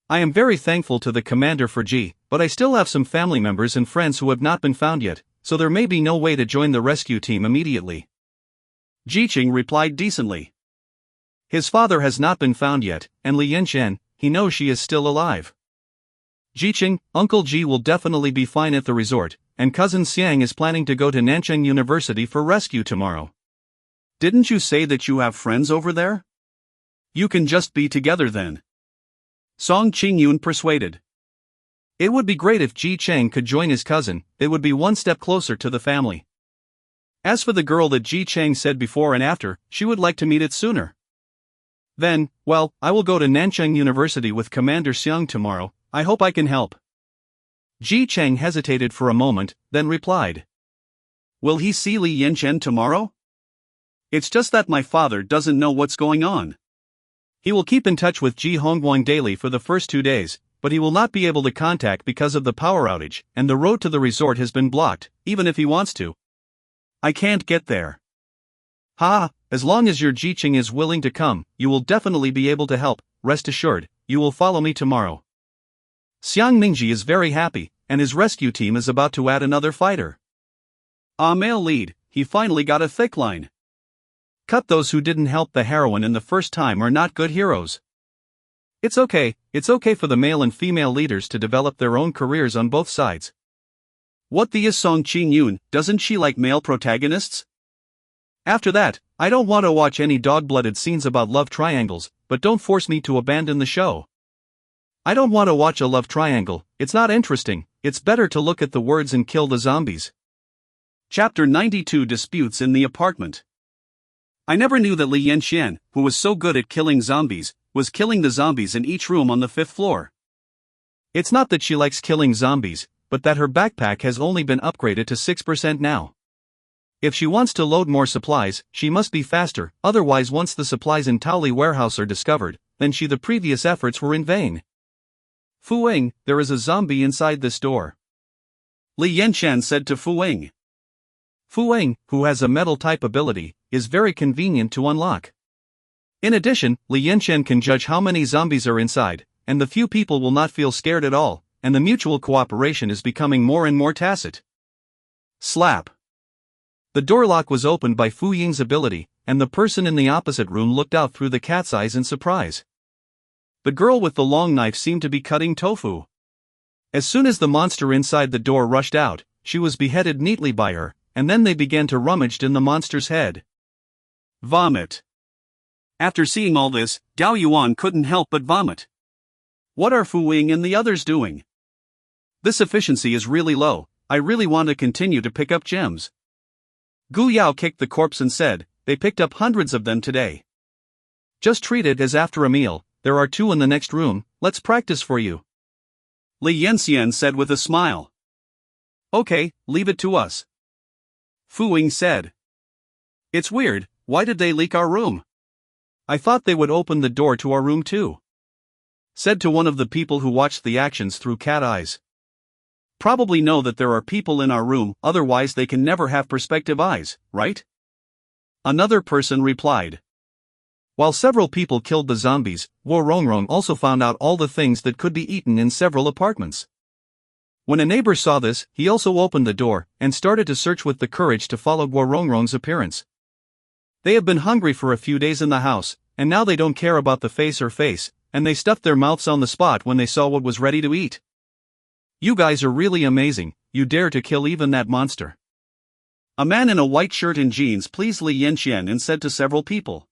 I am very thankful to the commander for G, but I still have some family members and friends who have not been found yet, so there may be no way to join the rescue team immediately. Jiqing replied decently. His father has not been found yet, and Li Yanxian, he knows she is still alive. Jiqing, Uncle Ji will definitely be fine at the resort, and cousin Xiang is planning to go to Nanchang University for rescue tomorrow. Didn't you say that you have friends over there? You can just be together then. Song Qingyun persuaded. It would be great if Ji Cheng could join his cousin, it would be one step closer to the family. As for the girl that Ji Cheng said before and after, she would like to meet it sooner. Then, well, I will go to Nanchang University with Commander Xiang tomorrow. I hope I can help. Ji Cheng hesitated for a moment, then replied. Will he see Li Yanchen tomorrow? It's just that my father doesn't know what's going on. He will keep in touch with Ji Hongguang daily for the first 2 days, but he will not be able to contact because of the power outage, and the road to the resort has been blocked, even if he wants to. I can't get there. Ha, as long as your Ji Cheng is willing to come, you will definitely be able to help. Rest assured, you will follow me tomorrow. Xiang Mingji is very happy, and his rescue team is about to add another fighter. Ah, male lead, he finally got a thick line. Cut, those who didn't help the heroine in the first time are not good heroes. It's okay for the male and female leaders to develop their own careers on both sides. What the is Song Qing Yun, doesn't she like male protagonists? After that, I don't want to watch any dog-blooded scenes about love triangles, but don't force me to abandon the show. I don't want to watch a love triangle, it's not interesting, it's better to look at the words and kill the zombies. Chapter 92, Disputes in the Apartment. I never knew that Li Yanxian, who was so good at killing zombies, was killing the zombies in each room on the 5th floor. It's not that she likes killing zombies, but that her backpack has only been upgraded to 6% now. If she wants to load more supplies, she must be faster, otherwise once the supplies in Taoli warehouse are discovered, then the previous efforts were in vain. Fu Ying, there is a zombie inside this door. Li Yanxian said to Fu Ying. Fu Ying, who has a metal type ability, is very convenient to unlock. In addition, Li Yanxian can judge how many zombies are inside, and the few people will not feel scared at all, and the mutual cooperation is becoming more and more tacit. Slap. The door lock was opened by Fu Ying's ability, and the person in the opposite room looked out through the cat's eyes in surprise. The girl with the long knife seemed to be cutting tofu. As soon as the monster inside the door rushed out, she was beheaded neatly by her, and then they began to rummage in the monster's head. Vomit. After seeing all this, Gao Yuan couldn't help but vomit. What are Fu Ying and the others doing? This efficiency is really low, I really want to continue to pick up gems. Gu Yao kicked the corpse and said, they picked up hundreds of them today. Just treat it as after a meal, there are 2 in the next room, let's practice for you. Li Yanxian said with a smile. Okay, leave it to us. Fu Ying said. It's weird, why did they leak our room? I thought they would open the door to our room too. Said to one of the people who watched the actions through cat eyes. Probably know that there are people in our room, otherwise they can never have perspective eyes, right? Another person replied. While several people killed the zombies, Guo Rongrong also found out all the things that could be eaten in several apartments. When a neighbor saw this, he also opened the door, and started to search with the courage to follow Guo Rongrong's appearance. They have been hungry for a few days in the house, and now they don't care about the face, and they stuffed their mouths on the spot when they saw what was ready to eat. You guys are really amazing, you dare to kill even that monster. A man in a white shirt and jeans pleased Li Yanxian and said to several people.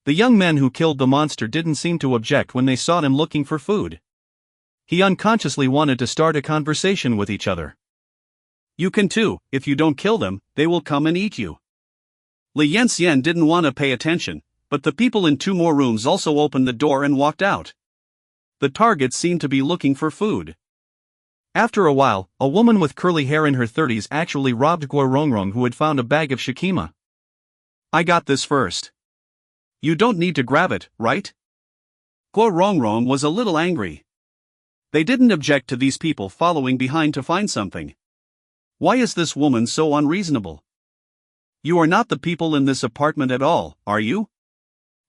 The young men who killed the monster didn't seem to object when they saw him looking for food. He unconsciously wanted to start a conversation with each other. You can too, if you don't kill them, they will come and eat you. Li Yanxian didn't want to pay attention, but the people in 2 more rooms also opened the door and walked out. The targets seemed to be looking for food. After a while, a woman with curly hair in her 30s actually robbed Guo Rongrong, who had found a bag of shikima. I got this first. You don't need to grab it, right? Guo Rongrong was a little angry. They didn't object to these people following behind to find something. Why is this woman so unreasonable? You are not the people in this apartment at all, are you?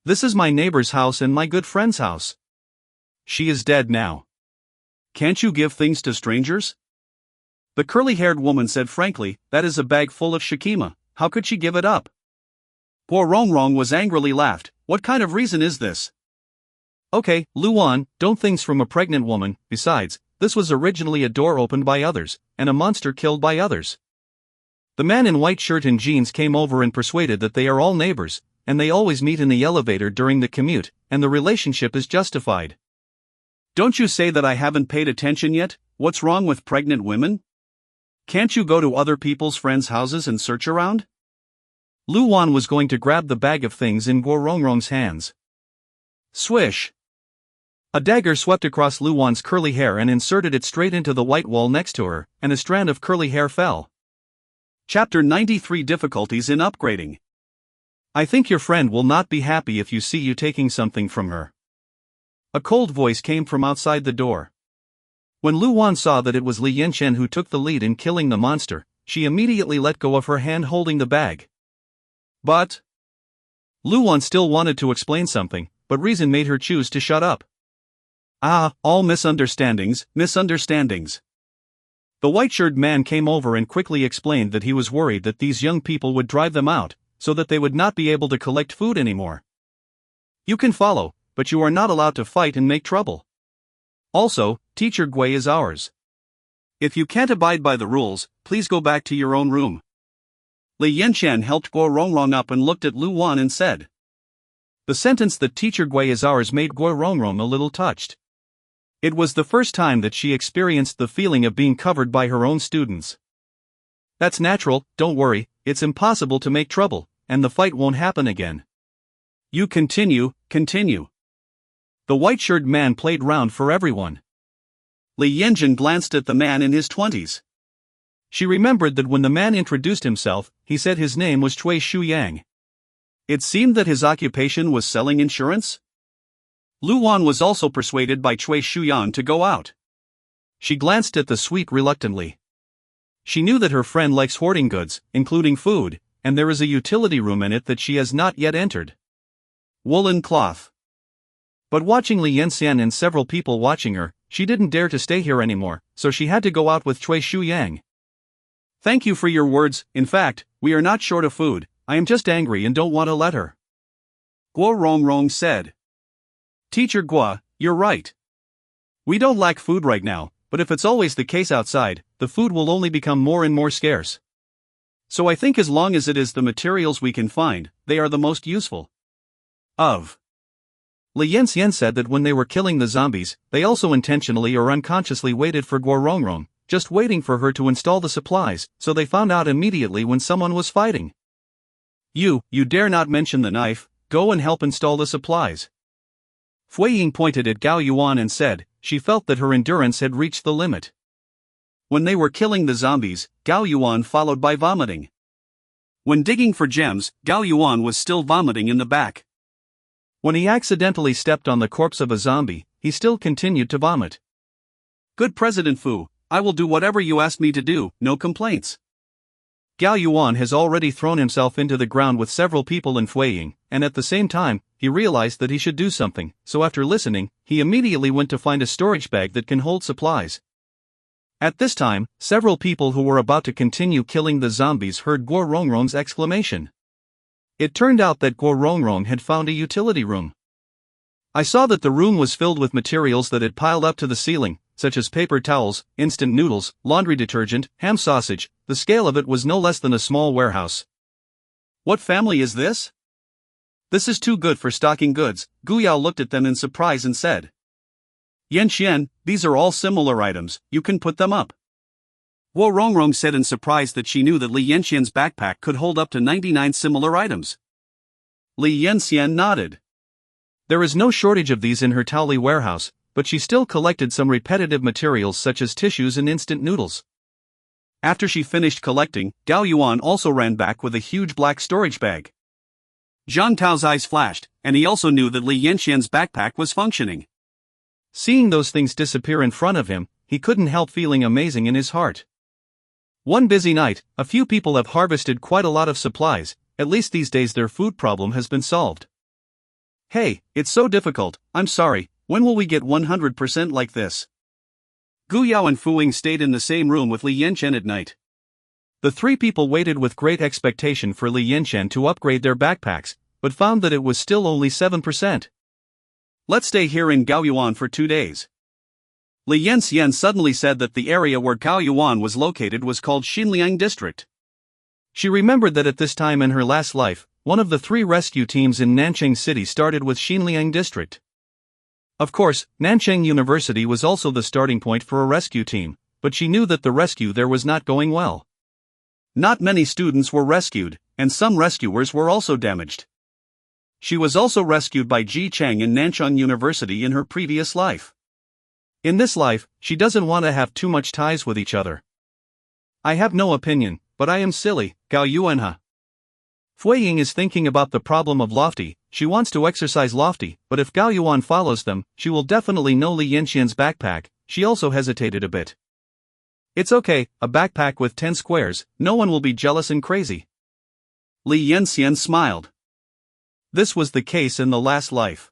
This is my neighbor's house and my good friend's house. She is dead now. Can't you give things to strangers? The curly-haired woman said frankly, that is a bag full of shikima, how could she give it up? Guo Rongrong was angrily laughed, what kind of reason is this? Okay, Luan, don't things from a pregnant woman, besides, this was originally a door opened by others, and a monster killed by others. The man in white shirt and jeans came over and persuaded that they are all neighbors, and they always meet in the elevator during the commute, and the relationship is justified. Don't you say that I haven't paid attention yet? What's wrong with pregnant women? Can't you go to other people's friends' houses and search around? Luan was going to grab the bag of things in Guo Rongrong's hands. Swish! A dagger swept across Luwan's curly hair and inserted it straight into the white wall next to her, and a strand of curly hair fell. Chapter 93: Difficulties in Upgrading. I think your friend will not be happy if you see you taking something from her. A cold voice came from outside the door. When Luwan saw that it was Li Yanqian who took the lead in killing the monster, she immediately let go of her hand holding the bag. But Luwan still wanted to explain something, but reason made her choose to shut up. All misunderstandings. The white-shirted man came over and quickly explained that he was worried that these young people would drive them out, so that they would not be able to collect food anymore. You can follow, but you are not allowed to fight and make trouble. Also, Teacher Gui is ours. If you can't abide by the rules, please go back to your own room. Li Yanqian helped Guo Rongrong up and looked at Luwan and said. The sentence that Teacher Gui is ours made Guo Rongrong a little touched. It was the first time that she experienced the feeling of being covered by her own students. That's natural, don't worry, it's impossible to make trouble, and the fight won't happen again. You continue. The white-shirted man played round for everyone. Li Yanqian glanced at the man in his 20s. She remembered that when the man introduced himself, he said his name was Cui Shuyang. It seemed that his occupation was selling insurance? Luwan was also persuaded by Cui Shuyang to go out. She glanced at the suite reluctantly. She knew that her friend likes hoarding goods, including food, and there is a utility room in it that she has not yet entered. Woolen cloth. But watching Li Yanqian and several people watching her, she didn't dare to stay here anymore, so she had to go out with Cui Shuyang. Thank you for your words, in fact, we are not short of food, I am just angry and don't want to let her. Guo Rongrong said. Teacher Guo, you're right. We don't lack food right now, but if it's always the case outside, the food will only become more and more scarce. So I think as long as it is the materials we can find, they are the most useful. Li Yanqian said that when they were killing the zombies, they also intentionally or unconsciously waited for Guo Rongrong, just waiting for her to install the supplies, so they found out immediately when someone was fighting. You dare not mention the knife, go and help install the supplies. Fui Ying pointed at Gao Yuan and said, she felt that her endurance had reached the limit. When they were killing the zombies, Gao Yuan followed by vomiting. When digging for gems, Gao Yuan was still vomiting in the back. When he accidentally stepped on the corpse of a zombie, he still continued to vomit. Good President Fu, I will do whatever you ask me to do, no complaints. Gao Yuan has already thrown himself into the ground with several people in Fui Ying, and at the same time, he realized that he should do something, so after listening, he immediately went to find a storage bag that can hold supplies. At this time, several people who were about to continue killing the zombies heard Guo Rongrong's exclamation. It turned out that Guo Rongrong had found a utility room. I saw that the room was filled with materials that had piled up to the ceiling, such as paper towels, instant noodles, laundry detergent, ham sausage. The scale of it was no less than a small warehouse. What family is this? This is too good for stocking goods. Gu Yao looked at them in surprise and said. Yanqian, these are all similar items, you can put them up. Guo Rongrong said in surprise that she knew that Li Yanqian's backpack could hold up to 99 similar items. Li Yanqian nodded. There is no shortage of these in her Taoli warehouse, but she still collected some repetitive materials such as tissues and instant noodles. After she finished collecting, Gao Yuan also ran back with a huge black storage bag. Zhang Tao's eyes flashed, and he also knew that Li Yanqian's backpack was functioning. Seeing those things disappear in front of him, he couldn't help feeling amazing in his heart. One busy night, a few people have harvested quite a lot of supplies, at least these days their food problem has been solved. Hey, it's so difficult, I'm sorry, when will we get 100% like this? Gu Yao and Fu Ying stayed in the same room with Li Yanqian at night. The three people waited with great expectation for Li Yanqian to upgrade their backpacks, but found that it was still only 7%. Let's stay here in Gao Yuan for 2 days. Li Yanqian suddenly said that the area where Gao Yuan was located was called Xinliang District. She remembered that at this time in her last life, one of the 3 rescue teams in Nanchang City started with Xinliang District. Of course, Nanchang University was also the starting point for a rescue team, but she knew that the rescue there was not going well. Not many students were rescued, and some rescuers were also damaged. She was also rescued by Ji Chang in Nanchang University in her previous life. In this life, she doesn't want to have too much ties with each other. I have no opinion, but I am silly, Gao Yuanha. Fui Ying is thinking about the problem of Lofty. She wants to exercise Lofty, but if Gao Yuan follows them, she will definitely know Li Yanxian's backpack. She also hesitated a bit. It's okay, a backpack with 10 squares, no one will be jealous and crazy. Li Yanxian smiled. This was the case in the last life.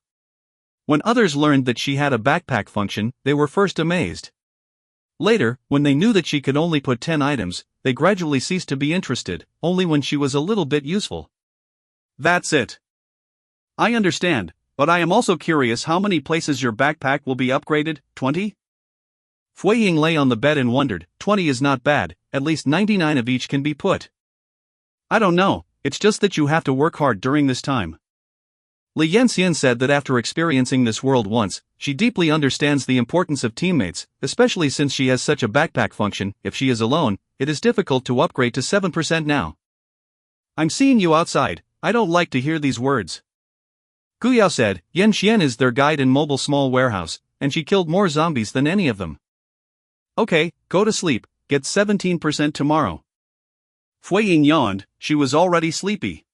When others learned that she had a backpack function, they were first amazed. Later, when they knew that she could only put 10 items, they gradually ceased to be interested, only when she was a little bit useful. That's it. I understand, but I am also curious how many places your backpack will be upgraded, 20? Fui Ying lay on the bed and wondered, 20 is not bad, at least 99 of each can be put. I don't know, it's just that you have to work hard during this time. Li Yanxian said that after experiencing this world once, she deeply understands the importance of teammates, especially since she has such a backpack function. If she is alone, it is difficult to upgrade to 7% now. I'm seeing you outside, I don't like to hear these words. Gu Yao said, Yan Xian is their guide in mobile small warehouse, and she killed more zombies than any of them. Okay, go to sleep, get 17% tomorrow. Fui Ying yawned, she was already sleepy.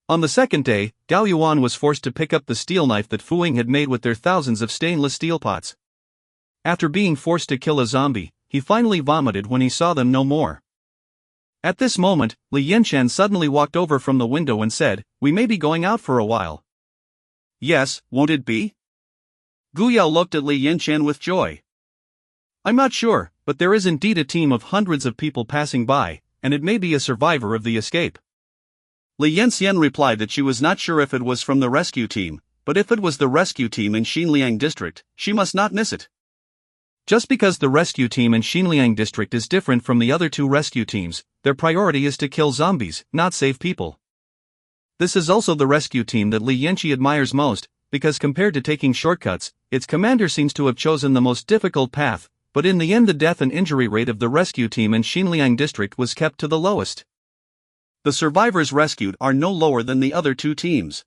On the second day, Gao Yuan was forced to pick up the steel knife that Fu Ying had made with their thousands of stainless steel pots. After being forced to kill a zombie, he finally vomited when he saw them no more. At this moment, Li Yanxian suddenly walked over from the window and said, we may be going out for a while. Yes, won't it be? Gu Yao looked at Li Yanxian with joy. I'm not sure, but there is indeed a team of hundreds of people passing by, and it may be a survivor of the escape. Li Yanxian replied that she was not sure if it was from the rescue team, but if it was the rescue team in Xinliang district, she must not miss it. Just because the rescue team in Xinliang district is different from the other two rescue teams, their priority is to kill zombies, not save people. This is also the rescue team that Li Yanxi admires most, because compared to taking shortcuts, its commander seems to have chosen the most difficult path, but in the end the death and injury rate of the rescue team in Xinliang district was kept to the lowest. The survivors rescued are no lower than the other two teams.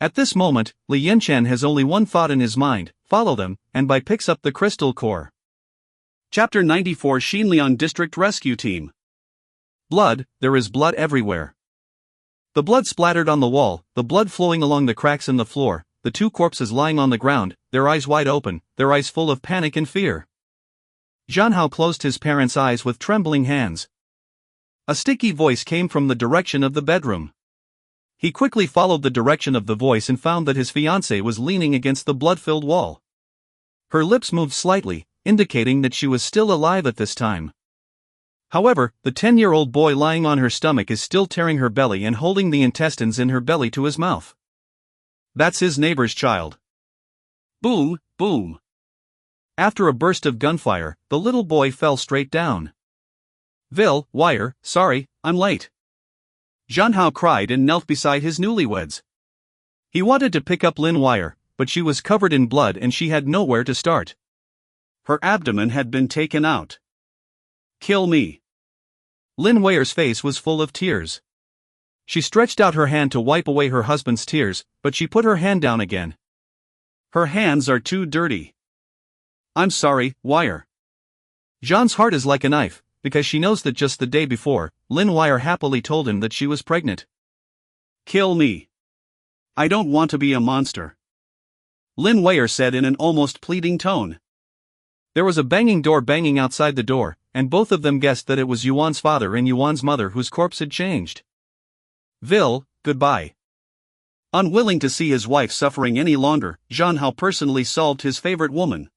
At this moment, Li Yanxian has only one thought in his mind, follow them, and picks up the crystal core. Chapter 94 Xinliang District Rescue Team. Blood, there is blood everywhere. The blood splattered on the wall, the blood flowing along the cracks in the floor, the two corpses lying on the ground, their eyes wide open, their eyes full of panic and fear. Zhan Hao closed his parents' eyes with trembling hands. A sticky voice came from the direction of the bedroom. He quickly followed the direction of the voice and found that his fiancée was leaning against the blood-filled wall. Her lips moved slightly, indicating that she was still alive at this time. However, the 10-year-old boy lying on her stomach is still tearing her belly and holding the intestines in her belly to his mouth. That's his neighbor's child. Boom, boom. After a burst of gunfire, the little boy fell straight down. Vil, Wire, sorry, I'm late. Zhan Hao cried and knelt beside his newlyweds. He wanted to pick up Lin Wire, but she was covered in blood and she had nowhere to start. Her abdomen had been taken out. Kill me. Lin Wire's face was full of tears. She stretched out her hand to wipe away her husband's tears, but she put her hand down again. Her hands are too dirty. I'm sorry, Wire. Zhan's heart is like a knife, because she knows that just the day before, Lin Wire happily told him that she was pregnant. Kill me. I don't want to be a monster. Lin Wire said in an almost pleading tone. There was a banging door banging outside the door, and both of them guessed that it was Yuan's father and Yuan's mother whose corpse had changed. Vil, goodbye. Unwilling to see his wife suffering any longer, Zhan Hao personally solved his favorite woman.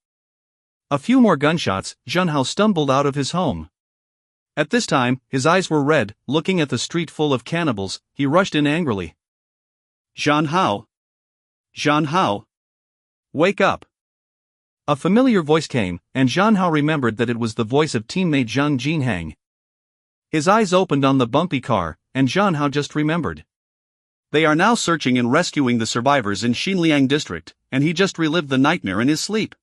A few more gunshots, Zhan Hao stumbled out of his home. At this time, his eyes were red, looking at the street full of cannibals, he rushed in angrily. Zhan Hao! Zhan Hao! Wake up! A familiar voice came, and Zhan Hao remembered that it was the voice of teammate Zhang Jinhang. His eyes opened on the bumpy car, and Zhan Hao just remembered. They are now searching and rescuing the survivors in Xinliang district, and he just relived the nightmare in his sleep.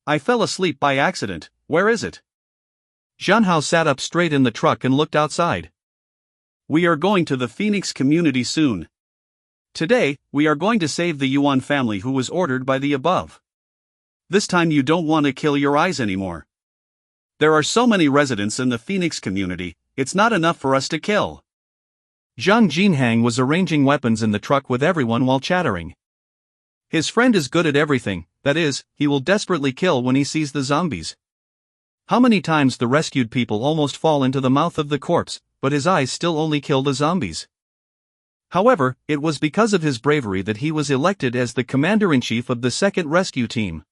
I fell asleep by accident, where is it? Zhan Hao sat up straight in the truck and looked outside. We are going to the Phoenix community soon. Today, we are going to save the Yuan family who was ordered by the above. This time you don't want to kill your eyes anymore. There are so many residents in the Phoenix community, it's not enough for us to kill. Zhang Jinhang was arranging weapons in the truck with everyone while chattering. His friend is good at everything, that is, he will desperately kill when he sees the zombies. How many times the rescued people almost fall into the mouth of the corpse, but his eyes still only kill the zombies. However, it was because of his bravery that he was elected as the commander-in-chief of the second rescue team.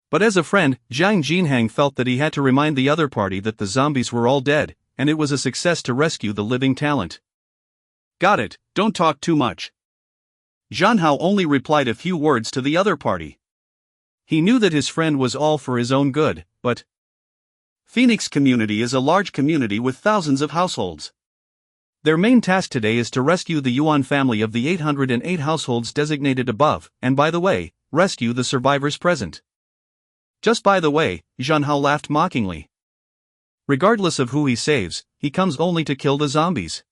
But as a friend, Zhang Jinhang felt that he had to remind the other party that the zombies were all dead, and it was a success to rescue the living talent. Got it, don't talk too much. Zhang Hao only replied a few words to the other party. He knew that his friend was all for his own good, but Phoenix community is a large community with thousands of households. Their main task today is to rescue the Yuan family of the 808 households designated above, and by the way, rescue the survivors present. Just by the way, Zhang Hao laughed mockingly. Regardless of who he saves, he comes only to kill the zombies.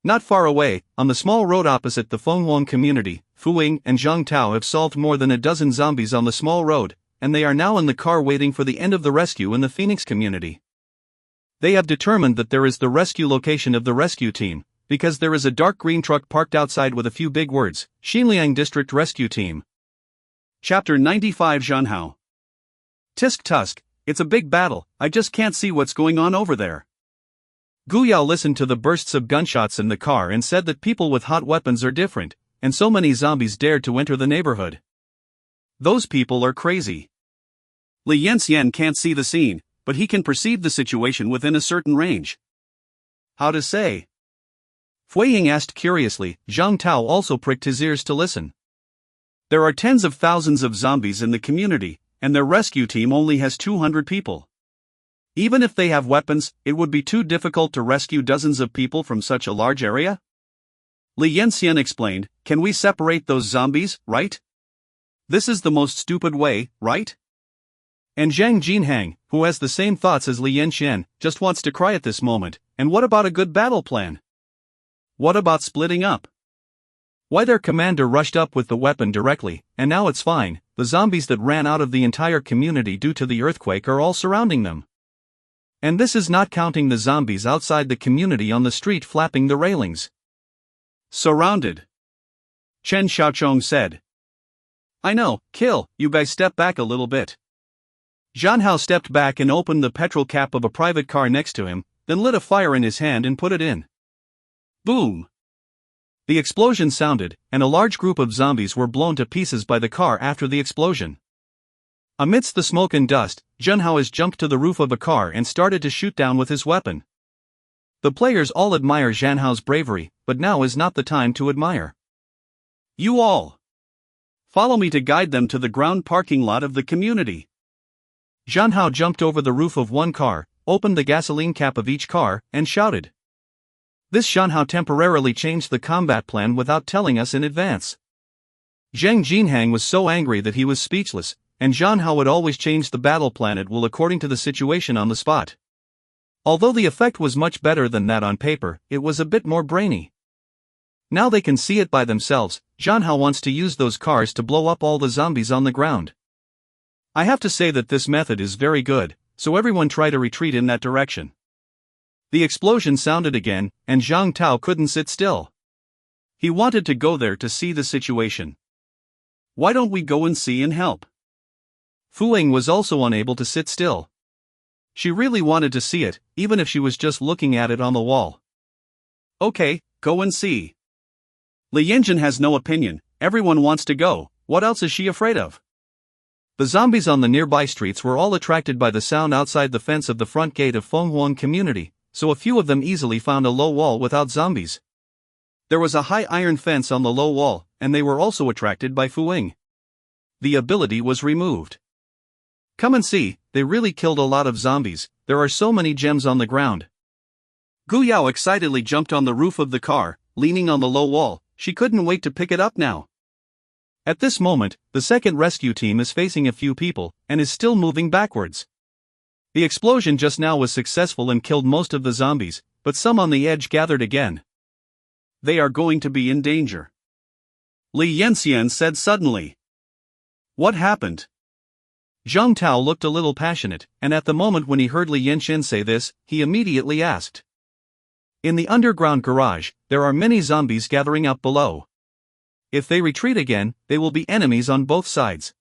Not far away, on the small road opposite the Fenghuang community, Fu Ying and Zhang Tao have solved more than a dozen zombies on the small road, and they are now in the car waiting for the end of the rescue in the Phoenix community. They have determined that there is the rescue location of the rescue team, because there is a dark green truck parked outside with a few big words, Xinliang District Rescue Team. Chapter 95 Zhang Hao. Tisk tusk, it's a big battle, I just can't see what's going on over there. Gu Yao listened to the bursts of gunshots in the car and said that people with hot weapons are different, and so many zombies dared to enter the neighborhood. Those people are crazy. Li Yanxian can't see the scene, but he can perceive the situation within a certain range. How to say? Fu Ying asked curiously. Zhang Tao also pricked his ears to listen. There are tens of thousands of zombies in the community, and their rescue team only has 200 people. Even if they have weapons, it would be too difficult to rescue dozens of people from such a large area? Li Yanxian explained, can we separate those zombies, right? This is the most stupid way, right? And Zhang Jinhang, who has the same thoughts as Li Yanxian, just wants to cry at this moment, and what about a good battle plan? What about splitting up? Why their commander rushed up with the weapon directly, and now it's fine, the zombies that ran out of the entire community due to the earthquake are all surrounding them. And this is not counting the zombies outside the community on the street flapping the railings. Surrounded. Chen Xiaochong said. I know, kill, you guys step back a little bit. Zhang Hao stepped back and opened the petrol cap of a private car next to him, then lit a fire in his hand and put it in. Boom! The explosion sounded, and a large group of zombies were blown to pieces by the car after the explosion. Amidst the smoke and dust, Zhang Hao has jumped to the roof of a car and started to shoot down with his weapon. The players all admire Zhang Hao's bravery, but now is not the time to admire. You all! Follow me to guide them to the ground parking lot of the community. Zhang Hao jumped over the roof of one car, opened the gasoline cap of each car, and shouted. This Zhang Hao temporarily changed the combat plan without telling us in advance. Zhang Jinhang was so angry that he was speechless, and Zhang Hao would always change the battle plan at will according to the situation on the spot. Although the effect was much better than that on paper, it was a bit more brainy. Now they can see it by themselves. Zhang Hao wants to use those cars to blow up all the zombies on the ground. I have to say that this method is very good, so everyone try to retreat in that direction. The explosion sounded again, and Zhang Tao couldn't sit still. He wanted to go there to see the situation. Why don't we go and see and help? Fu Ying was also unable to sit still. She really wanted to see it, even if she was just looking at it on the wall. Okay, go and see. Li Yanjin has no opinion, everyone wants to go, what else is she afraid of? The zombies on the nearby streets were all attracted by the sound outside the fence of the front gate of Fenghuang community, so a few of them easily found a low wall without zombies. There was a high iron fence on the low wall, and they were also attracted by Fu Ying. The ability was removed. Come and see, they really killed a lot of zombies, there are so many gems on the ground. Gu Yao excitedly jumped on the roof of the car, leaning on the low wall, she couldn't wait to pick it up now. At this moment, the second rescue team is facing a few people, and is still moving backwards. The explosion just now was successful and killed most of the zombies, but some on the edge gathered again. They are going to be in danger. Li Yanxian said suddenly. What happened? Zhang Tao looked a little passionate, and at the moment when he heard Li Yanxian say this, he immediately asked. In the underground garage, there are many zombies gathering up below. If they retreat again, they will be enemies on both sides.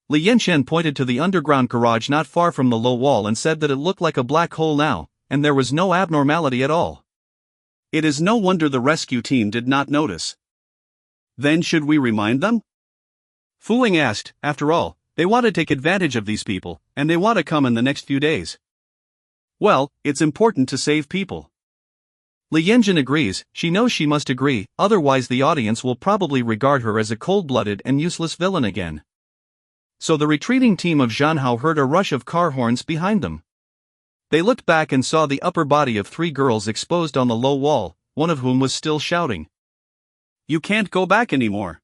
Li Yanxian pointed to the underground garage not far from the low wall and said that it looked like a black hole now, and there was no abnormality at all. It is no wonder the rescue team did not notice. Then should we remind them? Fu Ying asked. After all, they want to take advantage of these people, and they want to come in the next few days. Well, it's important to save people. Li Yanxian agrees. She knows she must agree, otherwise the audience will probably regard her as a cold-blooded and useless villain again. So the retreating team of Zhanhao heard a rush of car horns behind them. They looked back and saw the upper body of 3 girls exposed on the low wall, one of whom was still shouting. You can't go back anymore.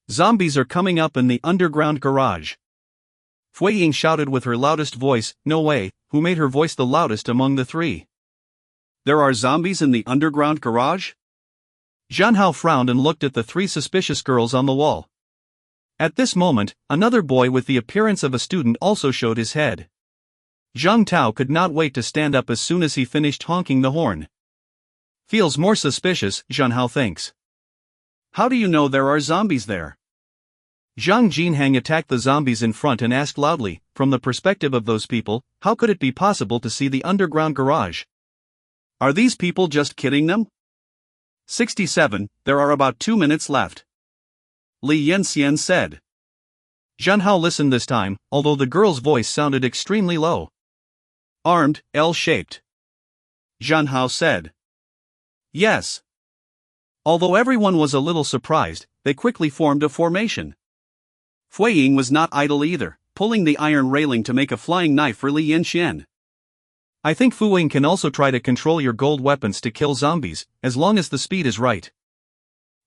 Zombies are coming up in the underground garage. Fu Ying shouted with her loudest voice, no way, who made her voice the loudest among the 3. There are zombies in the underground garage? Zhanhao frowned and looked at the 3 suspicious girls on the wall. At this moment, another boy with the appearance of a student also showed his head. Zhang Tao could not wait to stand up as soon as he finished honking the horn. Feels more suspicious, Zhanhao thinks. How do you know there are zombies there? Zhang Jinhang attacked the zombies in front and asked loudly, from the perspective of those people, how could it be possible to see the underground garage? Are these people just kidding them? 67, there are about 2 minutes left. Li Yanxian said. Zhanhao listened this time, although the girl's voice sounded extremely low. Armed, L-shaped. Zhanhao said. Yes. Although everyone was a little surprised, they quickly formed a formation. Fu Ying was not idle either, pulling the iron railing to make a flying knife for Li Yanxian. I think Fu Ying can also try to control your gold weapons to kill zombies, as long as the speed is right.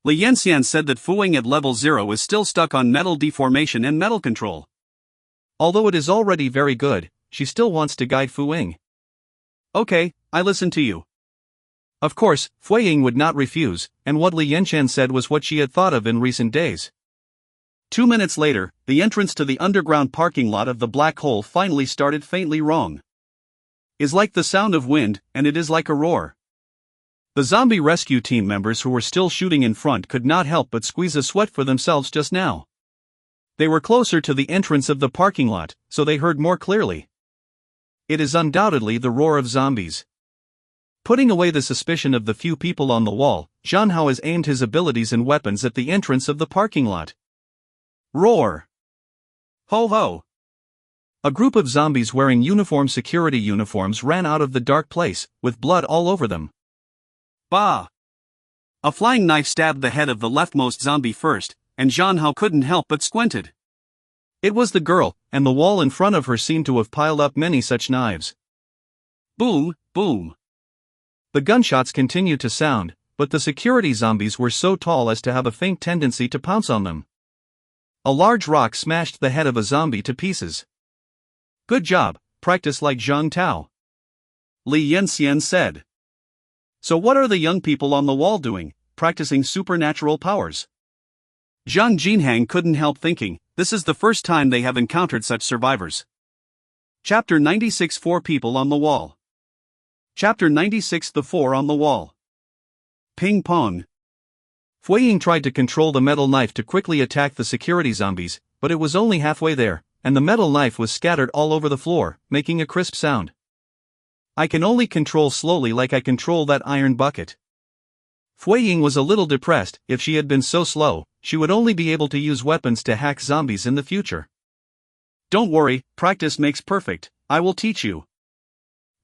Li Yanxian said that Fu Ying at level 0 is still stuck on metal deformation and metal control. Although it is already very good, she still wants to guide Fu Ying. Okay, I listen to you. Of course, Fu Ying would not refuse, and what Li Yanxian said was what she had thought of in recent days. 2 minutes later, the entrance to the underground parking lot of the black hole finally started faintly wrong. Is like the sound of wind, and it is like a roar. The zombie rescue team members who were still shooting in front could not help but squeeze a sweat for themselves just now. They were closer to the entrance of the parking lot, so they heard more clearly. It is undoubtedly the roar of zombies. Putting away the suspicion of the few people on the wall, Zhanhao has aimed his abilities and weapons at the entrance of the parking lot. Roar! Ho ho! A group of zombies wearing security uniforms ran out of the dark place, with blood all over them. Bah! A flying knife stabbed the head of the leftmost zombie first, and Zhanhao couldn't help but squinted. It was the girl, and the wall in front of her seemed to have piled up many such knives. Boom, boom. The gunshots continued to sound, but the security zombies were so tall as to have a faint tendency to pounce on them. A large rock smashed the head of a zombie to pieces. Good job, practice like Zhang Tao. Li Yanxian said. So what are the young people on the wall doing, practicing supernatural powers? Zhang Jinhang couldn't help thinking, this is the first time they have encountered such survivors. Chapter 96 4 People on the Wall. Chapter 96 The 4 on the Wall. Ping pong. Fu Ying tried to control the metal knife to quickly attack the security zombies, but it was only halfway there, and the metal knife was scattered all over the floor, making a crisp sound. I can only control slowly like I control that iron bucket. Fu Ying was a little depressed. If she had been so slow, she would only be able to use weapons to hack zombies in the future. Don't worry, practice makes perfect, I will teach you.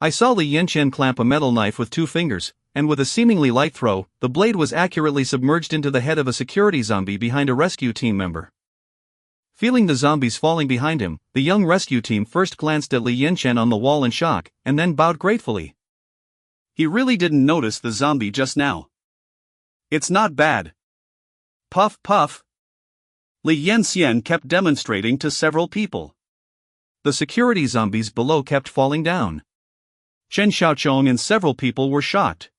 I saw Li Yanxian clamp a metal knife with 2 fingers, and with a seemingly light throw, the blade was accurately submerged into the head of a security zombie behind a rescue team member. Feeling the zombies falling behind him, the young rescue team first glanced at Li Yanxian on the wall in shock, and then bowed gratefully. He really didn't notice the zombie just now. It's not bad. Puff puff. Li Yanxian kept demonstrating to several people. The security zombies below kept falling down. Chen Xiaochong and several people were shocked.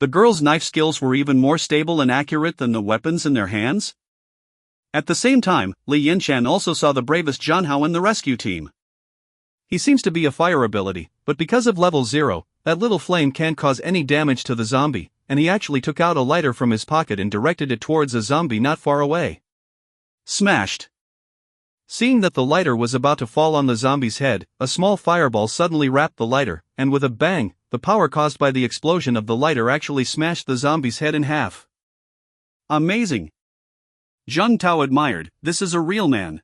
The girls' knife skills were even more stable and accurate than the weapons in their hands? At the same time, Li Yinshan also saw the bravest Zhanhao in the rescue team. He seems to be a fire ability, but because of level 0, that little flame can't cause any damage to the zombie, and he actually took out a lighter from his pocket and directed it towards a zombie not far away. Smashed. Seeing that the lighter was about to fall on the zombie's head, a small fireball suddenly wrapped the lighter, and with a bang, the power caused by the explosion of the lighter actually smashed the zombie's head in half. Amazing! Zhang Tao admired, this is a real man.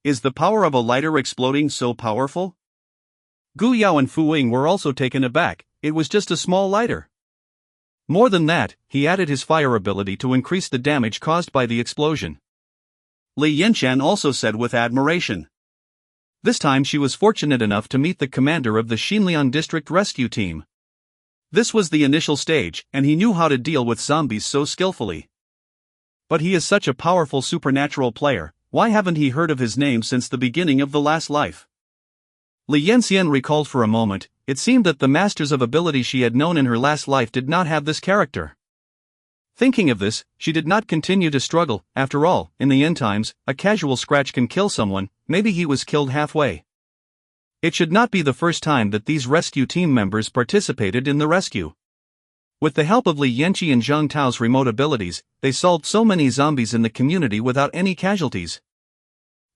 Is the power of a lighter exploding so powerful? Gu Yao and Fu Ying were also taken aback, it was just a small lighter. More than that, he added his fire ability to increase the damage caused by the explosion. Li Yinshan also said with admiration. This time she was fortunate enough to meet the commander of the Xinliang District Rescue Team. This was the initial stage, and he knew how to deal with zombies so skillfully. But he is such a powerful supernatural player, why haven't he heard of his name since the beginning of the last life? Li Yanxian recalled for a moment, it seemed that the masters of ability she had known in her last life did not have this character. Thinking of this, she did not continue to struggle, after all, in the end times, a casual scratch can kill someone, maybe he was killed halfway. It should not be the first time that these rescue team members participated in the rescue. With the help of Li Yanqi and Zhang Tao's remote abilities, they solved so many zombies in the community without any casualties.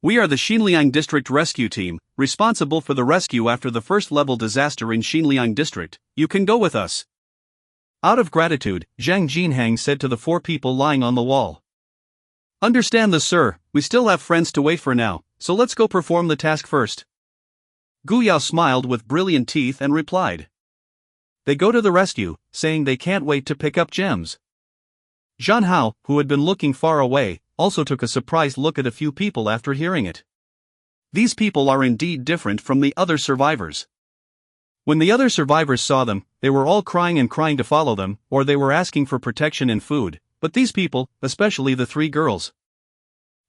We are the Xinliang District Rescue Team, responsible for the rescue after the first level disaster in Xinliang District, you can go with us. Out of gratitude, Zhang Jinhang said to the 4 people lying on the wall. Understand this, sir, we still have friends to wait for now, so let's go perform the task first. Gu Yao smiled with brilliant teeth and replied. They go to the rescue, saying they can't wait to pick up gems. Zhan Hao, who had been looking far away, also took a surprised look at a few people after hearing it. These people are indeed different from the other survivors. When the other survivors saw them, they were all crying to follow them, or they were asking for protection and food, but these people, especially the 3 girls.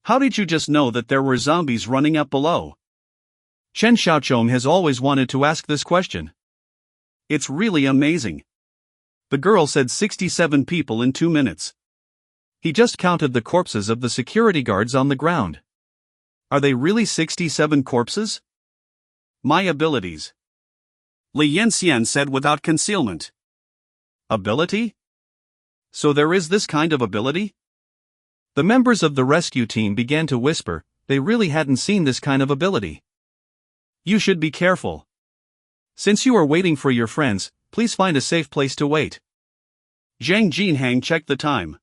How did you just know that there were zombies running up below? Chen Xiaochong has always wanted to ask this question. It's really amazing. The girl said 67 people in 2 minutes. He just counted the corpses of the security guards on the ground. Are they really 67 corpses? My abilities. Li Yanxian said without concealment. Ability? So there is this kind of ability? The members of the rescue team began to whisper, they really hadn't seen this kind of ability. You should be careful. Since you are waiting for your friends, please find a safe place to wait. Zhang Jinhang checked the time.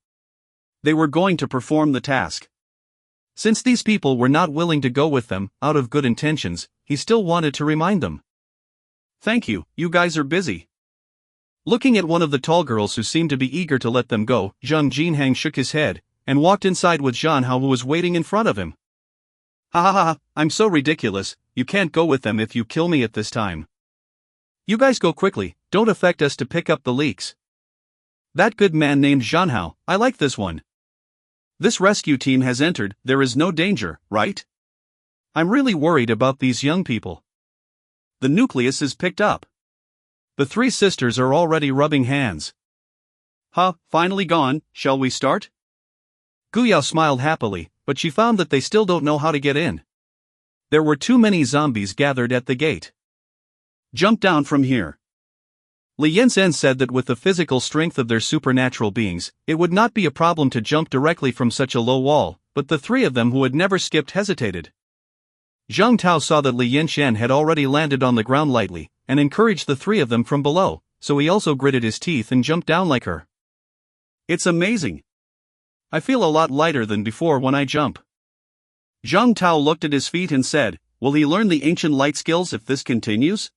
They were going to perform the task. Since these people were not willing to go with them, out of good intentions, he still wanted to remind them. Thank you, you guys are busy. Looking at one of the tall girls who seemed to be eager to let them go, Zhang Jinhang shook his head, and walked inside with Zhan Hao who was waiting in front of him. Ha ha ha, I'm so ridiculous, you can't go with them if you kill me at this time. You guys go quickly, don't affect us to pick up the leaks. That good man named Zhan Hao, I like this one. This rescue team has entered, there is no danger, right? I'm really worried about these young people. The nucleus is picked up. The 3 sisters are already rubbing hands. Finally gone, shall we start? Gu Yao smiled happily, but she found that they still don't know how to get in. There were too many zombies gathered at the gate. Jump down from here. Li Yanzhen said that with the physical strength of their supernatural beings, it would not be a problem to jump directly from such a low wall, but the 3 of them who had never skipped hesitated. Zhang Tao saw that Li Yinshan had already landed on the ground lightly, and encouraged the 3 of them from below, so he also gritted his teeth and jumped down like her. It's amazing. I feel a lot lighter than before when I jump. Zhang Tao looked at his feet and said, will he learn the ancient light skills if this continues?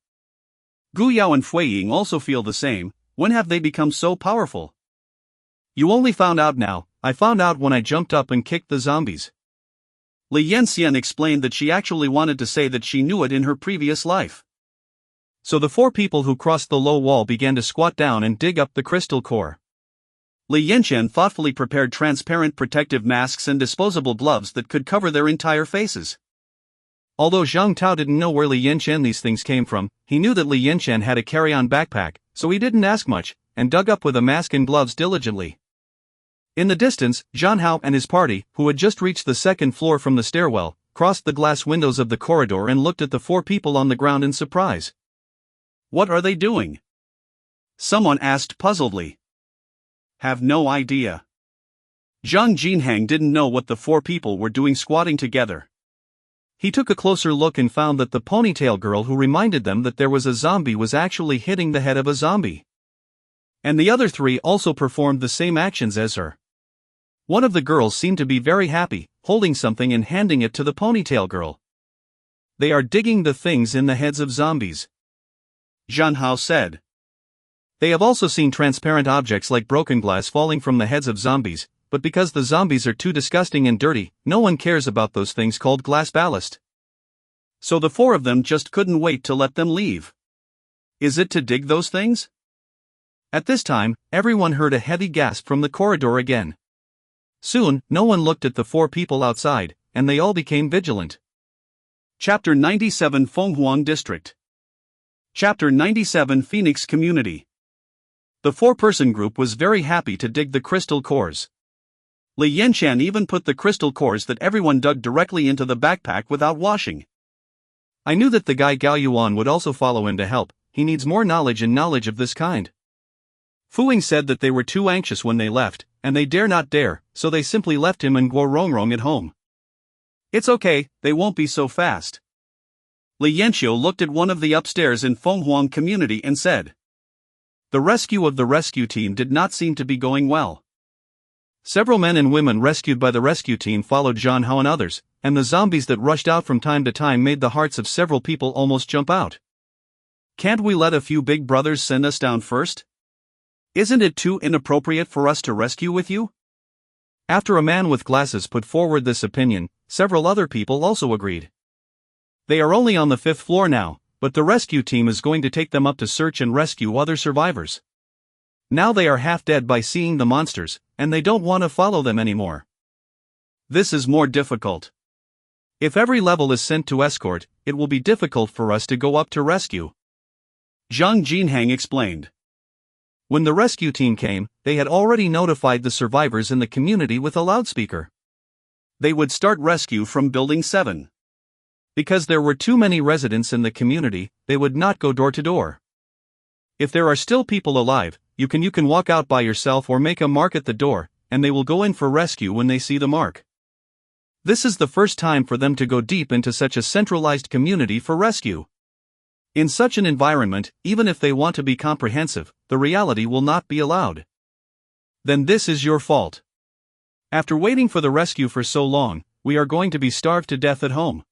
Gu Yao and Fui Ying also feel the same, when have they become so powerful? You only found out now, I found out when I jumped up and kicked the zombies. Li Yanxian explained that she actually wanted to say that she knew it in her previous life. So the 4 people who crossed the low wall began to squat down and dig up the crystal core. Li Yanxian thoughtfully prepared transparent protective masks and disposable gloves that could cover their entire faces. Although Zhang Tao didn't know where Li Yinshan these things came from, he knew that Li Yinshan had a carry-on backpack, so he didn't ask much, and dug up with a mask and gloves diligently. In the distance, Zhang Hao and his party, who had just reached the second floor from the stairwell, crossed the glass windows of the corridor and looked at the four people on the ground in surprise. "What are they doing?" someone asked puzzledly. "Have no idea." Zhang Jinhang didn't know what the four people were doing squatting together. He took a closer look and found that the ponytail girl who reminded them that there was a zombie was actually hitting the head of a zombie. And the other three also performed the same actions as her. One of the girls seemed to be very happy, holding something and handing it to the ponytail girl. "They are digging the things in the heads of zombies," Zhang Hao said. They have also seen transparent objects like broken glass falling from the heads of zombies, but because the zombies are too disgusting and dirty, no one cares about those things called glass ballast. So the four of them just couldn't wait to let them leave. "Is it to dig those things?" At this time, everyone heard a heavy gasp from the corridor again. Soon, no one looked at the four people outside, and they all became vigilant. Chapter 97 Fenghuang District. Chapter 97 Phoenix Community. The four-person group was very happy to dig the crystal cores. Li Yanshan even put the crystal cores that everyone dug directly into the backpack without washing. I knew that the guy Gao Yuan would also follow him to help. He needs more knowledge of this kind. Fu Ying said that they were too anxious when they left, and they dare not dare, so they simply left him and Guo Rongrong at home. "It's okay, they won't be so fast." Li Yanxiu looked at one of the upstairs in Fenghuang Community and said. The rescue of the rescue team did not seem to be going well. Several men and women rescued by the rescue team followed Zhang Hao and others, and the zombies that rushed out from time to time made the hearts of several people almost jump out. "Can't we let a few big brothers send us down first? Isn't it too inappropriate for us to rescue with you?" After a man with glasses put forward this opinion, several other people also agreed. They are only on the 5th floor now, but the rescue team is going to take them up to search and rescue other survivors. Now they are half dead by seeing the monsters, and they don't want to follow them anymore. This is more difficult. If every level is sent to escort, it will be difficult for us to go up to rescue. Zhang Jinhang explained. When the rescue team came, they had already notified the survivors in the community with a loudspeaker. They would start rescue from Building 7. Because there were too many residents in the community, they would not go door to door. If there are still people alive, you can walk out by yourself or make a mark at the door, and they will go in for rescue when they see the mark. This is the first time for them to go deep into such a centralized community for rescue. In such an environment, even if they want to be comprehensive, the reality will not be allowed. Then this is your fault. After waiting for the rescue for so long, we are going to be starved to death at home.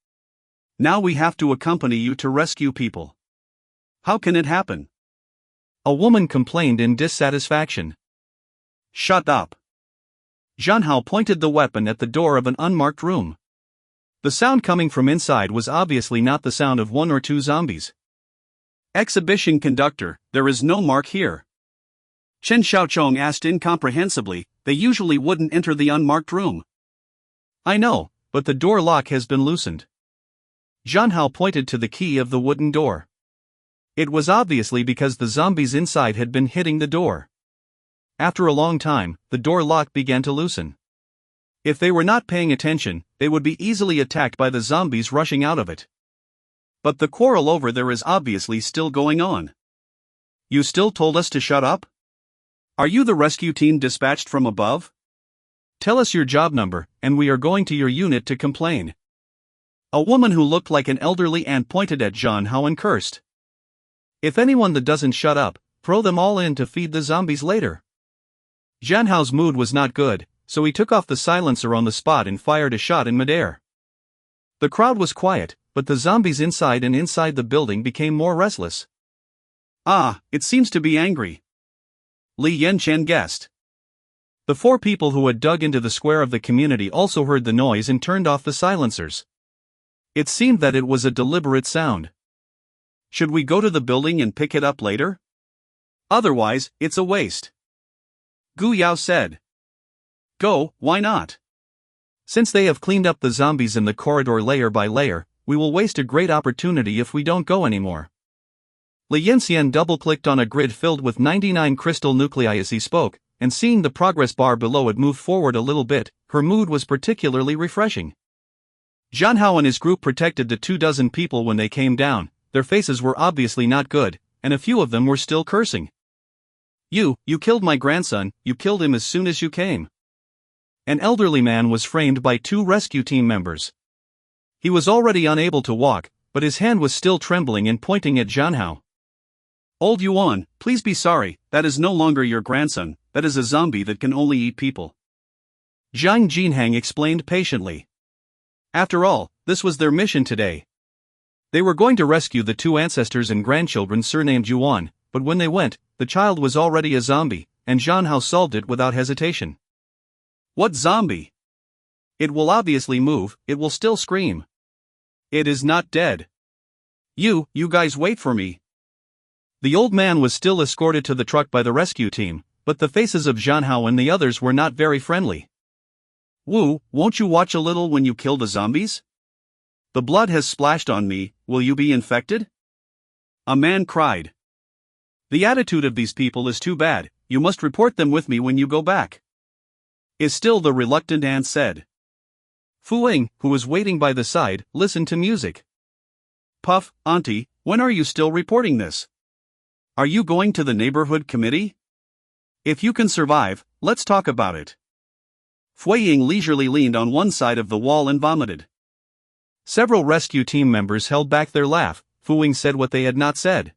Now we have to accompany you to rescue people. How can it happen? A woman complained in dissatisfaction. Shut up. Zhang Hao pointed the weapon at the door of an unmarked room. The sound coming from inside was obviously not the sound of one or two zombies. Exhibition conductor, there is no mark here. Chen Xiaochong asked incomprehensibly, they usually wouldn't enter the unmarked room. I know, but the door lock has been loosened. Zhang Hao pointed to the key of the wooden door. It was obviously because the zombies inside had been hitting the door. After a long time, the door lock began to loosen. If they were not paying attention, they would be easily attacked by the zombies rushing out of it. But the quarrel over there is obviously still going on. You still told us to shut up? Are you the rescue team dispatched from above? Tell us your job number, and we are going to your unit to complain. A woman who looked like an elderly aunt pointed at Zhang Hao and cursed. If anyone that doesn't shut up, throw them all in to feed the zombies later. Zhang Hao's mood was not good, so he took off the silencer on the spot and fired a shot in midair. The crowd was quiet, but the zombies inside the building became more restless. Ah, it seems to be angry. Li Yanchen guessed. The four people who had dug into the square of the community also heard the noise and turned off the silencers. It seemed that it was a deliberate sound. Should we go to the building and pick it up later? Otherwise, it's a waste. Gu Yao said. Go, why not? Since they have cleaned up the zombies in the corridor layer by layer, we will waste a great opportunity if we don't go anymore. Li Yanxian double-clicked on a grid filled with 99 crystal nuclei as he spoke, and seeing the progress bar below it move forward a little bit, her mood was particularly refreshing. Zhang Hao and his group protected the 24 people when they came down. Their faces were obviously not good, and a few of them were still cursing. You killed my grandson, you killed him as soon as you came. An elderly man was framed by 2 rescue team members. He was already unable to walk, but his hand was still trembling and pointing at Zhang Hao. Old Yuan, please be sorry, that is no longer your grandson, that is a zombie that can only eat people. Zhang Jinhang explained patiently. After all, this was their mission today. They were going to rescue the 2 ancestors and grandchildren surnamed Yuan, but when they went, the child was already a zombie, and Zhang Hao solved it without hesitation. What zombie? It will obviously move, it will still scream. It is not dead. You guys wait for me. The old man was still escorted to the truck by the rescue team, but the faces of Zhang Hao and the others were not very friendly. Wu, won't you watch a little when you kill the zombies? The blood has splashed on me, will you be infected? A man cried. The attitude of these people is too bad, you must report them with me when you go back. Is still the reluctant aunt said. Fu Ying, who was waiting by the side, listened to music. Puff, auntie, when are you still reporting this? Are you going to the neighborhood committee? If you can survive, let's talk about it. Fu Ying leisurely leaned on one side of the wall and vomited. Several rescue team members held back their laugh. Fu Ying said what they had not said.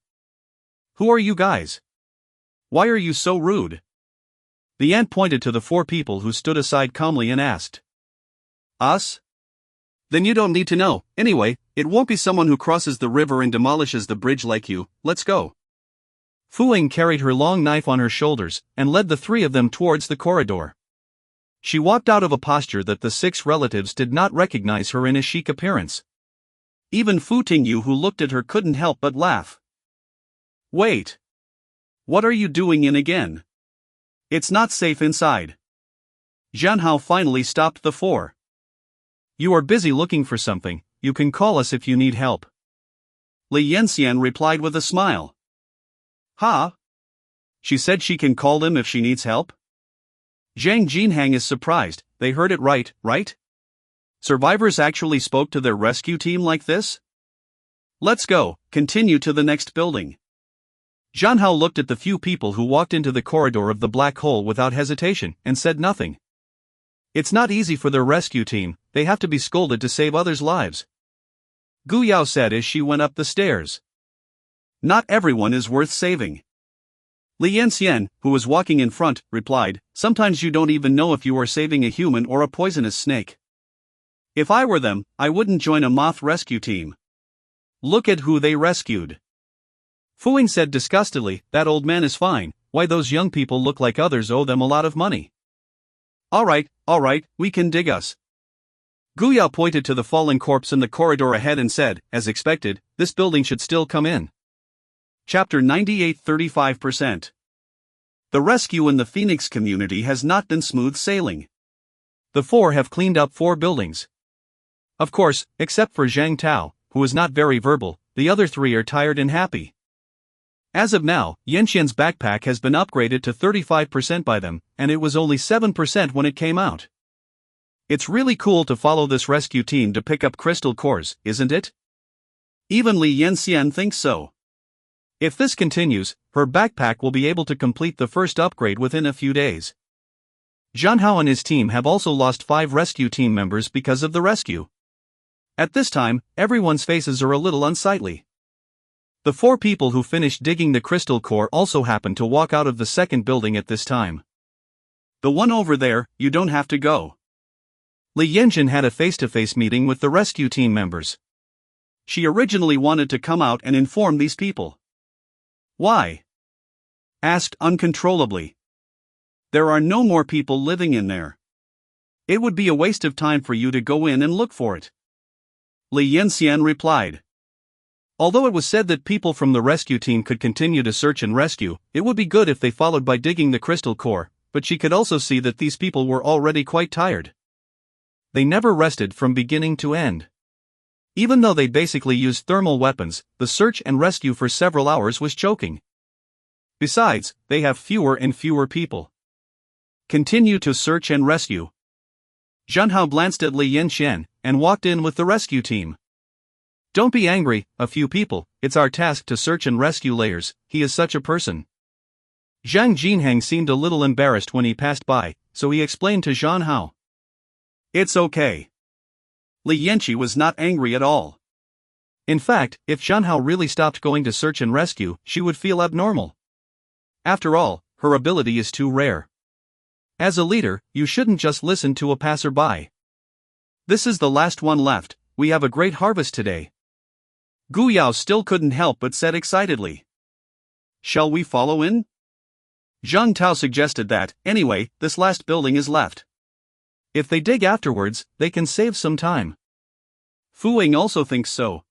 Who are you guys? Why are you so rude? The aunt pointed to the 4 people who stood aside calmly and asked. Us? Then you don't need to know. Anyway, it won't be someone who crosses the river and demolishes the bridge like you. Let's go. Fu Ying carried her long knife on her shoulders and led the 3 of them towards the corridor. She walked out of a posture that the 6 relatives did not recognize her in a chic appearance. Even Fu Tingyu, who looked at her, couldn't help but laugh. Wait. What are you doing in again? It's not safe inside. Zhang Hao finally stopped the 4. You are busy looking for something, you can call us if you need help. Li Yanxian replied with a smile. Huh? She said she can call them if she needs help? Zhang Jinhang is surprised, they heard it right? Survivors actually spoke to their rescue team like this? Let's go, continue to the next building. Zhang Hao looked at the few people who walked into the corridor of the black hole without hesitation, and said nothing. It's not easy for their rescue team, they have to be scolded to save others' lives. Gu Yao said as she went up the stairs. Not everyone is worth saving. Li Yanxian, who was walking in front, replied, sometimes you don't even know if you are saving a human or a poisonous snake. If I were them, I wouldn't join a moth rescue team. Look at who they rescued. Fu Ying said disgustedly, that old man is fine, why those young people look like others owe them a lot of money. Alright, we can dig us. Gu Yao pointed to the fallen corpse in the corridor ahead and said, as expected, this building should still come in. Chapter 98 35%. The rescue in the Phoenix community has not been smooth sailing. The 4 have cleaned up 4 buildings. Of course, except for Zhang Tao, who is not very verbal, the other 3 are tired and happy. As of now, Yanxian's backpack has been upgraded to 35% by them, and it was only 7% when it came out. It's really cool to follow this rescue team to pick up crystal cores, isn't it? Even Li Yanxian thinks so. If this continues, her backpack will be able to complete the first upgrade within a few days. Zhang Hao and his team have also lost 5 rescue team members because of the rescue. At this time, everyone's faces are a little unsightly. The 4 people who finished digging the crystal core also happened to walk out of the second building at this time. The one over there, you don't have to go. Li Yanjin had a face-to-face meeting with the rescue team members. She originally wanted to come out and inform these people. Why? Asked uncontrollably. There are no more people living in there. It would be a waste of time for you to go in and look for it. Li Yanxian replied. Although it was said that people from the rescue team could continue to search and rescue, it would be good if they followed by digging the crystal core, but she could also see that these people were already quite tired. They never rested from beginning to end. Even though they basically used thermal weapons, the search and rescue for several hours was choking. Besides, they have fewer and fewer people. Continue to search and rescue. Junhao glanced at Li Yanqian and walked in with the rescue team. Don't be angry, a few people, it's our task to search and rescue layers, he is such a person. Zhang Jinheng seemed a little embarrassed when he passed by, so he explained to Junhao. It's okay. Li Yanqi was not angry at all. In fact, if Junhao really stopped going to search and rescue, she would feel abnormal. After all, her ability is too rare. As a leader, you shouldn't just listen to a passerby. This is the last one left, we have a great harvest today. Gu Yao still couldn't help but said excitedly. Shall we follow in? Zhang Tao suggested that, anyway, this last building is left. If they dig afterwards, they can save some time. Fu Ying also thinks so.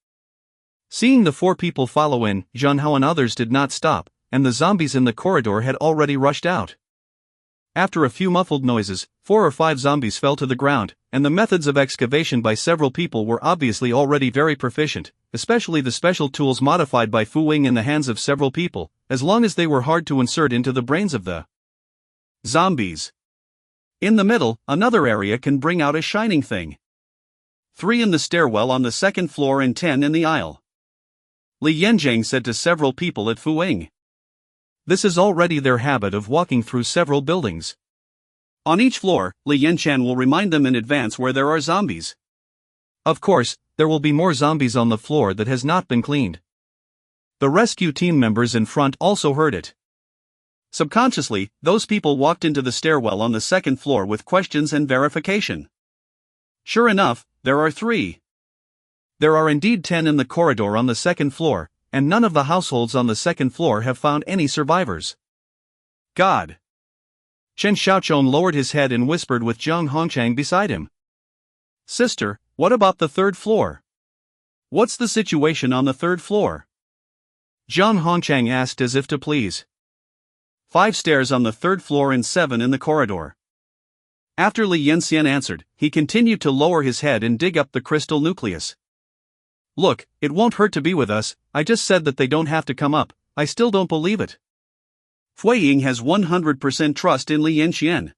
Seeing the four people follow in, Junhao and others did not stop, and the zombies in the corridor had already rushed out. After a few muffled noises, 4 or 5 zombies fell to the ground, and the methods of excavation by several people were obviously already very proficient, especially the special tools modified by Fu Ying in the hands of several people, as long as they were hard to insert into the brains of the zombies. In the middle, another area can bring out a shining thing. 3 in the stairwell on the 2nd floor and 10 in the aisle. Li Yanjiang said to several people at Fu Ying. This is already their habit of walking through several buildings. On each floor, Li Yanqian will remind them in advance where there are zombies. Of course, there will be more zombies on the floor that has not been cleaned. The rescue team members in front also heard it. Subconsciously, those people walked into the stairwell on the 2nd floor with questions and verification. Sure enough, there are 3. There are indeed 10 in the corridor on the 2nd floor, and none of the households on the 2nd floor have found any survivors. God! Chen Xiaochong lowered his head and whispered with Zhang Hongchang beside him. Sister, what about the 3rd floor? What's the situation on the 3rd floor? Zhang Hongchang asked as if to please. 5 stairs on the 3rd floor and 7 in the corridor. After Li Yanxian answered, he continued to lower his head and dig up the crystal nucleus. Look, it won't hurt to be with us, I just said that they don't have to come up, I still don't believe it. Fu Ying has 100% trust in Li Yanxian.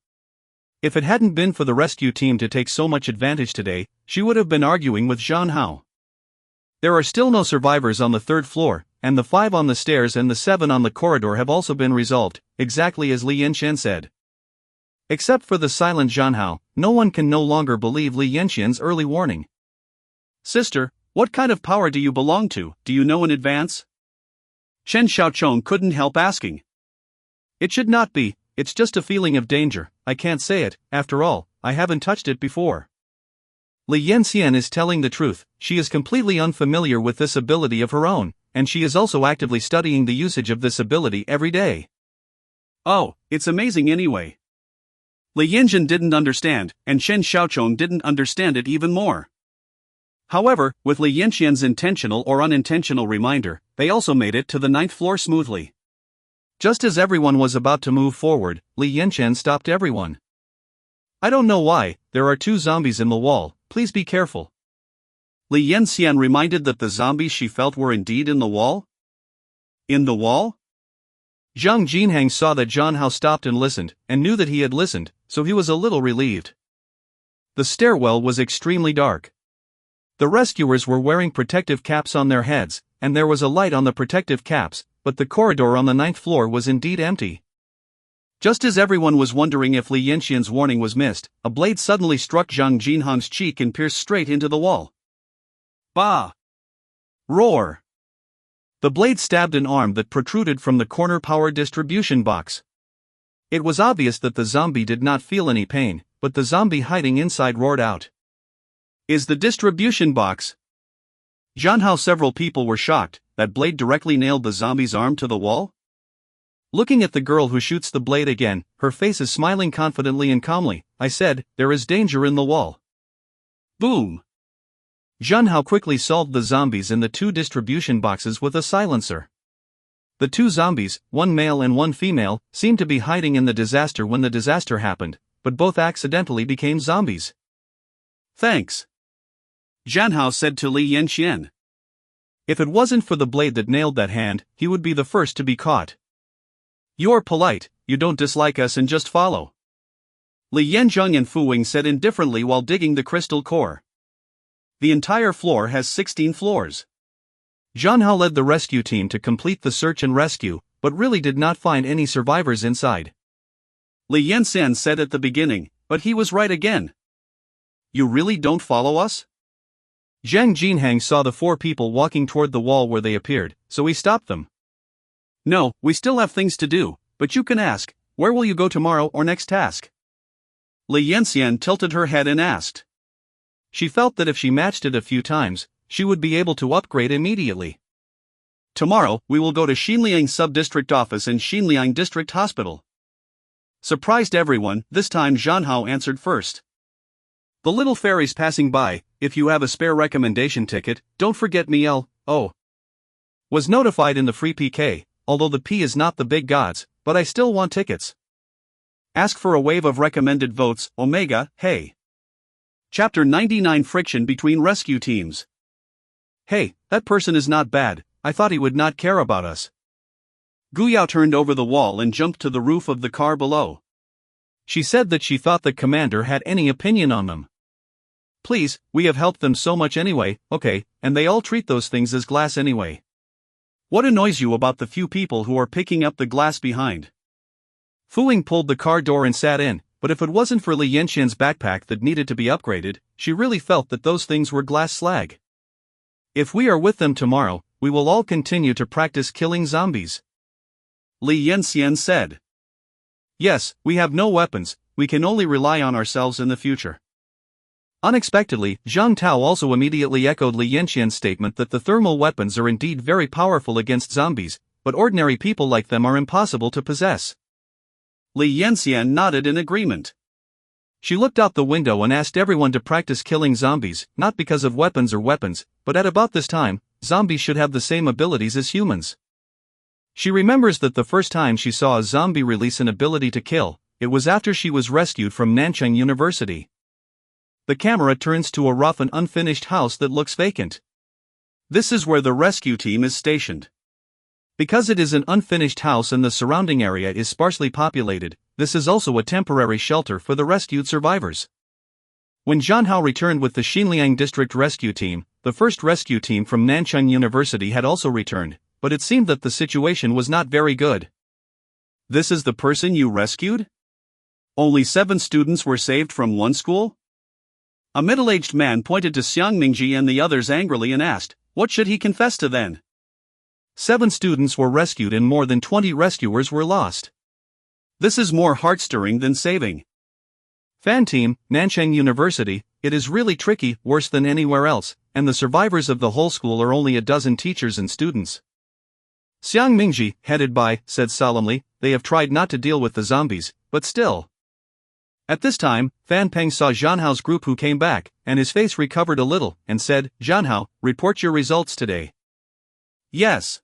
If it hadn't been for the rescue team to take so much advantage today, she would have been arguing with Junhao. There are still no survivors on the 3rd floor, and the 5 on the stairs and the 7 on the corridor have also been resolved, exactly as Li Yanxian said. Except for the silent Junhao, no one can no longer believe Li Yanxian's early warning. Sister, what kind of power do you belong to, do you know in advance? Chen Xiaochong couldn't help asking. It should not be, it's just a feeling of danger, I can't say it, after all, I haven't touched it before. Li Yanxian is telling the truth, she is completely unfamiliar with this ability of her own, and she is also actively studying the usage of this ability every day. Oh, it's amazing anyway. Li Yanjin didn't understand, and Chen Xiaochong didn't understand it even more. However, with Li Yanxian's intentional or unintentional reminder, they also made it to the 9th floor smoothly. Just as everyone was about to move forward, Li Yanxian stopped everyone. I don't know why, there are 2 zombies in the wall, please be careful. Li Yanxian reminded that the zombies she felt were indeed in the wall? In the wall? Zhang Jinheng saw that Junhao stopped and listened, and knew that he had listened, so he was a little relieved. The stairwell was extremely dark. The rescuers were wearing protective caps on their heads, and there was a light on the protective caps, but the corridor on the 9th floor was indeed empty. Just as everyone was wondering if Li Yanxian's warning was missed, a blade suddenly struck Zhang Jinheng's cheek and pierced straight into the wall. Bah! Roar! The blade stabbed an arm that protruded from the corner power distribution box. It was obvious that the zombie did not feel any pain, but the zombie hiding inside roared out. Is the distribution box? Junhao several people were shocked, that blade directly nailed the zombie's arm to the wall? Looking at the girl who shoots the blade again, her face is smiling confidently and calmly, I said, there is danger in the wall. Boom! Junhao quickly solved the zombies in the 2 distribution boxes with a silencer. The 2 zombies, one male and one female, seemed to be hiding in the disaster when the disaster happened, but both accidentally became zombies. Thanks. Zhanhao said to Li Yanxian. If it wasn't for the blade that nailed that hand, he would be the first to be caught. You're polite, you don't dislike us and just follow. Li Yanzheng and Fu Wing said indifferently while digging the crystal core. The entire floor has 16 floors. Zhanhao led the rescue team to complete the search and rescue, but really did not find any survivors inside. Li Yanxian said at the beginning, but he was right again. You really don't follow us? Zhang Jinhang saw the 4 people walking toward the wall where they appeared, so he stopped them. No, we still have things to do, but you can ask, where will you go tomorrow or next task? Li Yanxian tilted her head and asked. She felt that if she matched it a few times, she would be able to upgrade immediately. Tomorrow, we will go to Xinliang Sub-District Office and Xinliang District Hospital. Surprised everyone, this time Zhanhao answered first. The little fairies passing by, if you have a spare recommendation ticket, don't forget me was notified in the free PK, although the P is not the big gods, but I still want tickets. Ask for a wave of recommended votes, Omega, hey. Chapter 99 Friction between rescue teams. Hey, that person is not bad, I thought he would not care about us. Guyao turned over the wall and jumped to the roof of the car below. She said that she thought the commander had any opinion on them. Please, we have helped them so much anyway, okay, and they all treat those things as glass anyway. What annoys you about the few people who are picking up the glass behind? Fu Ying pulled the car door and sat in, but if it wasn't for Li Yanxian's backpack that needed to be upgraded, she really felt that those things were glass slag. If we are with them tomorrow, we will all continue to practice killing zombies. Li Yanxian said. Yes, we have no weapons, we can only rely on ourselves in the future. Unexpectedly, Zhang Tao also immediately echoed Li Yanxian's statement that the thermal weapons are indeed very powerful against zombies, but ordinary people like them are impossible to possess. Li Yanxian nodded in agreement. She looked out the window and asked everyone to practice killing zombies, not because of weapons, but at about this time, zombies should have the same abilities as humans. She remembers that the first time she saw a zombie release an ability to kill, it was after she was rescued from Nanchang University. The camera turns to a rough and unfinished house that looks vacant. This is where the rescue team is stationed. Because it is an unfinished house and the surrounding area is sparsely populated, this is also a temporary shelter for the rescued survivors. When Zhanhao returned with the Xinliang District Rescue Team, the first rescue team from Nanchang University had also returned, but it seemed that the situation was not very good. This is the person you rescued? Only 7 students were saved from one school? A middle-aged man pointed to Xiang Mingji and the others angrily and asked, what should he confess to then? 7 students were rescued and more than 20 rescuers were lost. This is more heart-stirring than saving. Fan Team, Nanchang University, it is really tricky, worse than anywhere else, and the survivors of the whole school are only a dozen teachers and students. Xiang Mingji, headed by, said solemnly, they have tried not to deal with the zombies, but still. At this time, Fan Peng saw Zhanhao's group who came back, and his face recovered a little, and said, Zhanhao, report your results today. Yes.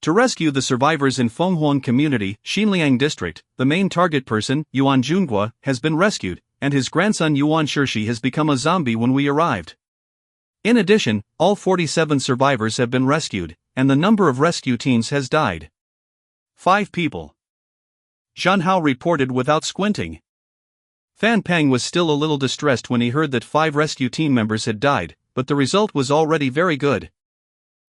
To rescue the survivors in Fenghuang Community, Xinliang District, the main target person, Yuan Junhua, has been rescued, and his grandson Yuan Shirshi has become a zombie when we arrived. In addition, all 47 survivors have been rescued, and the number of rescue teams has died. 5 people. Zhanhao reported without squinting. Fan Peng was still a little distressed when he heard that 5 rescue team members had died, but the result was already very good.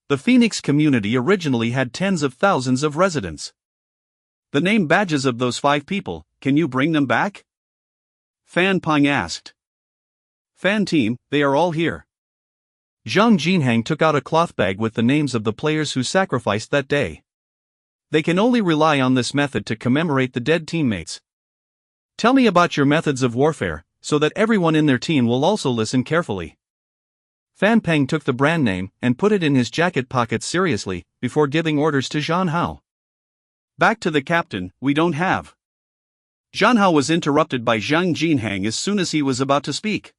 The Phoenix community originally had tens of thousands of residents. The name badges of those 5 people, can you bring them back? Fan Peng asked. Fan Team, they are all here. Zhang Jinhang took out a cloth bag with the names of the players who sacrificed that day. They can only rely on this method to commemorate the dead teammates. Tell me about your methods of warfare, so that everyone in their team will also listen carefully. Fan Peng took the brand name and put it in his jacket pocket seriously, before giving orders to Zhanhao. Back to the captain, we don't have. Zhanhao was interrupted by Zhang Jinhang as soon as he was about to speak.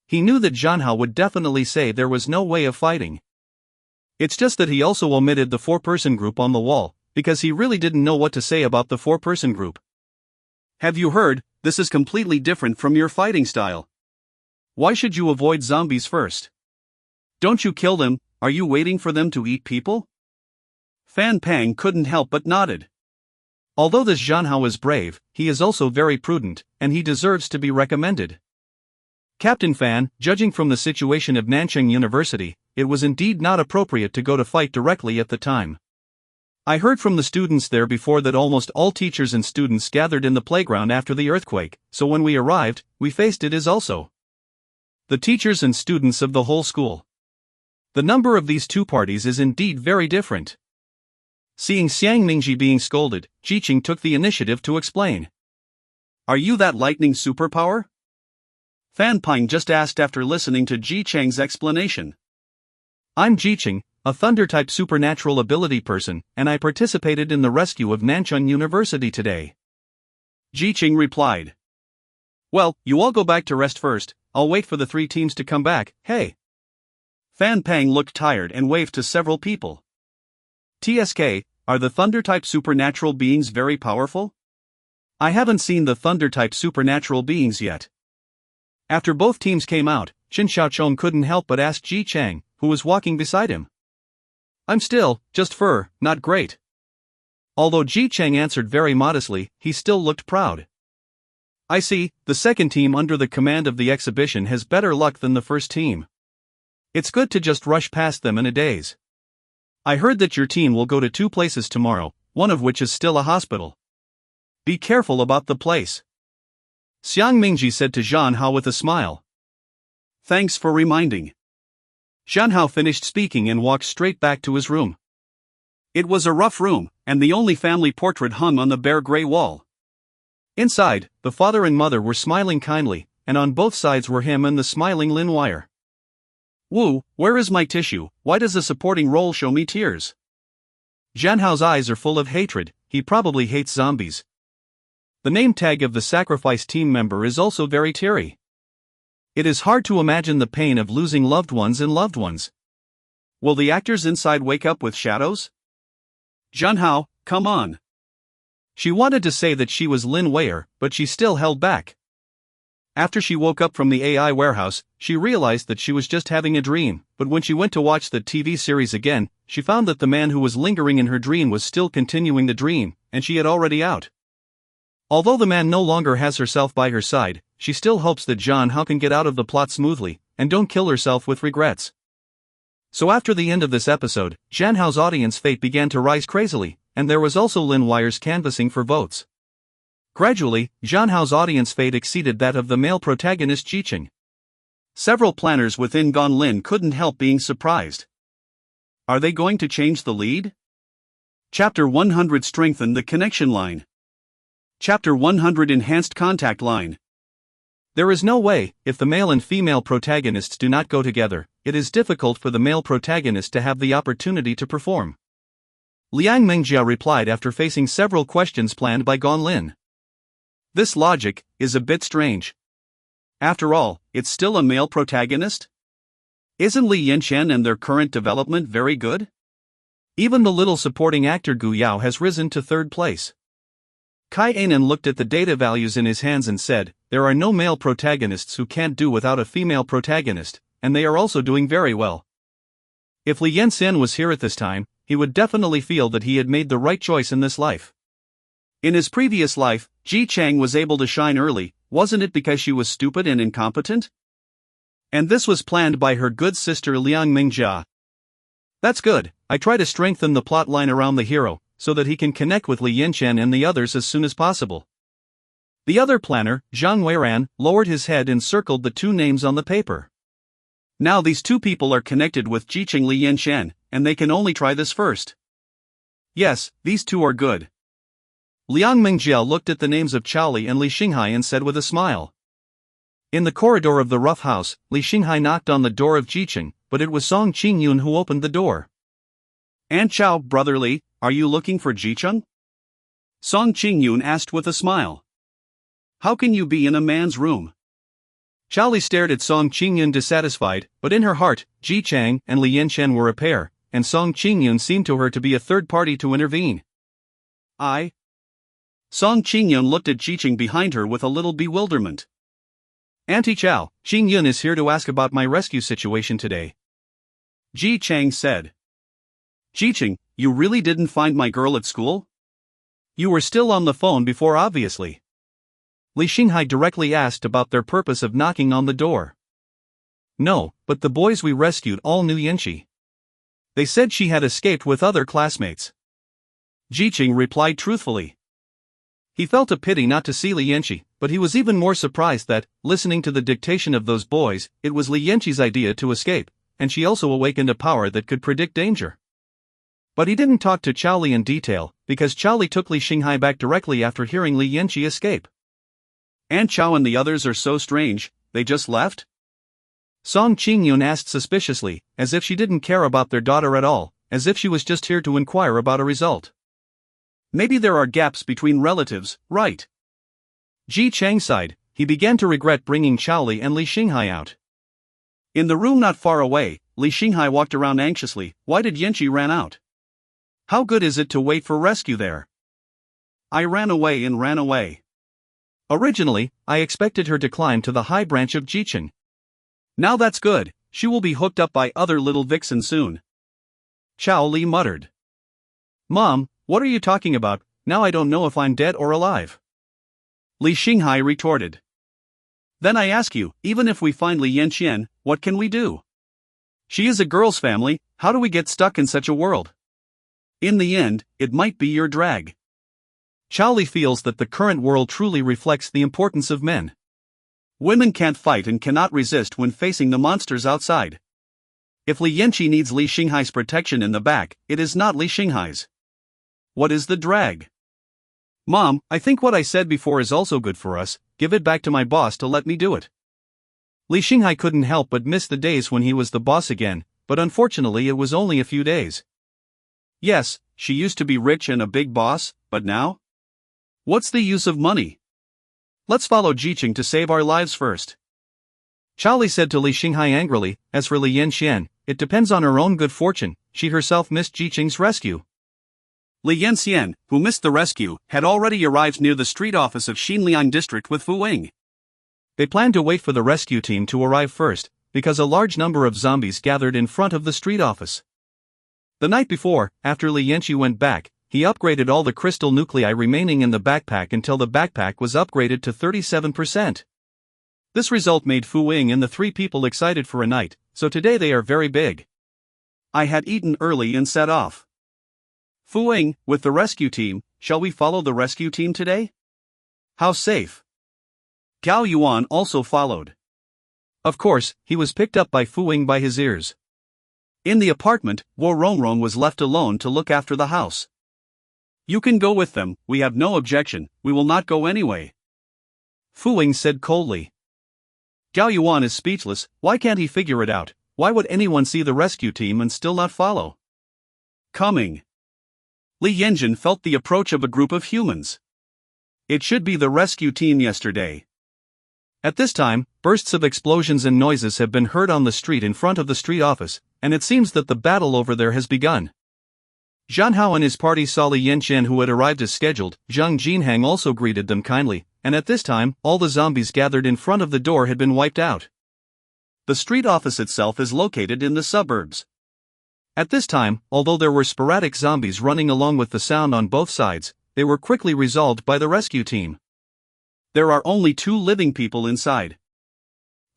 He knew that Zhanhao would definitely say there was no way of fighting. It's just that he also omitted the 4-person group on the wall, because he really didn't know what to say about the 4-person group. Have you heard, this is completely different from your fighting style. Why should you avoid zombies first? Don't you kill them, are you waiting for them to eat people? Fan Pang couldn't help but nodded. Although this Zhanhao is brave, he is also very prudent, and he deserves to be recommended. Captain Fan, judging from the situation of Nanchang University, it was indeed not appropriate to go to fight directly at the time. I heard from the students there before that almost all teachers and students gathered in the playground after the earthquake, so when we arrived, we faced it as also the teachers and students of the whole school. The number of these two parties is indeed very different. Seeing Xiang Mingji being scolded, Jiqing took the initiative to explain. Are you that lightning superpower? Fan Ping just asked after listening to Ji Chang's explanation. I'm Jiqing, a thunder-type supernatural ability person, and I participated in the rescue of Nanchang University today. Jiqing replied. Well, you all go back to rest first, I'll wait for the 3 teams to come back, hey. Fan Pang looked tired and waved to several people. TSK, are the thunder-type supernatural beings very powerful? I haven't seen the thunder-type supernatural beings yet. After both teams came out, Qin Xiaochong couldn't help but ask Ji Chang, who was walking beside him. I'm still, just fur, not great. Although Ji Chang answered very modestly, he still looked proud. I see, the second team under the command of the exhibition has better luck than the first team. It's good to just rush past them in a daze. I heard that your team will go to 2 places tomorrow, one of which is still a hospital. Be careful about the place. Xiang Mingji said to Zhanhao with a smile. Thanks for reminding. Zhanhao finished speaking and walked straight back to his room. It was a rough room, and the only family portrait hung on the bare gray wall. Inside, the father and mother were smiling kindly, and on both sides were him and the smiling Lin Wire. Wu, where is my tissue? Why does the supporting role show me tears? Zhanhao's eyes are full of hatred, he probably hates zombies. The name tag of the sacrifice team member is also very teary. It is hard to imagine the pain of losing loved ones and loved ones. Will the actors inside wake up with shadows? Zhanhao, come on. She wanted to say that she was Lin Wei, but she still held back. After she woke up from the AI warehouse, she realized that she was just having a dream, but when she went to watch the TV series again, she found that the man who was lingering in her dream was still continuing the dream, and she had already out. Although the man no longer has herself by her side, she still hopes that Zhanhao can get out of the plot smoothly, and don't kill herself with regrets. So after the end of this episode, Zhanhao's audience fate began to rise crazily, and there was also Lin Wire's canvassing for votes. Gradually, Zhanhao's audience fate exceeded that of the male protagonist Jiqing. Several planners within Gonlin couldn't help being surprised. Are they going to change the lead? Chapter 100 Strengthen the connection line. Chapter 100 Enhanced contact line. There is no way, if the male and female protagonists do not go together, it is difficult for the male protagonist to have the opportunity to perform. Liang Mingjia replied after facing several questions planned by Gonlin. This logic is a bit strange. After all, it's still a male protagonist? Isn't Li Yanchen and their current development very good? Even the little supporting actor Gu Yao has risen to 3rd place. Kai Anan looked at the data values in his hands and said, there are no male protagonists who can't do without a female protagonist, and they are also doing very well. If Li Yanchen was here at this time, he would definitely feel that he had made the right choice in this life. In his previous life, Ji Chang was able to shine early, wasn't it because she was stupid and incompetent? And this was planned by her good sister Liang Mingjia. That's good, I try to strengthen the plot line around the hero, so that he can connect with Li Yanchen and the others as soon as possible. The other planner, Zhang Weiran, lowered his head and circled the 2 names on the paper. Now these 2 people are connected with Jiqing Li Yanchen, and they can only try this first. Yes, these 2 are good. Liang Mingjia looked at the names of Chao Li and Li Xinghai and said with a smile. In the corridor of the rough house, Li Xinghai knocked on the door of Jiqing, but it was Song Qingyun who opened the door. Aunt Chao, brother Li, are you looking for Jiqing? Song Qingyun asked with a smile. How can you be in a man's room? Chao Li stared at Song Qingyun dissatisfied, but in her heart, Ji Chang and Li Yanchen were a pair, and Song Qingyun seemed to her to be a third party to intervene. Song Qingyun looked at Jiqing behind her with a little bewilderment. Auntie Chow, Xing Yun is here to ask about my rescue situation today. Ji Chang said. Ji-cheng, you really didn't find my girl at school? You were still on the phone before, obviously. Li Xinghai directly asked about their purpose of knocking on the door. No, but the boys we rescued all knew Yanqi. They said she had escaped with other classmates. Ji-cheng replied truthfully. He felt a pity not to see Li Yanqi, but he was even more surprised that, listening to the dictation of those boys, it was Li Yanqi's idea to escape, and she also awakened a power that could predict danger. But he didn't talk to Chao Li in detail, because Chao Li took Li Xinghai back directly after hearing Li Yanqi escape. Aunt Chao and the others are so strange, they just left? Song Qingyun asked suspiciously, as if she didn't care about their daughter at all, as if she was just here to inquire about a result. Maybe there are gaps between relatives, right? Ji Chang sighed. He began to regret bringing Chao Li and Li Xinghai out. In the room not far away, Li Xinghai walked around anxiously. Why did Yanqi ran out? How good is it to wait for rescue there? I ran away and ran away. Originally, I expected her to climb to the high branch of Jicheng. Now that's good, she will be hooked up by other little vixen soon. Chao Li muttered. Mom, what are you talking about? Now I don't know if I'm dead or alive. Li Xinghai retorted. Then I ask you, even if we find Li Yanqian, what can we do? She is a girl's family, how do we get stuck in such a world? In the end, it might be your drag. Chao Li feels that the current world truly reflects the importance of men. Women can't fight and cannot resist when facing the monsters outside. If Li Yanqi needs Li Xinghai's protection in the back, it is not Li Xinghai's. What is the drag? Mom, I think what I said before is also good for us. Give it back to my boss to let me do it. Li Xinghai couldn't help but miss the days when he was the boss again, but unfortunately it was only a few days. Yes, she used to be rich and a big boss, but now? What's the use of money? Let's follow Jicheng to save our lives first. Chao Li said to Li Xinghai angrily. As for Li Yanqian, it depends on her own good fortune. She herself missed Jicheng's rescue. Li Yanqian, who missed the rescue, had already arrived near the street office of Xinliang district with Fu Wing. They planned to wait for the rescue team to arrive first, because a large number of zombies gathered in front of the street office. The night before, after Li Yanqi went back, he upgraded all the crystal nuclei remaining in the backpack until the backpack was upgraded to 37%. This result made Fu Wing and the three people excited for a night, so today they are very big. I had eaten early and set off. Fu Wing, with the rescue team, shall we follow the rescue team today? How safe? Gao Yuan also followed. Of course, he was picked up by Fu Wing by his ears. In the apartment, Wo Rongrong was left alone to look after the house. You can go with them, we have no objection, we will not go anyway. Fu Wing said coldly. Gao Yuan is speechless. Why can't he figure it out? Why would anyone see the rescue team and still not follow? Coming. Li Yanjin felt the approach of a group of humans. It should be the rescue team yesterday. At this time, bursts of explosions and noises have been heard on the street in front of the street office, and it seems that the battle over there has begun. Zhan Hao and his party saw Li Yanqian, who had arrived as scheduled. Zhang Jinhang also greeted them kindly, and at this time, all the zombies gathered in front of the door had been wiped out. The street office itself is located in the suburbs. At this time, although there were sporadic zombies running along with the sound on both sides, they were quickly resolved by the rescue team. There are only 2 living people inside.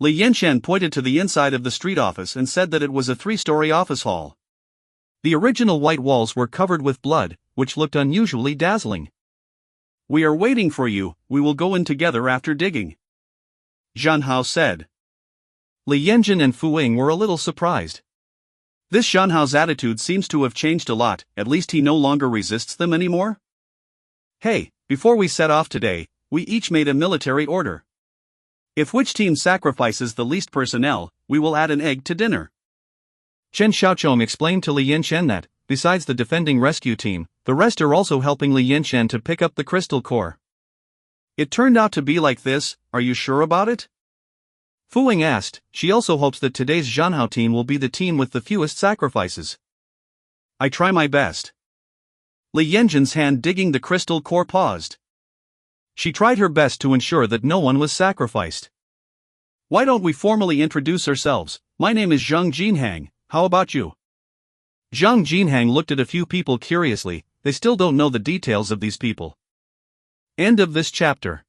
Li Yanqian pointed to the inside of the street office and said that it was a 3-story office hall. The original white walls were covered with blood, which looked unusually dazzling. We are waiting for you, we will go in together after digging. Zhan Hao said. Li Yanjin and Fu Wing were a little surprised. This Zhan Hao's attitude seems to have changed a lot, at least he no longer resists them anymore. Hey, before we set off today, we each made a military order. If which team sacrifices the least personnel, we will add an egg to dinner. Chen Xiaochong explained to Li Yanqian that, besides the defending rescue team, the rest are also helping Li Yanqian to pick up the crystal core. It turned out to be like this, are you sure about it? Fu Wing asked. She also hopes that today's Zhanhao team will be the team with the fewest sacrifices. I try my best. Li Yanjin's hand digging the crystal core paused. She tried her best to ensure that no one was sacrificed. Why don't we formally introduce ourselves? My name is Zhang Jinhang, how about you? Zhang Jinhang looked at a few people curiously, they still don't know the details of these people. End of this chapter.